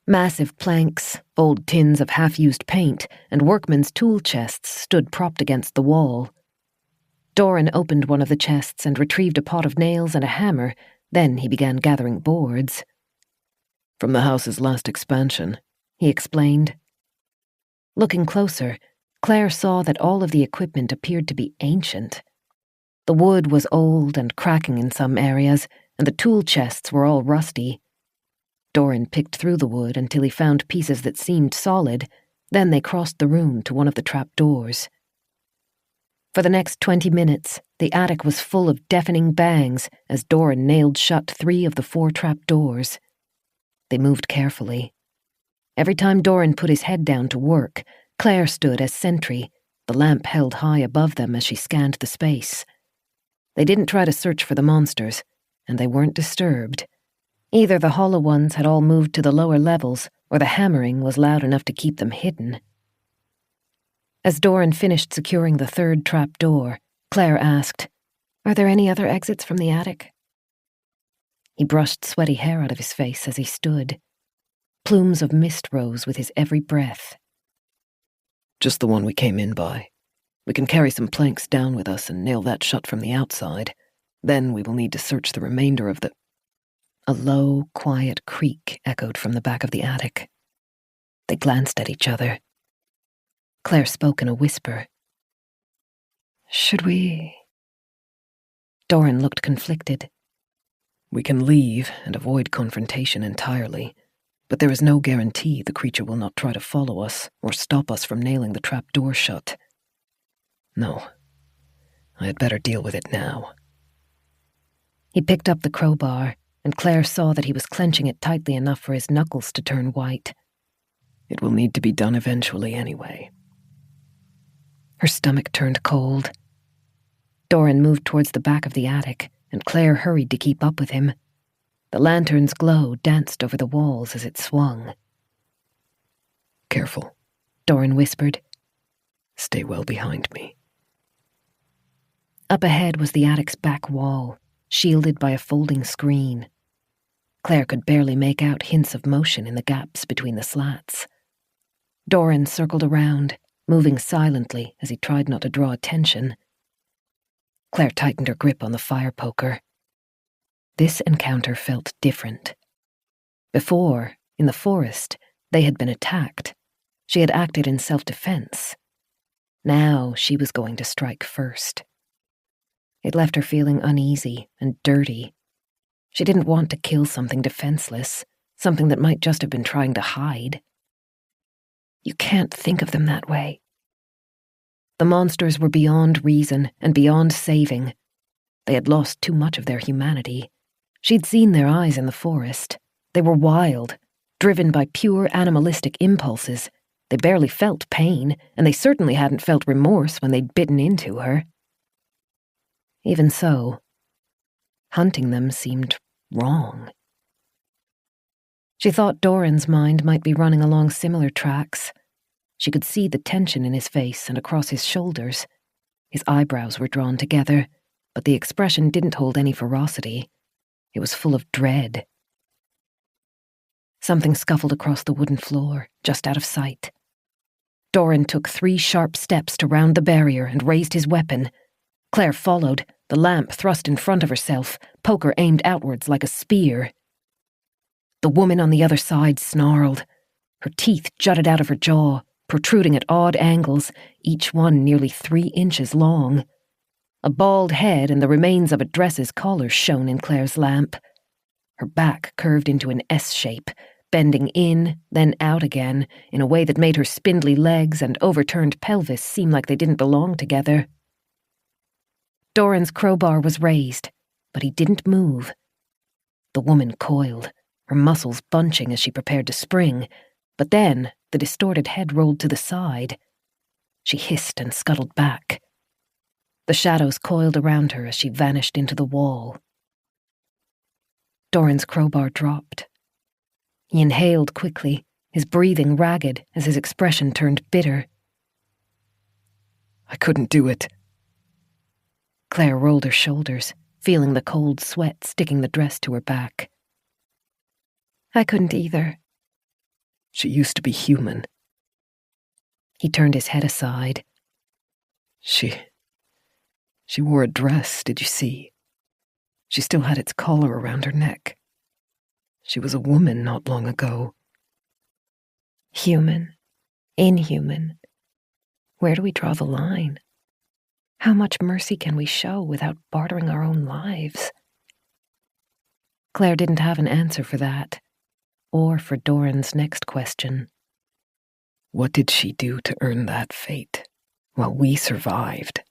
Massive planks, old tins of half-used paint, and workmen's tool chests stood propped against the wall. Doran opened one of the chests and retrieved a pot of nails and a hammer. Then he began gathering boards. From the house's last expansion, he explained. Looking closer, Claire saw that all of the equipment appeared to be ancient. The wood was old and cracking in some areas, and the tool chests were all rusty. Doran picked through the wood until he found pieces that seemed solid. Then they crossed the room to one of the trap doors. For the next 20 minutes, the attic was full of deafening bangs as Doran nailed shut 3 of the 4 trap doors. They moved carefully. Every time Doran put his head down to work, Claire stood as sentry, the lamp held high above them as she scanned the space. They didn't try to search for the monsters, and they weren't disturbed. Either the hollow ones had all moved to the lower levels, or the hammering was loud enough to keep them hidden. As Doran finished securing the 3rd trap door, Claire asked, "Are there any other exits from the attic?" He brushed sweaty hair out of his face as he stood. Plumes of mist rose with his every breath. Just the one we came in by. We can carry some planks down with us and nail that shut from the outside. Then we will need to search the remainder of the... A low, quiet creak echoed from the back of the attic. They glanced at each other. Claire spoke in a whisper. "Should we?" Doran looked conflicted. We can leave and avoid confrontation entirely, but there is no guarantee the creature will not try to follow us or stop us from nailing the trap door shut. No, I had better deal with it now. He picked up the crowbar, and Claire saw that he was clenching it tightly enough for his knuckles to turn white. It will need to be done eventually anyway. Her stomach turned cold. Doran moved towards the back of the attic, and Claire hurried to keep up with him. The lantern's glow danced over the walls as it swung. Careful, Doran whispered. Stay well behind me. Up ahead was the attic's back wall, shielded by a folding screen. Claire could barely make out hints of motion in the gaps between the slats. Doran circled around, moving silently as he tried not to draw attention. Claire tightened her grip on the fire poker. This encounter felt different. Before, in the forest, they had been attacked. She had acted in self-defense. Now she was going to strike first. It left her feeling uneasy and dirty. She didn't want to kill something defenseless, something that might just have been trying to hide. You can't think of them that way. The monsters were beyond reason and beyond saving. They had lost too much of their humanity. She'd seen their eyes in the forest. They were wild, driven by pure animalistic impulses. They barely felt pain, and they certainly hadn't felt remorse when they'd bitten into her. Even so, hunting them seemed wrong. She thought Doran's mind might be running along similar tracks. She could see the tension in his face and across his shoulders. His eyebrows were drawn together, but the expression didn't hold any ferocity. It was full of dread. Something scuffled across the wooden floor, just out of sight. Doran took 3 sharp steps to round the barrier and raised his weapon. Claire followed, the lamp thrust in front of herself, poker aimed outwards like a spear. The woman on the other side snarled. Her teeth jutted out of her jaw, protruding at odd angles, each one nearly 3 inches long. A bald head and the remains of a dress's collar shone in Claire's lamp. Her back curved into an S shape, bending in, then out again, in a way that made her spindly legs and overturned pelvis seem like they didn't belong together. Doran's crowbar was raised, but he didn't move. The woman coiled, her muscles bunching as she prepared to spring, but then the distorted head rolled to the side. She hissed and scuttled back. The shadows coiled around her as she vanished into the wall. Doran's crowbar dropped. He inhaled quickly, his breathing ragged as his expression turned bitter. I couldn't do it. Claire rolled her shoulders, feeling the cold sweat sticking the dress to her back. I couldn't either. She used to be human. He turned his head aside. She wore a dress, did you see? She still had its collar around her neck. She was a woman not long ago. Human. Inhuman. Where do we draw the line? How much mercy can we show without bartering our own lives? Claire didn't have an answer for that, or for Doran's next question. What did she do to earn that fate, while we survived?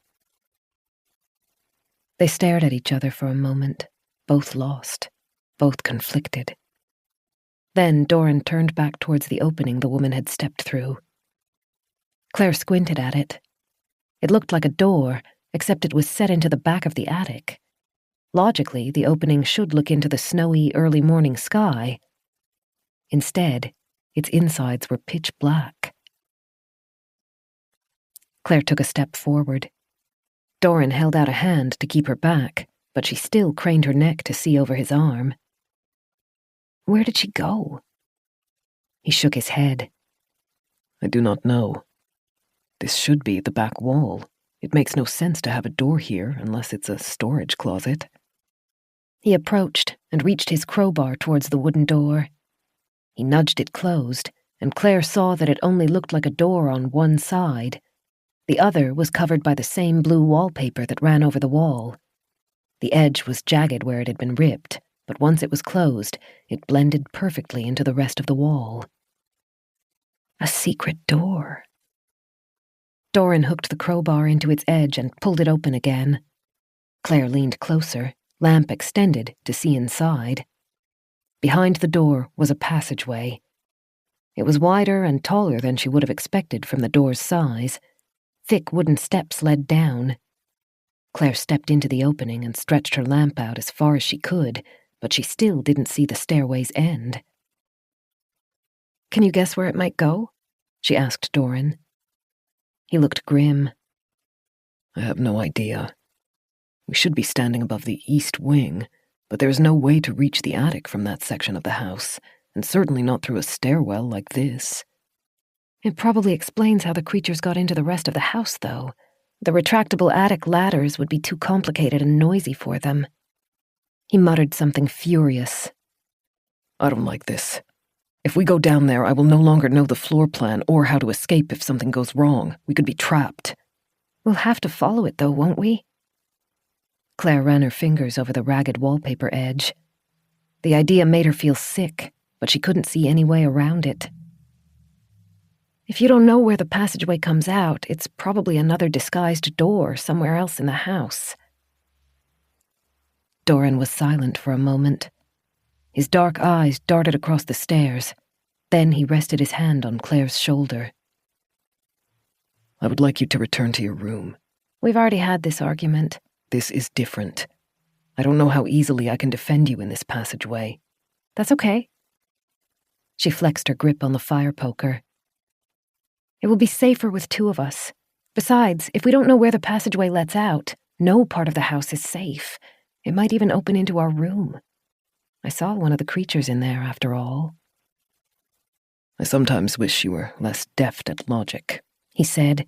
They stared at each other for a moment, both lost, both conflicted. Then Doran turned back towards the opening the woman had stepped through. Claire squinted at it. It looked like a door, except it was set into the back of the attic. Logically, the opening should look into the snowy early morning sky. Instead, its insides were pitch black. Claire took a step forward. Doran held out a hand to keep her back, but she still craned her neck to see over his arm. Where did she go? He shook his head. I do not know. This should be the back wall. It makes no sense to have a door here unless it's a storage closet. He approached and reached his crowbar towards the wooden door. He nudged it closed, and Claire saw that it only looked like a door on one side. The other was covered by the same blue wallpaper that ran over the wall. The edge was jagged where it had been ripped, but once it was closed, it blended perfectly into the rest of the wall. A secret door. Doran hooked the crowbar into its edge and pulled it open again. Claire leaned closer, lamp extended to see inside. Behind the door was a passageway. It was wider and taller than she would have expected from the door's size. Thick wooden steps led down. Claire stepped into the opening and stretched her lamp out as far as she could, but she still didn't see the stairway's end. Can you guess where it might go? She asked Doran. He looked grim. I have no idea. We should be standing above the east wing, but there is no way to reach the attic from that section of the house, and certainly not through a stairwell like this. It probably explains how the creatures got into the rest of the house, though. The retractable attic ladders would be too complicated and noisy for them. He muttered something furious. I don't like this. If we go down there, I will no longer know the floor plan or how to escape if something goes wrong. We could be trapped. We'll have to follow it, though, won't we? Claire ran her fingers over the ragged wallpaper edge. The idea made her feel sick, but she couldn't see any way around it. If you don't know where the passageway comes out, it's probably another disguised door somewhere else in the house. Doran was silent for a moment. His dark eyes darted across the stairs. Then he rested his hand on Claire's shoulder. I would like you to return to your room. We've already had this argument. This is different. I don't know how easily I can defend you in this passageway. That's okay. She flexed her grip on the fire poker. It will be safer with two of us. Besides, if we don't know where the passageway lets out, no part of the house is safe. It might even open into our room. I saw one of the creatures in there, after all. I sometimes wish you were less deft at logic, he said.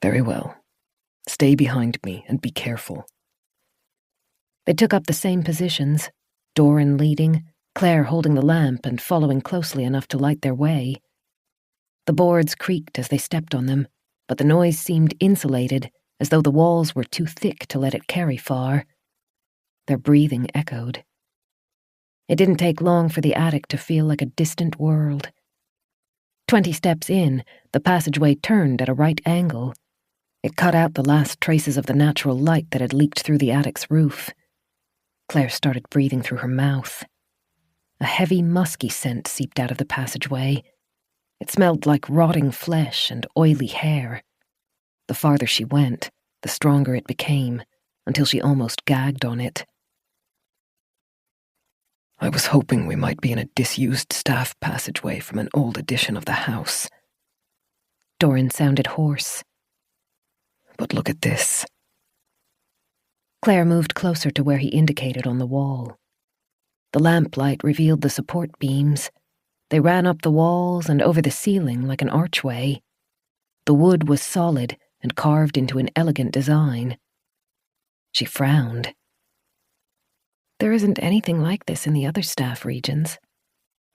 Very well. Stay behind me and be careful. They took up the same positions, Doran leading, Claire holding the lamp and following closely enough to light their way. The boards creaked as they stepped on them, but the noise seemed insulated, as though the walls were too thick to let it carry far. Their breathing echoed. It didn't take long for the attic to feel like a distant world. 20 steps in, the passageway turned at a right angle. It cut out the last traces of the natural light that had leaked through the attic's roof. Claire started breathing through her mouth. A heavy, musky scent seeped out of the passageway. It smelled like rotting flesh and oily hair. The farther she went, the stronger it became, until she almost gagged on it. I was hoping we might be in a disused staff passageway from an old edition of the house. Doran sounded hoarse. But look at this. Claire moved closer to where he indicated on the wall. The lamplight revealed the support beams. They ran up the walls and over the ceiling like an archway. The wood was solid and carved into an elegant design. She frowned. There isn't anything like this in the other staff regions.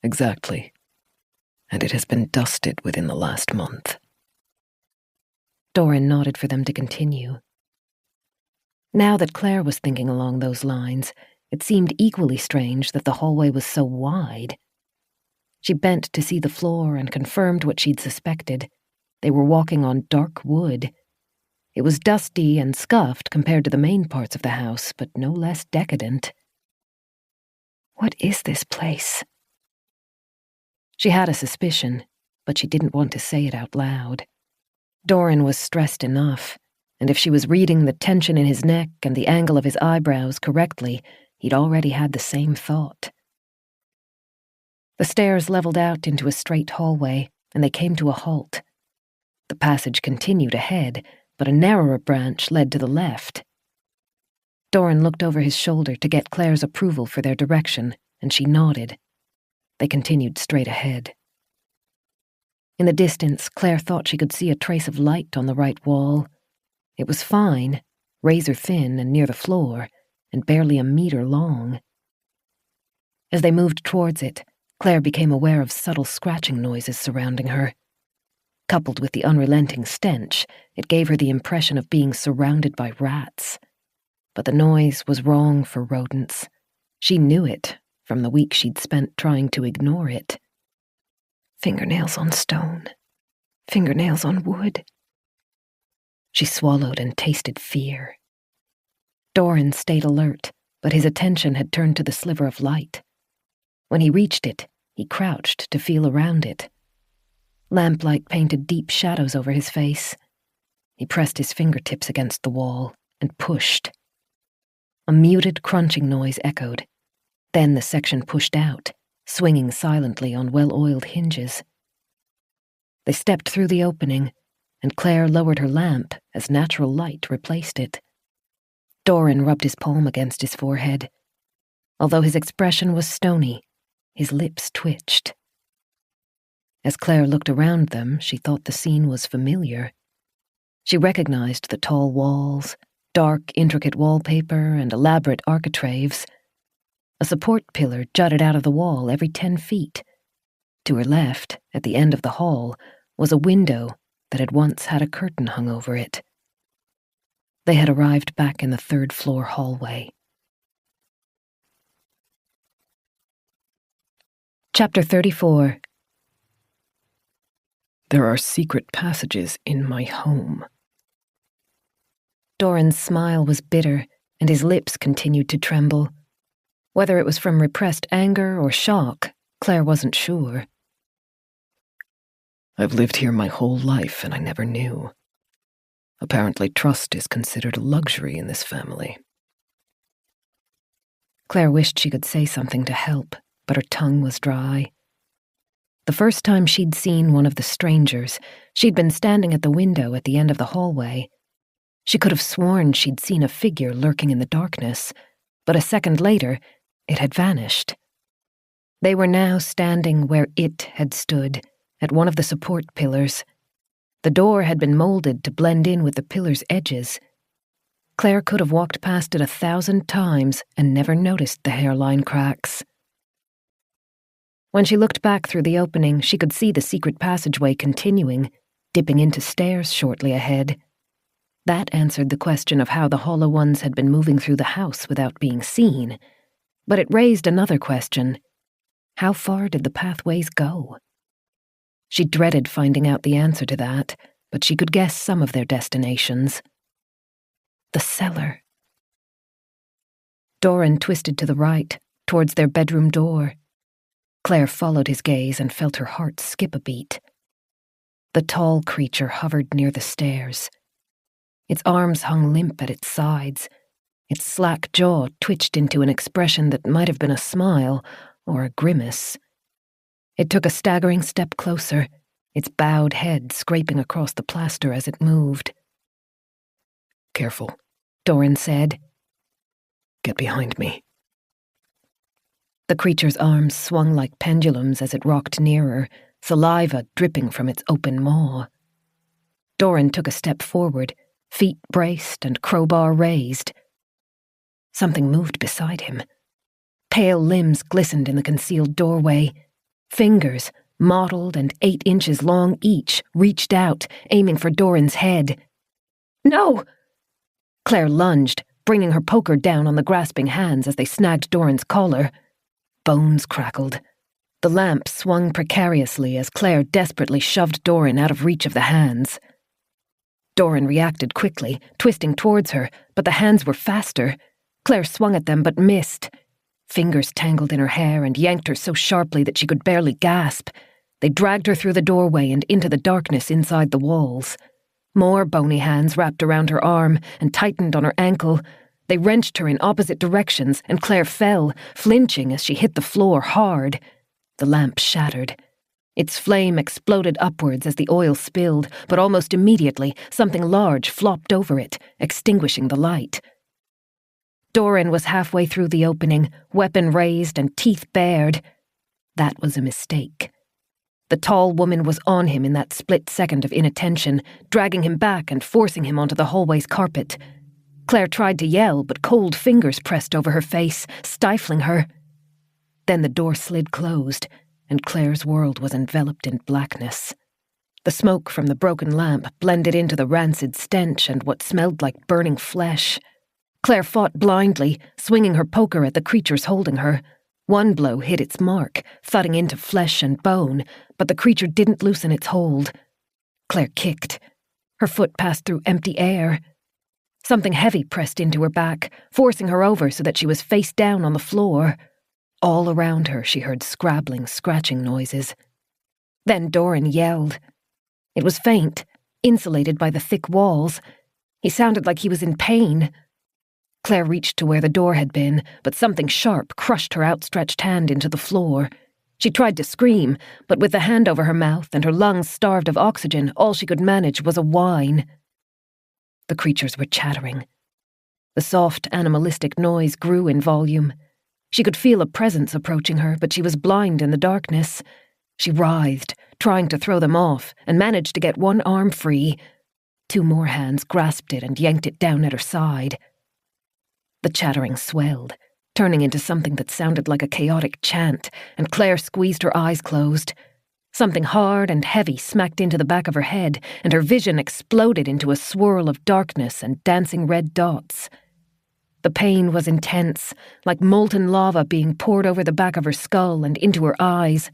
Exactly. And it has been dusted within the last month. Doran nodded for them to continue. Now that Claire was thinking along those lines, it seemed equally strange that the hallway was so wide. She bent to see the floor and confirmed what she'd suspected. They were walking on dark wood. It was dusty and scuffed compared to the main parts of the house, but no less decadent. What is this place? She had a suspicion, but she didn't want to say it out loud. Doran was stressed enough, and if she was reading the tension in his neck and the angle of his eyebrows correctly, he'd already had the same thought. The stairs leveled out into a straight hallway, and they came to a halt. The passage continued ahead, but a narrower branch led to the left. Doran looked over his shoulder to get Claire's approval for their direction, and she nodded. They continued straight ahead. In the distance, Claire thought she could see a trace of light on the right wall. It was fine, razor thin and near the floor, and barely a meter long. As they moved towards it, Claire became aware of subtle scratching noises surrounding her. Coupled with the unrelenting stench, it gave her the impression of being surrounded by rats. But the noise was wrong for rodents. She knew it from the week she'd spent trying to ignore it. Fingernails on stone. Fingernails on wood. She swallowed and tasted fear. Doran stayed alert, but his attention had turned to the sliver of light. When he reached it, he crouched to feel around it. Lamplight painted deep shadows over his face. He pressed his fingertips against the wall and pushed. A muted crunching noise echoed. Then the section pushed out, swinging silently on well-oiled hinges. They stepped through the opening, and Claire lowered her lamp as natural light replaced it. Doran rubbed his palm against his forehead. Although his expression was stony, his lips twitched. As Claire looked around them, she thought the scene was familiar. She recognized the tall walls, dark, intricate wallpaper, and elaborate architraves. A support pillar jutted out of the wall every 10 feet. To her left, at the end of the hall, was a window that had once had a curtain hung over it. They had arrived back in the 3rd floor hallway. Chapter 34. There are secret passages in my home. Doran's smile was bitter, and his lips continued to tremble. Whether it was from repressed anger or shock, Claire wasn't sure. I've lived here my whole life, and I never knew. Apparently, trust is considered a luxury in this family. Claire wished she could say something to help, but her tongue was dry. The first time she'd seen one of the strangers, she'd been standing at the window at the end of the hallway. She could have sworn she'd seen a figure lurking in the darkness, but a second later, it had vanished. They were now standing where it had stood, at one of the support pillars. The door had been molded to blend in with the pillar's edges. Claire could have walked past it 1,000 times and never noticed the hairline cracks. When she looked back through the opening, she could see the secret passageway continuing, dipping into stairs shortly ahead. That answered the question of how the Hollow Ones had been moving through the house without being seen, but it raised another question. How far did the pathways go? She dreaded finding out the answer to that, but she could guess some of their destinations. The cellar. Doran twisted to the right, towards their bedroom door. Claire followed his gaze and felt her heart skip a beat. The tall creature hovered near the stairs. Its arms hung limp at its sides. Its slack jaw twitched into an expression that might have been a smile or a grimace. It took a staggering step closer, its bowed head scraping across the plaster as it moved. "Careful," Doran said. "Get behind me." The creature's arms swung like pendulums as it rocked nearer, saliva dripping from its open maw. Doran took a step forward, feet braced and crowbar raised. Something moved beside him. Pale limbs glistened in the concealed doorway. Fingers, mottled and 8 inches long each, reached out, aiming for Doran's head. "No!" Claire lunged, bringing her poker down on the grasping hands as they snagged Doran's collar. Bones crackled. The lamp swung precariously as Claire desperately shoved Doran out of reach of the hands. Doran reacted quickly, twisting towards her, but the hands were faster. Claire swung at them but missed. Fingers tangled in her hair and yanked her so sharply that she could barely gasp. They dragged her through the doorway and into the darkness inside the walls. More bony hands wrapped around her arm and tightened on her ankle. They wrenched her in opposite directions, and Claire fell, flinching as she hit the floor hard. The lamp shattered. Its flame exploded upwards as the oil spilled, but almost immediately something large flopped over it, extinguishing the light. Doran was halfway through the opening, weapon raised and teeth bared. That was a mistake. The tall woman was on him in that split second of inattention, dragging him back and forcing him onto the hallway's carpet. Claire tried to yell, but cold fingers pressed over her face, stifling her. Then the door slid closed, and Claire's world was enveloped in blackness. The smoke from the broken lamp blended into the rancid stench and what smelled like burning flesh. Claire fought blindly, swinging her poker at the creatures holding her. One blow hit its mark, thudding into flesh and bone, but the creature didn't loosen its hold. Claire kicked. Her foot passed through empty air. Something heavy pressed into her back, forcing her over so that she was face down on the floor. All around her she heard scrabbling, scratching noises. Then Doran yelled. It was faint, insulated by the thick walls. He sounded like he was in pain. Claire reached to where the door had been, but something sharp crushed her outstretched hand into the floor. She tried to scream, but with the hand over her mouth and her lungs starved of oxygen, all she could manage was a whine. The creatures were chattering. The soft, animalistic noise grew in volume. She could feel a presence approaching her, but she was blind in the darkness. She writhed, trying to throw them off, and managed to get one arm free. 2 more hands grasped it and yanked it down at her side. The chattering swelled, turning into something that sounded like a chaotic chant, and Claire squeezed her eyes closed. Something hard and heavy smacked into the back of her head, and her vision exploded into a swirl of darkness and dancing red dots. The pain was intense, like molten lava being poured over the back of her skull and into her eyes.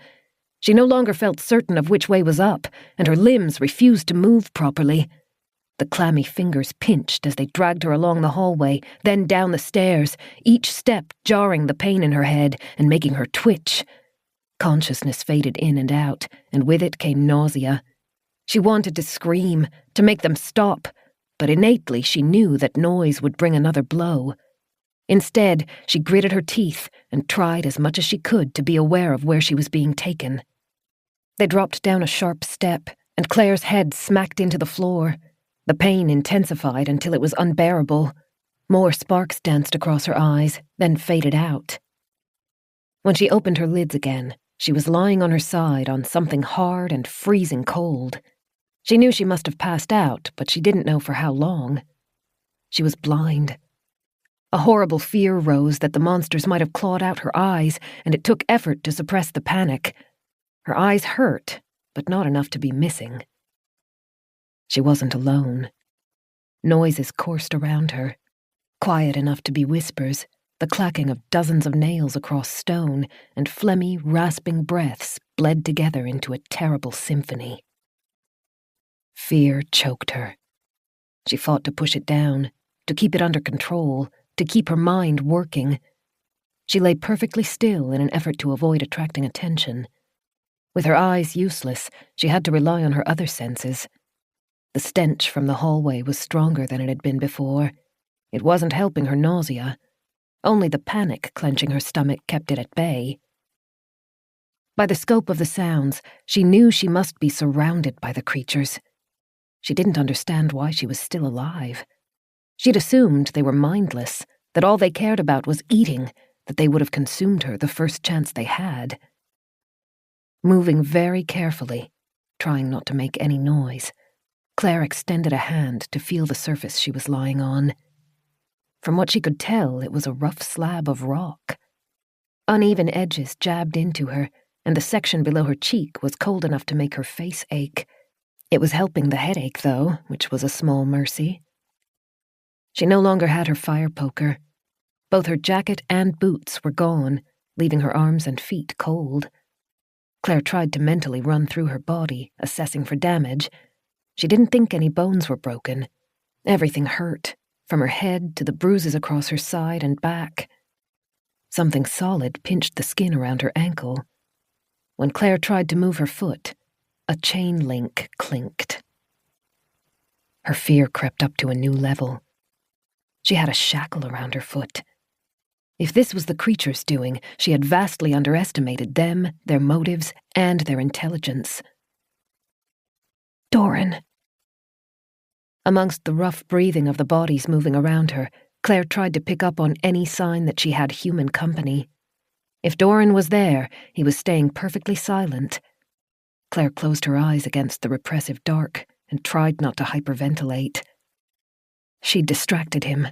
She no longer felt certain of which way was up, and her limbs refused to move properly. The clammy fingers pinched as they dragged her along the hallway, then down the stairs, each step jarring the pain in her head and making her twitch. Consciousness faded in and out, and with it came nausea. She wanted to scream, to make them stop, but innately she knew that noise would bring another blow. Instead, she gritted her teeth and tried as much as she could to be aware of where she was being taken. They dropped down a sharp step, and Claire's head smacked into the floor. The pain intensified until it was unbearable. More sparks danced across her eyes, then faded out. When she opened her lids again, she was lying on her side on something hard and freezing cold. She knew she must have passed out, but she didn't know for how long. She was blind. A horrible fear rose that the monsters might have clawed out her eyes, and it took effort to suppress the panic. Her eyes hurt, but not enough to be missing. She wasn't alone. noises coursed around her, quiet enough to be whispers, the clacking of dozens of nails across stone, and phlegmy, rasping breaths bled together into a terrible symphony. Fear choked her. She fought to push it down, to keep it under control, to keep her mind working. She lay perfectly still in an effort to avoid attracting attention. With her eyes useless, she had to rely on her other senses. The stench from the hallway was stronger than it had been before. It wasn't helping her nausea. Only the panic clenching her stomach kept it at bay. By the scope of the sounds, she knew she must be surrounded by the creatures. She didn't understand why she was still alive. She'd assumed they were mindless, that all they cared about was eating, that they would have consumed her the first chance they had. Moving very carefully, trying not to make any noise, Claire extended a hand to feel the surface she was lying on. From what she could tell, it was a rough slab of rock. Uneven edges jabbed into her, and the section below her cheek was cold enough to make her face ache. It was helping the headache, though, which was a small mercy. She no longer had her fire poker. Both her jacket and boots were gone, leaving her arms and feet cold. Claire tried to mentally run through her body, assessing for damage. She didn't think any bones were broken. Everything hurt, from her head to the bruises across her side and back. Something solid pinched the skin around her ankle. When Claire tried to move her foot, a chain link clinked. Her fear crept up to a new level. She had a shackle around her foot. If this was the creature's doing, she had vastly underestimated them, their motives, and their intelligence. Doran. Amongst the rough breathing of the bodies moving around her, Claire tried to pick up on any sign that she had human company. If Doran was there, he was staying perfectly silent. Claire closed her eyes against the repressive dark and tried not to hyperventilate. She'd distracted him.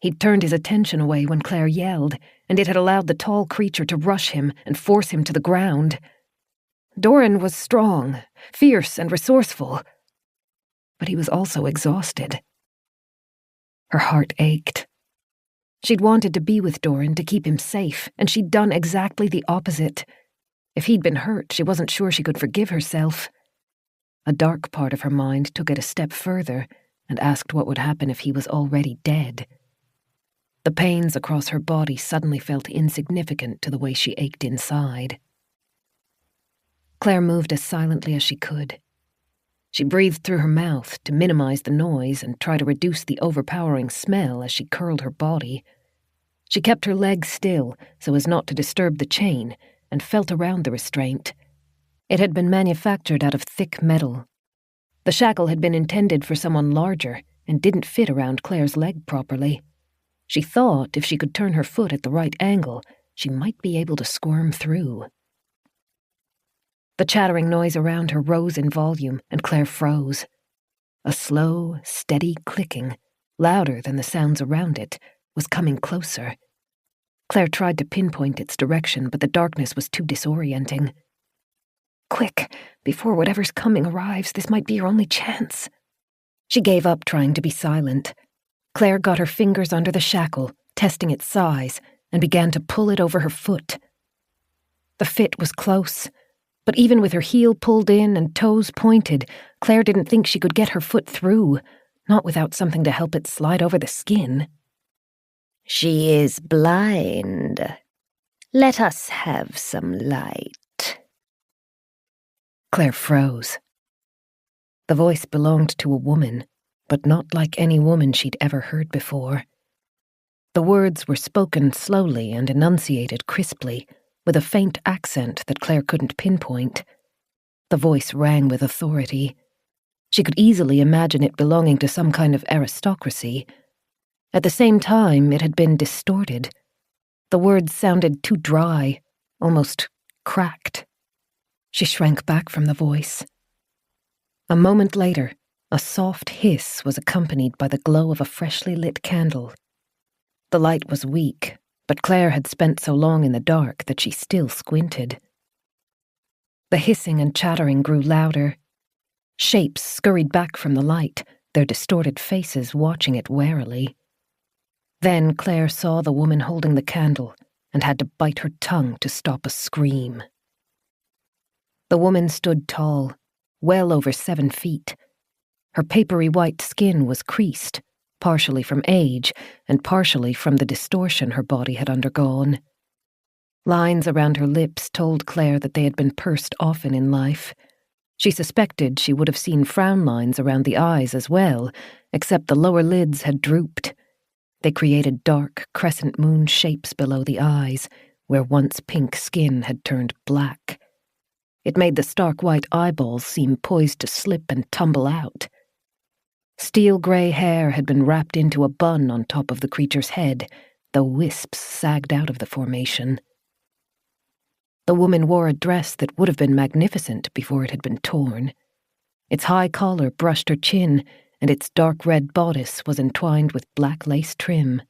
He'd turned his attention away when Claire yelled, and it had allowed the tall creature to rush him and force him to the ground. Doran was strong, fierce, and resourceful, but he was also exhausted. Her heart ached. She'd wanted to be with Doran to keep him safe, and she'd done exactly the opposite. If he'd been hurt, she wasn't sure she could forgive herself. A dark part of her mind took it a step further and asked what would happen if he was already dead. The pains across her body suddenly felt insignificant to the way she ached inside. Claire moved as silently as she could. She breathed through her mouth to minimize the noise and try to reduce the overpowering smell as she curled her body. She kept her legs still so as not to disturb the chain and felt around the restraint. It had been manufactured out of thick metal. The shackle had been intended for someone larger and didn't fit around Claire's leg properly. She thought if she could turn her foot at the right angle, she might be able to squirm through. The chattering noise around her rose in volume, and Claire froze. A slow, steady clicking, louder than the sounds around it, was coming closer. Claire tried to pinpoint its direction, but the darkness was too disorienting. Quick, before whatever's coming arrives, this might be your only chance. She gave up trying to be silent. Claire got her fingers under the shackle, testing its size, and began to pull it over her foot. The fit was close, but even with her heel pulled in and toes pointed, Claire didn't think she could get her foot through, not without something to help it slide over the skin. She is blind. Let us have some light. Claire froze. The voice belonged to a woman, but not like any woman she'd ever heard before. The words were spoken slowly and enunciated crisply, with a faint accent that Claire couldn't pinpoint. The voice rang with authority. She could easily imagine it belonging to some kind of aristocracy. At the same time, it had been distorted. The words sounded too dry, almost cracked. She shrank back from the voice. A moment later, a soft hiss was accompanied by the glow of a freshly lit candle. The light was weak, but Claire had spent so long in the dark that she still squinted. The hissing and chattering grew louder. Shapes scurried back from the light, their distorted faces watching it warily. Then Claire saw the woman holding the candle and had to bite her tongue to stop a scream. The woman stood tall, well over 7 feet. Her papery white skin was creased, partially from age and partially from the distortion her body had undergone. Lines around her lips told Claire that they had been pursed often in life. She suspected she would have seen frown lines around the eyes as well, except the lower lids had drooped. They created dark crescent moon shapes below the eyes, where once pink skin had turned black. It made the stark white eyeballs seem poised to slip and tumble out. Steel grey hair had been wrapped into a bun on top of the creature's head, though wisps sagged out of the formation. The woman wore a dress that would have been magnificent before it had been torn. Its high collar brushed her chin, and its dark red bodice was entwined with black lace trim.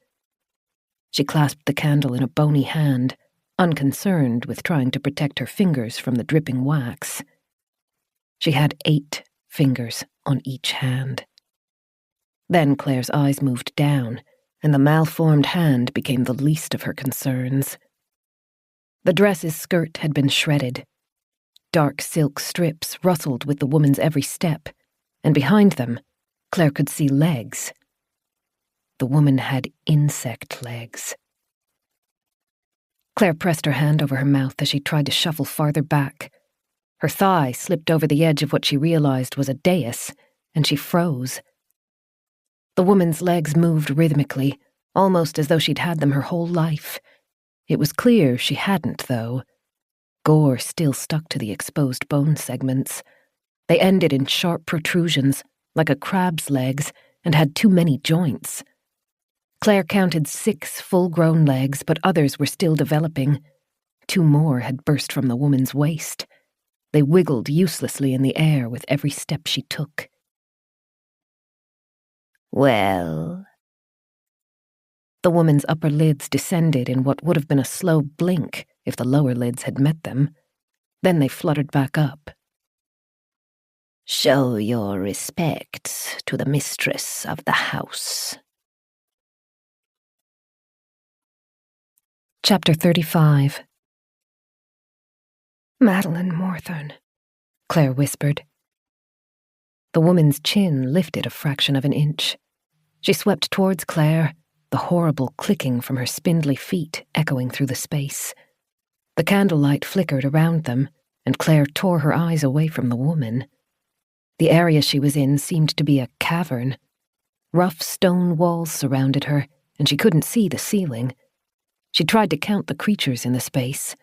She clasped the candle in a bony hand, unconcerned with trying to protect her fingers from the dripping wax. She had 8 fingers on each hand. Then Claire's eyes moved down, and the malformed hand became the least of her concerns. The dress's skirt had been shredded. Dark silk strips rustled with the woman's every step, and behind them, Claire could see legs. The woman had insect legs. Claire pressed her hand over her mouth as she tried to shuffle farther back. Her thigh slipped over the edge of what she realized was a dais, and she froze. The woman's legs moved rhythmically, almost as though she'd had them her whole life. It was clear she hadn't, though. Gore still stuck to the exposed bone segments. They ended in sharp protrusions, like a crab's legs, and had too many joints. Claire counted 6 full-grown legs, but others were still developing. 2 more had burst from the woman's waist. They wiggled uselessly in the air with every step she took. Well? The woman's upper lids descended in what would have been a slow blink if the lower lids had met them. Then they fluttered back up. Show your respects to the mistress of the house. Chapter 35. Madeline Morthorne, Claire whispered. The woman's chin lifted a fraction of an inch. She swept towards Claire, the horrible clicking from her spindly feet echoing through the space. The candlelight flickered around them, and Claire tore her eyes away from the woman. The area she was in seemed to be a cavern. Rough stone walls surrounded her, and she couldn't see the ceiling. She tried to count the creatures in the space.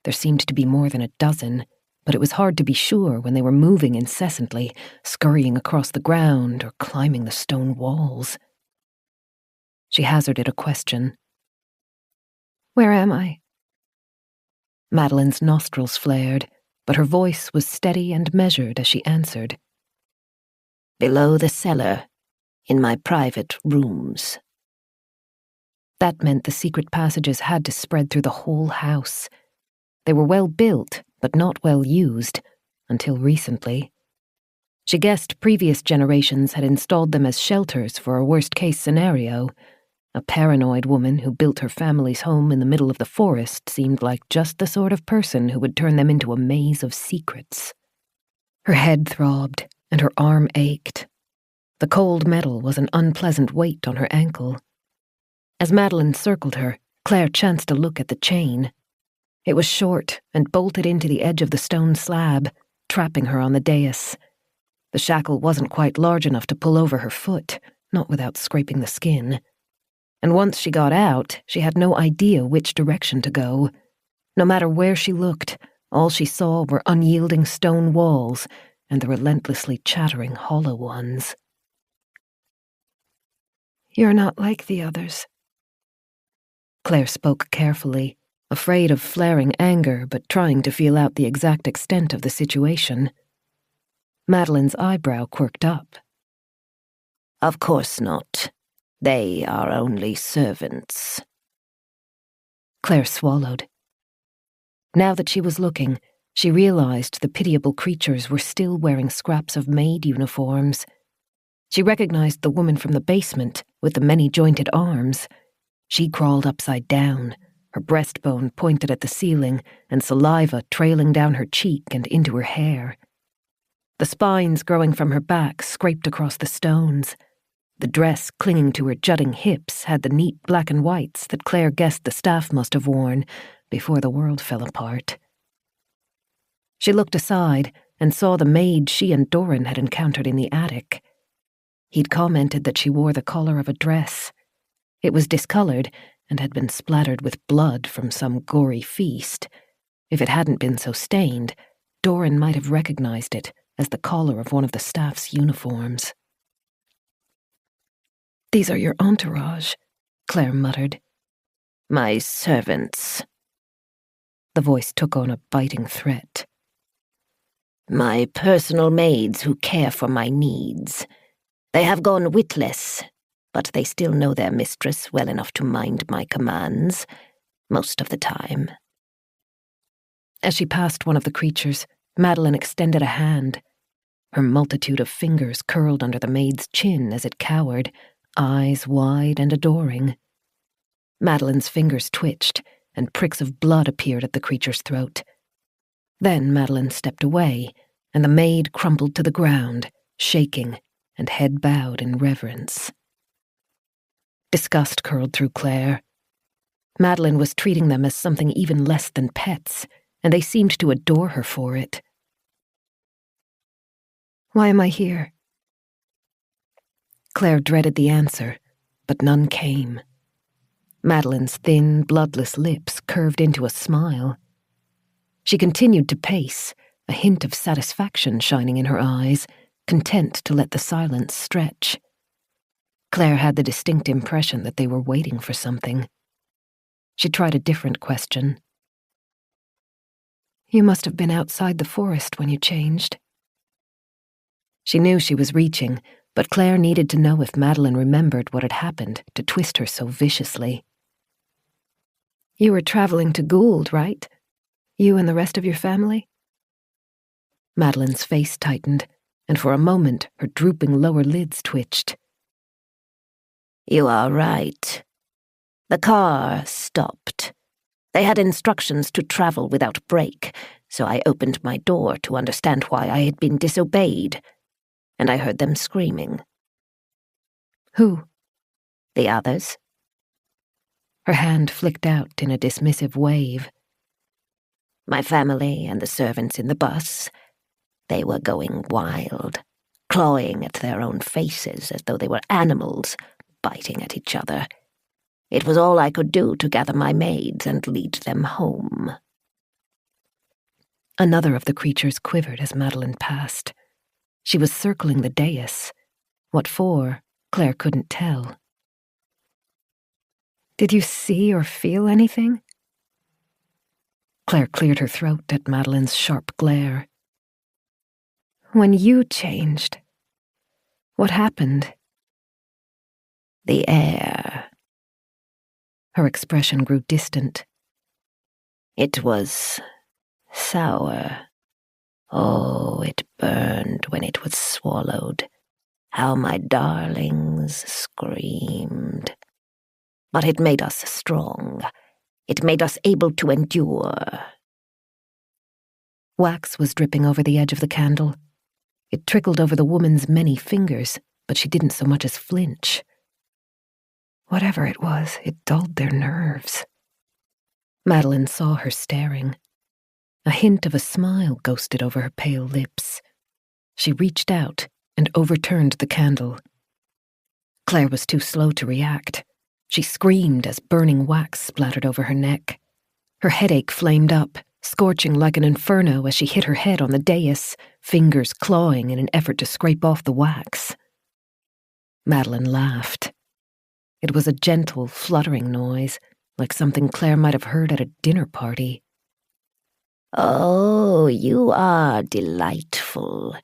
There seemed to be more than a dozen, but it was hard to be sure when they were moving incessantly, scurrying across the ground or climbing the stone walls. She hazarded a question. Where am I? Madeline's nostrils flared, but her voice was steady and measured as she answered. Below the cellar, in my private rooms. That meant the secret passages had to spread through the whole house. They were well built, but not well used, until recently. She guessed previous generations had installed them as shelters for a worst-case scenario. A paranoid woman who built her family's home in the middle of the forest seemed like just the sort of person who would turn them into a maze of secrets. Her head throbbed, and her arm ached. The cold metal was an unpleasant weight on her ankle. As Madeline circled her, Claire chanced to look at the chain. It was short and bolted into the edge of the stone slab, trapping her on the dais. The shackle wasn't quite large enough to pull over her foot, not without scraping the skin. And once she got out, she had no idea which direction to go. No matter where she looked, all she saw were unyielding stone walls and the relentlessly chattering hollow ones. You're not like the others. Claire spoke carefully, afraid of flaring anger but trying to feel out the exact extent of the situation. Madeline's eyebrow quirked up. Of course not. They are only servants. Claire swallowed. Now that she was looking, she realized the pitiable creatures were still wearing scraps of maid uniforms. She recognized the woman from the basement with the many-jointed arms. She crawled upside down, her breastbone pointed at the ceiling and saliva trailing down her cheek and into her hair. The spines growing from her back scraped across the stones. The dress clinging to her jutting hips had the neat black and whites that Claire guessed the staff must have worn before the world fell apart. She looked aside and saw the maid she and Doran had encountered in the attic. He'd commented that she wore the collar of a dress. It was discolored and had been splattered with blood from some gory feast. If it hadn't been so stained, Doran might have recognized it as the collar of one of the staff's uniforms. "These are your entourage," Claire muttered. "My servants." The voice took on a biting threat. "My personal maids who care for my needs. They have gone witless, but they still know their mistress well enough to mind my commands, most of the time." As she passed one of the creatures, Madeline extended a hand. Her multitude of fingers curled under the maid's chin as it cowered, eyes wide and adoring. Madeline's fingers twitched, and pricks of blood appeared at the creature's throat. Then Madeline stepped away, and the maid crumpled to the ground, shaking, and head bowed in reverence. Disgust curled through Claire. Madeline was treating them as something even less than pets, and they seemed to adore her for it. "Why am I here?" Claire dreaded the answer, but none came. Madeline's thin, bloodless lips curved into a smile. She continued to pace, a hint of satisfaction shining in her eyes, content to let the silence stretch. Claire had the distinct impression that they were waiting for something. She tried a different question. "You must have been outside the forest when you changed." She knew she was reaching, but Claire needed to know if Madeline remembered what had happened to twist her so viciously. "You were traveling to Gould, right? You and the rest of your family?" Madeline's face tightened, and for a moment her drooping lower lids twitched. "You are right. The car stopped. They had instructions to travel without break, so I opened my door to understand why I had been disobeyed, and I heard them screaming." "Who?" "The others." Her hand flicked out in a dismissive wave. "My family and the servants in the bus. They were going wild, clawing at their own faces as though they were animals, biting at each other. It was all I could do to gather my maids and lead them home." Another of the creatures quivered as Madeline passed. She was circling the dais. What for, Claire couldn't tell. "Did you see or feel anything?" Claire cleared her throat at Madeline's sharp glare. "When you changed, what happened?" "The air." Her expression grew distant. "It was sour. Oh, it burned when it was swallowed. How my darlings screamed. But it made us strong. It made us able to endure." Wax was dripping over the edge of the candle. It trickled over the woman's many fingers, but she didn't so much as flinch. Whatever it was, it dulled their nerves. Madeline saw her staring. A hint of a smile ghosted over her pale lips. She reached out and overturned the candle. Claire was too slow to react. She screamed as burning wax splattered over her neck. Her headache flamed up, scorching like an inferno as she hit her head on the dais, fingers clawing in an effort to scrape off the wax. Madeline laughed. It was a gentle, fluttering noise, like something Claire might have heard at a dinner party. "Oh, you are delightful.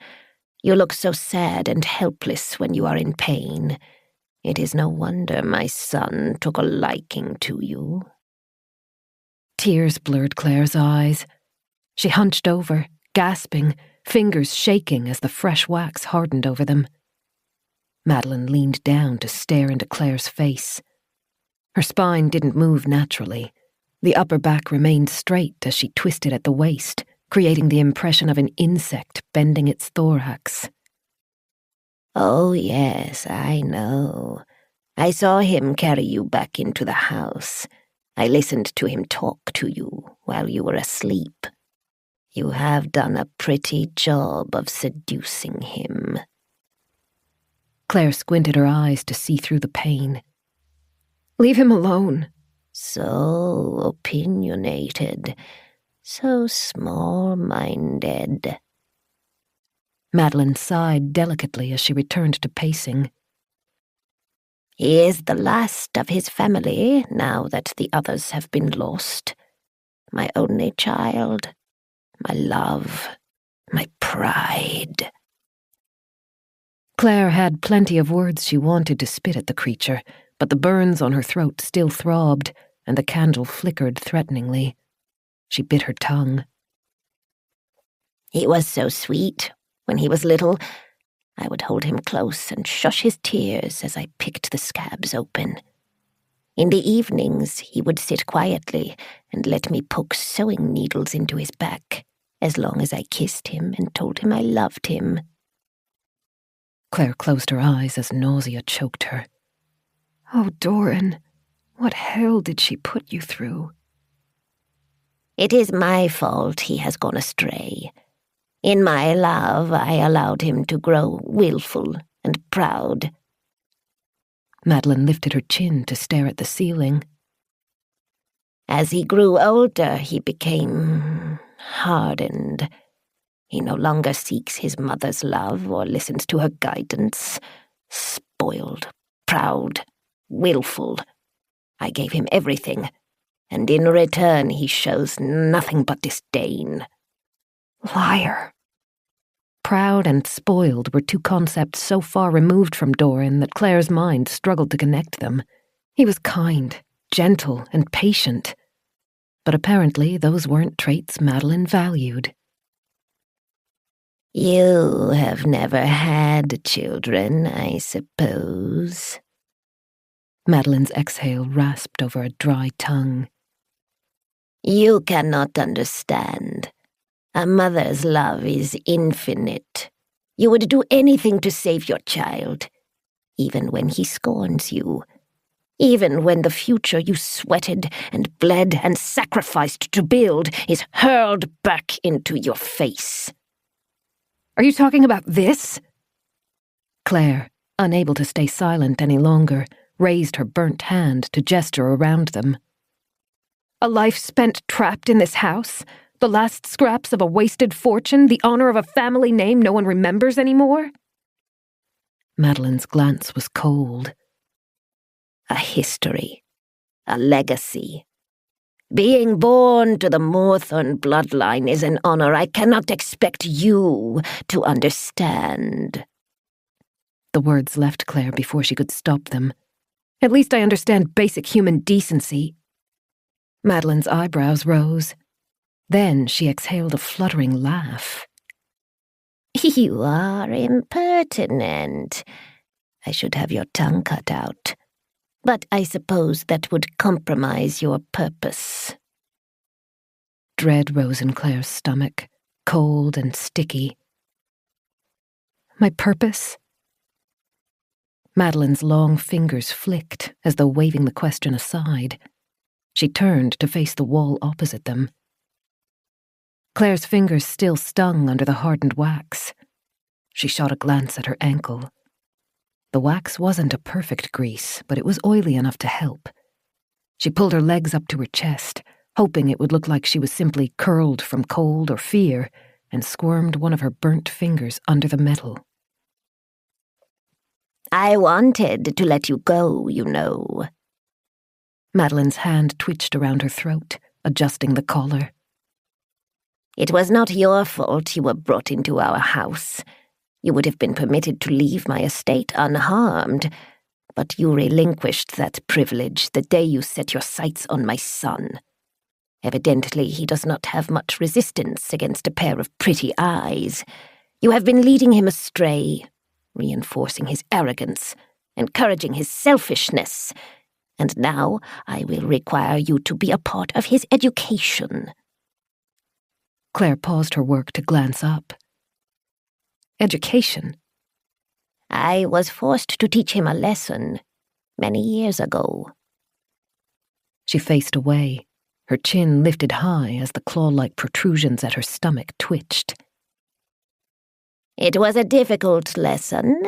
You look so sad and helpless when you are in pain. It is no wonder my son took a liking to you." Tears blurred Claire's eyes. She hunched over, gasping, fingers shaking as the fresh wax hardened over them. Madeline leaned down to stare into Claire's face. Her spine didn't move naturally. The upper back remained straight as she twisted at the waist, creating the impression of an insect bending its thorax. Oh, yes, I know. I saw him carry you back into the house. I listened to him talk to you while you were asleep. You have done a pretty job of seducing him. Claire squinted her eyes to see through the pain. Leave him alone. So opinionated, so small-minded. Madeline sighed delicately as she returned to pacing. He is the last of his family, now that the others have been lost. My only child, my love, my pride. Claire had plenty of words she wanted to spit at the creature, but the burns on her throat still throbbed, and the candle flickered threateningly. She bit her tongue. He was so sweet when he was little. I would hold him close and shush his tears as I picked the scabs open. In the evenings, he would sit quietly and let me poke sewing needles into his back, as long as I kissed him and told him I loved him. Claire closed her eyes as nausea choked her. Oh, Doran, what hell did she put you through? It is my fault he has gone astray. In my love, I allowed him to grow willful and proud. Madeline lifted her chin to stare at the ceiling. As he grew older, he became hardened. He no longer seeks his mother's love or listens to her guidance. Spoiled, proud, willful. I gave him everything, and in return he shows nothing but disdain. Liar. Proud and spoiled were two concepts so far removed from Doran that Claire's mind struggled to connect them. He was kind, gentle, and patient. But apparently those weren't traits Madeline valued. You have never had children, I suppose. Madeline's exhale rasped over a dry tongue. You cannot understand. A mother's love is infinite. You would do anything to save your child, even when he scorns you, even when the future you sweated and bled and sacrificed to build is hurled back into your face. Are you talking about this? Claire, unable to stay silent any longer, raised her burnt hand to gesture around them. A life spent trapped in this house? The last scraps of a wasted fortune? The honor of a family name no one remembers anymore? Madeline's glance was cold. A history. A legacy. Being born to the Moorthorne bloodline is an honor I cannot expect you to understand. The words left Claire before she could stop them. At least I understand basic human decency. Madeline's eyebrows rose. Then she exhaled a fluttering laugh. You are impertinent. I should have your tongue cut out. But I suppose that would compromise your purpose. Dread rose in Claire's stomach, cold and sticky. My purpose? Madeline's long fingers flicked, as though waving the question aside. She turned to face the wall opposite them. Claire's fingers still stung under the hardened wax. She shot a glance at her ankle. The wax wasn't a perfect grease, but it was oily enough to help. She pulled her legs up to her chest, hoping it would look like she was simply curled from cold or fear, and squirmed one of her burnt fingers under the metal. I wanted to let you go, you know. Madeline's hand twitched around her throat, adjusting the collar. It was not your fault you were brought into our house. You would have been permitted to leave my estate unharmed, but you relinquished that privilege the day you set your sights on my son. Evidently, he does not have much resistance against a pair of pretty eyes. You have been leading him astray, reinforcing his arrogance, encouraging his selfishness. And now I will require you to be a part of his education. Claire paused her work to glance up. Education? I was forced to teach him a lesson many years ago. She faced away, her chin lifted high as the claw-like protrusions at her stomach twitched. It was a difficult lesson,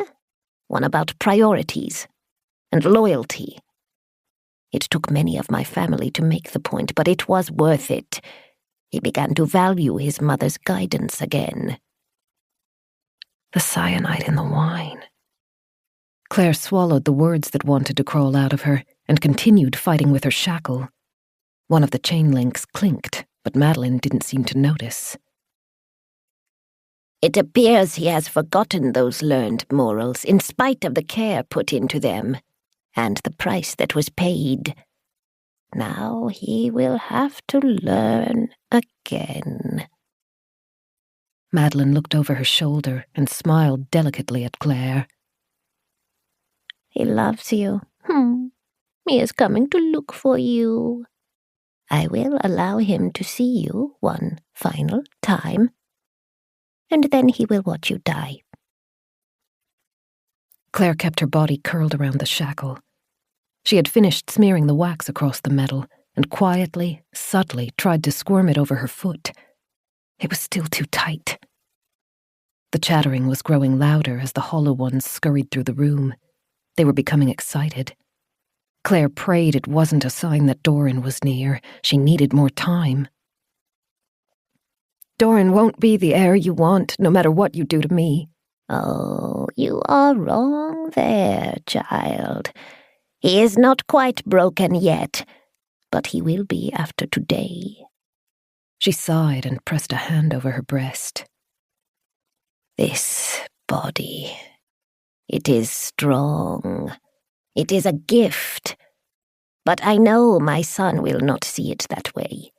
one about priorities and loyalty. It took many of my family to make the point, but it was worth it. He began to value his mother's guidance again. The cyanide in the wine. Claire swallowed the words that wanted to crawl out of her and continued fighting with her shackle. One of the chain links clinked, but Madeline didn't seem to notice. It appears he has forgotten those learned morals in spite of the care put into them and the price that was paid. Now he will have to learn again. Madeline looked over her shoulder and smiled delicately at Claire. He loves you. He is coming to look for you. I will allow him to see you one final time, and then he will watch you die. Claire kept her body curled around the shackle. She had finished smearing the wax across the metal and quietly, subtly tried to squirm it over her foot. It was still too tight. The chattering was growing louder as the hollow ones scurried through the room. They were becoming excited. Claire prayed it wasn't a sign that Doran was near. She needed more time. Doran won't be the heir you want, no matter what you do to me. Oh, you are wrong there, child. He is not quite broken yet, but he will be after today. She sighed and pressed a hand over her breast. This body, it is strong. It is a gift. But I know my son will not see it that way.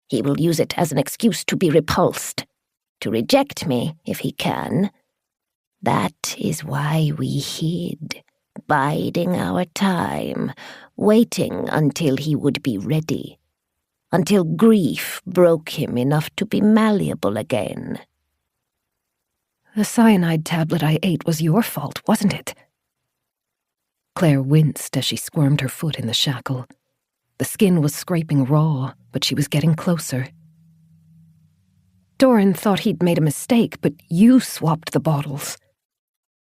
He will use it as an excuse to be repulsed, to reject me if he can. That is why we hid, biding our time, waiting until he would be ready, until grief broke him enough to be malleable again. The cyanide tablet I ate was your fault, wasn't it? Claire winced as she squirmed her foot in the shackle. The skin was scraping raw, but she was getting closer. Doran thought he'd made a mistake, but you swapped the bottles.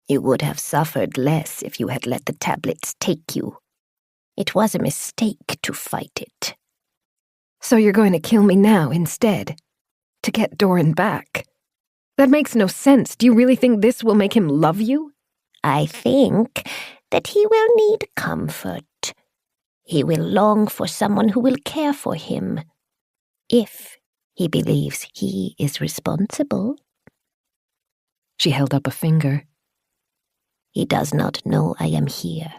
You would have suffered less if you had let the tablets take you. It was a mistake to fight it. So you're going to kill me now instead? To get Doran back? That makes no sense. Do you really think this will make him love you? I think that he will need comfort. He will long for someone who will care for him, if he believes he is responsible. She held up a finger. He does not know I am here.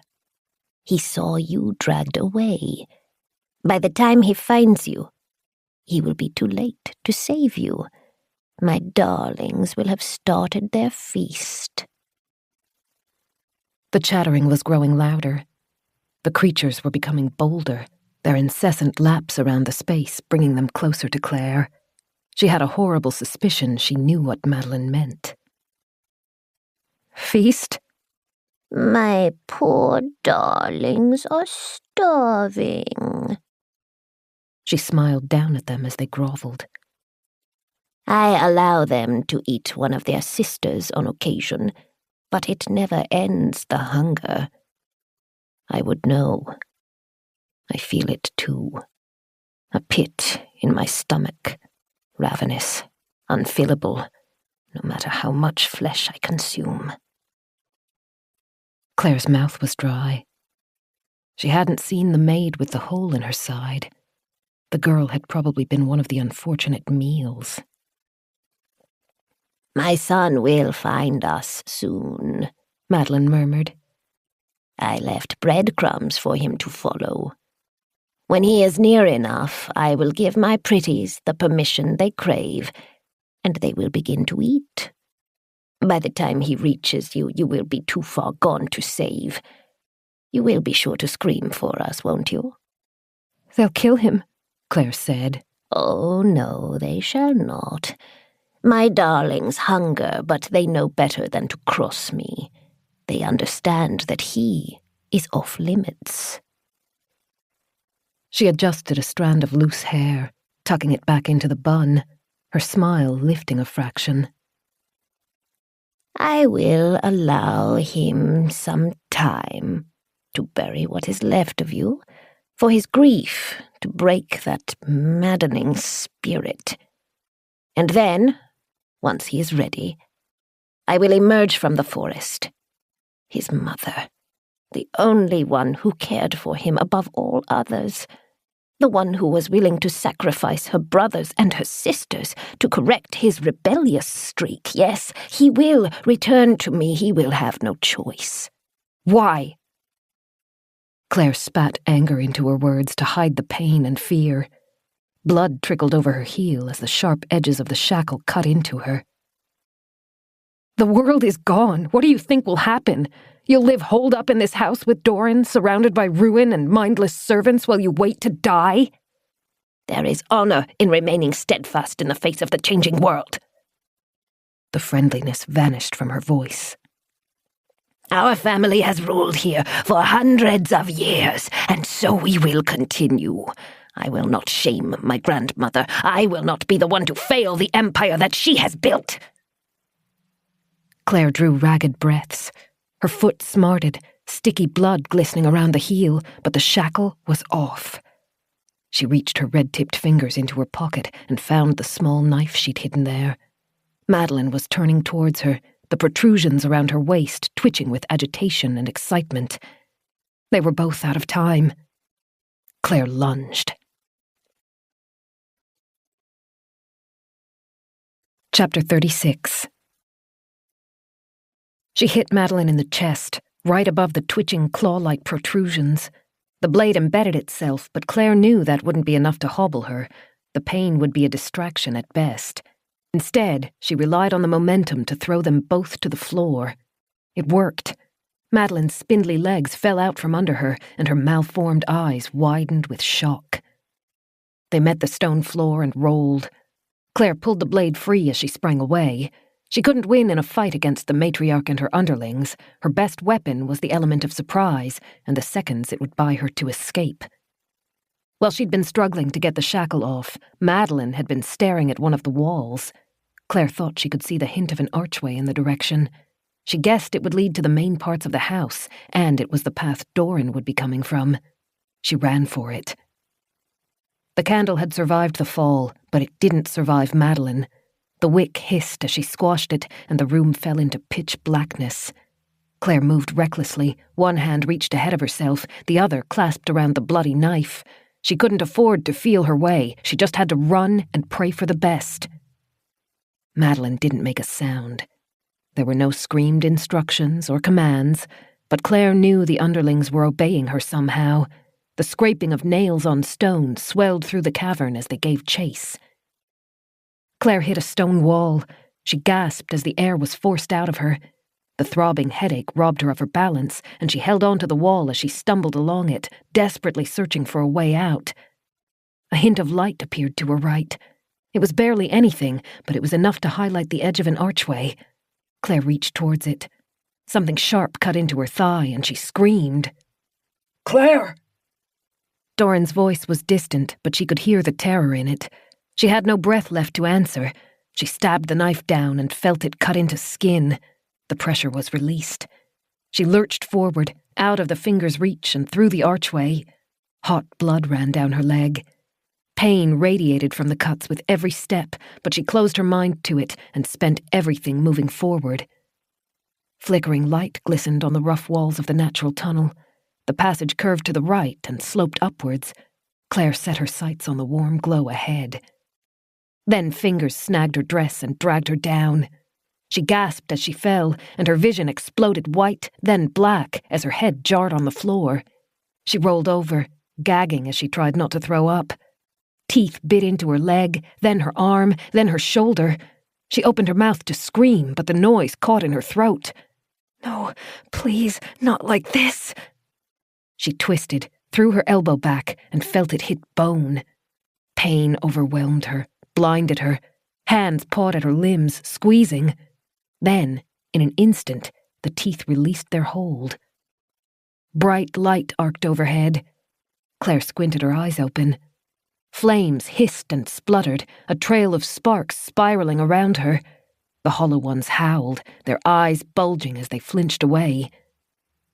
He saw you dragged away. By the time he finds you, he will be too late to save you. My darlings will have started their feast. The chattering was growing louder. The creatures were becoming bolder, their incessant laps around the space bringing them closer to Claire. She had a horrible suspicion she knew what Madeline meant. Feast? My poor darlings are starving. She smiled down at them as they groveled. I allow them to eat one of their sisters on occasion, but it never ends the hunger. I would know. I feel it too. A pit in my stomach, ravenous, unfillable, no matter how much flesh I consume. Claire's mouth was dry. She hadn't seen the maid with the hole in her side. The girl had probably been one of the unfortunate meals. My son will find us soon, Madeline murmured. I left breadcrumbs for him to follow. When he is near enough, I will give my pretties the permission they crave, and they will begin to eat. By the time he reaches you, you will be too far gone to save. You will be sure to scream for us, won't you?" "They'll kill him," Claire said. "Oh, no, they shall not. My darlings hunger, but they know better than to cross me. They understand that he is off limits." She adjusted a strand of loose hair, tucking it back into the bun, her smile lifting a fraction. "I will allow him some time to bury what is left of you, for his grief to break that maddening spirit. And then, once he is ready, I will emerge from the forest. His mother, the only one who cared for him above all others, the one who was willing to sacrifice her brothers and her sisters to correct his rebellious streak. Yes, he will return to me. He will have no choice." "Why?" Claire spat anger into her words to hide the pain and fear. Blood trickled over her heel as the sharp edges of the shackle cut into her. "The world is gone. What do you think will happen? You'll live holed up in this house with Doran, surrounded by ruin and mindless servants while you wait to die?" "There is honor in remaining steadfast in the face of the changing world." The friendliness vanished from her voice. "Our family has ruled here for hundreds of years, and so we will continue. I will not shame my grandmother. I will not be the one to fail the empire that she has built." Claire drew ragged breaths. Her foot smarted, sticky blood glistening around the heel, but the shackle was off. She reached her red-tipped fingers into her pocket and found the small knife she'd hidden there. Madeline was turning towards her, the protrusions around her waist twitching with agitation and excitement. They were both out of time. Claire lunged. Chapter 36. She hit Madeline in the chest, right above the twitching claw-like protrusions. The blade embedded itself, but Claire knew that wouldn't be enough to hobble her. The pain would be a distraction at best. Instead, she relied on the momentum to throw them both to the floor. It worked. Madeline's spindly legs fell out from under her, and her malformed eyes widened with shock. They met the stone floor and rolled. Claire pulled the blade free as she sprang away. She couldn't win in a fight against the matriarch and her underlings. Her best weapon was the element of surprise, and the seconds it would buy her to escape. While she'd been struggling to get the shackle off, Madeline had been staring at one of the walls. Claire thought she could see the hint of an archway in the direction. She guessed it would lead to the main parts of the house, and it was the path Doran would be coming from. She ran for it. The candle had survived the fall, but it didn't survive Madeline. The wick hissed as she squashed it, and the room fell into pitch blackness. Claire moved recklessly. One hand reached ahead of herself, the other clasped around the bloody knife. She couldn't afford to feel her way. She just had to run and pray for the best. Madeline didn't make a sound. There were no screamed instructions or commands, but Claire knew the underlings were obeying her somehow. The scraping of nails on stone swelled through the cavern as they gave chase. Claire hit a stone wall. She gasped as the air was forced out of her. The throbbing headache robbed her of her balance, and she held on to the wall as she stumbled along it, desperately searching for a way out. A hint of light appeared to her right. It was barely anything, but it was enough to highlight the edge of an archway. Claire reached towards it. Something sharp cut into her thigh, and she screamed. "Claire!" Doran's voice was distant, but she could hear the terror in it. She had no breath left to answer. She stabbed the knife down and felt it cut into skin. The pressure was released. She lurched forward, out of the finger's reach and through the archway. Hot blood ran down her leg. Pain radiated from the cuts with every step, but she closed her mind to it and spent everything moving forward. Flickering light glistened on the rough walls of the natural tunnel. The passage curved to the right and sloped upwards. Claire set her sights on the warm glow ahead. Then fingers snagged her dress and dragged her down. She gasped as she fell, and her vision exploded white, then black, as her head jarred on the floor. She rolled over, gagging as she tried not to throw up. Teeth bit into her leg, then her arm, then her shoulder. She opened her mouth to scream, but the noise caught in her throat. No, please, not like this. She twisted, threw her elbow back, and felt it hit bone. Pain overwhelmed her, blinded her. Hands pawed at her limbs, squeezing. Then, in an instant, the teeth released their hold. Bright light arced overhead. Claire squinted her eyes open. Flames hissed and spluttered, a trail of sparks spiraling around her. The hollow ones howled, their eyes bulging as they flinched away.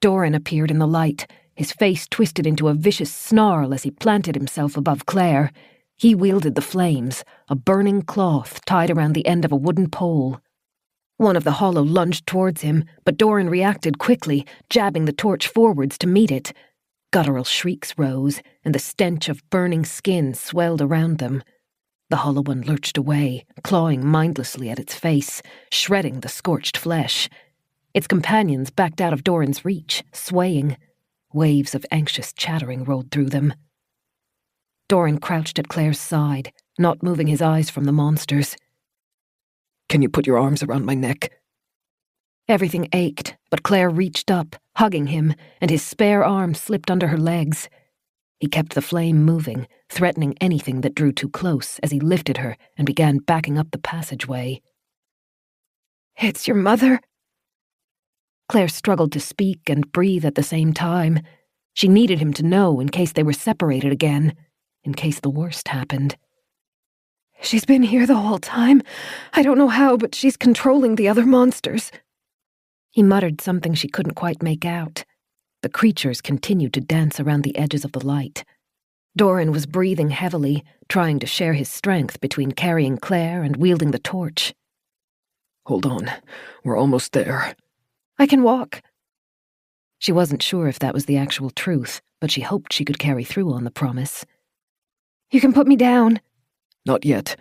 Doran appeared in the light, his face twisted into a vicious snarl as he planted himself above Claire. He wielded the flames, a burning cloth tied around the end of a wooden pole. One of the hollow lunged towards him, but Doran reacted quickly, jabbing the torch forwards to meet it. Guttural shrieks rose, and the stench of burning skin swelled around them. The hollow one lurched away, clawing mindlessly at its face, shredding the scorched flesh. Its companions backed out of Doran's reach, swaying. Waves of anxious chattering rolled through them. Doran crouched at Claire's side, not moving his eyes from the monsters. Can you put your arms around my neck? Everything ached, but Claire reached up, hugging him, and his spare arm slipped under her legs. He kept the flame moving, threatening anything that drew too close as he lifted her and began backing up the passageway. It's your mother? Claire struggled to speak and breathe at the same time. She needed him to know in case they were separated again, in case the worst happened. She's been here the whole time. I don't know how, but she's controlling the other monsters. He muttered something she couldn't quite make out. The creatures continued to dance around the edges of the light. Doran was breathing heavily, trying to share his strength between carrying Claire and wielding the torch. Hold on, we're almost there. I can walk. She wasn't sure if that was the actual truth, but she hoped she could carry through on the promise. You can put me down. Not yet.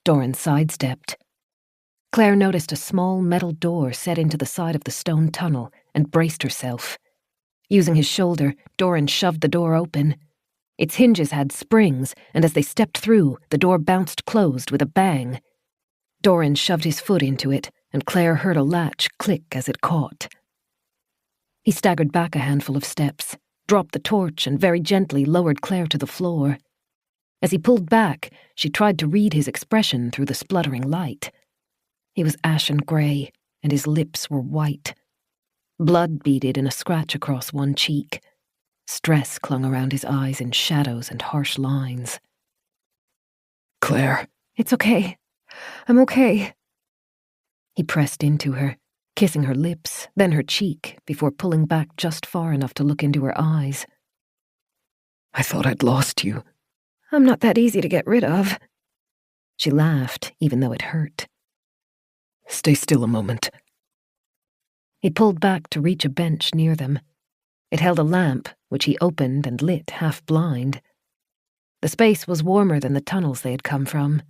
Doran sidestepped. Claire noticed a small metal door set into the side of the stone tunnel and braced herself. Using his shoulder, Doran shoved the door open. Its hinges had springs, and as they stepped through, the door bounced closed with a bang. Doran shoved his foot into it, and Claire heard a latch click as it caught. He staggered back a handful of steps, dropped the torch, and very gently lowered Claire to the floor. As he pulled back, she tried to read his expression through the spluttering light. He was ashen grey, and his lips were white. Blood beaded in a scratch across one cheek. Stress clung around his eyes in shadows and harsh lines. Claire. It's okay. I'm okay. He pressed into her, kissing her lips, then her cheek, before pulling back just far enough to look into her eyes. I thought I'd lost you. I'm not that easy to get rid of. She laughed, even though it hurt. Stay still a moment. He pulled back to reach a bench near them. It held a lamp, which he opened and lit half-blind. The space was warmer than the tunnels they had come from.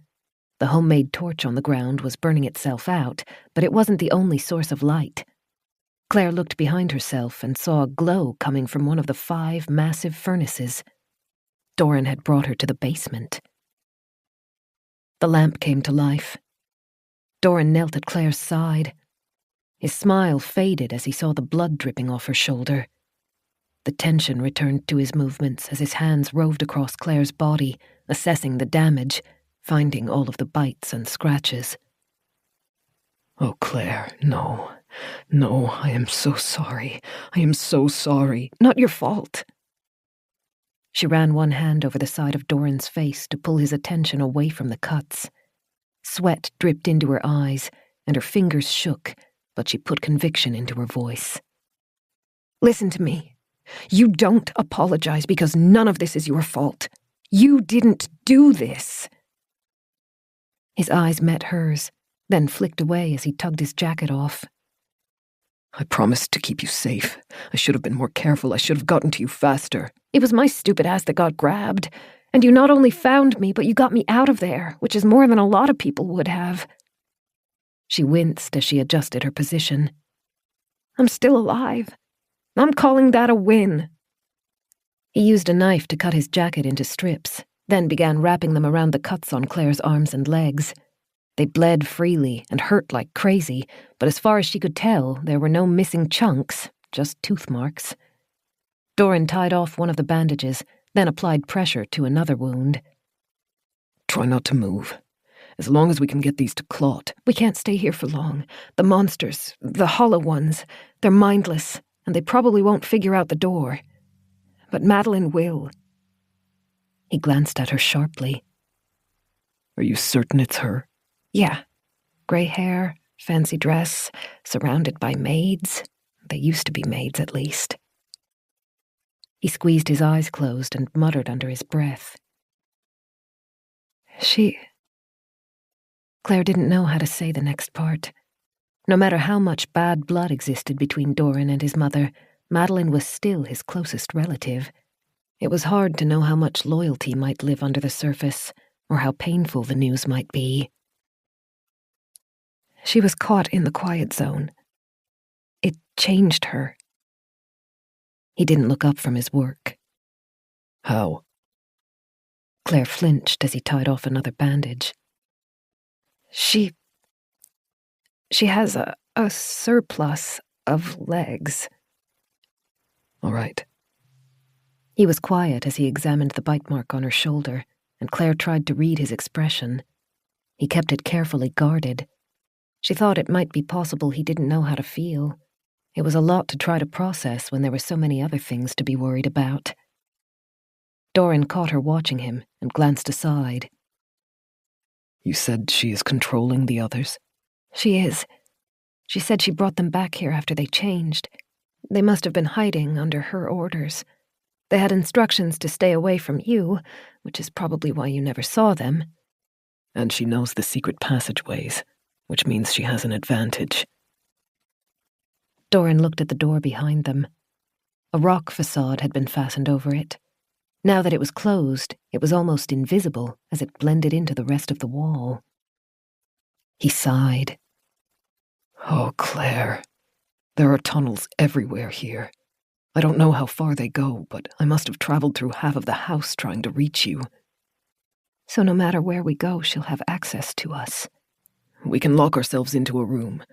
The homemade torch on the ground was burning itself out, but it wasn't the only source of light. Claire looked behind herself and saw a glow coming from one of the 5 massive furnaces. Doran had brought her to the basement. The lamp came to life. Doran knelt at Claire's side. His smile faded as he saw the blood dripping off her shoulder. The tension returned to his movements as his hands roved across Claire's body, assessing the damage, finding all of the bites and scratches. Oh, Claire, no. No, I am so sorry. I am so sorry. Not your fault. She ran one hand over the side of Doran's face to pull his attention away from the cuts. Sweat dripped into her eyes, and her fingers shook, but she put conviction into her voice. Listen to me. You don't apologize because none of this is your fault. You didn't do this. His eyes met hers, then flicked away as he tugged his jacket off. I promised to keep you safe. I should have been more careful. I should have gotten to you faster. It was my stupid ass that got grabbed. And you not only found me, but you got me out of there, which is more than a lot of people would have. She winced as she adjusted her position. I'm still alive. I'm calling that a win. He used a knife to cut his jacket into strips, then began wrapping them around the cuts on Claire's arms and legs. They bled freely and hurt like crazy, but as far as she could tell, there were no missing chunks, just tooth marks. Doran tied off one of the bandages, then applied pressure to another wound. Try not to move. As long as we can get these to clot. We can't stay here for long. The monsters, the hollow ones, they're mindless, and they probably won't figure out the door. But Madeline will. He glanced at her sharply. Are you certain it's her? Yeah. Grey hair, fancy dress, surrounded by maids. They used to be maids, at least. He squeezed his eyes closed and muttered under his breath. Claire didn't know how to say the next part. No matter how much bad blood existed between Doran and his mother, Madeline was still his closest relative. It was hard to know how much loyalty might live under the surface, or how painful the news might be. She was caught in the quiet zone. It changed her. He didn't look up from his work. How? Claire flinched as he tied off another bandage. She has a surplus of legs. All right. He was quiet as he examined the bite mark on her shoulder, and Claire tried to read his expression. He kept it carefully guarded. She thought it might be possible he didn't know how to feel. It was a lot to try to process when there were so many other things to be worried about. Doran caught her watching him and glanced aside. You said she is controlling the others? She is. She said she brought them back here after they changed. They must have been hiding under her orders. They had instructions to stay away from you, which is probably why you never saw them. And she knows the secret passageways, which means she has an advantage. Doran looked at the door behind them. A rock facade had been fastened over it. Now that it was closed, it was almost invisible as it blended into the rest of the wall. He sighed. Oh, Claire. There are tunnels everywhere here. I don't know how far they go, but I must have traveled through half of the house trying to reach you. So no matter where we go, she'll have access to us. We can lock ourselves into a room.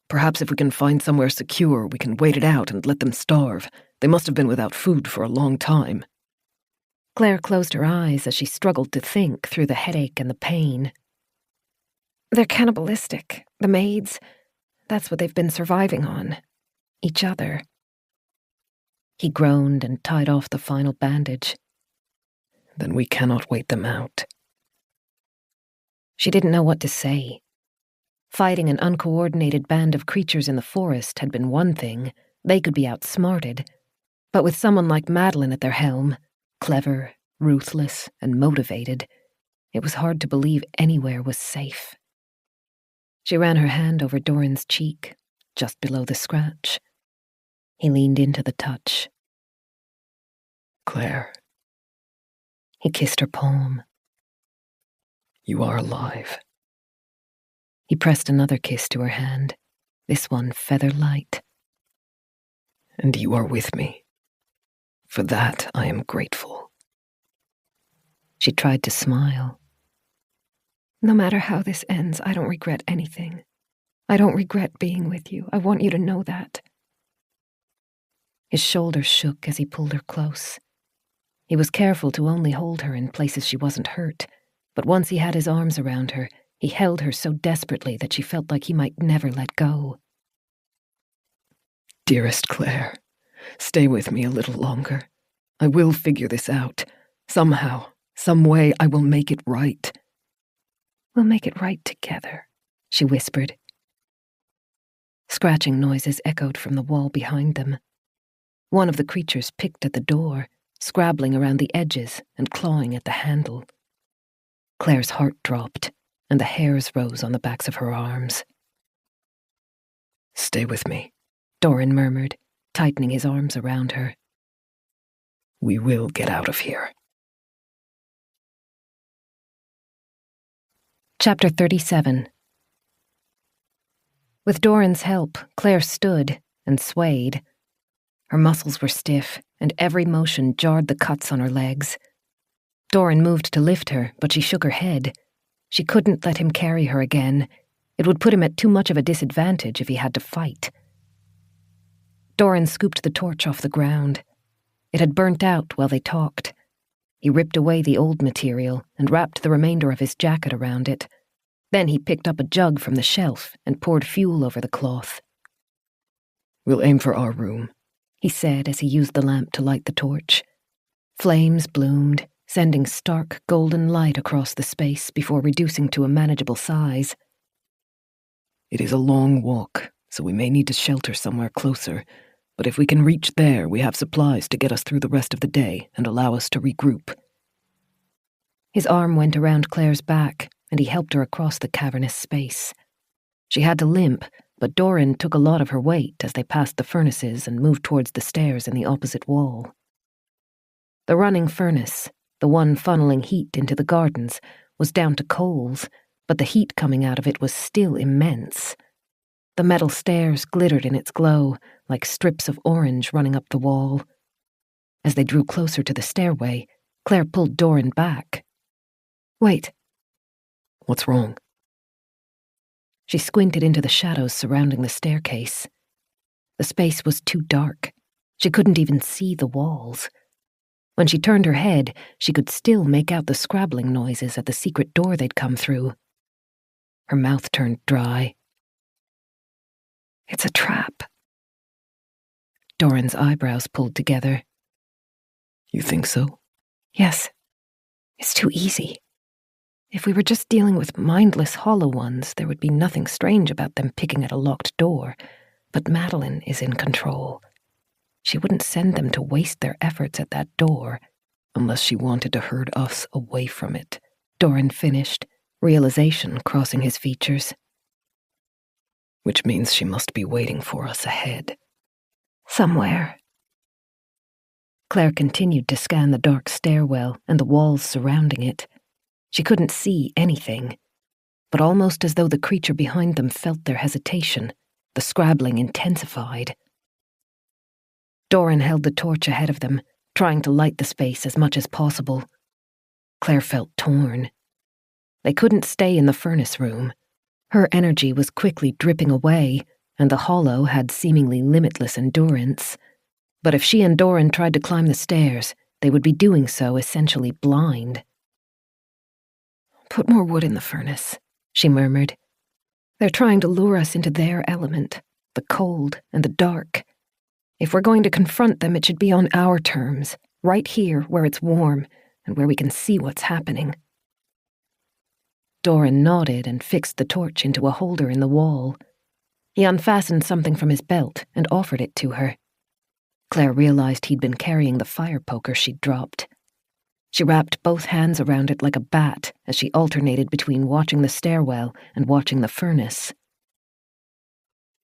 Perhaps if we can find somewhere secure, we can wait it out and let them starve. They must have been without food for a long time. Claire closed her eyes as she struggled to think through the headache and the pain. They're cannibalistic, the maids. That's what they've been surviving on. Each other. He groaned and tied off the final bandage. Then we cannot wait them out. She didn't know what to say. Fighting an uncoordinated band of creatures in the forest had been one thing. They could be outsmarted. But with someone like Madeline at their helm, clever, ruthless, and motivated, it was hard to believe anywhere was safe. She ran her hand over Doran's cheek, just below the scratch. He leaned into the touch. Claire. He kissed her palm. You are alive. He pressed another kiss to her hand, this one feather light. And you are with me. For that I am grateful. She tried to smile. No matter how this ends, I don't regret anything. I don't regret being with you. I want you to know that. His shoulders shook as he pulled her close. He was careful to only hold her in places she wasn't hurt, but once he had his arms around her, he held her so desperately that she felt like he might never let go. Dearest Claire, stay with me a little longer. I will figure this out. Somehow, some way, I will make it right. We'll make it right together, she whispered. Scratching noises echoed from the wall behind them. One of the creatures picked at the door, scrabbling around the edges and clawing at the handle. Claire's heart dropped, and the hairs rose on the backs of her arms. Stay with me, Doran murmured, tightening his arms around her. We will get out of here. Chapter 37. With Doran's help, Claire stood and swayed. Her muscles were stiff, and every motion jarred the cuts on her legs. Doran moved to lift her, but she shook her head. She couldn't let him carry her again. It would put him at too much of a disadvantage if he had to fight. Doran scooped the torch off the ground. It had burnt out while they talked. He ripped away the old material and wrapped the remainder of his jacket around it. Then he picked up a jug from the shelf and poured fuel over the cloth. "We'll aim for our room," he said as he used the lamp to light the torch. Flames bloomed, sending stark golden light across the space before reducing to a manageable size. "It is a long walk, so we may need to shelter somewhere closer, but if we can reach there, we have supplies to get us through the rest of the day and allow us to regroup." His arm went around Claire's back, and he helped her across the cavernous space. She had to limp, but Doran took a lot of her weight as they passed the furnaces and moved towards the stairs in the opposite wall. The running furnace, the one funneling heat into the gardens, was down to coals, but the heat coming out of it was still immense. The metal stairs glittered in its glow, like strips of orange running up the wall. As they drew closer to the stairway, Claire pulled Doran back. "Wait." "What's wrong?" She squinted into the shadows surrounding the staircase. The space was too dark. She couldn't even see the walls. When she turned her head, she could still make out the scrabbling noises at the secret door they'd come through. Her mouth turned dry. "It's a trap." Doran's eyebrows pulled together. "You think so?" "Yes. It's too easy. If we were just dealing with mindless hollow ones, there would be nothing strange about them picking at a locked door. But Madeline is in control. She wouldn't send them to waste their efforts at that door." "Unless she wanted to herd us away from it," Doran finished, realization crossing his features. "Which means she must be waiting for us ahead." "Somewhere." Claire continued to scan the dark stairwell and the walls surrounding it. She couldn't see anything, but almost as though the creature behind them felt their hesitation, the scrabbling intensified. Doran held the torch ahead of them, trying to light the space as much as possible. Claire felt torn. They couldn't stay in the furnace room. Her energy was quickly dripping away, and the hollow had seemingly limitless endurance. But if she and Doran tried to climb the stairs, they would be doing so essentially blind. "Put more wood in the furnace," she murmured. "They're trying to lure us into their element, the cold and the dark. If we're going to confront them, it should be on our terms, right here where it's warm and where we can see what's happening." Doran nodded and fixed the torch into a holder in the wall. He unfastened something from his belt and offered it to her. Claire realized he'd been carrying the fire poker she'd dropped. She wrapped both hands around it like a bat as she alternated between watching the stairwell and watching the furnace.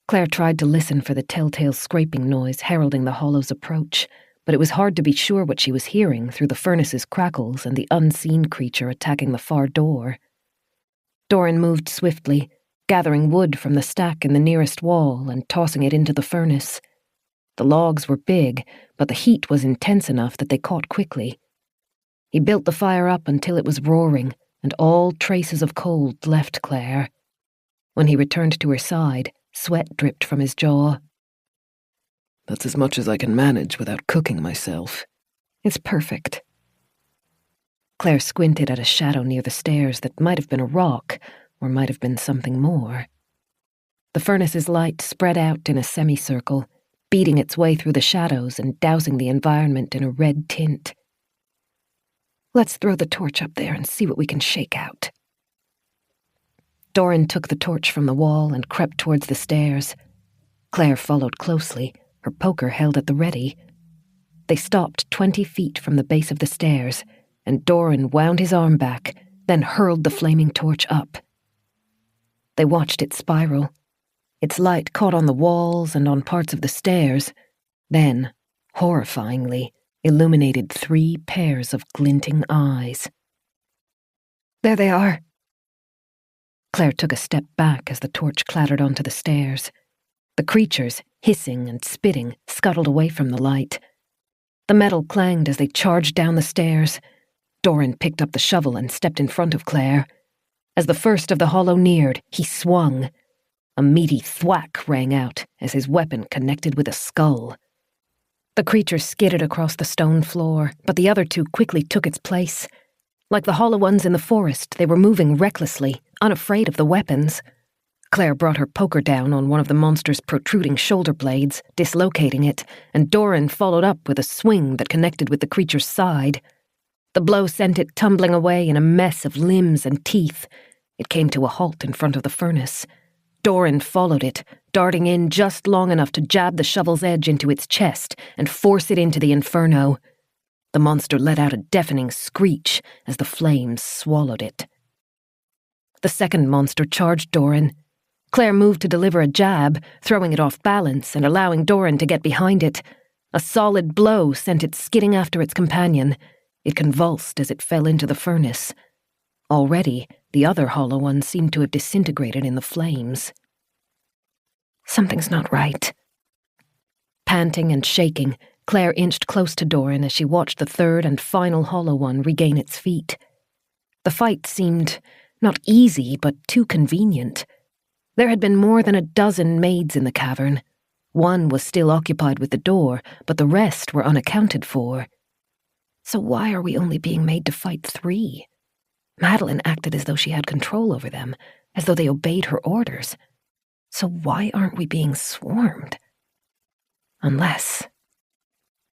Claire tried to listen for the telltale scraping noise heralding the hollow's approach, but it was hard to be sure what she was hearing through the furnace's crackles and the unseen creature attacking the far door. Doran moved swiftly, gathering wood from the stack in the nearest wall and tossing it into the furnace. The logs were big, but the heat was intense enough that they caught quickly. He built the fire up until it was roaring, and all traces of cold left Claire. When he returned to her side, sweat dripped from his jaw. "That's as much as I can manage without cooking myself." "It's perfect." Claire squinted at a shadow near the stairs that might have been a rock, or might have been something more. The furnace's light spread out in a semicircle, beating its way through the shadows and dousing the environment in a red tint. "Let's throw the torch up there and see what we can shake out." Doran took the torch from the wall and crept towards the stairs. Claire followed closely, her poker held at the ready. They stopped 20 feet from the base of the stairs, and Doran wound his arm back, then hurled the flaming torch up. They watched it spiral. Its light caught on the walls and on parts of the stairs, then, horrifyingly, illuminated 3 pairs of glinting eyes. "There they are." Claire took a step back as the torch clattered onto the stairs. The creatures, hissing and spitting, scuttled away from the light. The metal clanged as they charged down the stairs. Doran picked up the shovel and stepped in front of Claire. As the first of the hollow neared, he swung. A meaty thwack rang out as his weapon connected with a skull. The creature skidded across the stone floor, but the other two quickly took its place. Like the hollow ones in the forest, they were moving recklessly, unafraid of the weapons. Claire brought her poker down on one of the monster's protruding shoulder blades, dislocating it, and Doran followed up with a swing that connected with the creature's side. The blow sent it tumbling away in a mess of limbs and teeth. It came to a halt in front of the furnace. Doran followed it, darting in just long enough to jab the shovel's edge into its chest and force it into the inferno. The monster let out a deafening screech as the flames swallowed it. The second monster charged Doran. Claire moved to deliver a jab, throwing it off balance and allowing Doran to get behind it. A solid blow sent it skidding after its companion. It convulsed as it fell into the furnace. Already, the other hollow one seemed to have disintegrated in the flames. Something's not right. Panting and shaking, Claire inched close to Doran as she watched the third and final hollow one regain its feet. The fight seemed not easy, but too convenient. There had been more than a dozen maids in the cavern. One was still occupied with the door, but the rest were unaccounted for. So why are we only being made to fight 3? Madeline acted as though she had control over them, as though they obeyed her orders. So why aren't we being swarmed? Unless...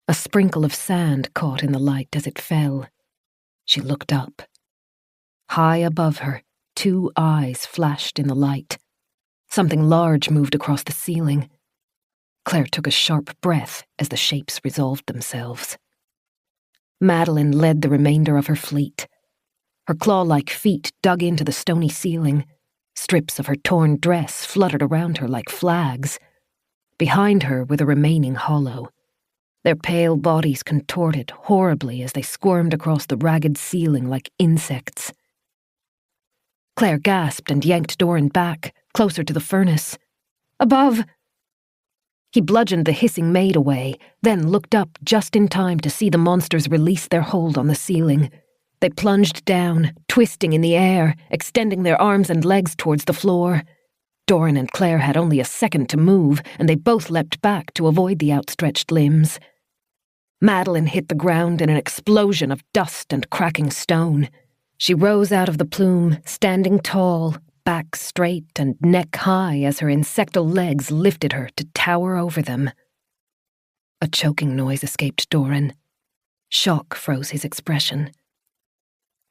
A sprinkle of sand caught in the light as it fell. She looked up. High above her, 2 eyes flashed in the light. Something large moved across the ceiling. Claire took a sharp breath as the shapes resolved themselves. Madeline led the remainder of her fleet. Her claw-like feet dug into the stony ceiling. Strips of her torn dress fluttered around her like flags. Behind her were the remaining hollow. Their pale bodies contorted horribly as they squirmed across the ragged ceiling like insects. Claire gasped and yanked Doran back, closer to the furnace. Above! He bludgeoned the hissing maid away, then looked up just in time to see the monsters release their hold on the ceiling. They plunged down, twisting in the air, extending their arms and legs towards the floor. Doran and Claire had only a second to move, and they both leapt back to avoid the outstretched limbs. Madeline hit the ground in an explosion of dust and cracking stone. She rose out of the plume, standing tall, back straight and neck high as her insectal legs lifted her to tower over them. A choking noise escaped Doran. Shock froze his expression.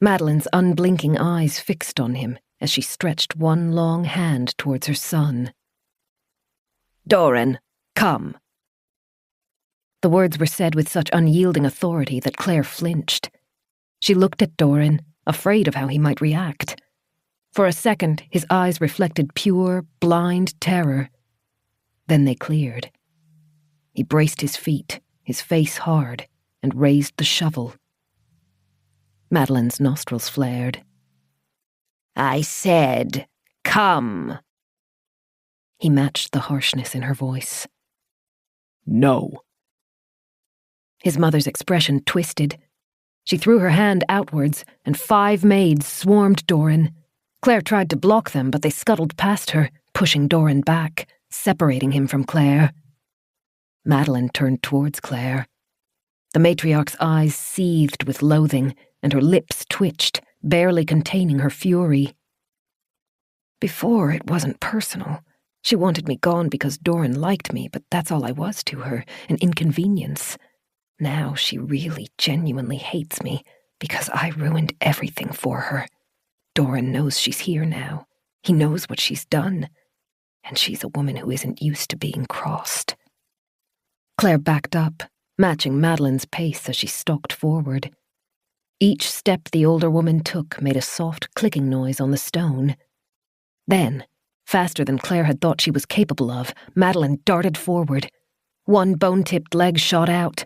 Madeline's unblinking eyes fixed on him as she stretched one long hand towards her son. "Doran, come." The words were said with such unyielding authority that Claire flinched. She looked at Doran, afraid of how he might react. For a second, his eyes reflected pure, blind terror. Then they cleared. He braced his feet, his face hard, and raised the shovel. Madeline's nostrils flared. "I said, come." He matched the harshness in her voice. "No." His mother's expression twisted. She threw her hand outwards, and 5 maids swarmed Doran. Claire tried to block them, but they scuttled past her, pushing Doran back, separating him from Claire. Madeline turned towards Claire. The matriarch's eyes seethed with loathing, and her lips twitched, barely containing her fury. Before, it wasn't personal. She wanted me gone because Doran liked me, but that's all I was to her, an inconvenience. Now she really genuinely hates me because I ruined everything for her. Doran knows she's here now. He knows what she's done. And she's a woman who isn't used to being crossed. Claire backed up, matching Madeline's pace as she stalked forward. Each step the older woman took made a soft clicking noise on the stone. Then, faster than Claire had thought she was capable of, Madeline darted forward. One bone-tipped leg shot out.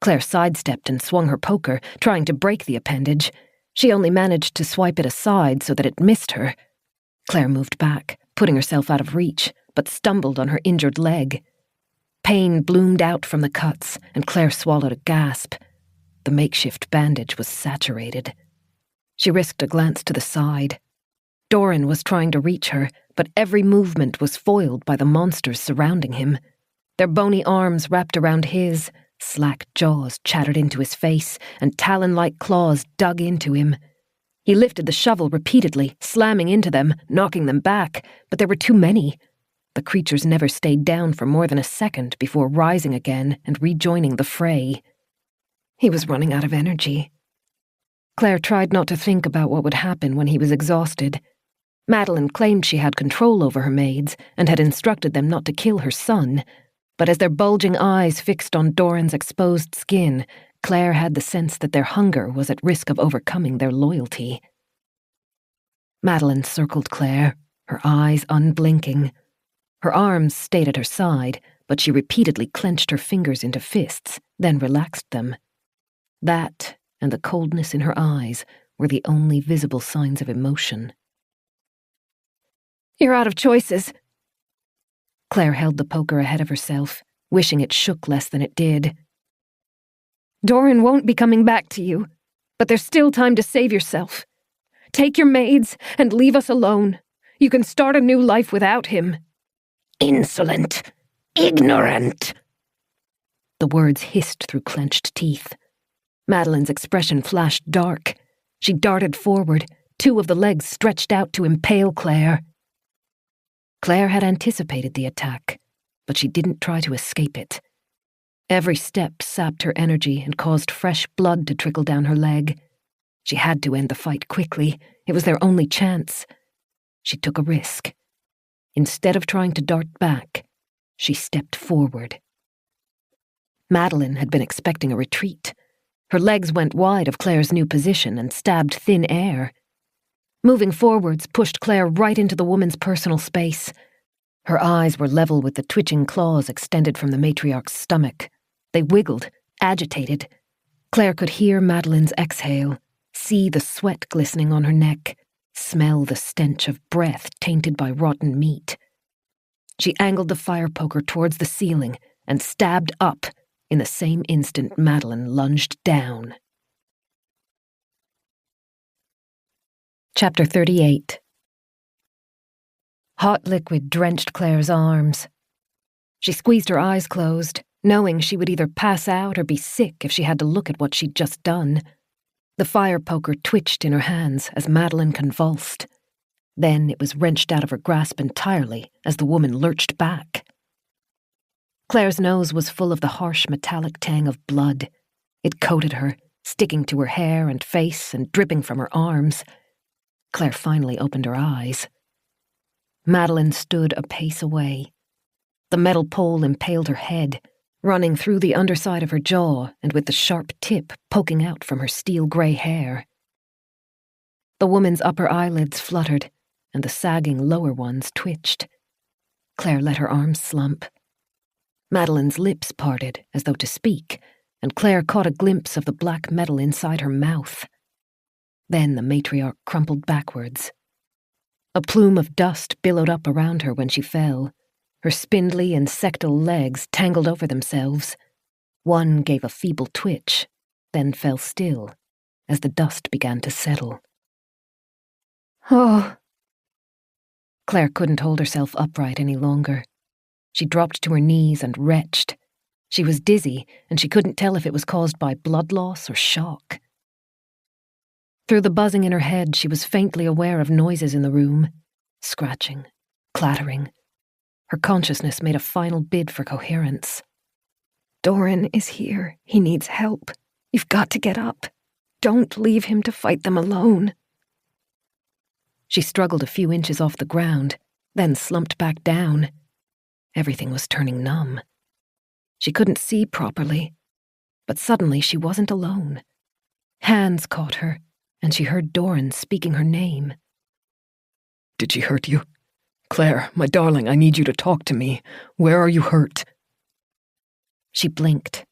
Claire sidestepped and swung her poker, trying to break the appendage. She only managed to swipe it aside so that it missed her. Claire moved back, putting herself out of reach, but stumbled on her injured leg. Pain bloomed out from the cuts, and Claire swallowed a gasp. The makeshift bandage was saturated. She risked a glance to the side. Doran was trying to reach her, but every movement was foiled by the monsters surrounding him. Their bony arms wrapped around his, slack jaws chattered into his face, and talon-like claws dug into him. He lifted the shovel repeatedly, slamming into them, knocking them back, but there were too many. The creatures never stayed down for more than a second before rising again and rejoining the fray. He was running out of energy. Claire tried not to think about what would happen when he was exhausted. Madeline claimed she had control over her maids and had instructed them not to kill her son, but as their bulging eyes fixed on Doran's exposed skin, Claire had the sense that their hunger was at risk of overcoming their loyalty. Madeline circled Claire, her eyes unblinking. Her arms stayed at her side, but she repeatedly clenched her fingers into fists, then relaxed them. That, and the coldness in her eyes, were the only visible signs of emotion. You're out of choices. Claire held the poker ahead of herself, wishing it shook less than it did. Doran won't be coming back to you, but there's still time to save yourself. Take your maids and leave us alone. You can start a new life without him. Insolent! Ignorant! The words hissed through clenched teeth. Madeline's expression flashed dark. She darted forward, two of the legs stretched out to impale Claire. Claire had anticipated the attack, but she didn't try to escape it. Every step sapped her energy and caused fresh blood to trickle down her leg. She had to end the fight quickly. It was their only chance. She took a risk. Instead of trying to dart back, she stepped forward. Madeline had been expecting a retreat. Her legs went wide of Claire's new position and stabbed thin air. Moving forwards pushed Claire right into the woman's personal space. Her eyes were level with the twitching claws extended from the matriarch's stomach. They wiggled, agitated. Claire could hear Madeline's exhale, see the sweat glistening on her neck, smell the stench of breath tainted by rotten meat. She angled the fire poker towards the ceiling and stabbed up. In the same instant, Madeline lunged down. Chapter 38. Hot liquid drenched Claire's arms. She squeezed her eyes closed, knowing she would either pass out or be sick if she had to look at what she'd just done. The fire poker twitched in her hands as Madeline convulsed. Then it was wrenched out of her grasp entirely as the woman lurched back. Claire's nose was full of the harsh metallic tang of blood. It coated her, sticking to her hair and face and dripping from her arms. Claire finally opened her eyes. Madeline stood a pace away. The metal pole impaled her head, running through the underside of her jaw and with the sharp tip poking out from her steel-gray hair. The woman's upper eyelids fluttered, and the sagging lower ones twitched. Claire let her arms slump. Madeline's lips parted as though to speak, and Claire caught a glimpse of the black metal inside her mouth. Then the matriarch crumpled backwards. A plume of dust billowed up around her when she fell. Her spindly, insectal legs tangled over themselves. One gave a feeble twitch, then fell still, as the dust began to settle. Oh. Claire couldn't hold herself upright any longer. She dropped to her knees and retched. She was dizzy, and she couldn't tell if it was caused by blood loss or shock. Through the buzzing in her head, she was faintly aware of noises in the room. Scratching, clattering. Her consciousness made a final bid for coherence. Doran is here. He needs help. You've got to get up. Don't leave him to fight them alone. She struggled a few inches off the ground, then slumped back down. Everything was turning numb. She couldn't see properly, but suddenly she wasn't alone. Hands caught her, and she heard Doran speaking her name. Did she hurt you? Claire, my darling, I need you to talk to me. Where are you hurt? She blinked,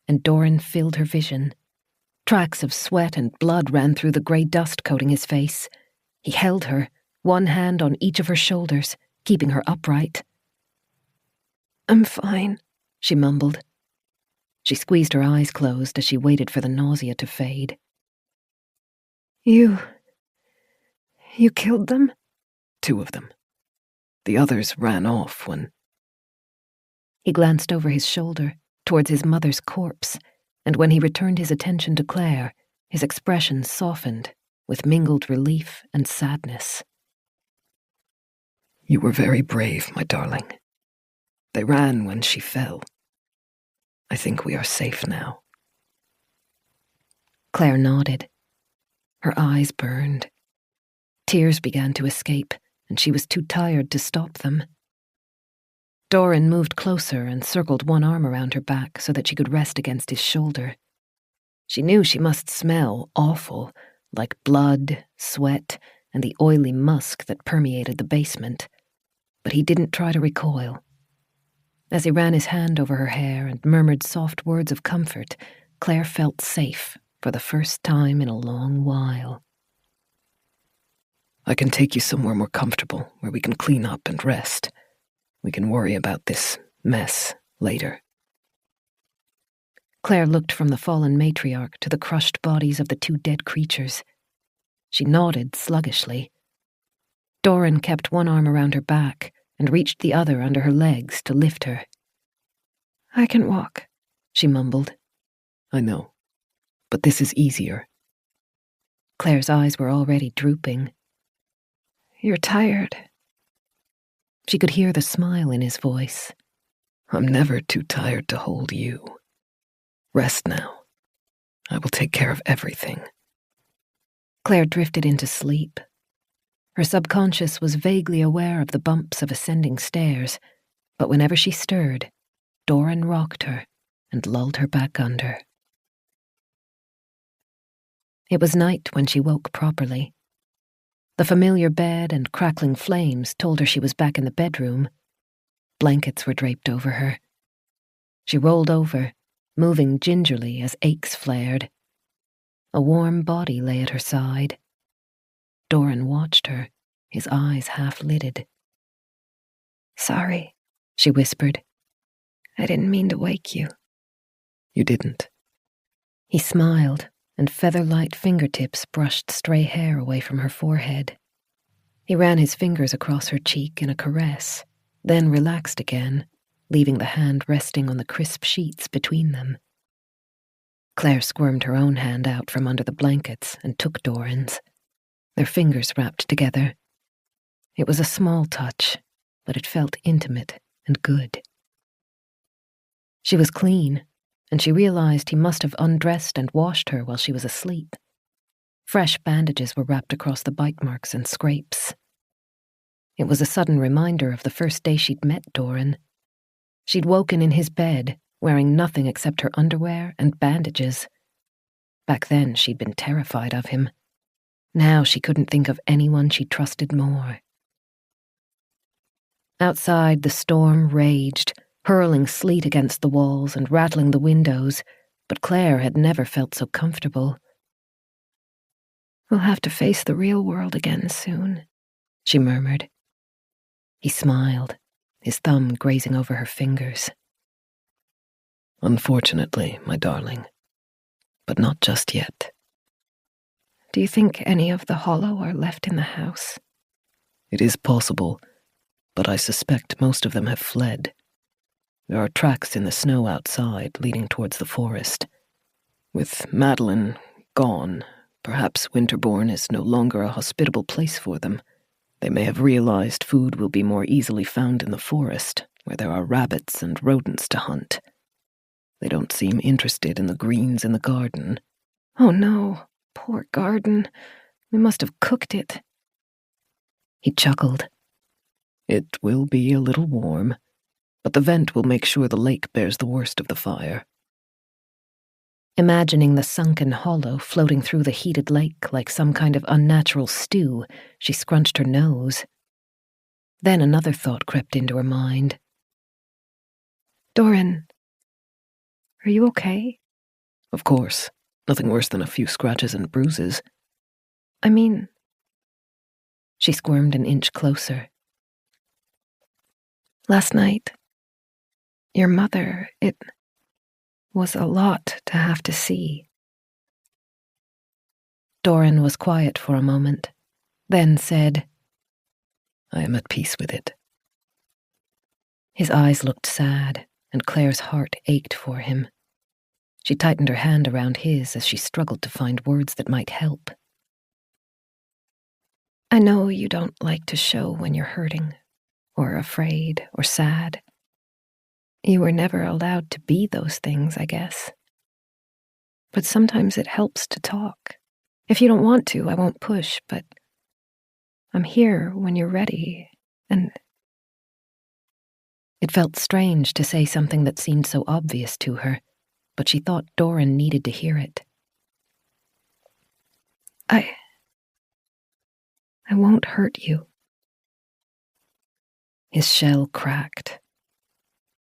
and Doran filled her vision. Tracks of sweat and blood ran through the grey dust coating his face. He held her, one hand on each of her shoulders, keeping her upright. I'm fine, she mumbled. She squeezed her eyes closed as she waited for the nausea to fade. You killed them? 2 of them. The others ran off when... He glanced over his shoulder, towards his mother's corpse, and when he returned his attention to Claire, his expression softened, with mingled relief and sadness. You were very brave, my darling. They ran when she fell. I think we are safe now. Claire nodded. Her eyes burned. Tears began to escape, and she was too tired to stop them. Doran moved closer and circled one arm around her back so that she could rest against his shoulder. She knew she must smell awful, like blood, sweat, and the oily musk that permeated the basement, but he didn't try to recoil. As he ran his hand over her hair and murmured soft words of comfort, Claire felt safe for the first time in a long while. I can take you somewhere more comfortable, where we can clean up and rest. We can worry about this mess later. Claire looked from the fallen matriarch to the crushed bodies of the 2 dead creatures. She nodded sluggishly. Doran kept one arm around her back and reached the other under her legs to lift her. I can walk, she mumbled. I know, but this is easier. Claire's eyes were already drooping. You're tired. She could hear the smile in his voice. I'm never too tired to hold you. Rest now. I will take care of everything. Claire drifted into sleep. Her subconscious was vaguely aware of the bumps of ascending stairs, but whenever she stirred, Doran rocked her and lulled her back under. It was night when she woke properly. The familiar bed and crackling flames told her she was back in the bedroom. Blankets were draped over her. She rolled over, moving gingerly as aches flared. A warm body lay at her side. Doran watched her, his eyes half-lidded. Sorry, she whispered. I didn't mean to wake you. You didn't. He smiled, and feather-light fingertips brushed stray hair away from her forehead. He ran his fingers across her cheek in a caress, then relaxed again, leaving the hand resting on the crisp sheets between them. Claire squirmed her own hand out from under the blankets and took Doran's. Their fingers wrapped together. It was a small touch, but it felt intimate and good. She was clean, and she realized he must have undressed and washed her while she was asleep. Fresh bandages were wrapped across the bite marks and scrapes. It was a sudden reminder of the first day she'd met Doran. She'd woken in his bed, wearing nothing except her underwear and bandages. Back then, she'd been terrified of him. Now she couldn't think of anyone she trusted more. Outside, the storm raged, hurling sleet against the walls and rattling the windows, but Claire had never felt so comfortable. We'll have to face the real world again soon, she murmured. He smiled, his thumb grazing over her fingers. Unfortunately, my darling, but not just yet. Do you think any of the Hollow are left in the house? It is possible, but I suspect most of them have fled. There are tracks in the snow outside leading towards the forest. With Madeline gone, perhaps Winterbourne is no longer a hospitable place for them. They may have realized food will be more easily found in the forest, where there are rabbits and rodents to hunt. They don't seem interested in the greens in the garden. Oh no, poor garden. We must have cooked it. He chuckled. It will be a little warm, but the vent will make sure the lake bears the worst of the fire. Imagining the sunken hollow floating through the heated lake like some kind of unnatural stew, she scrunched her nose. Then another thought crept into her mind. Doran, are you okay? Of course. Nothing worse than a few scratches and bruises. I mean... She squirmed an inch closer. Last night, your mother, it was a lot to have to see. Doran was quiet for a moment, then said, I am at peace with it. His eyes looked sad, and Claire's heart ached for him. She tightened her hand around his as she struggled to find words that might help. I know you don't like to show when you're hurting, or afraid, or sad. You were never allowed to be those things, I guess. But sometimes it helps to talk. If you don't want to, I won't push, but I'm here when you're ready, and... It felt strange to say something that seemed so obvious to her, but she thought Doran needed to hear it. I won't hurt you. His shell cracked.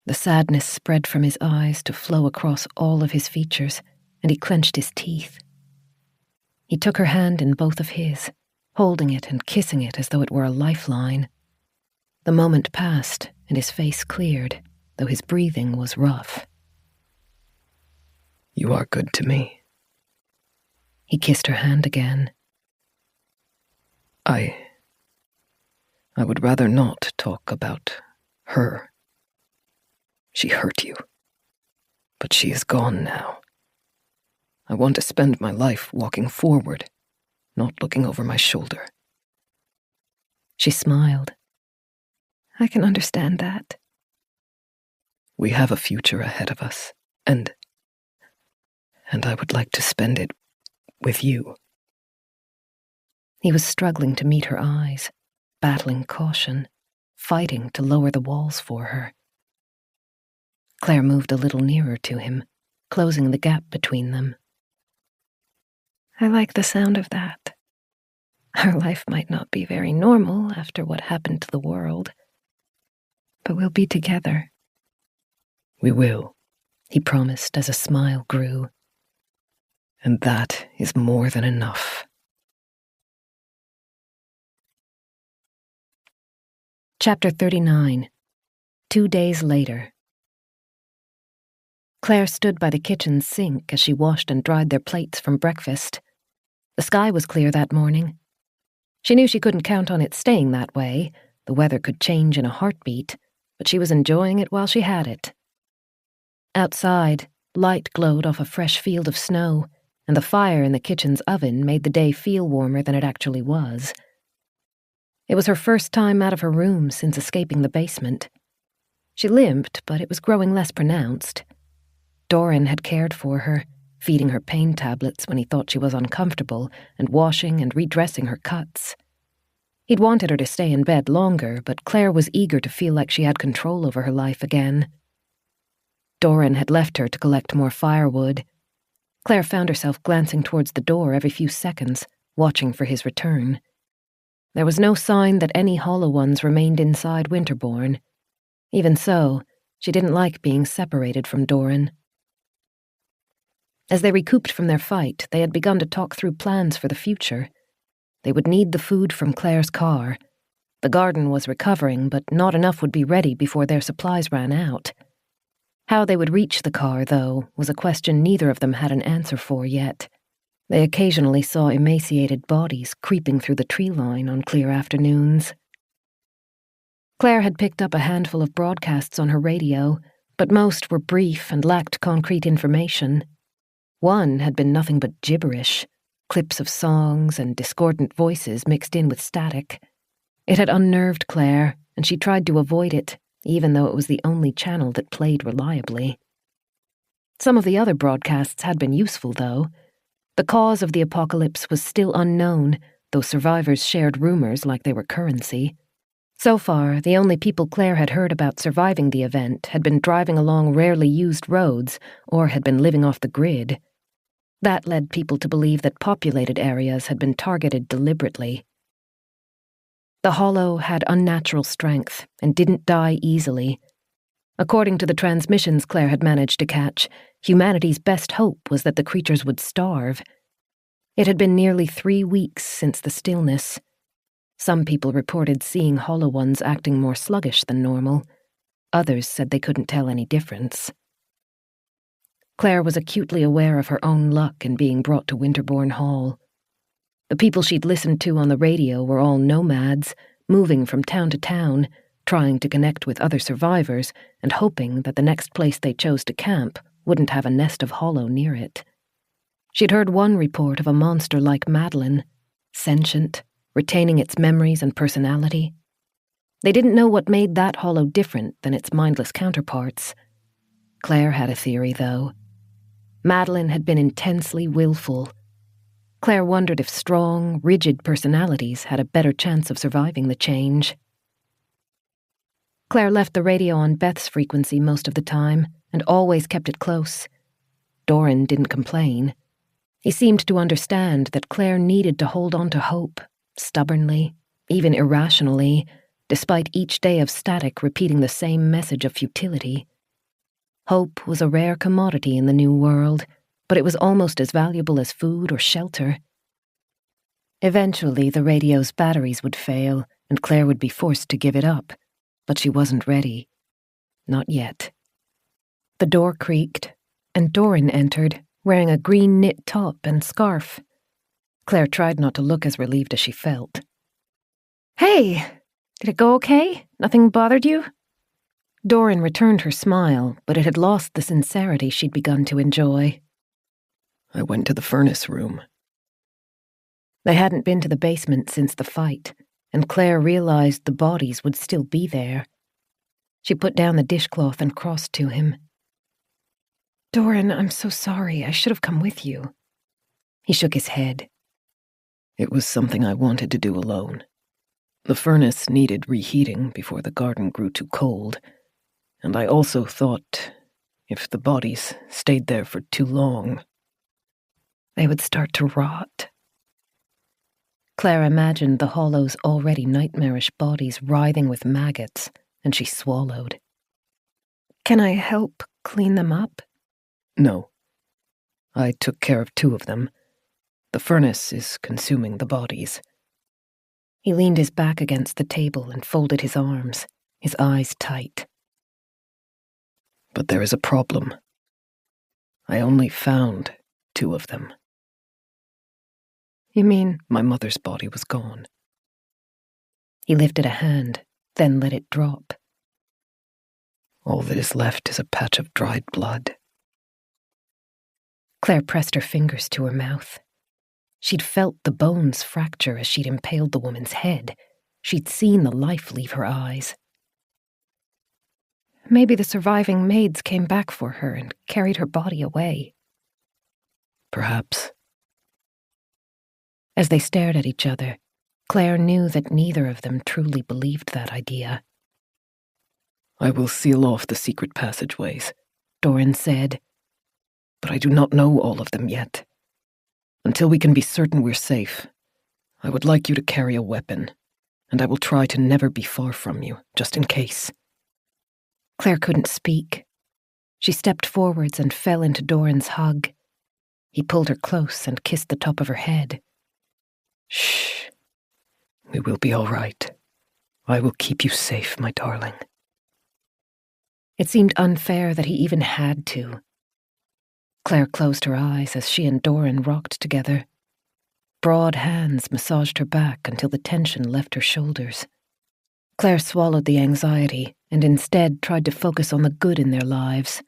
The sadness spread from his eyes to flow across all of his features, and he clenched his teeth. He took her hand in both of his, holding it and kissing it as though it were a lifeline. The moment passed, and his face cleared, though his breathing was rough. You are good to me. He kissed her hand again. I would rather not talk about her. She hurt you, but she is gone now. I want to spend my life walking forward, not looking over my shoulder. She smiled. I can understand that. We have a future ahead of us, and I would like to spend it with you. He was struggling to meet her eyes, battling caution, fighting to lower the walls for her. Claire moved a little nearer to him, closing the gap between them. I like the sound of that. Our life might not be very normal after what happened to the world, but we'll be together. We will, he promised as a smile grew. And that is more than enough. Chapter 39. 2 days later. Claire stood by the kitchen sink as she washed and dried their plates from breakfast. The sky was clear that morning. She knew she couldn't count on it staying that way. The weather could change in a heartbeat, but she was enjoying it while she had it. Outside, light glowed off a fresh field of snow, and the fire in the kitchen's oven made the day feel warmer than it actually was. It was her first time out of her room since escaping the basement. She limped, but it was growing less pronounced. Doran had cared for her, feeding her pain tablets when he thought she was uncomfortable, and washing and redressing her cuts. He'd wanted her to stay in bed longer, but Claire was eager to feel like she had control over her life again. Doran had left her to collect more firewood. Claire found herself glancing towards the door every few seconds, watching for his return. There was no sign that any Hollow Ones remained inside Winterbourne. Even so, she didn't like being separated from Doran. As they recouped from their fight, they had begun to talk through plans for the future. They would need the food from Claire's car. The garden was recovering, but not enough would be ready before their supplies ran out. How they would reach the car, though, was a question neither of them had an answer for yet. They occasionally saw emaciated bodies creeping through the tree line on clear afternoons. Claire had picked up a handful of broadcasts on her radio, but most were brief and lacked concrete information. One had been nothing but gibberish, clips of songs and discordant voices mixed in with static. It had unnerved Claire, and she tried to avoid it, even though it was the only channel that played reliably. Some of the other broadcasts had been useful, though. The cause of the apocalypse was still unknown, though survivors shared rumors like they were currency. So far, the only people Claire had heard about surviving the event had been driving along rarely used roads or had been living off the grid. That led people to believe that populated areas had been targeted deliberately. The Hollow had unnatural strength and didn't die easily. According to the transmissions Claire had managed to catch, humanity's best hope was that the creatures would starve. It had been nearly 3 weeks since the stillness. Some people reported seeing Hollow Ones acting more sluggish than normal. Others said they couldn't tell any difference. Claire was acutely aware of her own luck in being brought to Winterbourne Hall. The people she'd listened to on the radio were all nomads, moving from town to town, trying to connect with other survivors and hoping that the next place they chose to camp wouldn't have a nest of hollow near it. She'd heard one report of a monster like Madeline, sentient, retaining its memories and personality. They didn't know what made that hollow different than its mindless counterparts. Claire had a theory, though. Madeline had been intensely willful. Claire wondered if strong, rigid personalities had a better chance of surviving the change. Claire left the radio on Beth's frequency most of the time and always kept it close. Doran didn't complain. He seemed to understand that Claire needed to hold on to hope, stubbornly, even irrationally, despite each day of static repeating the same message of futility. Hope was a rare commodity in the new world, but it was almost as valuable as food or shelter. Eventually, the radio's batteries would fail, and Claire would be forced to give it up, but she wasn't ready. Not yet. The door creaked, and Doran entered, wearing a green knit top and scarf. Claire tried not to look as relieved as she felt. Hey! Did it go okay? Nothing bothered you? Doran returned her smile, but it had lost the sincerity she'd begun to enjoy. I went to the furnace room. They hadn't been to the basement since the fight, and Claire realized the bodies would still be there. She put down the dishcloth and crossed to him. Doran, I'm so sorry. I should have come with you. He shook his head. It was something I wanted to do alone. The furnace needed reheating before the garden grew too cold, and I also thought if the bodies stayed there for too long, they would start to rot. Claire imagined the hollow's already nightmarish bodies writhing with maggots, and she swallowed. Can I help clean them up? No. I took care of 2 of them. The furnace is consuming the bodies. He leaned his back against the table and folded his arms, his eyes tight. But there is a problem. I only found 2 of them. You mean? My mother's body was gone. He lifted a hand, then let it drop. All that is left is a patch of dried blood. Claire pressed her fingers to her mouth. She'd felt the bones fracture as she'd impaled the woman's head. She'd seen the life leave her eyes. Maybe the surviving maids came back for her and carried her body away. Perhaps. As they stared at each other, Claire knew that neither of them truly believed that idea. I will seal off the secret passageways, Doran said. But I do not know all of them yet. Until we can be certain we're safe, I would like you to carry a weapon, and I will try to never be far from you, just in case. Claire couldn't speak. She stepped forwards and fell into Doran's hug. He pulled her close and kissed the top of her head. Shh. We will be all right. I will keep you safe, my darling. It seemed unfair that he even had to. Claire closed her eyes as she and Doran rocked together. Broad hands massaged her back until the tension left her shoulders. Claire swallowed the anxiety and instead tried to focus on the good in their lives.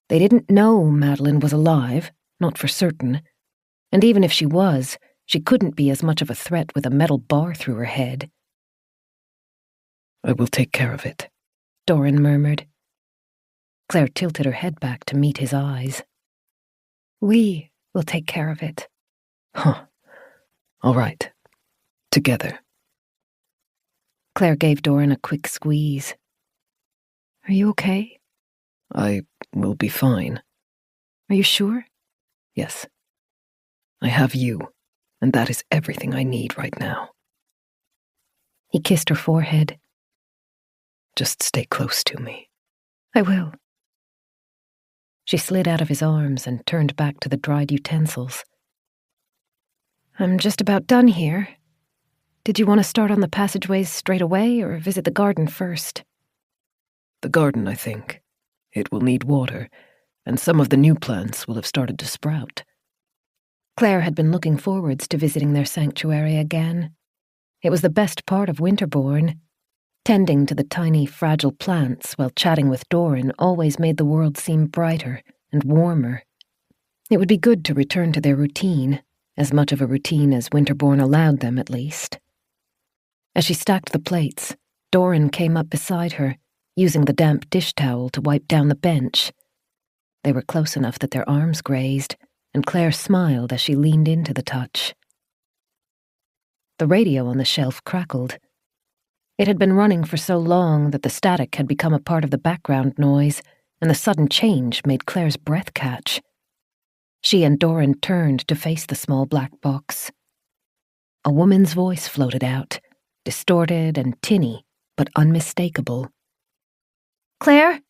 They didn't know Madeline was alive, not for certain. And even if she was, she couldn't be as much of a threat with a metal bar through her head. I will take care of it, Doran murmured. Claire tilted her head back to meet his eyes. We will take care of it. Huh. All right. Together. Claire gave Doran a quick squeeze. Are you okay? I will be fine. Are you sure? Yes. I have you, and that is everything I need right now. He kissed her forehead. Just stay close to me. I will. She slid out of his arms and turned back to the dried utensils. I'm just about done here. Did you want to start on the passageways straight away or visit the garden first? The garden, I think. It will need water, and some of the new plants will have started to sprout. Claire had been looking forwards to visiting their sanctuary again. It was the best part of Winterbourne. Tending to the tiny, fragile plants while chatting with Doran always made the world seem brighter and warmer. It would be good to return to their routine, as much of a routine as Winterbourne allowed them, at least. As she stacked the plates, Doran came up beside her, using the damp dish towel to wipe down the bench. They were close enough that their arms grazed, and Claire smiled as she leaned into the touch. The radio on the shelf crackled. It had been running for so long that the static had become a part of the background noise, and the sudden change made Claire's breath catch. She and Doran turned to face the small black box. A woman's voice floated out, distorted and tinny, but unmistakable. Claire?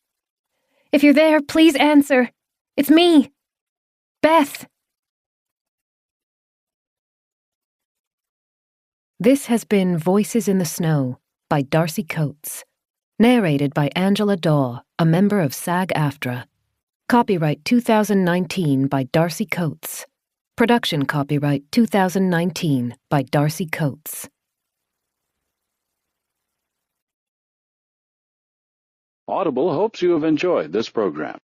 If you're there, please answer. It's me. Beth. This has been Voices in the Snow by Darcy Coates, narrated by Angela Daw, a member of SAG-AFTRA. Copyright 2019 by Darcy Coates. Production copyright 2019 by Darcy Coates. Audible hopes you have enjoyed this program.